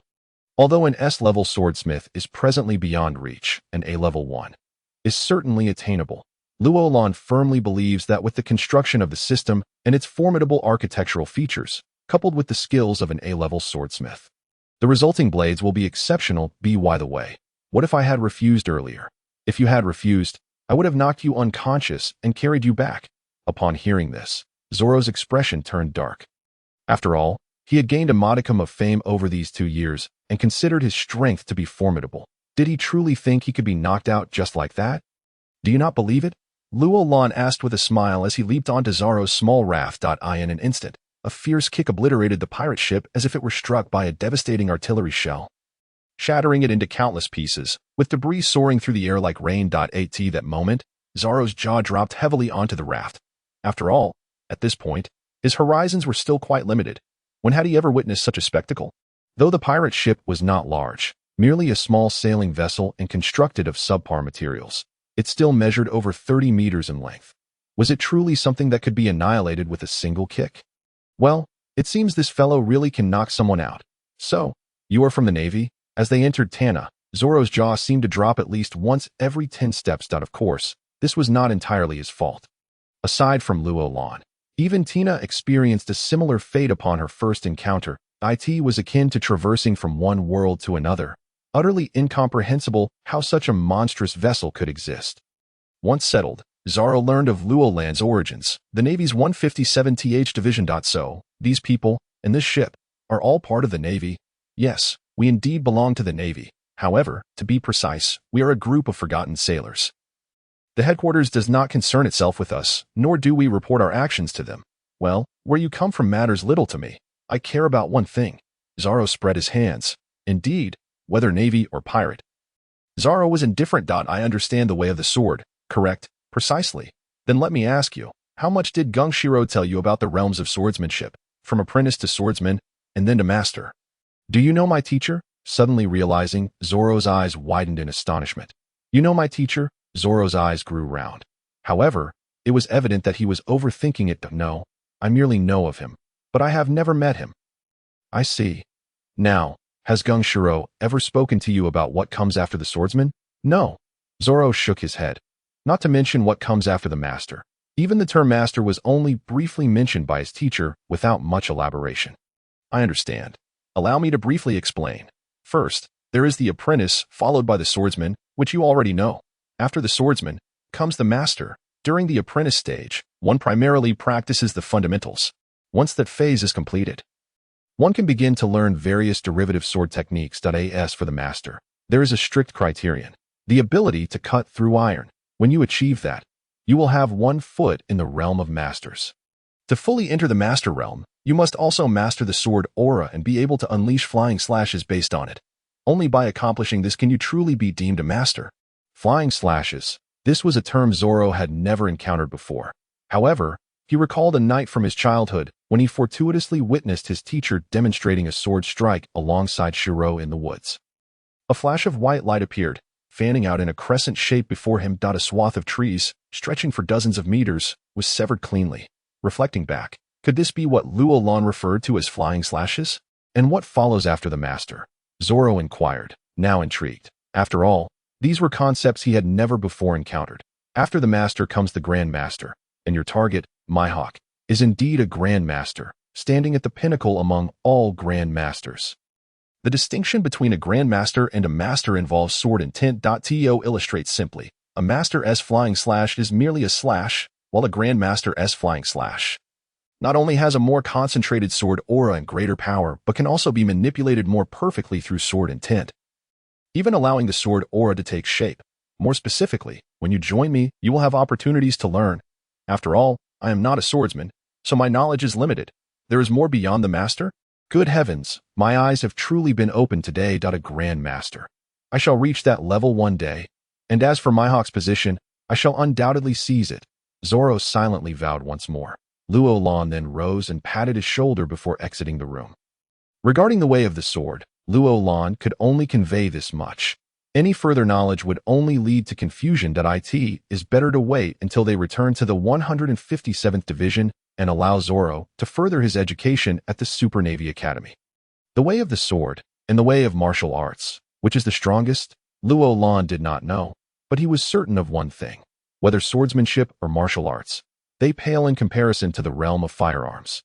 A: Although an S-level swordsmith is presently beyond reach, an A-level one is certainly attainable. Luolan firmly believes that with the construction of the system and its formidable architectural features, coupled with the skills of an A-level swordsmith, the resulting blades will be exceptional. By the way, what if I had refused earlier? If you had refused, I would have knocked you unconscious and carried you back. Upon hearing this, Zoro's expression turned dark. After all, he had gained a modicum of fame over these 2 years and considered his strength to be formidable. Did he truly think he could be knocked out just like that? Do you not believe it? Luolan asked with a smile as he leaped onto Zoro's small raft. In an instant, a fierce kick obliterated the pirate ship as if it were struck by a devastating artillery shell, shattering it into countless pieces, with debris soaring through the air like rain. At that moment, Zoro's jaw dropped heavily onto the raft. After all, at this point, his horizons were still quite limited. When had he ever witnessed such a spectacle? Though the pirate ship was not large, merely a small sailing vessel and constructed of subpar materials, it still measured over 30 meters in length. Was it truly something that could be annihilated with a single kick? Well, it seems this fellow really can knock someone out. So, you are from the Navy? As they entered Tana, Zoro's jaw seemed to drop at least once every 10 steps. Of course, this was not entirely his fault. Aside from Luolan, even Tina experienced a similar fate upon her first encounter. It was akin to traversing from one world to another. Utterly incomprehensible how such a monstrous vessel could exist. Once settled, Zoro learned of Luolan's origins, the Navy's 157th Division. So, these people, and this ship, are all part of the Navy. Yes, we indeed belong to the Navy. However, to be precise, we are a group of forgotten sailors. The headquarters does not concern itself with us, nor do we report our actions to them. Well, where you come from matters little to me. I care about one thing. Zoro spread his hands. Indeed, whether Navy or pirate. Zoro was indifferent. I understand the way of the sword, correct? Precisely. Then let me ask you, how much did Gungshiro tell you about the realms of swordsmanship, from apprentice to swordsman, and then to master? Do you know my teacher? Suddenly realizing, Zoro's eyes widened in astonishment. You know my teacher? Zoro's eyes grew round. However, it was evident that he was overthinking it. No, I merely know of him. but I have never met him. I see. Now, has Gung Shiro ever spoken to you about what comes after the swordsman? No. Zoro shook his head. Not to mention what comes after the master. Even the term master was only briefly mentioned by his teacher without much elaboration. I understand. Allow me to briefly explain. First, there is the apprentice, followed by the swordsman, which you already know. After the swordsman comes the master. During the apprentice stage, one primarily practices the fundamentals. Once that phase is completed, one can begin to learn various derivative sword techniques. As for the master, there is a strict criterion, the ability to cut through iron. When you achieve that, you will have 1 foot in the realm of masters. To fully enter the master realm, you must also master the sword aura and be able to unleash flying slashes based on it. Only by accomplishing this can you truly be deemed a master. Flying slashes. This was a term Zoro had never encountered before. However, he recalled a night from his childhood when he fortuitously witnessed his teacher demonstrating a sword strike alongside Shiro in the woods. A flash of white light appeared, fanning out in a crescent shape before him. A swath of trees, stretching for dozens of meters, was severed cleanly. Reflecting back, could this be what Roland referred to as flying slashes? And what follows after the master? Zoro inquired, now intrigued. After all, these were concepts he had never before encountered. After the master comes the Grand Master, and your target, Mihawk, is indeed a Grand Master, standing at the pinnacle among all Grand Masters. The distinction between a Grand Master and a Master involves sword intent. To illustrates simply, a Master's flying slash is merely a slash, while a Grand Master's flying slash not only has a more concentrated sword aura and greater power, but can also be manipulated more perfectly through sword intent, even allowing the sword aura to take shape. More specifically, when you join me, you will have opportunities to learn. After all, I am not a swordsman, so my knowledge is limited. There is more beyond the master? Good heavens, my eyes have truly been opened today. A Grand Master. I shall reach that level one day, and as for Mihawk's position, I shall undoubtedly seize it. Zoro silently vowed once more. Roland then rose and patted his shoulder before exiting the room. Regarding the way of the sword, Roland could only convey this much. Any further knowledge would only lead to confusion. It is better to wait until they return to the 157th Division and allow Zoro to further his education at the Super Navy Academy. The way of the sword and the way of martial arts, which is the strongest, Roland did not know, but he was certain of one thing. Whether swordsmanship or martial arts, they pale in comparison to the realm of firearms.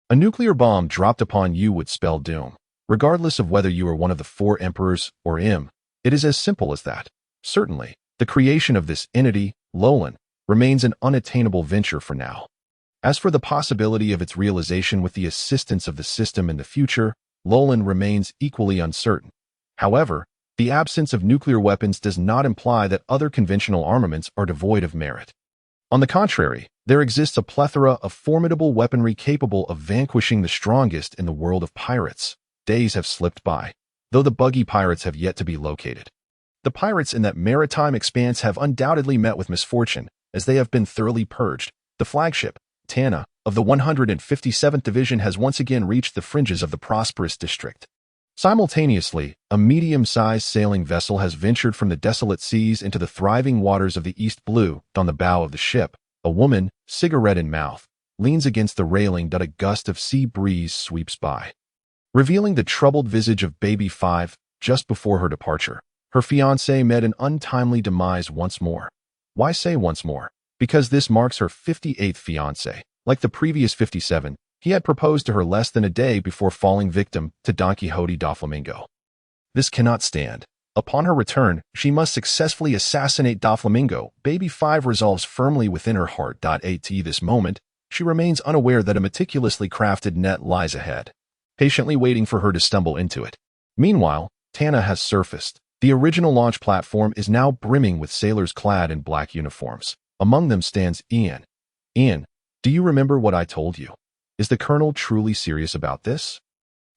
A: A nuclear bomb dropped upon you would spell doom, regardless of whether you are one of the 4 emperors or him. It is as simple as that. Certainly, the creation of this entity, Roland, remains an unattainable venture for now. As for the possibility of its realization with the assistance of the system in the future, Roland remains equally uncertain. However, the absence of nuclear weapons does not imply that other conventional armaments are devoid of merit. On the contrary, there exists a plethora of formidable weaponry capable of vanquishing the strongest in the world of pirates. Days have slipped by, though the Buggy pirates have yet to be located. The pirates in that maritime expanse have undoubtedly met with misfortune, as they have been thoroughly purged. The flagship, Tana, of the 157th Division has once again reached the fringes of the prosperous district. Simultaneously, a medium-sized sailing vessel has ventured from the desolate seas into the thriving waters of the East Blue. On the bow of the ship, a woman, cigarette in mouth, leans against the railing. A gust of sea breeze sweeps by, revealing the troubled visage of Baby 5. Just before her departure, her fiancé met an untimely demise once more. Why say once more? Because this marks her 58th fiancé. Like the previous 57, he had proposed to her less than a day before falling victim to Don Quixote Doflamingo. This cannot stand. Upon her return, she must successfully assassinate Doflamingo. Baby 5 resolves firmly within her heart. At this moment, she remains unaware that a meticulously crafted net lies ahead, patiently waiting for her to stumble into it. Meanwhile, Tana has surfaced. The original launch platform is now brimming with sailors clad in black uniforms. Among them stands Ian. Ian, do you remember what I told you? Is the Colonel truly serious about this?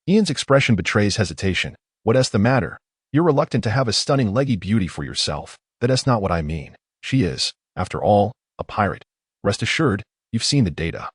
A: Ian's expression betrays hesitation. What's the matter? You're reluctant to have a stunning leggy beauty for yourself. That's not what I mean. She is, after all, a pirate. Rest assured, you've seen the data.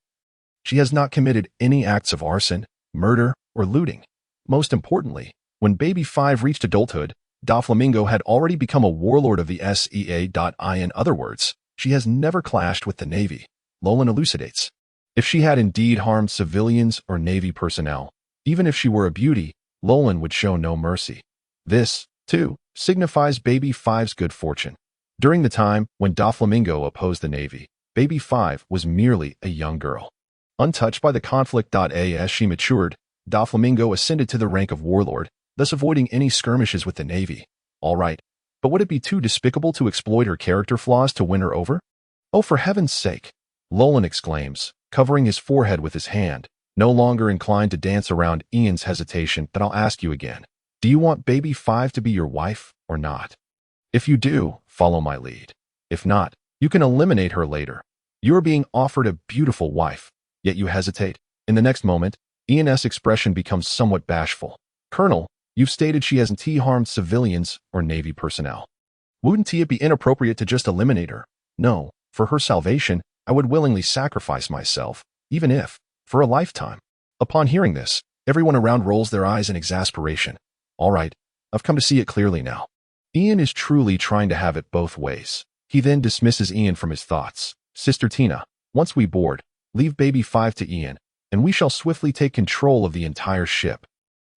A: She has not committed any acts of arson, murder, or looting. Most importantly, when Baby 5 reached adulthood, Doflamingo had already become a warlord of the SEA. In other words, she has never clashed with the Navy. Roland elucidates. If she had indeed harmed civilians or Navy personnel, even if she were a beauty, Roland would show no mercy. This, too, signifies Baby Five's good fortune. During the time when Doflamingo opposed the Navy, Baby Five was merely a young girl. Untouched by the conflict. As she matured, Doflamingo ascended to the rank of warlord, thus avoiding any skirmishes with the Navy. All right, but would it be too despicable to exploit her character flaws to win her over? Oh, for heaven's sake! Roland exclaims, covering his forehead with his hand, no longer inclined to dance around Ian's hesitation. But I'll ask you again. Do you want Baby Five to be your wife or not? If you do, follow my lead. If not, you can eliminate her later. You are being offered a beautiful wife, yet you hesitate. In the next moment, Ian's expression becomes somewhat bashful. Colonel, you've stated she hasn't harmed civilians or Navy personnel. Wouldn't it be inappropriate to just eliminate her? No, for her salvation, I would willingly sacrifice myself, even if, for a lifetime. Upon hearing this, everyone around rolls their eyes in exasperation. All right, I've come to see it clearly now. Ian is truly trying to have it both ways. He then dismisses Ian from his thoughts. Sister Tina, once we board, leave Baby Five to Ian, and we shall swiftly take control of the entire ship.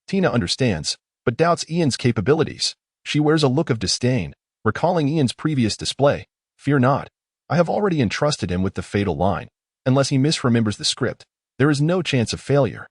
A: Tina understands, but doubts Ian's capabilities. She wears a look of disdain, recalling Ian's previous display. Fear not. I have already entrusted him with the fatal line. Unless he misremembers the script, there is no chance of failure.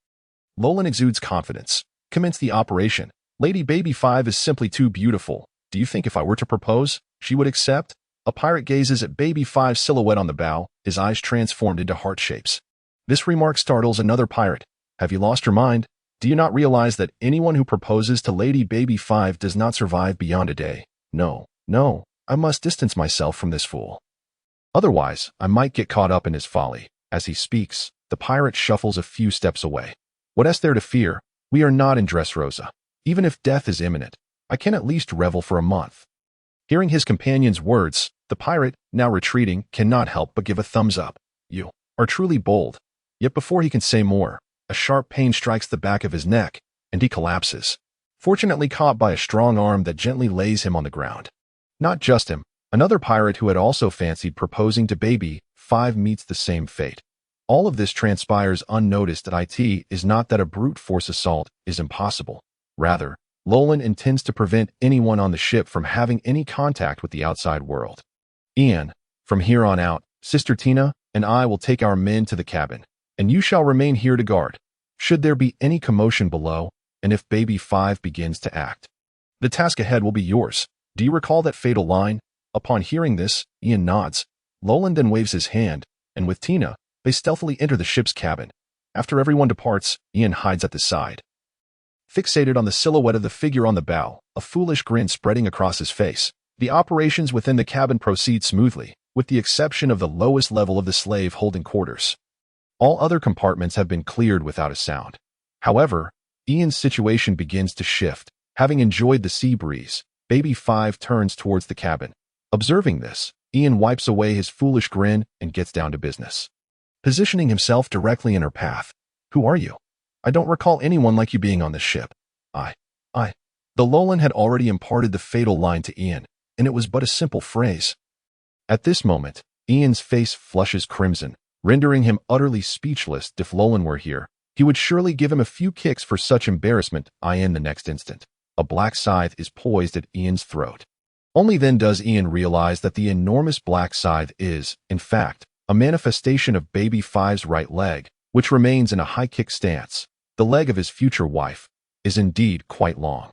A: Roland exudes confidence. Commence the operation. Lady Baby Five is simply too beautiful. Do you think if I were to propose, she would accept? A pirate gazes at Baby Five's silhouette on the bow, his eyes transformed into heart shapes. This remark startles another pirate. Have you lost your mind? Do you not realize that anyone who proposes to Lady Baby Five does not survive beyond a day? No, I must distance myself from this fool. Otherwise, I might get caught up in his folly. As he speaks, the pirate shuffles a few steps away. What is there to fear? We are not in Dressrosa. Even if death is imminent, I can at least revel for a month. Hearing his companion's words, the pirate, now retreating, cannot help but give a thumbs up. You are truly bold. Yet before he can say more, a sharp pain strikes the back of his neck, and he collapses, fortunately caught by a strong arm that gently lays him on the ground. Not just him, another pirate who had also fancied proposing to Baby Five meets the same fate. All of this transpires unnoticed. It is not that a brute force assault is impossible. Rather, Roland intends to prevent anyone on the ship from having any contact with the outside world. Ian, from here on out, Sister Tina and I will take our men to the cabin, and you shall remain here to guard. Should there be any commotion below, and if Baby Five begins to act, the task ahead will be yours. Do you recall that fatal line? Upon hearing this, Ian nods. Roland then waves his hand, and with Tina, they stealthily enter the ship's cabin. After everyone departs, Ian hides at the side. Fixated on the silhouette of the figure on the bow, a foolish grin spreading across his face, the operations within the cabin proceed smoothly, with the exception of the lowest level of the slave holding quarters. All other compartments have been cleared without a sound. However, Ian's situation begins to shift. Having enjoyed the sea breeze, Baby Five turns towards the cabin. Observing this, Ian wipes away his foolish grin and gets down to business. Positioning himself directly in her path. Who are you? I don't recall anyone like you being on this ship. The Roland had already imparted the fatal line to Ian, and it was but a simple phrase. At this moment, Ian's face flushes crimson, rendering him utterly speechless. If Roland were here, he would surely give him a few kicks for such embarrassment. In the next instant, a black scythe is poised at Ian's throat. Only then does Ian realize that the enormous black scythe is, in fact, a manifestation of Baby Five's right leg, which remains in a high kick stance. The leg of his future wife is indeed quite long.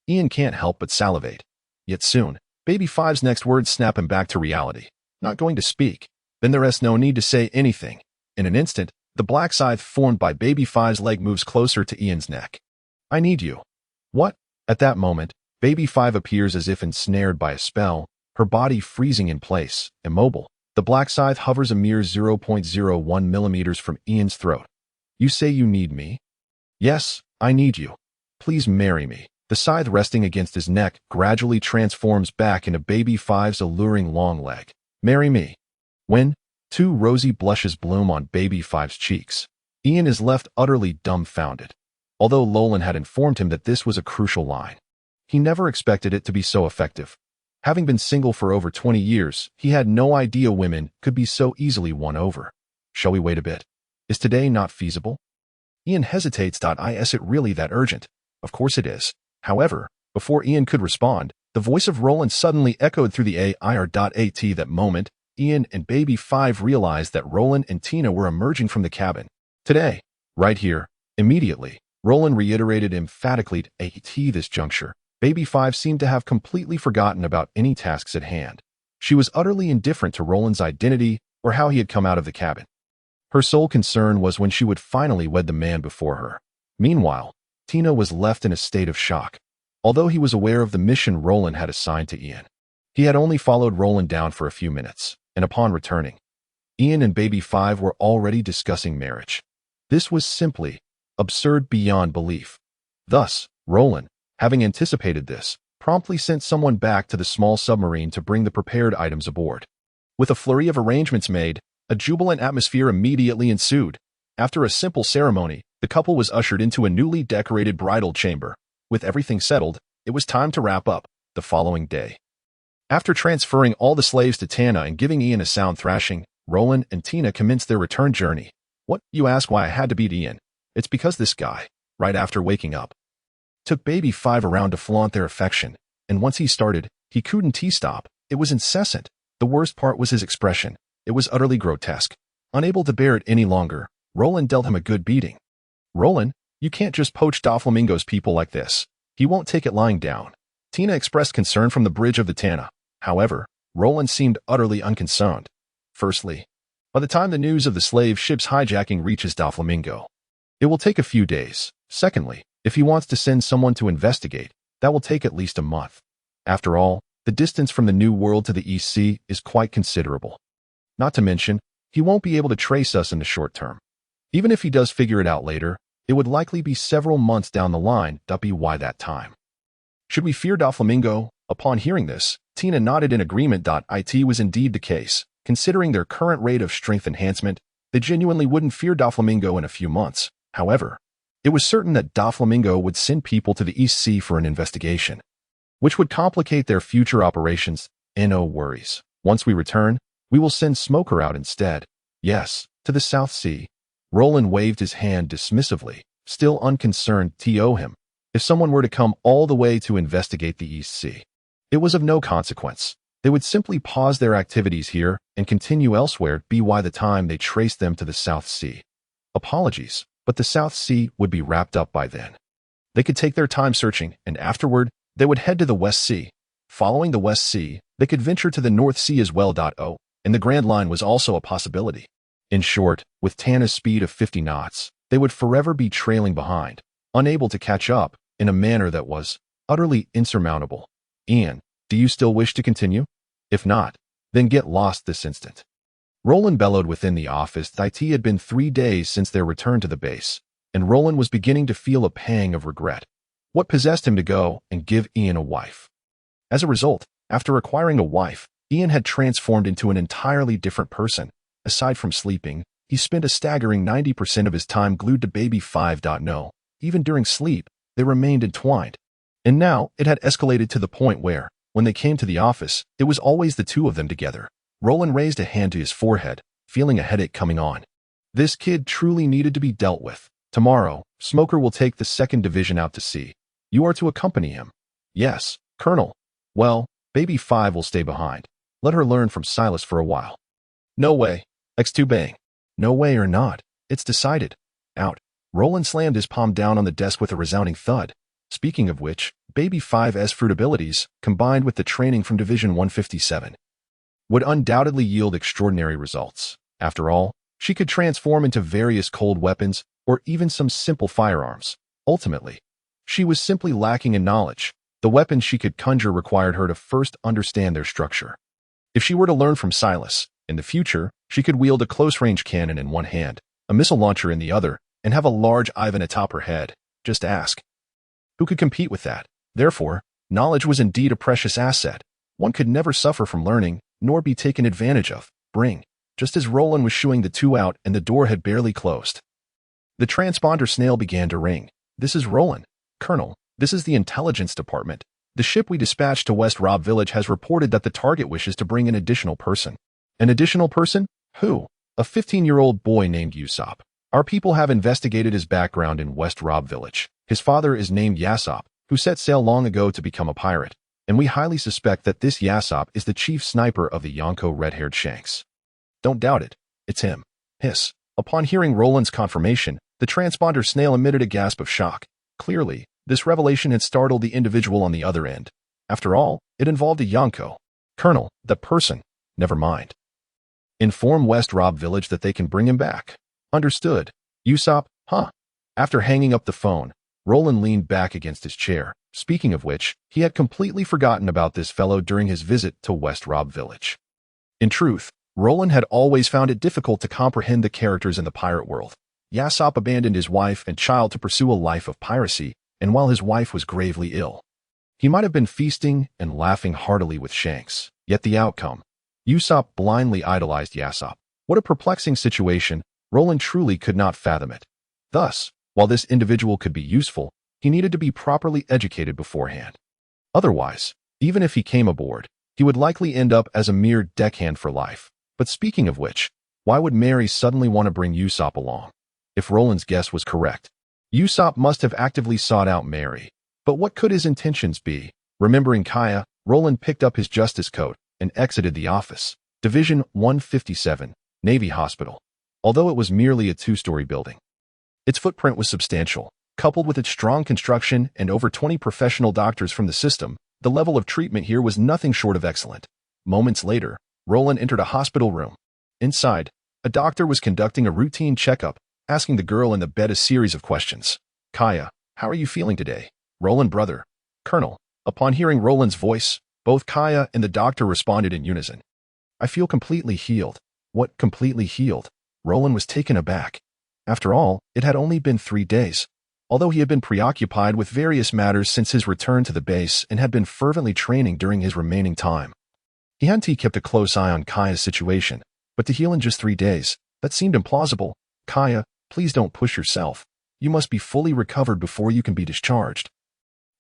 A: Ian can't help but salivate. Yet soon, Baby Five's next words snap him back to reality. Not going to speak. Then there is no need to say anything. In an instant, the black scythe formed by Baby Five's leg moves closer to Ian's neck. I need you. What? At that moment, Baby Five appears as if ensnared by a spell, her body freezing in place, immobile. The black scythe hovers a mere 0.01 millimeters from Ian's throat. You say you need me? Yes, I need you. Please marry me. The scythe resting against his neck gradually transforms back into Baby Five's alluring long leg. Marry me. When two rosy blushes bloom on Baby Five's cheeks, Ian is left utterly dumbfounded. Although Roland had informed him that this was a crucial line, he never expected it to be so effective. Having been single for over 20 years, he had no idea women could be so easily won over. Shall we wait a bit? Is today not feasible? Ian hesitates. Is it really that urgent? Of course it is. However, before Ian could respond, the voice of Roland suddenly echoed through the AIR.AT. That moment, Ian and Baby 5 realized that Roland and Tina were emerging from the cabin. Today, right here, immediately, Roland reiterated emphatically. At this juncture, Baby 5 seemed to have completely forgotten about any tasks at hand. She was utterly indifferent to Roland's identity or how he had come out of the cabin. Her sole concern was when she would finally wed the man before her. Meanwhile, Tina was left in a state of shock. Although he was aware of the mission Roland had assigned to Ian, he had only followed Roland down for a few minutes, and upon returning, Ian and Baby 5 were already discussing marriage. This was simply absurd beyond belief. Thus, Roland, having anticipated this, promptly sent someone back to the small submarine to bring the prepared items aboard. With a flurry of arrangements made, a jubilant atmosphere immediately ensued. After a simple ceremony, the couple was ushered into a newly decorated bridal chamber. With everything settled, it was time to wrap up. The following day, after transferring all the slaves to Tana and giving Ian a sound thrashing, Roland and Tina commenced their return journey. What, you ask why I had to beat Ian? It's because this guy, right after waking up, took Baby 5 around to flaunt their affection, and once he started, he couldn't stop. It was incessant. The worst part was his expression. It was utterly grotesque. Unable to bear it any longer, Roland dealt him a good beating. Roland, you can't just poach Doflamingo's people like this. He won't take it lying down. Tina expressed concern from the bridge of the Tana. However, Roland seemed utterly unconcerned. Firstly, by the time the news of the slave ship's hijacking reaches Doflamingo, it will take a few days. Secondly, if he wants to send someone to investigate, that will take at least a month. After all, the distance from the New World to the East Sea is quite considerable. Not to mention, he won't be able to trace us in the short term. Even if he does figure it out later, it would likely be several months down the line. Why that time? Should we fear Doflamingo? Upon hearing this, Tina nodded in agreement. It was indeed the case. Considering their current rate of strength enhancement, they genuinely wouldn't fear Doflamingo in a few months. However, it was certain that Doflamingo would send people to the East Sea for an investigation, which would complicate their future operations. No worries. Once we return, we will send Smoker out instead. Yes, to the South Sea. Roland waved his hand dismissively, still unconcerned. To him, if someone were to come all the way to investigate the East Sea, it was of no consequence. They would simply pause their activities here and continue elsewhere. By the time they traced them to the South Sea. Apologies, but the South Sea would be wrapped up by then. They could take their time searching, and afterward, they would head to the West Sea. Following the West Sea, they could venture to the North Sea as well. And the Grand Line was also a possibility. In short, with Tana's speed of 50 knots, they would forever be trailing behind, unable to catch up, in a manner that was utterly insurmountable. Ian, do you still wish to continue? If not, then get lost this instant. Roland bellowed within the office. It had been 3 days since their return to the base, and Roland was beginning to feel a pang of regret. What possessed him to go and give Ian a wife? As a result, after acquiring a wife, Ian had transformed into an entirely different person. Aside from sleeping, he spent a staggering 90% of his time glued to Baby 5. No, even during sleep, they remained entwined. And now it had escalated to the point where, when they came to the office, it was always the two of them together. Roland raised a hand to his forehead, feeling a headache coming on. This kid truly needed to be dealt with. Tomorrow, Smoker will take the 2nd Division out to sea. You are to accompany him. Yes, Colonel. Well, Baby 5 will stay behind. Let her learn from Silas for a while. No way. X2 bang. No way or not. It's decided. Out. Roland slammed his palm down on the desk with a resounding thud. Speaking of which, Baby 5's fruit abilities, combined with the training from Division 157, would undoubtedly yield extraordinary results. After all, she could transform into various cold weapons or even some simple firearms. Ultimately, she was simply lacking in knowledge. The weapons she could conjure required her to first understand their structure. If she were to learn from Silas, in the future, she could wield a close-range cannon in one hand, a missile launcher in the other, and have a large Ivan atop her head. Just ask. Who could compete with that? Therefore, knowledge was indeed a precious asset. One could never suffer from learning, nor be taken advantage of. Bring. Just as Roland was shooing the two out and the door had barely closed, the transponder snail began to ring. This is Roland. Colonel, this is the intelligence department. The ship we dispatched to West Rob Village has reported that the target wishes to bring an additional person. An additional person? Who? A 15-year-old boy named Usopp. Our people have investigated his background in West Rob Village. His father is named Yasop, who set sail long ago to become a pirate, and we highly suspect that this Yasop is the chief sniper of the Yonko red-haired Shanks. Don't doubt it. It's him. Hiss. Upon hearing Roland's confirmation, the transponder snail emitted a gasp of shock. Clearly, this revelation had startled the individual on the other end. After all, it involved a Yonko. Colonel, the person. Never mind. Inform West Rob Village that they can bring him back. Understood. Usopp, huh? After hanging up the phone, Roland leaned back against his chair. Speaking of which, he had completely forgotten about this fellow during his visit to West Rob Village. In truth, Roland had always found it difficult to comprehend the characters in the pirate world. Yasop abandoned his wife and child to pursue a life of piracy, and while his wife was gravely ill, he might have been feasting and laughing heartily with Shanks. Yet the outcome. Usopp blindly idolized Yasop. What a perplexing situation. Roland truly could not fathom it. Thus, while this individual could be useful, he needed to be properly educated beforehand. Otherwise, even if he came aboard, he would likely end up as a mere deckhand for life. But speaking of which, why would Mary suddenly want to bring Usopp along? If Roland's guess was correct, Usopp must have actively sought out Mary. But what could his intentions be? Remembering Kaya, Roland picked up his justice coat and exited the office. Division 157, Navy Hospital. Although it was merely a two-story building, its footprint was substantial. Coupled with its strong construction and over 20 professional doctors from the system, the level of treatment here was nothing short of excellent. Moments later, Roland entered a hospital room. Inside, a doctor was conducting a routine checkup, asking the girl in the bed a series of questions. Kaya, how are you feeling today? Roland, brother. Colonel. Upon hearing Roland's voice, both Kaya and the doctor responded in unison. I feel completely healed. What completely healed? Roland was taken aback. After all, it had only been 3 days. Although he had been preoccupied with various matters since his return to the base and had been fervently training during his remaining time, he hadn't kept a close eye on Kaya's situation, but to heal in just 3 days, that seemed implausible. Kaya, please don't push yourself. You must be fully recovered before you can be discharged.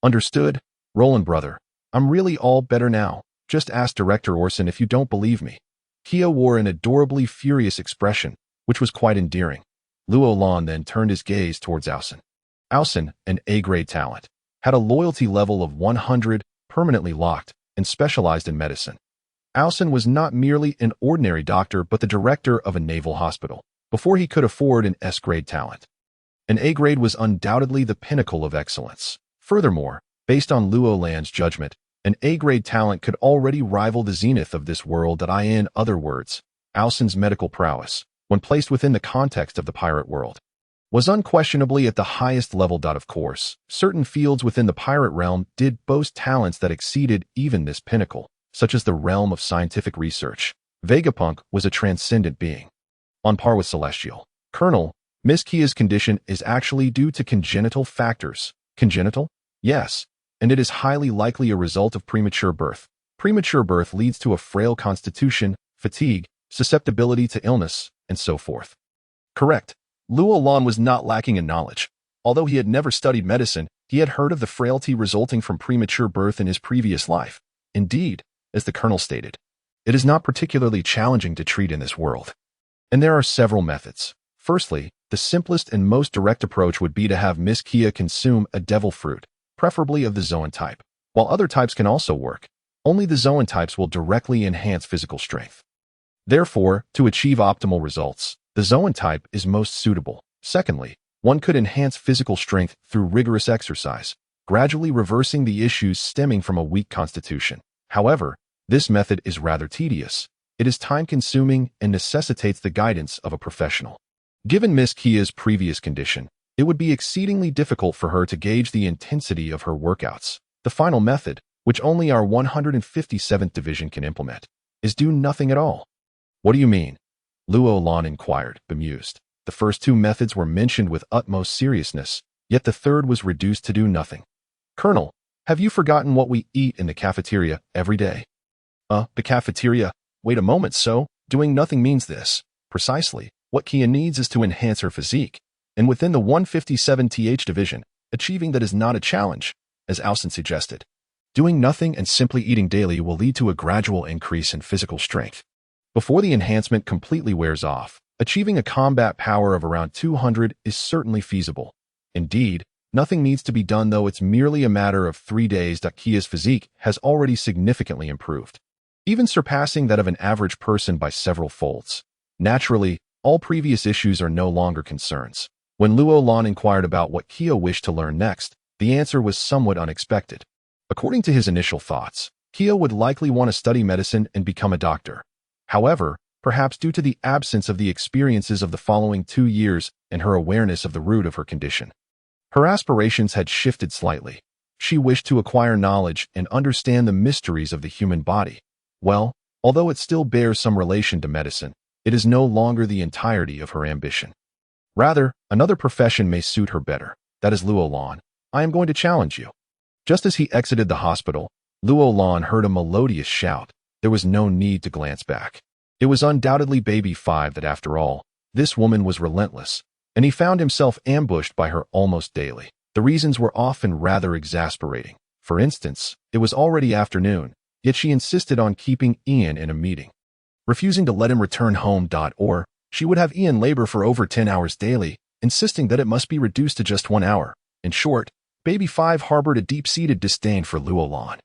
A: Understood? Roland, brother. I'm really all better now. Just ask Director Orson if you don't believe me. Kia wore an adorably furious expression, which was quite endearing. Luolan then turned his gaze towards Ausen. Ausen, an A-grade talent, had a loyalty level of 100, permanently locked, and specialized in medicine. Ausen was not merely an ordinary doctor but the director of a naval hospital, before he could afford an S-grade talent. An A-grade was undoubtedly the pinnacle of excellence. Furthermore, based on Luolan's judgment, an A-grade talent could already rival the zenith of this world. In other words, Ausen's medical prowess, when placed within the context of the pirate world, was unquestionably at the highest level. Of course, certain fields within the pirate realm did boast talents that exceeded even this pinnacle, such as the realm of scientific research. Vegapunk was a transcendent being, on par with Celestial. Colonel, Miss Kia's condition is actually due to congenital factors. Congenital? Yes, and it is highly likely a result of premature birth. Premature birth leads to a frail constitution, fatigue, susceptibility to illness, and so forth. Correct. Luolan was not lacking in knowledge. Although he had never studied medicine, he had heard of the frailty resulting from premature birth in his previous life. Indeed, as the colonel stated, it is not particularly challenging to treat in this world. And there are several methods. Firstly, the simplest and most direct approach would be to have Miss Kia consume a devil fruit, preferably of the Zoan type. While other types can also work, only the Zoan types will directly enhance physical strength. Therefore, to achieve optimal results, the Zoan type is most suitable. Secondly, one could enhance physical strength through rigorous exercise, gradually reversing the issues stemming from a weak constitution. However, this method is rather tedious. It is time-consuming and necessitates the guidance of a professional. Given Miss Kia's previous condition, it would be exceedingly difficult for her to gauge the intensity of her workouts. The final method, which only our 157th Division can implement, is do nothing at all. What do you mean? Luolan inquired, bemused. The first 2 methods were mentioned with utmost seriousness, yet the third was reduced to do nothing. Colonel, have you forgotten what we eat in the cafeteria every day? The cafeteria? Wait a moment, so, doing nothing means this. Precisely, what Kia needs is to enhance her physique, and within the 157th Division, achieving that is not a challenge, as Ausen suggested. Doing nothing and simply eating daily will lead to a gradual increase in physical strength. Before the enhancement completely wears off, Achieving a combat power of around 200 is certainly feasible. Indeed, nothing needs to be done, though it's merely a matter of 3 days. Kia's physique has already significantly improved, even surpassing that of an average person by several folds. Naturally, all previous issues are no longer concerns. When Roland inquired about what Kia wished to learn next, the answer was somewhat unexpected. According to his initial thoughts, Kia would likely want to study medicine and become a doctor. However, perhaps due to the absence of the experiences of the following 2 years and her awareness of the root of her condition, her aspirations had shifted slightly. She wished to acquire knowledge and understand the mysteries of the human body. Well, although it still bears some relation to medicine, it is no longer the entirety of her ambition. Rather, another profession may suit her better. That is Roland. I am going to challenge you. Just as he exited the hospital, Roland heard a melodious shout. There was no need to glance back. It was undoubtedly Baby 5 that, after all, this woman was relentless, and he found himself ambushed by her almost daily. The reasons were often rather exasperating. For instance, it was already afternoon, yet she insisted on keeping Ian in a meeting, refusing to let him return home. Or she would have Ian labor for over 10 hours daily, insisting that it must be reduced to just 1 hour. In short, Baby 5 harbored a deep-seated disdain for Roland.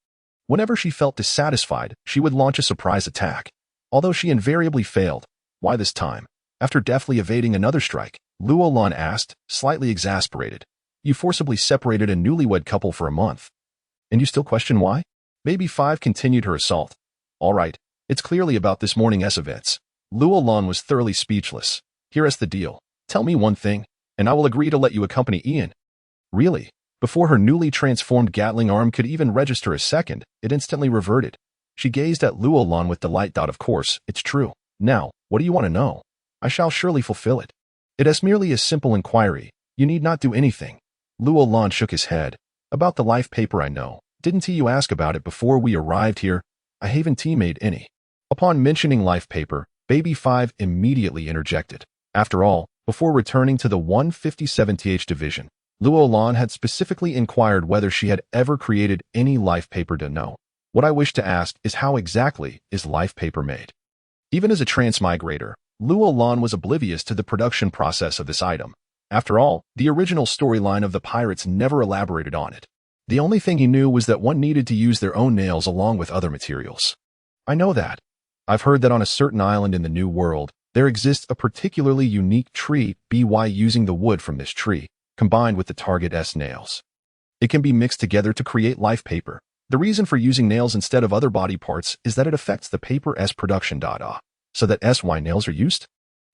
A: Whenever she felt dissatisfied, she would launch a surprise attack. Although she invariably failed. Why this time? After deftly evading another strike, Roland asked, slightly exasperated. You forcibly separated a newlywed couple for a month. And you still question why? Baby 5 continued her assault. All right, it's clearly about this morning's events. Roland was thoroughly speechless. Here's the deal. Tell me one thing, and I will agree to let you accompany Ian. Really? Before her newly transformed Gatling arm could even register a second, it instantly reverted. She gazed at Roland with delight. Of course, it's true. Now, what do you want to know? I shall surely fulfill it. It is merely a simple inquiry. You need not do anything. Roland shook his head. About the life paper, I know. Didn't you ask about it before we arrived here? I haven't made any. Upon mentioning life paper, Baby 5 immediately interjected. After all, before returning to the 157th Division, Roland had specifically inquired whether she had ever created any life paper. No. What I wish to ask is how exactly is life paper made? Even as a transmigrator, Roland was oblivious to the production process of this item. After all, the original storyline of the pirates never elaborated on it. The only thing he knew was that one needed to use their own nails along with other materials. I know that. I've heard that on a certain island in the New World, there exists a particularly unique tree. By using the wood from this tree, combined with the target's nails, it can be mixed together to create life paper. The reason for using nails instead of other body parts is that it affects the paper's production. So that's why nails are used?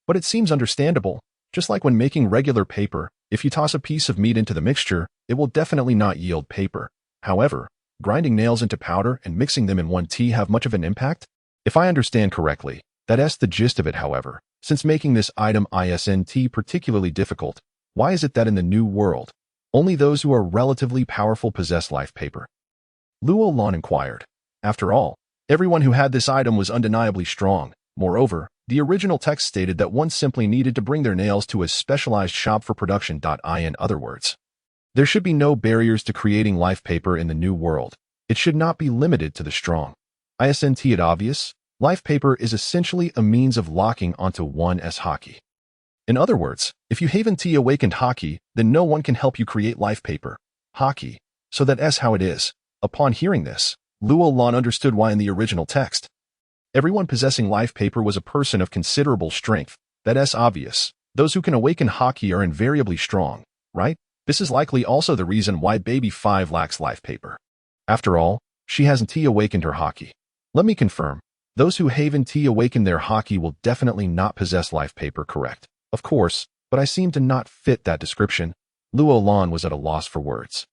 A: But it seems understandable. Just like when making regular paper, if you toss a piece of meat into the mixture, it will definitely not yield paper. However, grinding nails into powder and mixing them in one tea have much of an impact? If I understand correctly, that's the gist of it. However, since making this item isn't particularly difficult, why is it that in the New World, only those who are relatively powerful possess life paper? Roland inquired. After all, everyone who had this item was undeniably strong. Moreover, the original text stated that one simply needed to bring their nails to a specialized shop for production. In other words, there should be no barriers to creating life paper in the New World. It should not be limited to the strong. Isn't it obvious? Life paper is essentially a means of locking onto one's hockey. In other words, if you haven't awakened hockey, then no one can help you create life paper. Hockey. So that's how it is. Upon hearing this, Roland understood why in the original text, everyone possessing life paper was a person of considerable strength. That's obvious. Those who can awaken hockey are invariably strong, right? This is likely also the reason why Baby 5 lacks life paper. After all, she hasn't awakened her hockey. Let me confirm. Those who haven't awakened their hockey will definitely not possess life paper, correct? Of course, but I seem to not fit that description. Roland was at a loss for words.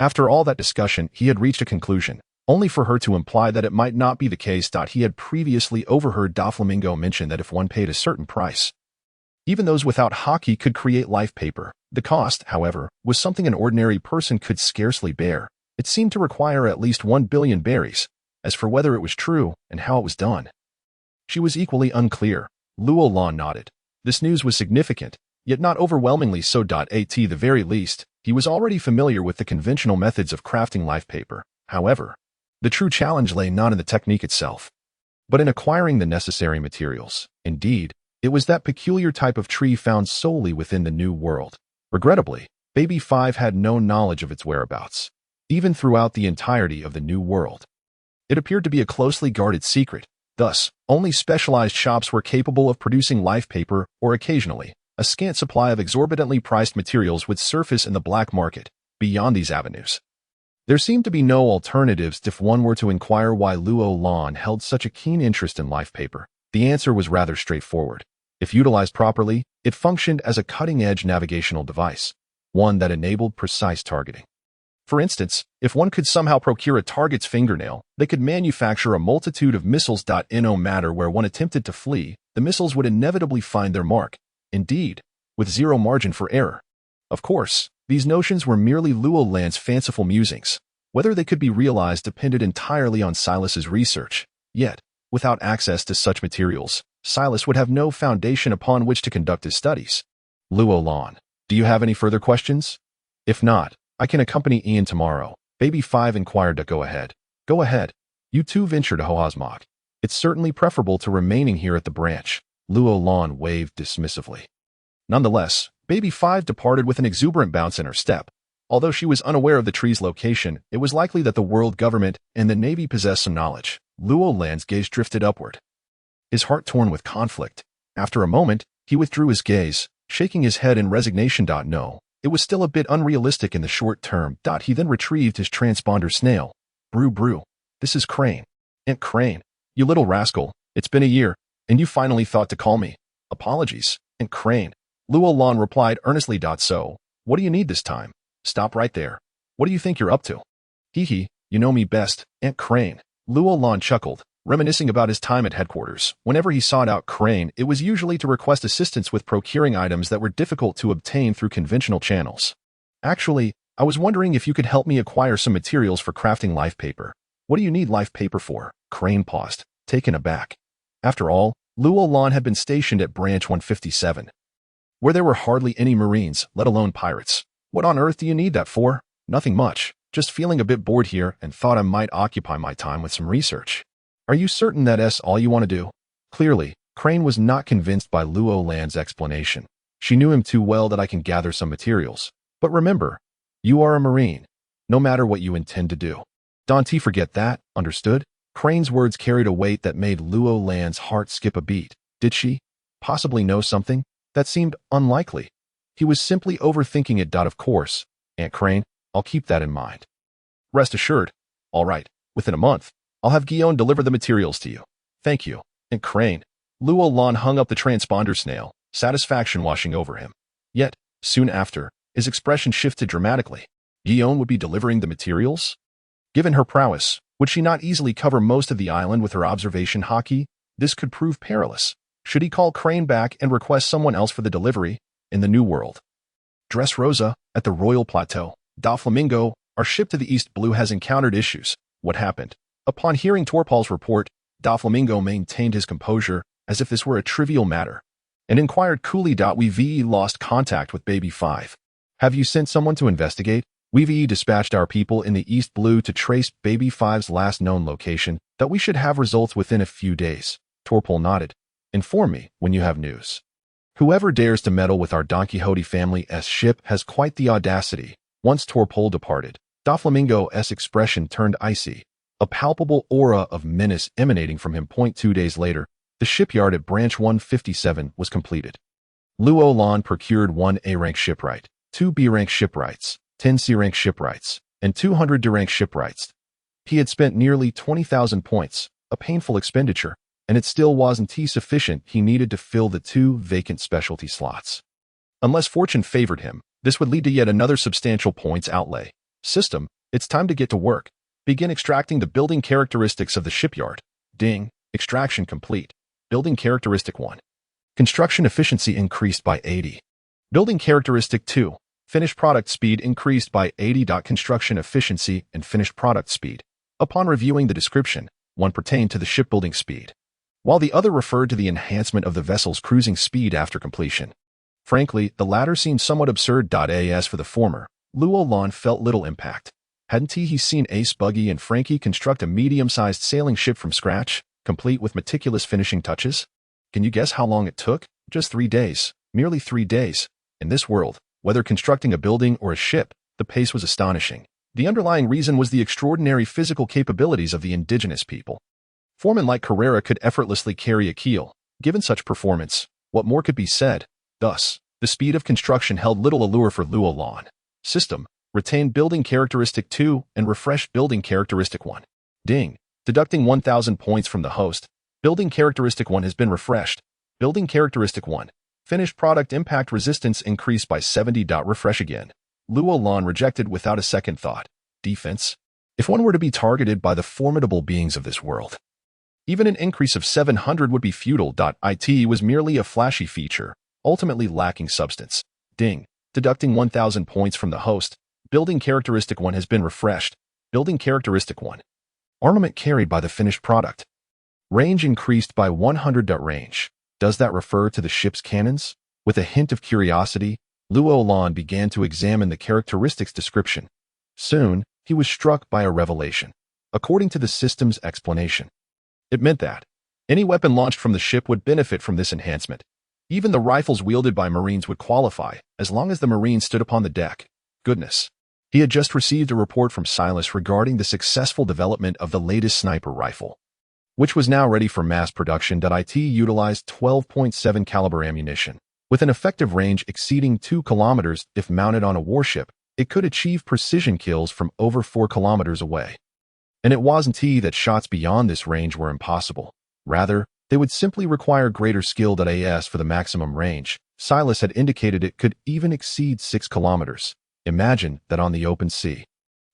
A: After all that discussion, he had reached a conclusion, only for her to imply that it might not be the case. He had previously overheard Doflamingo mention that if one paid a certain price, even those without hockey could create life paper. The cost, however, was something an ordinary person could scarcely bear. It seemed to require at least 1 billion berries. As for whether it was true and how it was done, she was equally unclear. Roland nodded. This news was significant, yet not overwhelmingly so. At the very least, he was already familiar with the conventional methods of crafting life paper. However, the true challenge lay not in the technique itself, but in acquiring the necessary materials. Indeed, It was that peculiar type of tree found solely within the New World. Regrettably, Baby 5 had no knowledge of its whereabouts, even throughout the entirety of the New World. It appeared to be a closely guarded secret. Thus, only specialized shops were capable of producing life paper, or occasionally, a scant supply of exorbitantly priced materials would surface in the black market. Beyond these avenues, there seemed to be no alternatives. If one were to inquire why Luo Lan held such a keen interest in life paper, the answer was rather straightforward. If utilized properly, it functioned as a cutting-edge navigational device, one that enabled precise targeting. For instance, if one could somehow procure a target's fingernail, they could manufacture a multitude of missiles. No matter where one attempted to flee, the missiles would inevitably find their mark, indeed, with zero margin for error. Of course, these notions were merely Luo Lan's fanciful musings. Whether they could be realized depended entirely on Silas's research. Yet, without access to such materials, Silas would have no foundation upon which to conduct his studies. Luo Lan, do you have any further questions? If not, I can accompany Ian tomorrow. Baby 5 inquired. Go ahead. Go ahead. You two venture to Hoazmok. It's certainly preferable to remaining here at the branch. Luo Lan waved dismissively. Nonetheless, Baby 5 departed with an exuberant bounce in her step. Although she was unaware of the tree's location, it was likely that the world government and the Navy possessed some knowledge. Luo Lan's gaze drifted upward, his heart torn with conflict. After a moment, he withdrew his gaze, shaking his head in resignation. No, it was still a bit unrealistic in the short term. He then retrieved his transponder snail. Brew. This is Crane. Aunt Crane, you little rascal. It's been a year, and you finally thought to call me. Apologies, Aunt Crane. Luo Lan replied earnestly. So, what do you need this time? Stop right there. What do you think you're up to? Hee, you know me best, Aunt Crane. Luo Lan chuckled, reminiscing about his time at headquarters. Whenever he sought out Crane, it was usually to request assistance with procuring items that were difficult to obtain through conventional channels. Actually, I was wondering if you could help me acquire some materials for crafting life paper. What do you need life paper for? Crane paused, taken aback. After all, Luo Lan had been stationed at Branch 157, where there were hardly any Marines, let alone pirates. What on earth do you need that for? Nothing much. Just feeling a bit bored here and thought I might occupy my time with some research. Are you certain that's all you want to do? Clearly, Crane was not convinced by Luo Lan's explanation. She knew him too well that I can gather some materials. But remember, you are a Marine, no matter what you intend to do. Don't forget that, understood? Crane's words carried a weight that made Luo Lan's heart skip a beat. Did she possibly know something? That seemed unlikely. He was simply overthinking it. Of course, Aunt Crane, I'll keep that in mind. Rest assured. All right, within a month, I'll have Guillaume deliver the materials to you. Thank you, Aunt Crane. Luo Lan hung up the transponder snail, satisfaction washing over him. Yet, soon after, his expression shifted dramatically. Guillaume would be delivering the materials? Given her prowess, would she not easily cover most of the island with her observation hockey? This could prove perilous. Should he call Crane back and request someone else for the delivery? In the New World, Dressrosa, at the Royal Plateau, Doflamingo, our ship to the East Blue has encountered issues. What happened? Upon hearing Torpal's report, Doflamingo maintained his composure as if this were a trivial matter, and inquired coolly. We've lost contact with Baby 5. Have you sent someone to investigate? We've dispatched our people in the East Blue to trace Baby 5's last known location. That we should have results within a few days. Torpal nodded. Inform me when you have news. Whoever dares to meddle with our Don Quixote family's ship has quite the audacity. Once Torpal departed, Doflamingo's expression turned icy, a palpable aura of menace emanating from him. 2 days later, the shipyard at Branch 157 was completed. Luo Lan procured 1 A-rank shipwright, 2 B-rank shipwrights, 10 C-rank shipwrights, and 200 D-rank shipwrights. He had spent nearly 20,000 points, a painful expenditure, and it still wasn't sufficient. He needed to fill the 2 vacant specialty slots. Unless fortune favored him, this would lead to yet another substantial points outlay. System, it's time to get to work. Begin extracting the building characteristics of the shipyard. Ding, extraction complete. Building characteristic 1. Construction efficiency increased by 80. Building characteristic 2. Finished product speed increased by 80. Construction efficiency and finished product speed. Upon reviewing the description, one pertained to the shipbuilding speed, while the other referred to the enhancement of the vessel's cruising speed after completion. Frankly, the latter seemed somewhat absurd. As for the former, Luo Lan felt little impact. Hadn't he seen Ace, Buggy, and Frankie construct a medium-sized sailing ship from scratch, complete with meticulous finishing touches? Can you guess how long it took? Just 3 days. Merely 3 days. In this world, whether constructing a building or a ship, the pace was astonishing. The underlying reason was the extraordinary physical capabilities of the indigenous people. Foremen like Carrera could effortlessly carry a keel. Given such performance, what more could be said? Thus, the speed of construction held little allure for Roland. System: retained building characteristic 2 and refreshed building characteristic 1. Ding. Deducting 1,000 points from the host. Building characteristic 1 has been refreshed. Building characteristic 1. Finished product impact resistance increased by 70. Refresh again. Roland rejected without a second thought. Defense? If one were to be targeted by the formidable beings of this world, even an increase of 700 would be futile. It was merely a flashy feature, ultimately lacking substance. Ding. Deducting 1,000 points from the host. Building characteristic 1 has been refreshed. Building characteristic 1. Armament carried by the finished product. Range increased by 100. Range. Does that refer to the ship's cannons? With a hint of curiosity, Roland began to examine the characteristics description. Soon, he was struck by a revelation. According to the system's explanation, it meant that any weapon launched from the ship would benefit from this enhancement. Even the rifles wielded by Marines would qualify, as long as the Marine stood upon the deck. Goodness. He had just received a report from Silas regarding the successful development of the latest sniper rifle, which was now ready for mass production. It utilized 12.7 caliber ammunition. With an effective range exceeding 2 kilometers if mounted on a warship, it could achieve precision kills from over 4 kilometers away. And it wasn't that shots beyond this range were impossible. Rather, they would simply require greater skill. As for the maximum range, Silas had indicated it could even exceed 6 kilometers. Imagine that on the open sea.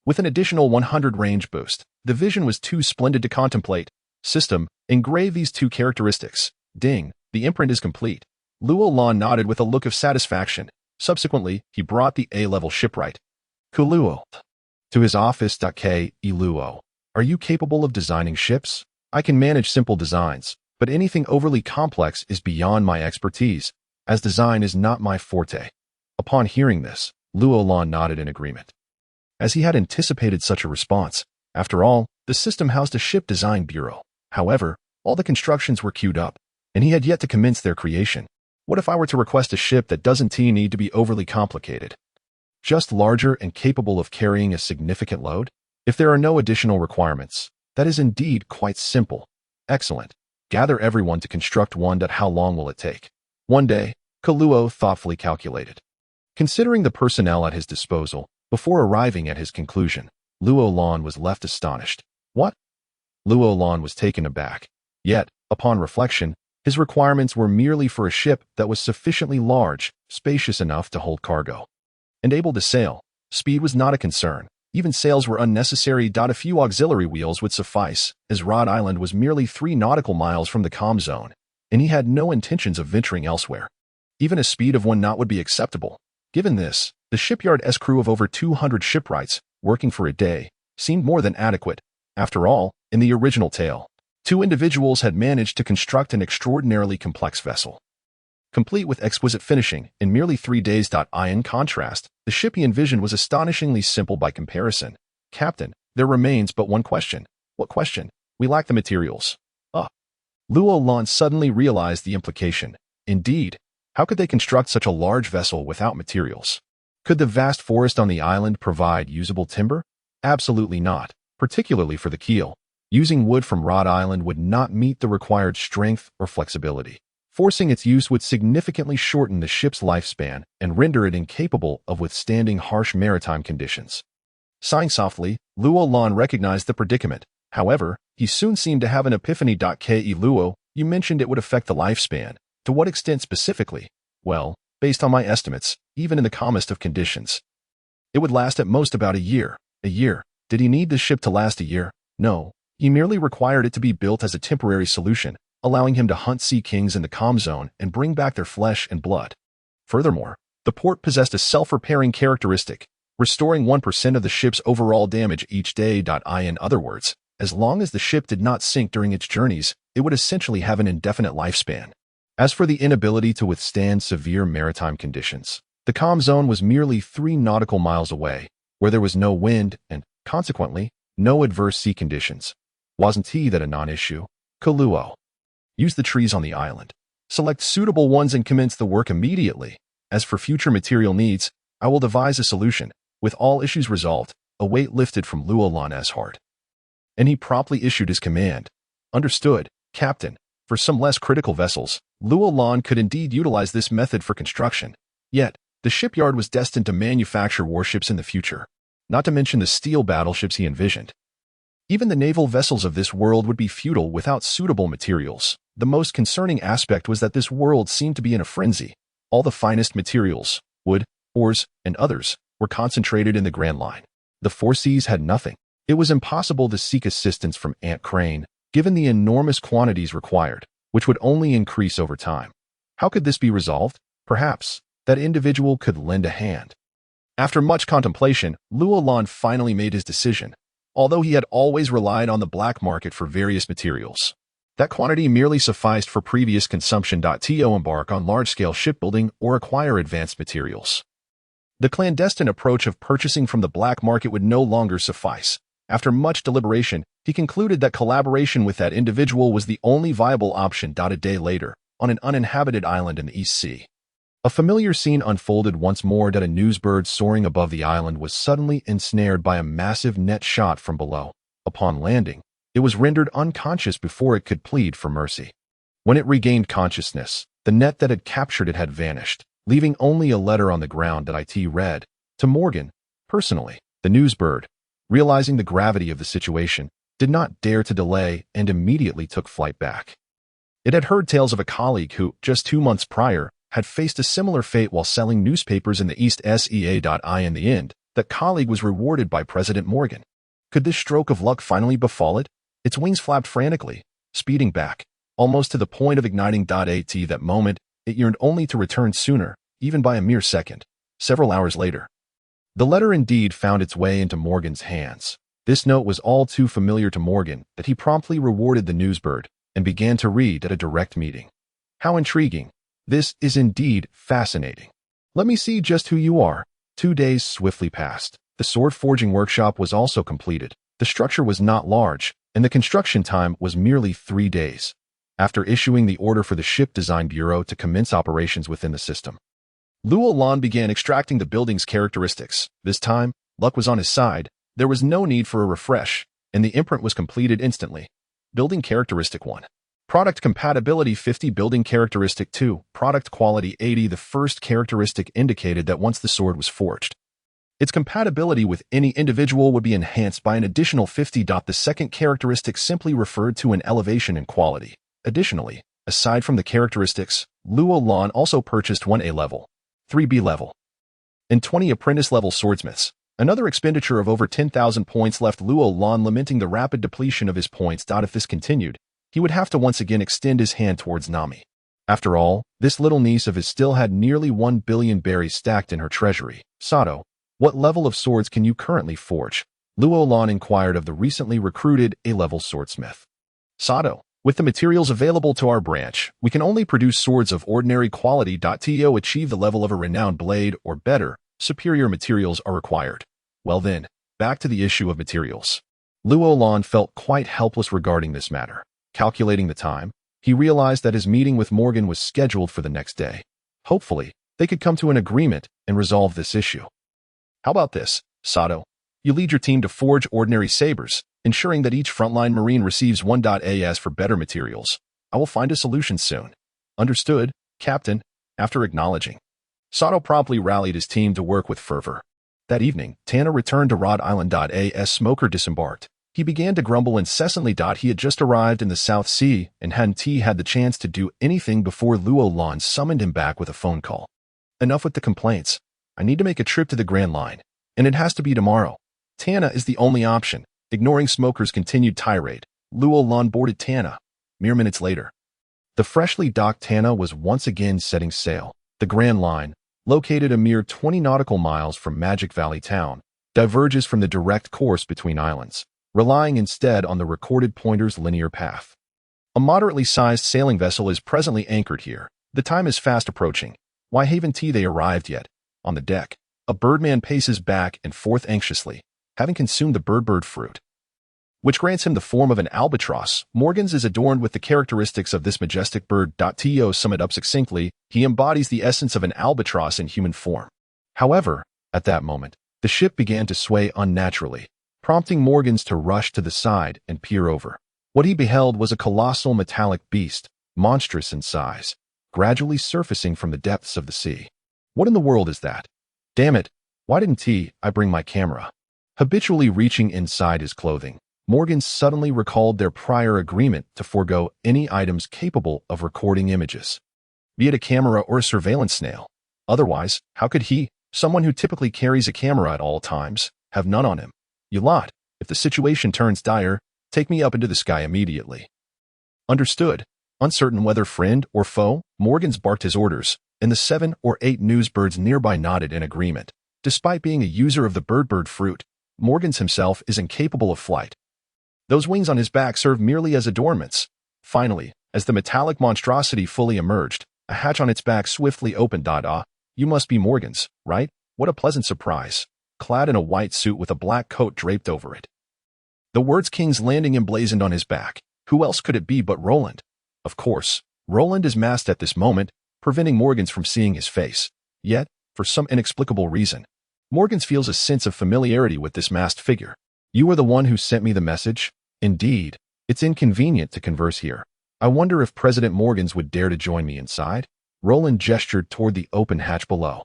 A: With an additional 100 range boost, the vision was too splendid to contemplate. System: engrave these 2 characteristics. Ding. The imprint is complete. Roland nodded with a look of satisfaction. Subsequently, he brought the A-level shipwright Kuluo to his office. Luo, are you capable of designing ships? I can manage simple designs, but anything overly complex is beyond my expertise, as design is not my forte. Upon hearing this, Roland nodded in agreement, as he had anticipated such a response. After all, the system housed a ship design bureau. However, all the constructions were queued up, and he had yet to commence their creation. What if I were to request a ship that doesn't need to be overly complicated? Just larger and capable of carrying a significant load? If there are no additional requirements, that is indeed quite simple. Excellent. Gather everyone to construct one. How long will it take? 1 day, Kuluo thoughtfully calculated. Considering the personnel at his disposal, before arriving at his conclusion, Roland was left astonished. What? Roland was taken aback. Yet, upon reflection, his requirements were merely for a ship that was sufficiently large, spacious enough to hold cargo, and able to sail. Speed was not a concern. Even sails were unnecessary. A few auxiliary wheels would suffice, as Rhode Island was merely 3 nautical miles from the calm zone, and he had no intentions of venturing elsewhere. Even a speed of 1 knot would be acceptable. Given this, the shipyard's crew of over 200 shipwrights, working for a day, seemed more than adequate. After all, in the original tale, 2 individuals had managed to construct an extraordinarily complex vessel, complete with exquisite finishing, in merely 3 days. In contrast, the ship he envisioned was astonishingly simple by comparison. Captain, there remains but one question. What question? We lack the materials. Roland suddenly realized the implication. Indeed, how could they construct such a large vessel without materials? Could the vast forest on the island provide usable timber? Absolutely not, particularly for the keel. Using wood from Rhode Island would not meet the required strength or flexibility. Forcing its use would significantly shorten the ship's lifespan and render it incapable of withstanding harsh maritime conditions. Sighing softly, Roland recognized the predicament. However, he soon seemed to have an epiphany. Luo, you mentioned it would affect the lifespan. To what extent specifically? Well, based on my estimates, even in the calmest of conditions, it would last at most about a year. A year? Did he need the ship to last a year? No. He merely required it to be built as a temporary solution, allowing him to hunt sea kings in the calm zone and bring back their flesh and blood. Furthermore, the port possessed a self-repairing characteristic, restoring 1% of the ship's overall damage each day. In other words, as long as the ship did not sink during its journeys, it would essentially have an indefinite lifespan. As for the inability to withstand severe maritime conditions, the calm zone was merely 3 nautical miles away, where there was no wind and, consequently, no adverse sea conditions. Wasn't that a non-issue? Kuluo. Use the trees on the island. Select suitable ones and commence the work immediately. As for future material needs, I will devise a solution. With all issues resolved, a weight lifted from Luolan's heart. And he promptly issued his command. Understood, Captain. For some less critical vessels, Luolan could indeed utilize this method for construction. Yet, the shipyard was destined to manufacture warships in the future, not to mention the steel battleships he envisioned. Even the naval vessels of this world would be futile without suitable materials. The most concerning aspect was that this world seemed to be in a frenzy. All the finest materials, wood, ores, and others, were concentrated in the Grand Line. The Four Seas had nothing. It was impossible to seek assistance from Aunt Crane, given the enormous quantities required, which would only increase over time. How could this be resolved? Perhaps that individual could lend a hand. After much contemplation, Luolan finally made his decision. Although he had always relied on the black market for various materials, that quantity merely sufficed for previous consumption. To embark on large-scale shipbuilding or acquire advanced materials. The clandestine approach of purchasing from the black market would no longer suffice. After much deliberation, he concluded that collaboration with that individual was the only viable option. A day later, on an uninhabited island in the East Sea, a familiar scene unfolded once more. A newsbird soaring above the island was suddenly ensnared by a massive net shot from below. Upon landing, it was rendered unconscious before it could plead for mercy. When it regained consciousness, the net that had captured it had vanished, leaving only a letter on the ground. It read, "To Morgan, personally." The newsbird, realizing the gravity of the situation, did not dare to delay and immediately took flight back. It had heard tales of a colleague who, just 2 months prior, had faced a similar fate while selling newspapers in the East Sea. In the end, that colleague was rewarded by President Morgan. Could this stroke of luck finally befall it? Its wings flapped frantically, speeding back, almost to the point of igniting. At that moment, it yearned only to return sooner, even by a mere second. Several hours later, the letter indeed found its way into Morgan's hands. This note was all too familiar to Morgan that he promptly rewarded the newsbird and began to read at a direct meeting. How intriguing. This is indeed fascinating. Let me see just who you are. 2 days swiftly passed. The sword forging workshop was also completed. The structure was not large, and the construction time was merely 3 days. After issuing the order for the Ship Design Bureau to commence operations within the system, Luolan began extracting the building's characteristics. This time, luck was on his side. There was no need for a refresh, and the imprint was completed instantly. Building Characteristic 1. Product Compatibility 50. Building Characteristic 2. Product Quality 80. The first characteristic indicated that once the sword was forged, its compatibility with any individual would be enhanced by an additional 50. The second characteristic simply referred to an elevation in quality. Additionally, aside from the characteristics, Luolan also purchased 1 A-level, 3 B-level, and 20 apprentice-level swordsmiths. Another expenditure of over 10,000 points left Luolan lamenting the rapid depletion of his points. If this continued, he would have to once again extend his hand towards Nami. After all, this little niece of his still had nearly 1 billion berries stacked in her treasury. Sato, what level of swords can you currently forge? Luolan inquired of the recently recruited A-level swordsmith. Sato, with the materials available to our branch, we can only produce swords of ordinary quality. To achieve the level of a renowned blade or better, superior materials are required. Well then, back to the issue of materials. Luolan felt quite helpless regarding this matter. Calculating the time, he realized that his meeting with Morgan was scheduled for the next day. Hopefully, they could come to an agreement and resolve this issue. How about this, Sato? You lead your team to forge ordinary sabers, ensuring that each frontline Marine receives 1. As for better materials, I will find a solution soon. Understood, Captain. After acknowledging, Sato promptly rallied his team to work with fervor. That evening, Tana returned to Rod Island. As Smoker disembarked, he began to grumble incessantly. He had just arrived in the South Sea and hadn't had the chance to do anything before Luolan summoned him back with a phone call. Enough with the complaints. I need to make a trip to the Grand Line, and it has to be tomorrow. Tana is the only option. Ignoring Smoker's continued tirade, Luolan boarded Tana. Mere minutes later, the freshly docked Tana was once again setting sail. The Grand Line, located a mere 20 nautical miles from Magic Valley Town, diverges from the direct course between islands, relying instead on the recorded pointer's linear path. A moderately sized sailing vessel is presently anchored here. The time is fast approaching. Why haven't they arrived yet? On the deck, a birdman paces back and forth anxiously, having consumed the bird fruit. which grants him the form of an albatross. Morgan's is adorned with the characteristics of this majestic bird. To sum it up succinctly, he embodies the essence of an albatross in human form. However, at that moment, the ship began to sway unnaturally, prompting Morgan's to rush to the side and peer over. What he beheld was a colossal metallic beast, monstrous in size, gradually surfacing from the depths of the sea. What in the world is that? Damn it, why didn't I bring my camera? Habitually reaching inside his clothing, Morgan suddenly recalled their prior agreement to forego any items capable of recording images, be it a camera or a surveillance snail. Otherwise, how could he, someone who typically carries a camera at all times, have none on him? You lot, if the situation turns dire, take me up into the sky immediately. Understood. Uncertain whether friend or foe, Morgan's barked his orders, and the 7 or 8 newsbirds nearby nodded in agreement. Despite being a user of the bird fruit, Morgan's himself is incapable of flight. Those wings on his back serve merely as adornments. Finally, as the metallic monstrosity fully emerged, a hatch on its back swiftly opened. You must be Morgan's, right? What a pleasant surprise. Clad in a white suit with a black coat draped over it. The words King's Landing emblazoned on his back. Who else could it be but Roland? Of course, Roland is masked at this moment, preventing Morgan's from seeing his face. Yet, for some inexplicable reason, Morgan's feels a sense of familiarity with this masked figure. You are the one who sent me the message? Indeed. It's inconvenient to converse here. I wonder if President Morgan's would dare to join me inside? Roland gestured toward the open hatch below.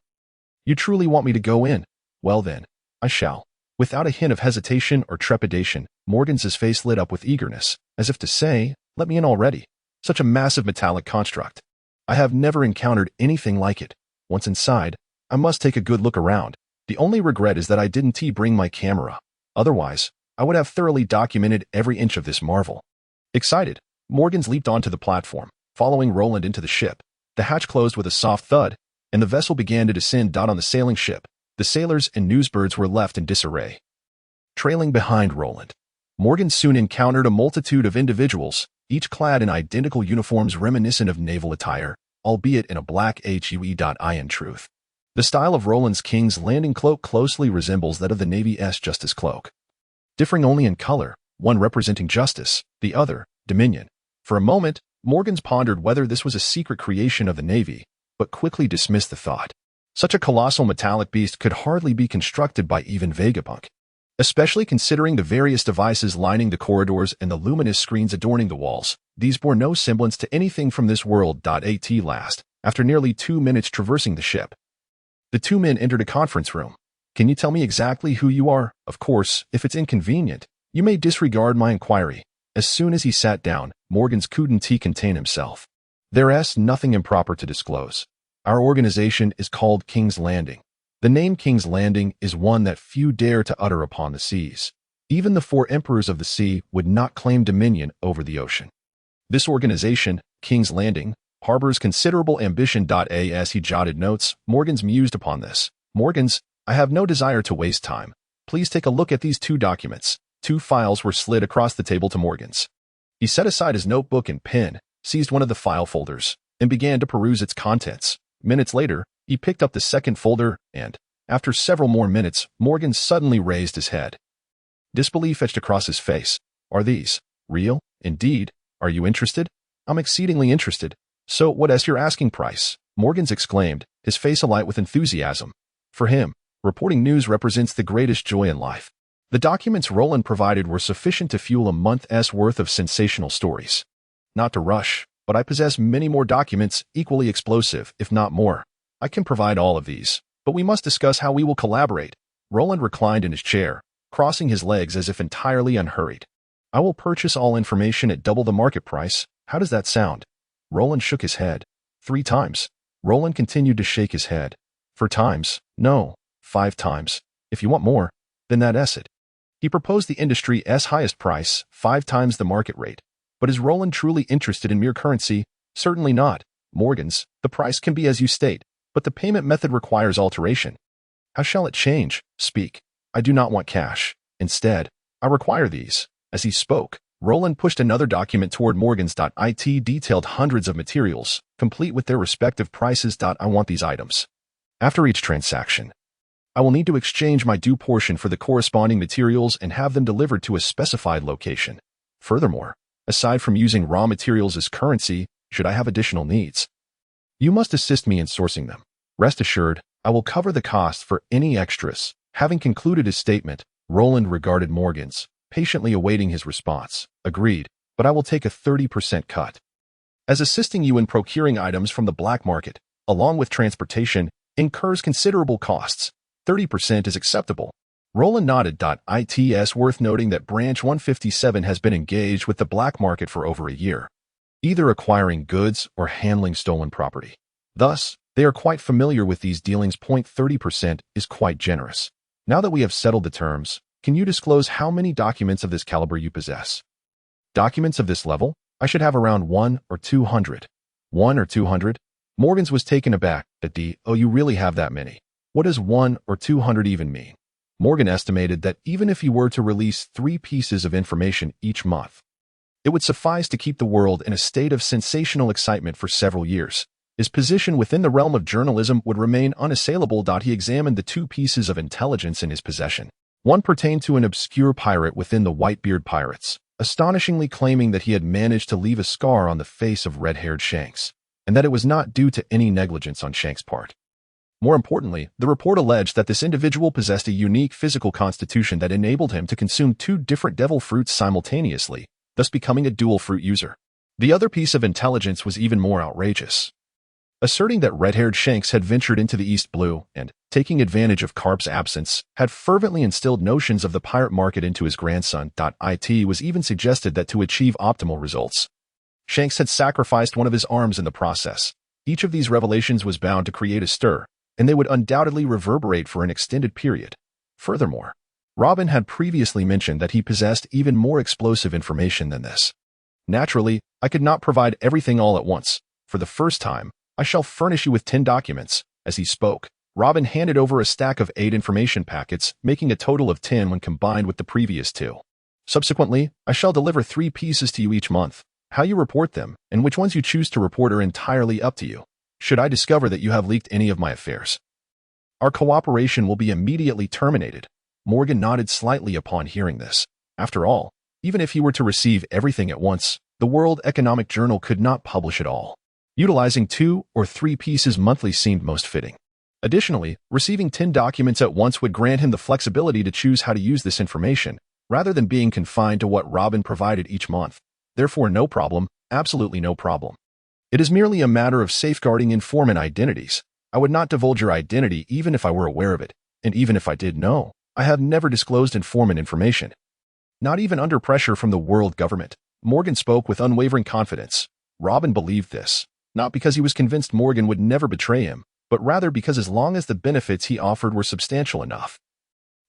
A: You truly want me to go in? Well then, I shall. Without a hint of hesitation or trepidation, Morgan's face lit up with eagerness, as if to say, let me in already. Such a massive metallic construct. I have never encountered anything like it. Once inside, I must take a good look around. The only regret is that I didn't bring my camera. Otherwise, I would have thoroughly documented every inch of this marvel. Excited, Morgan's leaped onto the platform, following Roland into the ship. The hatch closed with a soft thud, and the vessel began to descend. On the sailing ship, the sailors and newsbirds were left in disarray. Trailing behind Roland, Morgan soon encountered a multitude of individuals, each clad in identical uniforms reminiscent of naval attire, albeit in a black hue. In truth, the style of Roland's King's Landing cloak closely resembles that of the Navy's Justice cloak, differing only in color, one representing justice, the other, dominion. For a moment, Morgan's pondered whether this was a secret creation of the Navy, but quickly dismissed the thought. Such a colossal metallic beast could hardly be constructed by even Vegapunk, especially considering the various devices lining the corridors and the luminous screens adorning the walls. These bore no semblance to anything from this world. At last, after nearly 2 minutes traversing the ship, the 2 men entered a conference room. Can you tell me exactly who you are? Of course, if it's inconvenient, you may disregard my inquiry. As soon as he sat down, Morgan's couldn't contain himself. There's nothing improper to disclose. Our organization is called King's Landing. The name King's Landing is one that few dare to utter upon the seas. Even the 4 emperors of the sea would not claim dominion over the ocean. This organization, King's Landing, harbors considerable ambition. As he jotted notes, Morgan's mused upon this. Morgan's, I have no desire to waste time. Please take a look at these 2 documents. 2 files were slid across the table to Morgan's. He set aside his notebook and pen, seized one of the file folders, and began to peruse its contents. Minutes later, he picked up the second folder, and, after several more minutes, Morgan suddenly raised his head. Disbelief etched across his face. Are these real? Indeed. Are you interested? I'm exceedingly interested. So what is your asking price? Morgan's exclaimed, his face alight with enthusiasm. For him, reporting news represents the greatest joy in life. The documents Roland provided were sufficient to fuel a month's worth of sensational stories. Not to rush, but I possess many more documents equally explosive, if not more. I can provide all of these, but we must discuss how we will collaborate. Roland reclined in his chair, crossing his legs as if entirely unhurried. I will purchase all information at double the market price. How does that sound? Roland shook his head. 3 times. Roland continued to shake his head. 4 times. No. 5 times. If you want more, then that's it. He proposed the industry's highest price, 5 times the market rate. But is Roland truly interested in mere currency? Certainly not. Morgan's, the price can be as you state, but the payment method requires alteration. How shall it change? Speak. I do not want cash. Instead, I require these. As he spoke, Roland pushed another document toward Morgan's. It detailed hundreds of materials, complete with their respective prices. I want these items. After each transaction, I will need to exchange my due portion for the corresponding materials and have them delivered to a specified location. Furthermore, aside from using raw materials as currency, should I have additional needs, you must assist me in sourcing them. Rest assured, I will cover the cost for any extras. Having concluded his statement, Roland regarded Morgans, patiently awaiting his response. Agreed, but I will take a 30% cut. As assisting you in procuring items from the black market, along with transportation, incurs considerable costs. 30% is acceptable. Roland nodded. It's worth noting that Branch 157 has been engaged with the black market for over a year, either acquiring goods or handling stolen property. Thus, they are quite familiar with these dealings. 30% is quite generous. Now that we have settled the terms, can you disclose how many documents of this caliber you possess? Documents of this level? I should have around 1 or 200. 1 or 200? Morgans was taken aback. Oh, you really have that many? What does 1 or 200 even mean? Morgan estimated that even if he were to release 3 pieces of information each month, it would suffice to keep the world in a state of sensational excitement for several years. His position within the realm of journalism would remain unassailable. He examined the 2 pieces of intelligence in his possession. One pertained to an obscure pirate within the Whitebeard Pirates, astonishingly claiming that he had managed to leave a scar on the face of red-haired Shanks, and that it was not due to any negligence on Shanks' part. More importantly, the report alleged that this individual possessed a unique physical constitution that enabled him to consume 2 different devil fruits simultaneously, thus becoming a dual fruit user. The other piece of intelligence was even more outrageous, asserting that red-haired Shanks had ventured into the East Blue and, taking advantage of Carp's absence, had fervently instilled notions of the pirate market into his grandson. It was even suggested that to achieve optimal results, Shanks had sacrificed one of his arms in the process. Each of these revelations was bound to create a stir, and they would undoubtedly reverberate for an extended period. Furthermore, Robin had previously mentioned that he possessed even more explosive information than this. Naturally, I could not provide everything all at once. For the first time, I shall furnish you with 10 documents. As he spoke, Robin handed over a stack of 8 information packets, making a total of 10 when combined with the previous 2. Subsequently, I shall deliver 3 pieces to you each month. How you report them, and which ones you choose to report are entirely up to you. Should I discover that you have leaked any of my affairs, our cooperation will be immediately terminated. Morgan nodded slightly upon hearing this. After all, even if he were to receive everything at once, the World Economic Journal could not publish it all. Utilizing 2 or 3 pieces monthly seemed most fitting. Additionally, receiving 10 documents at once would grant him the flexibility to choose how to use this information, rather than being confined to what Robin provided each month. Therefore, no problem, absolutely no problem. It is merely a matter of safeguarding informant identities. I would not divulge your identity even if I were aware of it, and even if I did know, I have never disclosed informant information. Not even under pressure from the world government. Morgan spoke with unwavering confidence. Robin believed this, not because he was convinced Morgan would never betray him, but rather because as long as the benefits he offered were substantial enough,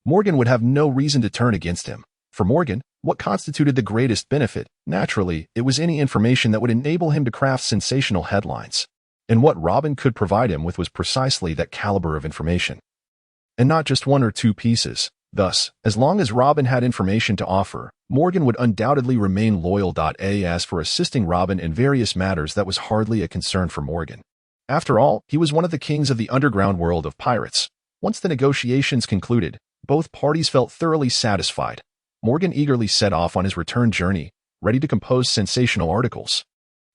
A: Morgan would have no reason to turn against him. For Morgan, what constituted the greatest benefit? Naturally, it was any information that would enable him to craft sensational headlines. And what Robin could provide him with was precisely that caliber of information. And not just 1 or 2 pieces. Thus, as long as Robin had information to offer, Morgan would undoubtedly remain loyal. As for assisting Robin in various matters, that was hardly a concern for Morgan. After all, he was one of the kings of the underground world of pirates. Once the negotiations concluded, both parties felt thoroughly satisfied. Morgan eagerly set off on his return journey, ready to compose sensational articles.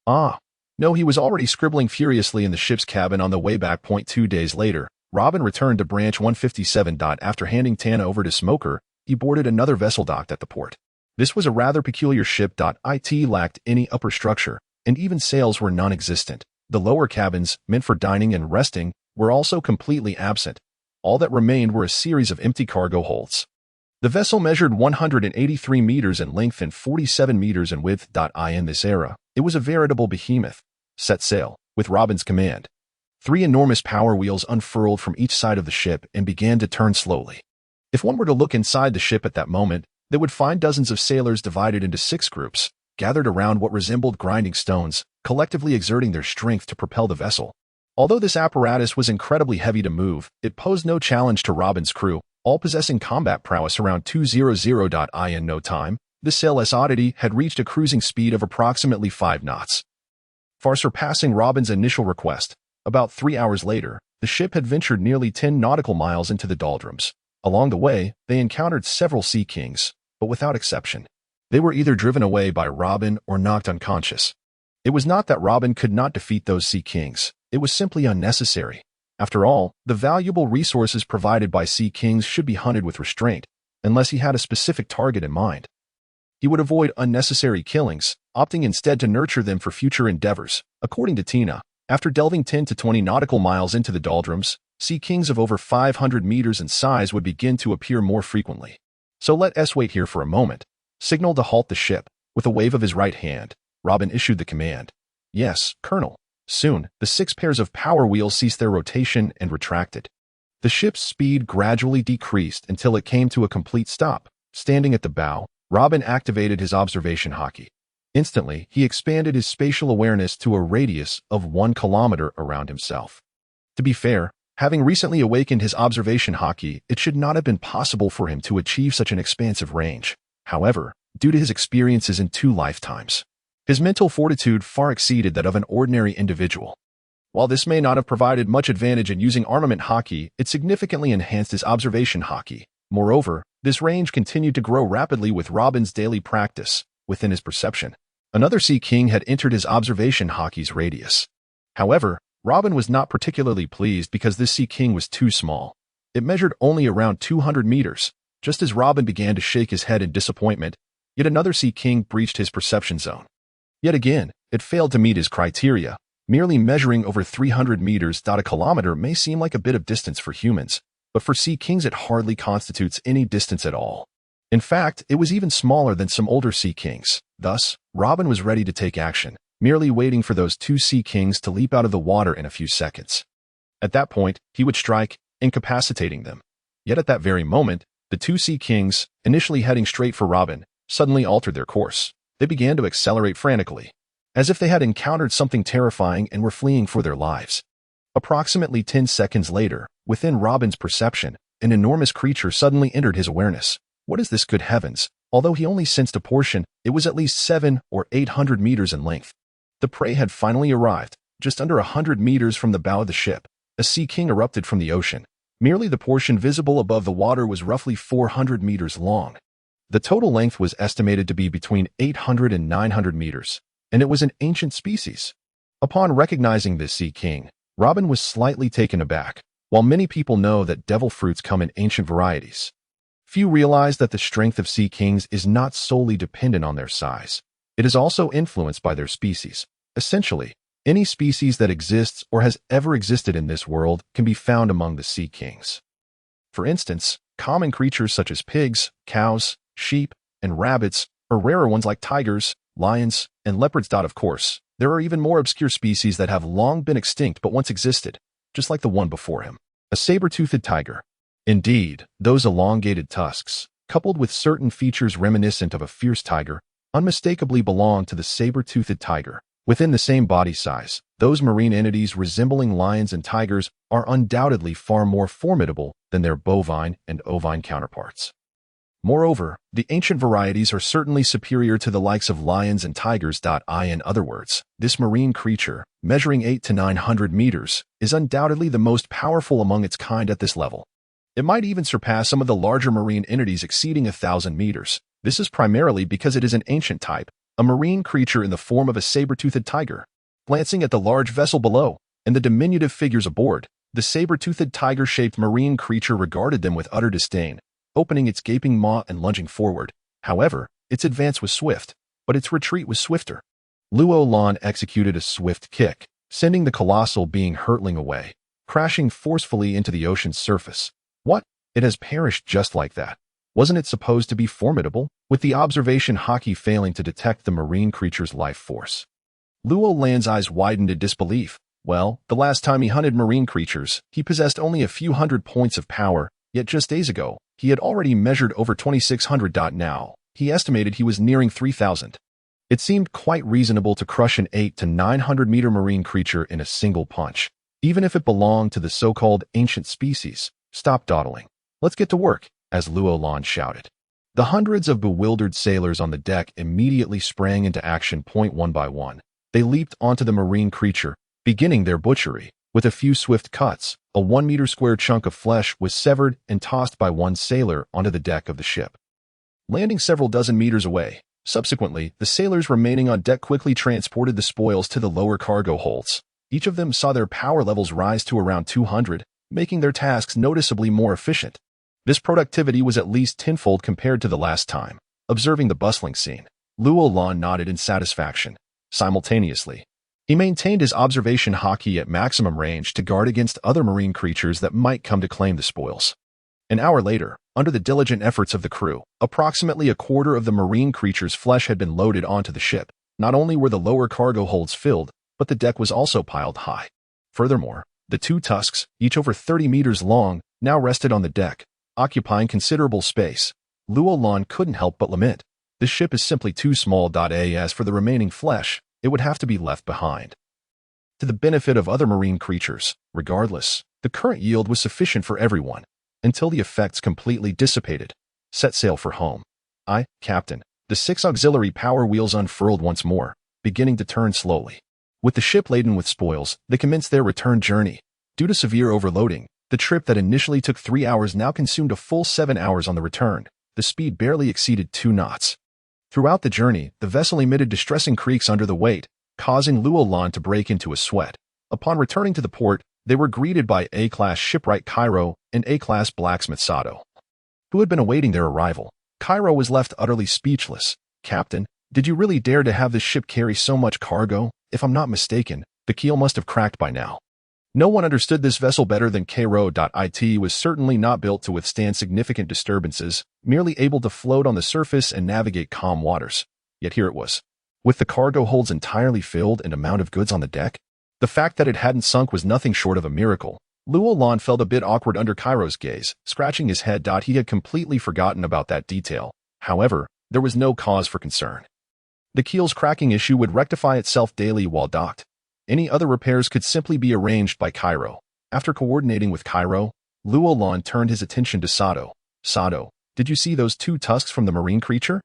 A: No, he was already scribbling furiously in the ship's cabin on the way back. 2 days later, Robin returned to Branch 157. After handing Tana over to Smoker, he boarded another vessel docked at the port. This was a rather peculiar ship. It lacked any upper structure, and even sails were non-existent. The lower cabins, meant for dining and resting, were also completely absent. All that remained were a series of empty cargo holds. The vessel measured 183 meters in length and 47 meters in width. In this era, it was a veritable behemoth. Set sail, with Robin's command. 3 enormous power wheels unfurled from each side of the ship and began to turn slowly. If one were to look inside the ship at that moment, they would find dozens of sailors divided into 6 groups, gathered around what resembled grinding stones, collectively exerting their strength to propel the vessel. Although this apparatus was incredibly heavy to move, it posed no challenge to Robin's crew, all possessing combat prowess around 200. In no time, the sailless oddity had reached a cruising speed of approximately 5 knots, far surpassing Robin's initial request. About 3 hours later, The ship had ventured nearly 10 nautical miles into the doldrums. Along the way, they encountered several Sea Kings, but without exception, they were either driven away by Robin or knocked unconscious. It was not that Robin could not defeat those Sea Kings, it was simply unnecessary. After all, the valuable resources provided by Sea Kings should be hunted with restraint, unless he had a specific target in mind. He would avoid unnecessary killings, opting instead to nurture them for future endeavors. According to Tina, after delving 10 to 20 nautical miles into the doldrums, Sea Kings of over 500 meters in size would begin to appear more frequently. So let us wait here for a moment. Signaled to halt the ship. With a wave of his right hand, Robin issued the command. Yes, Colonel. Soon, the 6 pairs of power wheels ceased their rotation and retracted. The ship's speed gradually decreased until it came to a complete stop. Standing at the bow, Robin activated his observation hockey. Instantly, he expanded his spatial awareness to a radius of 1 kilometer around himself. To be fair, having recently awakened his observation hockey, it should not have been possible for him to achieve such an expansive range. However, due to his experiences in 2 lifetimes, his mental fortitude far exceeded that of an ordinary individual. While this may not have provided much advantage in using armament hockey, it significantly enhanced his observation hockey. Moreover, this range continued to grow rapidly with Robin's daily practice. Within his perception, another Sea King had entered his observation hockey's radius. However, Robin was not particularly pleased because this Sea King was too small. It measured only around 200 meters. Just as Robin began to shake his head in disappointment, yet another Sea King breached his perception zone. Yet again, it failed to meet his criteria. Merely measuring over 300 meters. A kilometer may seem like a bit of distance for humans, but for Sea Kings it hardly constitutes any distance at all. In fact, it was even smaller than some older Sea Kings. Thus, Robin was ready to take action, merely waiting for those 2 Sea Kings to leap out of the water in a few seconds. At that point, he would strike, incapacitating them. Yet at that very moment, the 2 Sea Kings, initially heading straight for Robin, suddenly altered their course. They began to accelerate frantically, as if they had encountered something terrifying and were fleeing for their lives. Approximately 10 seconds later, within Robin's perception, an enormous creature suddenly entered his awareness. What is this, good heavens? Although he only sensed a portion, it was at least 700 or 800 meters in length. The prey had finally arrived. Just under 100 meters from the bow of the ship, a Sea King erupted from the ocean. Merely the portion visible above the water was roughly 400 meters long. The total length was estimated to be between 800 and 900 meters, and it was an ancient species. Upon recognizing this Sea King, Robin was slightly taken aback. While many people know that devil fruits come in ancient varieties, few realize that the strength of Sea Kings is not solely dependent on their size. It is also influenced by their species. Essentially, any species that exists or has ever existed in this world can be found among the Sea Kings. For instance, common creatures such as pigs, cows, sheep, and rabbits, or rarer ones like tigers, lions, and leopards. Of course, there are even more obscure species that have long been extinct but once existed, just like the one before him, a saber-toothed tiger. Indeed, those elongated tusks, coupled with certain features reminiscent of a fierce tiger, unmistakably belong to the saber-toothed tiger. Within the same body size, those marine entities resembling lions and tigers are undoubtedly far more formidable than their bovine and ovine counterparts. Moreover, the ancient varieties are certainly superior to the likes of lions and tigers. In other words, this marine creature, measuring 800 to 900 meters, is undoubtedly the most powerful among its kind at this level. It might even surpass some of the larger marine entities exceeding 1,000 meters. This is primarily because it is an ancient type, a marine creature in the form of a saber-toothed tiger. Glancing at the large vessel below, and the diminutive figures aboard, the saber-toothed tiger-shaped marine creature regarded them with utter disdain, opening its gaping maw and lunging forward. However, its advance was swift, but its retreat was swifter. Luo Lan executed a swift kick, sending the colossal being hurtling away, crashing forcefully into the ocean's surface. What? It has perished just like that. Wasn't it supposed to be formidable? With the observation hockey failing to detect the marine creature's life force, Luo Lan's eyes widened in disbelief. Well, the last time he hunted marine creatures, he possessed only a few hundred points of power, yet just days ago, he had already measured over 2,600. Now, he estimated he was nearing 3,000. It seemed quite reasonable to crush an 800 to 900 meter marine creature in a single punch, even if it belonged to the so-called ancient species. Stop dawdling. Let's get to work, as Luo Lan shouted. The hundreds of bewildered sailors on the deck immediately sprang into action. One by one, they leaped onto the marine creature, beginning their butchery. With a few swift cuts, A 1-meter square chunk of flesh was severed and tossed by one sailor onto the deck of the ship, landing several dozen meters away. Subsequently, the sailors remaining on deck quickly transported the spoils to the lower cargo holds. Each of them saw their power levels rise to around 200, making their tasks noticeably more efficient. This productivity was at least tenfold compared to the last time. Observing the bustling scene, Roland nodded in satisfaction. Simultaneously, he maintained his observation hockey at maximum range to guard against other marine creatures that might come to claim the spoils. An hour later, under the diligent efforts of the crew, approximately a quarter of the marine creature's flesh had been loaded onto the ship. Not only were the lower cargo holds filled, but the deck was also piled high. Furthermore, the 2 tusks, each over 30 meters long, now rested on the deck, occupying considerable space. Roland couldn't help but lament. This ship is simply too small. As for the remaining flesh, it would have to be left behind, to the benefit of other marine creatures. Regardless, the current yield was sufficient for everyone, until the effects completely dissipated. Set sail for home. Captain. The 6 auxiliary power wheels unfurled once more, beginning to turn slowly. With the ship laden with spoils, they commenced their return journey. Due to severe overloading, the trip that initially took 3 hours now consumed a full 7 hours on the return. The speed barely exceeded 2 knots. Throughout the journey, the vessel emitted distressing creaks under the weight, causing Roland to break into a sweat. Upon returning to the port, they were greeted by A-class shipwright Cairo and A-class blacksmith Sato, who had been awaiting their arrival. Cairo was left utterly speechless. Captain, did you really dare to have this ship carry so much cargo? If I'm not mistaken, the keel must have cracked by now. No one understood this vessel better than Cairo. It was certainly not built to withstand significant disturbances, merely able to float on the surface and navigate calm waters. Yet here it was, with the cargo holds entirely filled and amount of goods on the deck. The fact that it hadn't sunk was nothing short of a miracle. Roland felt a bit awkward under Cairo's gaze, scratching his head. He had completely forgotten about that detail. However, there was no cause for concern. The keel's cracking issue would rectify itself daily while docked. Any other repairs could simply be arranged by Cairo. After coordinating with Cairo, Roland turned his attention to Sato. Sato, did you see those 2 tusks from the marine creature?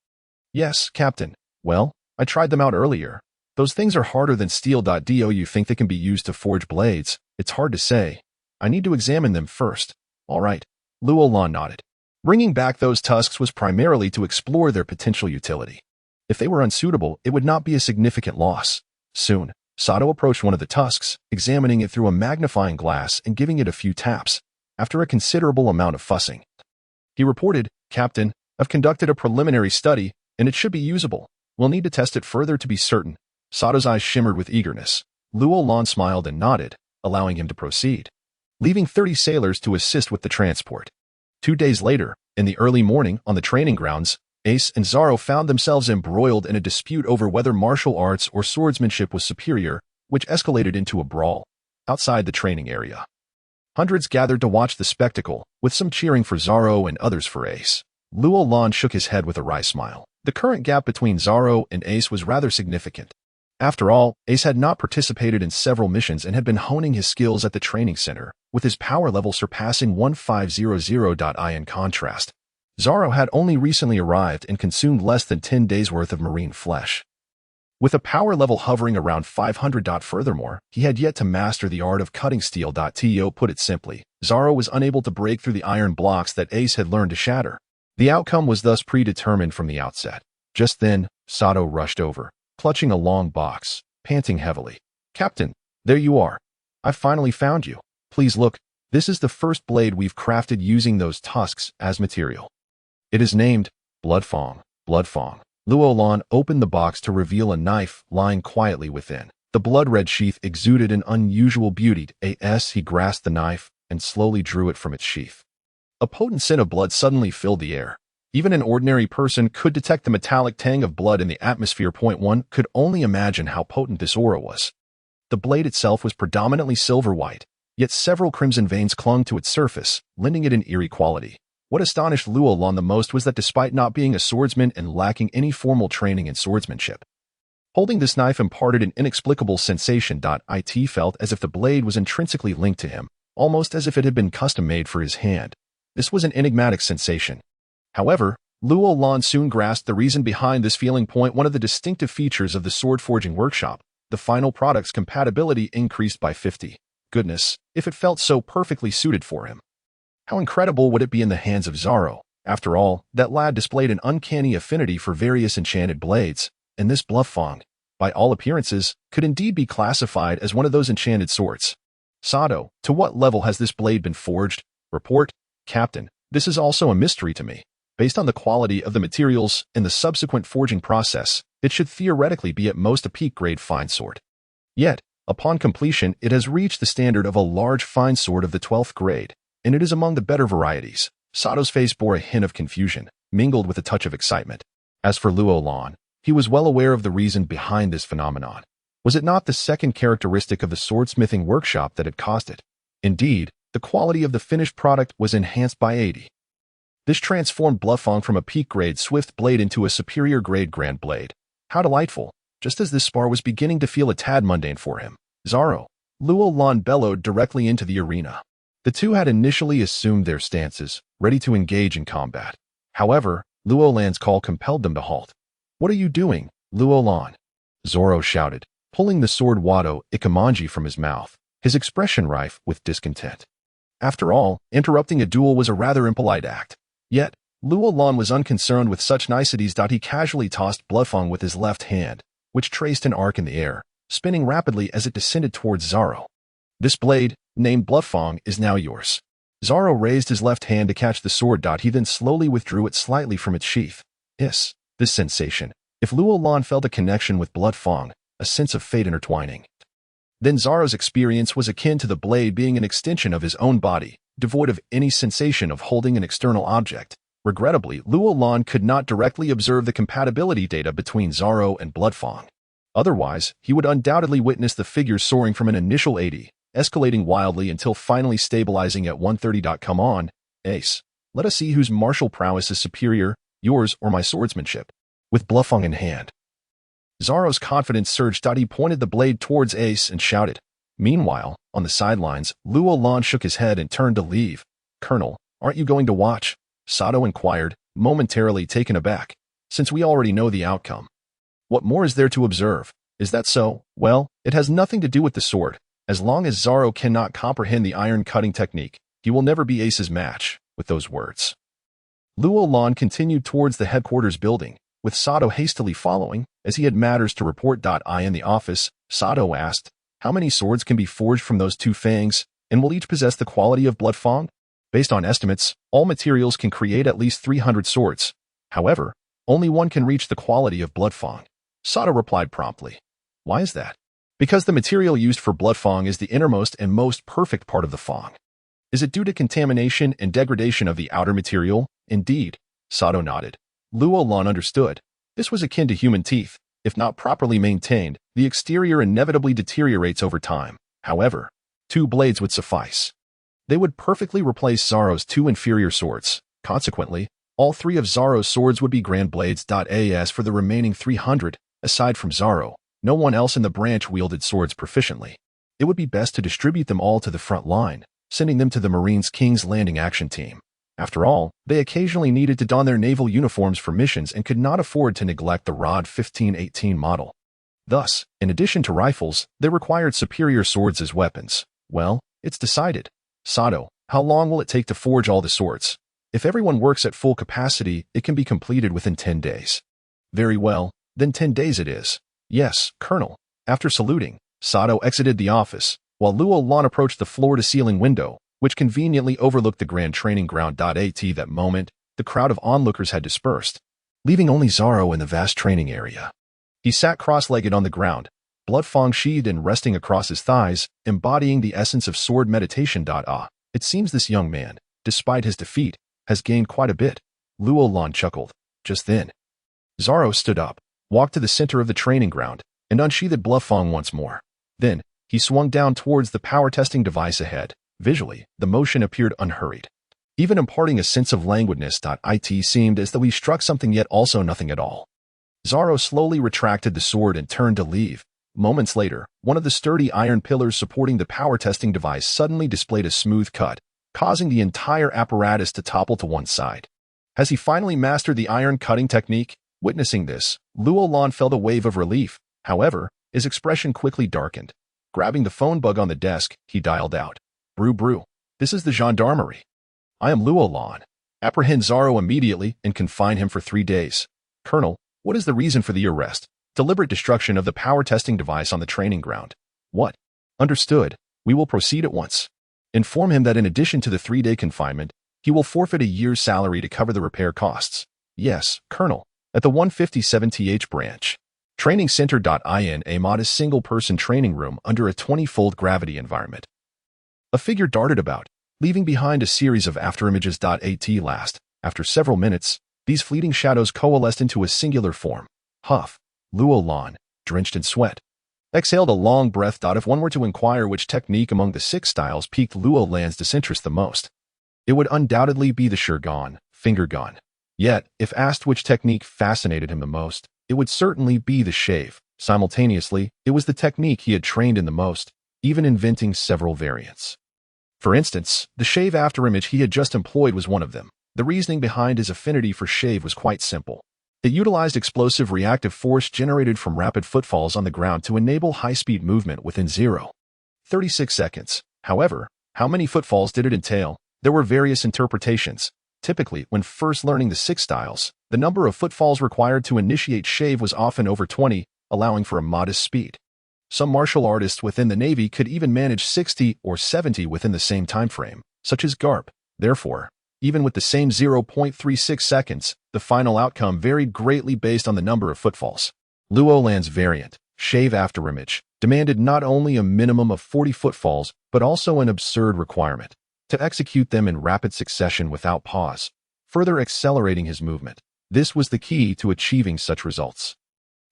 A: Yes, Captain. Well, I tried them out earlier. Those things are harder than steel. Do you think they can be used to forge blades? It's hard to say. I need to examine them first. All right. Roland nodded. Bringing back those tusks was primarily to explore their potential utility. If they were unsuitable, it would not be a significant loss. Soon, Sato approached one of the tusks, examining it through a magnifying glass and giving it a few taps. After a considerable amount of fussing, he reported, Captain, I've conducted a preliminary study, and it should be usable. We'll need to test it further to be certain. Sato's eyes shimmered with eagerness. Roland smiled and nodded, allowing him to proceed, leaving 30 sailors to assist with the transport. 2 days later, in the early morning on the training grounds, Ace and Zaro found themselves embroiled in a dispute over whether martial arts or swordsmanship was superior, which escalated into a brawl outside the training area. Hundreds gathered to watch the spectacle, with some cheering for Zaro and others for Ace. Roland shook his head with a wry smile. The current gap between Zaro and Ace was rather significant. After all, Ace had not participated in several missions and had been honing his skills at the training center, with his power level surpassing 1500. In contrast, Zaro had only recently arrived and consumed less than 10 days' worth of marine flesh, with a power level hovering around 500. Furthermore, he had yet to master the art of cutting steel. To put it simply, Zaro was unable to break through the iron blocks that Ace had learned to shatter. The outcome was thus predetermined from the outset. Just then, Sato rushed over, clutching a long box, panting heavily. Captain, there you are. I finally found you. Please look, this is the first blade we've crafted using those tusks as material. It is named Bloodfang. Bloodfang. Roland opened the box to reveal a knife lying quietly within. The blood-red sheath exuded an unusual beauty. He grasped the knife and slowly drew it from its sheath. A potent scent of blood suddenly filled the air. Even an ordinary person could detect the metallic tang of blood in the atmosphere. One could only imagine how potent this aura was. The blade itself was predominantly silver-white, yet several crimson veins clung to its surface, lending it an eerie quality. What astonished Roland the most was that despite not being a swordsman and lacking any formal training in swordsmanship, holding this knife imparted an inexplicable sensation. It felt as if the blade was intrinsically linked to him, almost as if it had been custom-made for his hand. This was an enigmatic sensation. However, Roland soon grasped the reason behind this feeling. One of the distinctive features of the sword forging workshop, the final product's compatibility increased by 50. Goodness, if it felt so perfectly suited for him. How incredible would it be in the hands of Zoro? After all, that lad displayed an uncanny affinity for various enchanted blades, and this Bluffong, by all appearances, could indeed be classified as one of those enchanted swords. Sato, to what level has this blade been forged? Report, Captain, this is also a mystery to me. Based on the quality of the materials and the subsequent forging process, it should theoretically be at most a peak-grade fine sword. Yet, upon completion, it has reached the standard of a large fine sword of the 12th grade, and it is among the better varieties. Sato's face bore a hint of confusion, mingled with a touch of excitement. As for Roland, he was well aware of the reason behind this phenomenon. Was it not the second characteristic of the swordsmithing workshop that had caused it? Indeed, the quality of the finished product was enhanced by 80. This transformed Bluffong from a peak-grade swift blade into a superior-grade grand blade. How delightful! Just as this spar was beginning to feel a tad mundane for him, Zoro, Roland bellowed directly into the arena. The two had initially assumed their stances, ready to engage in combat. However, Roland's call compelled them to halt. "What are you doing, Roland?" Zoro shouted, pulling the sword Wado Ikamanji from his mouth, his expression rife with discontent. After all, interrupting a duel was a rather impolite act. Yet, Roland was unconcerned with such niceties. He casually tossed Bluffong with his left hand, which traced an arc in the air, spinning rapidly as it descended towards Zoro. "This blade, named Bluffong, is now yours." Zoro raised his left hand to catch the sword. He then slowly withdrew it slightly from its sheath. This sensation. If Roland felt a connection with Bluffong, a sense of fate intertwining. Then Zoro's experience was akin to the blade being an extension of his own body, devoid of any sensation of holding an external object. Regrettably, Roland could not directly observe the compatibility data between Zoro and Bluffong. Otherwise, he would undoubtedly witness the figure soaring from an initial 80, escalating wildly until finally stabilizing at 130. Come on, Ace. Let us see whose martial prowess is superior, yours or my swordsmanship. With Bluffong in hand. Zoro's confidence surged. He pointed the blade towards Ace and shouted. Meanwhile, on the sidelines, Roland shook his head and turned to leave. "Colonel, aren't you going to watch?" Sato inquired, momentarily taken aback. "Since we already know the outcome. What more is there to observe? Is that so? Well, it has nothing to do with the sword. As long as Zoro cannot comprehend the iron-cutting technique, he will never be Ace's match." With those words, Roland continued towards the headquarters building, with Sato hastily following, as he had matters to report. In the office, Sato asked, "How many swords can be forged from those two fangs, and will each possess the quality of Bluffong?" "Based on estimates, all materials can create at least 300 swords. However, only one can reach the quality of Bluffong," Sato replied promptly. "Why is that?" "Because the material used for Bluffong is the innermost and most perfect part of the Fong." "Is it due to contamination and degradation of the outer material?" "Indeed," Sato nodded. Roland understood. This was akin to human teeth. If not properly maintained, the exterior inevitably deteriorates over time. However, 2 blades would suffice. They would perfectly replace Zoro's 2 inferior swords. Consequently, all 3 of Zoro's swords would be grand blades. As for the remaining 300, aside from Zoro, no one else in the branch wielded swords proficiently. It would be best to distribute them all to the front line, sending them to the Marines' King's Landing action team. After all, they occasionally needed to don their naval uniforms for missions and could not afford to neglect the Rod 1518 model. Thus, in addition to rifles, they required superior swords as weapons. Well, it's decided. Sato, how long will it take to forge all the swords? If everyone works at full capacity, it can be completed within 10 days. Very well, then 10 days it is. Yes, Colonel. After saluting, Sato exited the office, while Roland approached the floor-to-ceiling window, which conveniently overlooked the grand training ground. At that moment, the crowd of onlookers had dispersed, leaving only Zoro in the vast training area. He sat cross-legged on the ground, Bluffong sheathed and resting across his thighs, embodying the essence of sword meditation. It seems this young man, despite his defeat, has gained quite a bit. Roland chuckled. Just then, Zoro stood up, walked to the center of the training ground, and unsheathed Bluffong once more. Then, he swung down towards the power testing device ahead. Visually, the motion appeared unhurried, even imparting a sense of languidness. It seemed as though he struck something yet also nothing at all. Zoro slowly retracted the sword and turned to leave. Moments later, one of the sturdy iron pillars supporting the power testing device suddenly displayed a smooth cut, causing the entire apparatus to topple to one side. Has he finally mastered the iron cutting technique? Witnessing this, Roland felt a wave of relief. However, his expression quickly darkened. Grabbing the phone bug on the desk, he dialed out. Brew brew. This is the gendarmerie. I am Roland. Apprehend Zaro immediately and confine him for 3 days. Colonel, what is the reason for the arrest? Deliberate destruction of the power testing device on the training ground. What? Understood. We will proceed at once. Inform him that in addition to the 3-day confinement, he will forfeit a year's salary to cover the repair costs. Yes, Colonel. At the 157th branch. Training Center.in, a modest single-person training room under a 20-fold gravity environment. A figure darted about, leaving behind a series of afterimages. At last, after several minutes, these fleeting shadows coalesced into a singular form. Huff. Roland, drenched in sweat, exhaled a long breath. If one were to inquire which technique among the 6 styles piqued Roland's disinterest the most, it would undoubtedly be the Shurgon, finger gun. Yet, if asked which technique fascinated him the most, it would certainly be the shave. Simultaneously, it was the technique he had trained in the most, even inventing several variants. For instance, the shave afterimage he had just employed was one of them. The reasoning behind his affinity for shave was quite simple. It utilized explosive reactive force generated from rapid footfalls on the ground to enable high-speed movement within 0.36 seconds. However, how many footfalls did it entail? There were various interpretations. Typically, when first learning the 6 styles, the number of footfalls required to initiate shave was often over 20, allowing for a modest speed. Some martial artists within the Navy could even manage 60 or 70 within the same time frame, such as Garp. Therefore, even with the same 0.36 seconds, the final outcome varied greatly based on the number of footfalls. Roland's variant, shave afterimage, demanded not only a minimum of 40 footfalls, but also an absurd requirement to execute them in rapid succession without pause, further accelerating his movement. This was the key to achieving such results.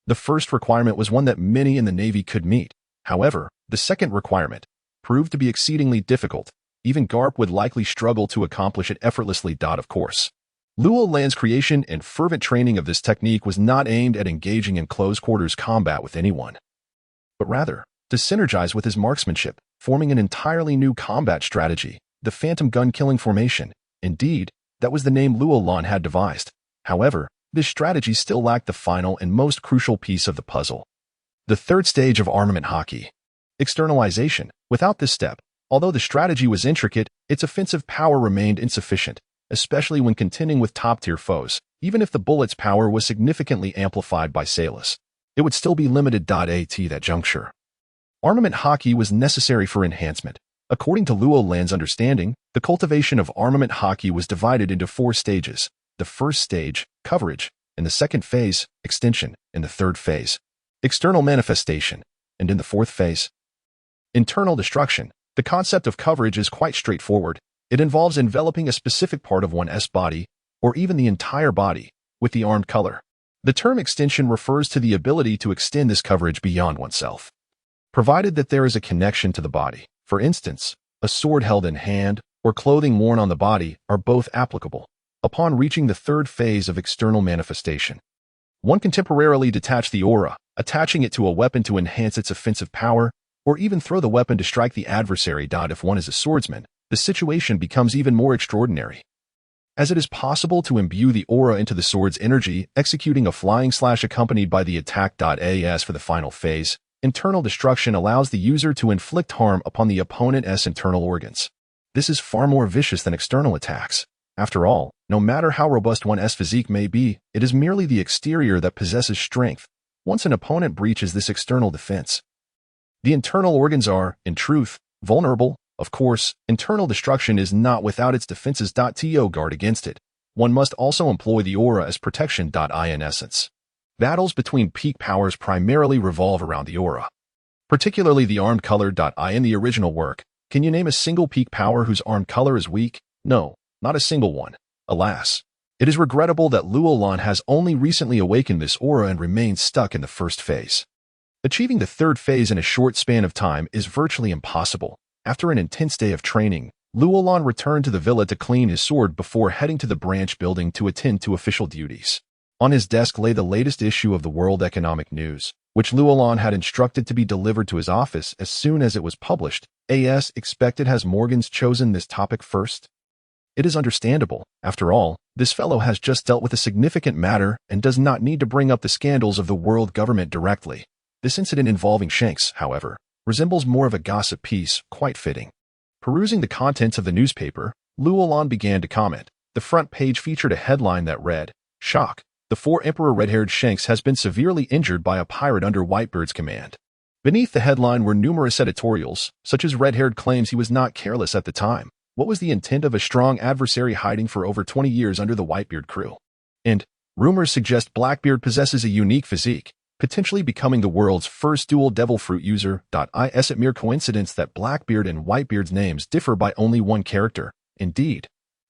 A: The first requirement was one that many in the Navy could meet. However, the second requirement proved to be exceedingly difficult. Even Garp would likely struggle to accomplish it effortlessly. Of course, Roland's creation and fervent training of this technique was not aimed at engaging in close-quarters combat with anyone, but rather to synergize with his marksmanship, forming an entirely new combat strategy, the phantom gun-killing formation. Indeed, that was the name Roland had devised. However, this strategy still lacked the final and most crucial piece of the puzzle. The third stage of armament hockey. Externalization. Without this step, although the strategy was intricate, its offensive power remained insufficient, especially when contending with top-tier foes. Even if the bullet's power was significantly amplified by Salus, it would still be limited. At that juncture, armament hockey was necessary for enhancement. According to Roland's understanding, the cultivation of armament hockey was divided into 4 stages. The first stage, coverage, in the second phase, extension, in the third phase, external manifestation, and in the fourth phase, internal destruction. The concept of coverage is quite straightforward. It involves enveloping a specific part of one's body, or even the entire body, with the armed color. The term extension refers to the ability to extend this coverage beyond oneself, provided that there is a connection to the body. For instance, a sword held in hand or clothing worn on the body are both applicable. Upon reaching the third phase of external manifestation, one can temporarily detach the aura, attaching it to a weapon to enhance its offensive power, or even throw the weapon to strike the adversary. If one is a swordsman, the situation becomes even more extraordinary, as it is possible to imbue the aura into the sword's energy, executing a flying slash accompanied by the attack. As for the final phase, internal destruction allows the user to inflict harm upon the opponent's internal organs. This is far more vicious than external attacks. After all, no matter how robust one's physique may be, it is merely the exterior that possesses strength. Once an opponent breaches this external defense, the internal organs are, in truth, vulnerable. Of course, internal destruction is not without its defenses. To guard against it, one must also employ the aura as protection. In essence, battles between peak powers primarily revolve around the aura, particularly the armed color. In the original work, can you name a single peak power whose armed color is weak? No. Not a single one. Alas, it is regrettable that Roland has only recently awakened this aura and remains stuck in the first phase. Achieving the third phase in a short span of time is virtually impossible. After an intense day of training, Roland returned to the villa to clean his sword before heading to the branch building to attend to official duties. On his desk lay the latest issue of the World Economic News, which Roland had instructed to be delivered to his office as soon as it was published. As expected, has Morgan's chosen this topic first? It is understandable. After all, this fellow has just dealt with a significant matter and does not need to bring up the scandals of the world government directly. This incident involving Shanks, however, resembles more of a gossip piece, quite fitting. Perusing the contents of the newspaper, Roland began to comment. The front page featured a headline that read, "Shock. The 4-Emperor red-haired Shanks has been severely injured by a pirate under Whitebeard's command." Beneath the headline were numerous editorials, such as red-haired claims he was not careless at the time. What was the intent of a strong adversary hiding for over 20 years under the Whitebeard crew? And rumors suggest Blackbeard possesses a unique physique, potentially becoming the world's first dual devil fruit user. Is it mere coincidence that Blackbeard and Whitebeard's names differ by only one character? Indeed.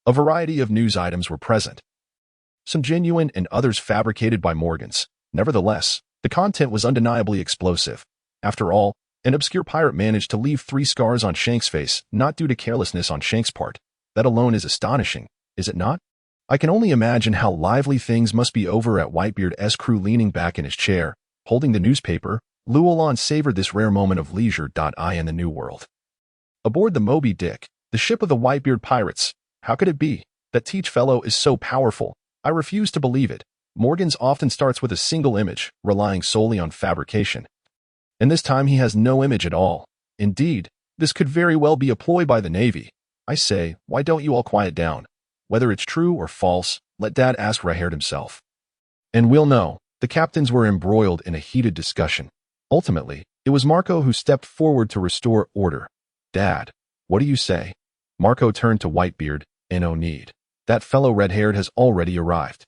A: A variety of news items were present, some genuine and others fabricated by Morgans. Nevertheless, the content was undeniably explosive. After all, an obscure pirate managed to leave 3 scars on Shank's face, not due to carelessness on Shank's part. That alone is astonishing, is it not? I can only imagine how lively things must be over at Whitebeard's crew. Leaning back in his chair, holding the newspaper, Roland savored this rare moment of leisure. In the New World. Aboard the Moby Dick, the ship of the Whitebeard pirates, how could it be that Teach fellow is so powerful? I refuse to believe it. Morgans often starts with a single image, relying solely on fabrication. And this time he has no image at all. Indeed, this could very well be a ploy by the Navy. I say, why don't you all quiet down? Whether it's true or false, let Dad ask red-haired himself. And we'll know. The captains were embroiled in a heated discussion. Ultimately, it was Marco who stepped forward to restore order. Dad, what do you say? Marco turned to Whitebeard. No need. That fellow red-haired has already arrived.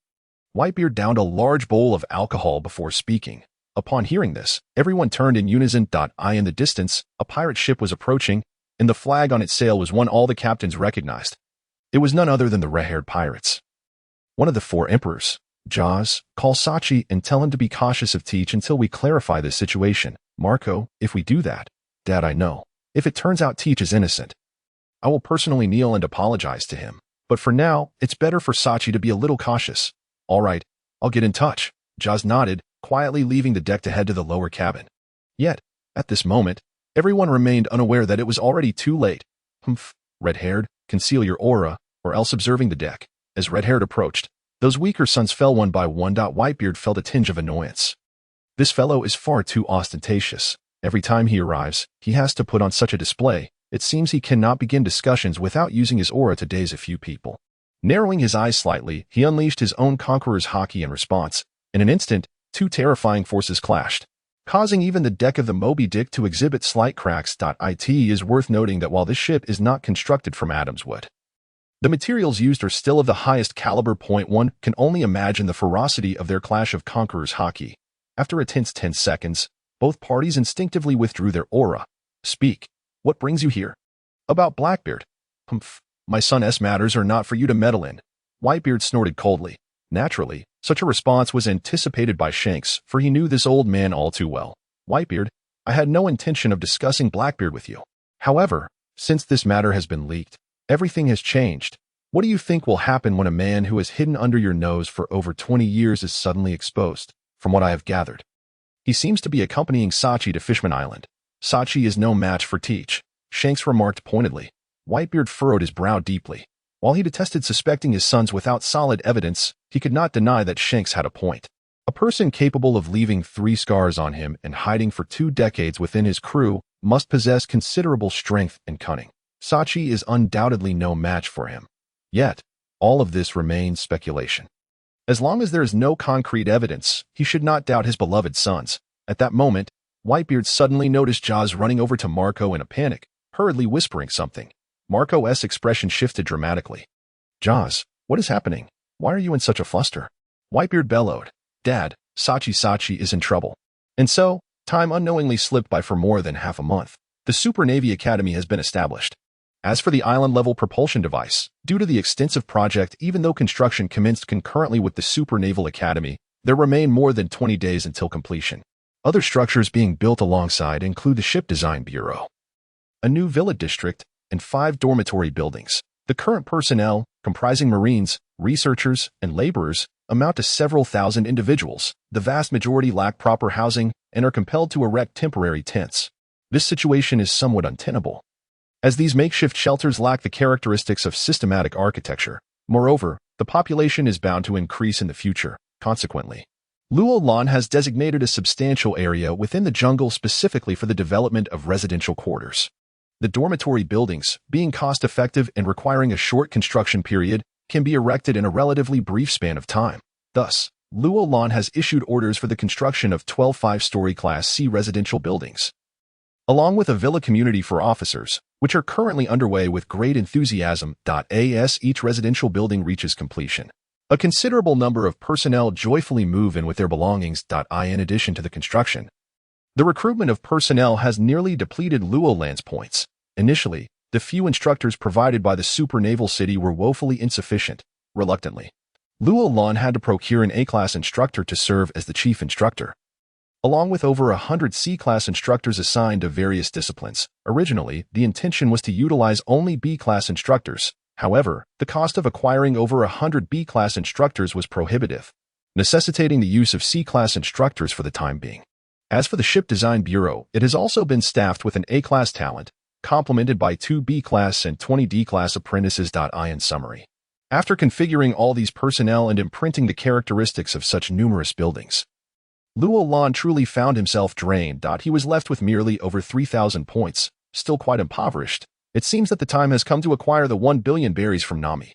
A: Whitebeard downed a large bowl of alcohol before speaking. Upon hearing this, everyone turned in unison. In the distance, a pirate ship was approaching, and the flag on its sail was one all the captains recognized. It was none other than the red-haired pirates. One of the 4 emperors. Jaws, call Sachi and tell him to be cautious of Teach until we clarify this situation. Marco, if we do that, Dad, I know. If it turns out Teach is innocent, I will personally kneel and apologize to him. But for now, it's better for Sachi to be a little cautious. All right, I'll get in touch. Jaws nodded, quietly leaving the deck to head to the lower cabin. Yet, at this moment, everyone remained unaware that it was already too late. Humph, red-haired, conceal your aura, or else. Observing the deck, as red-haired approached, those weaker suns fell one by one. Whitebeard felt a tinge of annoyance. This fellow is far too ostentatious. Every time he arrives, he has to put on such a display. It seems he cannot begin discussions without using his aura to daze a few people. Narrowing his eyes slightly, he unleashed his own conqueror's haki in response. In an instant, 2 terrifying forces clashed, causing even the deck of the Moby Dick to exhibit slight cracks. It is worth noting that while this ship is not constructed from Adam's wood, the materials used are still of the highest caliber. One can only imagine the ferocity of their clash of conqueror's haki. After a tense 10 seconds, both parties instinctively withdrew their aura. Speak. What brings you here? About Blackbeard. Humph. My son's matters are not for you to meddle in. Whitebeard snorted coldly. Naturally, such a response was anticipated by Shanks, for he knew this old man all too well. Whitebeard, I had no intention of discussing Blackbeard with you. However, since this matter has been leaked, everything has changed. What do you think will happen when a man who has hidden under your nose for over 20 years is suddenly exposed? From what I have gathered, he seems to be accompanying Sachi to Fishman Island. Sachi is no match for Teach, Shanks remarked pointedly. Whitebeard furrowed his brow deeply. While he detested suspecting his sons without solid evidence, he could not deny that Shanks had a point. A person capable of leaving 3 scars on him and hiding for 2 decades within his crew must possess considerable strength and cunning. Sachi is undoubtedly no match for him. Yet, all of this remains speculation. As long as there is no concrete evidence, he should not doubt his beloved sons. At that moment, Whitebeard suddenly noticed Jaws running over to Marco in a panic, hurriedly whispering something. Marco's expression shifted dramatically. Jaws, what is happening? Why are you in such a fluster? Whitebeard bellowed. Dad, Sachi is in trouble. And so, time unknowingly slipped by for more than half a month. The Super Navy Academy has been established. As for the island-level propulsion device, due to the extensive project, even though construction commenced concurrently with the Super Naval Academy, there remain more than 20 days until completion. Other structures being built alongside include the Ship Design Bureau, a new villa district, and 5 dormitory buildings. The current personnel, comprising Marines, researchers, and laborers, amount to several thousand individuals. The vast majority lack proper housing and are compelled to erect temporary tents. This situation is somewhat untenable, as these makeshift shelters lack the characteristics of systematic architecture. Moreover, the population is bound to increase in the future. Consequently, Luolan has designated a substantial area within the jungle specifically for the development of residential quarters. The dormitory buildings, being cost-effective and requiring a short construction period, can be erected in a relatively brief span of time. Thus, Luolan has issued orders for the construction of 12 5-story Class C residential buildings, along with a villa community for officers, which are currently underway with great enthusiasm. As each residential building reaches completion, a considerable number of personnel joyfully move in with their belongings. In addition to the construction, the recruitment of personnel has nearly depleted Luolan's points. Initially, the few instructors provided by the super naval city were woefully insufficient. Reluctantly, Luolan had to procure an A-class instructor to serve as the chief instructor, along with over 100 C-class instructors assigned to various disciplines. Originally, the intention was to utilize only B-class instructors. However, the cost of acquiring over 100 B-class instructors was prohibitive, necessitating the use of C-class instructors for the time being. As for the Ship Design Bureau, it has also been staffed with an A-class talent, complemented by 2 B-class and 20 D-class apprentices. In summary, after configuring all these personnel and imprinting the characteristics of such numerous buildings, Luolan truly found himself drained. He was left with merely over 3,000 points, still quite impoverished. It seems that the time has come to acquire the 1 billion berries from Nami.